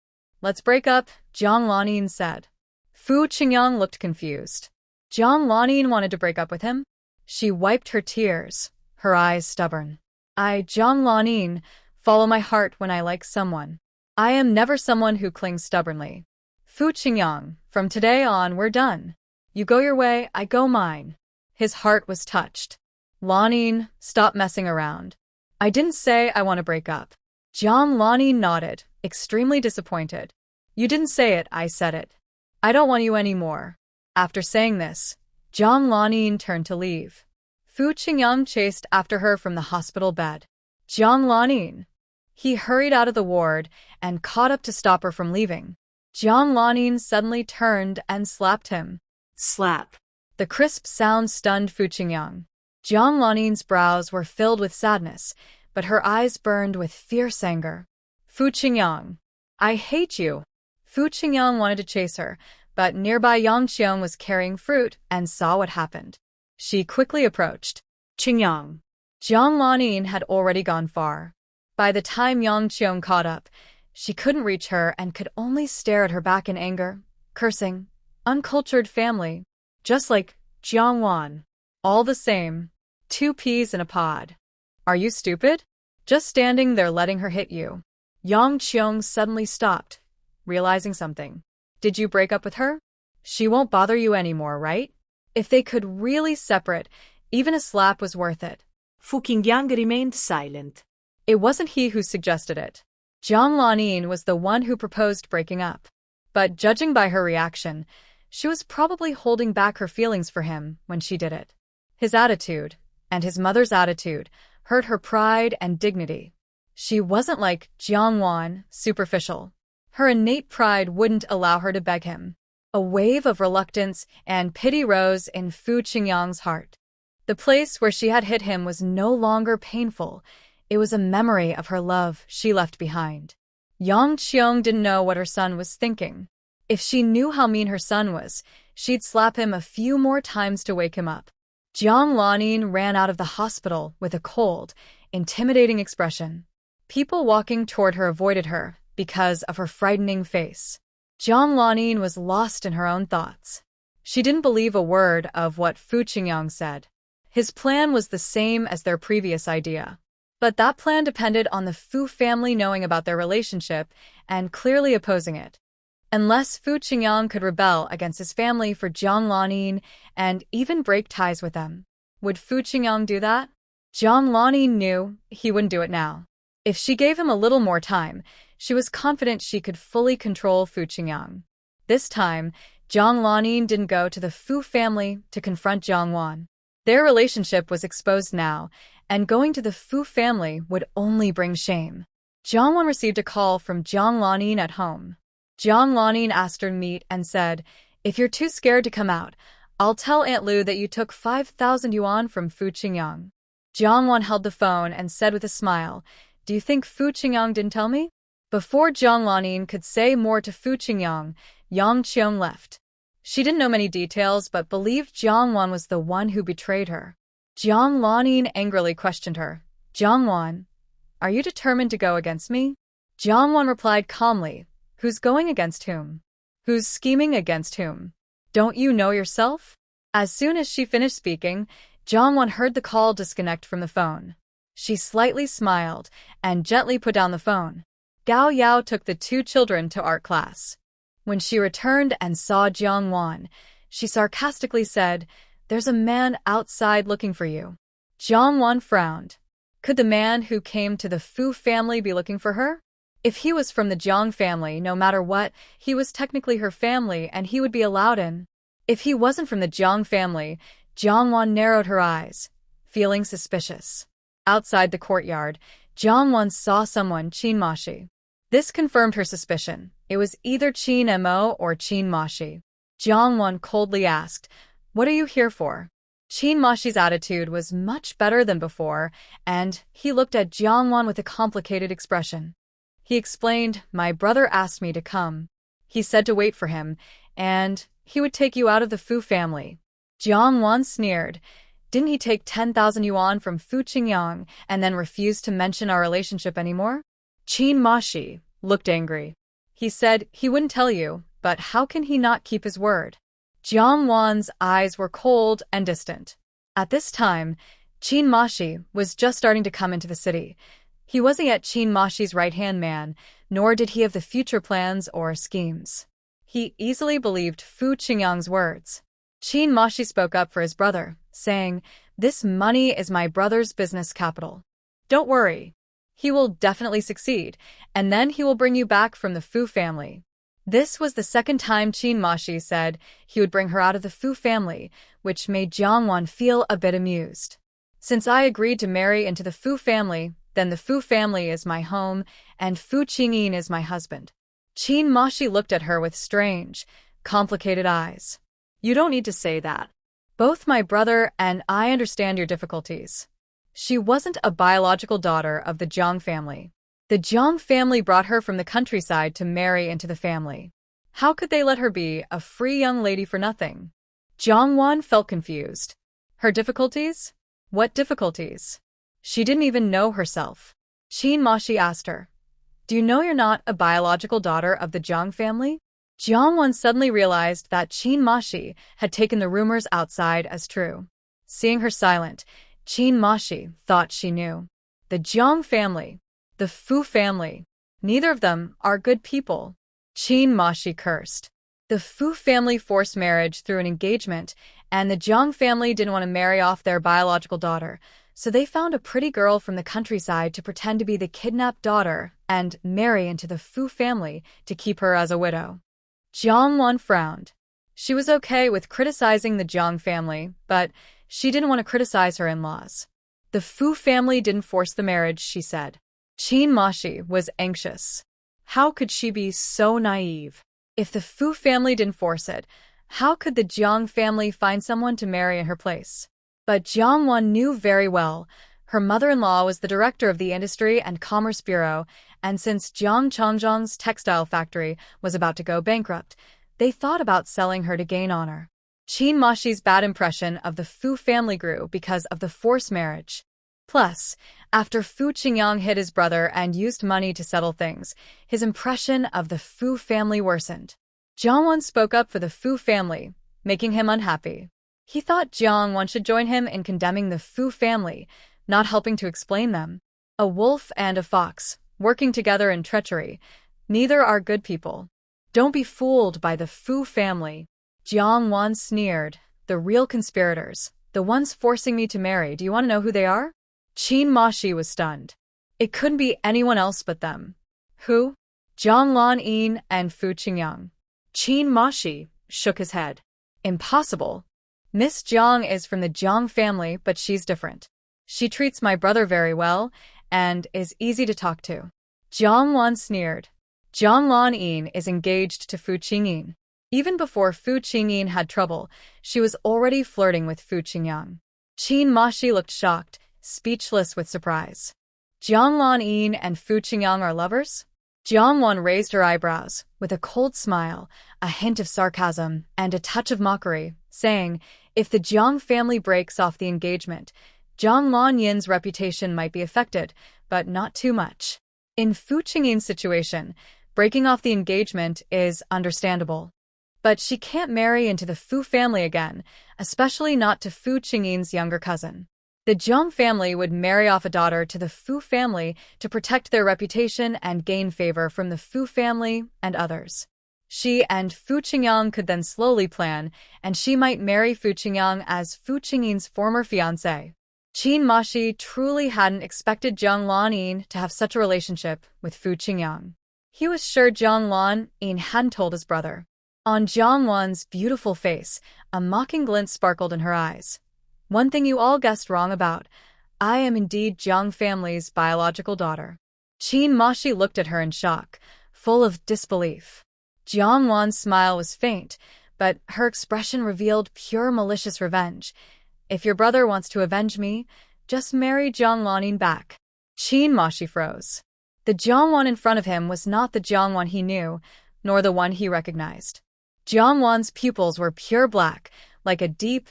Let's break up, Jiang Lanin said. Fu Qingyang looked confused. Jiang Lanin wanted to break up with him? She wiped her tears, her eyes stubborn. Jiang Lanin, follow my heart when I like someone. I am never someone who clings stubbornly. Fu Qingyang, from today on we're done. You go your way, I go mine. His heart was touched. Lanin, stop messing around. I didn't say I want to break up. Jiang Lanin nodded, extremely disappointed. You didn't say it, I said it. I don't want you anymore. After saying this, Jiang Lanin turned to leave. Fu Qingyang chased after her from the hospital bed. Jiang Lanin. He hurried out of the ward and caught up to stop her from leaving. Jiang Lanin suddenly turned and slapped him. Slap. The crisp sound stunned Fu Qingyang. Jiang Lanin's brows were filled with sadness, but her eyes burned with fierce anger. Fu Qingyang. I hate you. Fu Qingyang wanted to chase her, but nearby Yang Qiong was carrying fruit and saw what happened. She quickly approached. Qingyang. Jiang Lanin had already gone far. By the time Yang Qiong caught up, she couldn't reach her and could only stare at her back in anger, cursing. Uncultured family. Just like Jiang Wan. All the same. 2 peas in a pod. Are you stupid? Just standing there letting her hit you. Yang Qiong suddenly stopped, realizing something. Did you break up with her? She won't bother you anymore, right? If they could really separate, even a slap was worth it. Fu Qingyang remained silent. It wasn't he who suggested it. Jiang Lanin was the one who proposed breaking up. But judging by her reaction, she was probably holding back her feelings for him when she did it. His attitude, and his mother's attitude, hurt her pride and dignity. She wasn't like Jiang Wan, superficial. Her innate pride wouldn't allow her to beg him. A wave of reluctance and pity rose in Fu Qingyang's heart. The place where she had hit him was no longer painful. It was a memory of her love she left behind. Yang Qiong didn't know what her son was thinking. If she knew how mean her son was, she'd slap him a few more times to wake him up. Jiang Lanin ran out of the hospital with a cold, intimidating expression. People walking toward her avoided her because of her frightening face. Jiang Lanin was lost in her own thoughts. She didn't believe a word of what Fu Qingyang said. His plan was the same as their previous idea. But that plan depended on the Fu family knowing about their relationship and clearly opposing it. Unless Fu Qingyang could rebel against his family for Jiang Lanin and even break ties with them. Would Fu Qingyang do that? Jiang Lanin knew he wouldn't do it now. If she gave him a little more time, she was confident she could fully control Fu Qingyang. This time, Jiang Lanin didn't go to the Fu family to confront Jiang Wan. Their relationship was exposed now, and going to the Fu family would only bring shame. Jiang Wan received a call from Jiang Lanin at home. Jiang Lanin asked her to meet and said, "If you're too scared to come out, I'll tell Aunt Lu that you took 5,000 yuan from Fu Qingyang." Jiang Wan held the phone and said with a smile, "Do you think Fu Qingyang didn't tell me?" Before Jiang Lanin could say more to Fu Qingyang, Yang Qiong left. She didn't know many details but believed Jiang Wan was the one who betrayed her. Jiang Lanin angrily questioned her. "Jiang Wan, are you determined to go against me?" Jiang Wan replied calmly, "Who's going against whom? Who's scheming against whom? Don't you know yourself?" As soon as she finished speaking, Jiang Wan heard the call disconnect from the phone. She slightly smiled and gently put down the phone. Gao Yao took the two children to art class. When she returned and saw Jiang Wan, she sarcastically said, "There's a man outside looking for you." Jiang Wan frowned. Could the man who came to the Fu family be looking for her? If he was from the Jiang family, no matter what, he was technically her family and he would be allowed in. If he wasn't from the Jiang family, Jiang Wan narrowed her eyes, feeling suspicious. Outside the courtyard, Jiang Wan saw someone, Qin Mashi. This confirmed her suspicion. It was either Qin Mo or Qin Mashi. Jiang Wan coldly asked, "What are you here for?" Qin Mashi's attitude was much better than before, and he looked at Jiang Wan with a complicated expression. He explained, "My brother asked me to come. He said to wait for him, and he would take you out of the Fu family." Jiang Wan sneered. "Didn't he take 10,000 yuan from Fu Qingyang and then refuse to mention our relationship anymore?" Qin Mashi looked angry. He said he wouldn't tell you, but how can he not keep his word? Jiang Wan's eyes were cold and distant. At this time, Qin Mashi was just starting to come into the city. He wasn't yet Qin Mashi's right-hand man, nor did he have the future plans or schemes. He easily believed Fu Qingyang's words. Qin Mashi spoke up for his brother, saying, "This money is my brother's business capital. Don't worry. He will definitely succeed, and then he will bring you back from the Fu family." This was the second time Qin Mashi said he would bring her out of the Fu family, which made Jiang Wan feel a bit amused. "Since I agreed to marry into the Fu family, then the Fu family is my home, and Fu Qingyin is my husband." Qin Mashi looked at her with strange, complicated eyes. "You don't need to say that. Both my brother and I understand your difficulties. She wasn't a biological daughter of the Jiang family. The Jiang family brought her from the countryside to marry into the family. How could they let her be a free young lady for nothing?" Jiang Wan felt confused. Her difficulties? What difficulties? She didn't even know herself. Qin Mashi asked her, "Do you know you're not a biological daughter of the Jiang family?" Jiang Wan suddenly realized that Qin Mashi had taken the rumors outside as true. Seeing her silent, Qin Mashi thought she knew. The Jiang family, the Fu family, neither of them are good people. Qin Mashi cursed. The Fu family forced marriage through an engagement, and the Jiang family didn't want to marry off their biological daughter, so they found a pretty girl from the countryside to pretend to be the kidnapped daughter and marry into the Fu family to keep her as a widow. Jiang Wan frowned. She was okay with criticizing the Jiang family, but she didn't want to criticize her in-laws. The Fu family didn't force the marriage, she said. Qin Mashi was anxious. How could she be so naive? If the Fu family didn't force it, how could the Jiang family find someone to marry in her place? But Jiang Wan knew very well. Her mother-in-law was the director of the Industry and Commerce Bureau, and since Jiang Changzhong's textile factory was about to go bankrupt, they thought about selling her to gain honor. Qin Mashi's bad impression of the Fu family grew because of the forced marriage. Plus, after Fu Qingyang hid his brother and used money to settle things, his impression of the Fu family worsened. Jiang Wan spoke up for the Fu family, making him unhappy. He thought Jiang Wan should join him in condemning the Fu family, not helping to explain them. A wolf and a fox, working together in treachery. Neither are good people. Don't be fooled by the Fu family. Jiang Wan sneered. The real conspirators, the ones forcing me to marry, do you want to know who they are? Qin Mashi was stunned. It couldn't be anyone else but them. Who? Jiang Lan and Fu Qingyang. Qin Mashi shook his head. Impossible. Miss Jiang is from the Jiang family, but she's different. She treats my brother very well and is easy to talk to. Jiang Wan sneered. Jiang Lanyin is engaged to Fu Qingyin. Even before Fu Qingyin had trouble, she was already flirting with Fu Qingyang. Qin Mashi looked shocked, speechless with surprise. Jiang Lanyin and Fu Qingyang are lovers? Jiang Wan raised her eyebrows, with a cold smile, a hint of sarcasm, and a touch of mockery, saying, if the Jiang family breaks off the engagement, Jiang Lanyin's reputation might be affected, but not too much. In Fu Qingyin's situation, breaking off the engagement is understandable. But she can't marry into the Fu family again, especially not to Fu Qingyin's younger cousin. The Jiang family would marry off a daughter to the Fu family to protect their reputation and gain favor from the Fu family and others. She and Fu Qingyang could then slowly plan, and she might marry Fu Qingyang as Fu Qingyin's former fiancé. Qin Mashi truly hadn't expected Jiang Lanyin to have such a relationship with Fu Qingyang. He was sure Jiang Lanyin hadn't told his brother. On Jiang Wan's beautiful face, a mocking glint sparkled in her eyes. One thing you all guessed wrong about. I am indeed Jiang family's biological daughter. Qin Mashi looked at her in shock, full of disbelief. Jiang Wan's smile was faint, but her expression revealed pure malicious revenge. If your brother wants to avenge me, just marry Jiang Lanyin back. Qin Mashi froze. The Jiang Wan in front of him was not the Jiang Wan he knew, nor the one he recognized. Jiang Wan's pupils were pure black, like a deep,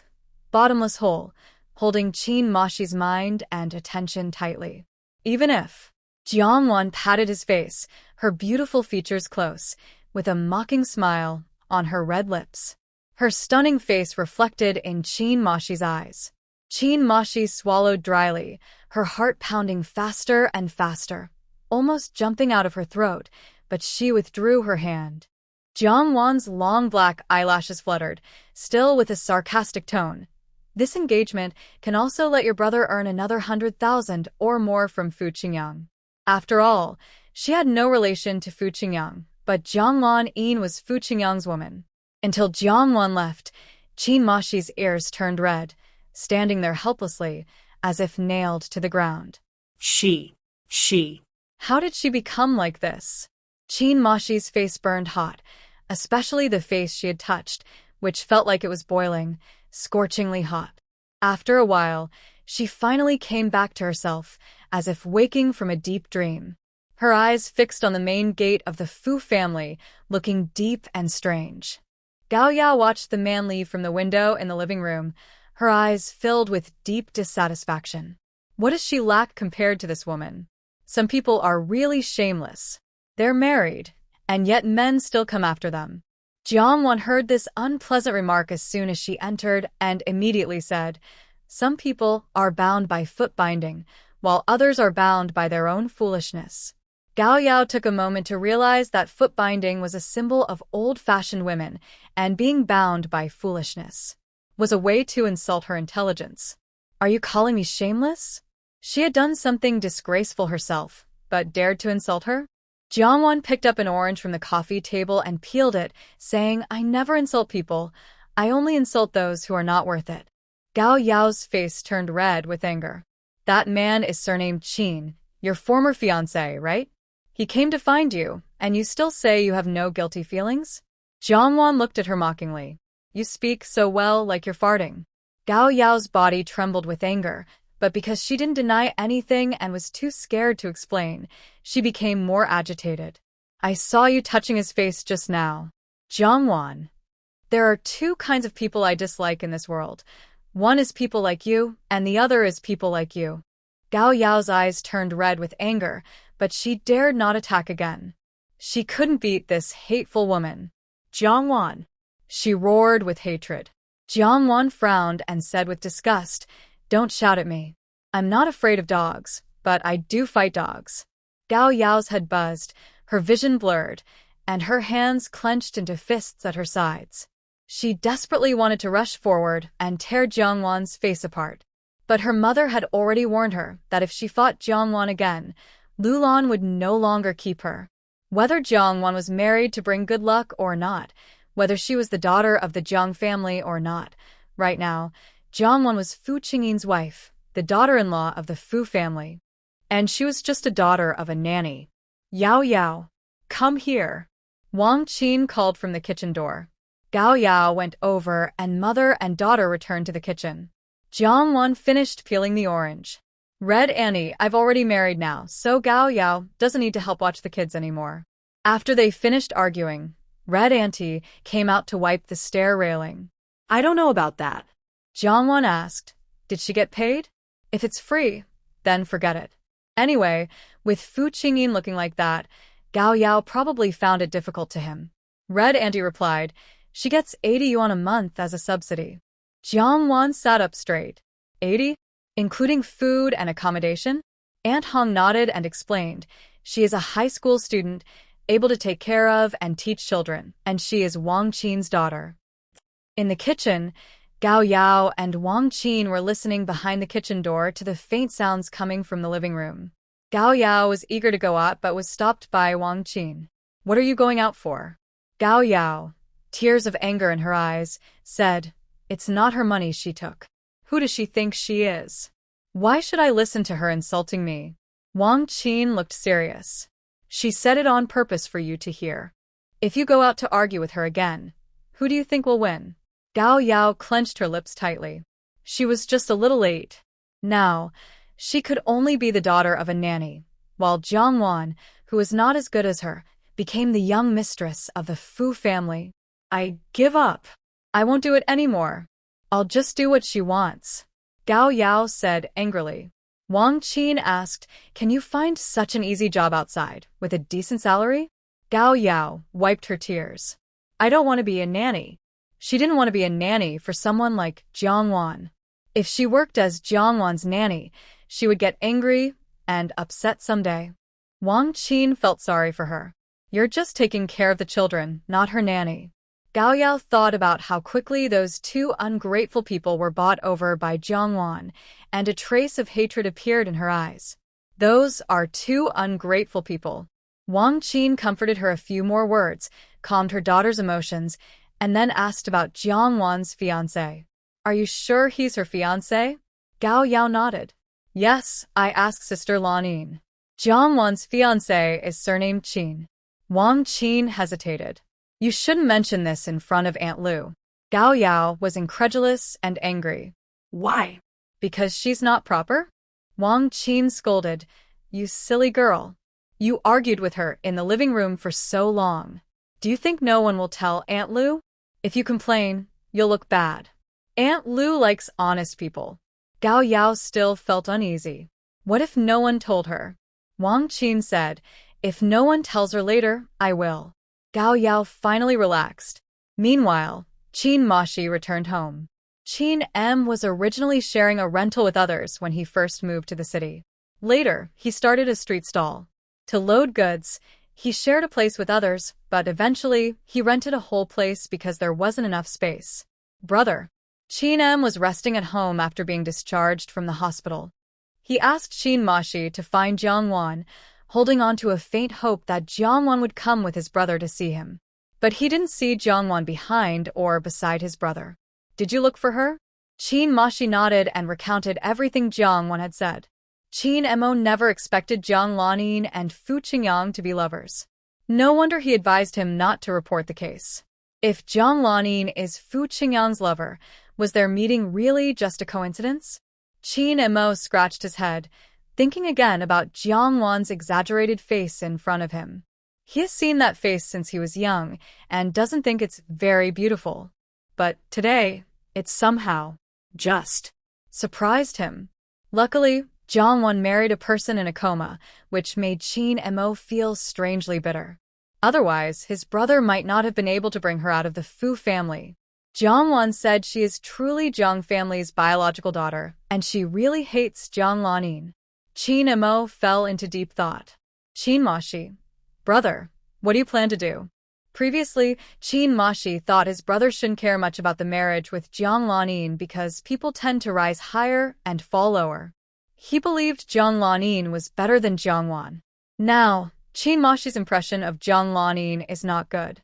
bottomless hole, holding Qin Mashi's mind and attention tightly. Even if Jiang Wan patted his face, her beautiful features close, with a mocking smile on her red lips. Her stunning face reflected in Qin Mashi's eyes. Qin Mashi swallowed dryly, her heart pounding faster and faster, almost jumping out of her throat, but she withdrew her hand. Jiang Wan's long black eyelashes fluttered, still with a sarcastic tone. This engagement can also let your brother earn another 100,000 or more from Fu Qingyang. After all, she had no relation to Fu Qingyang, but Jiang Lanyin was Fu Qingyang's woman. Until Jiang Wan left, Qin Mashi's ears turned red, standing there helplessly, as if nailed to the ground. She. How did she become like this? Qin Mashi's face burned hot, especially the face she had touched, which felt like it was boiling, scorchingly hot. After a while, she finally came back to herself, as if waking from a deep dream. Her eyes fixed on the main gate of the Fu family, looking deep and strange. Gao Yao watched the man leave from the window in the living room, her eyes filled with deep dissatisfaction. What does she lack compared to this woman? Some people are really shameless. They're married, and yet men still come after them. Jiang Wan heard this unpleasant remark as soon as she entered and immediately said, some people are bound by foot binding, while others are bound by their own foolishness. Gao Yao took a moment to realize that foot binding was a symbol of old-fashioned women, and being bound by foolishness was a way to insult her intelligence. Are you calling me shameless? She had done something disgraceful herself, but dared to insult her? Jiang Wan picked up an orange from the coffee table and peeled it, saying, I never insult people. I only insult those who are not worth it. Gao Yao's face turned red with anger. That man is surnamed Qin, your former fiancé, right? He came to find you, and you still say you have no guilty feelings? Jiang Wan looked at her mockingly. You speak so well like you're farting. Gao Yao's body trembled with anger, but because she didn't deny anything and was too scared to explain, she became more agitated. I saw you touching his face just now. Jiang Wan. There are two kinds of people I dislike in this world. One is people like you, and the other is people like you. Gao Yao's eyes turned red with anger, but she dared not attack again. She couldn't beat this hateful woman. Jiang Wan. She roared with hatred. Jiang Wan frowned and said with disgust, Don't shout at me. I'm not afraid of dogs, but I do fight dogs. Gao Yao's head buzzed, her vision blurred, and her hands clenched into fists at her sides. She desperately wanted to rush forward and tear Jiang Wan's face apart. But her mother had already warned her that if she fought Jiang Wan again, Lulan would no longer keep her. Whether Jiang Wan was married to bring good luck or not, whether she was the daughter of the Jiang family or not, right now, Jiang Wan was Fu Qingyin's wife, the daughter-in-law of the Fu family. And she was just a daughter of a nanny. Yao Yao. Come here. Wang Qin called from the kitchen door. Gao Yao went over and mother and daughter returned to the kitchen. Jiang Wan finished peeling the orange. Red Annie, I've already married now, so Gao Yao doesn't need to help watch the kids anymore. After they finished arguing, Red Auntie came out to wipe the stair railing. I don't know about that. Jiang Wan asked, did she get paid? If it's free, then forget it. Anyway, with Fu Qingyin looking like that, Gao Yao probably found it difficult to him. Red Auntie replied, she gets 80 yuan a month as a subsidy. Jiang Wan sat up straight. 80? Including food and accommodation? Aunt Hong nodded and explained, she is a high school student, able to take care of and teach children, and she is Wang Qin's daughter. In the kitchen, Gao Yao and Wang Qin were listening behind the kitchen door to the faint sounds coming from the living room. Gao Yao was eager to go out but was stopped by Wang Qin. What are you going out for? Gao Yao, tears of anger in her eyes, said, it's not her money she took. Who does she think she is? Why should I listen to her insulting me? Wang Qin looked serious. She said it on purpose for you to hear. If you go out to argue with her again, who do you think will win? Gao Yao clenched her lips tightly. She was just a little late. Now, she could only be the daughter of a nanny, while Jiang Wan, who was not as good as her, became the young mistress of the Fu family. I give up. I won't do it anymore. I'll just do what she wants. Gao Yao said angrily. Wang Qin asked, can you find such an easy job outside, with a decent salary? Gao Yao wiped her tears. I don't want to be a nanny. She didn't want to be a nanny for someone like Jiang Wan. If she worked as Jiang Wan's nanny, she would get angry and upset someday. Wang Qin felt sorry for her. You're just taking care of the children, not her nanny. Gao Yao thought about how quickly those two ungrateful people were bought over by Jiang Wan, and a trace of hatred appeared in her eyes. Those are two ungrateful people. Wang Qin comforted her a few more words, calmed her daughter's emotions, and then asked about Jiang Wan's fiancé. Are you sure he's her fiancé? Gao Yao nodded. Yes, I asked Sister Lanin. Jiang Wan's fiancé is surnamed Qin. Wang Qin hesitated. You shouldn't mention this in front of Aunt Lu. Gao Yao was incredulous and angry. Why? Because she's not proper? Wang Qin scolded. You silly girl. You argued with her in the living room for so long. Do you think no one will tell Aunt Lu? If you complain, you'll look bad. Aunt Lu likes honest people. Gao Yao still felt uneasy. What if no one told her? Wang Qin said, if no one tells her later, I will. Gao Yao finally relaxed. Meanwhile, Qin Mashi returned home. Qin M was originally sharing a rental with others when he first moved to the city. Later, he started a street stall. To load goods, he shared a place with others, but eventually, he rented a whole place because there wasn't enough space. Brother. Qin M was resting at home after being discharged from the hospital. He asked Qin Mashi to find Jiang Wan, holding on to a faint hope that Jiang Wan would come with his brother to see him. But he didn't see Jiang Wan behind or beside his brother. Did you look for her? Qin Mashi nodded and recounted everything Jiang Wan had said. Qin Mo never expected Jiang Lanin and Fu Qingyang to be lovers. No wonder he advised him not to report the case. If Jiang Lanin is Fu Qingyang's lover, was their meeting really just a coincidence? Qin Mo scratched his head, thinking again about Jiang Wan's exaggerated face in front of him. He has seen that face since he was young and doesn't think it's very beautiful. But today, it somehow just surprised him. Luckily, Jiang Wan married a person in a coma, which made Qin Mo feel strangely bitter. Otherwise, his brother might not have been able to bring her out of the Fu family. Jiang Wan said she is truly Jiang family's biological daughter, and she really hates Jiang Lanin. Qin Mo fell into deep thought. Qin Mashi. Brother, what do you plan to do? Previously, Qin Mashi thought his brother shouldn't care much about the marriage with Jiang Lanin because people tend to rise higher and fall lower. He believed Jiang Lanin was better than Jiang Wan. Now, Qin Mashi's impression of Jiang Lanin is not good.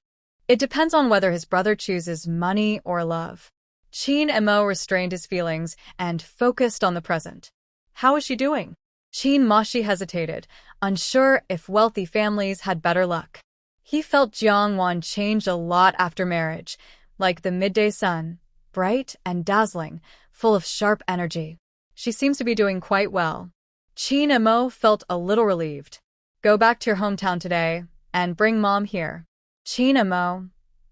It depends on whether his brother chooses money or love. Qin Mo restrained his feelings and focused on the present. How is she doing? Qin Mashi hesitated, unsure if wealthy families had better luck. He felt Jiangwan changed a lot after marriage, like the midday sun, bright and dazzling, full of sharp energy. She seems to be doing quite well. Qin and Mo felt a little relieved. Go back to your hometown today, and bring Mom here. Qin and Mo,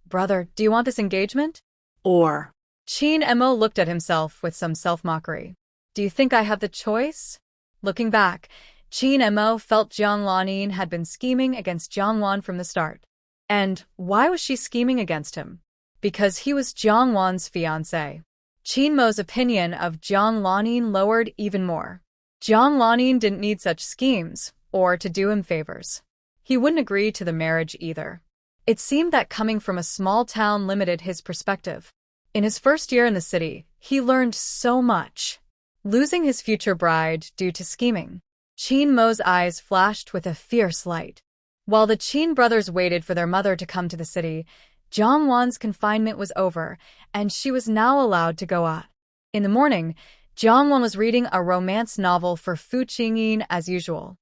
brother, do you want this engagement? Or, Qin and Mo looked at himself with some self-mockery. Do you think I have the choice? Looking back, Qin and Mo felt Jiang Lanin had been scheming against Jiangwan from the start. And why was she scheming against him? Because he was Jiangwan's fiancé. Qin Mo's opinion of Jiang Lanin lowered even more. Jiang Lanin didn't need such schemes, or to do him favors. He wouldn't agree to the marriage either. It seemed that coming from a small town limited his perspective. In his first year in the city, he learned so much. Losing his future bride due to scheming. Qin Mo's eyes flashed with a fierce light. While the Qin brothers waited for their mother to come to the city, Jiang Wan's confinement was over, and she was now allowed to go out. In the morning, Jiang Wan was reading a romance novel for Fu Qingyin as usual.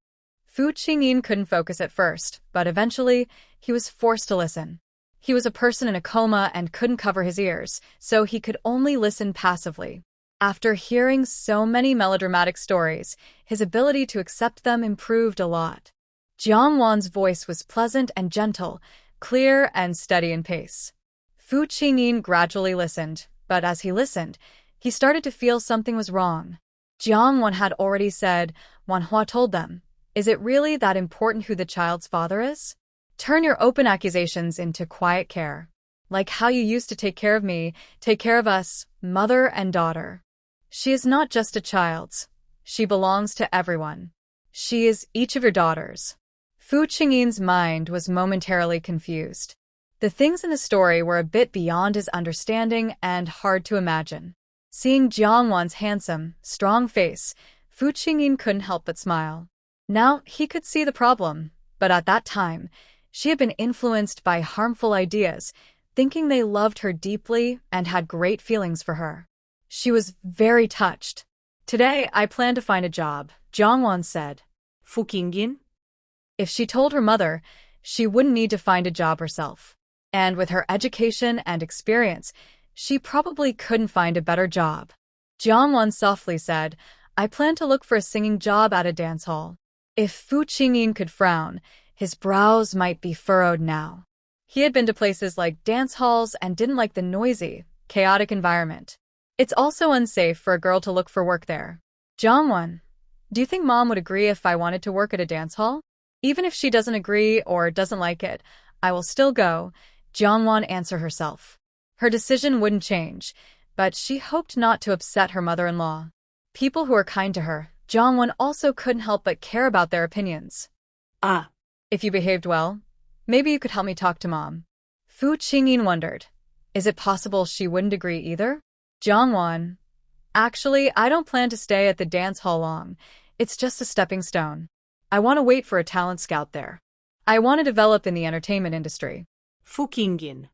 Fu Qingyin couldn't focus at first, but eventually, he was forced to listen. He was a person in a coma and couldn't cover his ears, so he could only listen passively. After hearing so many melodramatic stories, his ability to accept them improved a lot. Jiang Wan's voice was pleasant and gentle, clear and steady in pace. Fu Qingyin gradually listened, but as he listened, he started to feel something was wrong. Jiang Wan had already said, Manhwa told them, "Is it really that important who the child's father is? Turn your open accusations into quiet care. Like how you used to take care of me, take care of us, mother and daughter. She is not just a child's. She belongs to everyone. She is each of your daughters." Fu Qingyin's mind was momentarily confused. The things in the story were a bit beyond his understanding and hard to imagine. Seeing Jiang Wan's handsome, strong face, Fu Qingyin couldn't help but smile. Now he could see the problem, but at that time, she had been influenced by harmful ideas, thinking they loved her deeply and had great feelings for her. She was very touched. "Today, I plan to find a job," Jiang Wan said. Fu Qingyin? If she told her mother, she wouldn't need to find a job herself. And with her education and experience, she probably couldn't find a better job. Jiang Wan softly said, "I plan to look for a singing job at a dance hall." If Fu Qingyin could frown, his brows might be furrowed now. He had been to places like dance halls and didn't like the noisy, chaotic environment. It's also unsafe for a girl to look for work there. "Jiang Wan, do you think Mom would agree if I wanted to work at a dance hall? Even if she doesn't agree or doesn't like it, I will still go," Jiang Wan answered herself. Her decision wouldn't change, but she hoped not to upset her mother-in-law. People who are kind to her, Jiang Wan also couldn't help but care about their opinions. If you behaved well, maybe you could help me talk to Mom." Fu Qingyin wondered, is it possible she wouldn't agree either? Jiang Wan, "Actually, I don't plan to stay at the dance hall long. It's just a stepping stone. I want to wait for a talent scout there. I want to develop in the entertainment industry." Fu Qingyin.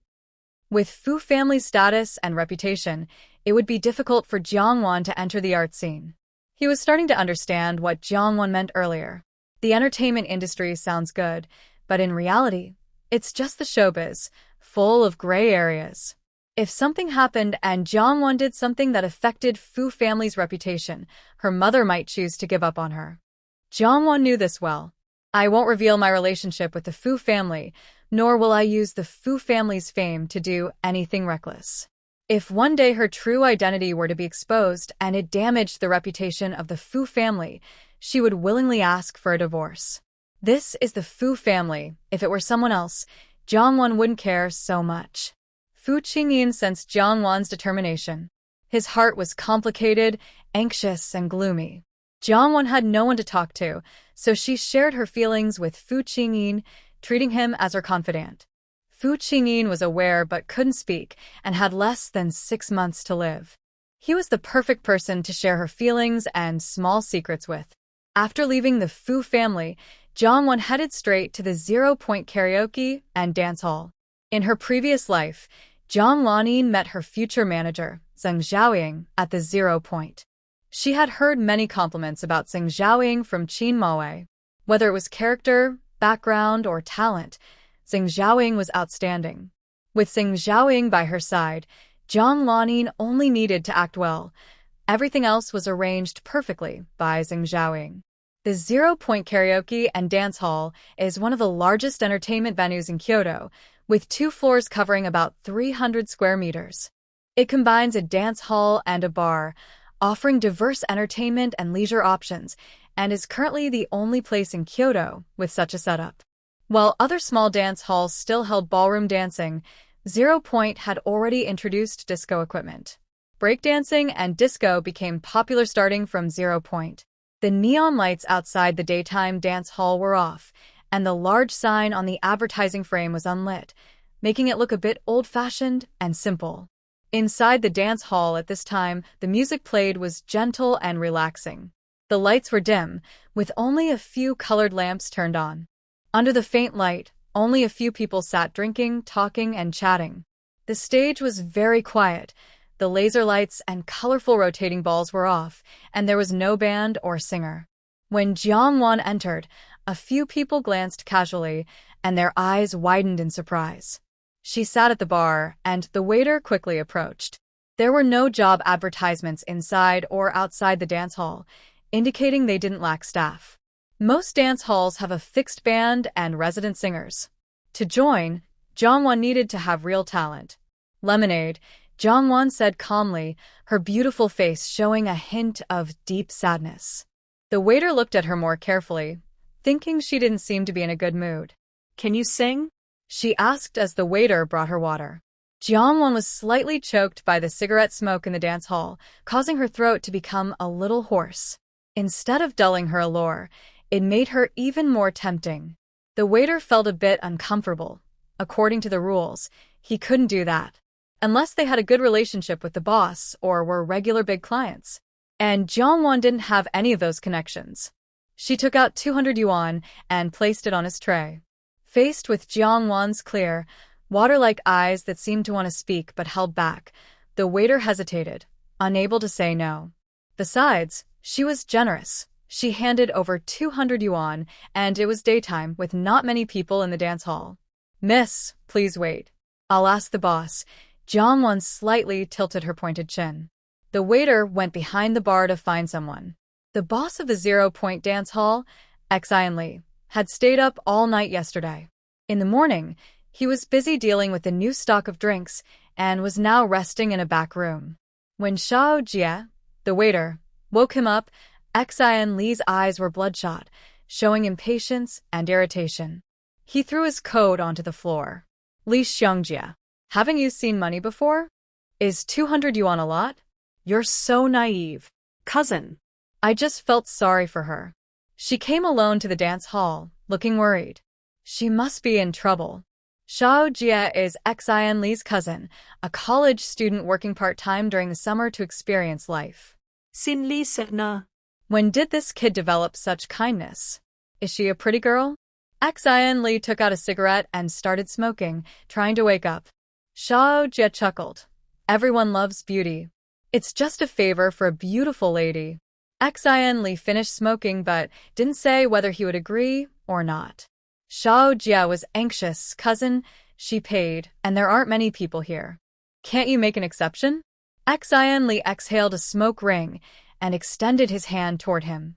With Fu family's status and reputation, it would be difficult for Jiang Wan to enter the art scene. He was starting to understand what Jiang Wan meant earlier. The entertainment industry sounds good, but in reality, it's just the showbiz, full of gray areas. If something happened and Jiang Wan did something that affected Fu family's reputation, her mother might choose to give up on her. Jiang Wan knew this well. "I won't reveal my relationship with the Fu family, nor will I use the Fu family's fame to do anything reckless. If one day her true identity were to be exposed and it damaged the reputation of the Fu family, she would willingly ask for a divorce. This is the Fu family. If it were someone else, Jiang Wan wouldn't care so much." Fu Qingyin sensed Jiang Wan's determination. His heart was complicated, anxious, and gloomy. Jiang Wan had no one to talk to, so she shared her feelings with Fu Qingyin, treating him as her confidant. Fu Qingyin was aware but couldn't speak and had less than 6 months to live. He was the perfect person to share her feelings and small secrets with. After leaving the Fu family, Jiang Wan headed straight to the 0 Point Karaoke and Dance Hall. In her previous life, Jiang Lanin met her future manager, Zheng Xiaoying, at the 0 Point. She had heard many compliments about Zheng Xiaoying from Qin Maowei. Whether it was character, background, or talent, Xing Xiaoying was outstanding. With Xing Xiaoying by her side, Jiang Lanin only needed to act well. Everything else was arranged perfectly by Xing Xiaoying. The 0 Point Karaoke and Dance Hall is one of the largest entertainment venues in Kyoto, with 2 floors covering about 300 square meters. It combines a dance hall and a bar, offering diverse entertainment and leisure options, and is currently the only place in Kyoto with such a setup. While other small dance halls still held ballroom dancing, 0 Point had already introduced disco equipment. Breakdancing and disco became popular starting from 0 Point. The neon lights outside the daytime dance hall were off, and the large sign on the advertising frame was unlit, making it look a bit old-fashioned and simple. Inside the dance hall at this time, the music played was gentle and relaxing. The lights were dim, with only a few colored lamps turned on. Under the faint light, only a few people sat drinking, talking, and chatting. The stage was very quiet. The laser lights and colorful rotating balls were off, and there was no band or singer. When Jiang Wan entered, a few people glanced casually, and their eyes widened in surprise. She sat at the bar, and the waiter quickly approached. There were no job advertisements inside or outside the dance hall, indicating they didn't lack staff. Most dance halls have a fixed band and resident singers. To join, Jiang Wan needed to have real talent. Lemonade, Jiang Wan said calmly, her beautiful face showing a hint of deep sadness. The waiter looked at her more carefully, thinking she didn't seem to be in a good mood. Can you sing? She asked as the waiter brought her water. Jiang Wan was slightly choked by the cigarette smoke in the dance hall, causing her throat to become a little hoarse. Instead of dulling her allure, it made her even more tempting. The waiter felt a bit uncomfortable. According to the rules, he couldn't do that, unless they had a good relationship with the boss or were regular big clients. And Jiang Wan didn't have any of those connections. She took out 200 yuan and placed it on his tray. Faced with Jiang Wan's clear, water-like eyes that seemed to want to speak but held back, the waiter hesitated, unable to say no. Besides, she was generous. She handed over 200 yuan, and it was daytime with not many people in the dance hall. "Miss, please wait. I'll ask the boss." Jiang Wan slightly tilted her pointed chin. The waiter went behind the bar to find someone. The boss of the 0 Point dance hall, Xian Li, had stayed up all night yesterday. In the morning, he was busy dealing with the new stock of drinks and was now resting in a back room. When Shao Jie, the waiter, woke him up, Xian Li's eyes were bloodshot, showing impatience and irritation. He threw his coat onto the floor. "Li Xiangjie, haven't you seen money before? Is 200 yuan a lot? You're so naive." Cousin. I just felt sorry for her. She came alone to the dance hall, looking worried. She must be in trouble. Shao Jie is Xian Li's cousin, a college student working part-time during the summer to experience life. Sin Li Setna. When did this kid develop such kindness? Is she a pretty girl? Xian Li took out a cigarette and started smoking, trying to wake up. Shao Jie chuckled. Everyone loves beauty. It's just a favor for a beautiful lady. Xian Li finished smoking but didn't say whether he would agree or not. Shao Jie was anxious. "Cousin, she paid, and there aren't many people here. Can't you make an exception?" Xian Li exhaled a smoke ring and extended his hand toward him.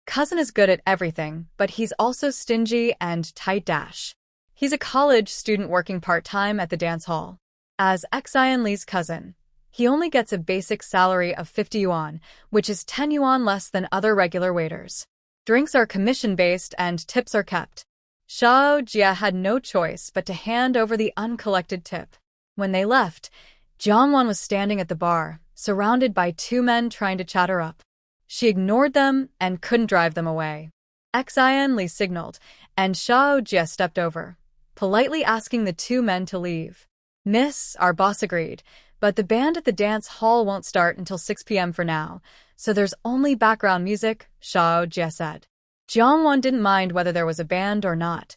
Cousin is good at everything, but he's also stingy and tight dash. He's a college student working part-time at the dance hall. As Xian Li's cousin, he only gets a basic salary of 50 yuan, which is 10 yuan less than other regular waiters. Drinks are commission-based and tips are kept. Shao Jie had no choice but to hand over the uncollected tip. When they left, Jiang Wan was standing at the bar, surrounded by 2 men trying to chat her up. She ignored them and couldn't drive them away. Xian Li signaled, and Shao Jie stepped over, politely asking the 2 men to leave. "Miss, our boss agreed, but the band at the dance hall won't start until 6 p.m. for now, so there's only background music," Shao Jie said. Jiang Wan didn't mind whether there was a band or not.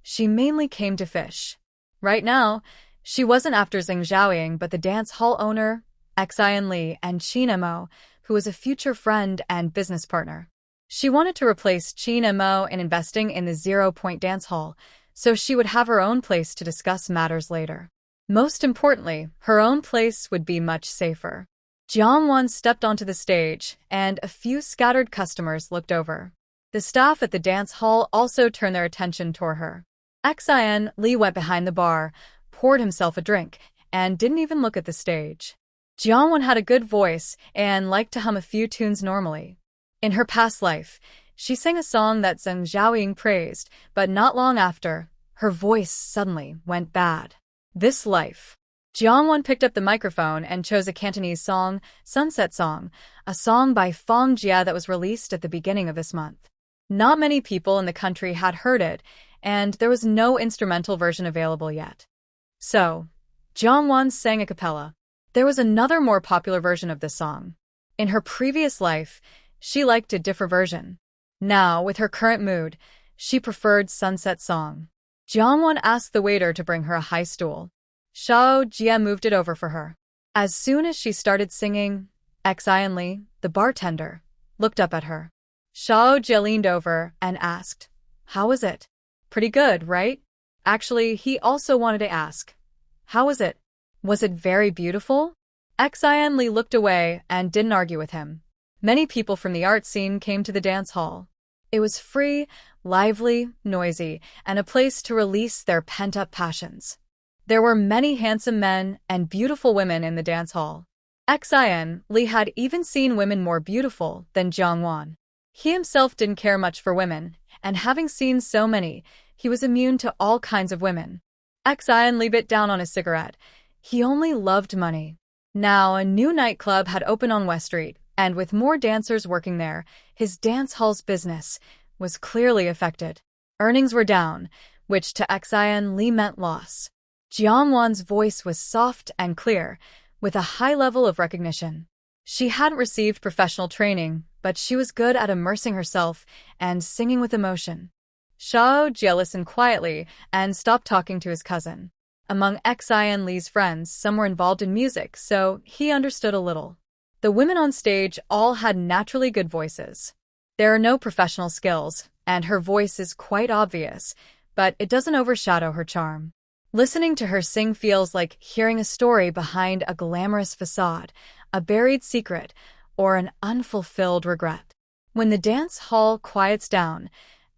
She mainly came to fish. Right now, she wasn't after Xing Xiaoying but the dance hall owner, Xian Li, and Qin Mo, who was a future friend and business partner. She wanted to replace Chin and Mo in investing in the zero-point dance hall, so she would have her own place to discuss matters later. Most importantly, her own place would be much safer. Jiangwon stepped onto the stage, and a few scattered customers looked over. The staff at the dance hall also turned their attention toward her. Xian Li went behind the bar, poured himself a drink, and didn't even look at the stage. Jiangwon had a good voice and liked to hum a few tunes normally. In her past life, she sang a song that Zheng Xiaoying praised, but not long after, her voice suddenly went bad. This life. Jiangwon picked up the microphone and chose a Cantonese song, Sunset Song, a song by Fong Jia that was released at the beginning of this month. Not many people in the country had heard it, and there was no instrumental version available yet. So, Jiangwon sang a cappella. There was another more popular version of this song. In her previous life, she liked a different version. Now, with her current mood, she preferred Sunset Song. Jiangwon asked the waiter to bring her a high stool. Shao Jia moved it over for her. As soon as she started singing, Xian Li, the bartender, looked up at her. Shao Jia leaned over and asked, "How was it?" "Pretty good, right?" Actually, he also wanted to ask, "How was it? Was it very beautiful?" Xian Li looked away and didn't argue with him. Many people from the art scene came to the dance hall. It was free, lively, noisy, and a place to release their pent-up passions. There were many handsome men and beautiful women in the dance hall. Xian Li had even seen women more beautiful than Jiangwon. He himself didn't care much for women, and having seen so many, he was immune to all kinds of women. Xian Li bit down on a cigarette. He only loved money. Now, a new nightclub had opened on West Street, and with more dancers working there, his dance hall's business was clearly affected. Earnings were down, which to Xian Li meant loss. Jiangwon's voice was soft and clear, with a high level of recognition. She hadn't received professional training, but she was good at immersing herself and singing with emotion. Shao Jia listened quietly and stopped talking to his cousin. Among Xian Li's friends, some were involved in music, so he understood a little. The women on stage all had naturally good voices. There are no professional skills, and her voice is quite obvious, but it doesn't overshadow her charm. Listening to her sing feels like hearing a story behind a glamorous facade, a buried secret, or an unfulfilled regret. When the dance hall quiets down,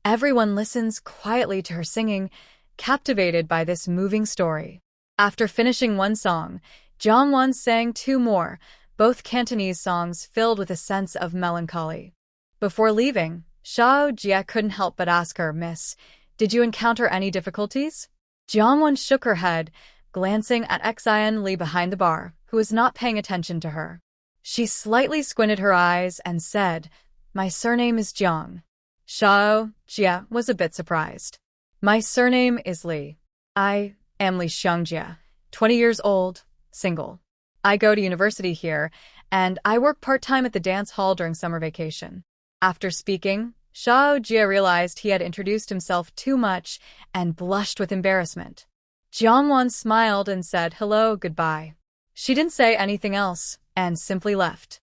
everyone listens quietly to her singing, captivated by this moving story. After finishing one song, Jiangwon sang two more, both Cantonese songs filled with a sense of melancholy. Before leaving, Shao Jia couldn't help but ask her, "Miss, did you encounter any difficulties?" Jiangwon shook her head, glancing at Xian Li behind the bar, who was not paying attention to her. She slightly squinted her eyes and said, "My surname is Jiang." Shao Jia was a bit surprised. "My surname is Li. I am Li Xiangjia, 20 years old, single. I go to university here, and I work part-time at the dance hall during summer vacation." After speaking, Shao Jia realized he had introduced himself too much and blushed with embarrassment. Jiangwon smiled and said hello, goodbye. She didn't say anything else and simply left.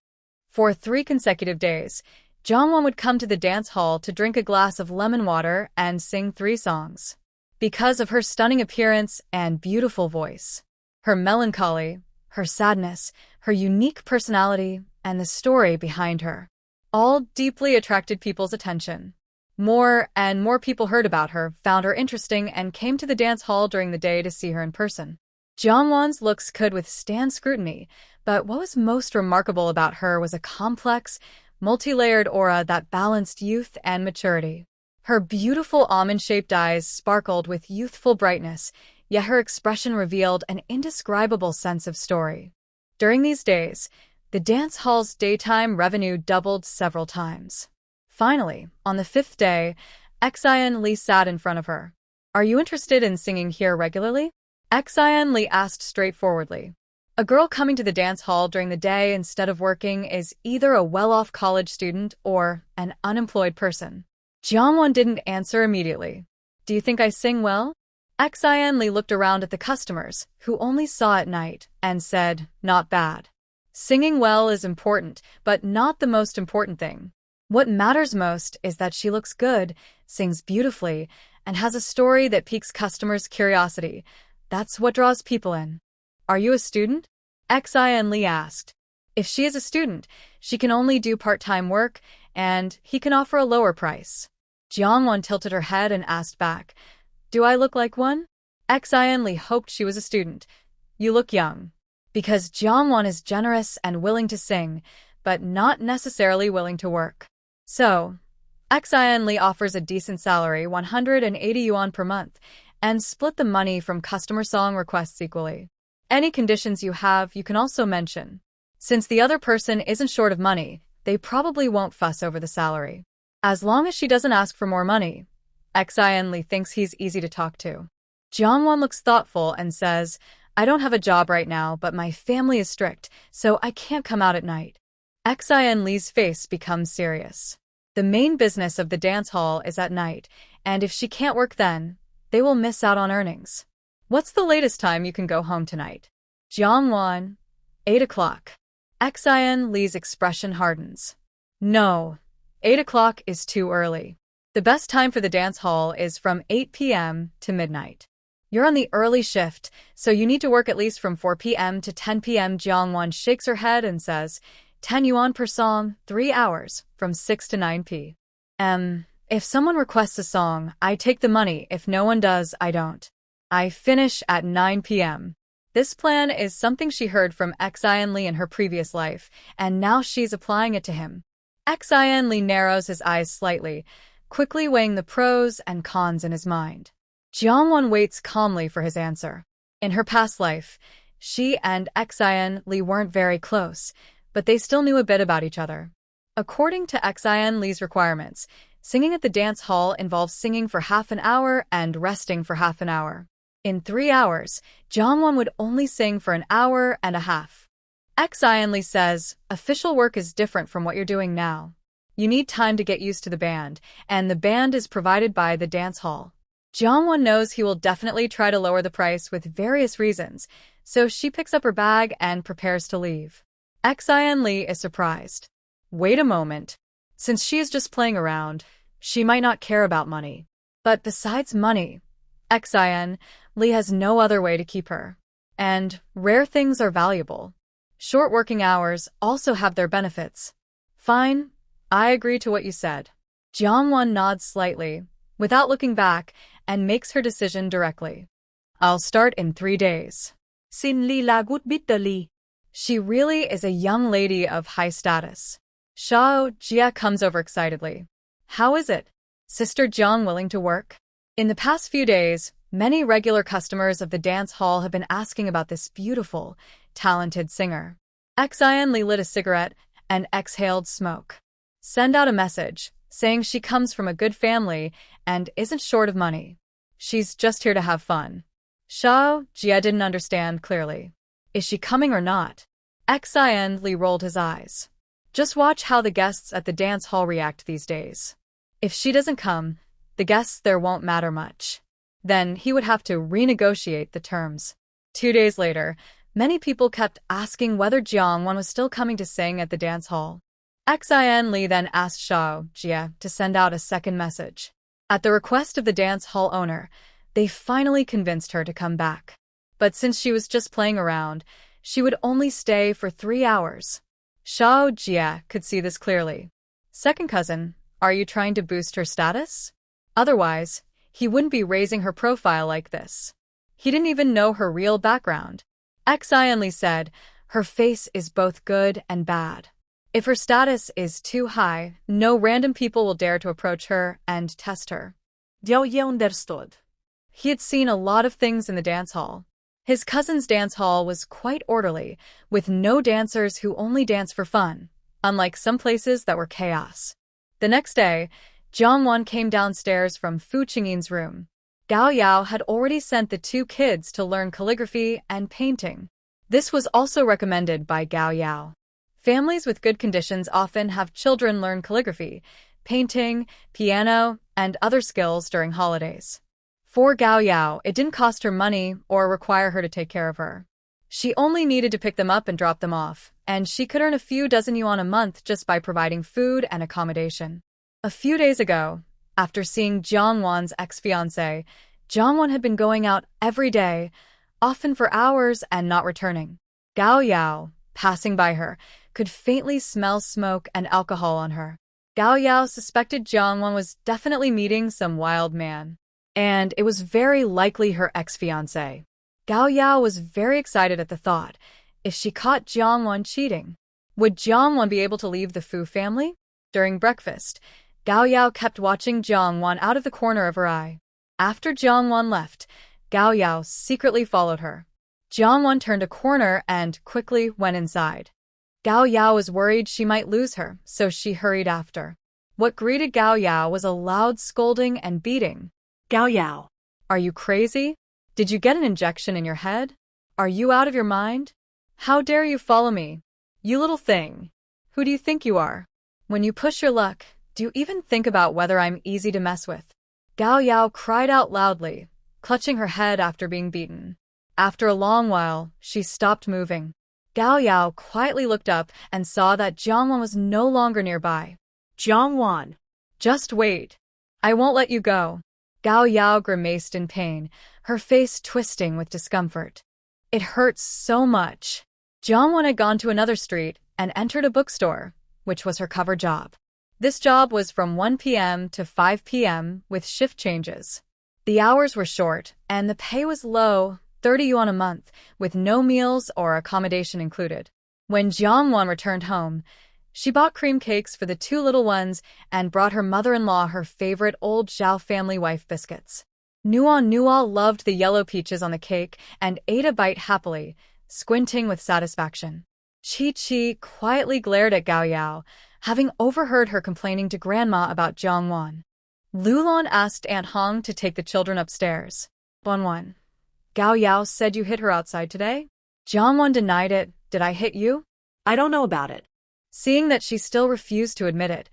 For 3 consecutive days, Jiangwon would come to the dance hall to drink a glass of lemon water and sing 3 songs. Because of her stunning appearance and beautiful voice, her melancholy, her sadness, her unique personality, and the story behind her all deeply attracted people's attention. More and more people heard about her, found her interesting, and came to the dance hall during the day to see her in person. Jiangwon's looks could withstand scrutiny, but what was most remarkable about her was a complex, multi-layered aura that balanced youth and maturity. Her beautiful almond-shaped eyes sparkled with youthful brightness, yet her expression revealed an indescribable sense of story. During these days, the dance hall's daytime revenue doubled several times. Finally, on the 5th day, Xian Li sat in front of her. "Are you interested in singing here regularly?" Xian Li asked straightforwardly. A girl coming to the dance hall during the day instead of working is either a well-off college student or an unemployed person. Jiangwon didn't answer immediately. "Do you think I sing well?" Xian Li looked around at the customers, who only saw at night, and said, "Not bad. Singing well is important, but not the most important thing. What matters most is that she looks good, sings beautifully, and has a story that piques customers' curiosity. That's what draws people in. Are you a student? Xin Li asked. If she is a student, she can only do part-time work, and he can offer a lower price. Jiangwan tilted her head and asked back, Do I look like one? Xin Li hoped she was a student. You look young. Because Jiangwan is generous and willing to sing, but not necessarily willing to work. So, Xin Li offers a decent salary, 180 yuan per month, and split the money from customer song requests equally. Any conditions you have, you can also mention. Since the other person isn't short of money, they probably won't fuss over the salary. As long as she doesn't ask for more money, Xin Li thinks he's easy to talk to. Jiangwan looks thoughtful and says, I don't have a job right now, but my family is strict, so I can't come out at night. Xin Li's face becomes serious. The main business of the dance hall is at night, and if she can't work then, they will miss out on earnings. What's the latest time you can go home tonight? Jiangwan, 8 o'clock. Xin Li's expression hardens. No, 8 o'clock is too early. The best time for the dance hall is from 8 p.m. to midnight. You're on the early shift, so you need to work at least from 4 p.m. to 10 p.m. Jiangwan shakes her head and says, 10 yuan per song, 3 hours, from 6 to 9 p.m. If someone requests a song, I take the money. If no one does, I don't. I finish at 9 p.m. This plan is something she heard from Xin Li in her previous life, and now she's applying it to him. Xin Li narrows his eyes slightly, quickly weighing the pros and cons in his mind. Jiangwan waits calmly for his answer. In her past life, she and Xin Li weren't very close, but they still knew a bit about each other. According to Xin Li's requirements, singing at the dance hall involves singing for half an hour and resting for half an hour. In 3 hours, Jiangwan would only sing for an hour and a half. Xin Li says, official work is different from what you're doing now. You need time to get used to the band, and the band is provided by the dance hall. Jiangwan knows he will definitely try to lower the price with various reasons, so she picks up her bag and prepares to leave. Xin Li is surprised. Wait a moment. Since she is just playing around, she might not care about money. But besides money, Xin Li has no other way to keep her. And rare things are valuable. Short working hours also have their benefits. Fine, I agree to what you said. Jiangwan nods slightly, without looking back, and makes her decision directly. I'll start in 3 days. Xin Li lagut bitterly. She really is a young lady of high status. Shao Jia comes over excitedly. How is it? Sister Jiang willing to work? In the past few days, many regular customers of the dance hall have been asking about this beautiful, talented singer. Xin Li lit a cigarette and exhaled smoke. Send out a message, saying she comes from a good family and isn't short of money. She's just here to have fun. Shao Jia didn't understand clearly. Is she coming or not? Xin Li rolled his eyes. Just watch how the guests at the dance hall react these days. If she doesn't come, the guests there won't matter much. Then he would have to renegotiate the terms. 2 days later, many people kept asking whether Jiangwan was still coming to sing at the dance hall. Xin Li then asked Shao Jia to send out a second message. At the request of the dance hall owner, they finally convinced her to come back. But since she was just playing around, she would only stay for 3 hours. Shao Jia could see this clearly. Second cousin, are you trying to boost her status? Otherwise, he wouldn't be raising her profile like this. He didn't even know her real background. Xin Li said, her face is both good and bad. If her status is too high, no random people will dare to approach her and test her. Diao Ye understood. He had seen a lot of things in the dance hall. His cousin's dance hall was quite orderly, with no dancers who only dance for fun, unlike some places that were chaos. The next day, Jiangwan came downstairs from Fu Qingyin's room. Gao Yao had already sent the 2 kids to learn calligraphy and painting. This was also recommended by Gao Yao. Families with good conditions often have children learn calligraphy, painting, piano, and other skills during holidays. For Gao Yao, it didn't cost her money or require her to take care of her. She only needed to pick them up and drop them off, and she could earn a few dozen yuan a month just by providing food and accommodation. A few days ago, after seeing Jiang Wan's ex-fiancé, Jiang Wan had been going out every day, often for hours and not returning. Gao Yao, passing by her, could faintly smell smoke and alcohol on her. Gao Yao suspected Jiang Wan was definitely meeting some wild man, and it was very likely her ex-fiancé. Gao Yao was very excited at the thought. If she caught Jiang Wan cheating, would Jiang Wan be able to leave the Fu family? During breakfast, Gao Yao kept watching Jiang Wan out of the corner of her eye. After Jiang Wan left, Gao Yao secretly followed her. Jiang Wan turned a corner and quickly went inside. Gao Yao was worried she might lose her, so she hurried after. What greeted Gao Yao was a loud scolding and beating. Gao Yao. Are you crazy? Did you get an injection in your head? Are you out of your mind? How dare you follow me? You little thing. Who do you think you are? When you push your luck, do you even think about whether I'm easy to mess with? Gao Yao cried out loudly, clutching her head after being beaten. After a long while, she stopped moving. Gao Yao quietly looked up and saw that Jiang Wan was no longer nearby. Jiang Wan. Just wait. I won't let you go. Gao Yao grimaced in pain, her face twisting with discomfort. It hurts so much. Jiang Wan had gone to another street and entered a bookstore, which was her cover job. This job was from 1 p.m. to 5 p.m. with shift changes. The hours were short, and the pay was low, 30 yuan a month, with no meals or accommodation included. When Jiang Wan returned home, she bought cream cakes for the two little ones and brought her mother-in-law her favorite old Zhao family wife biscuits. Nua loved the yellow peaches on the cake and ate a bite happily, squinting with satisfaction. Chi quietly glared at Gao Yao, having overheard her complaining to Grandma about Jiang Wan. Lulan asked Aunt Hong to take the children upstairs. Wan. Gao Yao said you hit her outside today? Jiang Wan denied it. Did I hit you? I don't know about it. Seeing that she still refused to admit it,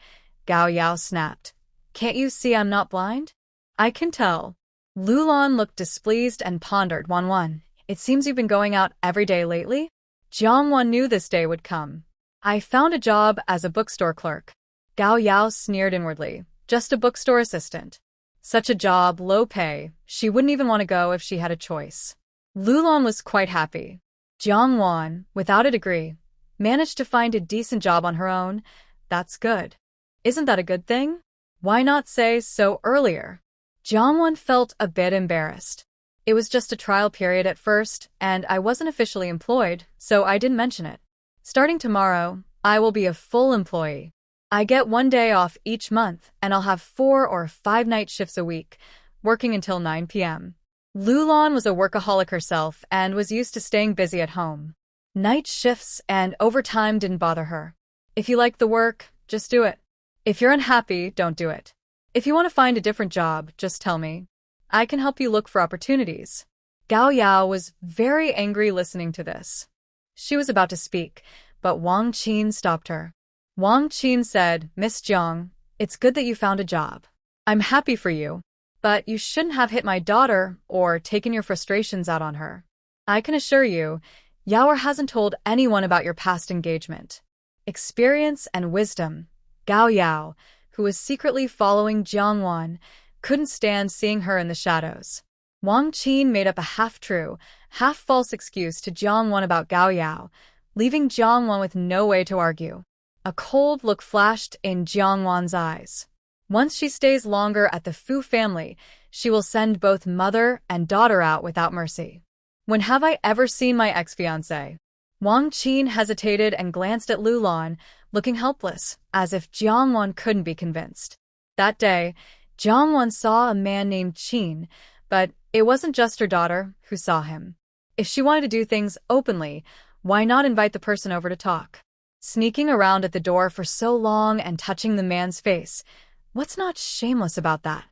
Gao Yao snapped. Can't you see I'm not blind? I can tell. Lulan looked displeased and pondered. Wan, it seems you've been going out every day lately? Jiang Wan knew this day would come. I found a job as a bookstore clerk. Gao Yao sneered inwardly. Just a bookstore assistant. Such a job, low pay, she wouldn't even want to go if she had a choice. Lulan was quite happy. Jiang Wan, without a degree, managed to find a decent job on her own. That's good. Isn't that a good thing? Why not say so earlier? Jiang Wan felt a bit embarrassed. It was just a trial period at first, and I wasn't officially employed, so I didn't mention it. Starting tomorrow, I will be a full employee. I get 1 day off each month, and I'll have 4 or 5 night shifts a week, working until 9 p.m. Lulan was a workaholic herself and was used to staying busy at home. Night shifts and overtime didn't bother her. If you like the work, just do it. If you're unhappy, don't do it. If you want to find a different job, just tell me. I can help you look for opportunities. Gao Yao was very angry listening to this. She was about to speak, but Wang Qin stopped her. Wang Qin said, Miss Jiang, it's good that you found a job. I'm happy for you, but you shouldn't have hit my daughter or taken your frustrations out on her. I can assure you, Yao hasn't told anyone about your past engagement. Experience and wisdom. Gao Yao, who was secretly following Jiang Wan, couldn't stand seeing her in the shadows. Wang Qin made up a half-true, half-false excuse to Jiang Wan about Gao Yao, leaving Jiang Wan with no way to argue. A cold look flashed in Jiang Wan's eyes. Once she stays longer at the Fu family, she will send both mother and daughter out without mercy. When have I ever seen my ex-fiancé? Wang Qin hesitated and glanced at Lulan, looking helpless, as if Jiang Wan couldn't be convinced. That day, Jiang Wan saw a man named Qin, but it wasn't just her daughter who saw him. If she wanted to do things openly, why not invite the person over to talk? Sneaking around at the door for so long and touching the man's face, what's not shameless about that?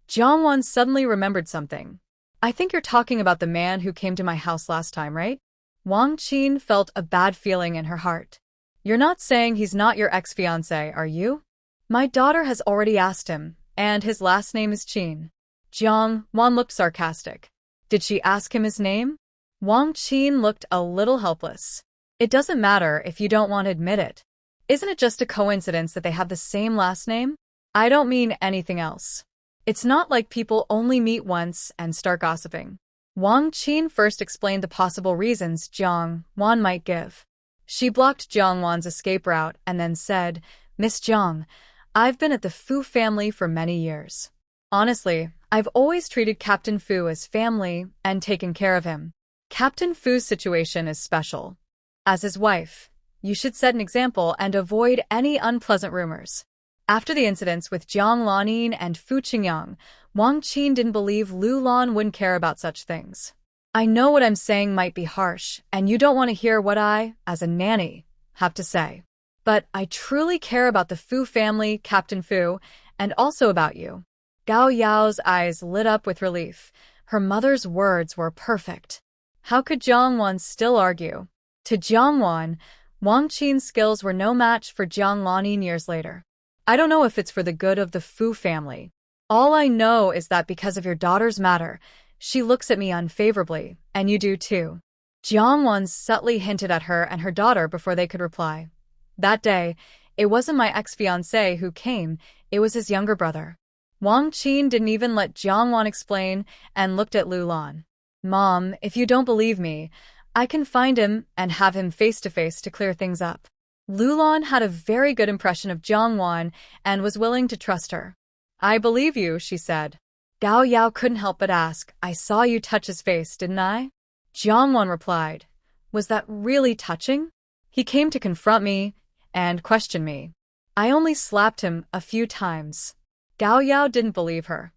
Jiang Wan suddenly remembered something. I think you're talking about the man who came to my house last time, right? Wang Qin felt a bad feeling in her heart. You're not saying he's not your ex-fiancé, are you? My daughter has already asked him, and his last name is Qin. Jiang Wan looked sarcastic. Did she ask him his name? Wang Qin looked a little helpless. It doesn't matter if you don't want to admit it. Isn't it just a coincidence that they have the same last name? I don't mean anything else. It's not like people only meet once and start gossiping. Wang Qin first explained the possible reasons Jiang Wan might give. She blocked Jiang Wan's escape route and then said, "Miss Jiang, I've been at the Fu family for many years. Honestly, I've always treated Captain Fu as family and taken care of him. Captain Fu's situation is special. As his wife, you should set an example and avoid any unpleasant rumors." After the incidents with Jiang Lanin and Fu Qingyang, Wang Qin didn't believe Lu Lan wouldn't care about such things. "I know what I'm saying might be harsh, and you don't want to hear what I, as a nanny, have to say. But I truly care about the Fu family, Captain Fu, and also about you." Gao Yao's eyes lit up with relief. Her mother's words were perfect. How could Jiang Wan still argue? To Jiang Wan, Wang Qin's skills were no match for Jiang Lanin years later. "I don't know if it's for the good of the Fu family. All I know is that because of your daughter's matter, she looks at me unfavorably, and you do too." Jiang Wan subtly hinted at her and her daughter before they could reply. "That day, it wasn't my ex-fiancé who came, it was his younger brother." Wang Qin didn't even let Jiang Wan explain and looked at Lu Lan. "Mom, if you don't believe me, I can find him and have him face-to-face to clear things up." Lu Lan had a very good impression of Jiang Wan and was willing to trust her. "I believe you," she said. Gao Yao couldn't help but ask, "I saw you touch his face, didn't I?" Jiang Wan replied, "Was that really touching? He came to confront me and question me. I only slapped him a few times." Gao Yao didn't believe her.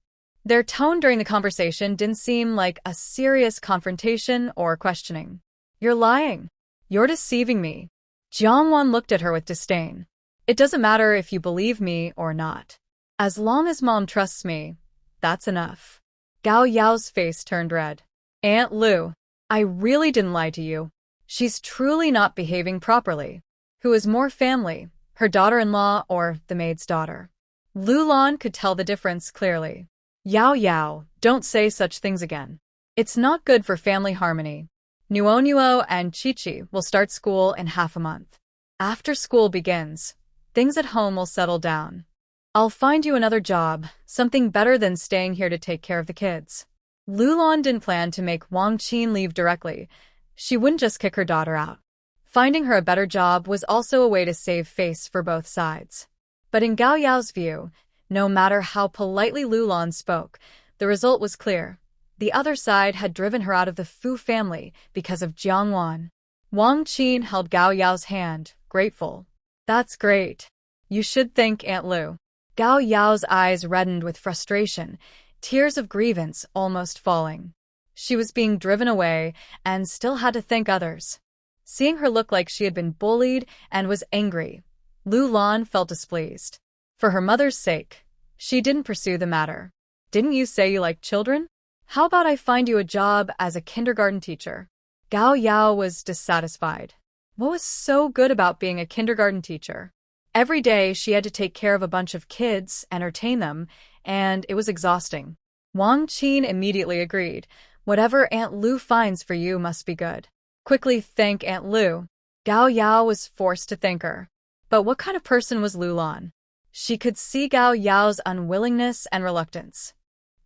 Their tone during the conversation didn't seem like a serious confrontation or questioning. "You're lying. You're deceiving me." Jiang Wan looked at her with disdain. "It doesn't matter if you believe me or not. As long as Mom trusts me, that's enough." Gao Yao's face turned red. "Aunt Lu, I really didn't lie to you. She's truly not behaving properly. Who is more family, her daughter-in-law or the maid's daughter?" Lu Lan could tell the difference clearly. "Yao Yao, don't say such things again. It's not good for family harmony. Nuo and Chi will start school in half a month. After school begins, things at home will settle down. I'll find you another job, something better than staying here to take care of the kids." Lu Lan didn't plan to make Wang Qin leave directly. She wouldn't just kick her daughter out. Finding her a better job was also a way to save face for both sides. But in Gao Yao's view, no matter how politely Lu Lan spoke, the result was clear. The other side had driven her out of the Fu family because of Jiang Wan. Wang Qin held Gao Yao's hand, grateful. "That's great. You should thank Aunt Lu." Gao Yao's eyes reddened with frustration, tears of grievance almost falling. She was being driven away and still had to thank others. Seeing her look like she had been bullied and was angry, Lu Lan felt displeased. For her mother's sake, she didn't pursue the matter. "Didn't you say you liked children? How about I find you a job as a kindergarten teacher?" Gao Yao was dissatisfied. What was so good about being a kindergarten teacher? Every day she had to take care of a bunch of kids, entertain them, and it was exhausting. Wang Qin immediately agreed. "Whatever Aunt Lu finds for you must be good. Quickly thank Aunt Lu." Gao Yao was forced to thank her. But what kind of person was Lu Lan? She could see Gao Yao's unwillingness and reluctance.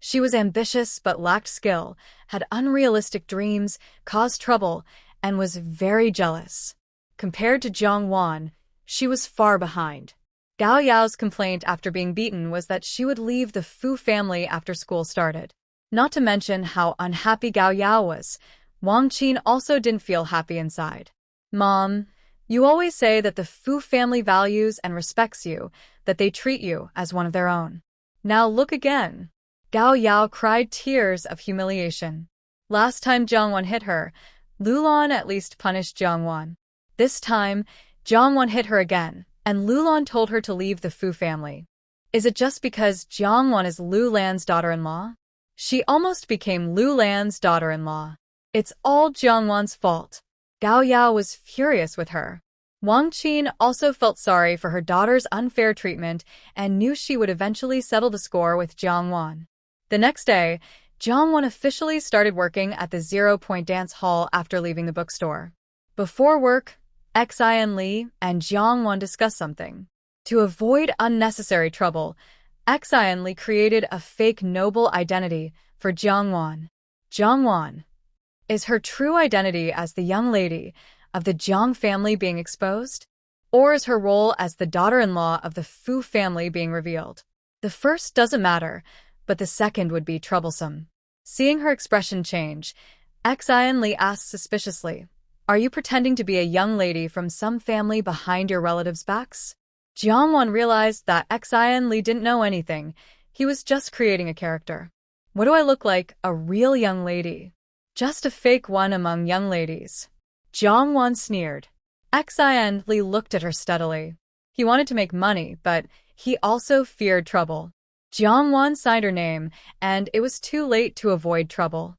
She was ambitious but lacked skill, had unrealistic dreams, caused trouble, and was very jealous. Compared to Jiang Wan, she was far behind. Gao Yao's complaint after being beaten was that she would leave the Fu family after school started. Not to mention how unhappy Gao Yao was, Wang Qin also didn't feel happy inside. "Mom, you always say that the Fu family values and respects you, that they treat you as one of their own. Now look again." Gao Yao cried tears of humiliation. Last time Jiang Wan hit her, Lu Lan at least punished Jiang Wan. This time, Jiang Wan hit her again, and Lu Lan told her to leave the Fu family. Is it just because Jiang Wan is Lu Lan's daughter-in-law? She almost became Lu Lan's daughter-in-law. It's all Jiang Wan's fault. Gao Yao was furious with her. Wang Qin also felt sorry for her daughter's unfair treatment and knew she would eventually settle the score with Jiang Wan. The next day, Jiangwon officially started working at the 0 Point Dance Hall after leaving the bookstore. Before work, Xian Li and Jiangwon discussed something. To avoid unnecessary trouble, Xian Li created a fake noble identity for Jiangwon. Jiangwon. Is her true identity as the young lady of the Jiang family being exposed? Or is her role as the daughter-in-law of the Fu family being revealed? The first doesn't matter, but the second would be troublesome. Seeing her expression change, Xian Li asked suspiciously, "Are you pretending to be a young lady from some family behind your relatives' backs?" Jiangwon realized that Xian Li didn't know anything. He was just creating a character. "What do I look like? A real young lady? Just a fake one among young ladies." Jiangwon sneered. Xian Li looked at her steadily. He wanted to make money, but he also feared trouble. Jiangwon signed her name, and it was too late to avoid trouble.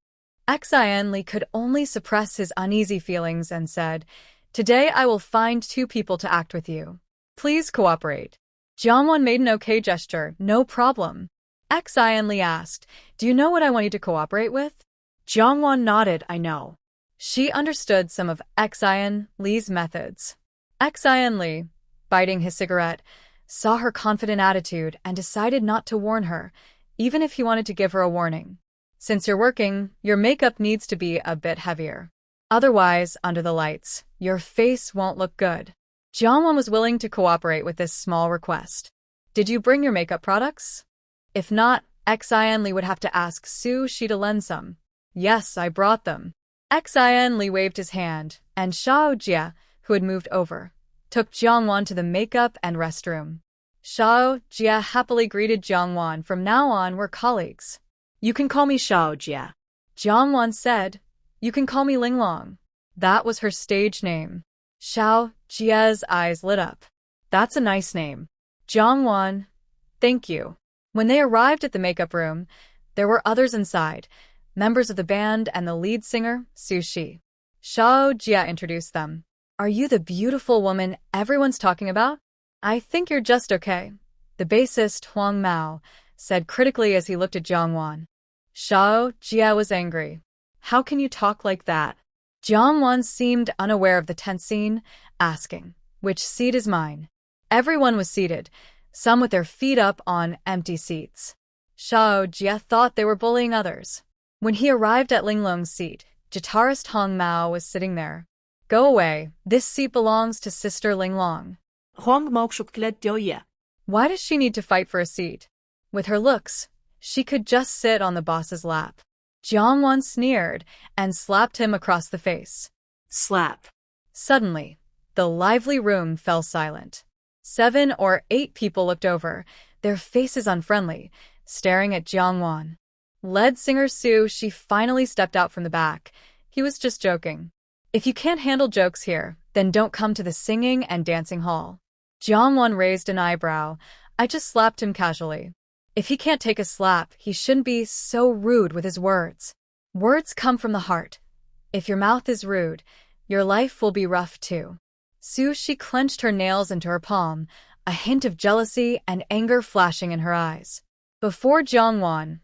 Xian Li could only suppress his uneasy feelings and said, "Today I will find 2 people to act with you. Please cooperate." Jiangwon made an okay gesture. "No problem." Xian Li asked, "Do you know what I want you to cooperate with?" Jiangwon nodded, "I know." She understood some of Xian Li's methods. Xian Li, biting his cigarette, saw her confident attitude and decided not to warn her, even if he wanted to give her a warning. "Since you're working, your makeup needs to be a bit heavier. Otherwise, under the lights, your face won't look good." Jiangwon was willing to cooperate with this small request. "Did you bring your makeup products?" If not, Xian Li would have to ask Su Shi to lend some. "Yes, I brought them." Xian Li waved his hand, and Xiao Jia, who had moved over, took Jiangwon to the makeup and restroom. Xiao Jia happily greeted Jiangwon. "From now on, we're colleagues." "You can call me Xiao Jia." Jiangwon said, "You can call me Linglong." That was her stage name. Xiao Jia's eyes lit up. "That's a nice name." Jiangwon, "Thank you." When they arrived at the makeup room, there were others inside, members of the band and the lead singer, Su Shi. Xiao Jia introduced them. "Are you the beautiful woman everyone's talking about?" "I think you're just okay," the bassist Huang Mao said critically as he looked at Jiangwon. Xiao Jia was angry. "How can you talk like that?" Jiangwon seemed unaware of the tense scene, asking, "Which seat is mine?" Everyone was seated, some with their feet up on empty seats. Xiao Jia thought they were bullying others. When he arrived at Linglong's seat, guitarist Hong Mao was sitting there. "Go away, this seat belongs to Sister Linglong." Huang Mao shook dia. Why does she need to fight for a seat? With her looks, she could just sit on the boss's lap. Jiangwon sneered and slapped him across the face. Slap. Suddenly, the lively room fell silent. 7 or 8 people looked over, their faces unfriendly, staring at Jiangwon. Lead singer Su Shi finally stepped out from the back. He was just joking. "If you can't handle jokes here, then don't come to the singing and dancing hall." Jiangwon raised an eyebrow. "I just slapped him casually." If he can't take a slap, he shouldn't be so rude with his words. Words come from the heart. If your mouth is rude, your life will be rough too. Su Shi clenched her nails into her palm, a hint of jealousy and anger flashing in her eyes. Before Jiangwon,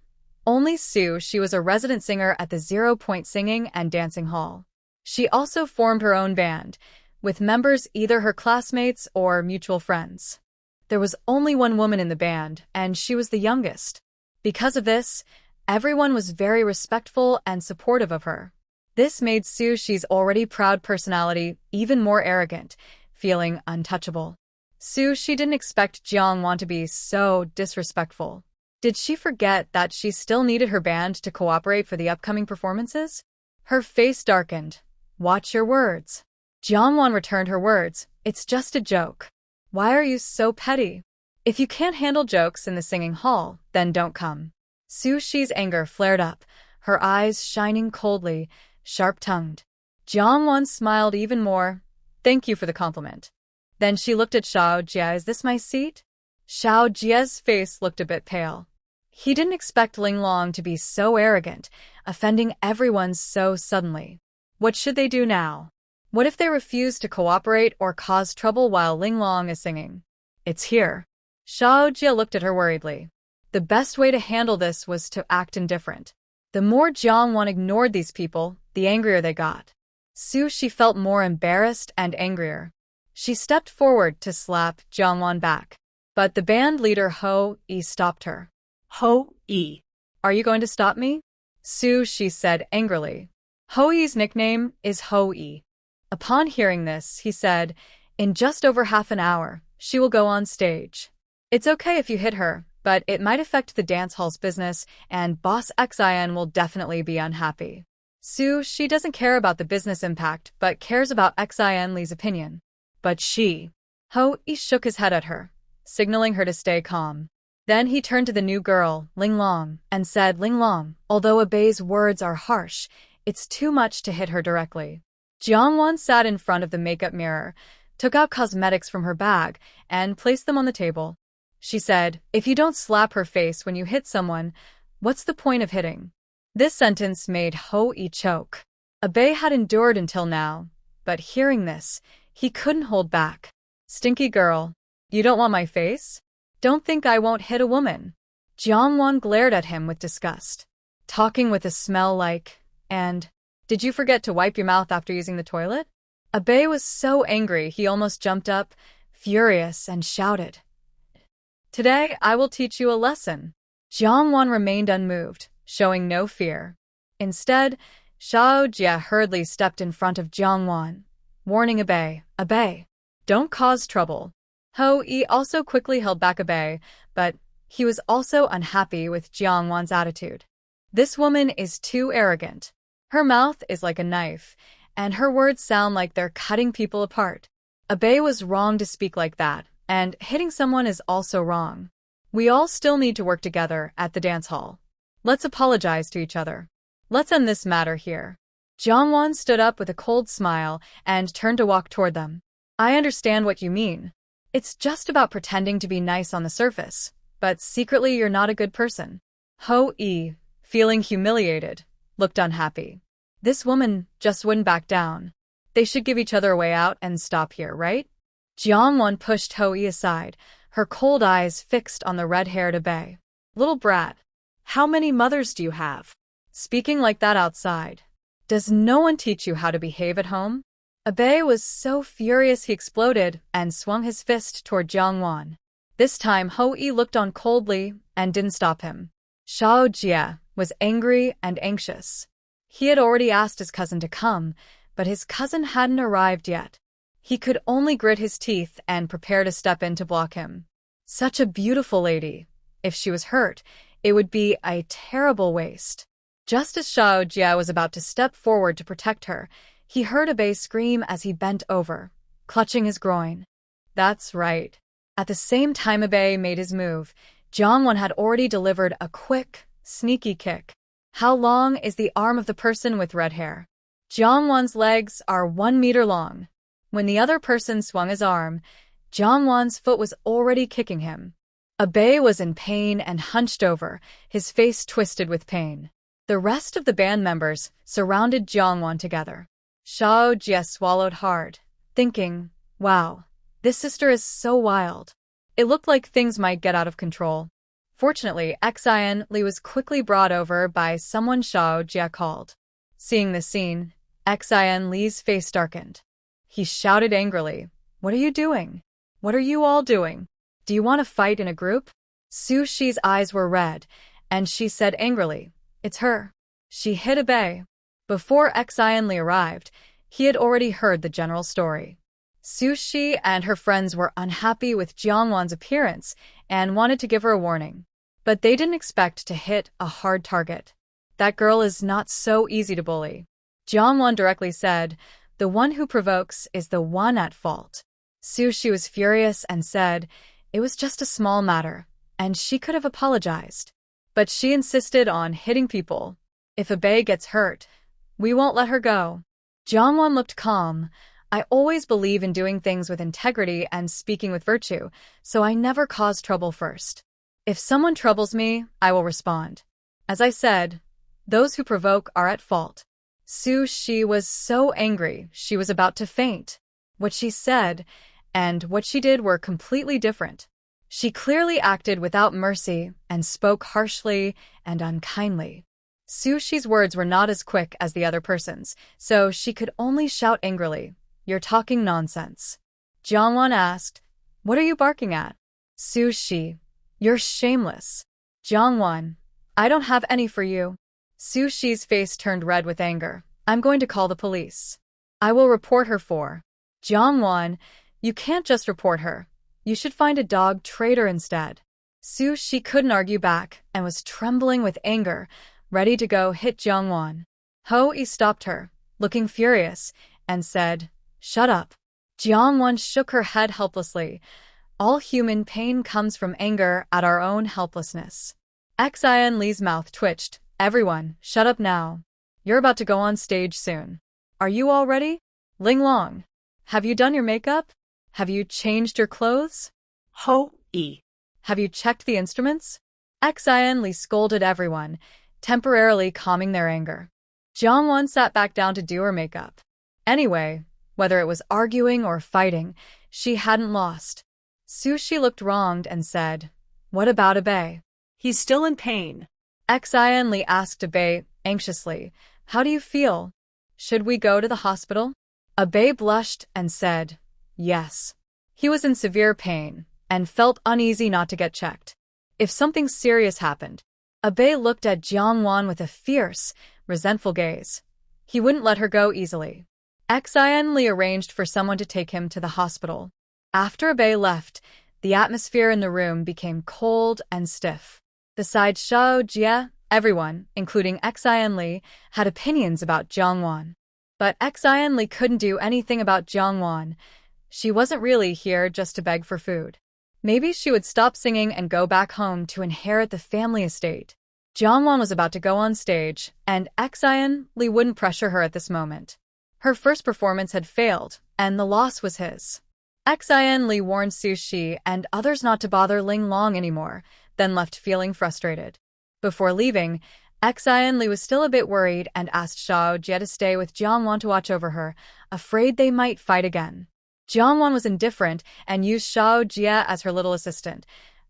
only Su Shi was a resident singer at the 0 Point Singing and Dancing Hall. She also formed her own band, with members either her classmates or mutual friends. There was only one woman in the band, and she was the youngest. Because of this, everyone was very respectful and supportive of her. This made Su Shi's already proud personality even more arrogant, feeling untouchable. Su Shi didn't expect Jiangwon to be so disrespectful. Did she forget that she still needed her band to cooperate for the upcoming performances? Her face darkened. "Watch your words." Jiangwon returned her words. "It's just a joke." "Why are you so petty? If you can't handle jokes in the singing hall, then don't come." Su Shi's anger flared up, her eyes shining coldly, sharp-tongued. Jiangwon smiled even more. "Thank you for the compliment." Then she looked at Xiao Jia. "Is this my seat?" Xiao Jia's face looked a bit pale. He didn't expect Linglong to be so arrogant, offending everyone so suddenly. What should they do now? What if they refuse to cooperate or cause trouble while Linglong is singing? "It's here." Xiao Jia looked at her worriedly. The best way to handle this was to act indifferent. The more Jiangwan ignored these people, the angrier they got. She felt more embarrassed and angrier. She stepped forward to slap Jiangwan back. But the band leader Ho-yi stopped her. Ho-yi. Are you going to stop me? She said angrily. Ho-yi's nickname is Ho-yi. Upon hearing this, he said, in just over half an hour, she will go on stage. It's okay if you hit her, but it might affect the dance hall's business, and Boss Xin will definitely be unhappy. She doesn't care about the business impact, but cares about Xin Li's opinion. But Ho-yi shook his head at her, signaling her to stay calm. Then he turned to the new girl, Linglong, and said, Linglong, although Abei's words are harsh, it's too much to hit her directly. Jiangwan sat in front of the makeup mirror, took out cosmetics from her bag, and placed them on the table. She said, if you don't slap her face when you hit someone, what's the point of hitting? This sentence made Ho-yi choke. Abei had endured until now, but hearing this, he couldn't hold back. Stinky girl, you don't want my face? Don't think I won't hit a woman. Jiangwan glared at him with disgust. Talking with a smell like, and, did you forget to wipe your mouth after using the toilet? Abei was so angry he almost jumped up, furious, and shouted. Today I will teach you a lesson. Jiangwan remained unmoved, showing no fear. Instead, Xiao Jie hurriedly stepped in front of Jiangwan, warning Abei, don't cause trouble. Ho-yi also quickly held back Abei, but he was also unhappy with Jiangwan's attitude. This woman is too arrogant. Her mouth is like a knife, and her words sound like they're cutting people apart. Abei was wrong to speak like that, and hitting someone is also wrong. We all still need to work together at the dance hall. Let's apologize to each other. Let's end this matter here. Jiangwan stood up with a cold smile and turned to walk toward them. I understand what you mean. It's just about pretending to be nice on the surface, but secretly you're not a good person. Ho-yi, feeling humiliated, looked unhappy. This woman just wouldn't back down. They should give each other a way out and stop here, right? Jiangwan pushed Ho-yi aside, her cold eyes fixed on the red-haired Abei. Little brat, how many mothers do you have? Speaking like that outside. Does no one teach you how to behave at home? Abei was so furious he exploded and swung his fist toward Jiangwan. This time Ho-yi looked on coldly and didn't stop him. Xiao Jie was angry and anxious. He had already asked his cousin to come, but his cousin hadn't arrived yet. He could only grit his teeth and prepare to step in to block him. Such a beautiful lady. If she was hurt, it would be a terrible waste. Just as Xiao Jie was about to step forward to protect her, he heard Abei scream as he bent over, clutching his groin. That's right. At the same time Abei made his move, Jiangwan had already delivered a quick, sneaky kick. How long is the arm of the person with red hair? Jiangwan's legs are 1 meter long. When the other person swung his arm, Jiangwan's foot was already kicking him. Abei was in pain and hunched over, his face twisted with pain. The rest of the band members surrounded Jiangwan together. Xiao Jie swallowed hard, thinking, wow, this sister is so wild. It looked like things might get out of control. Fortunately, Xin Li was quickly brought over by someone Xiao Jie called. Seeing this scene, Xin Li's face darkened. He shouted angrily, what are you doing? What are you all doing? Do you want to fight in a group? Su Shi's eyes were red, and she said angrily, it's her. She hit Abei. Before Xin Li arrived, he had already heard the general story. Su Shi and her friends were unhappy with Jiangwan's appearance and wanted to give her a warning. But they didn't expect to hit a hard target. That girl is not so easy to bully. Jiangwan directly said, the one who provokes is the one at fault. Su Shi was furious and said, it was just a small matter, and she could have apologized. But she insisted on hitting people. If Abei gets hurt, we won't let her go. Jiangwan looked calm. I always believe in doing things with integrity and speaking with virtue, so I never cause trouble first. If someone troubles me, I will respond. As I said, those who provoke are at fault. Su Shi was so angry she was about to faint. What she said and what she did were completely different. She clearly acted without mercy and spoke harshly and unkindly. Sushi's words were not as quick as the other person's, so she could only shout angrily, "You're talking nonsense." Jiangwan asked, "What are you barking at?" Sushi, "You're shameless." Jiangwan, "I don't have any for you." Sushi's face turned red with anger. "I'm going to call the police. I will report her for." Jiangwan, "You can't just report her. You should find a dog trader instead." Sushi couldn't argue back and was trembling with anger, ready to go hit Jiangwan. Hou-yi stopped her, looking furious, and said, "Shut up." Jiangwan shook her head helplessly. All human pain comes from anger at our own helplessness. Xian Li's mouth twitched. "Everyone, shut up now. You're about to go on stage soon. Are you all ready? Ling Long, have you done your makeup? Have you changed your clothes? Hou-yi. Have you checked the instruments?" Xian Li scolded everyone, temporarily calming their anger. Jiangwan sat back down to do her makeup. Anyway, whether it was arguing or fighting, she hadn't lost. Sushi looked wronged and said, "What about Abe?" He's still in pain. Xian Li asked Abe anxiously, "How do you feel? Should we go to the hospital?" Abe blushed and said, "Yes." He was in severe pain and felt uneasy not to get checked. If something serious happened, Abe looked at Jiangwan with a fierce, resentful gaze. He wouldn't let her go easily. Xian Li arranged for someone to take him to the hospital. After Abe left, the atmosphere in the room became cold and stiff. Besides Xiao Jie, everyone, including Xian Li, had opinions about Jiangwan. But Xian Li couldn't do anything about Jiangwan. She wasn't really here just to beg for food. Maybe she would stop singing and go back home to inherit the family estate. Jiangwan was about to go on stage, and Xian Li wouldn't pressure her at this moment. Her first performance had failed, and the loss was his. Xian Li warned Sushi and others not to bother Ling Long anymore, then left feeling frustrated. Before leaving, Xian Li was still a bit worried and asked Xiao Jie to stay with Jiangwan to watch over her, afraid they might fight again. Jiangwan was indifferent and used Xiao Jie as her little assistant,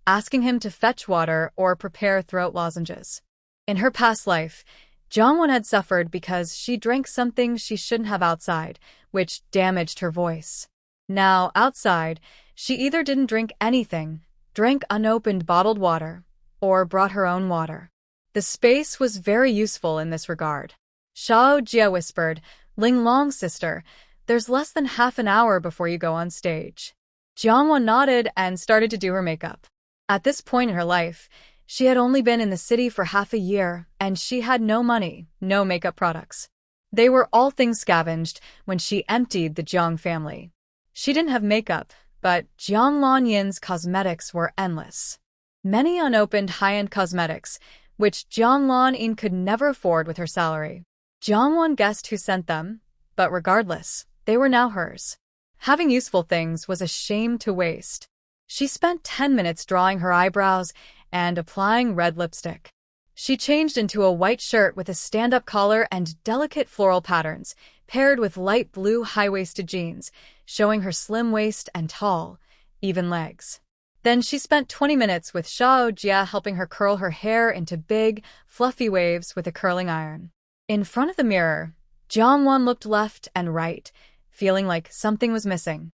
asking him to fetch water or prepare throat lozenges. In her past life, Jiangwan had suffered because she drank something she shouldn't have outside, which damaged her voice. Now, outside, she either didn't drink anything, drank unopened bottled water, or brought her own water. The space was very useful in this regard. Xiao Jie whispered, "Ling Long's sister, there's less than half an hour before you go on stage." Jiangwan nodded and started to do her makeup. At this point in her life, she had only been in the city for half a year, and she had no money, no makeup products. They were all things scavenged when she emptied the Jiang family. She didn't have makeup, but Jiang Lanyin's cosmetics were endless. Many unopened high-end cosmetics, which Jiang Lanyin could never afford with her salary. Jiangwan guessed who sent them, but regardless, they were now hers. Having useful things was a shame to waste. She spent 10 minutes drawing her eyebrows and applying red lipstick. She changed into a white shirt with a stand-up collar and delicate floral patterns, paired with light blue high-waisted jeans, showing her slim waist and tall, even legs. Then she spent 20 minutes with Xiao Jie helping her curl her hair into big, fluffy waves with a curling iron. In front of the mirror, Jiangwan looked left and right, feeling like something was missing.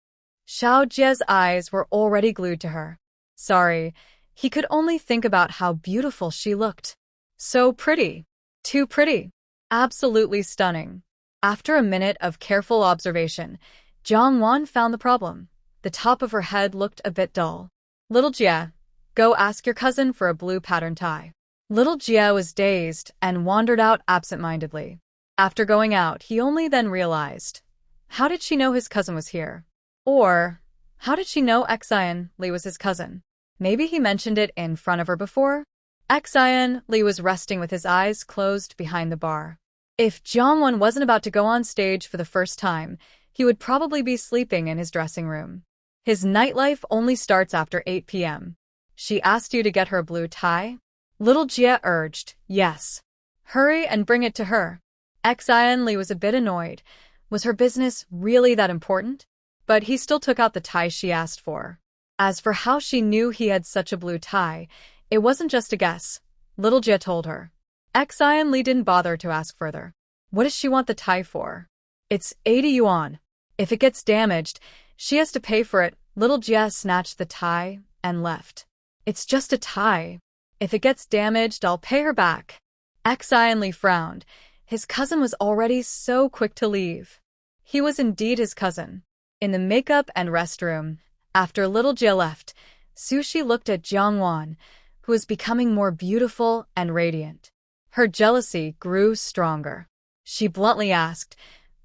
Xiao Jie's eyes were already glued to her. Sorry, he could only think about how beautiful she looked. So pretty. Too pretty. Absolutely stunning. After a minute of careful observation, Jiangwan found the problem. The top of her head looked a bit dull. "Little Jie, go ask your cousin for a blue pattern tie." Little Jie was dazed and wandered out absent-mindedly. After going out, he only then realized, how did she know his cousin was here? Or, how did she know Xian Li was his cousin? Maybe he mentioned it in front of her before? Xian Li was resting with his eyes closed behind the bar. If Jiangwan wasn't about to go on stage for the first time, he would probably be sleeping in his dressing room. His nightlife only starts after 8 p.m. "She asked you to get her a blue tie?" Little Jie urged. "Yes." "Hurry and bring it to her." Xian Li was a bit annoyed. Was her business really that important? But he still took out the tie she asked for. As for how she knew he had such a blue tie, it wasn't just a guess. Little Jie told her. Xian Li didn't bother to ask further. What does she want the tie for? It's 80 yuan. If it gets damaged, she has to pay for it. Little Jia snatched the tie and left. It's just a tie. If it gets damaged, I'll pay her back. Xian Li frowned. His cousin was already so quick to leave. He was indeed his cousin. In the makeup and restroom, after little Jia left, Sushi looked at Jiang Wan, who was becoming more beautiful and radiant. Her jealousy grew stronger. She bluntly asked,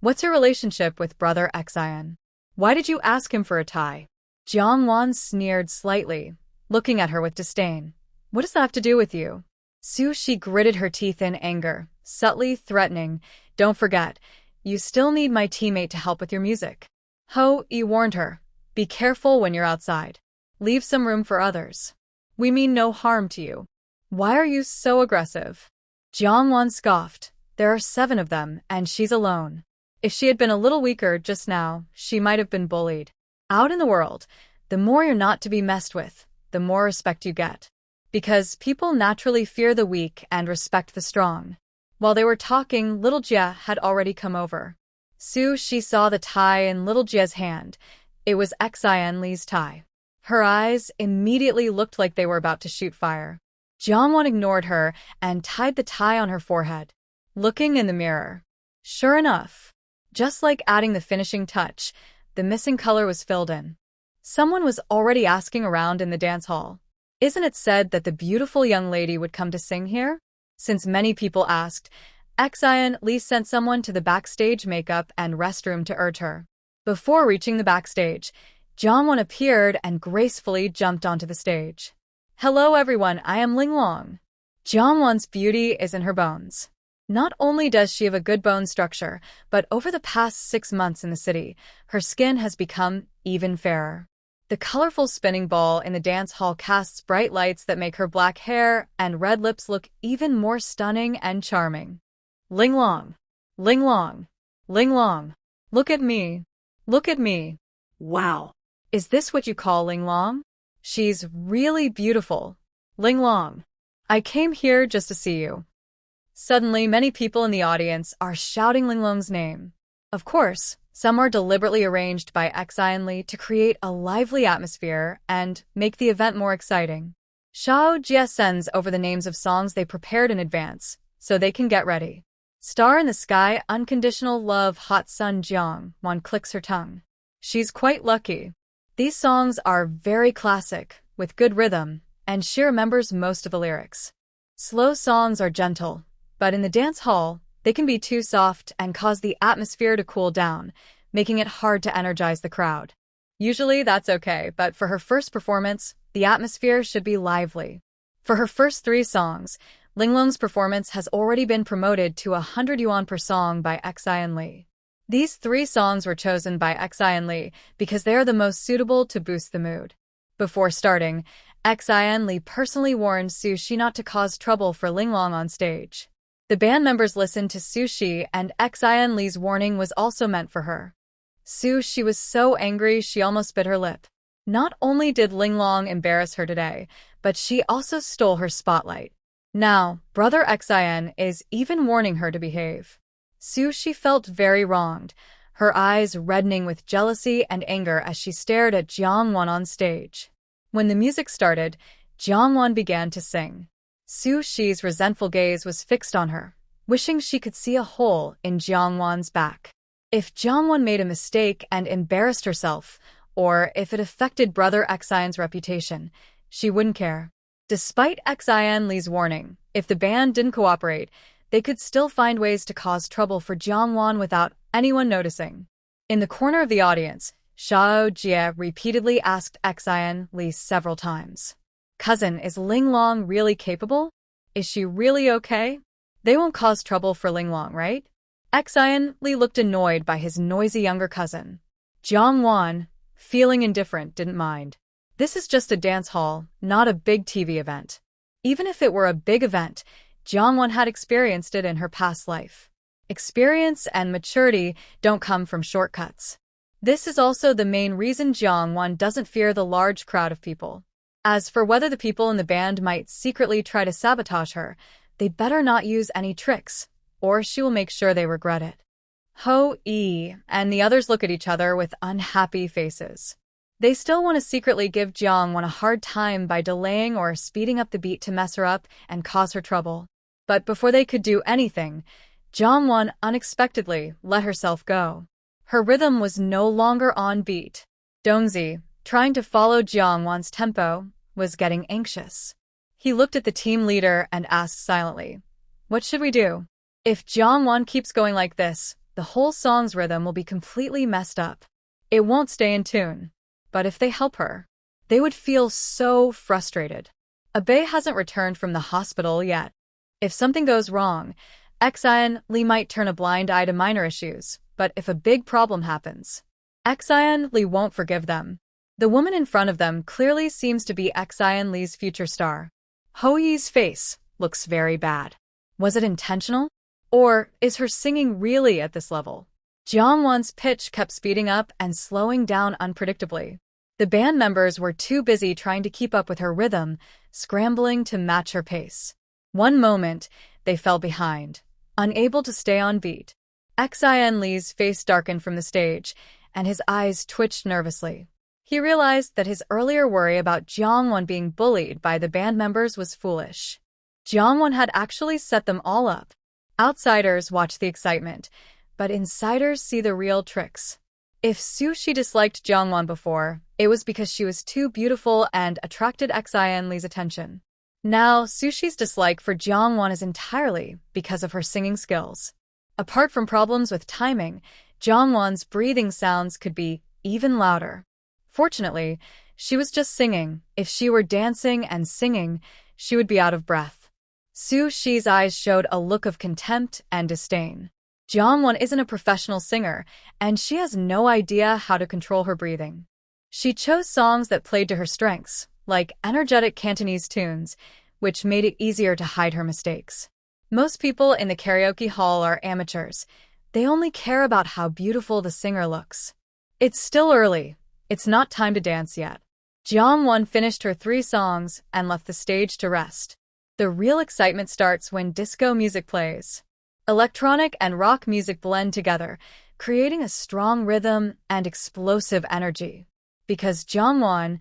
"What's your relationship with brother Xian? Why did you ask him for a tie?" Jiang Wan sneered slightly, looking at her with disdain. "What does that have to do with you?" Sushi gritted her teeth in anger, subtly threatening, "Don't forget, you still need my teammate to help with your music." Ho Yi warned her, "Be careful when you're outside. Leave some room for others. We mean no harm to you." "Why are you so aggressive?" Jiang Wan scoffed. "There are 7 of them, and she's alone. If she had been a little weaker just now, she might have been bullied. Out in the world, the more you're not to be messed with, the more respect you get. Because people naturally fear the weak and respect the strong." While they were talking, little Jia had already come over. She saw the tie in little Jia's hand. It was Xian Li's tie. Her eyes immediately looked like they were about to shoot fire. Jiang Wan ignored her and tied the tie on her forehead. Looking in the mirror. Sure enough, just like adding the finishing touch, the missing color was filled in. Someone was already asking around in the dance hall. "Isn't it said that the beautiful young lady would come to sing here?" Since many people asked, Xian Li sent someone to the backstage makeup and restroom to urge her. Before reaching the backstage, Jiang Wan appeared and gracefully jumped onto the stage. "Hello everyone, I am Ling Long." Jiang Wan's beauty is in her bones. Not only does she have a good bone structure, but over the past 6 months in the city, her skin has become even fairer. The colorful spinning ball in the dance hall casts bright lights that make her black hair and red lips look even more stunning and charming. "Ling Long! Ling Long! Ling Long! Look at me! Look at me! Wow. Is this what you call Ling Long? She's really beautiful. Ling Long! I came here just to see you." Suddenly, many people in the audience are shouting Ling Long's name. Of course, some are deliberately arranged by Xian Li to create a lively atmosphere and make the event more exciting. Shao Jia sends over the names of songs they prepared in advance, so they can get ready. "Star in the Sky, Unconditional Love, Hot Sun." Jiang Wan clicks her tongue. She's quite lucky. These songs are very classic, with good rhythm, and she remembers most of the lyrics. Slow songs are gentle, but in the dance hall, they can be too soft and cause the atmosphere to cool down, making it hard to energize the crowd. Usually that's okay, but for her first performance, the atmosphere should be lively. For her first 3 songs, Ling Long's performance has already been promoted to 100 yuan per song by Xian Li. These 3 songs were chosen by Xian Li because they are the most suitable to boost the mood. Before starting, Xian Li personally warned Sushi not to cause trouble for Ling Long on stage. The band members listened to Sushi, and Xian Li's warning was also meant for her. Sushi was so angry she almost bit her lip. Not only did Ling Long embarrass her today, but she also stole her spotlight. Now, brother Xian is even warning her to behave. Sushi felt very wronged, her eyes reddening with jealousy and anger as she stared at Jiang Wan on stage. When the music started, Jiang Wan began to sing. Sushi's resentful gaze was fixed on her, wishing she could see a hole in Jiang Wan's back. If Jiang Wan made a mistake and embarrassed herself, or if it affected brother Xian's reputation, she wouldn't care. Despite Xian Li's warning, if the band didn't cooperate, they could still find ways to cause trouble for Jiang Wan without anyone noticing. In the corner of the audience, Shao Jie repeatedly asked Xian Li several times. "Cousin, is Ling Long really capable? Is she really okay? They won't cause trouble for Ling Long, right?" Xian Li looked annoyed by his noisy younger cousin. Jiang Wan, feeling indifferent, didn't mind. This is just a dance hall, not a big TV event. Even if it were a big event, Jiang Wan had experienced it in her past life. Experience and maturity don't come from shortcuts. This is also the main reason Jiang Wan doesn't fear the large crowd of people. As for whether the people in the band might secretly try to sabotage her, They better not use any tricks, or she will make sure they regret it. Ho-E and the others look at each other with unhappy faces. They still want to secretly give Jeongwon a hard time by delaying or speeding up the beat to mess her up and cause her trouble. But before they could do anything, Jeongwon unexpectedly let herself go. Her rhythm was no longer on beat. Dongzi, trying to follow Jeongwon's tempo, was getting anxious. He looked at the team leader and asked silently, "What should we do? If Jeongwon keeps going like this, the whole song's rhythm will be completely messed up. It won't stay in tune. But if they help her, they would feel so frustrated. Abe hasn't returned from the hospital yet. If something goes wrong, Xian Li might turn a blind eye to minor issues, but if a big problem happens, Xian Li won't forgive them." The woman in front of them clearly seems to be Xian Li's future star. Ho-Yi's face looks very bad. Was it intentional? Or is her singing really at this level? Jeongwon's pitch kept speeding up and slowing down unpredictably. The band members were too busy trying to keep up with her rhythm, scrambling to match her pace. One moment, they fell behind, unable to stay on beat. Xian Li's face darkened from the stage, and his eyes twitched nervously. He realized that his earlier worry about Jeongwon being bullied by the band members was foolish. Jeongwon had actually set them all up. Outsiders watch the excitement, but insiders see the real tricks. If Sushi disliked Jeongwon before, it was because she was too beautiful and attracted Xian Li's attention. Now, Sushi's dislike for Jeongwon is entirely because of her singing skills. Apart from problems with timing, Jeongwon's breathing sounds could be even louder. Fortunately, she was just singing. If she were dancing and singing, she would be out of breath. Sushi's eyes showed a look of contempt and disdain. Jeongwon isn't a professional singer, and she has no idea how to control her breathing. She chose songs that played to her strengths, like energetic Cantonese tunes, which made it easier to hide her mistakes. Most people in the karaoke hall are amateurs. They only care about how beautiful the singer looks. It's still early. It's not time to dance yet. Jeongwon finished her 3 songs and left the stage to rest. The real excitement starts when disco music plays. Electronic and rock music blend together, creating a strong rhythm and explosive energy. Because Jeongwon,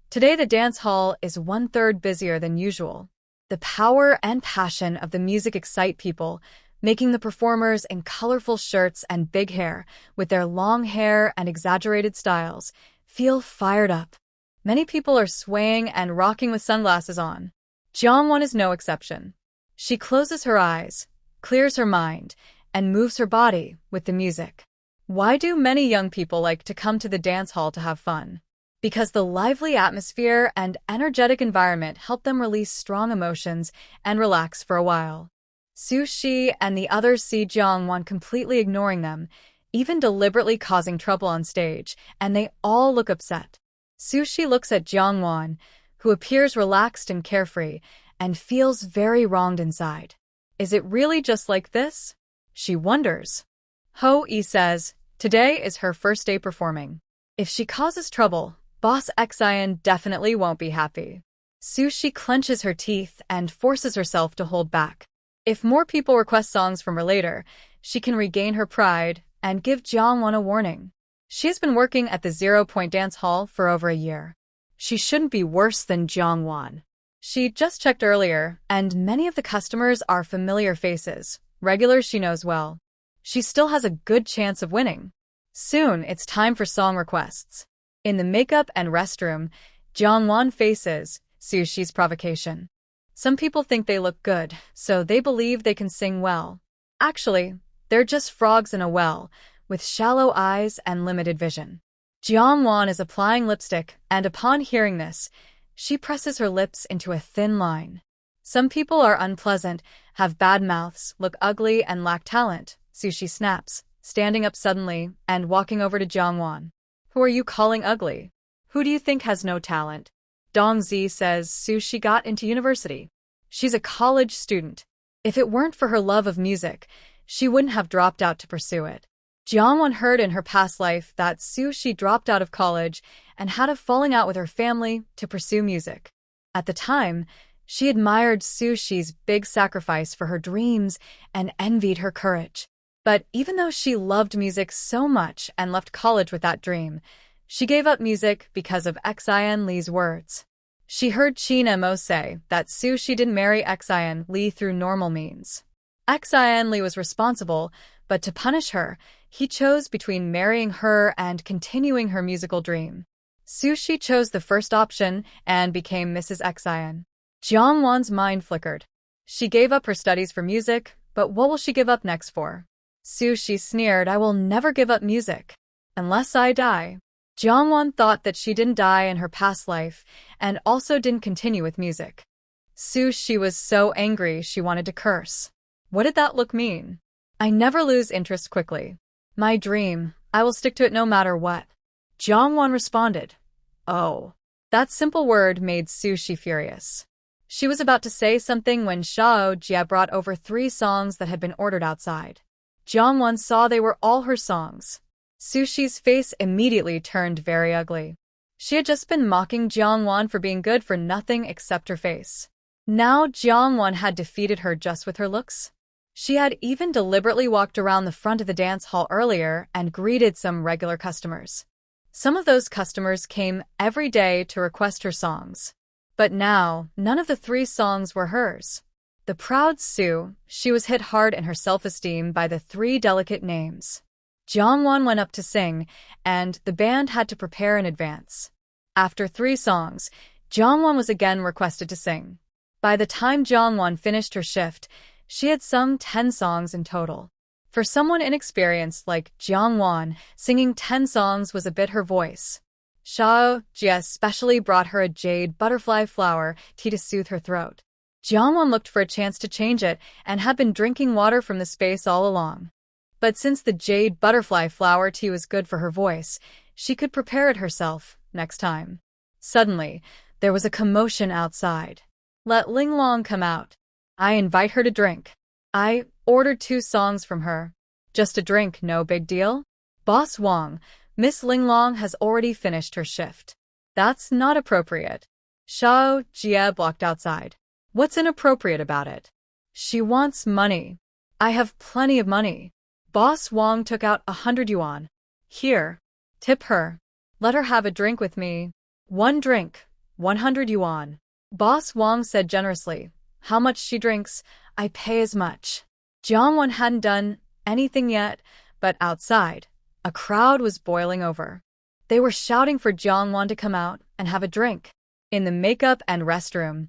today the dance hall is 1/3 busier than usual. The power and passion of the music excite people, making the performers in colorful shirts and big hair, with their long hair and exaggerated styles, feel fired up. Many people are swaying and rocking with sunglasses on. Jeongwon is no exception. She closes her eyes, clears her mind, and moves her body with the music. Why do many young people like to come to the dance hall to have fun? Because the lively atmosphere and energetic environment help them release strong emotions and relax for a while. Sushi and the others see Jeongwon completely ignoring them, even deliberately causing trouble on stage, and they all look upset. Sushi looks at Jeongwon, who appears relaxed and carefree, and feels very wronged inside. Is it really just like this? She wonders. Ho-E says, today is her first day performing. If she causes trouble, Boss Xian definitely won't be happy. Sushi clenches her teeth and forces herself to hold back. If more people request songs from her later, she can regain her pride and give Jeongwon a warning. She has been working at the 0 Point Dance Hall for over a year. She shouldn't be worse than Jeongwon. She just checked earlier, and many of the customers are familiar faces, regulars she knows well. She still has a good chance of winning. Soon, it's time for song requests. In the makeup and restroom, Jeongwon faces Sushi's provocation. Some people think they look good, so they believe they can sing well. Actually, they're just frogs in a well, with shallow eyes and limited vision. Jeongwon is applying lipstick, and upon hearing this, she presses her lips into a thin line. Some people are unpleasant, have bad mouths, look ugly, and lack talent, Sushi snaps, standing up suddenly and walking over to Jeongwon. Who are you calling ugly? Who do you think has no talent? Dongzi says Sushi got into university. She's a college student. If it weren't for her love of music, she wouldn't have dropped out to pursue it. Jeongwon heard in her past life that Sushi dropped out of college and had a falling out with her family to pursue music. At the time, She admired Su Shi's big sacrifice for her dreams and envied her courage. But even though she loved music so much and left college with that dream, she gave up music because of Xian Li's words. She heard Qin Mo say that Su Shi didn't marry Xian Li through normal means. Xian Li was responsible, but to punish her, he chose between marrying her and continuing her musical dream. Su Shi chose the first option and became Mrs. Xian. Jiang Wan's mind flickered. She gave up her studies for music, but what will she give up next for? Su Shi sneered, I will never give up music. Unless I die. Jiang Wan thought that she didn't die in her past life, and also didn't continue with music. Su Shi was so angry she wanted to curse. What did that look mean? I never lose interest quickly. My dream, I will stick to it no matter what. Jiang Wan responded. Oh. That simple word made Su Shi furious. She was about to say something when Xiao Jia brought over 3 songs that had been ordered outside. Jiang Wan saw they were all her songs. Su Shi's face immediately turned very ugly. She had just been mocking Jiang Wan for being good for nothing except her face. Now Jiang Wan had defeated her just with her looks. She had even deliberately walked around the front of the dance hall earlier and greeted some regular customers. Some of those customers came every day to request her songs. But now, none of the 3 songs were hers. The proud Su, she was hit hard in her self-esteem by the 3 delicate names. Jiang Wan went up to sing, and the band had to prepare in advance. After 3 songs, Jiang Wan was again requested to sing. By the time Jiang Wan finished her shift, she had sung 10 songs in total. For someone inexperienced like Jiang Wan, singing 10 songs was a bit her voice. Xiao Jia especially brought her a jade butterfly flower tea to soothe her throat. Jiang Wan looked for a chance to change it and had been drinking water from the space all along. But since the jade butterfly flower tea was good for her voice, she could prepare it herself next time. Suddenly, there was a commotion outside. Let Ling Long come out. I invite her to drink. I ordered 2 songs from her. Just a drink, no big deal. Boss Wang, Miss Ling Long has already finished her shift. That's not appropriate. Xiao Jia blocked outside. What's inappropriate about it? She wants money. I have plenty of money. Boss Wang took out 100 yuan. Here. Tip her. Let her have a drink with me. 1 drink, 100 yuan. Boss Wang said generously. How much she drinks, I pay as much. Jiang Wan hadn't done anything yet, but outside, a crowd was boiling over. They were shouting for Jiang Wan to come out and have a drink. In the makeup and restroom,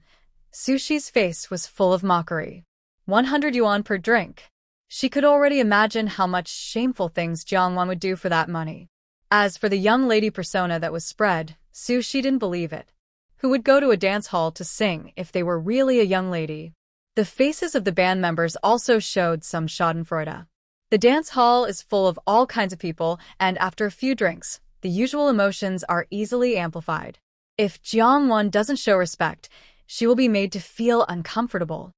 Su Shi's face was full of mockery. 100 yuan per drink. She could already imagine how much shameful things Jiang Wan would do for that money. As for the young lady persona that was spread, Su Shi didn't believe it. Who would go to a dance hall to sing if they were really a young lady? The faces of the band members also showed some schadenfreude. The dance hall is full of all kinds of people, and after a few drinks, the usual emotions are easily amplified. If Jiang Wan doesn't show respect, she will be made to feel uncomfortable.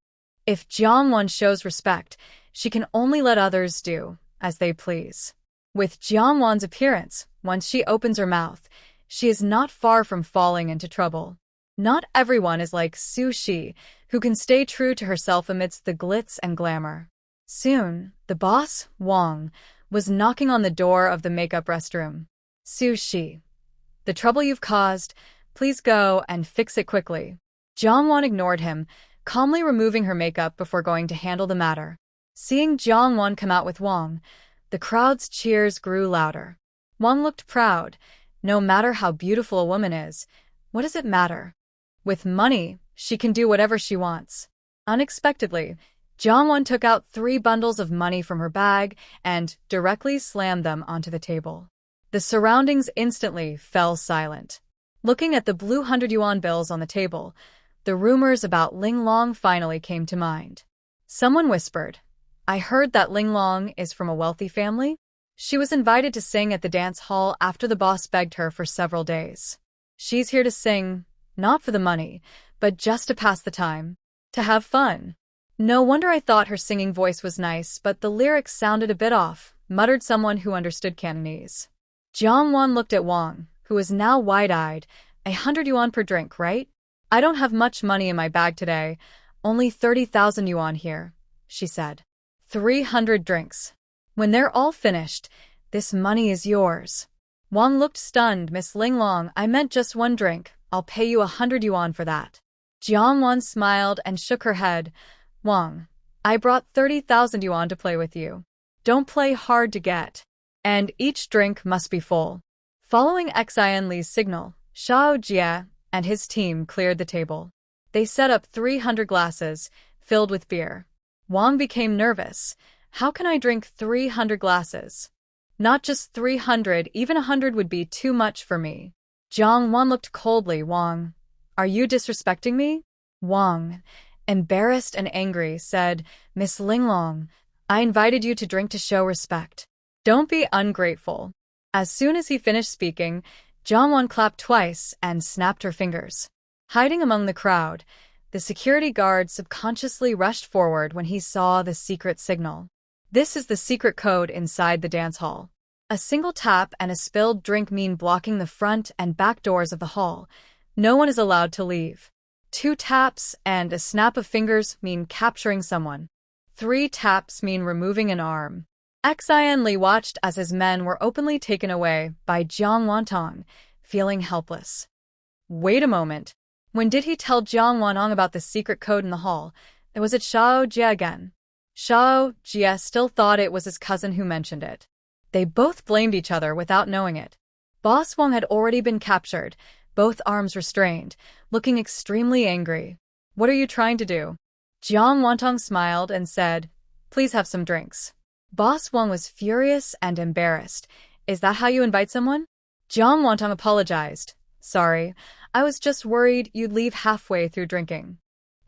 If Jiang Wan shows respect, she can only let others do as they please. With Jiang Wan's appearance, once she opens her mouth, she is not far from falling into trouble. Not everyone is like Su Shi, who can stay true to herself amidst the glitz and glamour. Soon, the boss, Wang, was knocking on the door of the makeup restroom. Su Shi. The trouble you've caused, please go and fix it quickly. Jiang Wan ignored him, calmly removing her makeup before going to handle the matter. Seeing Jiang Wan come out with Wang, the crowd's cheers grew louder. Wang looked proud. No matter how beautiful a woman is, what does it matter? With money, she can do whatever she wants. Unexpectedly, Jiang Wan took out 3 bundles of money from her bag and directly slammed them onto the table. The surroundings instantly fell silent. Looking at the blue 100 yuan bills on the table, the rumors about Ling Long finally came to mind. Someone whispered, I heard that Ling Long is from a wealthy family. She was invited to sing at the dance hall after the boss begged her for several days. She's here to sing, not for the money, but just to pass the time, to have fun. No wonder I thought her singing voice was nice, but the lyrics sounded a bit off, muttered someone who understood Cantonese. Jiang Wan looked at Wang, who was now wide-eyed. 100 yuan per drink, right? I don't have much money in my bag today. Only 30,000 yuan here, she said. 300 drinks. When they're all finished, this money is yours. Wang looked stunned. Miss Linglong, I meant just one drink. I'll pay you 100 yuan for that. Jiangwan smiled and shook her head. Wang, I brought 30,000 yuan to play with you. Don't play hard to get. And each drink must be full. Following Xian Li's signal, Xiao Jie and his team cleared the table. They set up 300 glasses, filled with beer. Wang became nervous. How can I drink 300 glasses? Not just 300, even 100 would be too much for me. Jiang Wan looked coldly. Wang, are you disrespecting me? Wang, embarrassed and angry, said, Miss Linglong, I invited you to drink to show respect. Don't be ungrateful. As soon as he finished speaking, Jiang Wan clapped twice and snapped her fingers. Hiding among the crowd, the security guard subconsciously rushed forward when he saw the secret signal. This is the secret code inside the dance hall. A single tap and a spilled drink mean blocking the front and back doors of the hall. No one is allowed to leave. 2 taps and a snap of fingers mean capturing someone. 3 taps mean removing an arm. Xian Li watched as his men were openly taken away by Jiang Wantong, feeling helpless. Wait a moment. When did he tell Jiang Wantong about the secret code in the hall? Was it Xiao Jie again? Xiao Jie still thought it was his cousin who mentioned it. They both blamed each other without knowing it. Boss Wang had already been captured, both arms restrained, looking extremely angry. What are you trying to do? Jiang Wantong smiled and said, Please have some drinks. Boss Wang was furious and embarrassed. Is that how you invite someone? Jiang Wantong apologized. Sorry, I was just worried you'd leave halfway through drinking.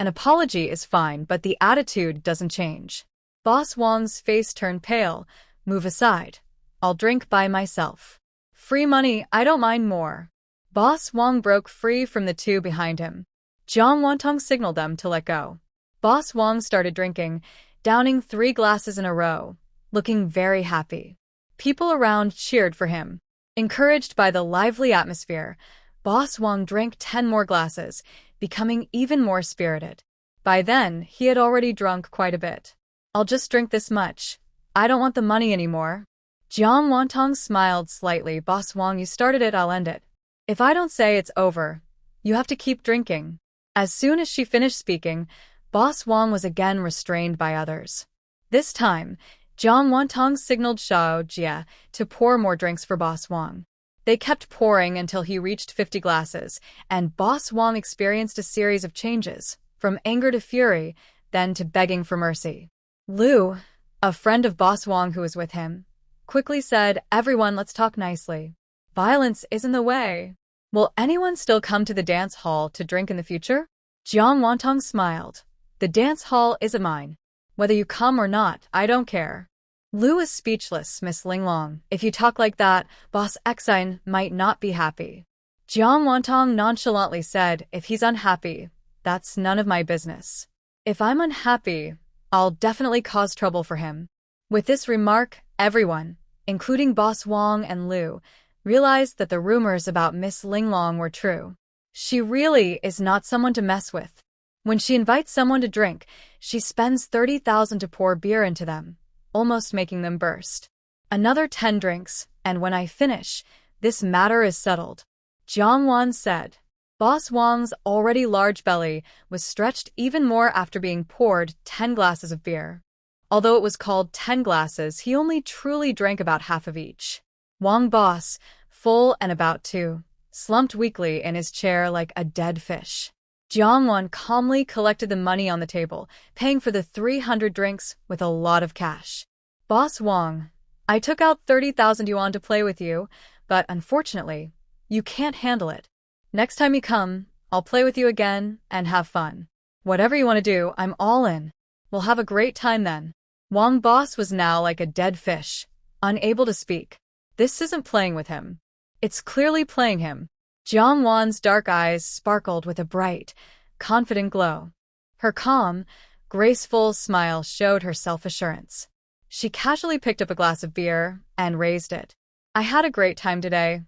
An apology is fine, but the attitude doesn't change. Boss Wang's face turned pale. Move aside. I'll drink by myself. Free money, I don't mind more. Boss Wang broke free from the 2 behind him. Jiang Wantong signaled them to let go. Boss Wang started drinking, downing 3 glasses in a row, looking very happy. People around cheered for him. Encouraged by the lively atmosphere, Boss Wang drank 10 more glasses, becoming even more spirited. By then, he had already drunk quite a bit. I'll just drink this much. I don't want the money anymore. Jiang Wantong smiled slightly. Boss Wang, you started it, I'll end it. If I don't say it's over, you have to keep drinking. As soon as she finished speaking, Boss Wang was again restrained by others. This time, Jiang Wantong signaled Xiao Jie to pour more drinks for Boss Wang. They kept pouring until he reached 50 glasses, and Boss Wang experienced a series of changes, from anger to fury, then to begging for mercy. Lu, a friend of Boss Wang who was with him, quickly said, Everyone, let's talk nicely. Violence is in the way. Will anyone still come to the dance hall to drink in the future? Jiang Wantong smiled. The dance hall isn't mine. Whether you come or not, I don't care. Lu is speechless. Miss Linglong, if you talk like that, Boss Xian might not be happy. Jiang Wantong nonchalantly said, If he's unhappy, that's none of my business. If I'm unhappy, I'll definitely cause trouble for him. With this remark, everyone, including Boss Wang and Lu, realized that the rumors about Miss Linglong were true. She really is not someone to mess with. When she invites someone to drink, she spends 30,000 to pour beer into them, almost making them burst. Another 10 drinks, and when I finish, this matter is settled. Jiang Wan said. Boss Wang's already large belly was stretched even more after being poured 10 glasses of beer. Although it was called 10 glasses, he only truly drank about half of each. Wang Boss, full and about to, slumped weakly in his chair like a dead fish. Jiang Wan calmly collected the money on the table, paying for the 300 drinks with a lot of cash. Boss Wang, I took out 30,000 yuan to play with you, but unfortunately, you can't handle it. Next time you come, I'll play with you again and have fun. Whatever you want to do, I'm all in. We'll have a great time then. Wang Boss was now like a dead fish, unable to speak. This isn't playing with him. It's clearly playing him. Jiang Wan's dark eyes sparkled with a bright, confident glow. Her calm, graceful smile showed her self-assurance. She casually picked up a glass of beer and raised it. I had a great time today.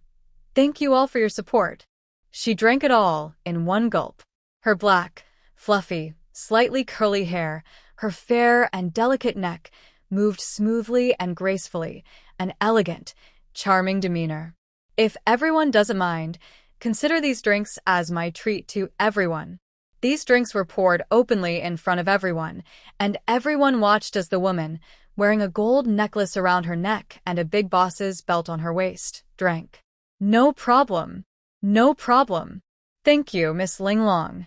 Thank you all for your support. She drank it all in one gulp. Her black, fluffy, slightly curly hair, her fair and delicate neck, moved smoothly and gracefully, an elegant, charming demeanor. If everyone doesn't mind, consider these drinks as my treat to everyone. These drinks were poured openly in front of everyone, and everyone watched as the woman, wearing a gold necklace around her neck and a big boss's belt on her waist, drank. No problem. No problem. Thank you, Miss Linglong.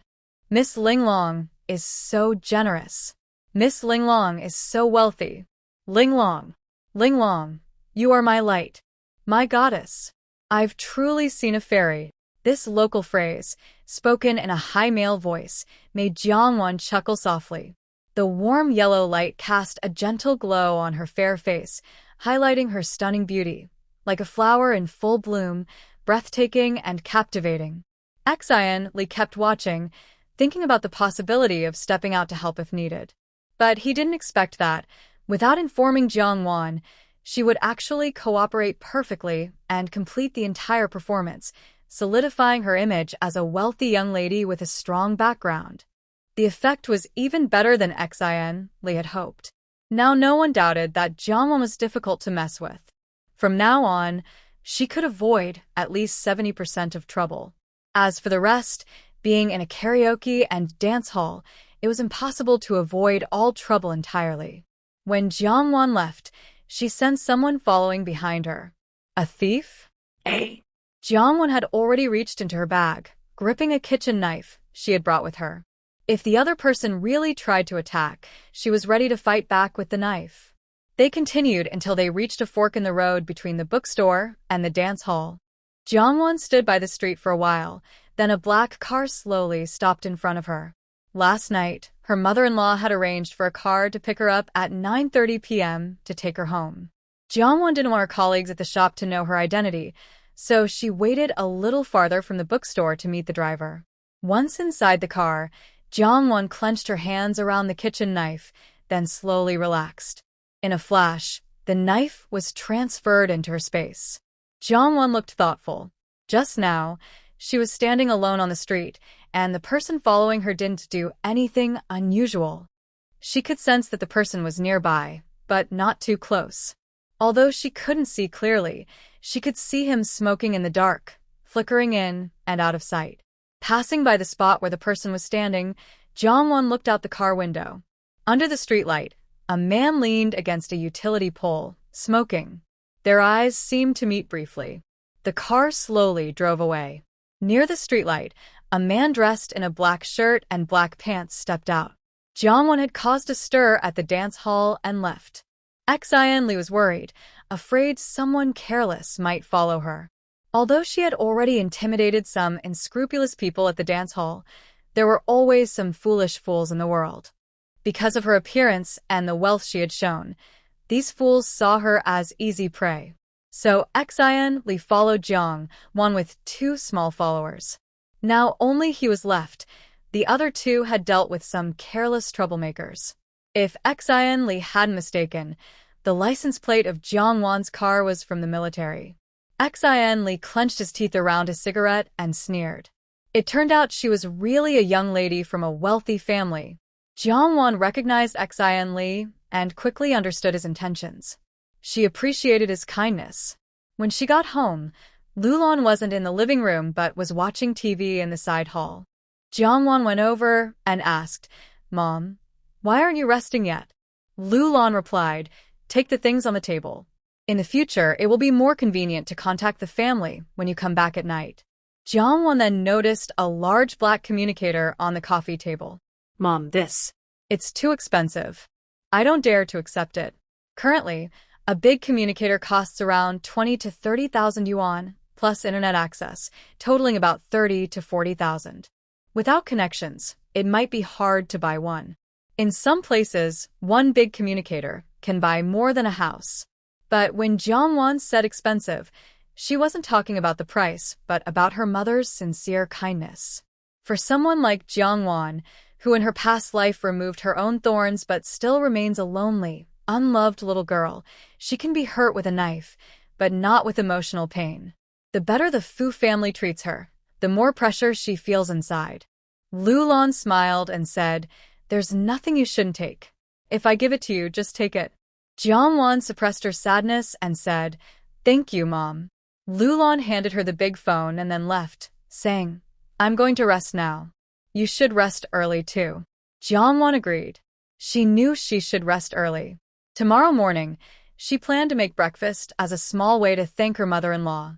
Miss Linglong is so generous. Miss Linglong is so wealthy. Linglong. Linglong, you are my light. My goddess. I've truly seen a fairy. This local phrase, spoken in a high male voice, made Jiangwan chuckle softly. The warm yellow light cast a gentle glow on her fair face, highlighting her stunning beauty. Like a flower in full bloom, breathtaking and captivating. Xian Li kept watching, thinking about the possibility of stepping out to help if needed. But he didn't expect that, without informing Jiangwan, she would actually cooperate perfectly and complete the entire performance, solidifying her image as a wealthy young lady with a strong background. The effect was even better than Xian Li had hoped. Now no one doubted that Jiangwan was difficult to mess with. From now on, she could avoid at least 70% of trouble. As for the rest, being in a karaoke and dance hall, it was impossible to avoid all trouble entirely. When Jiangwan left, she sensed someone following behind her. A thief? Jiangwan had already reached into her bag, gripping a kitchen knife she had brought with her. If the other person really tried to attack, she was ready to fight back with the knife. They continued until they reached a fork in the road between the bookstore and the dance hall. Jiangwan stood by the street for a while, then a black car slowly stopped in front of her. Last night, her mother-in-law had arranged for a car to pick her up at 9:30 p.m. to take her home. Jiangwan didn't want her colleagues at the shop to know her identity, so she waited a little farther from the bookstore to meet the driver. Once inside the car, Jiangwan clenched her hands around the kitchen knife, then slowly relaxed. In a flash, the knife was transferred into her space. Jiangwan looked thoughtful. Just now, she was standing alone on the street, and the person following her didn't do anything unusual. She could sense that the person was nearby, but not too close. Although she couldn't see clearly, she could see him smoking in the dark, flickering in and out of sight. Passing by the spot where the person was standing, Jiangwan looked out the car window. Under the streetlight, a man leaned against a utility pole, smoking. Their eyes seemed to meet briefly. The car slowly drove away. Near the streetlight, a man dressed in a black shirt and black pants stepped out. Jiangwan had caused a stir at the dance hall and left. Xian Li was worried, afraid someone careless might follow her. Although she had already intimidated some unscrupulous people at the dance hall, there were always some foolish fools in the world. Because of her appearance and the wealth she had shown, these fools saw her as easy prey. So Xian Li followed Jiangwan with 2 small followers. Now only he was left. The other 2 had dealt with some careless troublemakers. If Xian Li hadn't mistaken, the license plate of Jiangwan's car was from the military. Xian Li clenched his teeth around his cigarette and sneered. It turned out she was really a young lady from a wealthy family. Jiangwan recognized Xian Li and quickly understood his intentions. She appreciated his kindness. When she got home, Lulon wasn't in the living room but was watching TV in the side hall. Jiangwan went over and asked, "Mom, why aren't you resting yet?" Lulon replied, "Take the things on the table. In the future, it will be more convenient to contact the family when you come back at night." Jiangwan then noticed a large black communicator on the coffee table. Mom, this. It's too expensive. I don't dare to accept it. Currently, a big communicator costs around 20 to 30,000 yuan, plus internet access, totaling about 30 to 40,000. Without connections, it might be hard to buy one. In some places, one big communicator can buy more than a house. But when Jiangwan said expensive, she wasn't talking about the price, but about her mother's sincere kindness. For someone like Jiangwan, who in her past life removed her own thorns but still remains a lonely, unloved little girl, she can be hurt with a knife, but not with emotional pain. The better the Fu family treats her, the more pressure she feels inside. Lulan smiled and said, "There's nothing you shouldn't take. If I give it to you, just take it." Jiangwan suppressed her sadness and said, "Thank you, Mom." Lulan handed her the big phone and then left, saying, "I'm going to rest now. You should rest early too." Jiangwan agreed. She knew she should rest early. Tomorrow morning, she planned to make breakfast as a small way to thank her mother-in-law.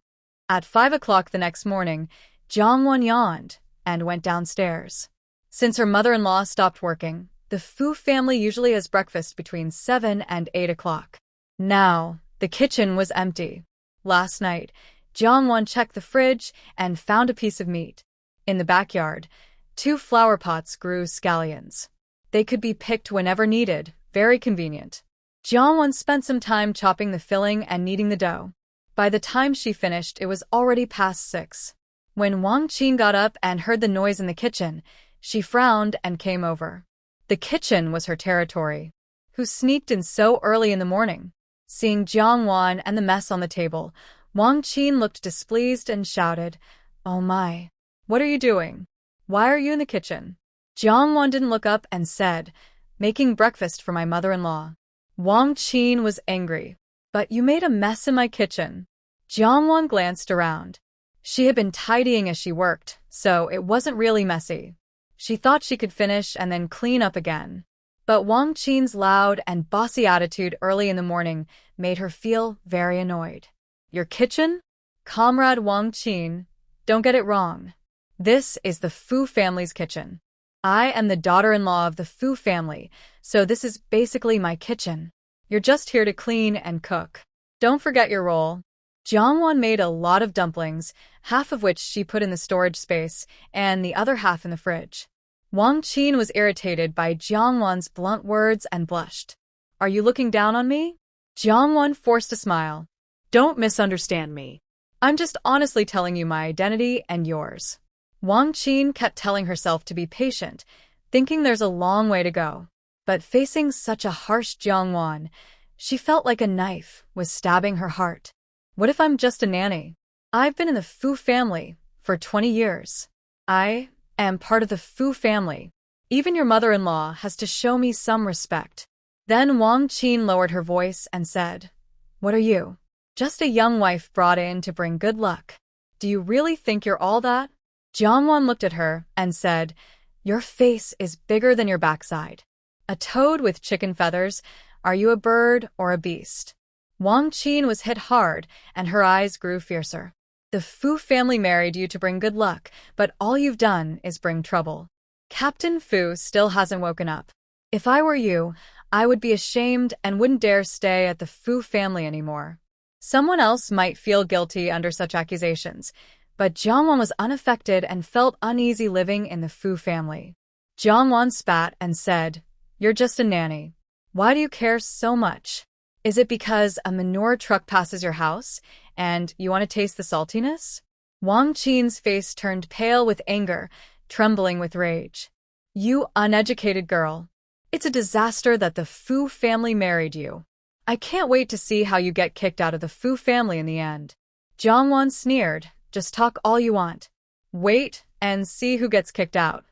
At 5 o'clock the next morning, Jiangwan yawned and went downstairs. Since her mother-in-law stopped working, the Fu family usually has breakfast between 7 and 8 o'clock. Now, the kitchen was empty. Last night, Jiangwan checked the fridge and found a piece of meat. In the backyard, 2 flower pots grew scallions. They could be picked whenever needed, very convenient. Jiangwan spent some time chopping the filling and kneading the dough. By the time she finished, it was already past 6. When Wang Qin got up and heard the noise in the kitchen, she frowned and came over. The kitchen was her territory. Who sneaked in so early in the morning? Seeing Jiangwan and the mess on the table, Wang Qin looked displeased and shouted, "Oh my! What are you doing? Why are you in the kitchen?" Jiangwan didn't look up and said, "Making breakfast for my mother-in-law." Wang Qin was angry. "But you made a mess in my kitchen." Jiangwan glanced around. She had been tidying as she worked, so it wasn't really messy. She thought she could finish and then clean up again. But Wang Qin's loud and bossy attitude early in the morning made her feel very annoyed. "Your kitchen? Comrade Wang Qin, don't get it wrong. This is the Fu family's kitchen. I am the daughter-in-law of the Fu family, so this is basically my kitchen. You're just here to clean and cook. Don't forget your role." Jiangwan made a lot of dumplings, half of which she put in the storage space and the other half in the fridge. Wang Qin was irritated by Jiangwan's blunt words and blushed. "Are you looking down on me?" Jiangwan forced a smile. Don't misunderstand me. "I'm just honestly telling you my identity and yours." Wang Qin kept telling herself to be patient, thinking there's a long way to go. But facing such a harsh Jiangwan, she felt like a knife was stabbing her heart. What if I'm just a nanny? I've been in the Fu family for 20 years. I am part of the Fu family. Even your mother-in-law has to show me some respect. Then Wang Qin lowered her voice and said, "What are you? Just a young wife brought in to bring good luck. Do you really think you're all that?" Jiangwan looked at her and said, "Your face is bigger than your backside. A toad with chicken feathers, are you a bird or a beast?" Wang Qin was hit hard, and her eyes grew fiercer. "The Fu family married you to bring good luck, but all you've done is bring trouble. Captain Fu still hasn't woken up. If I were you, I would be ashamed and wouldn't dare stay at the Fu family anymore." Someone else might feel guilty under such accusations, but Jiangwan was unaffected and felt uneasy living in the Fu family. Jiangwan spat and said, "You're just a nanny. Why do you care so much? Is it because a manure truck passes your house and you want to taste the saltiness?" Wang Qin's face turned pale with anger, trembling with rage. "You uneducated girl. It's a disaster that the Fu family married you. I can't wait to see how you get kicked out of the Fu family in the end." Jiangwan sneered, "Just talk all you want. Wait and see who gets kicked out."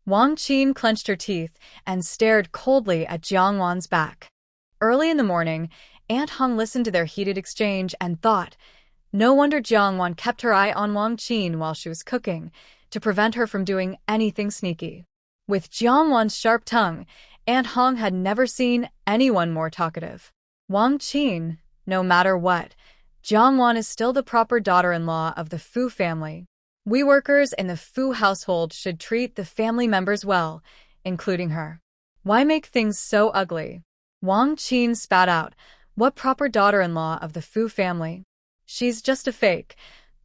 Wang Qin clenched her teeth and stared coldly at Jiangwan's back. Early in the morning, Aunt Hung listened to their heated exchange and thought, no wonder Jiangwan kept her eye on Wang Qin while she was cooking, to prevent her from doing anything sneaky. With Jiangwan's sharp tongue, Aunt Hong had never seen anyone more talkative. Wang Qin, no matter what, Jiangwan is still the proper daughter-in-law of the Fu family. We workers in the Fu household should treat the family members well, including her. Why make things so ugly? Wang Qin spat out, "What proper daughter-in-law of the Fu family? She's just a fake,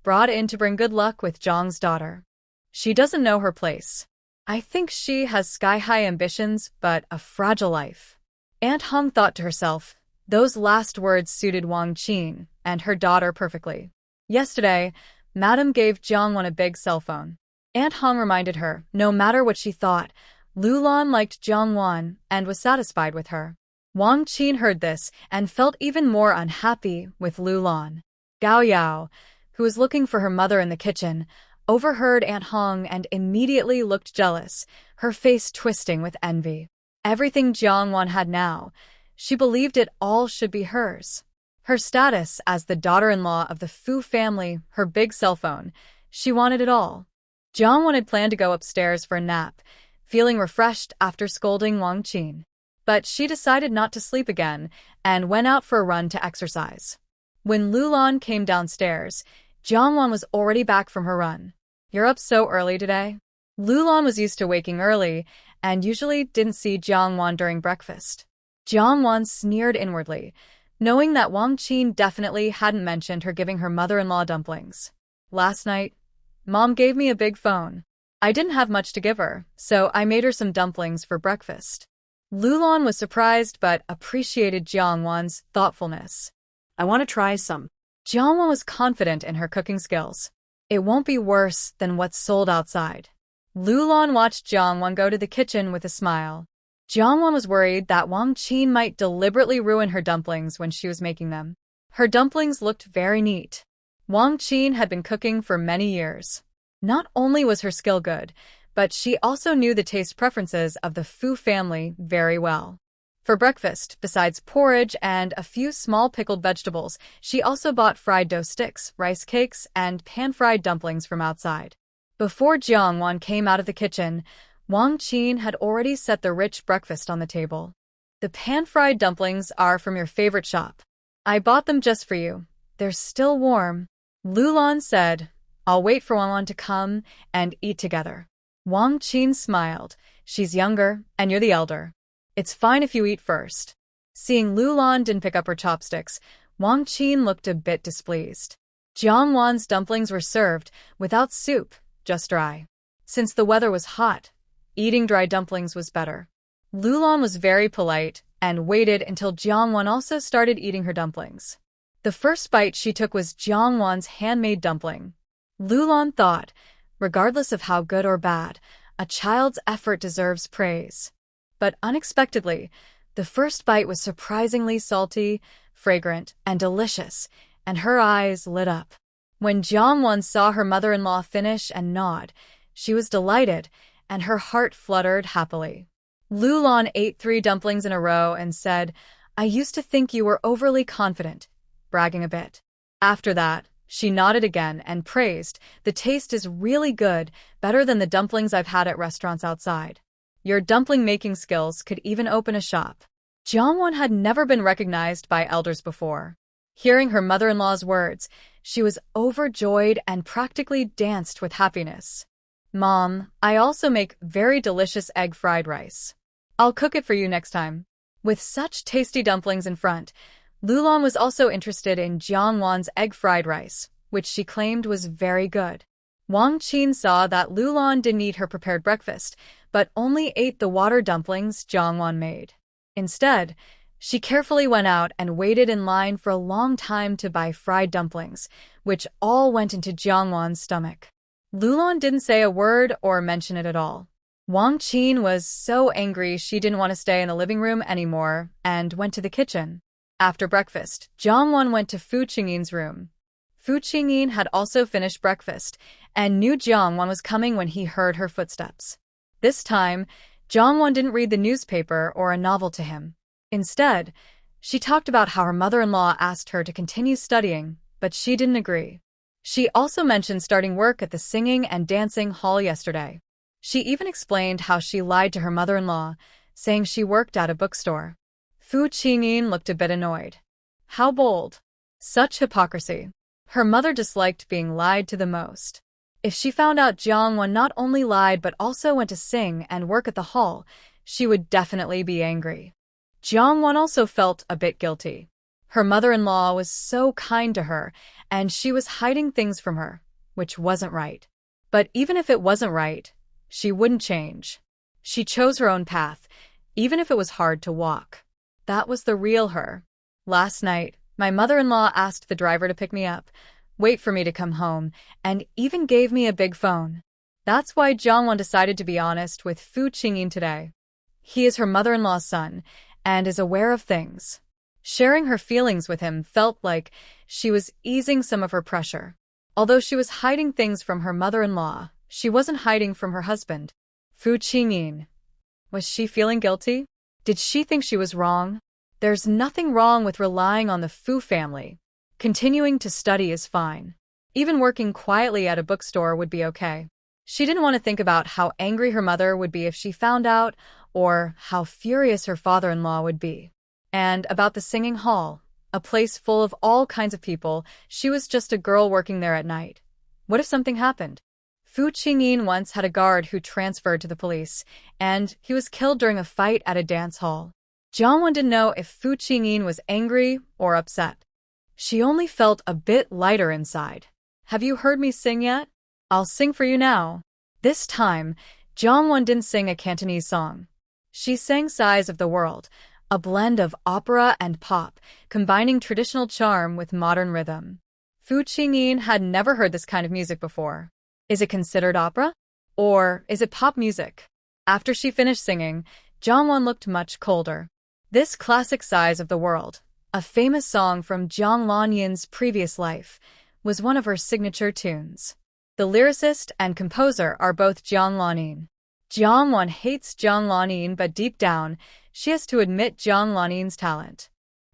brought in to bring good luck with Zhang's daughter. She doesn't know her place. I think she has sky-high ambitions, but a fragile life." Aunt Hung thought to herself, those last words suited Wang Qin and her daughter perfectly. Yesterday, Madam gave Jiangwan a big cell phone. Aunt Hong reminded her, no matter what she thought, Lulan liked Jiangwan and was satisfied with her. Wang Qin heard this and felt even more unhappy with Lulan. Gao Yao, who was looking for her mother in the kitchen, overheard Aunt Hong and immediately looked jealous, her face twisting with envy. Everything Jiangwan had now, she believed it all should be hers. Her status as the daughter-in-law of the Fu family, her big cell phone, she wanted it all. Jiangwan had planned to go upstairs for a nap, feeling refreshed after scolding Wang Qin. But she decided not to sleep again and went out for a run to exercise. When Lulan came downstairs, Jiangwan was already back from her run. "You're up so early today?" Lulan was used to waking early and usually didn't see Jiangwan during breakfast. Jiangwan sneered inwardly, knowing that Wang Qin definitely hadn't mentioned her giving her mother-in-law dumplings. "Last night, Mom gave me a big phone. I didn't have much to give her, so I made her some dumplings for breakfast." Lulan was surprised but appreciated Jiangwan's thoughtfulness. I want to try some. Jiangwan was confident in her cooking skills. It won't be worse than what's sold outside. Lulan watched Jiangwan go to the kitchen with a smile. Jiangwan was worried that Wang Qin might deliberately ruin her dumplings when she was making them. Her dumplings looked very neat. Wang Qin had been cooking for many years. Not only was her skill good, but she also knew the taste preferences of the Fu family very well. For breakfast, besides porridge and a few small pickled vegetables, she also bought fried dough sticks, rice cakes, and pan-fried dumplings from outside. Before Jiangwan came out of the kitchen, Wang Qin had already set the rich breakfast on the table. "The pan-fried dumplings are from your favorite shop. I bought them just for you. They're still warm," Lulan said. "I'll wait for Wang to come and eat together." Wang Qin smiled. "She's younger, and you're the elder. It's fine if you eat first." Seeing Lulan didn't pick up her chopsticks, Wang Qin looked a bit displeased. Jiangwan's dumplings were served without soup, just dry. Since the weather was hot, eating dry dumplings was better. Lulan was very polite and waited until Jiangwan also started eating her dumplings. The first bite she took was Jiangwan's handmade dumpling. Lulan thought, regardless of how good or bad, a child's effort deserves praise. But unexpectedly, the first bite was surprisingly salty, fragrant, and delicious, and her eyes lit up. When Jiangwan saw her mother-in-law finish and nod, she was delighted, and her heart fluttered happily. Lulan ate 3 dumplings in a row and said, "I used to think you were overly confident," bragging a bit. After that, she nodded again and praised, "The taste is really good, better than the dumplings I've had at restaurants outside. Your dumpling-making skills could even open a shop." Jiangwan had never been recognized by elders before. Hearing her mother-in-law's words, she was overjoyed and practically danced with happiness. "Mom, I also make very delicious egg fried rice. I'll cook it for you next time." With such tasty dumplings in front, Lulan was also interested in Jiangwan's egg fried rice, which she claimed was very good. Wang Qin saw that Lulan didn't eat her prepared breakfast, but only ate the water dumplings Jiangwan made. Instead, she carefully went out and waited in line for a long time to buy fried dumplings, which all went into Jiangwan's stomach. Lulan didn't say a word or mention it at all. Wang Qin was so angry she didn't want to stay in the living room anymore and went to the kitchen. After breakfast, Jiangwan went to Fu Qingyin's room. Fu Qingyin had also finished breakfast and knew Jiangwan was coming when he heard her footsteps. This time, Jiangwan didn't read the newspaper or a novel to him. Instead, she talked about how her mother-in-law asked her to continue studying, but she didn't agree. She also mentioned starting work at the singing and dancing hall yesterday. She even explained how she lied to her mother-in-law, saying she worked at a bookstore. Fu Qingyin looked a bit annoyed. How bold! Such hypocrisy. Her mother disliked being lied to the most. If she found out Jiangwan not only lied but also went to sing and work at the hall, she would definitely be angry. Jiangwan also felt a bit guilty. Her mother-in-law was so kind to her, and she was hiding things from her, which wasn't right. But even if it wasn't right, she wouldn't change. She chose her own path, even if it was hard to walk. That was the real her. Last night, my mother-in-law asked the driver to pick me up, wait for me to come home, and even gave me a big phone. That's why Jiangwan decided to be honest with Fu Qingyin today. He is her mother-in-law's son, and is aware of things. Sharing her feelings with him felt like she was easing some of her pressure. Although she was hiding things from her mother-in-law, she wasn't hiding from her husband. Fu Qingyin. Was she feeling guilty? Did she think she was wrong? There's nothing wrong with relying on the Fu family. Continuing to study is fine. Even working quietly at a bookstore would be okay. She didn't want to think about how angry her mother would be if she found out, or how furious her father-in-law would be. And about the singing hall, a place full of all kinds of people, she was just a girl working there at night. What if something happened? Fu Qingyin once had a guard who transferred to the police, and he was killed during a fight at a dance hall. Jiangwan didn't know if Fu Qingyin was angry or upset. She only felt a bit lighter inside. Have you heard me sing yet? I'll sing for you now. This time, Jiangwan didn't sing a Cantonese song. She sang Size of the World, a blend of opera and pop, combining traditional charm with modern rhythm. Fu Qingyin had never heard this kind of music before. Is it considered opera? Or is it pop music? After she finished singing, Jiangwan looked much colder. This classic Size of the World, a famous song from Zhang Lanyin's previous life, was one of her signature tunes. The lyricist and composer are both Zhang Lanyin. Jiangwan hates Zhang Lanyin, but deep down, she has to admit Zhang Lanyin's talent.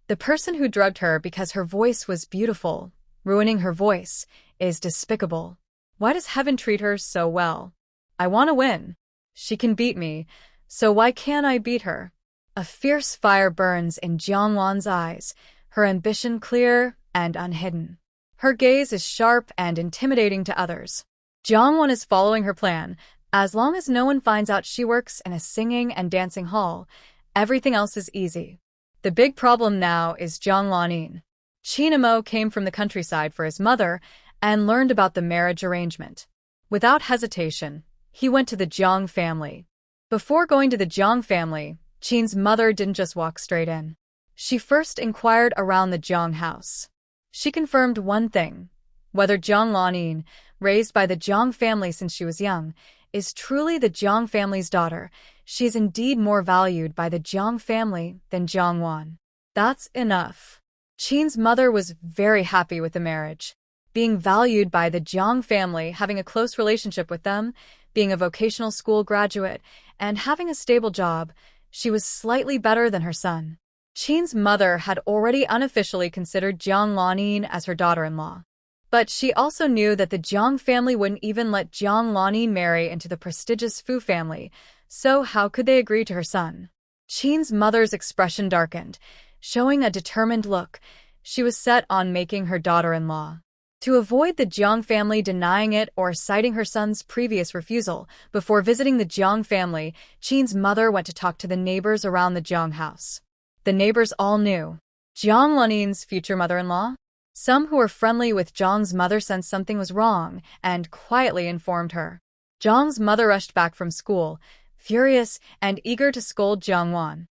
The person who drugged her because her voice was beautiful, ruining her voice, is despicable. Why does heaven treat her so well? I want to win. She can beat me, so why can't I beat her? A fierce fire burns in Jiangwan's eyes, her ambition clear and unhidden. Her gaze is sharp and intimidating to others. Jiangwan is following her plan. As long as no one finds out she works in a singing and dancing hall, everything else is easy. The big problem now is Zhang Lanyin. Chinamo came from the countryside for his mother and learned about the marriage arrangement. Without hesitation, he went to the Jiang family. Before going to the Jiang family, Qin's mother didn't just walk straight in. She first inquired around the Jiang house. She confirmed one thing: whether Zhang Lanyin, raised by the Jiang family since she was young, is truly the Jiang family's daughter. She is indeed more valued by the Jiang family than Jiangwan. That's enough. Qin's mother was very happy with the marriage. Being valued by the Jiang family, having a close relationship with them, being a vocational school graduate, and having a stable job, she was slightly better than her son. Qin's mother had already unofficially considered Zhang Lanyin as her daughter-in-law. But she also knew that the Jiang family wouldn't even let Zhang Lanyin marry into the prestigious Fu family, so how could they agree to her son? Qin's mother's expression darkened, showing a determined look. She was set on making her daughter-in-law. To avoid the Jiang family denying it or citing her son's previous refusal, before visiting the Jiang family, Qin's mother went to talk to the neighbors around the Jiang house. The neighbors all knew Zhang Lanyin's future mother-in-law. Some who were friendly with Zhang's mother sensed something was wrong and quietly informed her. Zhang's mother rushed back from school, furious and eager to scold Jiangwan.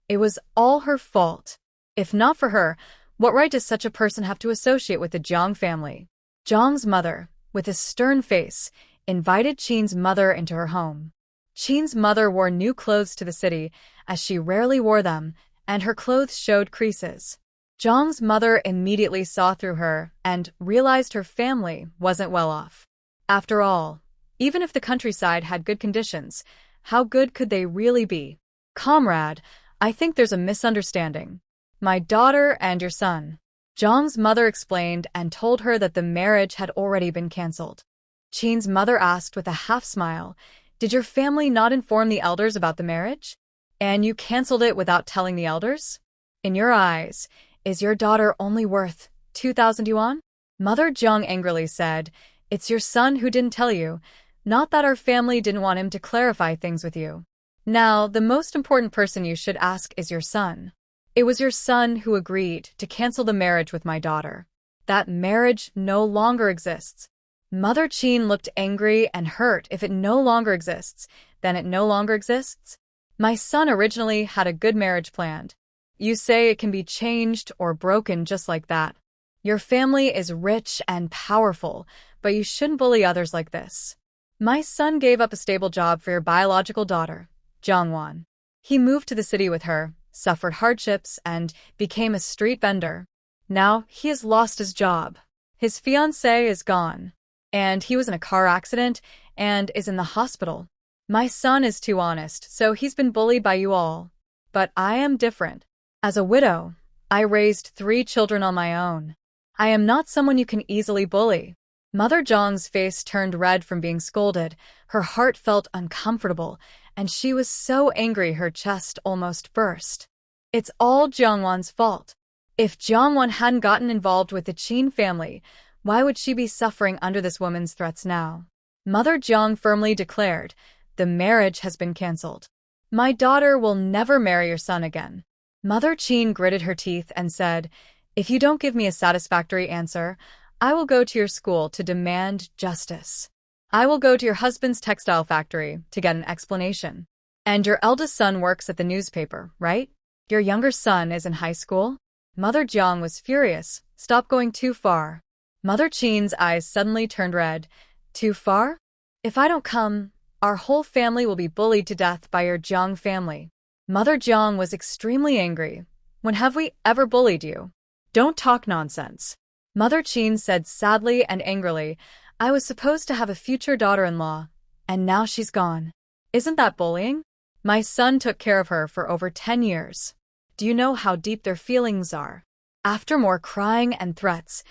It was all her fault. If not for her, what right does such a person have to associate with the Jiang family? Zhang's mother, with a stern face, invited Qin's mother into her home. Qin's mother wore new clothes to the city, as she rarely wore them, and her clothes showed creases. Zhang's mother immediately saw through her and realized her family wasn't well off. After all, even if the countryside had good conditions, how good could they really be? Comrade, I think there's a misunderstanding. My daughter and your son. Zhang's mother explained and told her that the marriage had already been cancelled. Qin's mother asked with a half-smile, "Did your family not inform the elders about the marriage? And you cancelled it without telling the elders? In your eyes, is your daughter only worth 2,000 yuan?" Mother Zhang angrily said, "It's your son who didn't tell you, not that our family didn't want him to clarify things with you. Now, the most important person you should ask is your son. It was your son who agreed to cancel the marriage with my daughter. That marriage no longer exists." Mother Qin looked angry and hurt. If it no longer exists, then it no longer exists. My son originally had a good marriage planned. You say it can be changed or broken just like that. Your family is rich and powerful, but you shouldn't bully others like this. My son gave up a stable job for your biological daughter, Jiangwan. He moved to the city with her, suffered hardships, and became a street vendor. Now he has lost his job. His fiancée is gone. And he was in a car accident and is in the hospital. My son is too honest, so he's been bullied by you all. But I am different. As a widow, I raised 3 children on my own. I am not someone you can easily bully. Mother Zhang's face turned red from being scolded. Her heart felt uncomfortable, and she was so angry her chest almost burst. It's all Jiangwan's fault. If Jiangwan hadn't gotten involved with the Qin family, why would she be suffering under this woman's threats now? Mother Jiang firmly declared, the marriage has been cancelled. My daughter will never marry your son again. Mother Qin gritted her teeth and said, if you don't give me a satisfactory answer, I will go to your school to demand justice. I will go to your husband's textile factory to get an explanation. And your eldest son works at the newspaper, right? Your younger son is in high school? Mother Jiang was furious. Stop going too far. Mother Qin's eyes suddenly turned red. Too far? If I don't come, our whole family will be bullied to death by your Jiang family. Mother Jiang was extremely angry. When have we ever bullied you? Don't talk nonsense. Mother Qin said sadly and angrily, I was supposed to have a future daughter-in-law, and now she's gone. Isn't that bullying? My son took care of her for over 10 years. Do you know how deep their feelings are? After more crying and threats,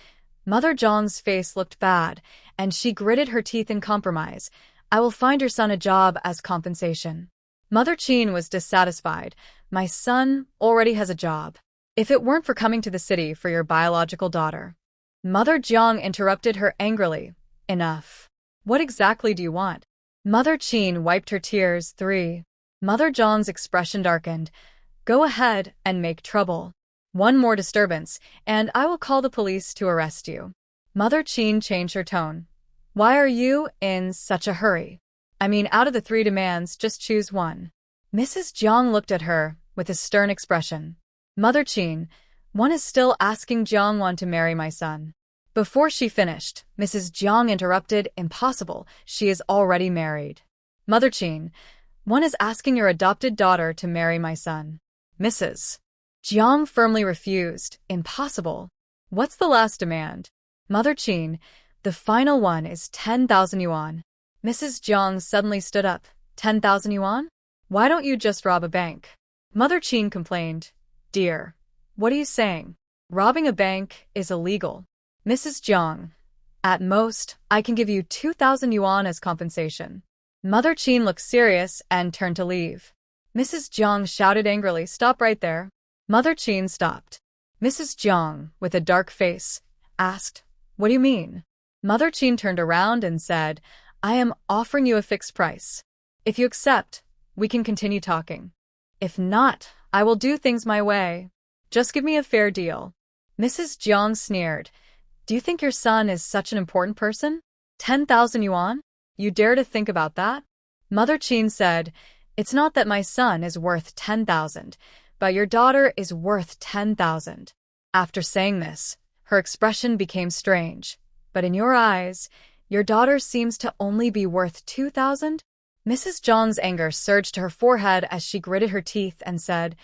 Mother Zhang's face looked bad, and she gritted her teeth in compromise. I will find your son a job as compensation. Mother Qin was dissatisfied. My son already has a job. If it weren't for coming to the city for your biological daughter. Mother Jiang interrupted her angrily. Enough. What exactly do you want? Mother Qin wiped her tears. 3. Mother Jiang's expression darkened. Go ahead and make trouble. One more disturbance, and I will call the police to arrest you. Mother Qin changed her tone. Why are you in such a hurry? I mean, out of the 3 demands, just choose one. Mrs. Jiang looked at her with a stern expression. Mother Qin, one is still asking Jiangwan to marry my son. Before she finished, Mrs. Jiang interrupted, impossible, she is already married. Mother Qin, one is asking your adopted daughter to marry my son. Mrs. Jiang firmly refused, impossible. What's the last demand? Mother Qin, the final one is 10,000 yuan. Mrs. Jiang suddenly stood up. 10,000 yuan? Why don't you just rob a bank? Mother Qin complained. Dear, what are you saying? Robbing a bank is illegal. Mrs. Jiang, at most, I can give you 2,000 yuan as compensation. Mother Qin looked serious and turned to leave. Mrs. Jiang shouted angrily, stop right there. Mother Qin stopped. Mrs. Jiang, with a dark face, asked, what do you mean? Mother Qin turned around and said, I am offering you a fixed price. If you accept, we can continue talking. If not, I will do things my way. Just give me a fair deal. Mrs. Jiang sneered. Do you think your son is such an important person? 10,000 yuan? You dare to think about that? Mother Qin said, it's not that my son is worth 10,000, but your daughter is worth 10,000. After saying this, her expression became strange. But in your eyes, your daughter seems to only be worth 2,000? Mrs. Jiang's anger surged to her forehead as she gritted her teeth and said,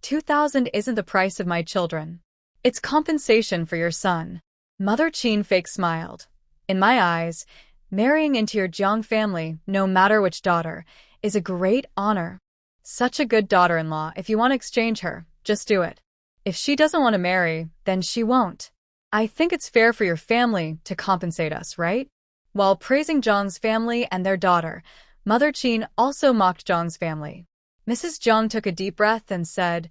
2,000 isn't the price of my children. It's compensation for your son. Mother Qin fake smiled. In my eyes, marrying into your Jiang family, no matter which daughter, is a great honor. Such a good daughter-in-law. If you want to exchange her, just do it. If she doesn't want to marry, then she won't. I think it's fair for your family to compensate us, right? While praising Jiang's family and their daughter, Mother Qin also mocked Jiang's family. Mrs. Jiang took a deep breath and said,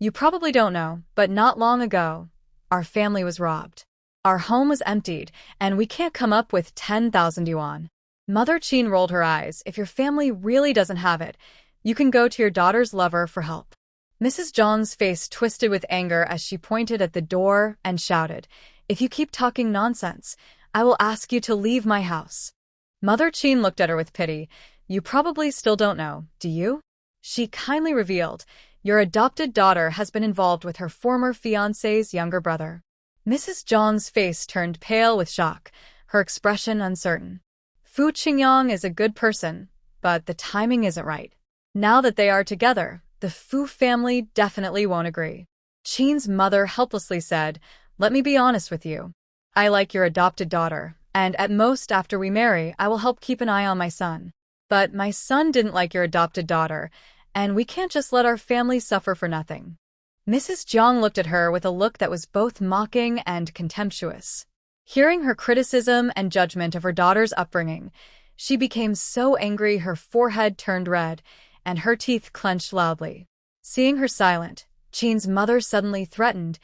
you probably don't know, but not long ago, our family was robbed. Our home was emptied, and we can't come up with 10,000 yuan. Mother Qin rolled her eyes. If your family really doesn't have it, you can go to your daughter's lover for help. Mrs. Jiang's face twisted with anger as she pointed at the door and shouted, if you keep talking nonsense, I will ask you to leave my house. Mother Qin looked at her with pity. You probably still don't know, do you? She kindly revealed, your adopted daughter has been involved with her former fiancé's younger brother. Mrs. Jiang's face turned pale with shock, her expression uncertain. Fu Qingyang is a good person, but the timing isn't right. Now that they are together, the Fu family definitely won't agree. Qin's mother helplessly said, let me be honest with you. I like your adopted daughter, and at most after we marry, I will help keep an eye on my son. But my son didn't like your adopted daughter, and we can't just let our family suffer for nothing." Mrs. Jiang looked at her with a look that was both mocking and contemptuous. Hearing her criticism and judgment of her daughter's upbringing, she became so angry her forehead turned red, and her teeth clenched loudly. Seeing her silent, Qin's mother suddenly threatened,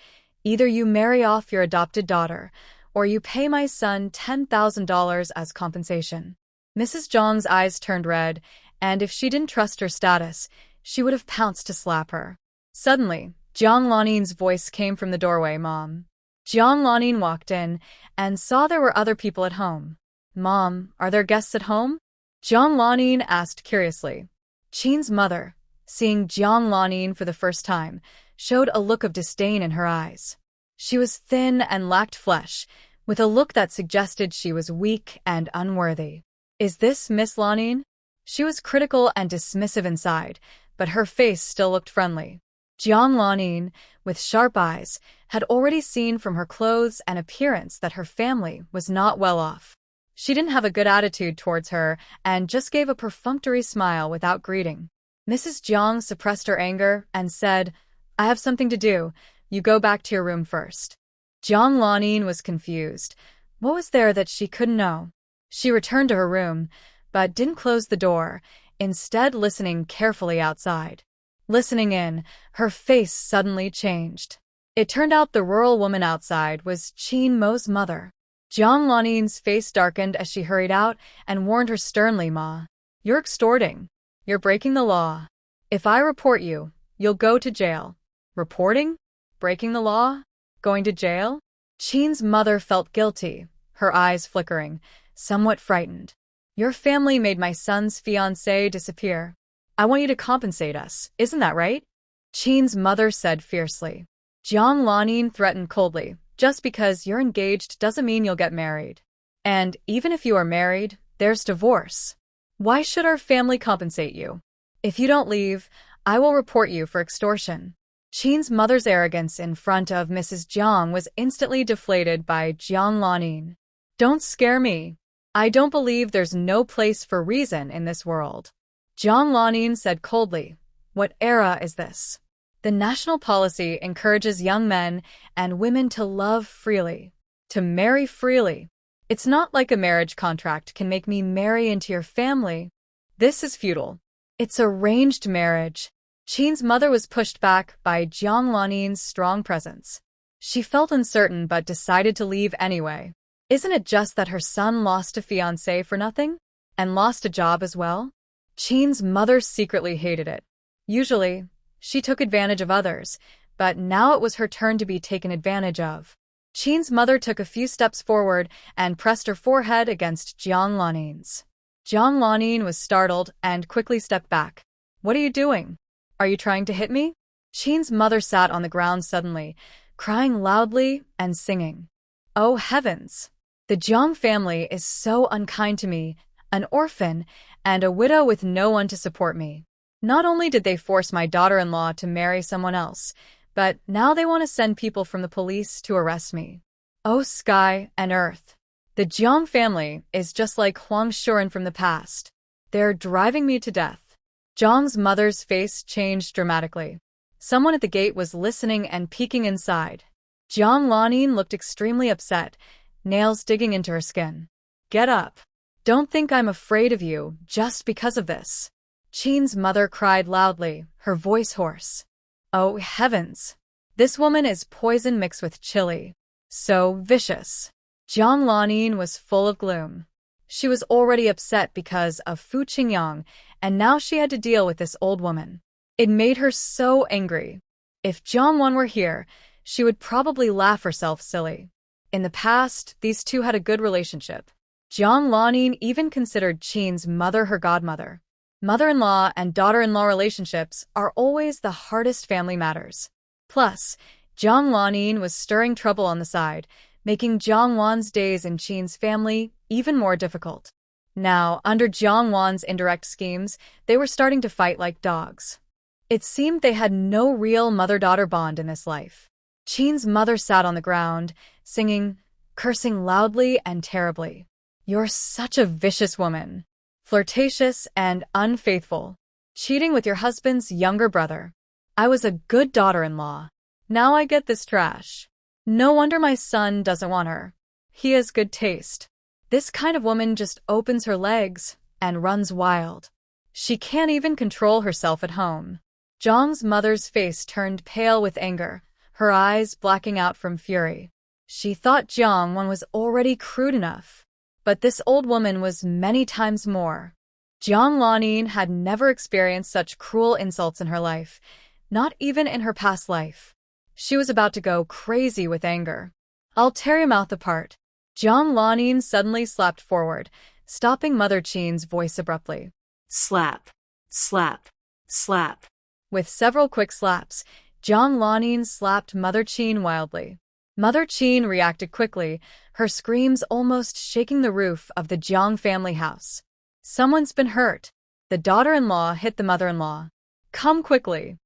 "Either you marry off your adopted daughter, or you pay my son $10,000 as compensation." Mrs. Jiang's eyes turned red, and if she didn't trust her status, she would have pounced to slap her. Suddenly, Jiang Lanin's voice came from the doorway, "Mom." Jiang Lanin walked in and saw there were other people at home. "Mom, are there guests at home?" Jiang Lanin asked curiously. Qin's mother, seeing Jiang Lanin for the first time, showed a look of disdain in her eyes. She was thin and lacked flesh, with a look that suggested she was weak and unworthy. "Is this Miss Lanin?" She was critical and dismissive inside, but her face still looked friendly. Jiang Lanin, with sharp eyes, had already seen from her clothes and appearance that her family was not well off. She didn't have a good attitude towards her and just gave a perfunctory smile without greeting. Mrs. Jiang suppressed her anger and said, "I have something to do. You go back to your room first." Jiang Lanin was confused. What was there that she couldn't know? She returned to her room, but didn't close the door, instead listening carefully outside. Listening in, her face suddenly changed. It turned out the rural woman outside was Qin Mo's mother. Jiang Lanin's face darkened as she hurried out and warned her sternly, "Ma, you're extorting. You're breaking the law. If I report you, you'll go to jail." Reporting? Breaking the law? Going to jail? Qin's mother felt guilty, her eyes flickering, somewhat frightened. "Your family made my son's fiancé disappear. I want you to compensate us, isn't that right?" Qin's mother said fiercely. Jiang Lanin threatened coldly, "Just because you're engaged doesn't mean you'll get married. And even if you are married, there's divorce. Why should our family compensate you? If you don't leave, I will report you for extortion." Qin's mother's arrogance in front of Mrs. Jiang was instantly deflated by Jiang Lanin. "Don't scare me. I don't believe there's no place for reason in this world." Jiang Lanin said coldly, "What era is this? The national policy encourages young men and women to love freely, to marry freely. It's not like a marriage contract can make me marry into your family. This is futile. It's arranged marriage." Qin's mother was pushed back by Jiang Lanin's strong presence. She felt uncertain but decided to leave anyway. Isn't it just that her son lost a fiancé for nothing? And lost a job as well? Qin's mother secretly hated it. Usually, she took advantage of others, but now it was her turn to be taken advantage of. Qin's mother took a few steps forward and pressed her forehead against Jiang Lanin's. Jiang Lanin was startled and quickly stepped back. "What are you doing? Are you trying to hit me?" Qin's mother sat on the ground suddenly, crying loudly and singing. "Oh heavens! The Jiang family is so unkind to me, an orphan, and a widow with no one to support me. Not only did they force my daughter-in-law to marry someone else, but now they want to send people from the police to arrest me. Oh sky and earth! The Jiang family is just like Huang Shuren from the past. They're driving me to death." Jiang's mother's face changed dramatically. Someone at the gate was listening and peeking inside. Jiang Lanin looked extremely upset, nails digging into her skin. "Get up. Don't think I'm afraid of you just because of this." Qin's mother cried loudly, her voice hoarse. "Oh heavens! This woman is poison mixed with chili. So vicious." Jiang Lanin was full of gloom. She was already upset because of Fu Qingyang, and now she had to deal with this old woman. It made her so angry. If Jiang Wan were here, she would probably laugh herself silly. In the past, these two had a good relationship. Jiang Lanin even considered Qin's mother her godmother. Mother-in-law and daughter-in-law relationships are always the hardest family matters. Plus, Jiang Lanin was stirring trouble on the side, making Jiang Wan's days in Qin's family even more difficult. Now, under Jiang Wan's indirect schemes, they were starting to fight like dogs. It seemed they had no real mother-daughter bond in this life. Qin's mother sat on the ground, singing, cursing loudly and terribly. "You're such a vicious woman. Flirtatious and unfaithful. Cheating with your husband's younger brother. I was a good daughter-in-law. Now I get this trash. No wonder my son doesn't want her. He has good taste. This kind of woman just opens her legs and runs wild. She can't even control herself at home." Jiang's mother's face turned pale with anger, her eyes blacking out from fury. She thought Jiang Wan was already crude enough, but this old woman was many times more. Jiang Lanin had never experienced such cruel insults in her life, not even in her past life. She was about to go crazy with anger. "I'll tear your mouth apart." Jiang Lanin suddenly slapped forward, stopping Mother Qin's voice abruptly. Slap. Slap. Slap. With several quick slaps, Jiang Lanin slapped Mother Qin wildly. Mother Qin reacted quickly, her screams almost shaking the roof of the Jiang family house. "Someone's been hurt." The daughter-in-law hit the mother-in-law. "Come quickly.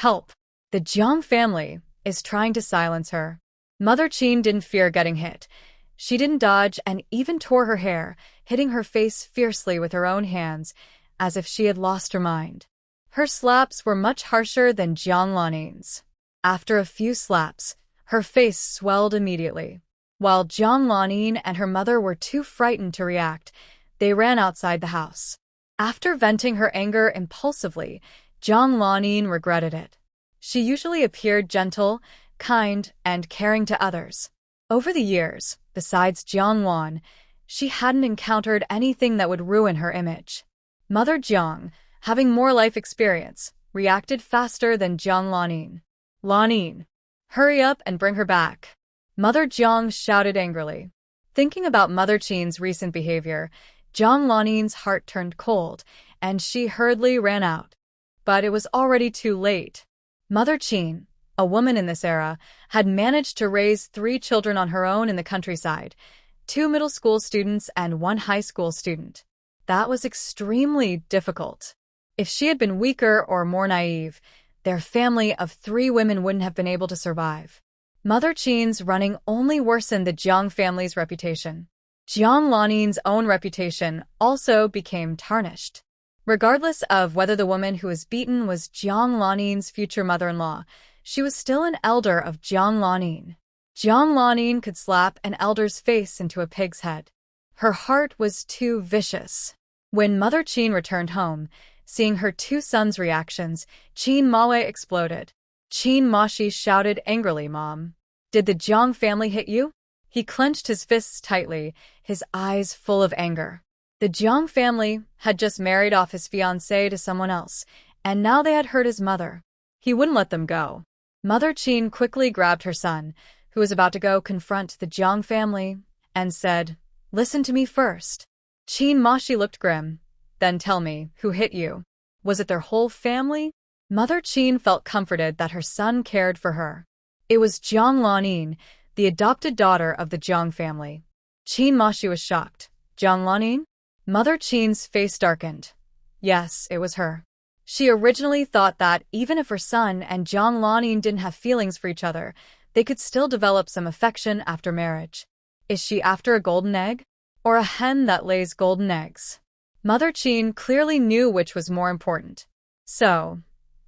Help. The Jiang family is trying to silence her." Mother Qin didn't fear getting hit. She didn't dodge and even tore her hair, hitting her face fiercely with her own hands, as if she had lost her mind. Her slaps were much harsher than Jiang Lanin's. After a few slaps, her face swelled immediately. While Jiang Lanin and her mother were too frightened to react, they ran outside the house. After venting her anger impulsively, Jiang Lanin regretted it. She usually appeared gentle, kind, and caring to others. Over the years, besides Jiang Wan, she hadn't encountered anything that would ruin her image. Mother Jiang, having more life experience, reacted faster than Jiang Lanin. "Lanin, hurry up and bring her back." Mother Jiang shouted angrily. Thinking about Mother Qin's recent behavior, Jiang Lanin's heart turned cold, and she hurriedly ran out. But it was already too late. Mother Qin, a woman in this era, had managed to raise 3 children on her own in the countryside, 2 middle school students and 1 high school student. That was extremely difficult. If she had been weaker or more naive, their family of 3 women wouldn't have been able to survive. Mother Qin's running only worsened the Jiang family's reputation. Jiang Lanin's own reputation also became tarnished. Regardless of whether the woman who was beaten was Jiang Lanin's future mother-in-law, she was still an elder of Jiang Lanin. Jiang Lanin could slap an elder's face into a pig's head. Her heart was too vicious. When Mother Qin returned home, seeing her 2 sons' reactions, Qin Mawe exploded. Qin Mashi shouted angrily, "Mom, did the Jiang family hit you?" He clenched his fists tightly, his eyes full of anger. The Jiang family had just married off his fiancée to someone else, and now they had hurt his mother. He wouldn't let them go. Mother Qin quickly grabbed her son, who was about to go confront the Jiang family, and said, "Listen to me first." Qin Mashi looked grim. "Then tell me, who hit you? Was it their whole family?" Mother Qin felt comforted that her son cared for her. It was Jiang Lanin, the adopted daughter of the Jiang family. Qin Mashi was shocked. "Jiang Lanin?" Mother Qin's face darkened. Yes, it was her. She originally thought that even if her son and Jiang Lanin didn't have feelings for each other, they could still develop some affection after marriage. Is she after a golden egg? Or a hen that lays golden eggs? Mother Qin clearly knew which was more important. So,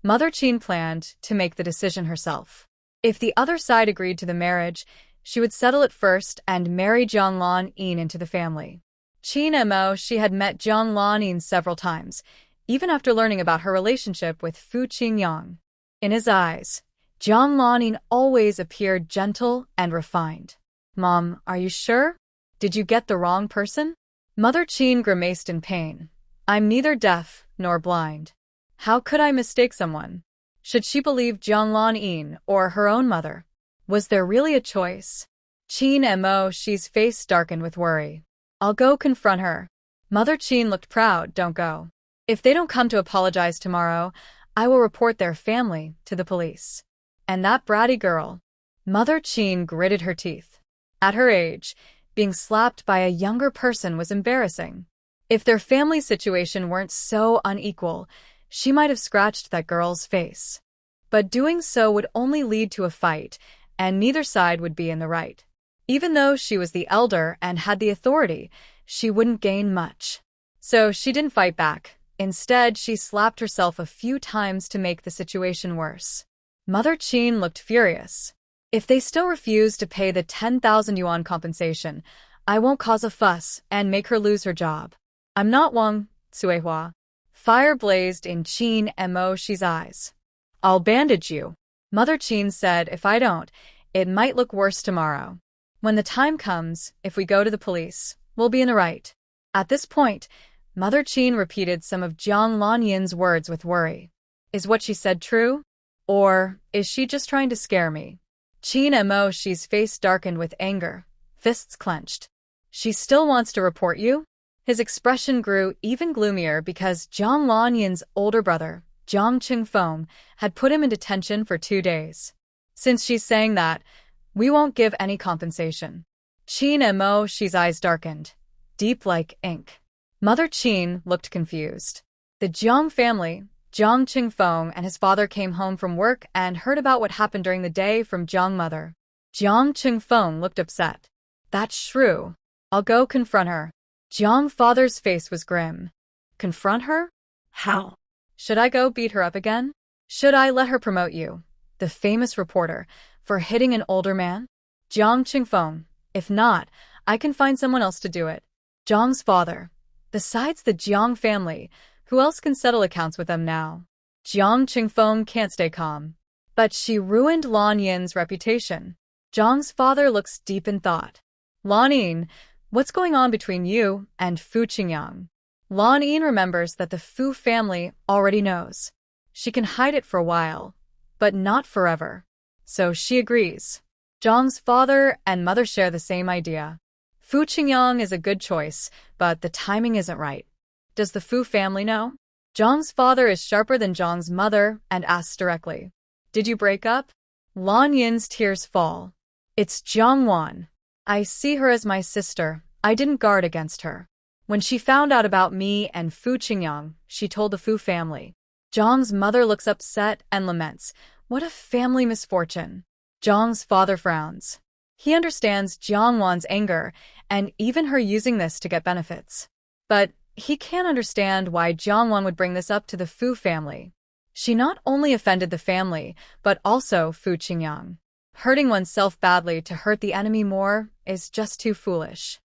Mother Qin planned to make the decision herself. If the other side agreed to the marriage, she would settle it first and marry Jiang Lanin into the family. Qin Mo, she had met Jiang Lanin several times, even after learning about her relationship with Fu Qingyang. In his eyes, Jiang Lanin always appeared gentle and refined. "Mom, are you sure? Did you get the wrong person?" Mother Qin grimaced in pain. "I'm neither deaf nor blind. How could I mistake someone? Should she believe Jiang Lanin or her own mother? Was there really a choice?" Qin Mo, she's face darkened with worry. "I'll go confront her." Mother Qin looked proud. "Don't go. If they don't come to apologize tomorrow, I will report their family to the police. And that bratty girl." Mother Qin gritted her teeth. At her age, being slapped by a younger person was embarrassing. If their family situation weren't so unequal, she might have scratched that girl's face. But doing so would only lead to a fight, and neither side would be in the right. Even though she was the elder and had the authority, she wouldn't gain much. So she didn't fight back. Instead, she slapped herself a few times to make the situation worse. Mother Qin looked furious. If they still refuse to pay the 10,000 yuan compensation, I won't cause a fuss and make her lose her job. I'm not Wang Suihua. Fire blazed in Qin Mo's eyes. I'll bandage you. Mother Qin said if I don't, it might look worse tomorrow. When the time comes, if we go to the police, we'll be in the right. At this point, Mother Qin repeated some of Jiang Lanyin's words with worry. Is what she said true? Or is she just trying to scare me? Qin Mo's face darkened with anger, fists clenched. She still wants to report you? His expression grew even gloomier because Jiang Lanyin's older brother, Jiang Qingfeng, had put him in detention for 2 days. Since she's saying that, we won't give any compensation. Qin Mo's eyes darkened, deep like ink. Mother Qin looked confused. The Jiang family, Jiang Qingfeng and his father came home from work and heard about what happened during the day from Jiang mother. Jiang Qingfeng looked upset. That's true. I'll go confront her. Jiang father's face was grim. Confront her? How? Should I go beat her up again? Should I let her promote you, the famous reporter, for hitting an older man? Jiang Qingfeng. If not, I can find someone else to do it. Jiang's father. Besides the Jiang family, who else can settle accounts with them now? Jiang Qingfeng can't stay calm. But she ruined Lan Yin's reputation. Jiang's father looks deep in thought. Lan Yin, what's going on between you and Fu Qingyang? Lan Yin remembers that the Fu family already knows. She can hide it for a while, but not forever. So she agrees. Jiang's father and mother share the same idea. Fu Qingyang is a good choice, but the timing isn't right. Does the Fu family know? Jiang's father is sharper than Jiang's mother and asks directly. Did you break up? Lan Yin's tears fall. It's Jiang Wan. I see her as my sister. I didn't guard against her. When she found out about me and Fu Qingyang, she told the Fu family. Jiang's mother looks upset and laments. What a family misfortune. Jiang's father frowns. He understands Jiang Wan's anger and even her using this to get benefits. But he can't understand why Jiang Wan would bring this up to the Fu family. She not only offended the family, but also Fu Qingyang. Hurting oneself badly to hurt the enemy more is just too foolish.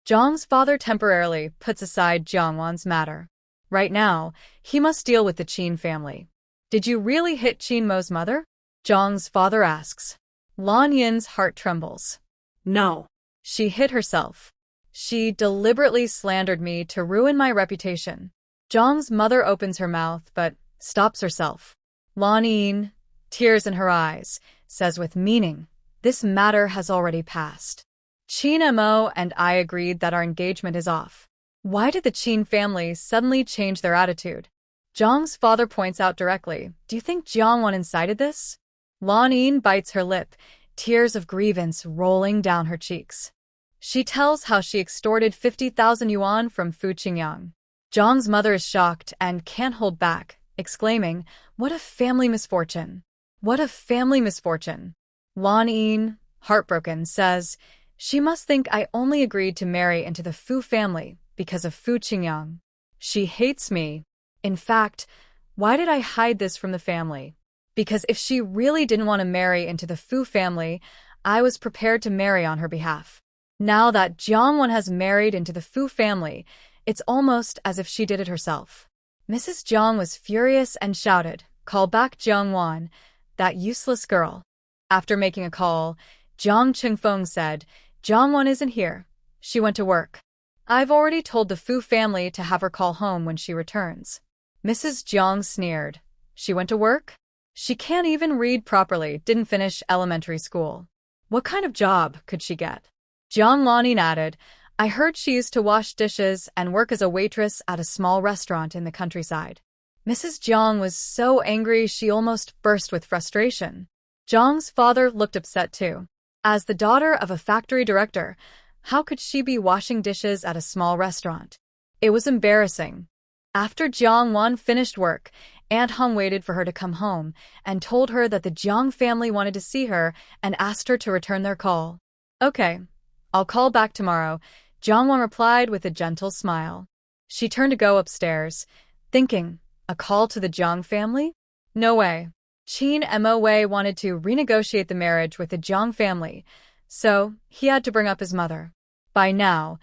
Jiang's father temporarily puts aside Jiang Wan's matter. Right now, he must deal with the Qin family. Did you really hit Qin Mo's mother? Jiang's father asks. Lan Yin's heart trembles. No. She hit herself. She deliberately slandered me to ruin my reputation. Jiang's mother opens her mouth but stops herself. Lan Yin, tears in her eyes, says with meaning, this matter has already passed. Qin Mo and I agreed that our engagement is off. Why did the Qin family suddenly change their attitude? Jiang's father points out directly, do you think Jiang Wan incited this? Lan Yin bites her lip, tears of grievance rolling down her cheeks. She tells how she extorted 50,000 yuan from Fu Qingyang. Jiang's mother is shocked and can't hold back, exclaiming, what a family misfortune. What a family misfortune. Lan Yin, heartbroken, says, she must think I only agreed to marry into the Fu family because of Fu Qingyang. She hates me. In fact, why did I hide this from the family? Because if she really didn't want to marry into the Fu family, I was prepared to marry on her behalf. Now that Jiang Wan has married into the Fu family, it's almost as if she did it herself. Mrs. Jiang was furious and shouted, call back Jiang Wan, that useless girl. After making a call, Jiang Qingfeng said, Jiang Wan isn't here. She went to work. I've already told the Fu family to have her call home when she returns. Mrs. Jiang sneered. She went to work? She can't even read properly, didn't finish elementary school. What kind of job could she get? Jiang Lanin added, I heard she used to wash dishes and work as a waitress at a small restaurant in the countryside. Mrs. Jiang was so angry she almost burst with frustration. Jiang's father looked upset too. As the daughter of a factory director, how could she be washing dishes at a small restaurant? It was embarrassing. After Jiang Wan finished work, Aunt Hung waited for her to come home and told her that the Jiang family wanted to see her and asked her to return their call. Okay, I'll call back tomorrow, Jongwon replied with a gentle smile. She turned to go upstairs, thinking, a call to the Jong family? No way. Chin Mo wanted to renegotiate the marriage with the Jong family, so he had to bring up his mother. By now,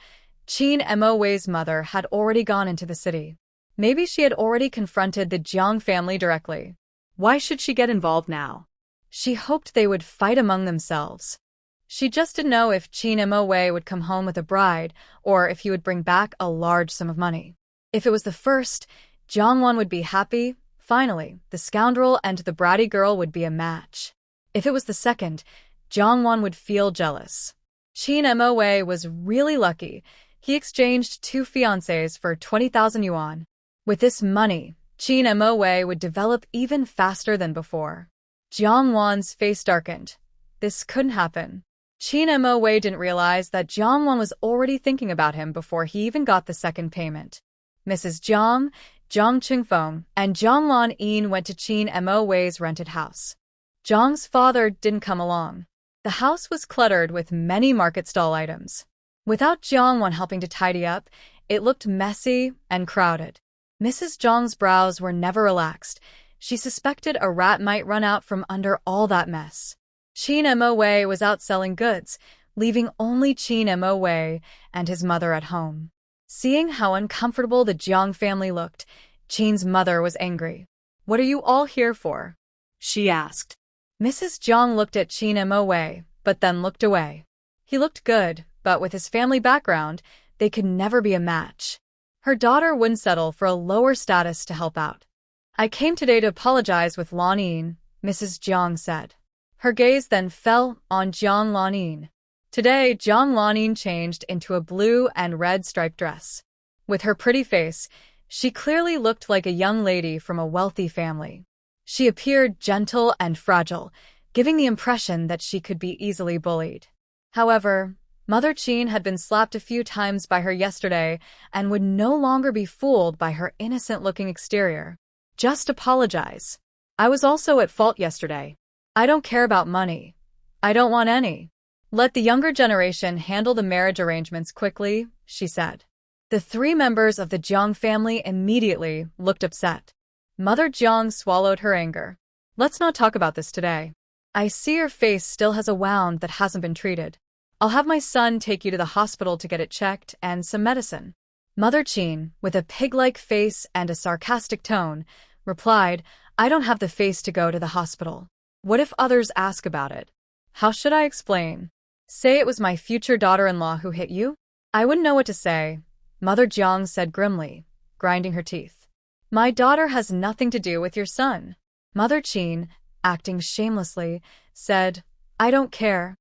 Chin Mo's mother had already gone into the city. Maybe she had already confronted the Jong family directly. Why should she get involved now? She hoped they would fight among themselves. She just didn't know if Chin Mo would come home with a bride or if he would bring back a large sum of money. If it was the first, Jongwon would be happy. Finally, the scoundrel and the bratty girl would be a match. If it was the second, Jongwon would feel jealous. Chin Mo was really lucky. He exchanged 2 fiancés for 20,000 yuan. With this money, Chin Mo would develop even faster than before. Jongwon's face darkened. This couldn't happen. Chin Mo didn't realize that Jongwon was already thinking about him before he even got the second payment. Mrs. Jong, Jong Chungfeng, and Jongwon In went to Chin Mo's rented house. Jong's father didn't come along. The house was cluttered with many market stall items. Without Jongwon helping to tidy up, it looked messy and crowded. Mrs. Jong's brows were never relaxed. She suspected a rat might run out from under all that mess. Chin Mo was out selling goods, leaving only Chin Mo and his mother at home. Seeing how uncomfortable the Jong family looked, Chin's mother was angry. "What are you all here for?" she asked. Mrs. Jong looked at Chin Mo, but then looked away. He looked good, but with his family background, they could never be a match. Her daughter wouldn't settle for a lower status to help out. "I came today to apologize with Lanin," Mrs. Jong said. Her gaze then fell on Jong Lanin. Today, Jong Lanin changed into a blue and red striped dress. With her pretty face, she clearly looked like a young lady from a wealthy family. She appeared gentle and fragile, giving the impression that she could be easily bullied. However, Mother Chin had been slapped a few times by her yesterday and would no longer be fooled by her innocent-looking exterior. "Just apologize. I was also at fault yesterday. I don't care about money. I don't want any. Let the younger generation handle the marriage arrangements quickly," she said. The 3 members of the Jong family immediately looked upset. Mother Jong swallowed her anger. "Let's not talk about this today. I see your face still has a wound that hasn't been treated. I'll have my son take you to the hospital to get it checked and some medicine." Mother Chin, with a pig-like face and a sarcastic tone, replied, "I don't have the face to go to the hospital. What if others ask about it? How should I explain? Say it was my future daughter-in-law who hit you? I wouldn't know what to say," Mother Jong said grimly, grinding her teeth. "My daughter has nothing to do with your son." Mother Chin, acting shamelessly, said, "I don't care.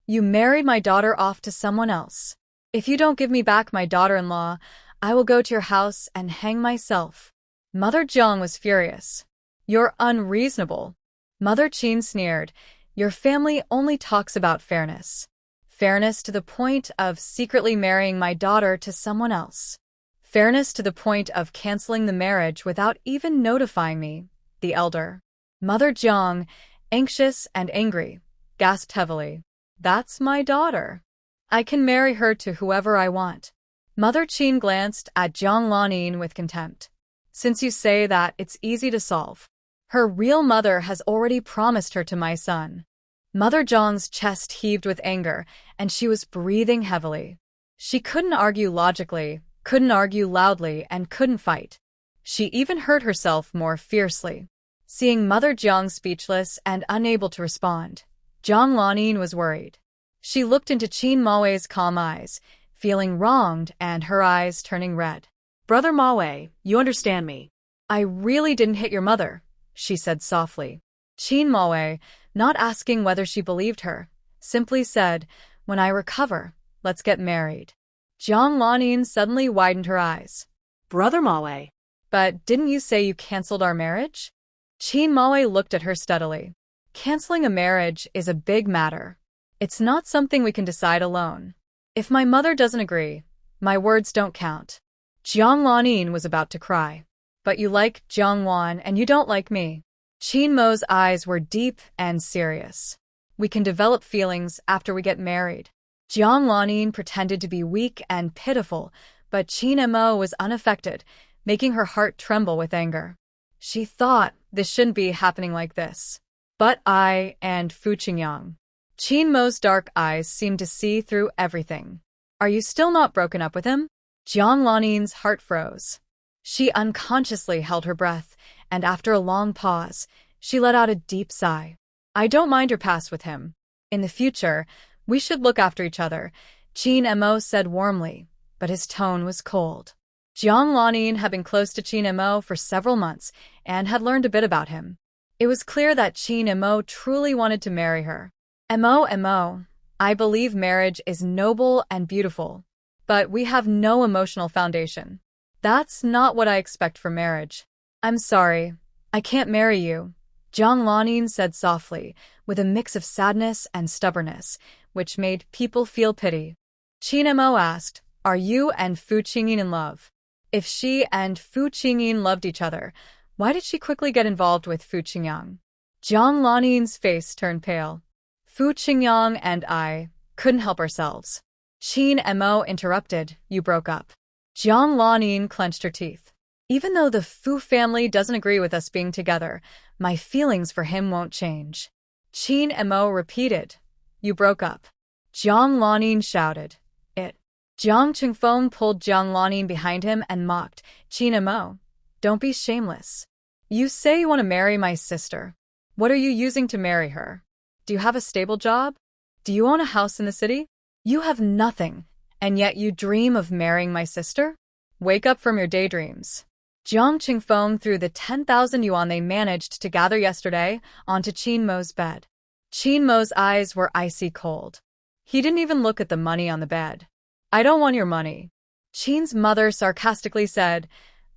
You married my daughter off to someone else. If you don't give me back my daughter-in-law, I will go to your house and hang myself." Mother Jong was furious. "You're unreasonable." Mother Chin sneered, "Your family only talks about fairness. Fairness to the point of secretly marrying my daughter to someone else. Fairness to the point of canceling the marriage without even notifying me, the elder." Mother Jong, anxious and angry, gasped heavily. "That's my daughter. I can marry her to whoever I want." Mother Chin glanced at Jong Lanin with contempt. "Since you say that, it's easy to solve. Her real mother has already promised her to my son." Mother Jong's chest heaved with anger, and she was breathing heavily. She couldn't argue logically, couldn't argue loudly, and couldn't fight. She even hurt herself more fiercely. Seeing Mother Jong speechless and unable to respond, Jong Lanin was worried. She looked into Chin Mao's calm eyes, feeling wronged and her eyes turning red. "Brother Mao, you understand me." "I really didn't hit your mother," she said softly. Chin Mao, not asking whether she believed her, simply said, "When I recover, let's get married." Jong Lanin suddenly widened her eyes. "Brother Mao." "But didn't you say you canceled our marriage?" Chin Mao looked at her steadily. "Canceling a marriage is a big matter. It's not something we can decide alone. If my mother doesn't agree, my words don't count." Jong Lanin was about to cry. "But you like Jongwon and you don't like me." Chin Mo's eyes were deep and serious. "We can develop feelings after we get married." Jiang Lanin pretended to be weak and pitiful, but Qin Mo was unaffected, making her heart tremble with anger. She thought this shouldn't be happening like this. But I and Fu Qingyang. Qin Mo's dark eyes seemed to see through everything. Are you still not broken up with him? Jiang Lanin's heart froze. She unconsciously held her breath, and after a long pause, she let out a deep sigh. I don't mind your past with him. In the future, we should look after each other, Qin Mo said warmly, but his tone was cold. Jiang Lanin had been close to Qin Mo for several months and had learned a bit about him. It was clear that Qin Mo truly wanted to marry her. Mo, I believe marriage is noble and beautiful, but we have no emotional foundation. That's not what I expect from marriage. I'm sorry, I can't marry you, Jiang Lanin said softly, with a mix of sadness and stubbornness, which made people feel pity. Qin Mo asked, are you and Fu Qingyin in love? If she and Fu Qingyin loved each other, why did she quickly get involved with Fu Qingyang? Jiang Lanin's face turned pale. Fu Qingyang and I couldn't help ourselves. Qin Mo interrupted, you broke up. Jiang Lanin clenched her teeth. Even though the Fu family doesn't agree with us being together, my feelings for him won't change. Qin Mo repeated, you broke up. Jiang Lanin shouted, it. Jiang Qingfeng pulled Jiang Lanin behind him and mocked, Qin Mo, don't be shameless. You say you want to marry my sister. What are you using to marry her? Do you have a stable job? Do you own a house in the city? You have nothing, and yet you dream of marrying my sister? Wake up from your daydreams. Jiang Qingfeng threw the 10,000 yuan they managed to gather yesterday onto Qin Mo's bed. Qin Mo's eyes were icy cold. He didn't even look at the money on the bed. I don't want your money. Qin's mother sarcastically said,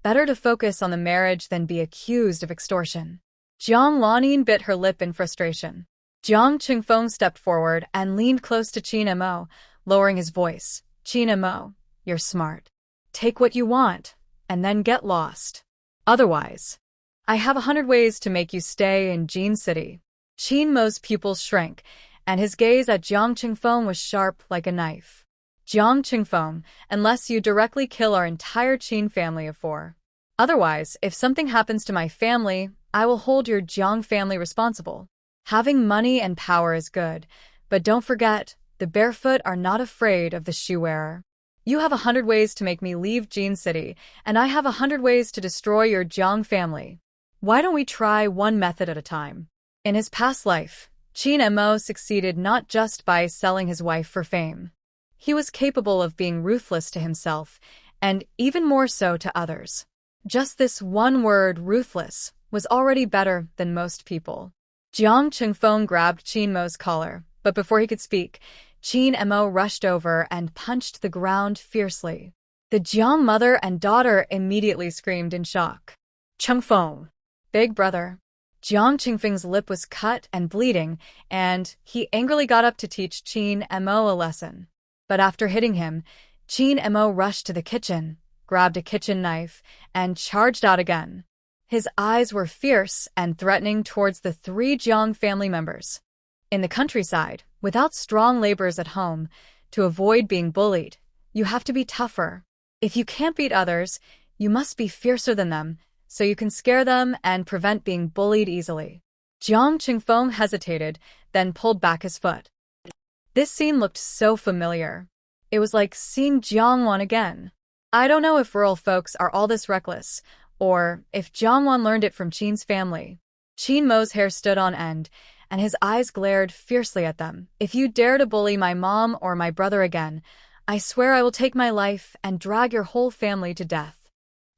better to focus on the marriage than be accused of extortion. Jiang Lanin bit her lip in frustration. Jiang Qingfeng stepped forward and leaned close to Qin Mo, lowering his voice. Qin Mo, you're smart. Take what you want, and then get lost. Otherwise, I have 100 ways to make you stay in Jin City. Qin Mo's pupils shrank, and his gaze at Jiang Qingfeng was sharp like a knife. Jiang Qingfeng, unless you directly kill our entire Qin family of 4. Otherwise, if something happens to my family, I will hold your Jiang family responsible. Having money and power is good, but don't forget, the barefoot are not afraid of the shoe wearer. You have 100 ways to make me leave Jin City, and I have 100 ways to destroy your Jiang family. Why don't we try one method at a time? In his past life, Qin Mo succeeded not just by selling his wife for fame. He was capable of being ruthless to himself, and even more so to others. Just this one word, ruthless, was already better than most people. Jiang Qingfeng grabbed Qin Mo's collar, but before he could speak, Qin Mo rushed over and punched the ground fiercely. The Jiang mother and daughter immediately screamed in shock. Qingfeng, big brother. Jiang Qingfeng's lip was cut and bleeding, and he angrily got up to teach Qin Mo a lesson. But after hitting him, Qin Mo rushed to the kitchen, grabbed a kitchen knife, and charged out again. His eyes were fierce and threatening towards the 3 Jiang family members. In the countryside, without strong laborers at home, to avoid being bullied, you have to be tougher. If you can't beat others, you must be fiercer than them, so you can scare them and prevent being bullied easily. Jiang Qingfeng hesitated, then pulled back his foot. This scene looked so familiar. It was like seeing Jiangwan again. I don't know if rural folks are all this reckless, or if Jiangwan learned it from Qin's family. Qin Mo's hair stood on end, and his eyes glared fiercely at them. If you dare to bully my mom or my brother again, I swear I will take my life and drag your whole family to death.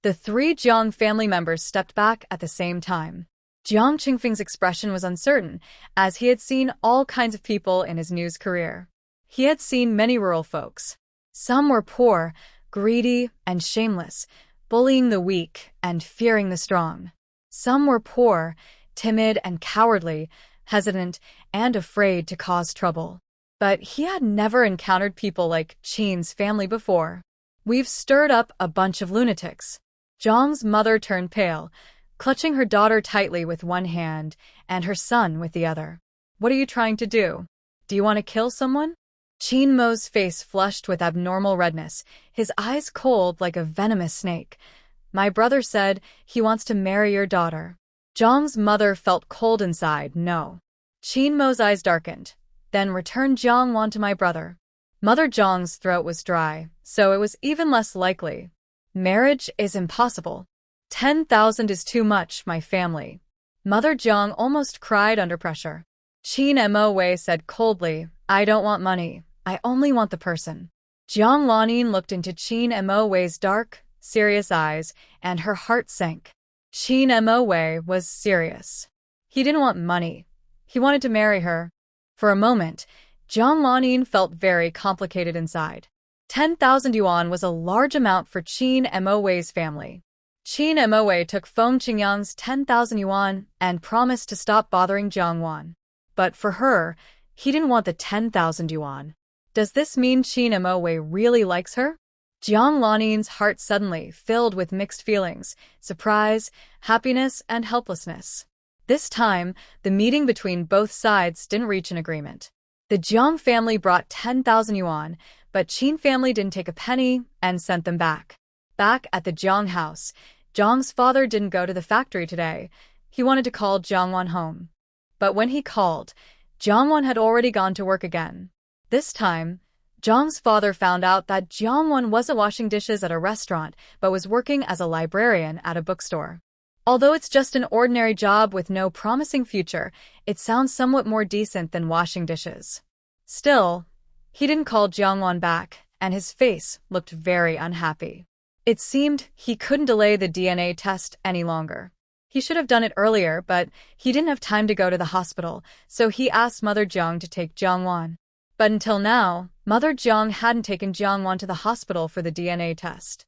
The 3 Jiang family members stepped back at the same time. Jiang Qingfeng's expression was uncertain, as he had seen all kinds of people in his news career. He had seen many rural folks. Some were poor, greedy, and shameless, bullying the weak and fearing the strong. Some were poor, timid and cowardly, hesitant and afraid to cause trouble. But he had never encountered people like Qin's family before. We've stirred up a bunch of lunatics. Zhang's mother turned pale, clutching her daughter tightly with one hand and her son with the other. What are you trying to do? Do you want to kill someone? Chin Mo's face flushed with abnormal redness, his eyes cold like a venomous snake. My brother said he wants to marry your daughter. Zhang's mother felt cold inside. No. Chin Mo's eyes darkened. Then return Jiang Wan to my brother. Mother Zhang's throat was dry, so it was even less likely. Marriage is impossible. 10,000 is too much, my family. Mother Jiang almost cried under pressure. Chin Mo Wei said coldly, I don't want money. I only want the person. Jiang Lanin looked into Chin Mo Wei's dark, serious eyes, and her heart sank. Chin Mo Wei was serious. He didn't want money. He wanted to marry her. For a moment, Jiang Lanin felt very complicated inside. 10,000 yuan was a large amount for Chin Mo Wei's family. Chin Mo Wei took Feng Qingyang's 10,000 yuan and promised to stop bothering Jiang Wan. But for her, he didn't want the 10,000 yuan. Does this mean Chin Mo Wei really likes her? Jiang Lanin's heart suddenly filled with mixed feelings, surprise, happiness, and helplessness. This time, the meeting between both sides didn't reach an agreement. The Jiang family brought 10,000 yuan, but Chin family didn't take a penny and sent them back. Back at the Jiang house, Jiang's father didn't go to the factory today. He wanted to call Jiang Wan home. But when he called, Jiang Wan had already gone to work again. This time, Jiang's father found out that Jiang Wan wasn't washing dishes at a restaurant, but was working as a librarian at a bookstore. Although it's just an ordinary job with no promising future, it sounds somewhat more decent than washing dishes. Still, he didn't call Jiang Wan back, and his face looked very unhappy. It seemed he couldn't delay the DNA test any longer. He should have done it earlier, but he didn't have time to go to the hospital, so he asked Mother Jiang to take Jiang Wan. But until now, Mother Jiang hadn't taken Jiang Wan to the hospital for the DNA test.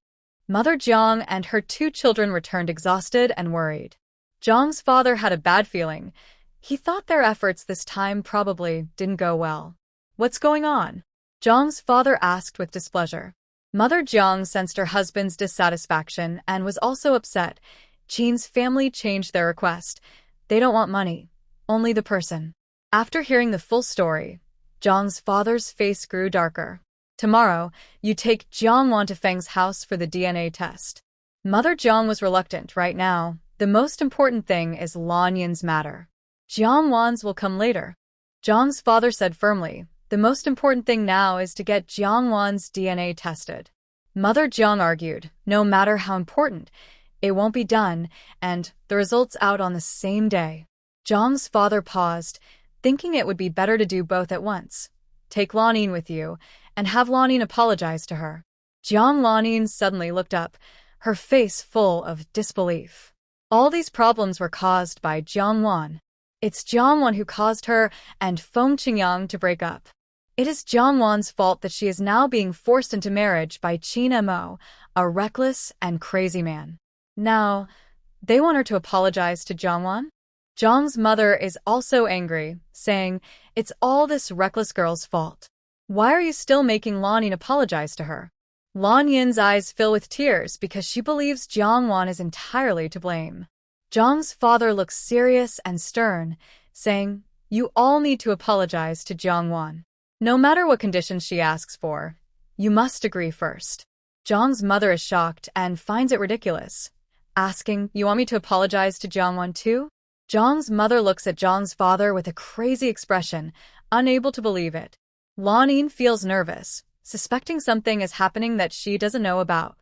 Mother Jiang and her 2 children returned exhausted and worried. Jiang's father had a bad feeling. He thought their efforts this time probably didn't go well. What's going on? Jiang's father asked with displeasure. Mother Jiang sensed her husband's dissatisfaction and was also upset. Chin's family changed their request. They don't want money, only the person. After hearing the full story, Jiang's father's face grew darker. Tomorrow, you take Jiang Wan to Feng's house for the DNA test. Mother Jiang was reluctant right now. The most important thing is Lan Yin's matter. Jiang Wan's will come later. Jiang's father said firmly, the most important thing now is to get Jiang Wan's DNA tested. Mother Jiang argued, no matter how important, it won't be done, and the results out on the same day. Jiang's father paused, thinking it would be better to do both at once. Take Lan Yin with you, and have Lan Yin apologize to her. Jiang Lanin suddenly looked up, her face full of disbelief. All these problems were caused by Jiang Wan. It's Jiang Wan who caused her and Feng Qingyang to break up. It is Jiang Wan's fault that she is now being forced into marriage by Chin Mo, a reckless and crazy man. Now, they want her to apologize to Jiang Wan? Jiang's mother is also angry, saying, it's all this reckless girl's fault. Why are you still making Lan Yin apologize to her? Lan Yin's eyes fill with tears because she believes Jiang Wan is entirely to blame. Jiang's father looks serious and stern, saying, you all need to apologize to Jiang Wan. No matter what conditions she asks for, you must agree first. Jiang's mother is shocked and finds it ridiculous, asking, you want me to apologize to Jiang Wan too? Jiang's mother looks at Jiang's father with a crazy expression, unable to believe it. Lan Yin feels nervous, suspecting something is happening that she doesn't know about.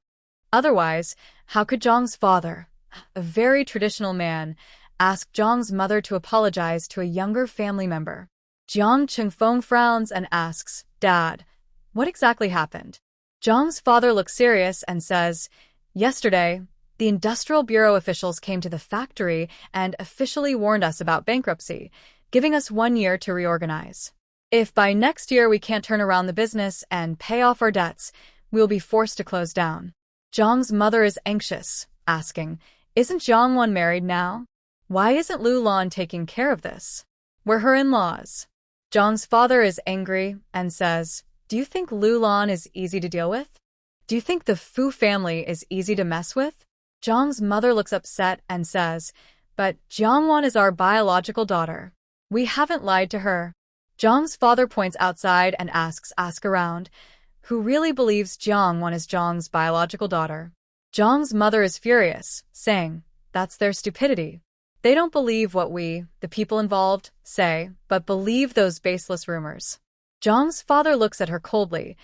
Otherwise, how could Jiang's father, a very traditional man, ask Jiang's mother to apologize to a younger family member? Jiang Chengfeng frowns and asks, Dad, what exactly happened? Jiang's father looks serious and says, yesterday, the Industrial Bureau officials came to the factory and officially warned us about bankruptcy, giving us 1 year to reorganize. If by next year we can't turn around the business and pay off our debts, we'll be forced to close down. Jiang's mother is anxious, asking, isn't Jiang Wan married now? Why isn't Lu Lan taking care of this? We're her in-laws. Jiang's father is angry and says, do you think Lu Lan is easy to deal with? Do you think the Fu family is easy to mess with? Jiang's mother looks upset and says, but Jiang Wan is our biological daughter. We haven't lied to her. Jong's father points outside and ask around, who really believes Jongwon is Jong's biological daughter. Jong's mother is furious, saying, that's their stupidity. They don't believe what we, the people involved, say, but believe those baseless rumors. Jong's father looks at her coldly,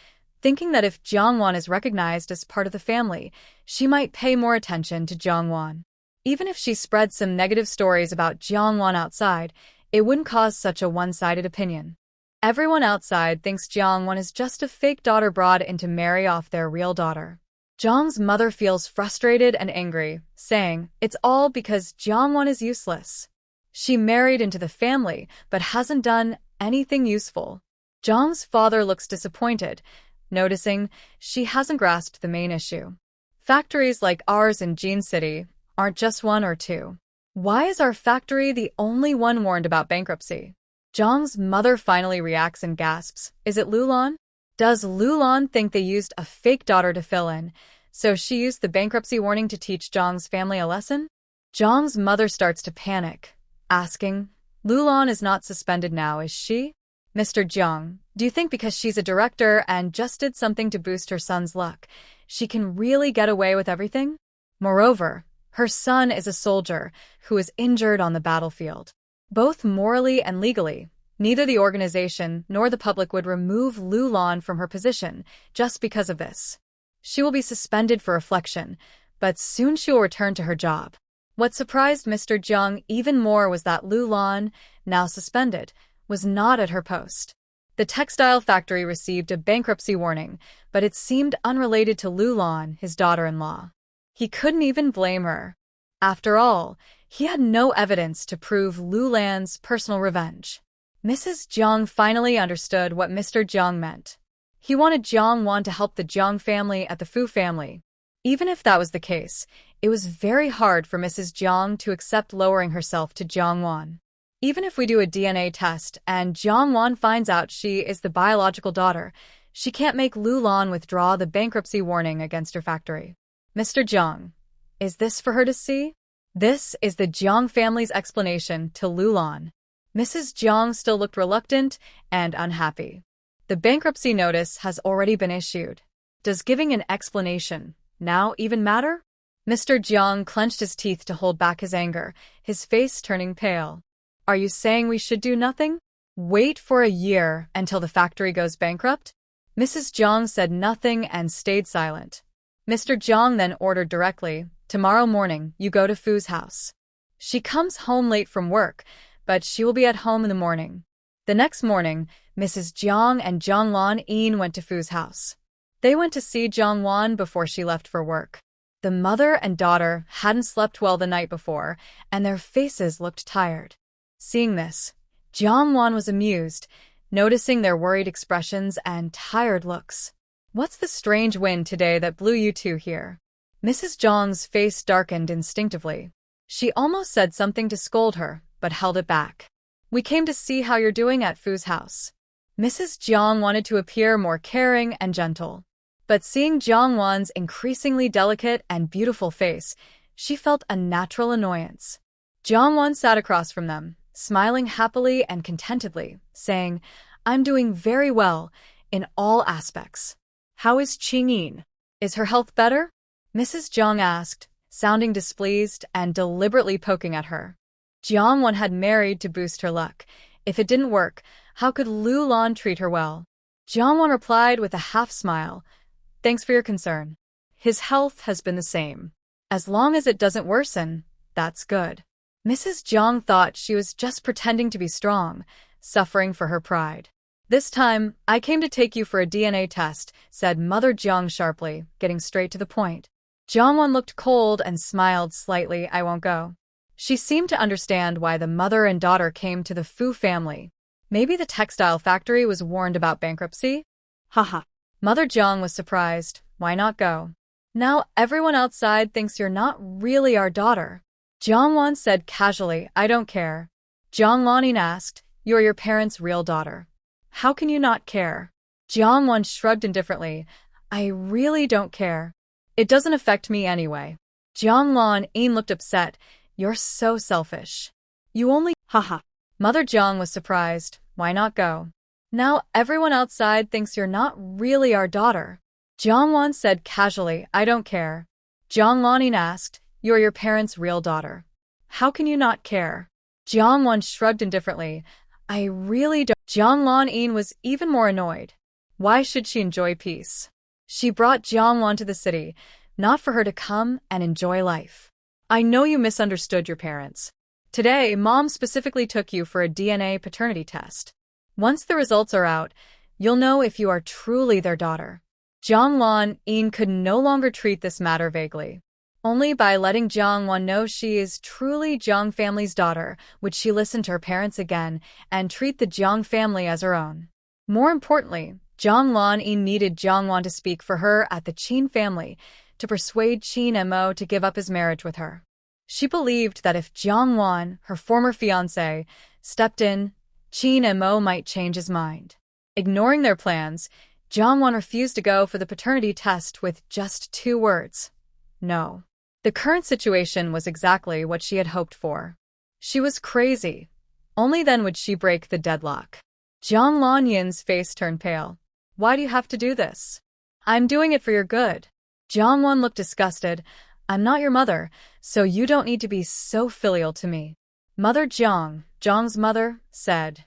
thinking that if Jongwon is recognized as part of the family, she might pay more attention to Jongwon. Even if she spreads some negative stories about Jongwon outside, it wouldn't cause such a one-sided opinion. Everyone outside thinks Jongwon is just a fake daughter brought in to marry off their real daughter. Jong's mother feels frustrated and angry, saying, it's all because Jongwon is useless. She married into the family, but hasn't done anything useful. Jong's father looks disappointed, noticing she hasn't grasped the main issue. Factories like ours in Jean City aren't just one or two. Why is our factory the only one warned about bankruptcy? Jong's mother finally reacts and gasps, is it Lulon? Does Lulon think they used a fake daughter to fill in, so she used the bankruptcy warning to teach Jong's family a lesson? Jong's mother starts to panic, asking, Lulon is not suspended now, is she? Mr. Jong, do you think because she's a director and just did something to boost her son's luck, she can really get away with everything? Moreover, her son is a soldier who is injured on the battlefield. Both morally and legally, neither the organization nor the public would remove Lulon from her position just because of this. She will be suspended for reflection, but soon she will return to her job. What surprised Mr. Jung even more was that Lulon, now suspended, was not at her post. The textile factory received a bankruptcy warning, but it seemed unrelated to Lulon, his daughter-in-law. He couldn't even blame her. After all, he had no evidence to prove Lulan's personal revenge. Mrs. Jung finally understood what Mr. Jung meant. He wanted Jongwon to help the Jung family at the Fu family. Even if that was the case, it was very hard for Mrs. Jung to accept lowering herself to Jongwon. Even if we do a DNA test and Jongwon finds out she is the biological daughter, she can't make Lulon withdraw the bankruptcy warning against her factory. Mr. Jung, is this for her to see? This is the Jung family's explanation to Lulon. Mrs. Jung still looked reluctant and unhappy. The bankruptcy notice has already been issued. Does giving an explanation now even matter? Mr. Jung clenched his teeth to hold back his anger, his face turning pale. Are you saying we should do nothing? Wait for a year until the factory goes bankrupt? Mrs. Jung said nothing and stayed silent. Mr. Jung then ordered directly, tomorrow morning you go to Fu's house. She comes home late from work, but she will be at home in the morning. The next morning, Mrs. Jung and Jonglon-in went to Fu's house. They went to see Jongwon before she left for work. The mother and daughter hadn't slept well the night before, and their faces looked tired. Seeing this, Jongwon was amused, noticing their worried expressions and tired looks. What's the strange wind today that blew you two here? Mrs. Jong's face darkened instinctively. She almost said something to scold her, but held it back. We came to see how you're doing at Fu's house. Mrs. Jong wanted to appear more caring and gentle. But seeing Jongwon's increasingly delicate and beautiful face, she felt a natural annoyance. Jongwon sat across from them, smiling happily and contentedly, saying, I'm doing very well in all aspects. How is Ching-in? Is her health better? Mrs. Jong asked, sounding displeased and deliberately poking at her. Jongwon had married to boost her luck. If it didn't work, how could Lulon treat her well? Jongwon replied with a half-smile, thanks for your concern. His health has been the same. As long as it doesn't worsen, that's good. Mrs. Jong thought she was just pretending to be strong, suffering for her pride. This time, I came to take you for a DNA test, said Mother Jong sharply, getting straight to the point. Jongwon looked cold and smiled slightly. I won't go. She seemed to understand why the mother and daughter came to the Fu family. Maybe the textile factory was warned about bankruptcy? Haha. Mother Jong was surprised. Why not go? Now everyone outside thinks you're not really our daughter. Jongwon said casually, I don't care. Jonglon-in asked, you're your parents' real daughter. How can you not care? Jongwon shrugged indifferently. I really don't care. It doesn't affect me anyway. Jonglon-in looked upset. You're so selfish. You only… Haha. Mother Jong was surprised. Why not go? Now everyone outside thinks you're not really our daughter. Jiangwan said casually, I don't care. Jiang Lanin asked, you're your parents' real daughter. How can you not care? Jiangwan shrugged indifferently. I really don't. Jiang Lanin was even more annoyed. Why should she enjoy peace? She brought Jiangwan to the city, not for her to come and enjoy life. I know you misunderstood your parents. Today, Mom specifically took you for a DNA paternity test. Once the results are out, you'll know if you are truly their daughter. Jiang Lanin could no longer treat this matter vaguely. Only by letting Jiangwan know she is truly Jiang family's daughter would she listen to her parents again and treat the Jiang family as her own. More importantly, Jiang Lanin needed Jiangwan to speak for her at the Qin family to persuade Qin Mo to give up his marriage with her. She believed that if Jiangwan, her former fiancé, stepped in, Qin Mo might change his mind. Ignoring their plans, Jiangwan refused to go for the paternity test with just 2 words. No. The current situation was exactly what she had hoped for. She was crazy. Only then would she break the deadlock. Jiang Lanyin's face turned pale. Why do you have to do this? I'm doing it for your good. Jiangwan looked disgusted. I'm not your mother, so you don't need to be so filial to me. Mother Jiang's mother, said.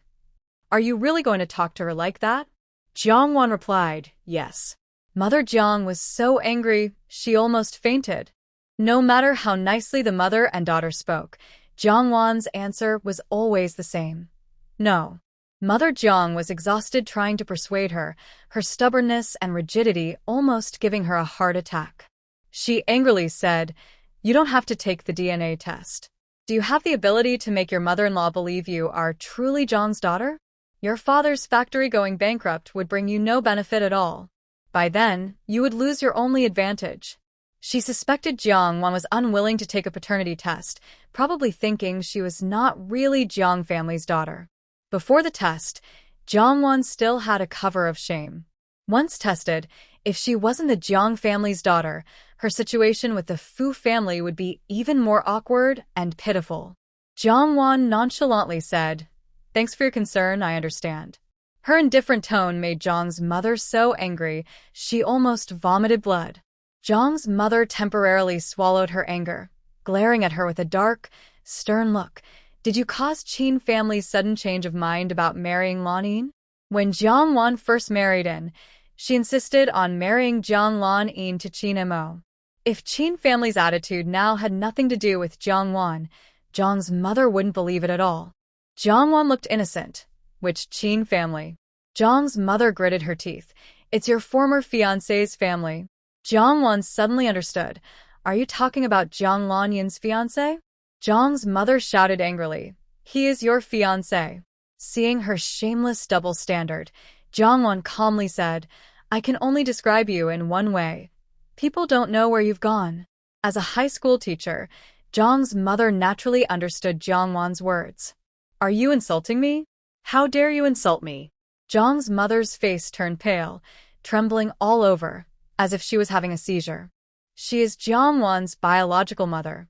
Are you really going to talk to her like that? Jiangwan replied, yes. Mother Jiang was so angry, she almost fainted. No matter how nicely the mother and daughter spoke, Jiangwan's answer was always the same. No. Mother Jiang was exhausted trying to persuade her, her stubbornness and rigidity almost giving her a heart attack. She angrily said, you don't have to take the DNA test. Do you have the ability to make your mother-in-law believe you are truly Jiang's daughter? Your father's factory going bankrupt would bring you no benefit at all. By then, you would lose your only advantage. She suspected Jiangwan was unwilling to take a paternity test, probably thinking she was not really Jiang family's daughter. Before the test, Jiangwan still had a cover of shame. Once tested, if she wasn't the Jiang family's daughter, her situation with the Fu family would be even more awkward and pitiful. Jiangwan nonchalantly said, thanks for your concern, I understand. Her indifferent tone made Jiang's mother so angry, she almost vomited blood. Jiang's mother temporarily swallowed her anger, glaring at her with a dark, stern look. Did you cause Qin family's sudden change of mind about marrying Lanin? When Jiangwan first married in, she insisted on marrying Jiang Lanin to Qin Mo. If Qin family's attitude now had nothing to do with Jiangwan, Jiang's mother wouldn't believe it at all. Jiangwan looked innocent. Which Qin family? Jiang's mother gritted her teeth. It's your former fiancé's family. Jiangwan suddenly understood. Are you talking about Jiang Lanyin's fiancé? Jiang's mother shouted angrily. He is your fiancé. Seeing her shameless double standard, Jiangwan calmly said, I can only describe you in one way. People don't know where you've gone. As a high school teacher, Jiang's mother naturally understood Jiangwan's words. Are you insulting me? How dare you insult me? Jiang's mother's face turned pale, trembling all over, as if she was having a seizure. She is Jiangwan's biological mother.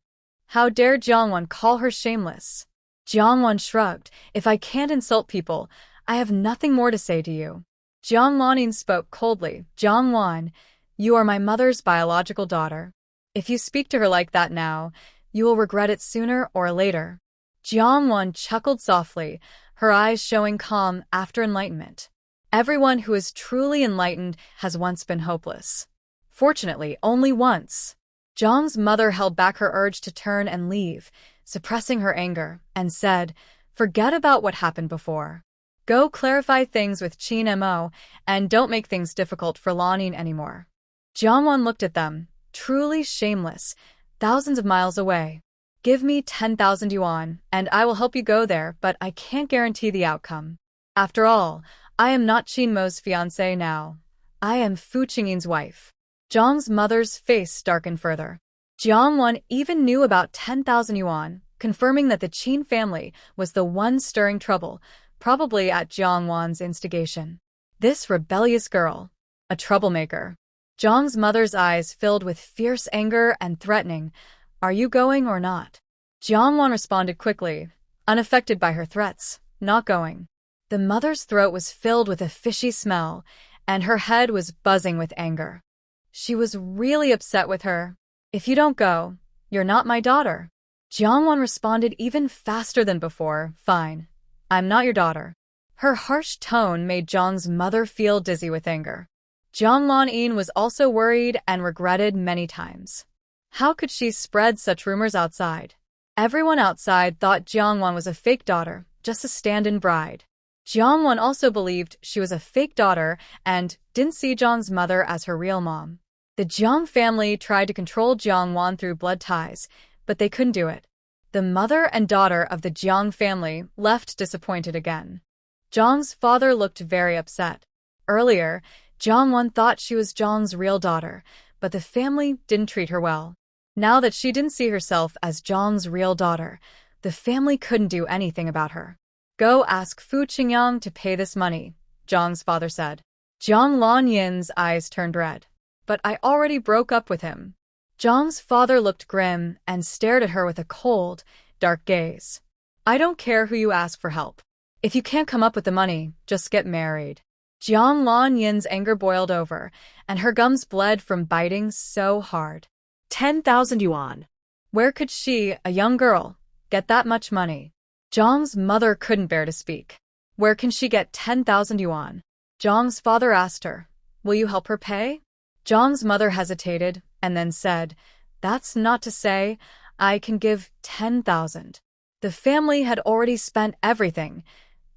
How dare Jiangwan call her shameless? Jiangwan shrugged. If I can't insult people, I have nothing more to say to you. Jiang Lanin spoke coldly. Jiangwan, you are my mother's biological daughter. If you speak to her like that now, you will regret it sooner or later. Jiangwan chuckled softly, her eyes showing calm after enlightenment. Everyone who is truly enlightened has once been hopeless. Fortunately, only once. Jiang's mother held back her urge to turn and leave, suppressing her anger, and said, forget about what happened before. Go clarify things with Qin Mo, and don't make things difficult for Lanin anymore. Jiangwan looked at them, truly shameless, thousands of miles away. Give me 10,000 yuan, and I will help you go there, but I can't guarantee the outcome. After all, I am not Qin Mo's fiancé now. I am Fu Qingyin's wife. Jiang's mother's face darkened further. Jiangwan even knew about 10,000 yuan, confirming that the Qin family was the one stirring trouble, probably at Jiangwan's instigation. This rebellious girl, a troublemaker. Jiang's mother's eyes filled with fierce anger and threatening. Are you going or not? Jiangwan responded quickly, unaffected by her threats. Not going. The mother's throat was filled with a fishy smell, and her head was buzzing with anger. She was really upset with her. "If you don't go, you're not my daughter." Jiangwan responded even faster than before. "Fine. I'm not your daughter." Her harsh tone made Zhang's mother feel dizzy with anger. Jiang Lan-yin was also worried and regretted many times. How could she spread such rumors outside? Everyone outside thought Jiangwan was a fake daughter, just a stand-in bride. Jiangwan also believed she was a fake daughter and didn't see Zhang's mother as her real mom. The Jiang family tried to control Jiangwan through blood ties, but they couldn't do it. The mother and daughter of the Jiang family left disappointed again. Zhang's father looked very upset. Earlier, Jiangwan thought she was Zhang's real daughter, but the family didn't treat her well. Now that she didn't see herself as Zhang's real daughter, the family couldn't do anything about her. "Go ask Fu Qingyang to pay this money," Zhang's father said. Jiang Lan-yin's eyes turned red. "But I already broke up with him." Zhang's father looked grim and stared at her with a cold, dark gaze. "I don't care who you ask for help. If you can't come up with the money, just get married." Jiang Lan-yin's anger boiled over, and her gums bled from biting so hard. 10,000 yuan. Where could she, a young girl, get that much money? Zhang's mother couldn't bear to speak. Where can she get 10,000 yuan? Zhang's father asked her. "Will you help her pay?" Zhang's mother hesitated and then said, "That's not to say I can give 10,000. The family had already spent everything.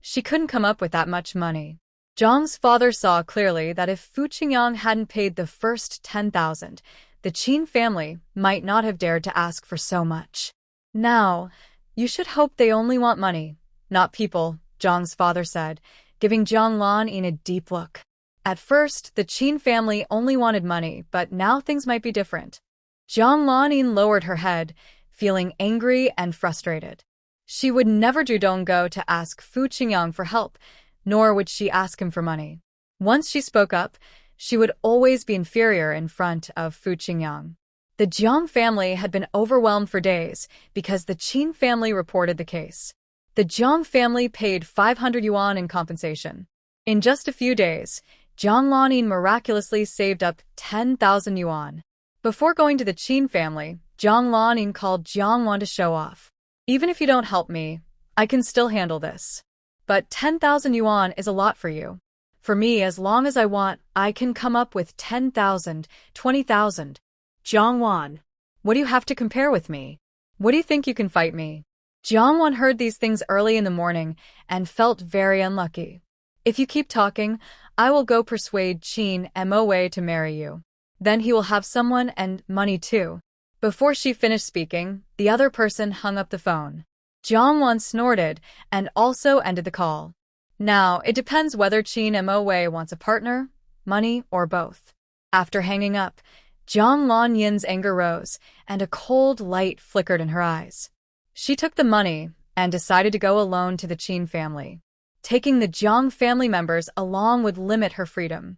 She couldn't come up with that much money." Zhang's father saw clearly that if Fu Qingyang hadn't paid the first 10,000, the Qin family might not have dared to ask for so much. "Now, you should hope they only want money, not people," Zhang's father said, giving Jiang Lan-yin a deep look. At first, the Qin family only wanted money, but now things might be different. Jiang Lan-yin lowered her head, feeling angry and frustrated. She would never do Donggo to ask Fu Qingyang for help, nor would she ask him for money. Once she spoke up, she would always be inferior in front of Fu Qingyang. The Jiang family had been overwhelmed for days because the Qin family reported the case. The Jiang family paid 500 yuan in compensation. In just a few days, Jiang Lan-yin miraculously saved up 10,000 yuan. Before going to the Qin family, Jiang Lan-yin called Jiangwan to show off. "Even if you don't help me, I can still handle this. But 10,000 yuan is a lot for you. For me, as long as I want, I can come up with 10,000, 20,000. Jiangwan. What do you have to compare with me? What do you think you can fight me?" Jiangwan heard these things early in the morning and felt very unlucky. "If you keep talking, I will go persuade Qin Moa to marry you. Then he will have someone and money too." Before she finished speaking, the other person hung up the phone. Jiangwan snorted and also ended the call. Now, it depends whether Qin Moa wants a partner, money, or both. After hanging up, Jiang Lan-yin's anger rose, and a cold light flickered in her eyes. She took the money and decided to go alone to the Qin family. Taking the Jiang family members along would limit her freedom.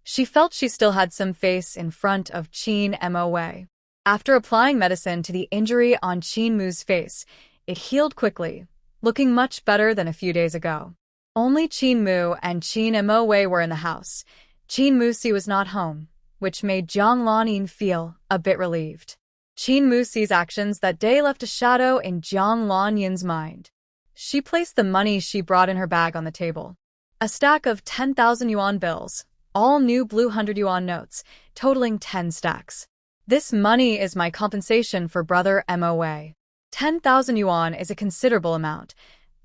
She felt she still had some face in front of Qin Moa. After applying medicine to the injury on Qin Mu's face, it healed quickly, looking much better than a few days ago. Only Qin Mu and Qin Moa were in the house. Qin Musi was not home, which made Jiang Lan-yin feel a bit relieved. Qin Musi's actions that day left a shadow in Jiang Lan-yin's mind. She placed the money she brought in her bag on the table. A stack of 10,000 yuan bills, all new blue 100 yuan notes, totaling 10 stacks. "This money is my compensation for brother Moa. 10,000 yuan is a considerable amount.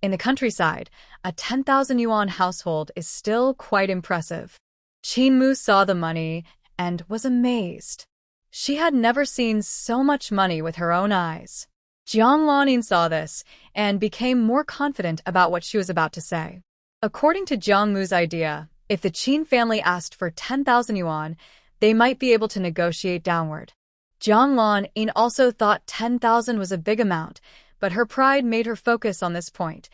In the countryside, a 10,000 yuan household is still quite impressive." Qin Mu saw the money and was amazed. She had never seen so much money with her own eyes. Jiang Lan-yin saw this and became more confident about what she was about to say. According to Jiang Mu's idea, if the Qin family asked for 10,000 yuan, they might be able to negotiate downward. Jiang Lan-yin also thought 10,000 was a big amount, but her pride made her focus on this point.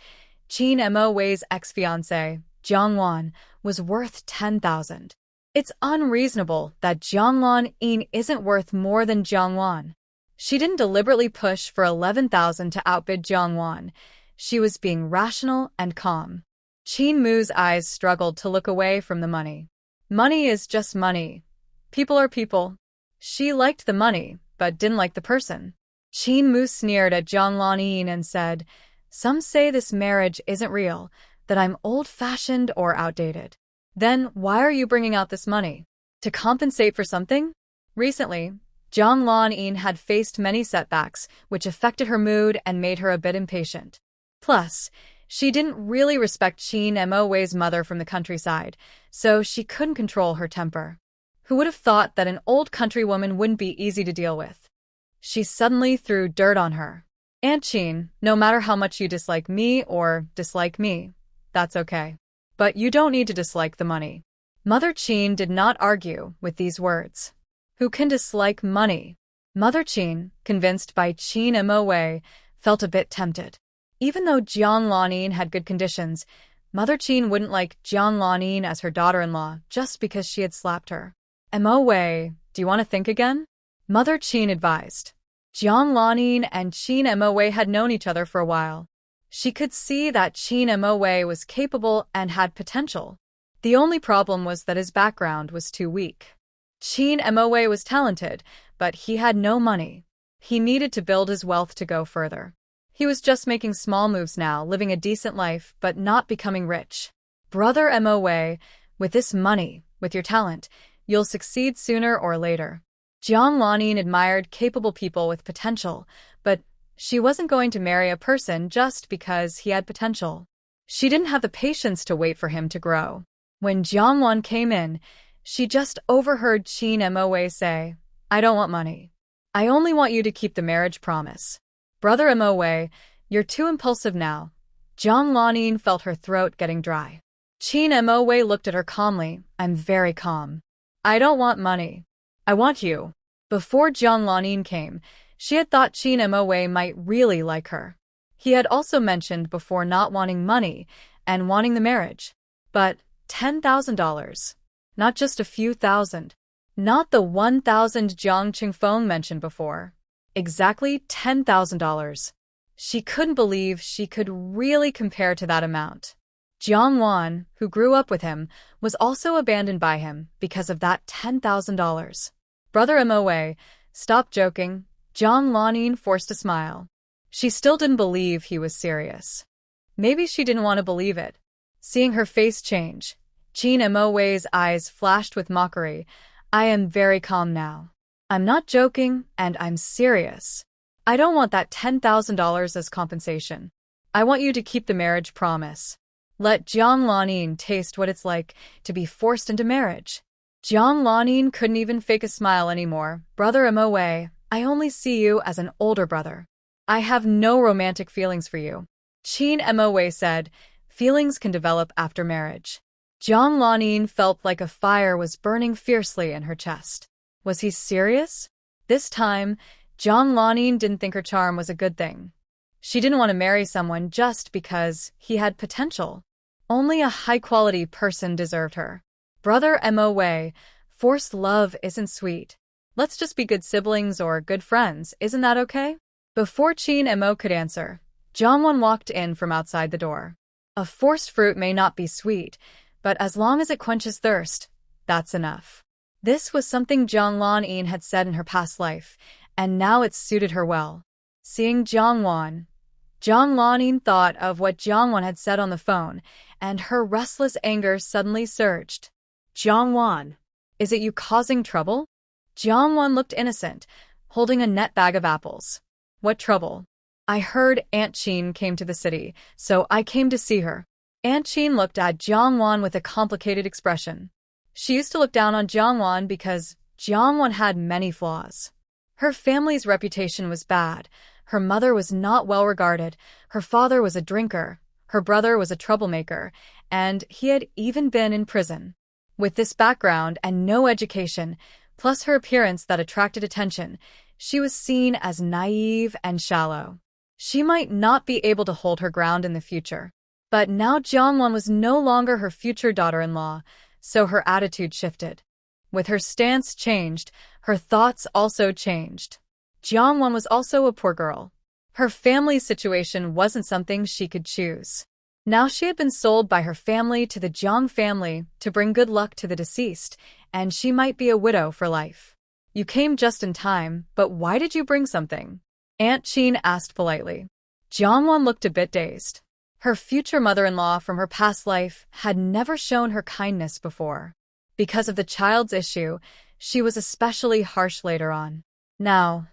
Qin Moa's ex-fiancé, Jiang Wan, was worth 10,000. It's unreasonable that Jiang Lan-yin isn't worth more than Jiang Wan. She didn't deliberately push for 11,000 to outbid Jiang Wan. She was being rational and calm. Qin Mu's eyes struggled to look away from the money. Money is just money. People are people. She liked the money, but didn't like the person. Qin Mu sneered at Jiang Lanyin and said, "Some say this marriage isn't real, that I'm old-fashioned or outdated. Then why are you bringing out this money? To compensate for something?" Recently, Jiang Lanyin had faced many setbacks, which affected her mood and made her a bit impatient. Plus, she didn't really respect Qin Mo's mother from the countryside, so she couldn't control her temper. Who would have thought that an old countrywoman wouldn't be easy to deal with? She suddenly threw dirt on her. "Aunt Qin, no matter how much you dislike me or dislike me, that's okay. But you don't need to dislike the money." Mother Qin did not argue with these words. Who can dislike money? Mother Qin, convinced by Qin Mo, felt a bit tempted. Even though Jiang Lanyin had good conditions, Mother Qin wouldn't like Jiang Lanyin as her daughter-in-law just because she had slapped her. "Mo, do you want to think again?" Mother Qin advised. Jiang Lanyin and Qin Mo had known each other for a while. She could see that Qin Mo was capable and had potential. The only problem was that his background was too weak. Qin Mo was talented, but he had no money. He needed to build his wealth to go further. He was just making small moves now, living a decent life, but not becoming rich. "Brother Mo, with this money, with your talent, you'll succeed sooner or later." Jiang Lanyin admired capable people with potential, but she wasn't going to marry a person just because he had potential. She didn't have the patience to wait for him to grow. When Jiang Wan came in, she just overheard Qin Mo say, "I don't want money. I only want you to keep the marriage promise." "Brother Mo, you're too impulsive now." Jiang Lanyin felt her throat getting dry. Qin Mo looked at her calmly. "I'm very calm. I don't want money. I want you." Before Jiang Lanyin came, she had thought Qin Mo might really like her. He had also mentioned before not wanting money and wanting the marriage. But $10,000. Not just a few thousand. Not the 1,000 Jiang Qingfeng mentioned before. Exactly $10,000. She couldn't believe she could really compare to that amount. Jiang Wan, who grew up with him, was also abandoned by him because of that $10,000. "Brother Mo, stop joking." Jiang Lanyin forced a smile. She still didn't believe he was serious. Maybe she didn't want to believe it. Seeing her face change, Qin Mo's eyes flashed with mockery. "I am very calm now. I'm not joking, and I'm serious. I don't want that $10,000 as compensation. I want you to keep the marriage promise." Let Jiang Lanyin taste what it's like to be forced into marriage. Jiang Lanyin couldn't even fake a smile anymore. "Brother Mo, I only see you as an older brother. I have no romantic feelings for you." Qin Mo said, "Feelings can develop after marriage." Jiang Lanyin felt like a fire was burning fiercely in her chest. Was he serious? This time, Jiang Lanyin didn't think her charm was a good thing. She didn't want to marry someone just because he had potential. Only a high-quality person deserved her. "Brother Mo, forced love isn't sweet. Let's just be good siblings or good friends, isn't that okay?" Before Qin Mo could answer, Jiang Wan walked in from outside the door. A forced fruit may not be sweet, but as long as it quenches thirst, that's enough. This was something Jiang Lanyin had said in her past life, and now it suited her well. Seeing Jiang Lanyin thought of what Jiang Wan had said on the phone, and her restless anger suddenly surged. Jiang Wan. "Is it you causing trouble?" Jiang Wan looked innocent, holding a net bag of apples. "What trouble?" "I heard Aunt Qin came to the city, so I came to see her." Aunt Qin looked at Jiang Wan with a complicated expression. She used to look down on Jiang Wan because Jiang Wan had many flaws. Her family's reputation was bad. Her mother was not well regarded, her father was a drinker, her brother was a troublemaker, and he had even been in prison. With this background and no education, plus her appearance that attracted attention, she was seen as naive and shallow. She might not be able to hold her ground in the future. But now Jiang Wan was no longer her future daughter-in-law, so her attitude shifted. With her stance changed, her thoughts also changed. Jiang Wan was also a poor girl. Her family's situation wasn't something she could choose. Now she had been sold by her family to the Jiang family to bring good luck to the deceased, and she might be a widow for life. You came just in time, but why did you bring something? Aunt Qin asked politely. Jiangwan looked a bit dazed. Her future mother-in-law from her past life had never shown her kindness before. Because of the child's issue, she was especially harsh later on. Now,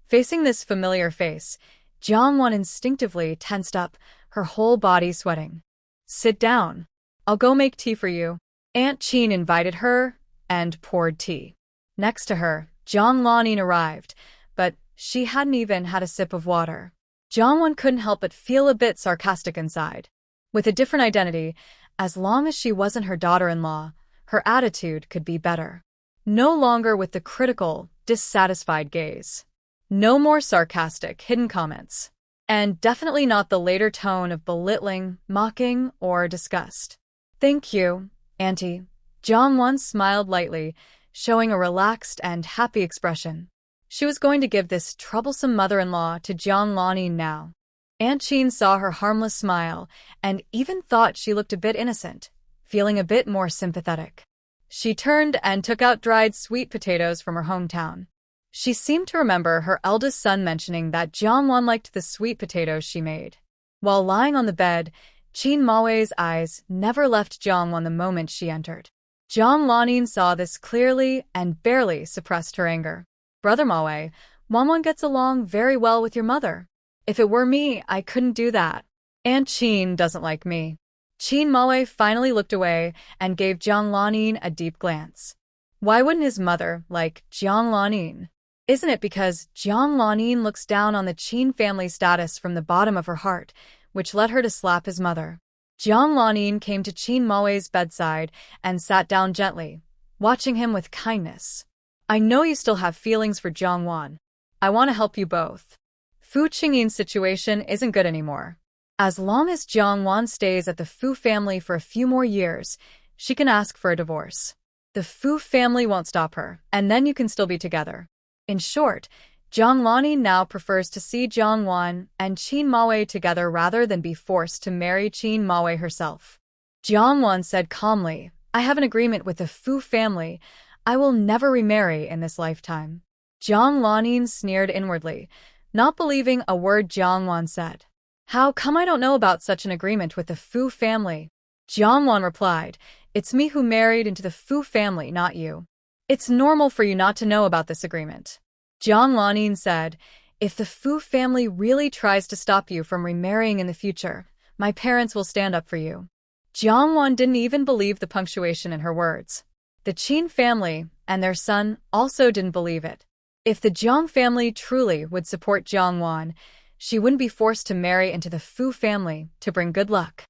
facing this familiar face, Jiangwan instinctively tensed up, her whole body sweating. Sit down. I'll go make tea for you. Aunt Qin invited her and poured tea. Next to her, Jiang Lanin arrived, but she hadn't even had a sip of water. Jiangwan couldn't help but feel a bit sarcastic inside. With a different identity, as long as she wasn't her daughter-in-law, her attitude could be better. No longer with the critical, dissatisfied gaze. No more sarcastic, hidden comments. And definitely not the later tone of belittling, mocking, or disgust. Thank you, Auntie. Jiangwan smiled lightly, showing a relaxed and happy expression. She was going to give this troublesome mother-in-law to Jiang Lanin now. Aunt Qin saw her harmless smile and even thought she looked a bit innocent, feeling a bit more sympathetic. She turned and took out dried sweet potatoes from her hometown. She seemed to remember her eldest son mentioning that Jiangwan liked the sweet potatoes she made. While lying on the bed, Qin Maoi's eyes never left Jiangwan the moment she entered. Jiang Lanin saw this clearly and barely suppressed her anger. Brother Maowei, Wanwan gets along very well with your mother. If it were me, I couldn't do that. Aunt Qin doesn't like me. Qin Maowei finally looked away and gave Jiang Lanin a deep glance. Why wouldn't his mother like Jiang Lanin? Isn't it because Jiang Lanin looks down on the Qin family status from the bottom of her heart, which led her to slap his mother? Jiang Lanin came to Qin Maowei's bedside and sat down gently, watching him with kindness. I know you still have feelings for Jiangwan. I want to help you both. Fu Qingyin's situation isn't good anymore. As long as Jiangwan stays at the Fu family for a few more years, she can ask for a divorce. The Fu family won't stop her, and then you can still be together. In short, Jiang Lanin now prefers to see Jiangwan and Qin Maowei together rather than be forced to marry Qin Maowei herself. Jiangwan said calmly, I have an agreement with the Fu family. I will never remarry in this lifetime. Jiang Lanin sneered inwardly, not believing a word Jiangwan said. How come I don't know about such an agreement with the Fu family? Jiangwan replied, It's me who married into the Fu family, not you. It's normal for you not to know about this agreement. Jiang Lanin said, If the Fu family really tries to stop you from remarrying in the future, my parents will stand up for you. Jiangwan didn't even believe the punctuation in her words. The Qin family and their son also didn't believe it. If the Jiang family truly would support Jiangwan, she wouldn't be forced to marry into the Fu family to bring good luck.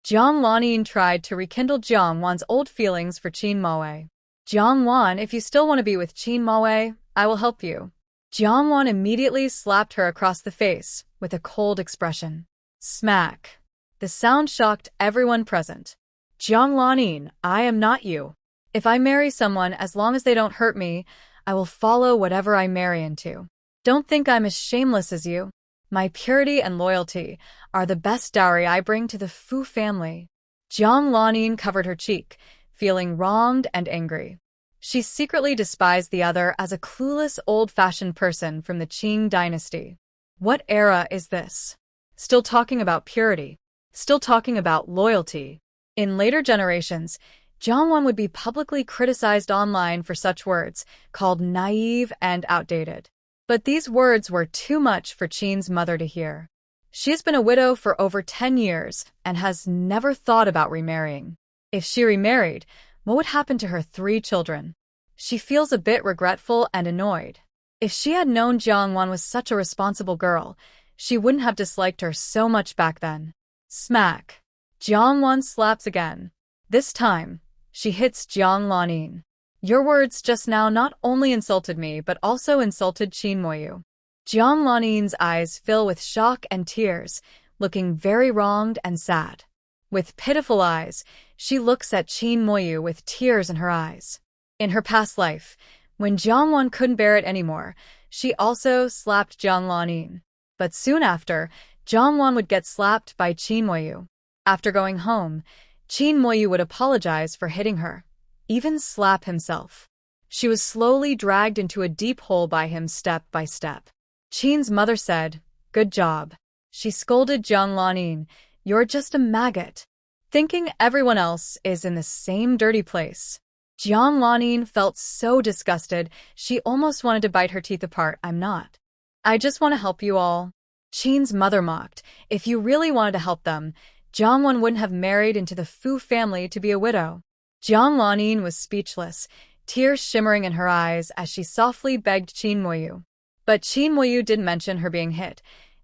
Jiang Lanin tried to rekindle Jiangwan's old feelings for Qin Maowei. Jiangwan, if you still want to be with Qin Maowei, I will help you. Jiangwan immediately slapped her across the face with a cold expression. Smack. The sound shocked everyone present. Jiang Lanin, I am not you. If I marry someone, as long as they don't hurt me, I will follow whatever I marry into. Don't think I'm as shameless as you. My purity and loyalty are the best dowry I bring to the Fu family. Jiang Lanin covered her cheek, feeling wronged and angry. She secretly despised the other as a clueless, old-fashioned person from the Qing dynasty. What era is this? Still talking about purity. Still talking about loyalty. In later generations, Jiangwan would be publicly criticized online for such words, called naive and outdated. But these words were too much for Qin's mother to hear. She has been a widow for over 10 years and has never thought about remarrying. If she remarried, what would happen to her 3 children? She feels a bit regretful and annoyed. If she had known Jiangwan was such a responsible girl, she wouldn't have disliked her so much back then. Smack. Jiangwan slaps again. This time, she hits Jiang Lanin. Your words just now not only insulted me but also insulted Qin Moyu. Jiang Lanin's eyes fill with shock and tears, looking very wronged and sad. With pitiful eyes, she looks at Qin Moyu with tears in her eyes. In her past life, when Jiangwan couldn't bear it anymore, she also slapped Jiang Lanin. But soon after, Jiangwan would get slapped by Qin Moyu. After going home, Chin Moyu would apologize for hitting her, even slap himself. She was slowly dragged into a deep hole by him step by step. Chin's mother said, "Good job." She scolded Jiang Lanin, "You're just a maggot," thinking everyone else is in the same dirty place. Jiang Lanin felt so disgusted, she almost wanted to bite her teeth apart. "I'm not. I just want to help you all." Chin's mother mocked. If you really wanted to help them, Jiangwan wouldn't have married into the Fu family to be a widow. Jiang Lanin was speechless, tears shimmering in her eyes as she softly begged Chin Moyu. But Chin Moyu didn't mention her being hit.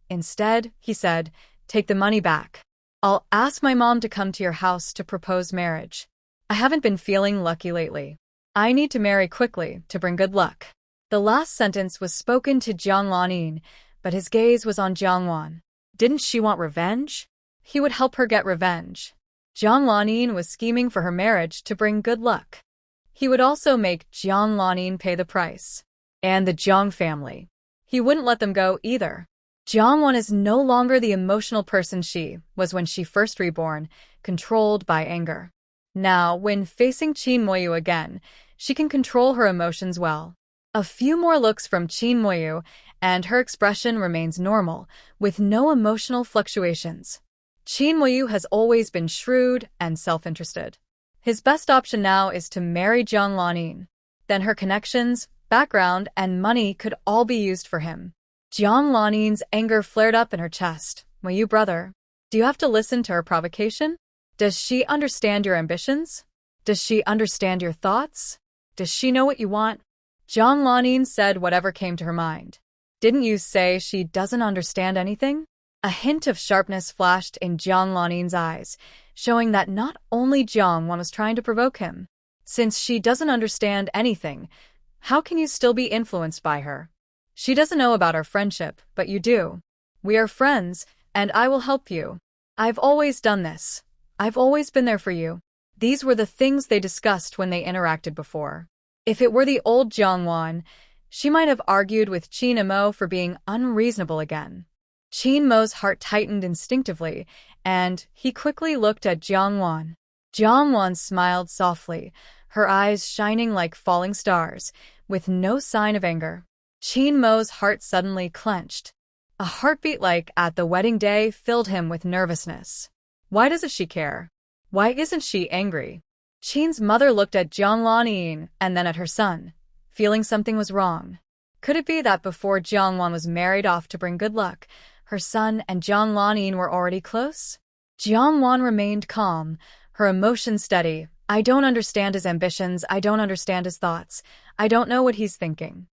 Instead, he said, "Take the money back. I'll ask my mom to come to your house to propose marriage. I haven't been feeling lucky lately. I need to marry quickly to bring good luck." The last sentence was spoken to Jiang Lanin, but his gaze was on Jiangwan. Didn't she want revenge? He would help her get revenge. Jiang Lanin was scheming for her marriage to bring good luck. He would also make Jiang Lanin pay the price. And the Jiang family. He wouldn't let them go either. Jiangwan is no longer the emotional person she was when she first reborn, controlled by anger. Now, when facing Chin Moyu again, she can control her emotions well. A few more looks from Chin Moyu, and her expression remains normal, with no emotional fluctuations. Chin Moyu has always been shrewd and self-interested. His best option now is to marry Jiang Lanin. Then her connections, background, and money could all be used for him. Jiang Lanin's anger flared up in her chest. "Moyu brother, do you have to listen to her provocation? Does she understand your ambitions? Does she understand your thoughts? Does she know what you want?" Jiang Lanin said whatever came to her mind. "Didn't you say she doesn't understand anything?" A hint of sharpness flashed in Jiang Lanin's eyes, showing that not only Jiangwan was trying to provoke him. Since she doesn't understand anything, how can you still be influenced by her? She doesn't know about our friendship, but you do. We are friends, and I will help you. I've always done this. I've always been there for you. These were the things they discussed when they interacted before. If it were the old Jiangwan, she might have argued with Qin Mo for being unreasonable again. Qin Mo's heart tightened instinctively, and he quickly looked at Jiangwan. Jiangwan smiled softly, her eyes shining like falling stars, with no sign of anger. Qin Mo's heart suddenly clenched. A heartbeat like at the wedding day filled him with nervousness. Why doesn't she care? Why isn't she angry? Qin's mother looked at Jiang Lanin and then at her son, feeling something was wrong. Could it be that before Jiangwan was married off to bring good luck, her son and Jiang Lanin were already close? Jiangwan remained calm, her emotions steady. "I don't understand his ambitions, I don't understand his thoughts. I don't know what he's thinking.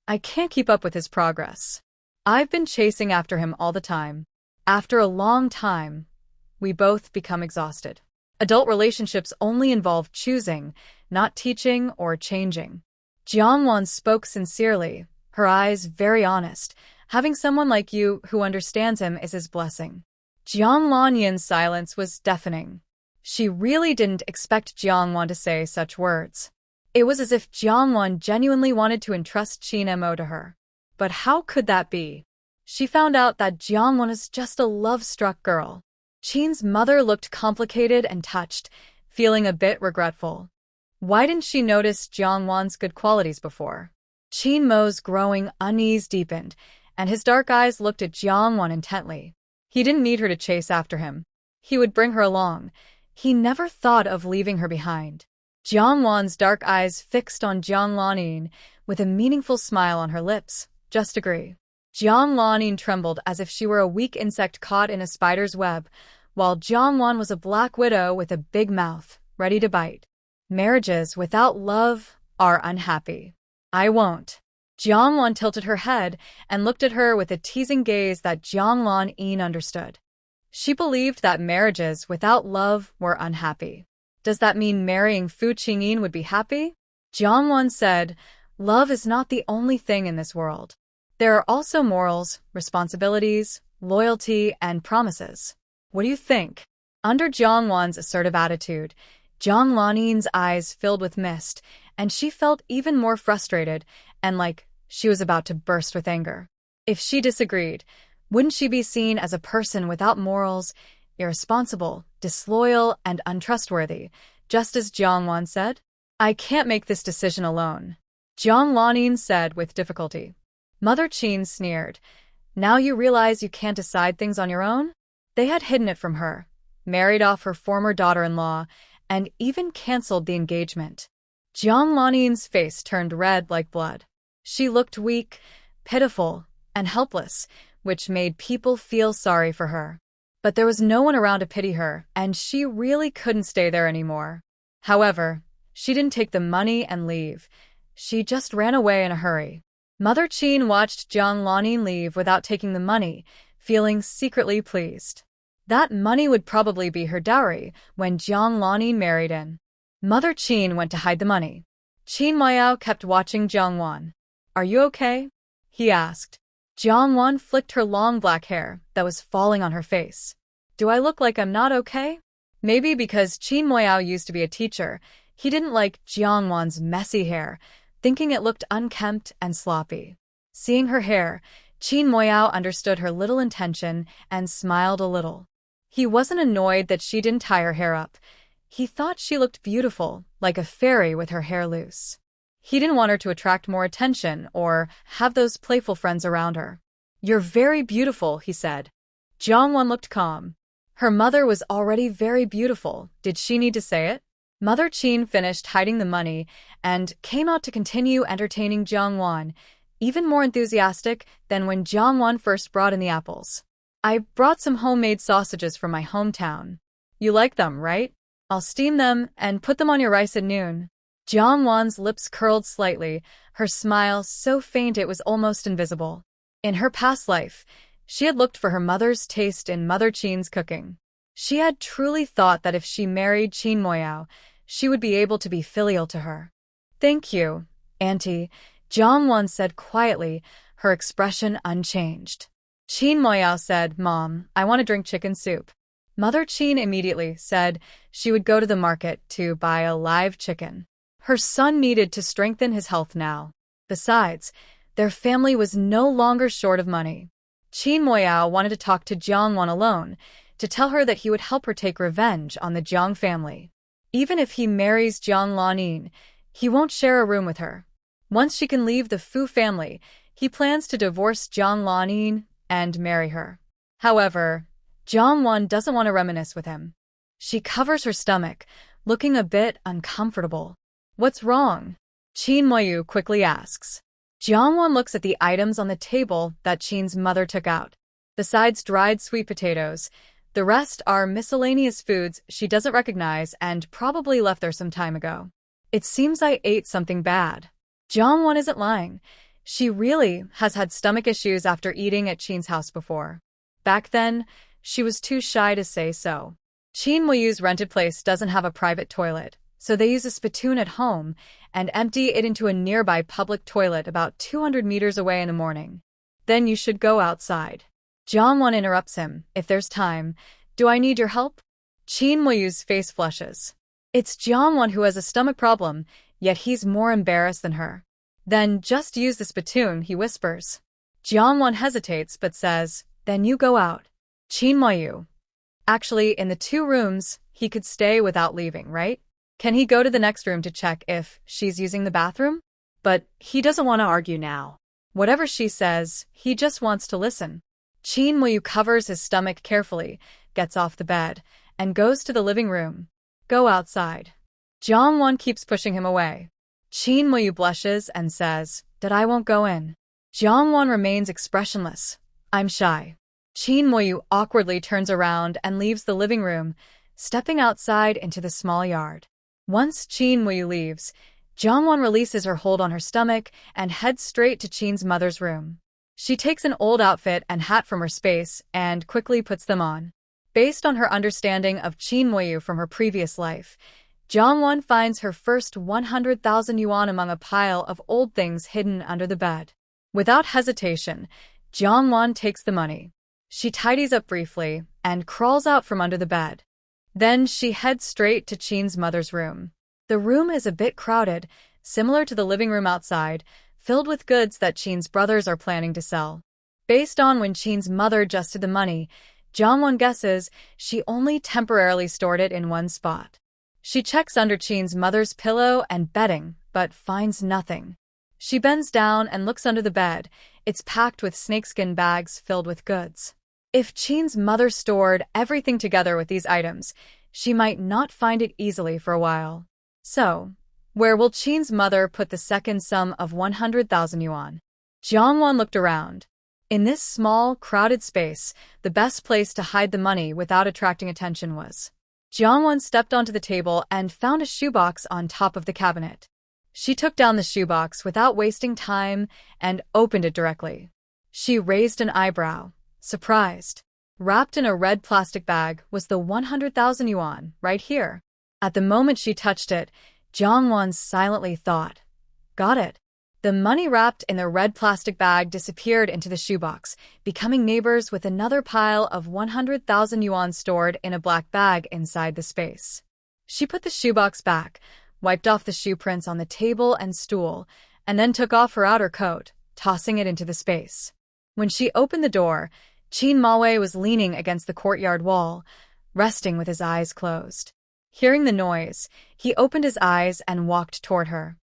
I can't keep up with his progress. I've been chasing after him all the time. After a long time, we both become exhausted. Adult relationships only involve choosing, not teaching or changing." Jiangwan spoke sincerely, her eyes very honest. Having someone like you who understands him is his blessing. Jiang Lanyan's silence was deafening. She really didn't expect Jiangwan to say such words. It was as if Jiangwan genuinely wanted to entrust Qin Mo to her. But how could that be? She found out that Jiangwan is just a love-struck girl. Qin's mother looked complicated and touched, feeling a bit regretful. Why didn't she notice Jiangwan's good qualities before? Qin Mo's growing unease deepened, and his dark eyes looked at Jiangwan intently. He didn't need her to chase after him. He would bring her along. He never thought of leaving her behind. Jiangwan's dark eyes fixed on Jiang Lanin, with a meaningful smile on her lips. "Just agree." Jiang Lanin trembled as if she were a weak insect caught in a spider's web, while Jiangwan was a black widow with a big mouth, ready to bite. "Marriages without love are unhappy. I won't." Jiangwan tilted her head and looked at her with a teasing gaze that Jiang Lanin understood. She believed that marriages without love were unhappy. Does that mean marrying Fu Qingyin would be happy? Jiangwan said, "Love is not the only thing in this world. There are also morals, responsibilities, loyalty, and promises. What do you think?" Under Jiangwan's assertive attitude, Jiang Lanin's eyes filled with mist, and she felt even more frustrated and like she was about to burst with anger. If she disagreed, wouldn't she be seen as a person without morals, irresponsible, disloyal, and untrustworthy, just as Jiangwan said. I can't make this decision alone, Jiang Lanin said with difficulty. Mother Qin sneered. Now you realize you can't decide things on your own? They had hidden it from her, married off her former daughter-in-law, and even cancelled the engagement. Jiang Lanin's face turned red like blood. She looked weak, pitiful, and helpless, which made people feel sorry for her. But there was no one around to pity her, and she really couldn't stay there anymore. However, she didn't take the money and leave. She just ran away in a hurry. Mother Qin watched Jiang Lanin leave without taking the money, feeling secretly pleased. That money would probably be her dowry when Jiang Lanin married in. Mother Qin went to hide the money. Qin Moyao kept watching Jiangwan. Are you okay? He asked. Jiangwan flicked her long black hair that was falling on her face. Do I look like I'm not okay? Maybe because Qin Moyao used to be a teacher, he didn't like Jiangwan's messy hair, thinking it looked unkempt and sloppy. Seeing her hair, Qin Moyao understood her little intention and smiled a little. He wasn't annoyed that she didn't tie her hair up. He thought she looked beautiful, like a fairy with her hair loose. He didn't want her to attract more attention or have those playful friends around her. You're very beautiful, he said. Jiangwan looked calm. Her mother was already very beautiful. Did she need to say it? Mother Qin finished hiding the money and came out to continue entertaining Jiangwan, even more enthusiastic than when Jiangwan first brought in the apples. I brought some homemade sausages from my hometown. You like them, right? I'll steam them and put them on your rice at noon. Jiangwan's lips curled slightly, her smile so faint it was almost invisible. In her past life, she had looked for her mother's taste in Mother Qin's cooking. She had truly thought that if she married Qin Moyao, she would be able to be filial to her. Thank you, Auntie, Jiangwan said quietly, her expression unchanged. Qin Moyao said, Mom, I want to drink chicken soup. Mother Qin immediately said she would go to the market to buy a live chicken. Her son needed to strengthen his health now. Besides, their family was no longer short of money. Qin Moyao wanted to talk to Jiangwan alone, to tell her that he would help her take revenge on the Jiang family. Even if he marries Jiang Lanin, he won't share a room with her. Once she can leave the Fu family, he plans to divorce Jiang Lanin and marry her. However, Jiangwan doesn't want to reminisce with him. She covers her stomach, looking a bit uncomfortable. What's wrong? Qin Moyu quickly asks. Jiangwan looks at the items on the table that Qin's mother took out. Besides dried sweet potatoes, the rest are miscellaneous foods she doesn't recognize and probably left there some time ago. It seems I ate something bad. Jiangwan isn't lying. She really has had stomach issues after eating at Qin's house before. Back then, she was too shy to say so. Qin Moyu's rented place doesn't have a private toilet, so they use a spittoon at home and empty it into a nearby public toilet about 200 meters away in the morning. Then you should go outside. Jiangwan interrupts him. If there's time, do I need your help? Qin Moyu's face flushes. It's Jiangwan who has a stomach problem, yet he's more embarrassed than her. Then just use the spittoon, he whispers. Jiangwan hesitates but says, then you go out. Qin Moyu. Actually, in the 2 rooms, he could stay without leaving, right? Can he go to the next room to check if she's using the bathroom? But he doesn't want to argue now. Whatever she says, he just wants to listen. Qin Moyu covers his stomach carefully, gets off the bed, and goes to the living room. Go outside. Jiangwan keeps pushing him away. Qin Moyu blushes and says, that I won't go in. Jiangwan remains expressionless. I'm shy. Qin Moyu awkwardly turns around and leaves the living room, stepping outside into the small yard. Once Qin Moyu leaves, Jiangwan releases her hold on her stomach and heads straight to Qin's mother's room. She takes an old outfit and hat from her space and quickly puts them on. Based on her understanding of Qin Moyu from her previous life, Jiangwan finds her first 100,000 yuan among a pile of old things hidden under the bed. Without hesitation, Jiangwan takes the money. She tidies up briefly and crawls out from under the bed. Then she heads straight to Qin's mother's room. The room is a bit crowded, similar to the living room outside, filled with goods that Qin's brothers are planning to sell. Based on when Qin's mother adjusted the money, Jiangwon guesses she only temporarily stored it in one spot. She checks under Qin's mother's pillow and bedding, but finds nothing. She bends down and looks under the bed. It's packed with snakeskin bags filled with goods. If Qin's mother stored everything together with these items, she might not find it easily for a while. So, where will Qin's mother put the second sum of 100,000 yuan? Jiangwon looked around. In this small, crowded space, the best place to hide the money without attracting attention was. Jiangwon stepped onto the table and found a shoebox on top of the cabinet. She took down the shoebox without wasting time and opened it directly. She raised an eyebrow, surprised. Wrapped in a red plastic bag was the 100,000 yuan, right here. At the moment she touched it, Jiangwon silently thought, "Got it." The money wrapped in the red plastic bag disappeared into the shoebox, becoming neighbors with another pile of 100,000 yuan stored in a black bag inside the space. She put the shoebox back, wiped off the shoe prints on the table and stool, and then took off her outer coat, tossing it into the space. When she opened the door, Qin Maowei was leaning against the courtyard wall, resting with his eyes closed. Hearing the noise, he opened his eyes and walked toward her.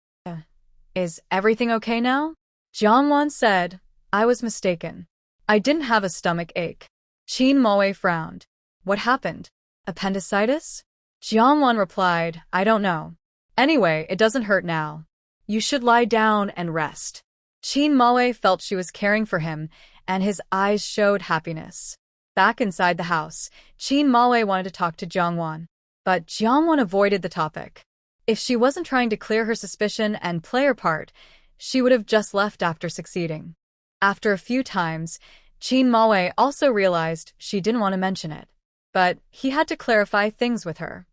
"Is everything okay now?" Jiangwon said, "I was mistaken. I didn't have a stomach ache." Qin Maowei frowned. "What happened? Appendicitis?" Jiangwon replied, "I don't know. Anyway, it doesn't hurt now. You should lie down and rest." Qin Maowei felt she was caring for him, and his eyes showed happiness. Back inside the house, Qin Maowei wanted to talk to Jiangwon. But Jiangwon avoided the topic. If she wasn't trying to clear her suspicion and play her part, she would have just left after succeeding. After a few times, Qin Maowei also realized she didn't want to mention it. But he had to clarify things with her.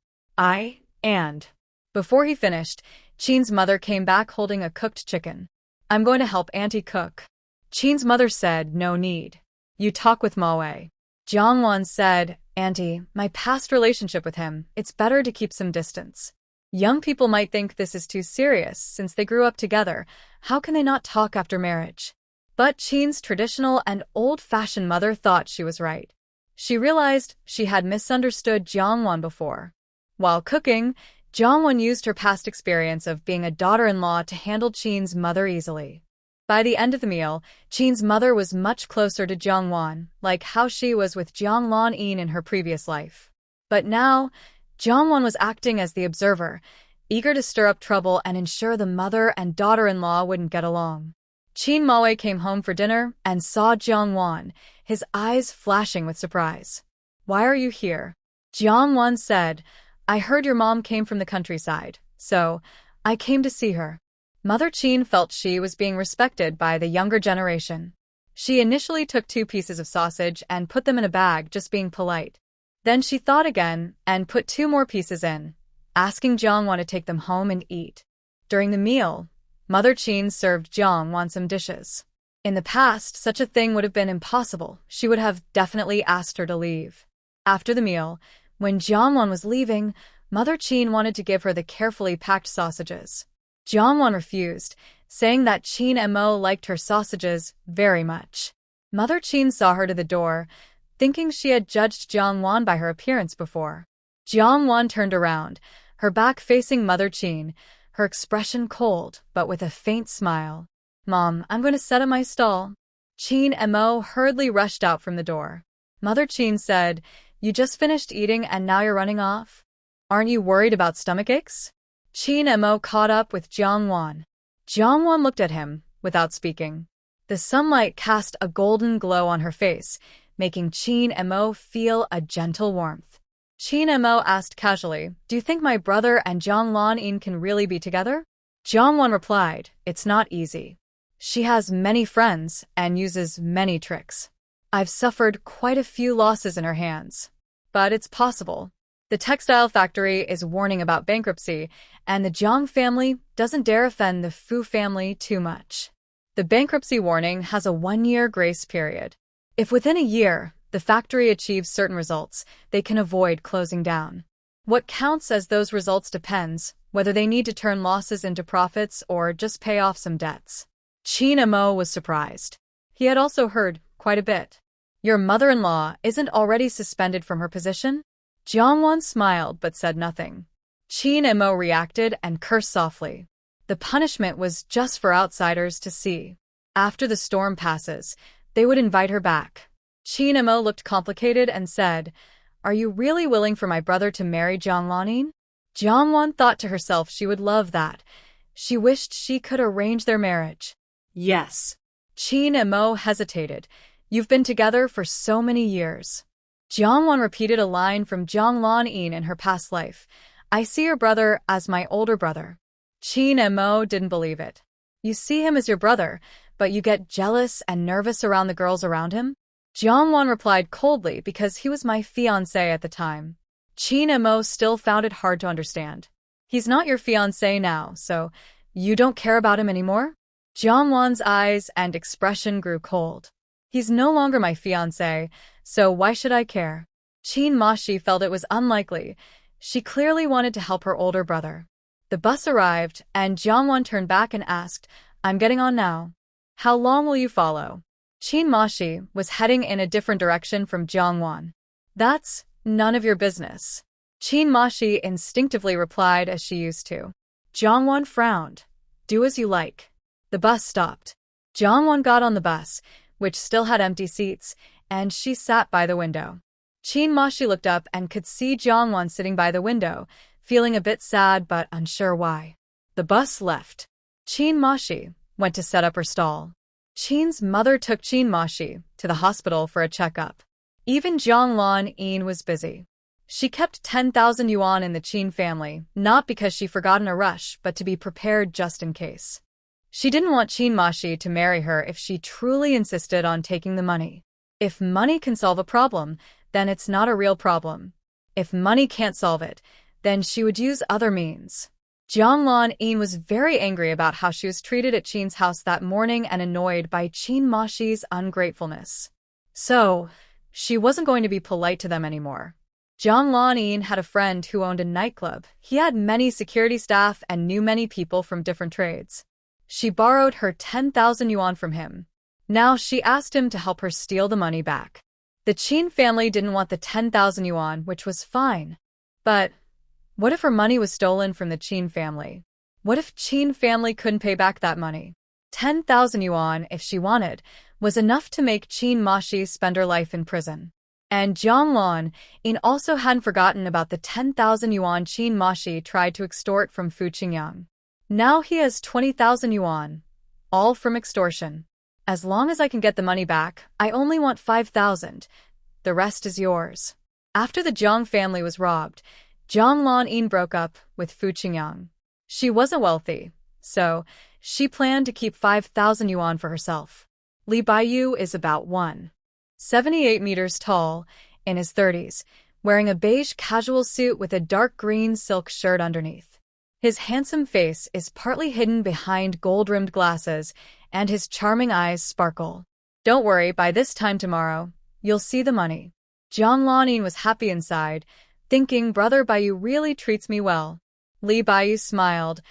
Before he finished, Qin's mother came back holding a cooked chicken. "I'm going to help Auntie cook." Qin's mother said, "No need. You talk with Maowei." Jiangwon said, "Auntie, my past relationship with him, it's better to keep some distance. Young people might think this is too serious since they grew up together. How can they not talk after marriage?" But Qin's traditional and old-fashioned mother thought she was right. She realized she had misunderstood Jiangwon before. While cooking, Jiangwon used her past experience of being a daughter-in-law to handle Qin's mother easily. By the end of the meal, Qin's mother was much closer to Jiangwon, like how she was with Jiang Lan-yin in her previous life. But now, Jiangwon was acting as the observer, eager to stir up trouble and ensure the mother and daughter-in-law wouldn't get along. Qin Maowei came home for dinner and saw Jiangwon, his eyes flashing with surprise. "Why are you here?" Jiangwon said, "I heard your mom came from the countryside, so I came to see her." Mother Qin felt she was being respected by the younger generation. She initially took 2 pieces of sausage and put them in a bag, just being polite. Then she thought again and put 2 more pieces in, asking Jiangwon to take them home and eat. During the meal, Mother Qin served Jiangwon some dishes. In the past, such a thing would have been impossible. She would have definitely asked her to leave. After the meal, when Jiangwon was leaving, Mother Qin wanted to give her the carefully packed sausages. Jiangwon refused, saying that Qin Mo liked her sausages very much. Mother Qin saw her to the door, thinking she had judged Jiangwon by her appearance before. Jiangwon turned around, her back facing Mother Qin, her expression cold but with a faint smile. "Mom, I'm going to set up my stall." Qin Mo hurriedly rushed out from the door. Mother Qin said, "You just finished eating and now you're running off? Aren't you worried about stomachaches?" Qin Mo caught up with Jiangwon. Jiangwon looked at him, without speaking. The sunlight cast a golden glow on her face, making Qin Mo feel a gentle warmth. Qin Mo asked casually, "Do you think my brother and Jiang Lan-yin can really be together?" Jiangwon replied, "It's not easy. She has many friends and uses many tricks. I've suffered quite a few losses in her hands. But it's possible. The textile factory is warning about bankruptcy, and the Jiang family doesn't dare offend the Fu family too much. The bankruptcy warning has a 1-year grace period. If within a year, the factory achieves certain results, they can avoid closing down. What counts as those results depends whether they need to turn losses into profits or just pay off some debts." Qin Mo was surprised. He had also heard quite a bit. Your mother-in-law isn't already suspended from her position? Jongwon smiled but said nothing. Chin Mo reacted and cursed softly. The punishment was just for outsiders to see. After the storm passes, they would invite her back. Chin Mo looked complicated and said, "Are you really willing for my brother to marry Jongwon? Jongwon thought to herself she would love that. She wished she could arrange their marriage. Yes. Chin Mo hesitated. You've been together for so many years. Jongwon repeated a line from Jongwon-in in her past life. I see your brother as my older brother. Chin Mo didn't believe it. You see him as your brother, but you get jealous and nervous around the girls around him? Jongwon replied coldly because he was my fiancé at the time. Chin Mo still found it hard to understand. He's not your fiancé now, so you don't care about him anymore? Jongwon's eyes and expression grew cold. He's no longer my fiancé, so why should I care? Chin Mashi felt it was unlikely. She clearly wanted to help her older brother. The bus arrived, and Jongwon turned back and asked, I'm getting on now. How long will you follow? Chin Mashi was heading in a different direction from Jongwon. That's none of your business. Chin Mashi instinctively replied as she used to. Jongwon frowned. Do as you like. The bus stopped. Jongwon got on the bus, which still had empty seats, and she sat by the window. Chin Mashi looked up and could see Jongwon sitting by the window, feeling a bit sad but unsure why. The bus left. Chin Mashi went to set up her stall. Chin's mother took Chin Mashi to the hospital for a checkup. Even Jongwon-in was busy. She kept 10,000 yuan in the Chin family, not because she forgot in a rush, but to be prepared just in case. She didn't want Chin Mashi to marry her if she truly insisted on taking the money. If money can solve a problem, then it's not a real problem. If money can't solve it, then she would use other means. Jongwon-in was very angry about how she was treated at Chin's house that morning and annoyed by Chin Mashi's ungratefulness. So, she wasn't going to be polite to them anymore. Jongwon-in had a friend who owned a nightclub. He had many security staff and knew many people from different trades. She borrowed her 10,000 yuan from him. Now she asked him to help her steal the money back. The Chin family didn't want the 10,000 yuan, which was fine. But what if her money was stolen from the Chin family? What if Chin family couldn't pay back that money? 10,000 yuan, if she wanted, was enough to make Chin Mashi spend her life in prison. And Jongwon-in also hadn't forgotten about the 10,000 yuan Chin Mashi tried to extort from Fu Qingyang. Now he has 20,000 yuan, all from extortion. As long as I can get the money back, I only want 5,000. The rest is yours. After the Zhang family was robbed, Jongwon-in broke up with Fu Qingyang. She wasn't wealthy, so she planned to keep 5,000 yuan for herself. Li Baiyu is about 1.78 meters tall, in his 30s, wearing a beige casual suit with a dark green silk shirt underneath. His handsome face is partly hidden behind gold-rimmed glasses, and his charming eyes sparkle. Don't worry, by this time tomorrow, you'll see the money. Jongwon-in was happy inside, thinking Brother Baiyu really treats me well. Li Baiyu smiled,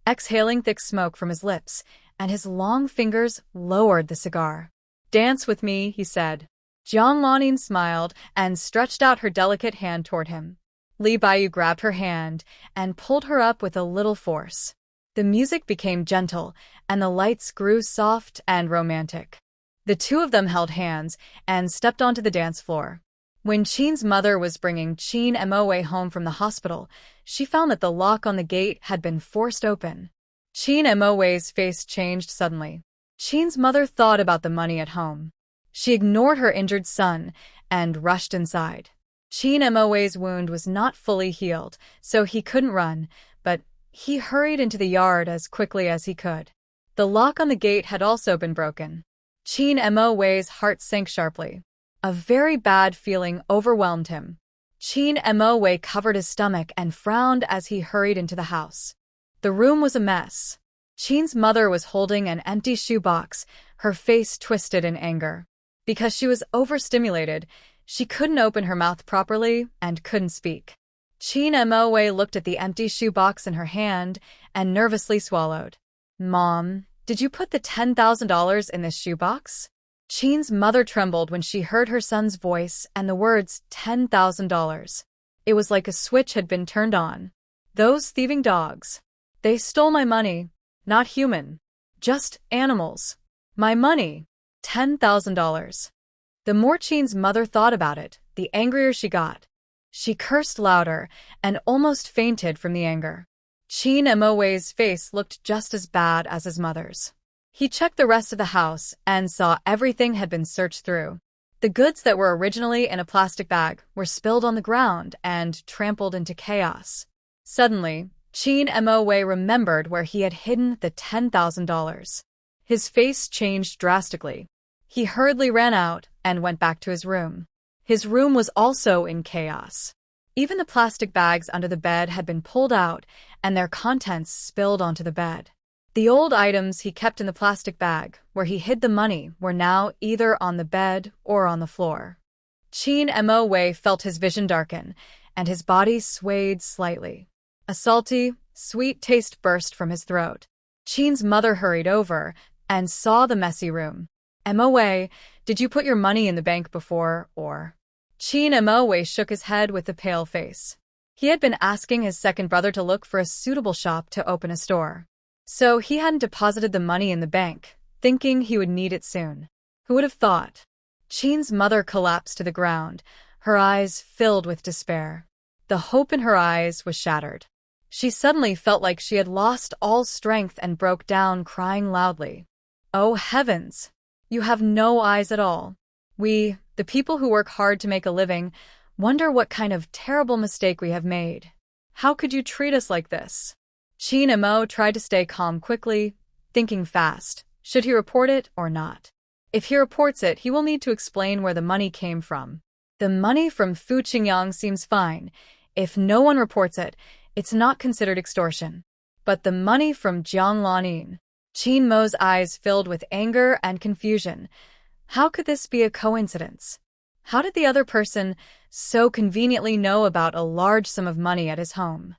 exhaling thick smoke from his lips, and his long fingers lowered the cigar. Dance with me, he said. Jongwon-in smiled and stretched out her delicate hand toward him. Li Baiyu grabbed her hand and pulled her up with a little force. The music became gentle, and the lights grew soft and romantic. The two of them held hands and stepped onto the dance floor. When Chin's mother was bringing Chin Moe home from the hospital, she found that the lock on the gate had been forced open. Chin Moe's face changed suddenly. Chin's mother thought about the money at home. She ignored her injured son and rushed inside. Chin Moe's wound was not fully healed, so he couldn't run, but he hurried into the yard as quickly as he could. The lock on the gate had also been broken. Chin Moe's heart sank sharply. A very bad feeling overwhelmed him. Chin Moe covered his stomach and frowned as he hurried into the house. The room was a mess. Chin's mother was holding an empty shoebox, her face twisted in anger. Because she was overstimulated, she couldn't open her mouth properly and couldn't speak. Chin Moe looked at the empty shoebox in her hand and nervously swallowed. Mom, did you put the $10,000 in this shoebox? Chin's mother trembled when she heard her son's voice and the words $10,000. It was like a switch had been turned on. Those thieving dogs. They stole my money. Not human. Just animals. My money. $10,000. The more Chin's mother thought about it, the angrier she got. She cursed louder and almost fainted from the anger. Chin Mo's face looked just as bad as his mother's. He checked the rest of the house and saw everything had been searched through. The goods that were originally in a plastic bag were spilled on the ground and trampled into chaos. Suddenly, Chin Mo remembered where he had hidden the $10,000. His face changed drastically. He hurriedly ran out and went back to his room. His room was also in chaos. Even the plastic bags under the bed had been pulled out and their contents spilled onto the bed. The old items he kept in the plastic bag, where he hid the money, were now either on the bed or on the floor. Chin Mo felt his vision darken, and his body swayed slightly. A salty, sweet taste burst from his throat. Chin's mother hurried over and saw the messy room. Mo, did you put your money in the bank before, or? Chin Mo shook his head with a pale face. He had been asking his second brother to look for a suitable shop to open a store. So he hadn't deposited the money in the bank, thinking he would need it soon. Who would have thought? Chin's mother collapsed to the ground, her eyes filled with despair. The hope in her eyes was shattered. She suddenly felt like she had lost all strength and broke down, crying loudly. Oh heavens! You have no eyes at all. We, the people who work hard to make a living, wonder what kind of terrible mistake we have made. How could you treat us like this? Chin Mo tried to stay calm quickly, thinking fast. Should he report it or not? If he reports it, he will need to explain where the money came from. The money from Fu Qingyang seems fine. If no one reports it, it's not considered extortion. But the money from Jiang Lanin. Chin Mo's eyes filled with anger and confusion. How could this be a coincidence? How did the other person so conveniently know about a large sum of money at his home?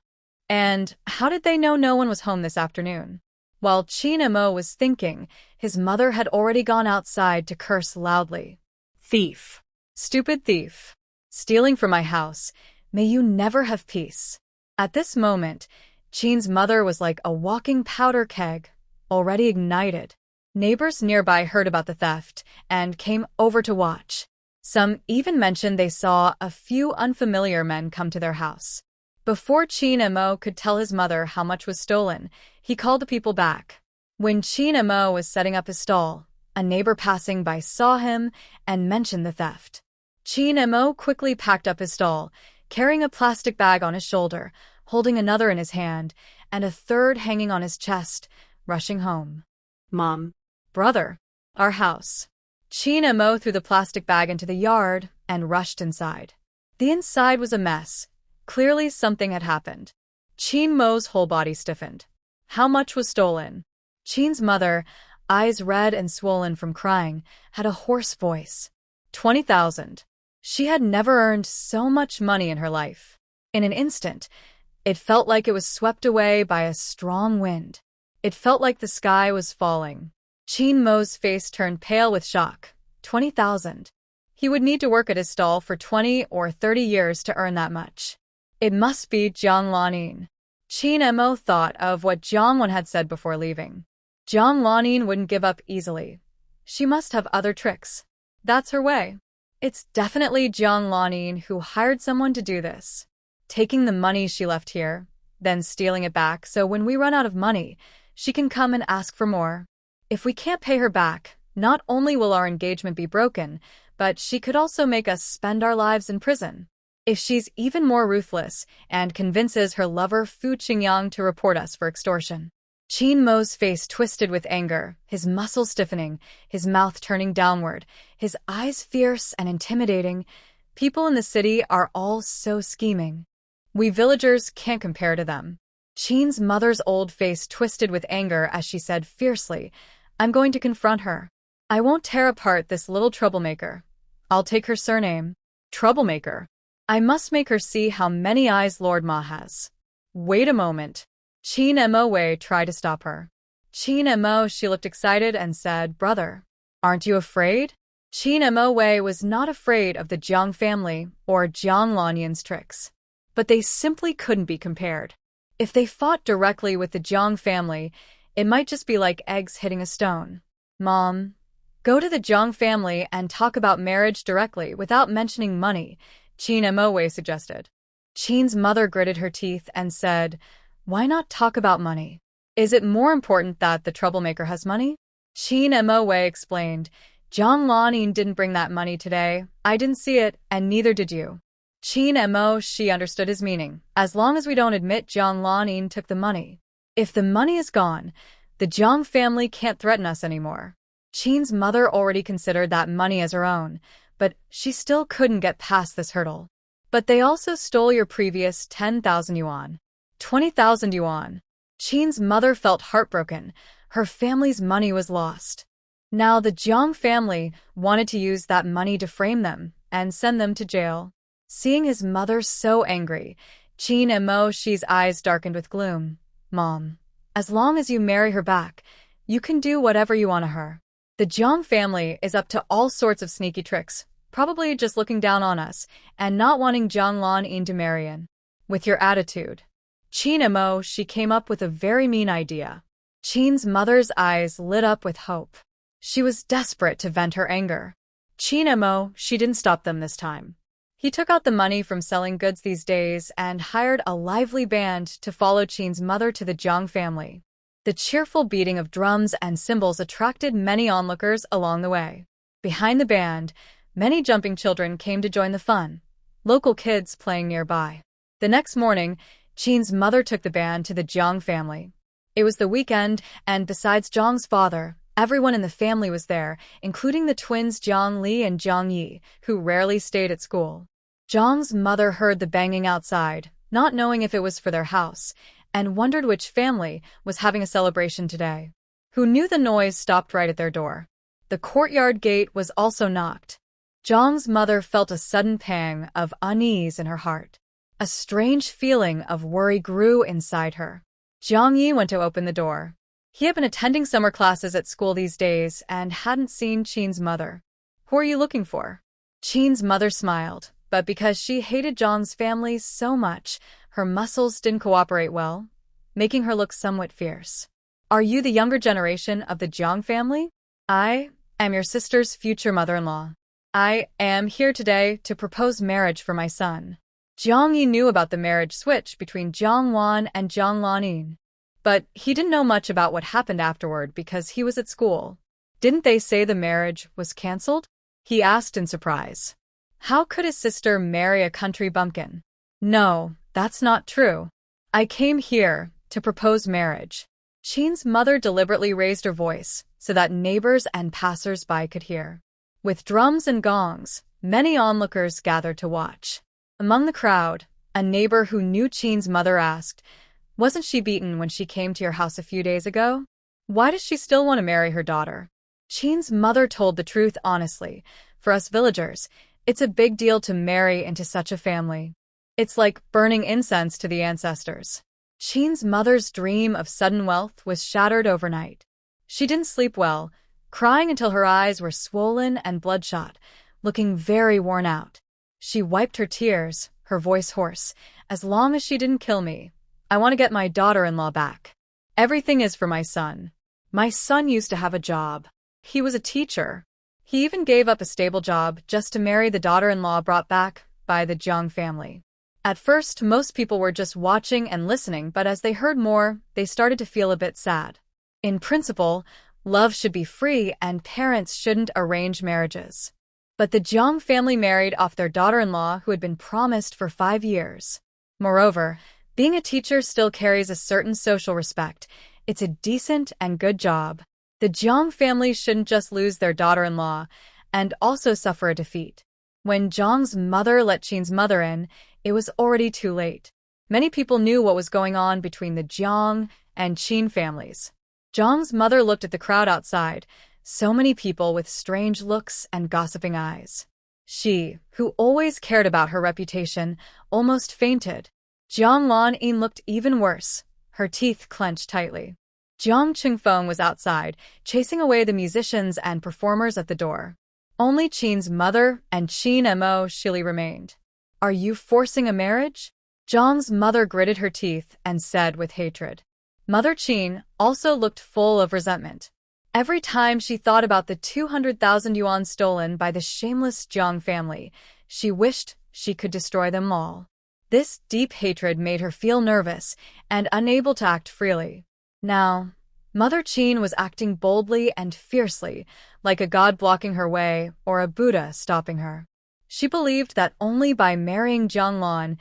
And how did they know no one was home this afternoon? While Chin Mo was thinking, his mother had already gone outside to curse loudly. Thief! Stupid thief! Stealing from my house. May you never have peace. At this moment, Chin's mother was like a walking powder keg, already ignited. Neighbors nearby heard about the theft and came over to watch. Some even mentioned they saw a few unfamiliar men come to their house. Before Chin Mo could tell his mother how much was stolen, he called the people back. When Chin Mo was setting up his stall, a neighbor passing by saw him and mentioned the theft. Chin Mo quickly packed up his stall, carrying a plastic bag on his shoulder, holding another in his hand, and a third hanging on his chest, rushing home. Mom. Brother. Our house. Chin Mo threw the plastic bag into the yard and rushed inside. The inside was a mess. Clearly something had happened. Chin Mo's whole body stiffened. How much was stolen? Chin's mother, eyes red and swollen from crying, had a hoarse voice. 20,000. She had never earned so much money in her life. In an instant, it felt like it was swept away by a strong wind. It felt like the sky was falling. Chin Mo's face turned pale with shock. 20,000. He would need to work at his stall for 20 or 30 years to earn that much. It must be Jiang Lanin. Chin Mo thought of what Jiang Wan had said before leaving. Jiang Lanin wouldn't give up easily. She must have other tricks. That's her way. It's definitely Jiang Lanin who hired someone to do this. Taking the money she left here, then stealing it back so when we run out of money, she can come and ask for more. If we can't pay her back, not only will our engagement be broken, but she could also make us spend our lives in prison. If she's even more ruthless and convinces her lover Fu Qingyang to report us for extortion. Chin Mo's face twisted with anger, his muscles stiffening, his mouth turning downward, his eyes fierce and intimidating. People in the city are all so scheming. We villagers can't compare to them. Chin's mother's old face twisted with anger as she said fiercely, I'm going to confront her. I won't tear apart this little troublemaker. I'll take her surname. Troublemaker. I must make her see how many eyes Lord Ma has. Wait a moment. Chin Mo tried to stop her. Chin Mo, she looked excited and said, Brother. Aren't you afraid? Qin Mo Wei was not afraid of the Jiang family or Jiang Lanyan's tricks, but they simply couldn't be compared. If they fought directly with the Jiang family, it might just be like eggs hitting a stone. Mom, go to the Jiang family and talk about marriage directly without mentioning money, Qin Mo Wei suggested. Qin's mother gritted her teeth and said, "Why not talk about money? Is it more important that the troublemaker has money?" Qin Mo Wei explained, "Jiang Lanyan didn't bring that money today. I didn't see it, and neither did you." Qin Mo she understood his meaning. As long as we don't admit Jiang Lanyan took the money. If the money is gone, the Jiang family can't threaten us anymore. Qin's mother already considered that money as her own, but she still couldn't get past this hurdle. But they also stole your previous 10,000 yuan. 20,000 yuan. Qin's mother felt heartbroken. Her family's money was lost. Now the Jiang family wanted to use that money to frame them and send them to jail. Seeing his mother so angry, Qin Mo Shi's eyes darkened with gloom. "Mom, as long as you marry her back, you can do whatever you want to her. The Jiang family is up to all sorts of sneaky tricks, probably just looking down on us and not wanting Jiang Lanyan to marry in. With your attitude." Qin Mo Shi came up with a very mean idea. Qin's mother's eyes lit up with hope. She was desperate to vent her anger. Qin Mo Shi didn't stop them this time. He took out the money from selling goods these days and hired a lively band to follow Qin's mother to the Jiang family. The cheerful beating of drums and cymbals attracted many onlookers along the way. Behind the band, many jumping children came to join the fun, local kids playing nearby. The next morning, Qin's mother took the band to the Jiang family. It was the weekend, and besides Jiang's father, everyone in the family was there, including the twins Jiang Li and Jiang Yi, who rarely stayed at school. Jiang's mother heard the banging outside, not knowing if it was for their house, and wondered which family was having a celebration today. Who knew the noise stopped right at their door. The courtyard gate was also knocked. Jiang's mother felt a sudden pang of unease in her heart. A strange feeling of worry grew inside her. Jiang Yi went to open the door. He had been attending summer classes at school these days and hadn't seen Qin's mother. "Who are you looking for?" Qin's mother smiled, but because she hated Jiang's family so much, her muscles didn't cooperate well, making her look somewhat fierce. "Are you the younger generation of the Jiang family?" "I am your sister's future mother-in-law. I am here today to propose marriage for my son." Jiang Yi knew about the marriage switch between Jiang Wan and Jiang Lanyan, but he didn't know much about what happened afterward because he was at school. "Didn't they say the marriage was cancelled?" he asked in surprise. How could his sister marry a country bumpkin? "No, that's not true. I came here to propose marriage." Qin's mother deliberately raised her voice so that neighbors and passers-by could hear. With drums and gongs, many onlookers gathered to watch. Among the crowd, a neighbor who knew Qin's mother asked, "Wasn't she beaten when she came to your house a few days ago? Why does she still want to marry her daughter?" Qin's mother told the truth honestly. "For us villagers, it's a big deal to marry into such a family. It's like burning incense to the ancestors." Qin's mother's dream of sudden wealth was shattered overnight. She didn't sleep well, crying until her eyes were swollen and bloodshot, looking very worn out. She wiped her tears, her voice hoarse. "As long as she didn't kill me, I want to get my daughter-in-law back. Everything is for my son. My son used to have a job. He was a teacher. He even gave up a stable job just to marry the daughter-in-law brought back by the Jiang family." At first, most people were just watching and listening, but as they heard more, they started to feel a bit sad. In principle, love should be free and parents shouldn't arrange marriages. But the Jiang family married off their daughter-in-law who had been promised for 5 years. Moreover, being a teacher still carries a certain social respect. It's a decent and good job. The Jiang family shouldn't just lose their daughter-in-law and also suffer a defeat. When Jiang's mother let Qin's mother in, it was already too late. Many people knew what was going on between the Jiang and Qin families. Jiang's mother looked at the crowd outside, so many people with strange looks and gossiping eyes. She, who always cared about her reputation, almost fainted. Jiang Lanyan looked even worse, her teeth clenched tightly. Jiang Chingfeng was outside, chasing away the musicians and performers at the door. Only Qin's mother and Qin Mo Shili remained. Are you forcing a marriage? Jiang's mother gritted her teeth and said with hatred. Mother Qin also looked full of resentment. Every time she thought about the 200,000 yuan stolen by the shameless Jiang family, she wished she could destroy them all. This deep hatred made her feel nervous and unable to act freely. Now, Mother Qin was acting boldly and fiercely, like a god blocking her way or a Buddha stopping her. She believed that only by marrying Jiang Lan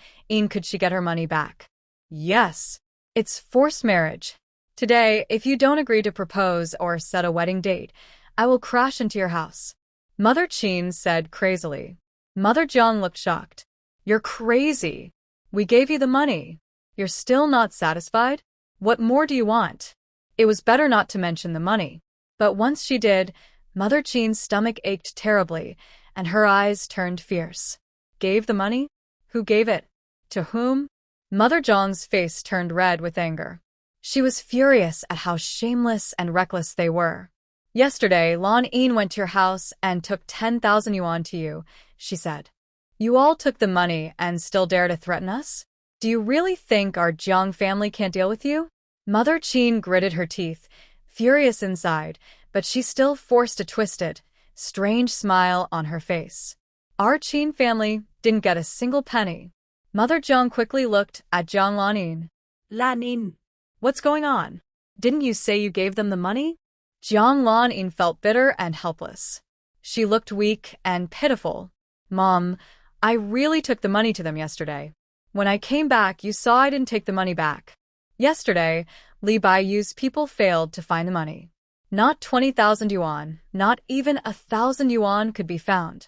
could she get her money back. Yes, it's forced marriage. Today, if you don't agree to propose or set a wedding date, I will crash into your house. Mother Qin said crazily. Mother Jiang looked shocked. You're crazy. We gave you the money. You're still not satisfied? What more do you want? It was better not to mention the money. But once she did, Mother Qin's stomach ached terribly, and her eyes turned fierce. Gave the money? Who gave it? To whom? Mother Jiang's face turned red with anger. She was furious at how shameless and reckless they were. Yesterday, Lan Yin went to your house and took 10,000 yuan to you, she said. You all took the money and still dare to threaten us? Do you really think our Jiang family can't deal with you? Mother Qin gritted her teeth, furious inside, but she still forced a twisted, strange smile on her face. Our Qin family didn't get a single penny. Mother Jiang quickly looked at Jiang Lan Lan. What's going on? Didn't you say you gave them the money? Jiang Lan felt bitter and helpless. She looked weak and pitiful. Mom, I really took the money to them yesterday. When I came back, you saw I didn't take the money back. Yesterday, Li Baiyu's people failed to find the money. Not 20,000 yuan, not even 1,000 yuan could be found.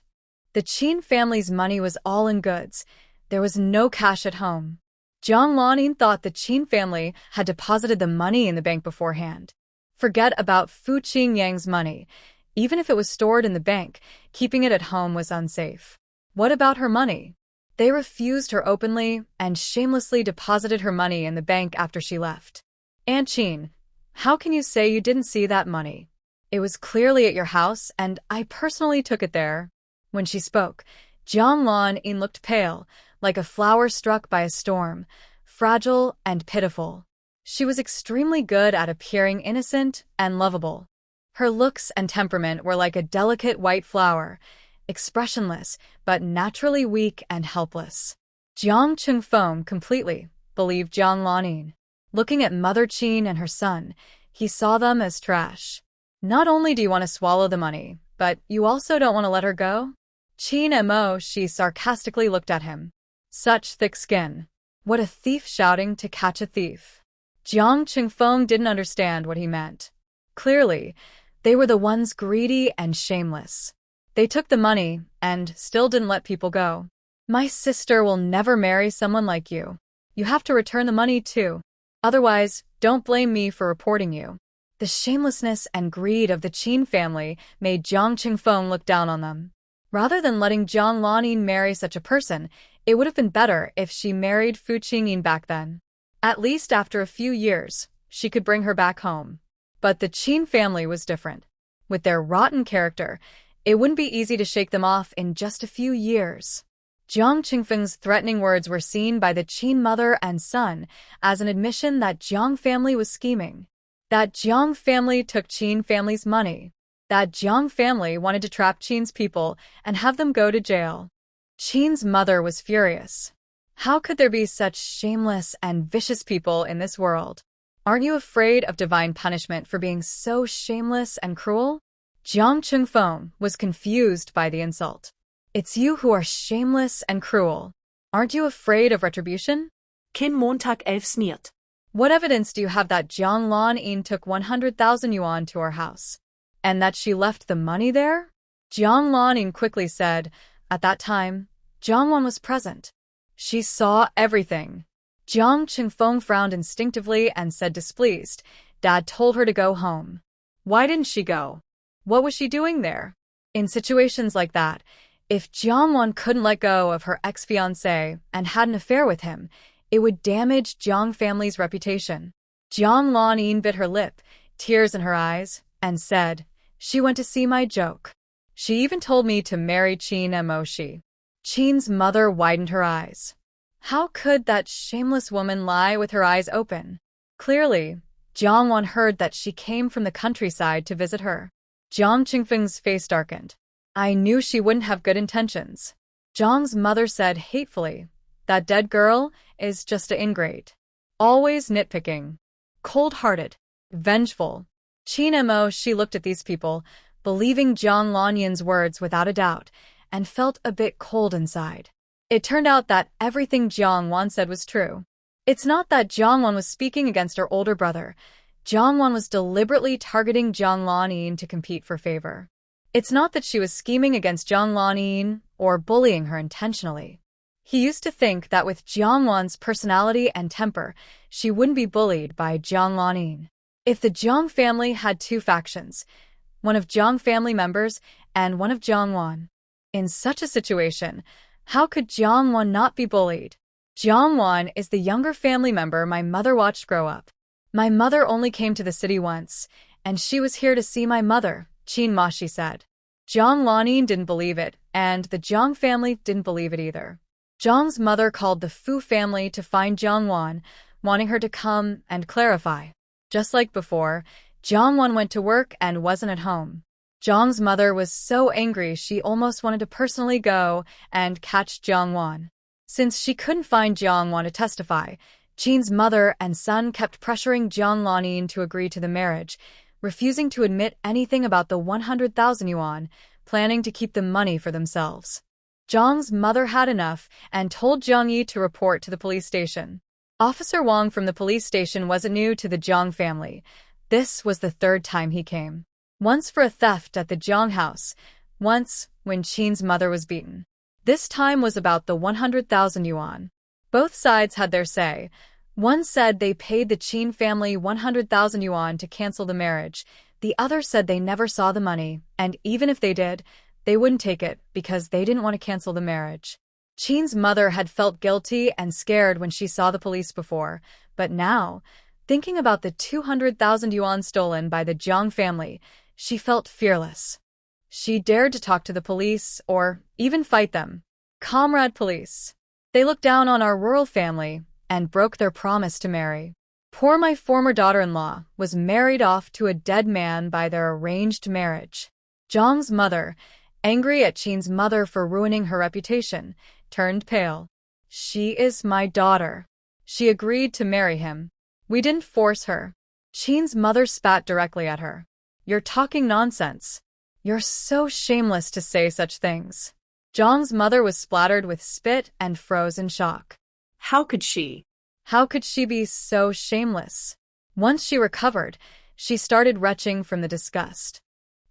The Qin family's money was all in goods. There was no cash at home. Jiang Lan thought the Qin family had deposited the money in the bank beforehand. Forget about Fu Qingyang's money. Even if it was stored in the bank, keeping it at home was unsafe. What about her money? They refused her openly and shamelessly deposited her money in the bank after she left. Aunt Qin, how can you say you didn't see that money? It was clearly at your house, and I personally took it there. When she spoke, Jiang Lan looked pale, like a flower struck by a storm, fragile and pitiful. She was extremely good at appearing innocent and lovable. Her looks and temperament were like a delicate white flower, expressionless, but naturally weak and helpless. Jiang Chengfeng completely believed Jiang Lan. Looking at Mother Qin and her son, he saw them as trash. Not only do you want to swallow the money, but you also don't want to let her go? Qin Mo, she sarcastically looked at him. Such thick skin. What a thief shouting to catch a thief. Jiang Chengfeng didn't understand what he meant. Clearly, they were the ones greedy and shameless. They took the money and still didn't let people go. My sister will never marry someone like you. You have to return the money too. Otherwise, don't blame me for reporting you. The shamelessness and greed of the Qin family made Jiang Chengfeng look down on them. Rather than letting Jiang Lan marry such a person, it would have been better if she married Fu Qingyin back then. At least after a few years, she could bring her back home. But the Qin family was different. With their rotten character, it wouldn't be easy to shake them off in just a few years. Jiang Chengfeng's threatening words were seen by the Qin mother and son as an admission that Jiang family was scheming. That Jiang family took Qin family's money. That Jiang family wanted to trap Qin's people and have them go to jail. Qin's mother was furious. How could there be such shameless and vicious people in this world? Aren't you afraid of divine punishment for being so shameless and cruel? Jiang Chengfeng was confused by the insult. It's you who are shameless and cruel. Aren't you afraid of retribution? Kin Montag 11 sneert. What evidence do you have that Jiang Lan took 100,000 yuan to our house? And that she left the money there? Jiang Lan quickly said. At that time, Jiang Wan was present. She saw everything. Jiang Chengfeng frowned instinctively and said displeased. Dad told her to go home. Why didn't she go? What was she doing there? In situations like that, if Jiang Wan couldn't let go of her ex-fiancé and had an affair with him, it would damage Jiang family's reputation. Jiang Lanyin bit her lip, tears in her eyes, and said, "She went to see my joke. She even told me to marry Qin Moshi." Qin's mother widened her eyes. How could that shameless woman lie with her eyes open? Clearly, Jiang Wan heard that she came from the countryside to visit her. Jiang Qingfeng's face darkened. "I knew she wouldn't have good intentions." Jiang's mother said hatefully, "That dead girl is just an ingrate. Always nitpicking. Cold-hearted. Vengeful." Qin Moshi looked at these people, believing Jiang Lanyin's words without a doubt, and felt a bit cold inside. It turned out that everything Jiang Wan said was true. It's not that Jiang Wan was speaking against her older brother. Jiang Wan was deliberately targeting Jiang Lanyin to compete for favor. It's not that she was scheming against Jiang Lanyin or bullying her intentionally. He used to think that with Jiang Wan's personality and temper, she wouldn't be bullied by Jiang Lanyin. If the Jiang family had two factions, one of Jiang family members and one of Jiang Wan, in such a situation, how could Jiang Wan not be bullied? Jiang Wan is the younger family member my mother watched grow up. My mother only came to the city once, and she was here to see my mother, Qin Moshi said. Jiang Lanyin didn't believe it, and the Jiang family didn't believe it either. Jiang's mother called the Fu family to find Jiang Wan, wanting her to come and clarify. Just like before, Jiang Wan went to work and wasn't at home. Jiang's mother was so angry she almost wanted to personally go and catch Jiang Wan. Since she couldn't find Jiang Wan to testify, Qin's mother and son kept pressuring Jiang Lanyin to agree to the marriage, refusing to admit anything about the 100,000 yuan, planning to keep the money for themselves. Jiang's mother had enough and told Jiang Yi to report to the police station. Officer Wang from the police station wasn't new to the Jiang family. This was the third time he came. Once for a theft at the Jiang house, once when Qin's mother was beaten. This time was about the 100,000 yuan. Both sides had their say. One said they paid the Qin family 100,000 yuan to cancel the marriage. The other said they never saw the money, and even if they did, they wouldn't take it because they didn't want to cancel the marriage. Qin's mother had felt guilty and scared when she saw the police before, but now, thinking about the 200,000 yuan stolen by the Jiang family, she felt fearless. She dared to talk to the police or even fight them. "Comrade police, they looked down on our rural family and broke their promise to marry. Poor my former daughter-in-law was married off to a dead man by their arranged marriage." Jiang's mother, angry at Qin's mother for ruining her reputation, turned pale. "She is my daughter. She agreed to marry him. We didn't force her." Qin's mother spat directly at her. "You're talking nonsense. You're so shameless to say such things." Jiang's mother was splattered with spit and froze in shock. How could she? How could she be so shameless? Once she recovered, she started retching from the disgust.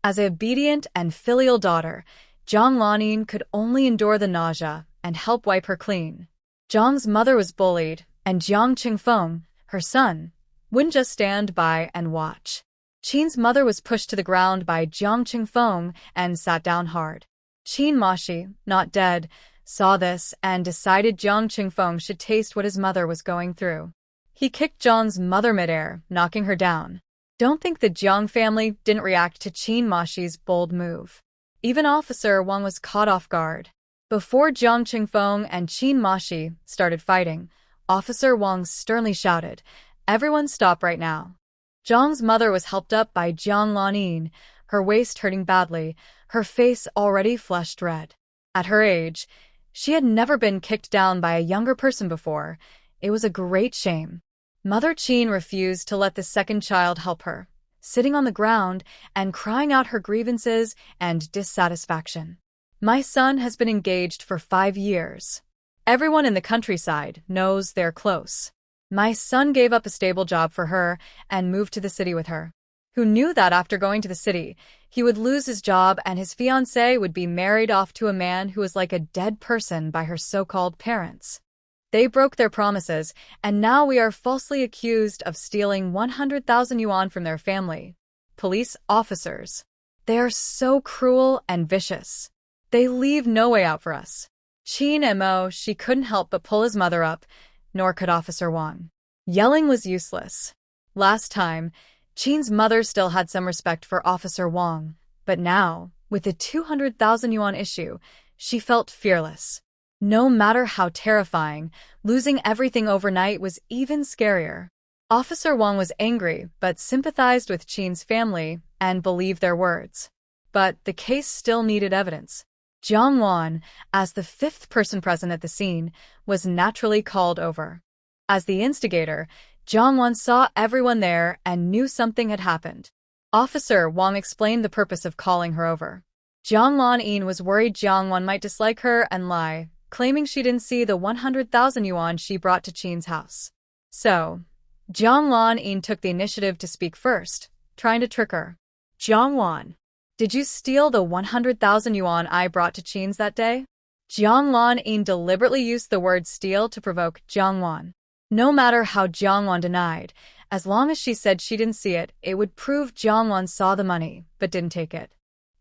As an obedient and filial daughter, Jiang Lanyin could only endure the nausea and help wipe her clean. Jiang's mother was bullied, and Jiang Qingfeng, her son, wouldn't just stand by and watch. Qin's mother was pushed to the ground by Jiang Qingfeng and sat down hard. Qin Moshi, not dead, saw this and decided Jiang Qingfeng should taste what his mother was going through. He kicked Jiang's mother midair, knocking her down. Don't think the Jiang family didn't react to Qin Moshi's bold move. Even Officer Wang was caught off guard. Before Jiang Qingfeng and Qin Moshi started fighting, Officer Wang sternly shouted, "Everyone stop right now." Jiang's mother was helped up by Jiang Lanyin, her waist hurting badly, her face already flushed red. At her age, she had never been kicked down by a younger person before. It was a great shame. Mother Qin refused to let the second child help her, sitting on the ground and crying out her grievances and dissatisfaction. "My son has been engaged for 5 years. Everyone in the countryside knows they're close. My son gave up a stable job for her and moved to the city with her. Who knew that after going to the city, he would lose his job and his fiancée would be married off to a man who was like a dead person by her so-called parents. They broke their promises, and now we are falsely accused of stealing 100,000 yuan from their family. Police officers. They are so cruel and vicious. They leave no way out for us." Qin Moshi couldn't help but pull his mother up, nor could Officer Wang. Yelling was useless. Last time, Qin's mother still had some respect for Officer Wang, but now, with the 200,000 yuan issue, she felt fearless. No matter how terrifying, losing everything overnight was even scarier. Officer Wang was angry but sympathized with Qin's family and believed their words. But the case still needed evidence. Jiang Wan, as the fifth person present at the scene, was naturally called over. As the instigator, Jiang Wan saw everyone there and knew something had happened. Officer Wang explained the purpose of calling her over. Jiang Lan-yin was worried Jiang Wan might dislike her and lie, claiming she didn't see the 100,000 yuan she brought to Qin's house. So, Jiang Lan-yin took the initiative to speak first, trying to trick her. Jiang Wan, did you steal the 100,000 yuan I brought to Qin's that day? Jiang Lan-yin deliberately used the word steal to provoke Jiang Wan. No matter how Jiang Wan denied, as long as she said she didn't see it, it would prove Jiang Wan saw the money, but didn't take it.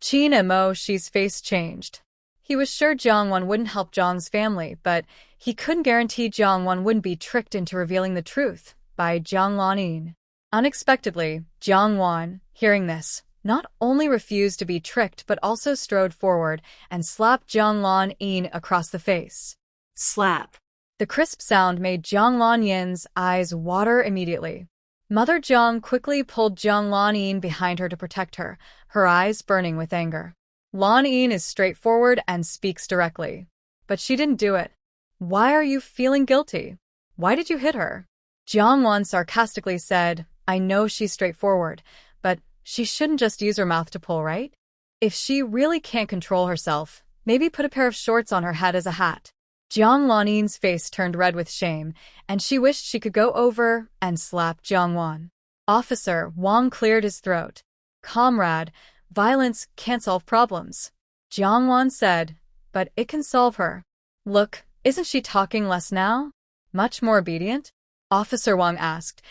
Qin and Mo Shi's face changed. He was sure Jiang Wan wouldn't help Jiang's family, but he couldn't guarantee Jiang Wan wouldn't be tricked into revealing the truth by Jiang Lan-yin. Unexpectedly, Jiang Wan, hearing this, not only refused to be tricked but also strode forward and slapped Jiang Lan-yin across the face. Slap. The crisp sound made Jiang Lan-yin's eyes water immediately. Mother Jiang quickly pulled Jiang Lan-yin behind her to protect her, her eyes burning with anger. Lan-yin is straightforward and speaks directly. But she didn't do it. Why are you feeling guilty? Why did you hit her? Jiang Wan sarcastically said, I know she's straightforward, but she shouldn't just use her mouth to pull, right? If she really can't control herself, maybe put a pair of shorts on her head as a hat. Jiang Lan-yin's face turned red with shame, and she wished she could go over and slap Jiang Wan. Officer Wang cleared his throat. Comrade, violence can't solve problems. Jiang Wan said, but it can solve her. Look, isn't she talking less now? Much more obedient? Officer Wang asked,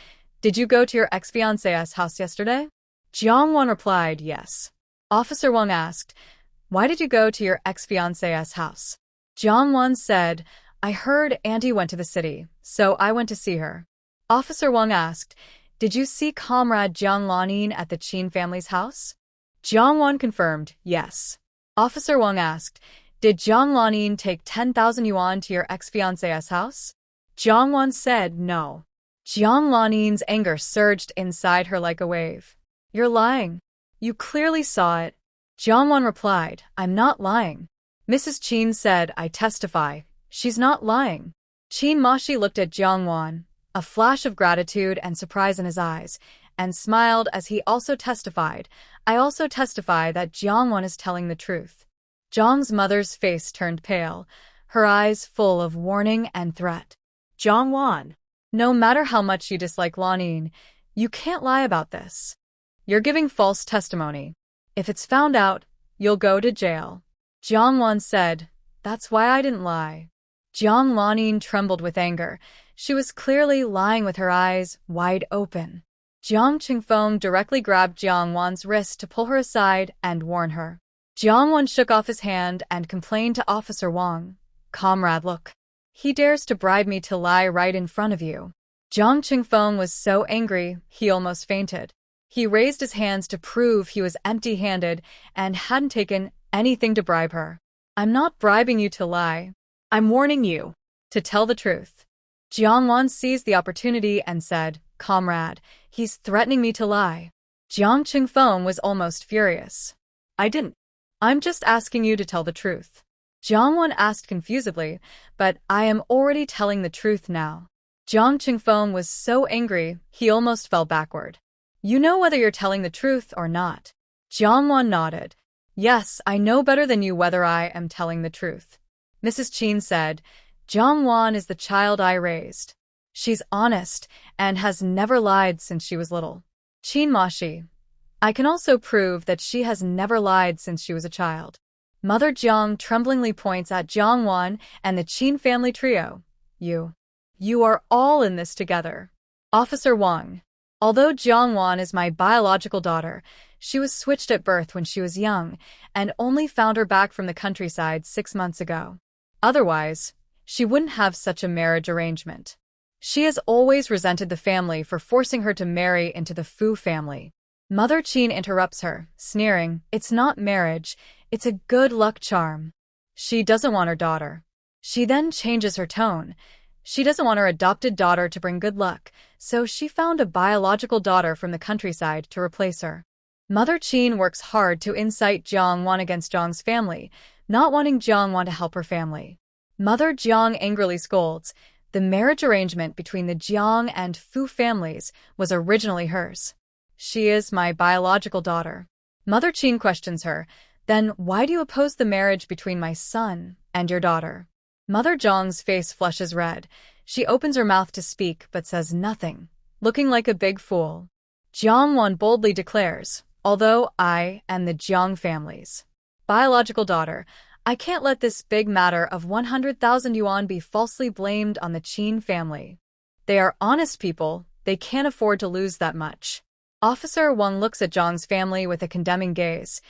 did you go to your ex-fiancé's house yesterday? Jiang Wan replied, yes. Officer Wang asked, why did you go to your ex-fiancé's house? Jiang Wan said, I heard Auntie went to the city, so I went to see her. Officer Wang asked, did you see Comrade Jiang Lan-yin at the Qin family's house? Jiang Wan confirmed, yes. Officer Wang asked, did Jiang Lan-yin take 10,000 yuan to your ex-fiancé's house? Jiang Wan said, no. Jiang Lan-yin's anger surged inside her like a wave. You're lying. You clearly saw it. Jiang Wan replied, I'm not lying. Mrs. Qin said, I testify. She's not lying. Qin Mashi looked at Jiang Wan, a flash of gratitude and surprise in his eyes, and smiled as he also testified, I also testify that Jiang Wan is telling the truth. Jiang's mother's face turned pale, her eyes full of warning and threat. Jiang Wan, no matter how much you dislike Lan-yin, you can't lie about this. You're giving false testimony. If it's found out, you'll go to jail. Jiang Wan said, that's why I didn't lie. Jiang Lan-yin trembled with anger. She was clearly lying with her eyes wide open. Jiang Qingfeng directly grabbed Jiang Wan's wrist to pull her aside and warn her. Jiang Wan shook off his hand and complained to Officer Wang. Comrade, look. He dares to bribe me to lie right in front of you. Jiang Qingfeng was so angry, he almost fainted. He raised his hands to prove he was empty-handed and hadn't taken anything to bribe her. I'm not bribing you to lie. I'm warning you to tell the truth. Jiang Wan seized the opportunity and said, Comrade, he's threatening me to lie. Jiang Qingfeng was almost furious. I didn't. I'm just asking you to tell the truth. Jiang Wan asked confusedly, but I am already telling the truth now. Jiang Qingfeng was so angry, he almost fell backward. You know whether you're telling the truth or not. Jiang Wan nodded. Yes, I know better than you whether I am telling the truth. Mrs. Qin said, Jiang Wan is the child I raised. She's honest and has never lied since she was little. Qin Mashi. I can also prove that she has never lied since she was a child. Mother Jiang tremblingly points at Jiang Wan and the Qin family trio. You are all in this together. Officer Wang. Although Jiang Wan is my biological daughter, she was switched at birth when she was young and only found her back from the countryside 6 months ago. Otherwise, she wouldn't have such a marriage arrangement. She has always resented the family for forcing her to marry into the Fu family. Mother Qin interrupts her, sneering, "It's not marriage, it's a good luck charm." She doesn't want her daughter. She then changes her tone. She doesn't want her adopted daughter to bring good luck, so she found a biological daughter from the countryside to replace her. Mother Qin works hard to incite Jiang Wan against Jiang's family, not wanting Jiang Wan to help her family. Mother Jiang angrily scolds. The marriage arrangement between the Jiang and Fu families was originally hers. She is my biological daughter. Mother Qin questions her. Then why do you oppose the marriage between my son and your daughter? Mother Jiang's face flushes red. She opens her mouth to speak but says nothing, looking like a big fool. Jiang Wan boldly declares, "Although I am the Jiang family's biological daughter, I can't let this big matter of 100,000 yuan be falsely blamed on the Qin family. They are honest people, they can't afford to lose that much." Officer Wang looks at Jiang's family with a condemning gaze.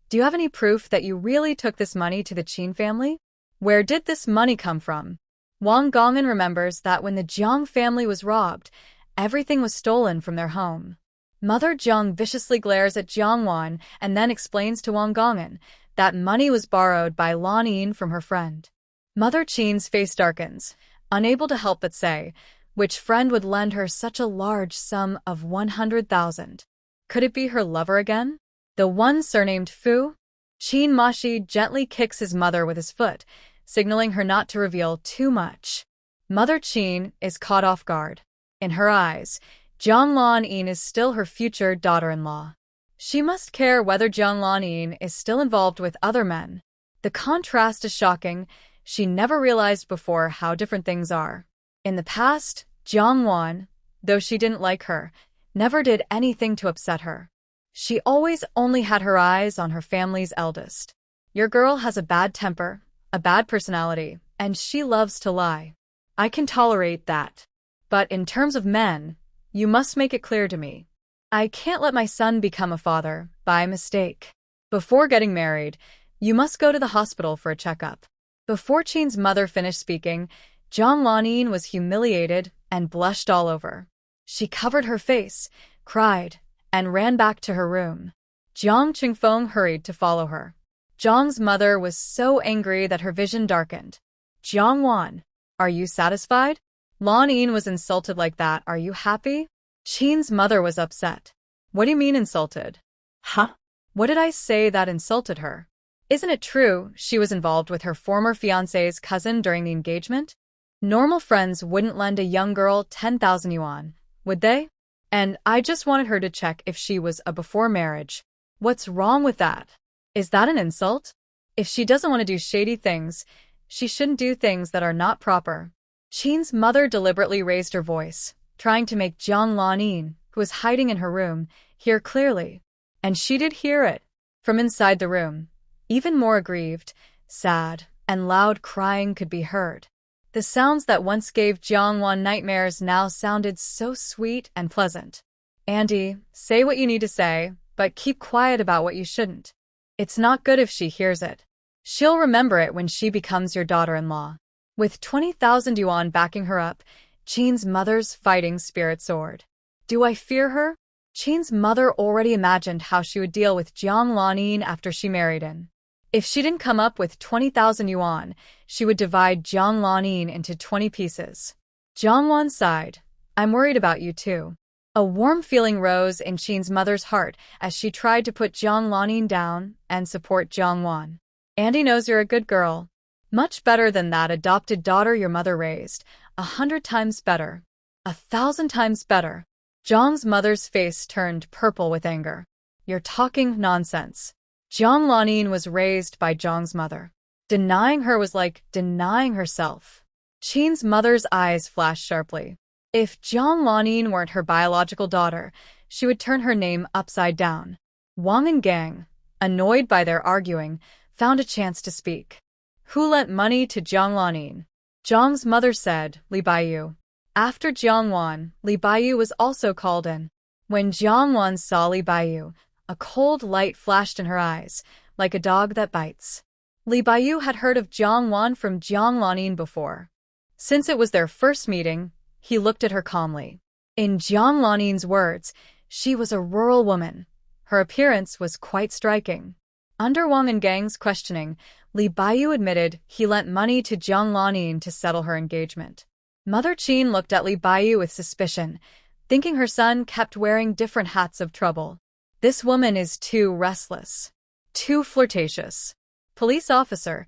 "Do you have any proof that you really took this money to the Qin family? Where did this money come from?" Wang Gong'an remembers that when the Jiang family was robbed, everything was stolen from their home. Mother Jiang viciously glares at Jiang Wan and then explains to Wang Gong'an that money was borrowed by Lan Yin from her friend. Mother Qin's face darkens, unable to help but say, which friend would lend her such a large sum of 100,000? Could it be her lover again? The one surnamed Fu? Qin Mashi gently kicks his mother with his foot, signaling her not to reveal too much. Mother Qin is caught off guard. In her eyes, Jiang Lan Yin is still her future daughter-in-law. She must care whether Jiang Lan Yin is still involved with other men. The contrast is shocking. She never realized before how different things are. In the past, Jiang Wan, though she didn't like her, never did anything to upset her. She always only had her eyes on her family's eldest. Your girl has a bad temper, a bad personality, and she loves to lie. I can tolerate that. But in terms of men, you must make it clear to me. I can't let my son become a father by mistake. Before getting married, you must go to the hospital for a checkup. Before Qin's mother finished speaking, Jiang Lanyin was humiliated and blushed all over. She covered her face, cried, and ran back to her room. Jiang Qingfeng hurried to follow her. Jiang's mother was so angry that her vision darkened. "Jiang Wan, are you satisfied? Lan Yin was insulted like that. Are you happy?" Qin's mother was upset. "What do you mean insulted?" Huh? "What did I say that insulted her? Isn't it true she was involved with her former fiancé's cousin during the engagement? Normal friends wouldn't lend a young girl 10,000 yuan, would they? And I just wanted her to check if she was a before marriage. What's wrong with that? Is that an insult? If she doesn't want to do shady things, she shouldn't do things that are not proper." Qin's mother deliberately raised her voice, trying to make Jiang Lanyin, who was hiding in her room, hear clearly. And she did hear it. From inside the room, even more aggrieved, sad, and loud crying could be heard. The sounds that once gave Jiang Wan nightmares now sounded so sweet and pleasant. "Andy, say what you need to say, but keep quiet about what you shouldn't. It's not good if she hears it. She'll remember it when she becomes your daughter-in-law." With 20,000 yuan backing her up, Qin's mother's fighting spirit soared. Do I fear her? Qin's mother already imagined how she would deal with Jiang Lanyin after she married him. If she didn't come up with 20,000 yuan, she would divide Jiang Lanyin into 20 pieces. Jiang Wan sighed. "I'm worried about you too." A warm feeling rose in Qin's mother's heart as she tried to put Jiang Lanyin down and support Jiang Wan. "Andy knows you're a good girl. Much better than that adopted daughter your mother raised. 100 times better. 1,000 times better." Jiang's mother's face turned purple with anger. "You're talking nonsense." Jiang Lanyin was raised by Jiang's mother. Denying her was like denying herself. Qin's mother's eyes flashed sharply. If Jiang Lanyin weren't her biological daughter, she would turn her name upside down. Wang and Gang, annoyed by their arguing, found a chance to speak. "Who lent money to Jiang Lanyin?" Jiang's mother said, "Li Baiyu." After Jiang Wan, Li Baiyu was also called in. When Jiang Wan saw Li Baiyu, a cold light flashed in her eyes, like a dog that bites. Li Baiyu had heard of Jiang Wan from Jiang Lanyin before. Since it was their first meeting, He looked at her calmly. In Jiang Laning's words, she was a rural woman. Her appearance was quite striking. Under Wang and Gang's questioning, Li Baiyu admitted he lent money to Jiang Laning to settle her engagement. Mother Qin looked at Li Baiyu with suspicion, thinking her son kept wearing different hats of trouble. This woman is too restless. Too flirtatious. Police officer,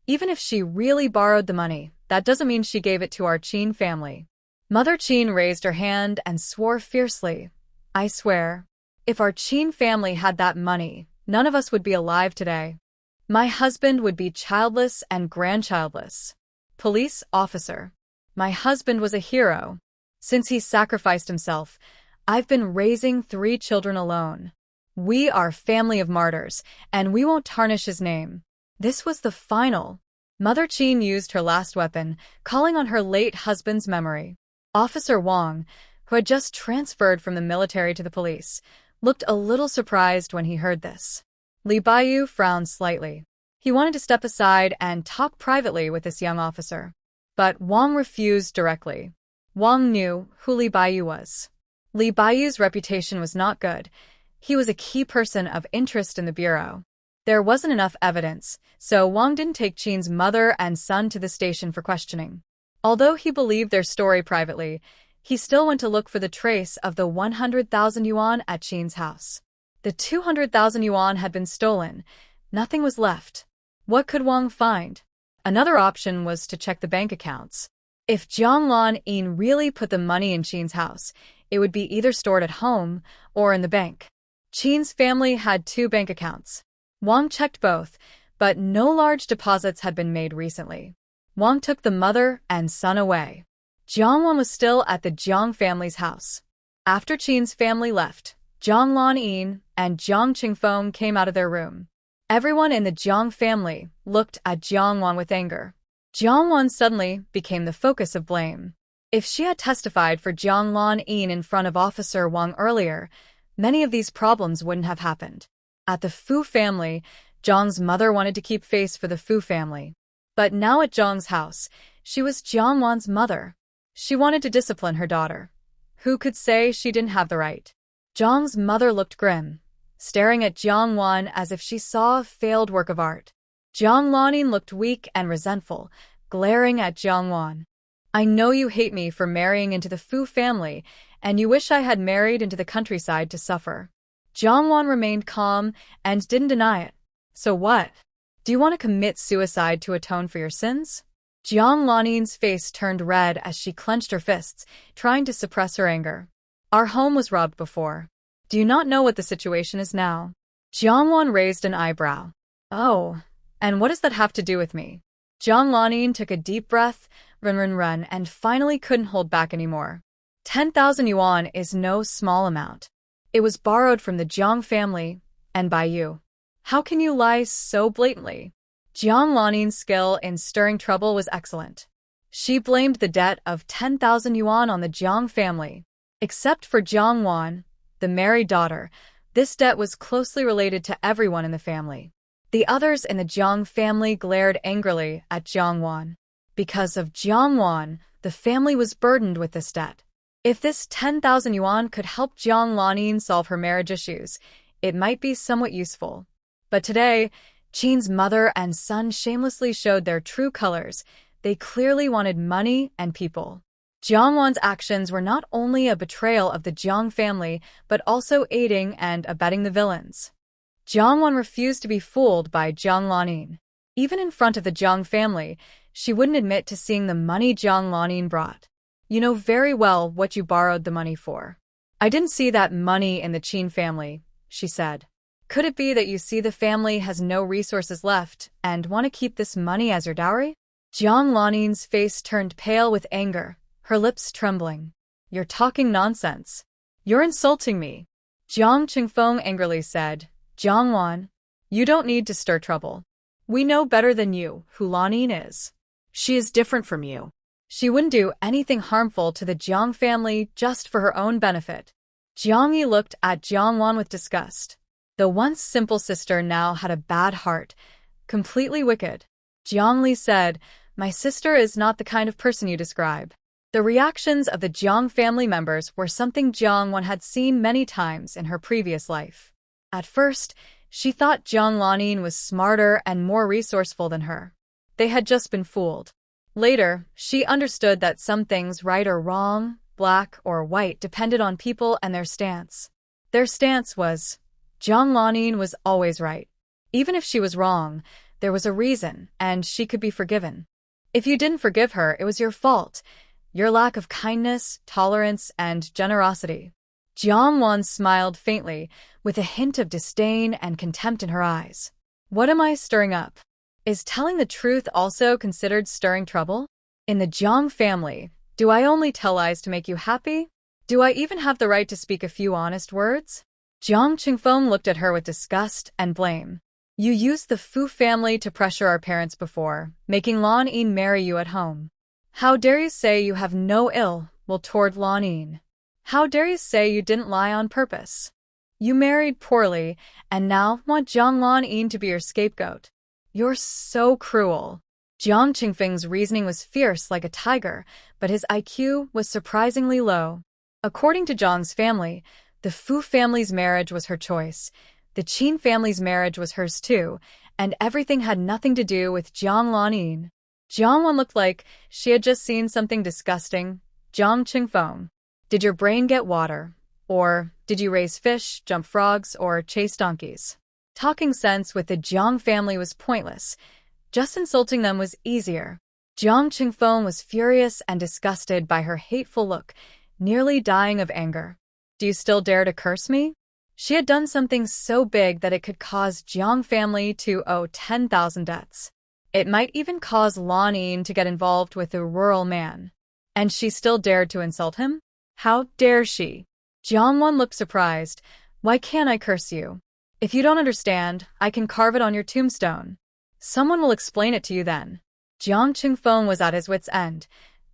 even if she really borrowed the money, that doesn't mean she gave it to our Qin family. Mother Qin raised her hand and swore fiercely. I swear, if our Qin family had that money, none of us would be alive today. My husband would be childless and grandchildless. Police officer. My husband was a hero. Since he sacrificed himself, I've been raising 3 children alone. We are family of martyrs, and we won't tarnish his name. This was the final. Mother Qin used her last weapon, calling on her late husband's memory. Officer Wang, who had just transferred from the military to the police, looked a little surprised when he heard this. Li Baiyu frowned slightly. He wanted to step aside and talk privately with this young officer. But Wang refused directly. Wang knew who Li Baiyu was. Li Baiyu's reputation was not good. He was a key person of interest in the bureau. There wasn't enough evidence, so Wang didn't take Qin's mother and son to the station for questioning. Although he believed their story privately, he still went to look for the trace of the 100,000 yuan at Qin's house. The 200,000 yuan had been stolen. Nothing was left. What could Wang find? Another option was to check the bank accounts. If Jiang Laning really put the money in Qin's house, it would be either stored at home or in the bank. Qin's family had 2 bank accounts. Wang checked both, but no large deposits had been made recently. Wang took the mother and son away. Jiang Wan was still at the Jiang family's house. After Qin's family left, Jiang Laning and Jiang Qingfeng came out of their room. Everyone in the Jiang family looked at Jiang Wan with anger. Jiang Wan suddenly became the focus of blame. If she had testified for Jiang Laning in front of Officer Wang earlier, many of these problems wouldn't have happened. At the Fu family, Jiang's mother wanted to keep face for the Fu family. But now at Jiang's house, she was Jiang Wan's mother. She wanted to discipline her daughter. Who could say she didn't have the right? Jiang's mother looked grim, staring at Jiang Wan as if she saw a failed work of art. Jiang Laning looked weak and resentful, glaring at Jiang Wan. I know you hate me for marrying into the Fu family, and you wish I had married into the countryside to suffer. Jiang Wan remained calm and didn't deny it. So what? Do you want to commit suicide to atone for your sins? Jiang Laning's face turned red as she clenched her fists, trying to suppress her anger. Our home was robbed before. Do you not know what the situation is now? Jiang Wan raised an eyebrow. Oh, and what does that have to do with me? Jiang Laning took a deep breath, run, and finally couldn't hold back anymore. 10,000 yuan is no small amount. It was borrowed from the Jiang family, and by you. How can you lie so blatantly? Jiang Laning's skill in stirring trouble was excellent. She blamed the debt of 10,000 yuan on the Jiang family. Except for Jiang Wan, the married daughter, this debt was closely related to everyone in the family. The others in the Jiang family glared angrily at Jiang Wan. Because of Jiang Wan, the family was burdened with this debt. If this 10,000 yuan could help Jiang Laning solve her marriage issues, it might be somewhat useful. But today, Qin's mother and son shamelessly showed their true colors. They clearly wanted money and people. Jiang Wan's actions were not only a betrayal of the Jiang family, but also aiding and abetting the villains. Jiang Wan refused to be fooled by Jiang Laning. Even in front of the Jiang family, she wouldn't admit to seeing the money Jiang Laning brought. You know very well what you borrowed the money for. I didn't see that money in the Qin family, she said. Could it be that you see the family has no resources left and want to keep this money as your dowry? Jiang Laning's face turned pale with anger, her lips trembling. You're talking nonsense. You're insulting me. Jiang Qingfeng angrily said, Jiang Wan, you don't need to stir trouble. We know better than you who Laning is. She is different from you. She wouldn't do anything harmful to the Jiang family just for her own benefit. Jiang Yi looked at Jiang Wan with disgust. The once simple sister now had a bad heart, completely wicked. Jiang Li said, My sister is not the kind of person you describe. The reactions of the Jiang family members were something Jiang Wan had seen many times in her previous life. At first, she thought Jiang Lanin was smarter and more resourceful than her. They had just been fooled. Later, she understood that some things, right or wrong, black or white, depended on people and their stance. Their stance was, Jiang Lanin was always right. Even if she was wrong, there was a reason, and she could be forgiven. If you didn't forgive her, it was your fault. Your lack of kindness, tolerance, and generosity. Jiang Wan smiled faintly, with a hint of disdain and contempt in her eyes. What am I stirring up? Is telling the truth also considered stirring trouble? In the Jiang family, do I only tell lies to make you happy? Do I even have the right to speak a few honest words? Jiang Qingfeng looked at her with disgust and blame. You used the Fu family to pressure our parents before, making Lan Yin marry you at home. How dare you say you have no ill will toward Lan Yin? How dare you say you didn't lie on purpose? You married poorly, and now want Jiang Lan Yin to be your scapegoat. You're so cruel. Jiang Qingfeng's reasoning was fierce like a tiger, but his IQ was surprisingly low. According to Jiang's family, the Fu family's marriage was her choice. The Qin family's marriage was hers too, and everything had nothing to do with Jiang Lanin. Jiang Wan looked like she had just seen something disgusting. Jiang Qingfeng, did your brain get water? Or did you raise fish, jump frogs, or chase donkeys? Talking sense with the Jiang family was pointless. Just insulting them was easier. Jiang Qingfeng was furious and disgusted by her hateful look, nearly dying of anger. Do you still dare to curse me? She had done something so big that it could cause Jiang family to owe 10,000 debts. It might even cause Lan Yin to get involved with a rural man. And she still dared to insult him? How dare she? Jiang Wan looked surprised. Why can't I curse you? If you don't understand, I can carve it on your tombstone. Someone will explain it to you then. Jiang Qingfeng was at his wit's end.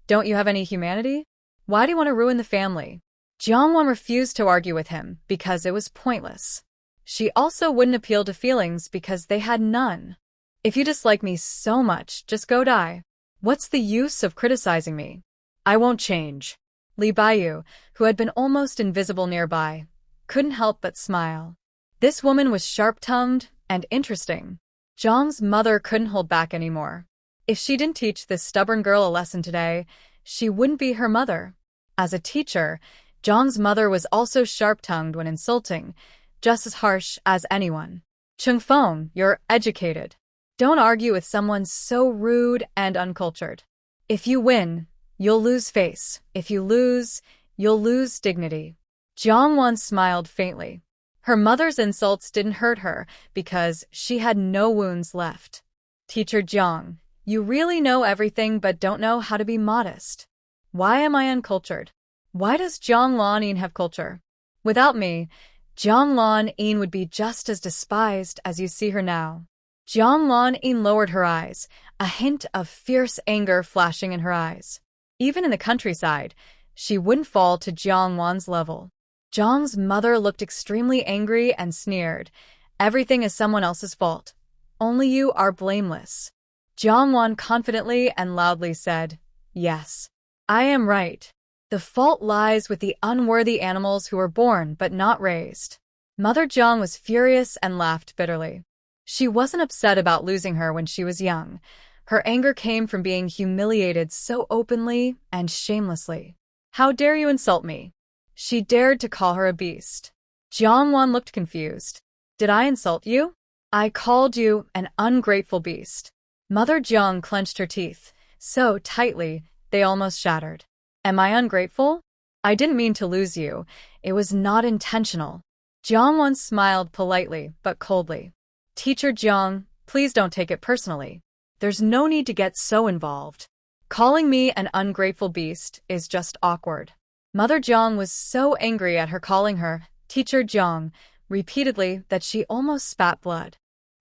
Don't you have any humanity? Why do you want to ruin the family? Jiang Wan refused to argue with him because it was pointless. She also wouldn't appeal to feelings because they had none. If you dislike me so much, just go die. What's the use of criticizing me? I won't change. Li Baiyu, who had been almost invisible nearby, couldn't help but smile. This woman was sharp-tongued and interesting. Jiang's mother couldn't hold back anymore. If she didn't teach this stubborn girl a lesson today, she wouldn't be her mother. As a teacher, Jiang's mother was also sharp-tongued when insulting, just as harsh as anyone. Qingfeng, you're educated. Don't argue with someone so rude and uncultured. If you win, you'll lose face. If you lose, you'll lose dignity. Jiang Wan smiled faintly. Her mother's insults didn't hurt her because she had no wounds left. Teacher Jiang, you really know everything but don't know how to be modest. Why am I uncultured? Why does Jiang Lanin have culture? Without me, Jiang Lanin would be just as despised as you see her now. Jiang Lanin lowered her eyes, a hint of fierce anger flashing in her eyes. Even in the countryside, she wouldn't fall to Jiang Wan's level. Jiang's mother looked extremely angry and sneered. Everything is someone else's fault. Only you are blameless. Jiang Wan confidently and loudly said, Yes, I am right. The fault lies with the unworthy animals who were born but not raised. Mother Jiang was furious and laughed bitterly. She wasn't upset about losing her when she was young. Her anger came from being humiliated so openly and shamelessly. How dare you insult me? She dared to call her a beast. Jiang Wan looked confused. Did I insult you? I called you an ungrateful beast. Mother Jiang clenched her teeth, so tightly they almost shattered. Am I ungrateful? I didn't mean to lose you. It was not intentional. Jiang Wan smiled politely but coldly. Teacher Jiang, please don't take it personally. There's no need to get so involved. Calling me an ungrateful beast is just awkward. Mother Jiang was so angry at her calling her Teacher Jiang repeatedly that she almost spat blood.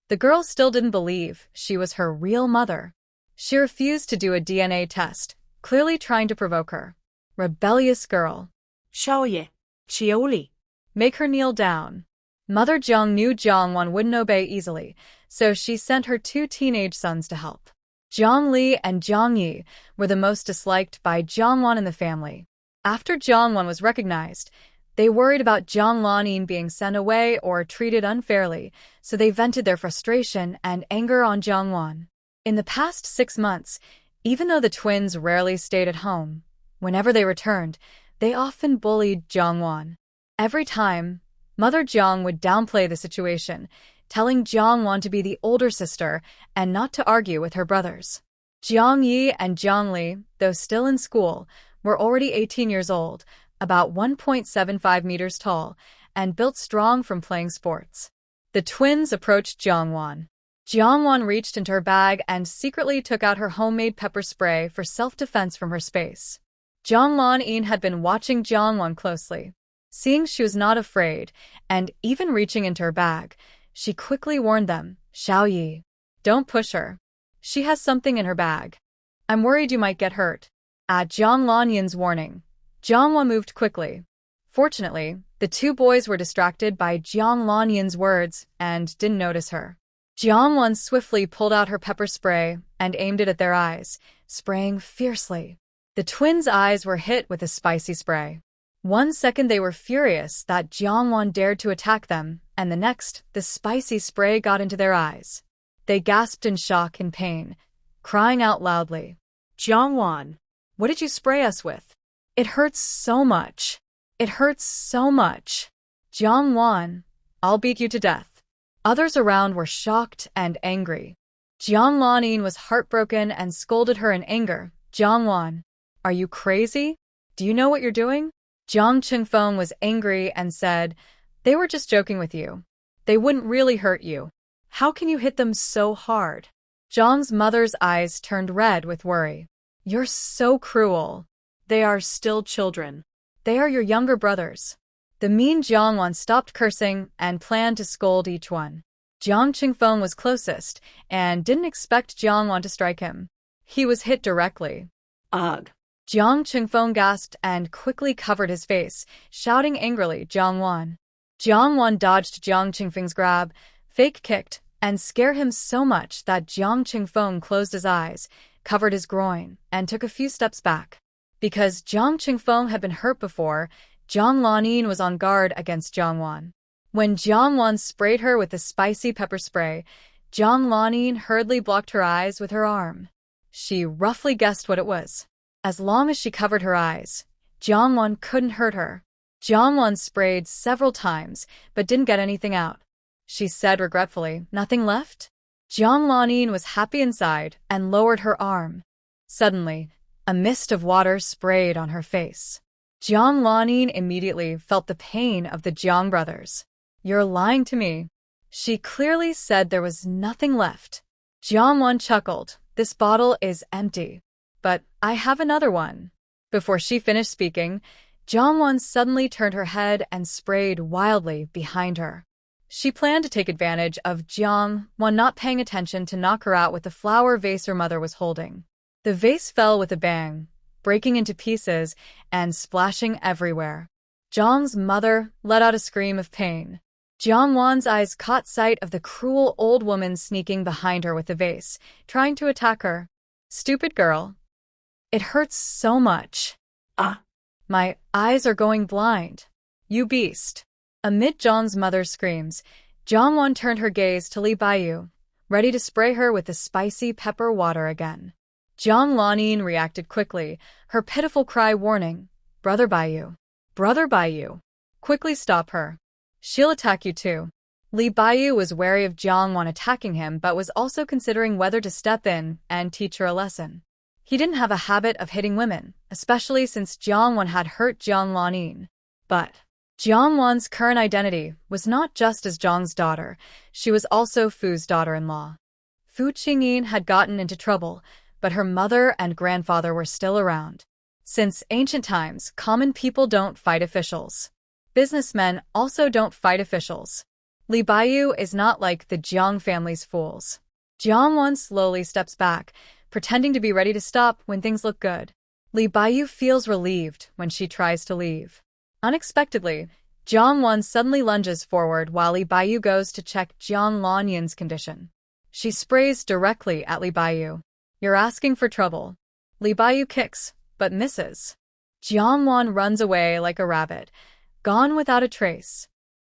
The girl still didn't believe she was her real mother. She refused to do a DNA test, clearly trying to provoke her. Rebellious girl. Shaoye, Chioli. Make her kneel down. Mother Jiang knew Jiang Wan wouldn't obey easily, so she sent her 2 teenage sons to help. Jiang Li and Jiang Yi were the most disliked by Jiang Wan and the family. After Jiang Wan was recognized, they worried about Jiang Lanyin being sent away or treated unfairly, so they vented their frustration and anger on Jiang Wan. In the past 6 months, even though the twins rarely stayed at home, whenever they returned, they often bullied Jiang Wan. Every time, Mother Jiang would downplay the situation, telling Jiang Wan to be the older sister and not to argue with her brothers. Jiang Yi and Jiang Li, though still in school, were already 18 years old, about 1.75 meters tall, and built strong from playing sports. The twins approached Jiang Wan. Jiang Wan reached into her bag and secretly took out her homemade pepper spray for self-defense from her space. Jiang Lanyin had been watching Jiang Wan closely. Seeing she was not afraid, and even reaching into her bag, she quickly warned them, "Xiao Yi, don't push her. She has something in her bag. I'm worried you might get hurt." At Jiang Lanyin's warning, Jiang Wan moved quickly. Fortunately, the two boys were distracted by Jiang Lanyin's words and didn't notice her. Jiang Wan swiftly pulled out her pepper spray and aimed it at their eyes, spraying fiercely. The twins' eyes were hit with the spicy spray. 1 second they were furious that Jiang Wan dared to attack them, and the next, the spicy spray got into their eyes. They gasped in shock and pain, crying out loudly, Jiang Wan, what did you spray us with? "It hurts so much. It hurts so much. Jiang Wan, I'll beat you to death." Others around were shocked and angry. Jiang Lanyin was heartbroken and scolded her in anger. "Jiang Wan, are you crazy? Do you know what you're doing?" Jiang Qingfeng was angry and said, "They were just joking with you. They wouldn't really hurt you. How can you hit them so hard?" Jiang's mother's eyes turned red with worry. "You're so cruel. They are still children. They are your younger brothers." The mean Jiang Wan stopped cursing and planned to scold each one. Jiang Qingfeng was closest and didn't expect Jiang Wan to strike him. He was hit directly. Ugh. Jiang Qingfeng gasped and quickly covered his face, shouting angrily, "Jiang Wan." Jiang Wan dodged Jiang Qingfeng's grab, fake kicked, and scared him so much that Jiang Qingfeng closed his eyes, covered his groin, and took a few steps back. Because Jiang Qingfeng had been hurt before, Jiang Lanyin was on guard against Jiang Wan. When Jiang Wan sprayed her with the spicy pepper spray, Jiang Lanyin hurriedly blocked her eyes with her arm. She roughly guessed what it was. As long as she covered her eyes, Jiang Wan couldn't hurt her. Jiang Wan sprayed several times, but didn't get anything out. She said regretfully, "Nothing left?" Jiang Lanyin was happy inside and lowered her arm. Suddenly, a mist of water sprayed on her face. Jiang Lanyin immediately felt the pain of the Jiang brothers. "You're lying to me." She clearly said there was nothing left. Jiang Wan chuckled. "This bottle is empty. But I have another one." Before she finished speaking, Jiang Wan suddenly turned her head and sprayed wildly behind her. She planned to take advantage of Jiang Wan not paying attention to knock her out with the flower vase her mother was holding. The vase fell with a bang, breaking into pieces and splashing everywhere. Jiang's mother let out a scream of pain. Jiang Wan's eyes caught sight of the cruel old woman sneaking behind her with the vase, trying to attack her. "Stupid girl. It hurts so much. Ah. My eyes are going blind. You beast." Amid Jiang's mother's screams, Jiang Wan turned her gaze to Li Baiyu, ready to spray her with the spicy pepper water again. Jiang Lanyin reacted quickly, her pitiful cry warning, "Brother Baiyu. Brother Baiyu. Quickly stop her. She'll attack you too." Li Baiyu was wary of Jiang Wan attacking him but was also considering whether to step in and teach her a lesson. He didn't have a habit of hitting women, especially since Jiang Wan had hurt Jiang Lanyin. But Jiang Wan's current identity was not just as Jiang's daughter, she was also Fu's daughter-in-law. Fu Qingyin had gotten into trouble, but her mother and grandfather were still around. Since ancient times, common people don't fight officials. Businessmen also don't fight officials. Li Baiyu is not like the Jiang family's fools. Jiang Wan slowly steps back, pretending to be ready to stop when things look good. Li Baiyu feels relieved when she tries to leave. Unexpectedly, Jiang Wan suddenly lunges forward while Li Baiyu goes to check Jiang Lanyin's condition. She sprays directly at Li Baiyu. You're asking for trouble. Li Baiyu kicks, but misses. Jiangwan runs away like a rabbit, gone without a trace.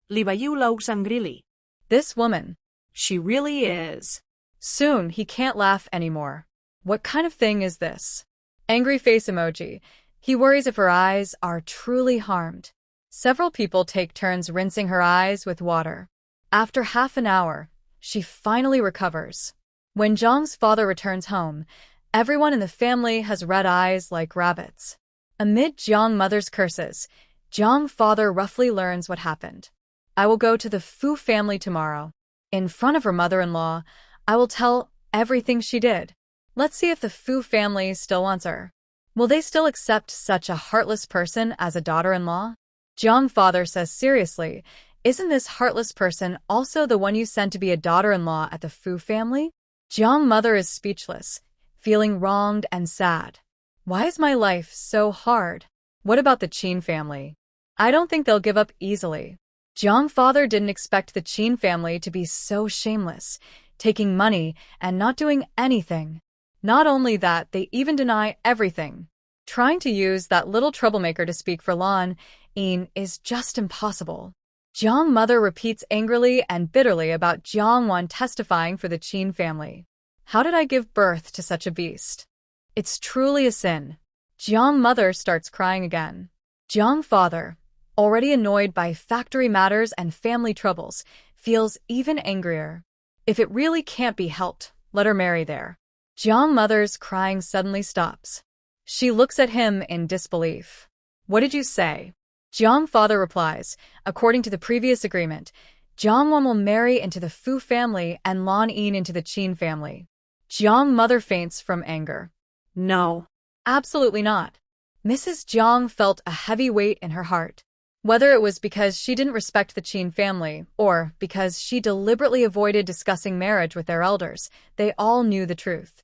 Li Baiyu laughs angrily. This woman. She really is. Soon he can't laugh anymore. What kind of thing is this? Angry face emoji. He worries if her eyes are truly harmed. Several people take turns rinsing her eyes with water. After half an hour, she finally recovers. When Zhang's father returns home, everyone in the family has red eyes like rabbits. Amid Jiang mother's curses, Jiang father roughly learns what happened. I will go to the Fu family tomorrow. In front of her mother-in-law, I will tell everything she did. Let's see if the Fu family still wants her. Will they still accept such a heartless person as a daughter-in-law? Jiang father says seriously, isn't this heartless person also the one you sent to be a daughter-in-law at the Fu family? Jiang mother is speechless, feeling wronged and sad. Why is my life so hard? What about the Qin family? I don't think they'll give up easily. Jiang father didn't expect the Qin family to be so shameless, taking money and not doing anything. Not only that, they even deny everything. Trying to use that little troublemaker to speak for Lan Yin is just impossible. Jiang mother repeats angrily and bitterly about Jiangwan testifying for the Qin family. How did I give birth to such a beast? It's truly a sin. Jiang mother starts crying again. Jiang father, already annoyed by factory matters and family troubles, feels even angrier. If it really can't be helped, let her marry there. Jiang mother's crying suddenly stops. She looks at him in disbelief. What did you say? Jiang father replies, according to the previous agreement, Jiangwan will marry into the Fu family and Lan Yin into the Qin family. Jiang mother faints from anger. No. Absolutely not. Mrs. Jiang felt a heavy weight in her heart. Whether it was because she didn't respect the Qin family, or because she deliberately avoided discussing marriage with their elders, they all knew the truth.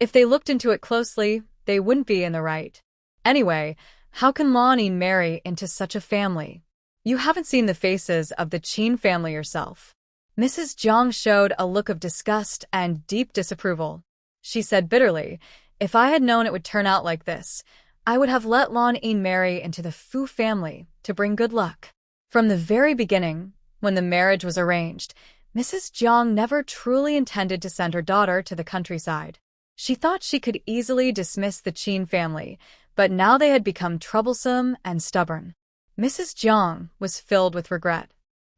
If they looked into it closely, they wouldn't be in the right. Anyway, how can Lan Yin marry into such a family? You haven't seen the faces of the Qin family yourself. Mrs. Jiang showed a look of disgust and deep disapproval. She said bitterly, if I had known it would turn out like this, I would have let Lan Yin marry into the Fu family to bring good luck. From the very beginning, when the marriage was arranged, Mrs. Jiang never truly intended to send her daughter to the countryside. She thought she could easily dismiss the Qin family, but now they had become troublesome and stubborn. Mrs. Jiang was filled with regret.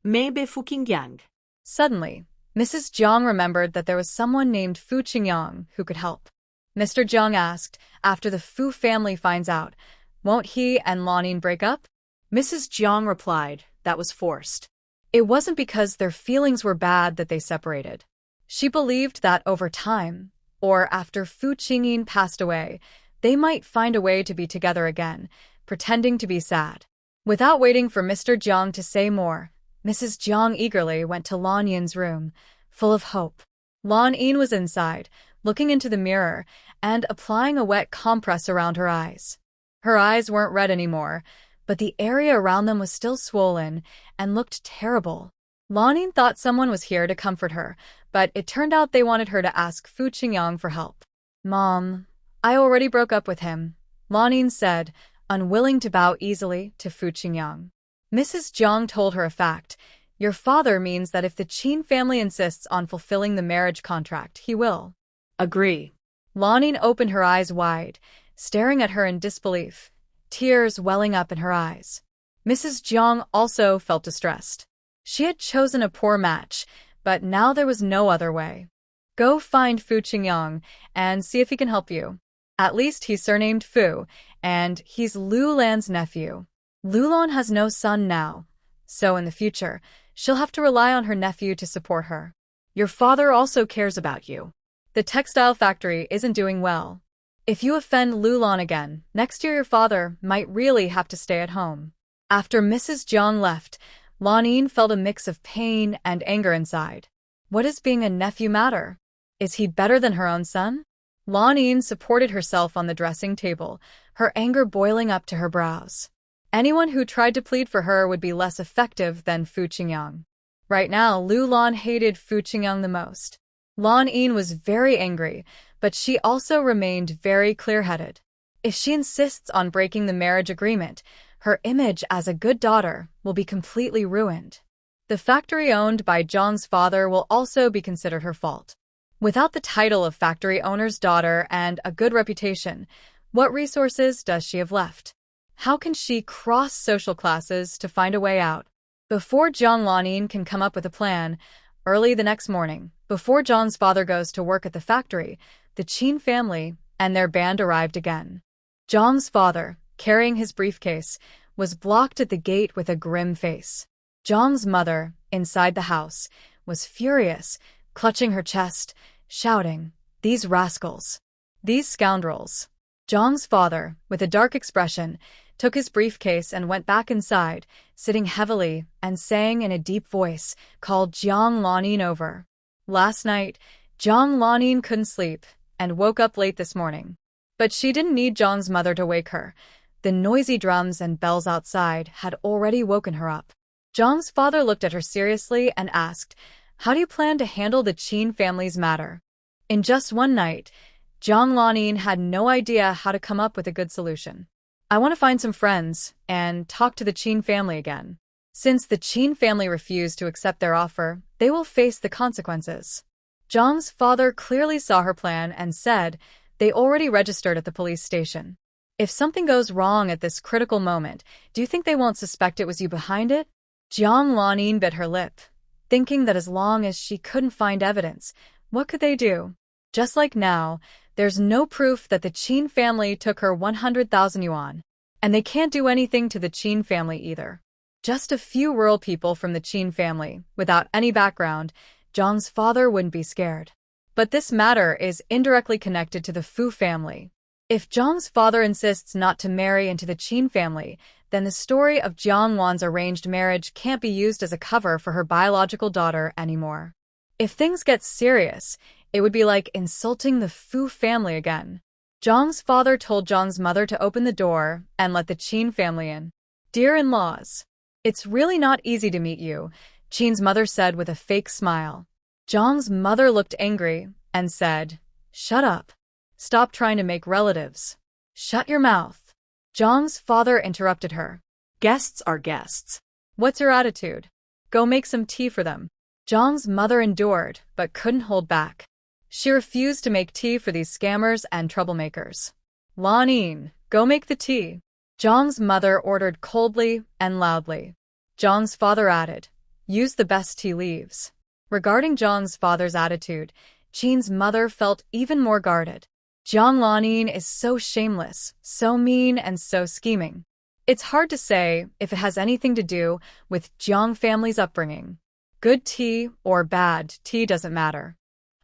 Maybe Fu Qingyang. Suddenly, Mrs. Jiang remembered that there was someone named Fu Qingyang who could help. Mr. Jiang asked, after the Fu family finds out, won't he and Lan Yin break up? Mrs. Jiang replied, that was forced. It wasn't because their feelings were bad that they separated. She believed that over time, or after Fu Qingyin passed away, they might find a way to be together again, pretending to be sad. Without waiting for Mr. Jiang to say more, Mrs. Jiang eagerly went to Lan Yin's room, full of hope. Lan Yin was inside, looking into the mirror and applying a wet compress around her eyes. Her eyes weren't red anymore, but the area around them was still swollen and looked terrible. Lan Yin thought someone was here to comfort her, but it turned out they wanted her to ask Fu Qingyang for help. Mom, I already broke up with him, Lan Yin said, unwilling to bow easily to Fu Qingyang. Mrs. Jiang told her a fact. Your father means that if the Qin family insists on fulfilling the marriage contract, he will. Agree. Lan Yin opened her eyes wide, staring at her in disbelief, tears welling up in her eyes. Mrs. Jiang also felt distressed. She had chosen a poor match, but now there was no other way. Go find Fu Qingyang and see if he can help you. At least he's surnamed Fu, and he's Lu Lan's nephew. Lu Lan has no son now, so in the future, she'll have to rely on her nephew to support her. Your father also cares about you. The textile factory isn't doing well. If you offend Lu Lan again, next year your father might really have to stay at home. After Mrs. Jiang left, Lan Yin felt a mix of pain and anger inside. What does being a nephew matter? Is he better than her own son? Lan Yin supported herself on the dressing table, her anger boiling up to her brows. Anyone who tried to plead for her would be less effective than Fu Qingyang. Right now, Lu Lan hated Fu Qingyang the most. Lan Yin was very angry, but she also remained very clear-headed. If she insists on breaking the marriage agreement, her image as a good daughter will be completely ruined. The factory owned by Zhang's father will also be considered her fault. Without the title of factory owner's daughter and a good reputation, what resources does she have left? How can she cross social classes to find a way out? Before Jiang Lanin can come up with a plan, early the next morning, before Zhang's father goes to work at the factory, the Qin family and their band arrived again. Zhang's father, carrying his briefcase, was blocked at the gate with a grim face. Zhang's mother, inside the house, was furious, clutching her chest, shouting, "These rascals! These scoundrels!" Zhang's father, with a dark expression, took his briefcase and went back inside, sitting heavily and saying in a deep voice, called Jiang Lanin over. Last night, Jiang Lanin couldn't sleep and woke up late this morning. But she didn't need Zhang's mother to wake her. The noisy drums and bells outside had already woken her up. Zhang's father looked at her seriously and asked, "How do you plan to handle the Qin family's matter?" In just one night, Jiang Lanin had no idea how to come up with a good solution. "I want to find some friends and talk to the Qin family again. Since the Qin family refused to accept their offer, they will face the consequences." Zhang's father clearly saw her plan and said, "They already registered at the police station. If something goes wrong at this critical moment, do you think they won't suspect it was you behind it?" Jiang Lanin bit her lip, thinking that as long as she couldn't find evidence, what could they do? Just like now, there's no proof that the Qin family took her 100,000 yuan, and they can't do anything to the Qin family either. Just a few rural people from the Qin family, without any background, Zhang's father wouldn't be scared. But this matter is indirectly connected to the Fu family. If Zhang's father insists not to marry into the Qin family, then the story of Jiang Wan's arranged marriage can't be used as a cover for her biological daughter anymore. If things get serious, it would be like insulting the Fu family again. Zhang's father told Zhang's mother to open the door and let the Qin family in. "Dear in-laws, it's really not easy to meet you," Qin's mother said with a fake smile. Zhang's mother looked angry and said, "Shut up. Stop trying to make relatives. Shut your mouth." Zhang's father interrupted her. Guests are guests. "What's your attitude? Go make some tea for them." Zhang's mother endured, but couldn't hold back. She refused to make tea for these scammers and troublemakers. "Lanin, go make the tea," Zhang's mother ordered coldly and loudly. Zhang's father added, "Use the best tea leaves." Regarding Zhang's father's attitude, Qin's mother felt even more guarded. Jiang Lanin is so shameless, so mean, and so scheming. It's hard to say if it has anything to do with Jiang family's upbringing. Good tea or bad tea doesn't matter.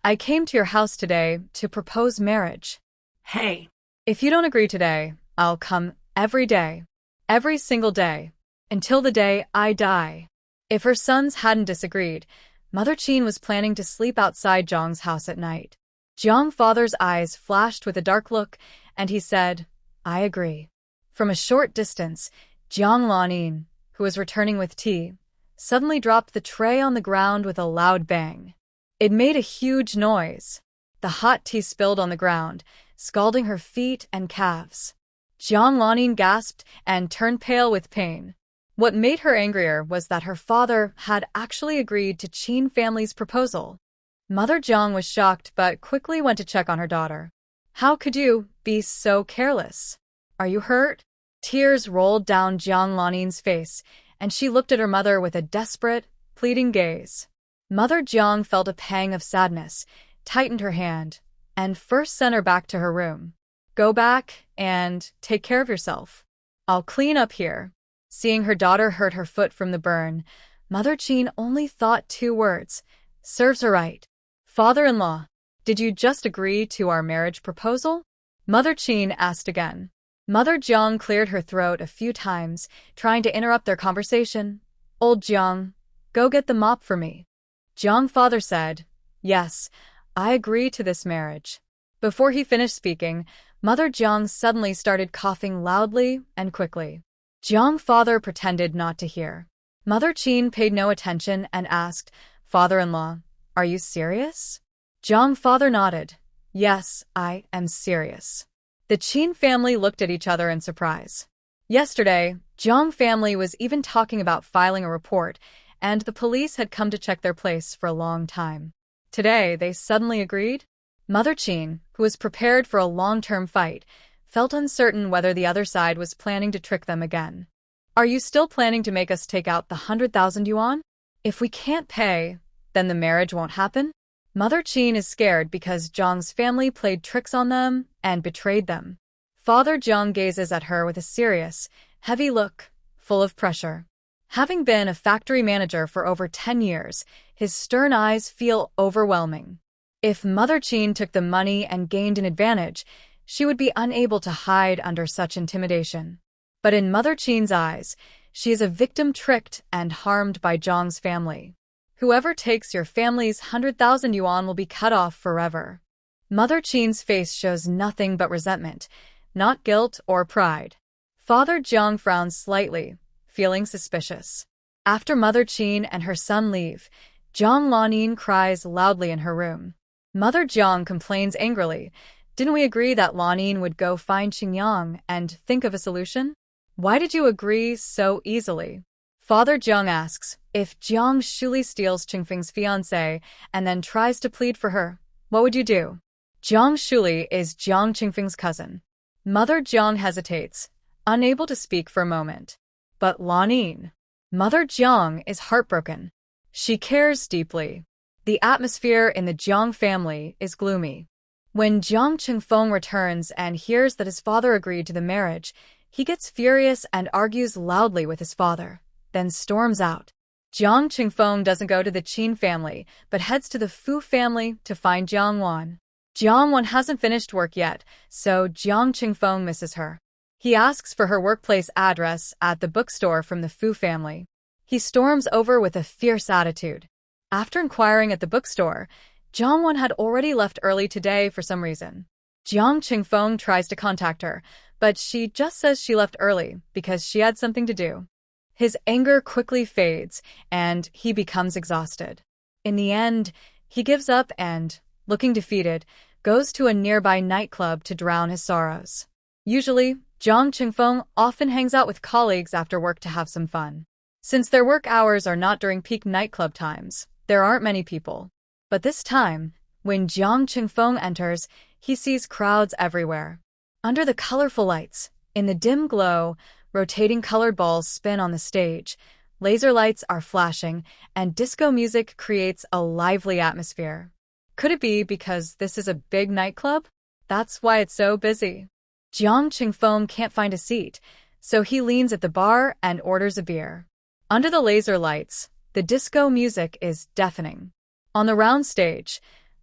"I came to your house today to propose marriage. Hey, If you don't agree today, I'll come every day, every single day, until the day I die." If her sons hadn't disagreed, Mother Qin was planning to sleep outside Zhang's house at night. Jiang father's eyes flashed with a dark look, and he said, "I agree." From a short distance, Jiang Lanin, who was returning with tea, suddenly dropped the tray on the ground with a loud bang. It made a huge noise. The hot tea spilled on the ground, scalding her feet and calves. Jiang Lanin gasped and turned pale with pain. What made her angrier was that her father had actually agreed to Qin family's proposal. Mother Jiang was shocked but quickly went to check on her daughter. "How could you be so careless? Are you hurt?" Tears rolled down Jiang Lanin's face, and she looked at her mother with a desperate, pleading gaze. Mother Jiang felt a pang of sadness, tightened her hand, and first sent her back to her room. "Go back and take care of yourself. I'll clean up here." Seeing her daughter hurt her foot from the burn, Mother Qin only thought 2 words, "Serves her right." "Father-in-law, did you just agree to our marriage proposal?" Mother Qin asked again. Mother Jiang cleared her throat a few times, trying to interrupt their conversation. "Old Jiang, go get the mop for me." Jiang father said, "Yes, I agree to this marriage." Before he finished speaking, Mother Jiang suddenly started coughing loudly and quickly. Jiang father pretended not to hear. Mother Qin paid no attention and asked, "Father-in-law, are you serious? Jiang's father nodded. Yes, I am serious. The Qin family looked at each other in surprise. Yesterday, Jiang family was even talking about filing a report, and the police had come to check their place for a long time. Today, they suddenly agreed? Mother Qin, who was prepared for a long-term fight, felt uncertain whether the other side was planning to trick them again. Are you still planning to make us take out the 100,000 yuan? If we can't pay, then the marriage won't happen? Mother Qin is scared because Jiang's family played tricks on them and betrayed them. Father Jiang gazes at her with a serious, heavy look, full of pressure. Having been a factory manager for over 10 years, his stern eyes feel overwhelming. If Mother Qin took the money and gained an advantage, she would be unable to hide under such intimidation. But in Mother Qin's eyes, she is a victim tricked and harmed by Jiang's family. Whoever takes your family's 100,000 yuan will be cut off forever. Mother Qin's face shows nothing but resentment, not guilt or pride. Father Jiang frowns slightly, feeling suspicious. After Mother Qin and her son leave, Jiang Lanin cries loudly in her room. Mother Jiang complains angrily. Didn't we agree that Lanin would go find Qingyang and think of a solution? Why did you agree so easily? Father Jiang asks, if Jiang Shuli steals Qingfeng's fiancée and then tries to plead for her, what would you do? Jiang Shuli is Jiang Qingfeng's cousin. Mother Jiang hesitates, unable to speak for a moment. But Lanin. Mother Jiang is heartbroken. She cares deeply. The atmosphere in the Jiang family is gloomy. When Jiang Qingfeng returns and hears that his father agreed to the marriage, he gets furious and argues loudly with his father, then storms out. Jiang Qingfeng doesn't go to the Qin family, but heads to the Fu family to find Jiang Wan. Jiang Wan hasn't finished work yet, so Jiang Qingfeng misses her. He asks for her workplace address at the bookstore from the Fu family. He storms over with a fierce attitude. After inquiring at the bookstore, Jiang Wan had already left early today for some reason. Jiang Qingfeng tries to contact her, but she just says she left early because she had something to do. His anger quickly fades, and he becomes exhausted. In the end, he gives up and, looking defeated, goes to a nearby nightclub to drown his sorrows. Usually, Jiang Qingfeng often hangs out with colleagues after work to have some fun. Since their work hours are not during peak nightclub times, there aren't many people. But this time, when Jiang Qingfeng enters, he sees crowds everywhere. Under the colorful lights, in the dim glow, rotating colored balls spin on the stage, laser lights are flashing, and disco music creates a lively atmosphere. Could it be because this is a big nightclub? That's why it's so busy. Jiang Qingfeng can't find a seat, so he leans at the bar and orders a beer. Under the laser lights, the disco music is deafening. On the round stage,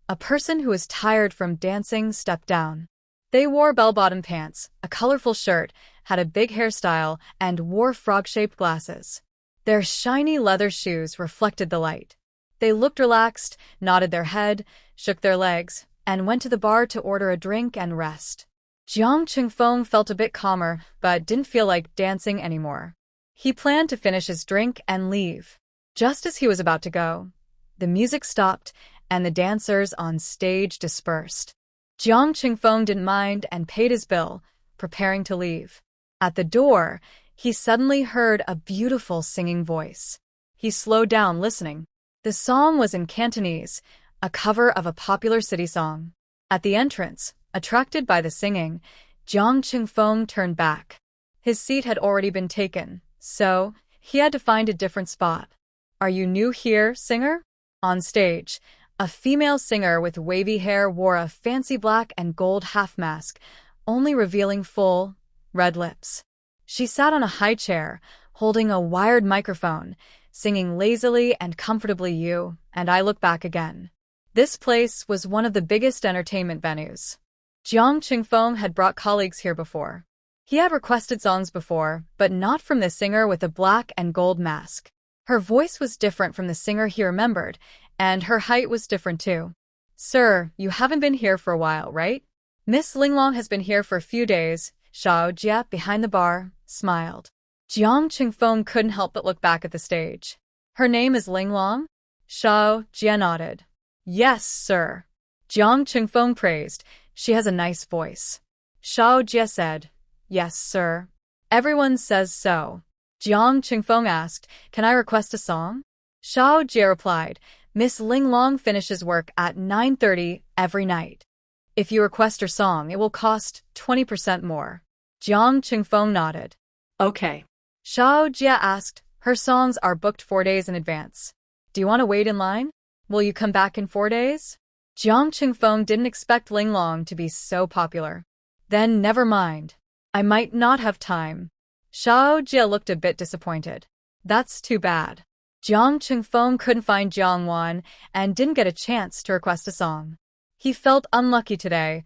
a person who is tired from dancing stepped down. They wore bell-bottom pants, a colorful shirt, had a big hairstyle, and wore frog-shaped glasses. Their shiny leather shoes reflected the light. They looked relaxed, nodded their head, shook their legs, and went to the bar to order a drink and rest. Jiang Qingfeng felt a bit calmer, but didn't feel like dancing anymore. He planned to finish his drink and leave. Just as he was about to go, the music stopped, and the dancers on stage dispersed. Jiang Qingfeng didn't mind and paid his bill, preparing to leave. At the door, he suddenly heard a beautiful singing voice. He slowed down, listening. The song was in Cantonese, a cover of a popular city song. At the entrance, attracted by the singing, Jiang Qingfeng turned back. His seat had already been taken, so he had to find a different spot. Are you new here, singer? On stage, a female singer with wavy hair wore a fancy black and gold half mask, only revealing full, red lips. She sat on a high chair, holding a wired microphone, singing lazily and comfortably You and I Look Back Again. This place was one of the biggest entertainment venues. Jiang Qingfeng had brought colleagues here before. He had requested songs before, but not from the singer with the black and gold mask. Her voice was different from the singer he remembered, and her height was different too. Sir, you haven't been here for a while, right? Miss Linglong has been here for a few days. Xiao Jia, behind the bar, smiled. Jiang Qingfeng couldn't help but look back at the stage. Her name is Linglong? Xiao Jia nodded. Yes, sir. Jiang Qingfeng praised. She has a nice voice. Xiao Jie said, Yes, sir. Everyone says so. Jiang Qingfeng asked, Can I request a song? Xiao Jie replied, Miss Ling Long finishes work at 9:30 every night. If you request her song, it will cost 20% more. Jiang Qingfeng nodded. Okay. Xiao Jie asked, Her songs are booked 4 days in advance. Do you want to wait in line? Will you come back in 4 days? Jiang Qingfeng didn't expect Ling Long to be so popular. Then never mind. I might not have time. Xiao Jie looked a bit disappointed. That's too bad. Jiang Qingfeng couldn't find Jiang Wan and didn't get a chance to request a song. He felt unlucky today.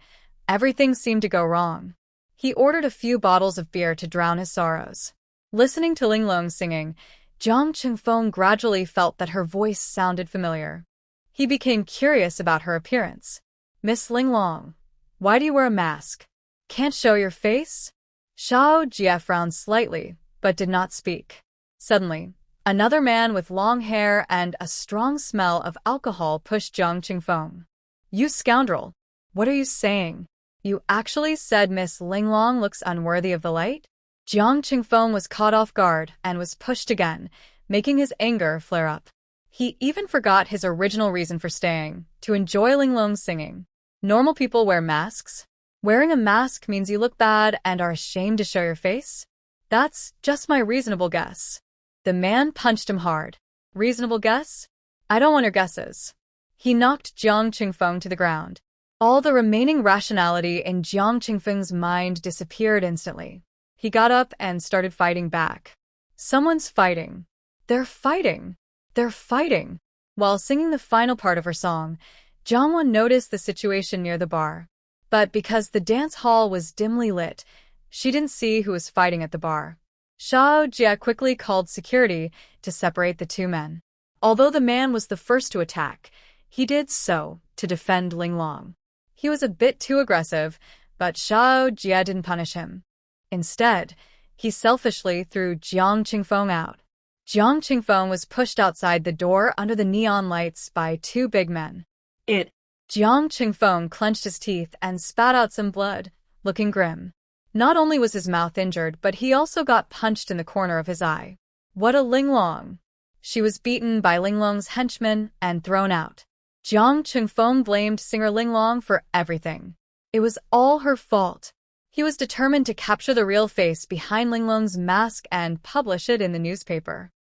Everything seemed to go wrong. He ordered a few bottles of beer to drown his sorrows. Listening to Ling Long singing, Jiang Qingfeng gradually felt that her voice sounded familiar. He became curious about her appearance. Miss Ling Long, why do you wear a mask? Can't show your face? Xiao Jie frowned slightly, but did not speak. Suddenly, another man with long hair and a strong smell of alcohol pushed Jiang Qingfeng. You scoundrel! What are you saying? You actually said Miss Ling Long looks unworthy of the light? Jiang Qingfeng was caught off guard and was pushed again, making his anger flare up. He even forgot his original reason for staying, to enjoy Ling Long's singing. Normal people wear masks. Wearing a mask means you look bad and are ashamed to show your face? That's just my reasonable guess. The man punched him hard. Reasonable guess? I don't want your guesses. He knocked Jiang Qingfeng to the ground. All the remaining rationality in Jiang Qingfeng's mind disappeared instantly. He got up and started fighting back. Someone's fighting. They're fighting. They're fighting. While singing the final part of her song, Jiang Wan noticed the situation near the bar. But because the dance hall was dimly lit, she didn't see who was fighting at the bar. Xiao Jie quickly called security to separate the two men. Although the man was the first to attack, he did so to defend Ling Long. He was a bit too aggressive, but Xiao Jie didn't punish him. Instead, he selfishly threw Jiang Qingfeng out. Jiang Qingfeng was pushed outside the door under the neon lights by two big men. Jiang Qingfeng clenched his teeth and spat out some blood, looking grim. Not only was his mouth injured, but he also got punched in the corner of his eye. What a Ling Long! She was beaten by Ling Long's henchmen and thrown out. Jiang Qingfeng blamed singer Ling Long for everything. It was all her fault. He was determined to capture the real face behind Ling Long's mask and publish it in the newspaper.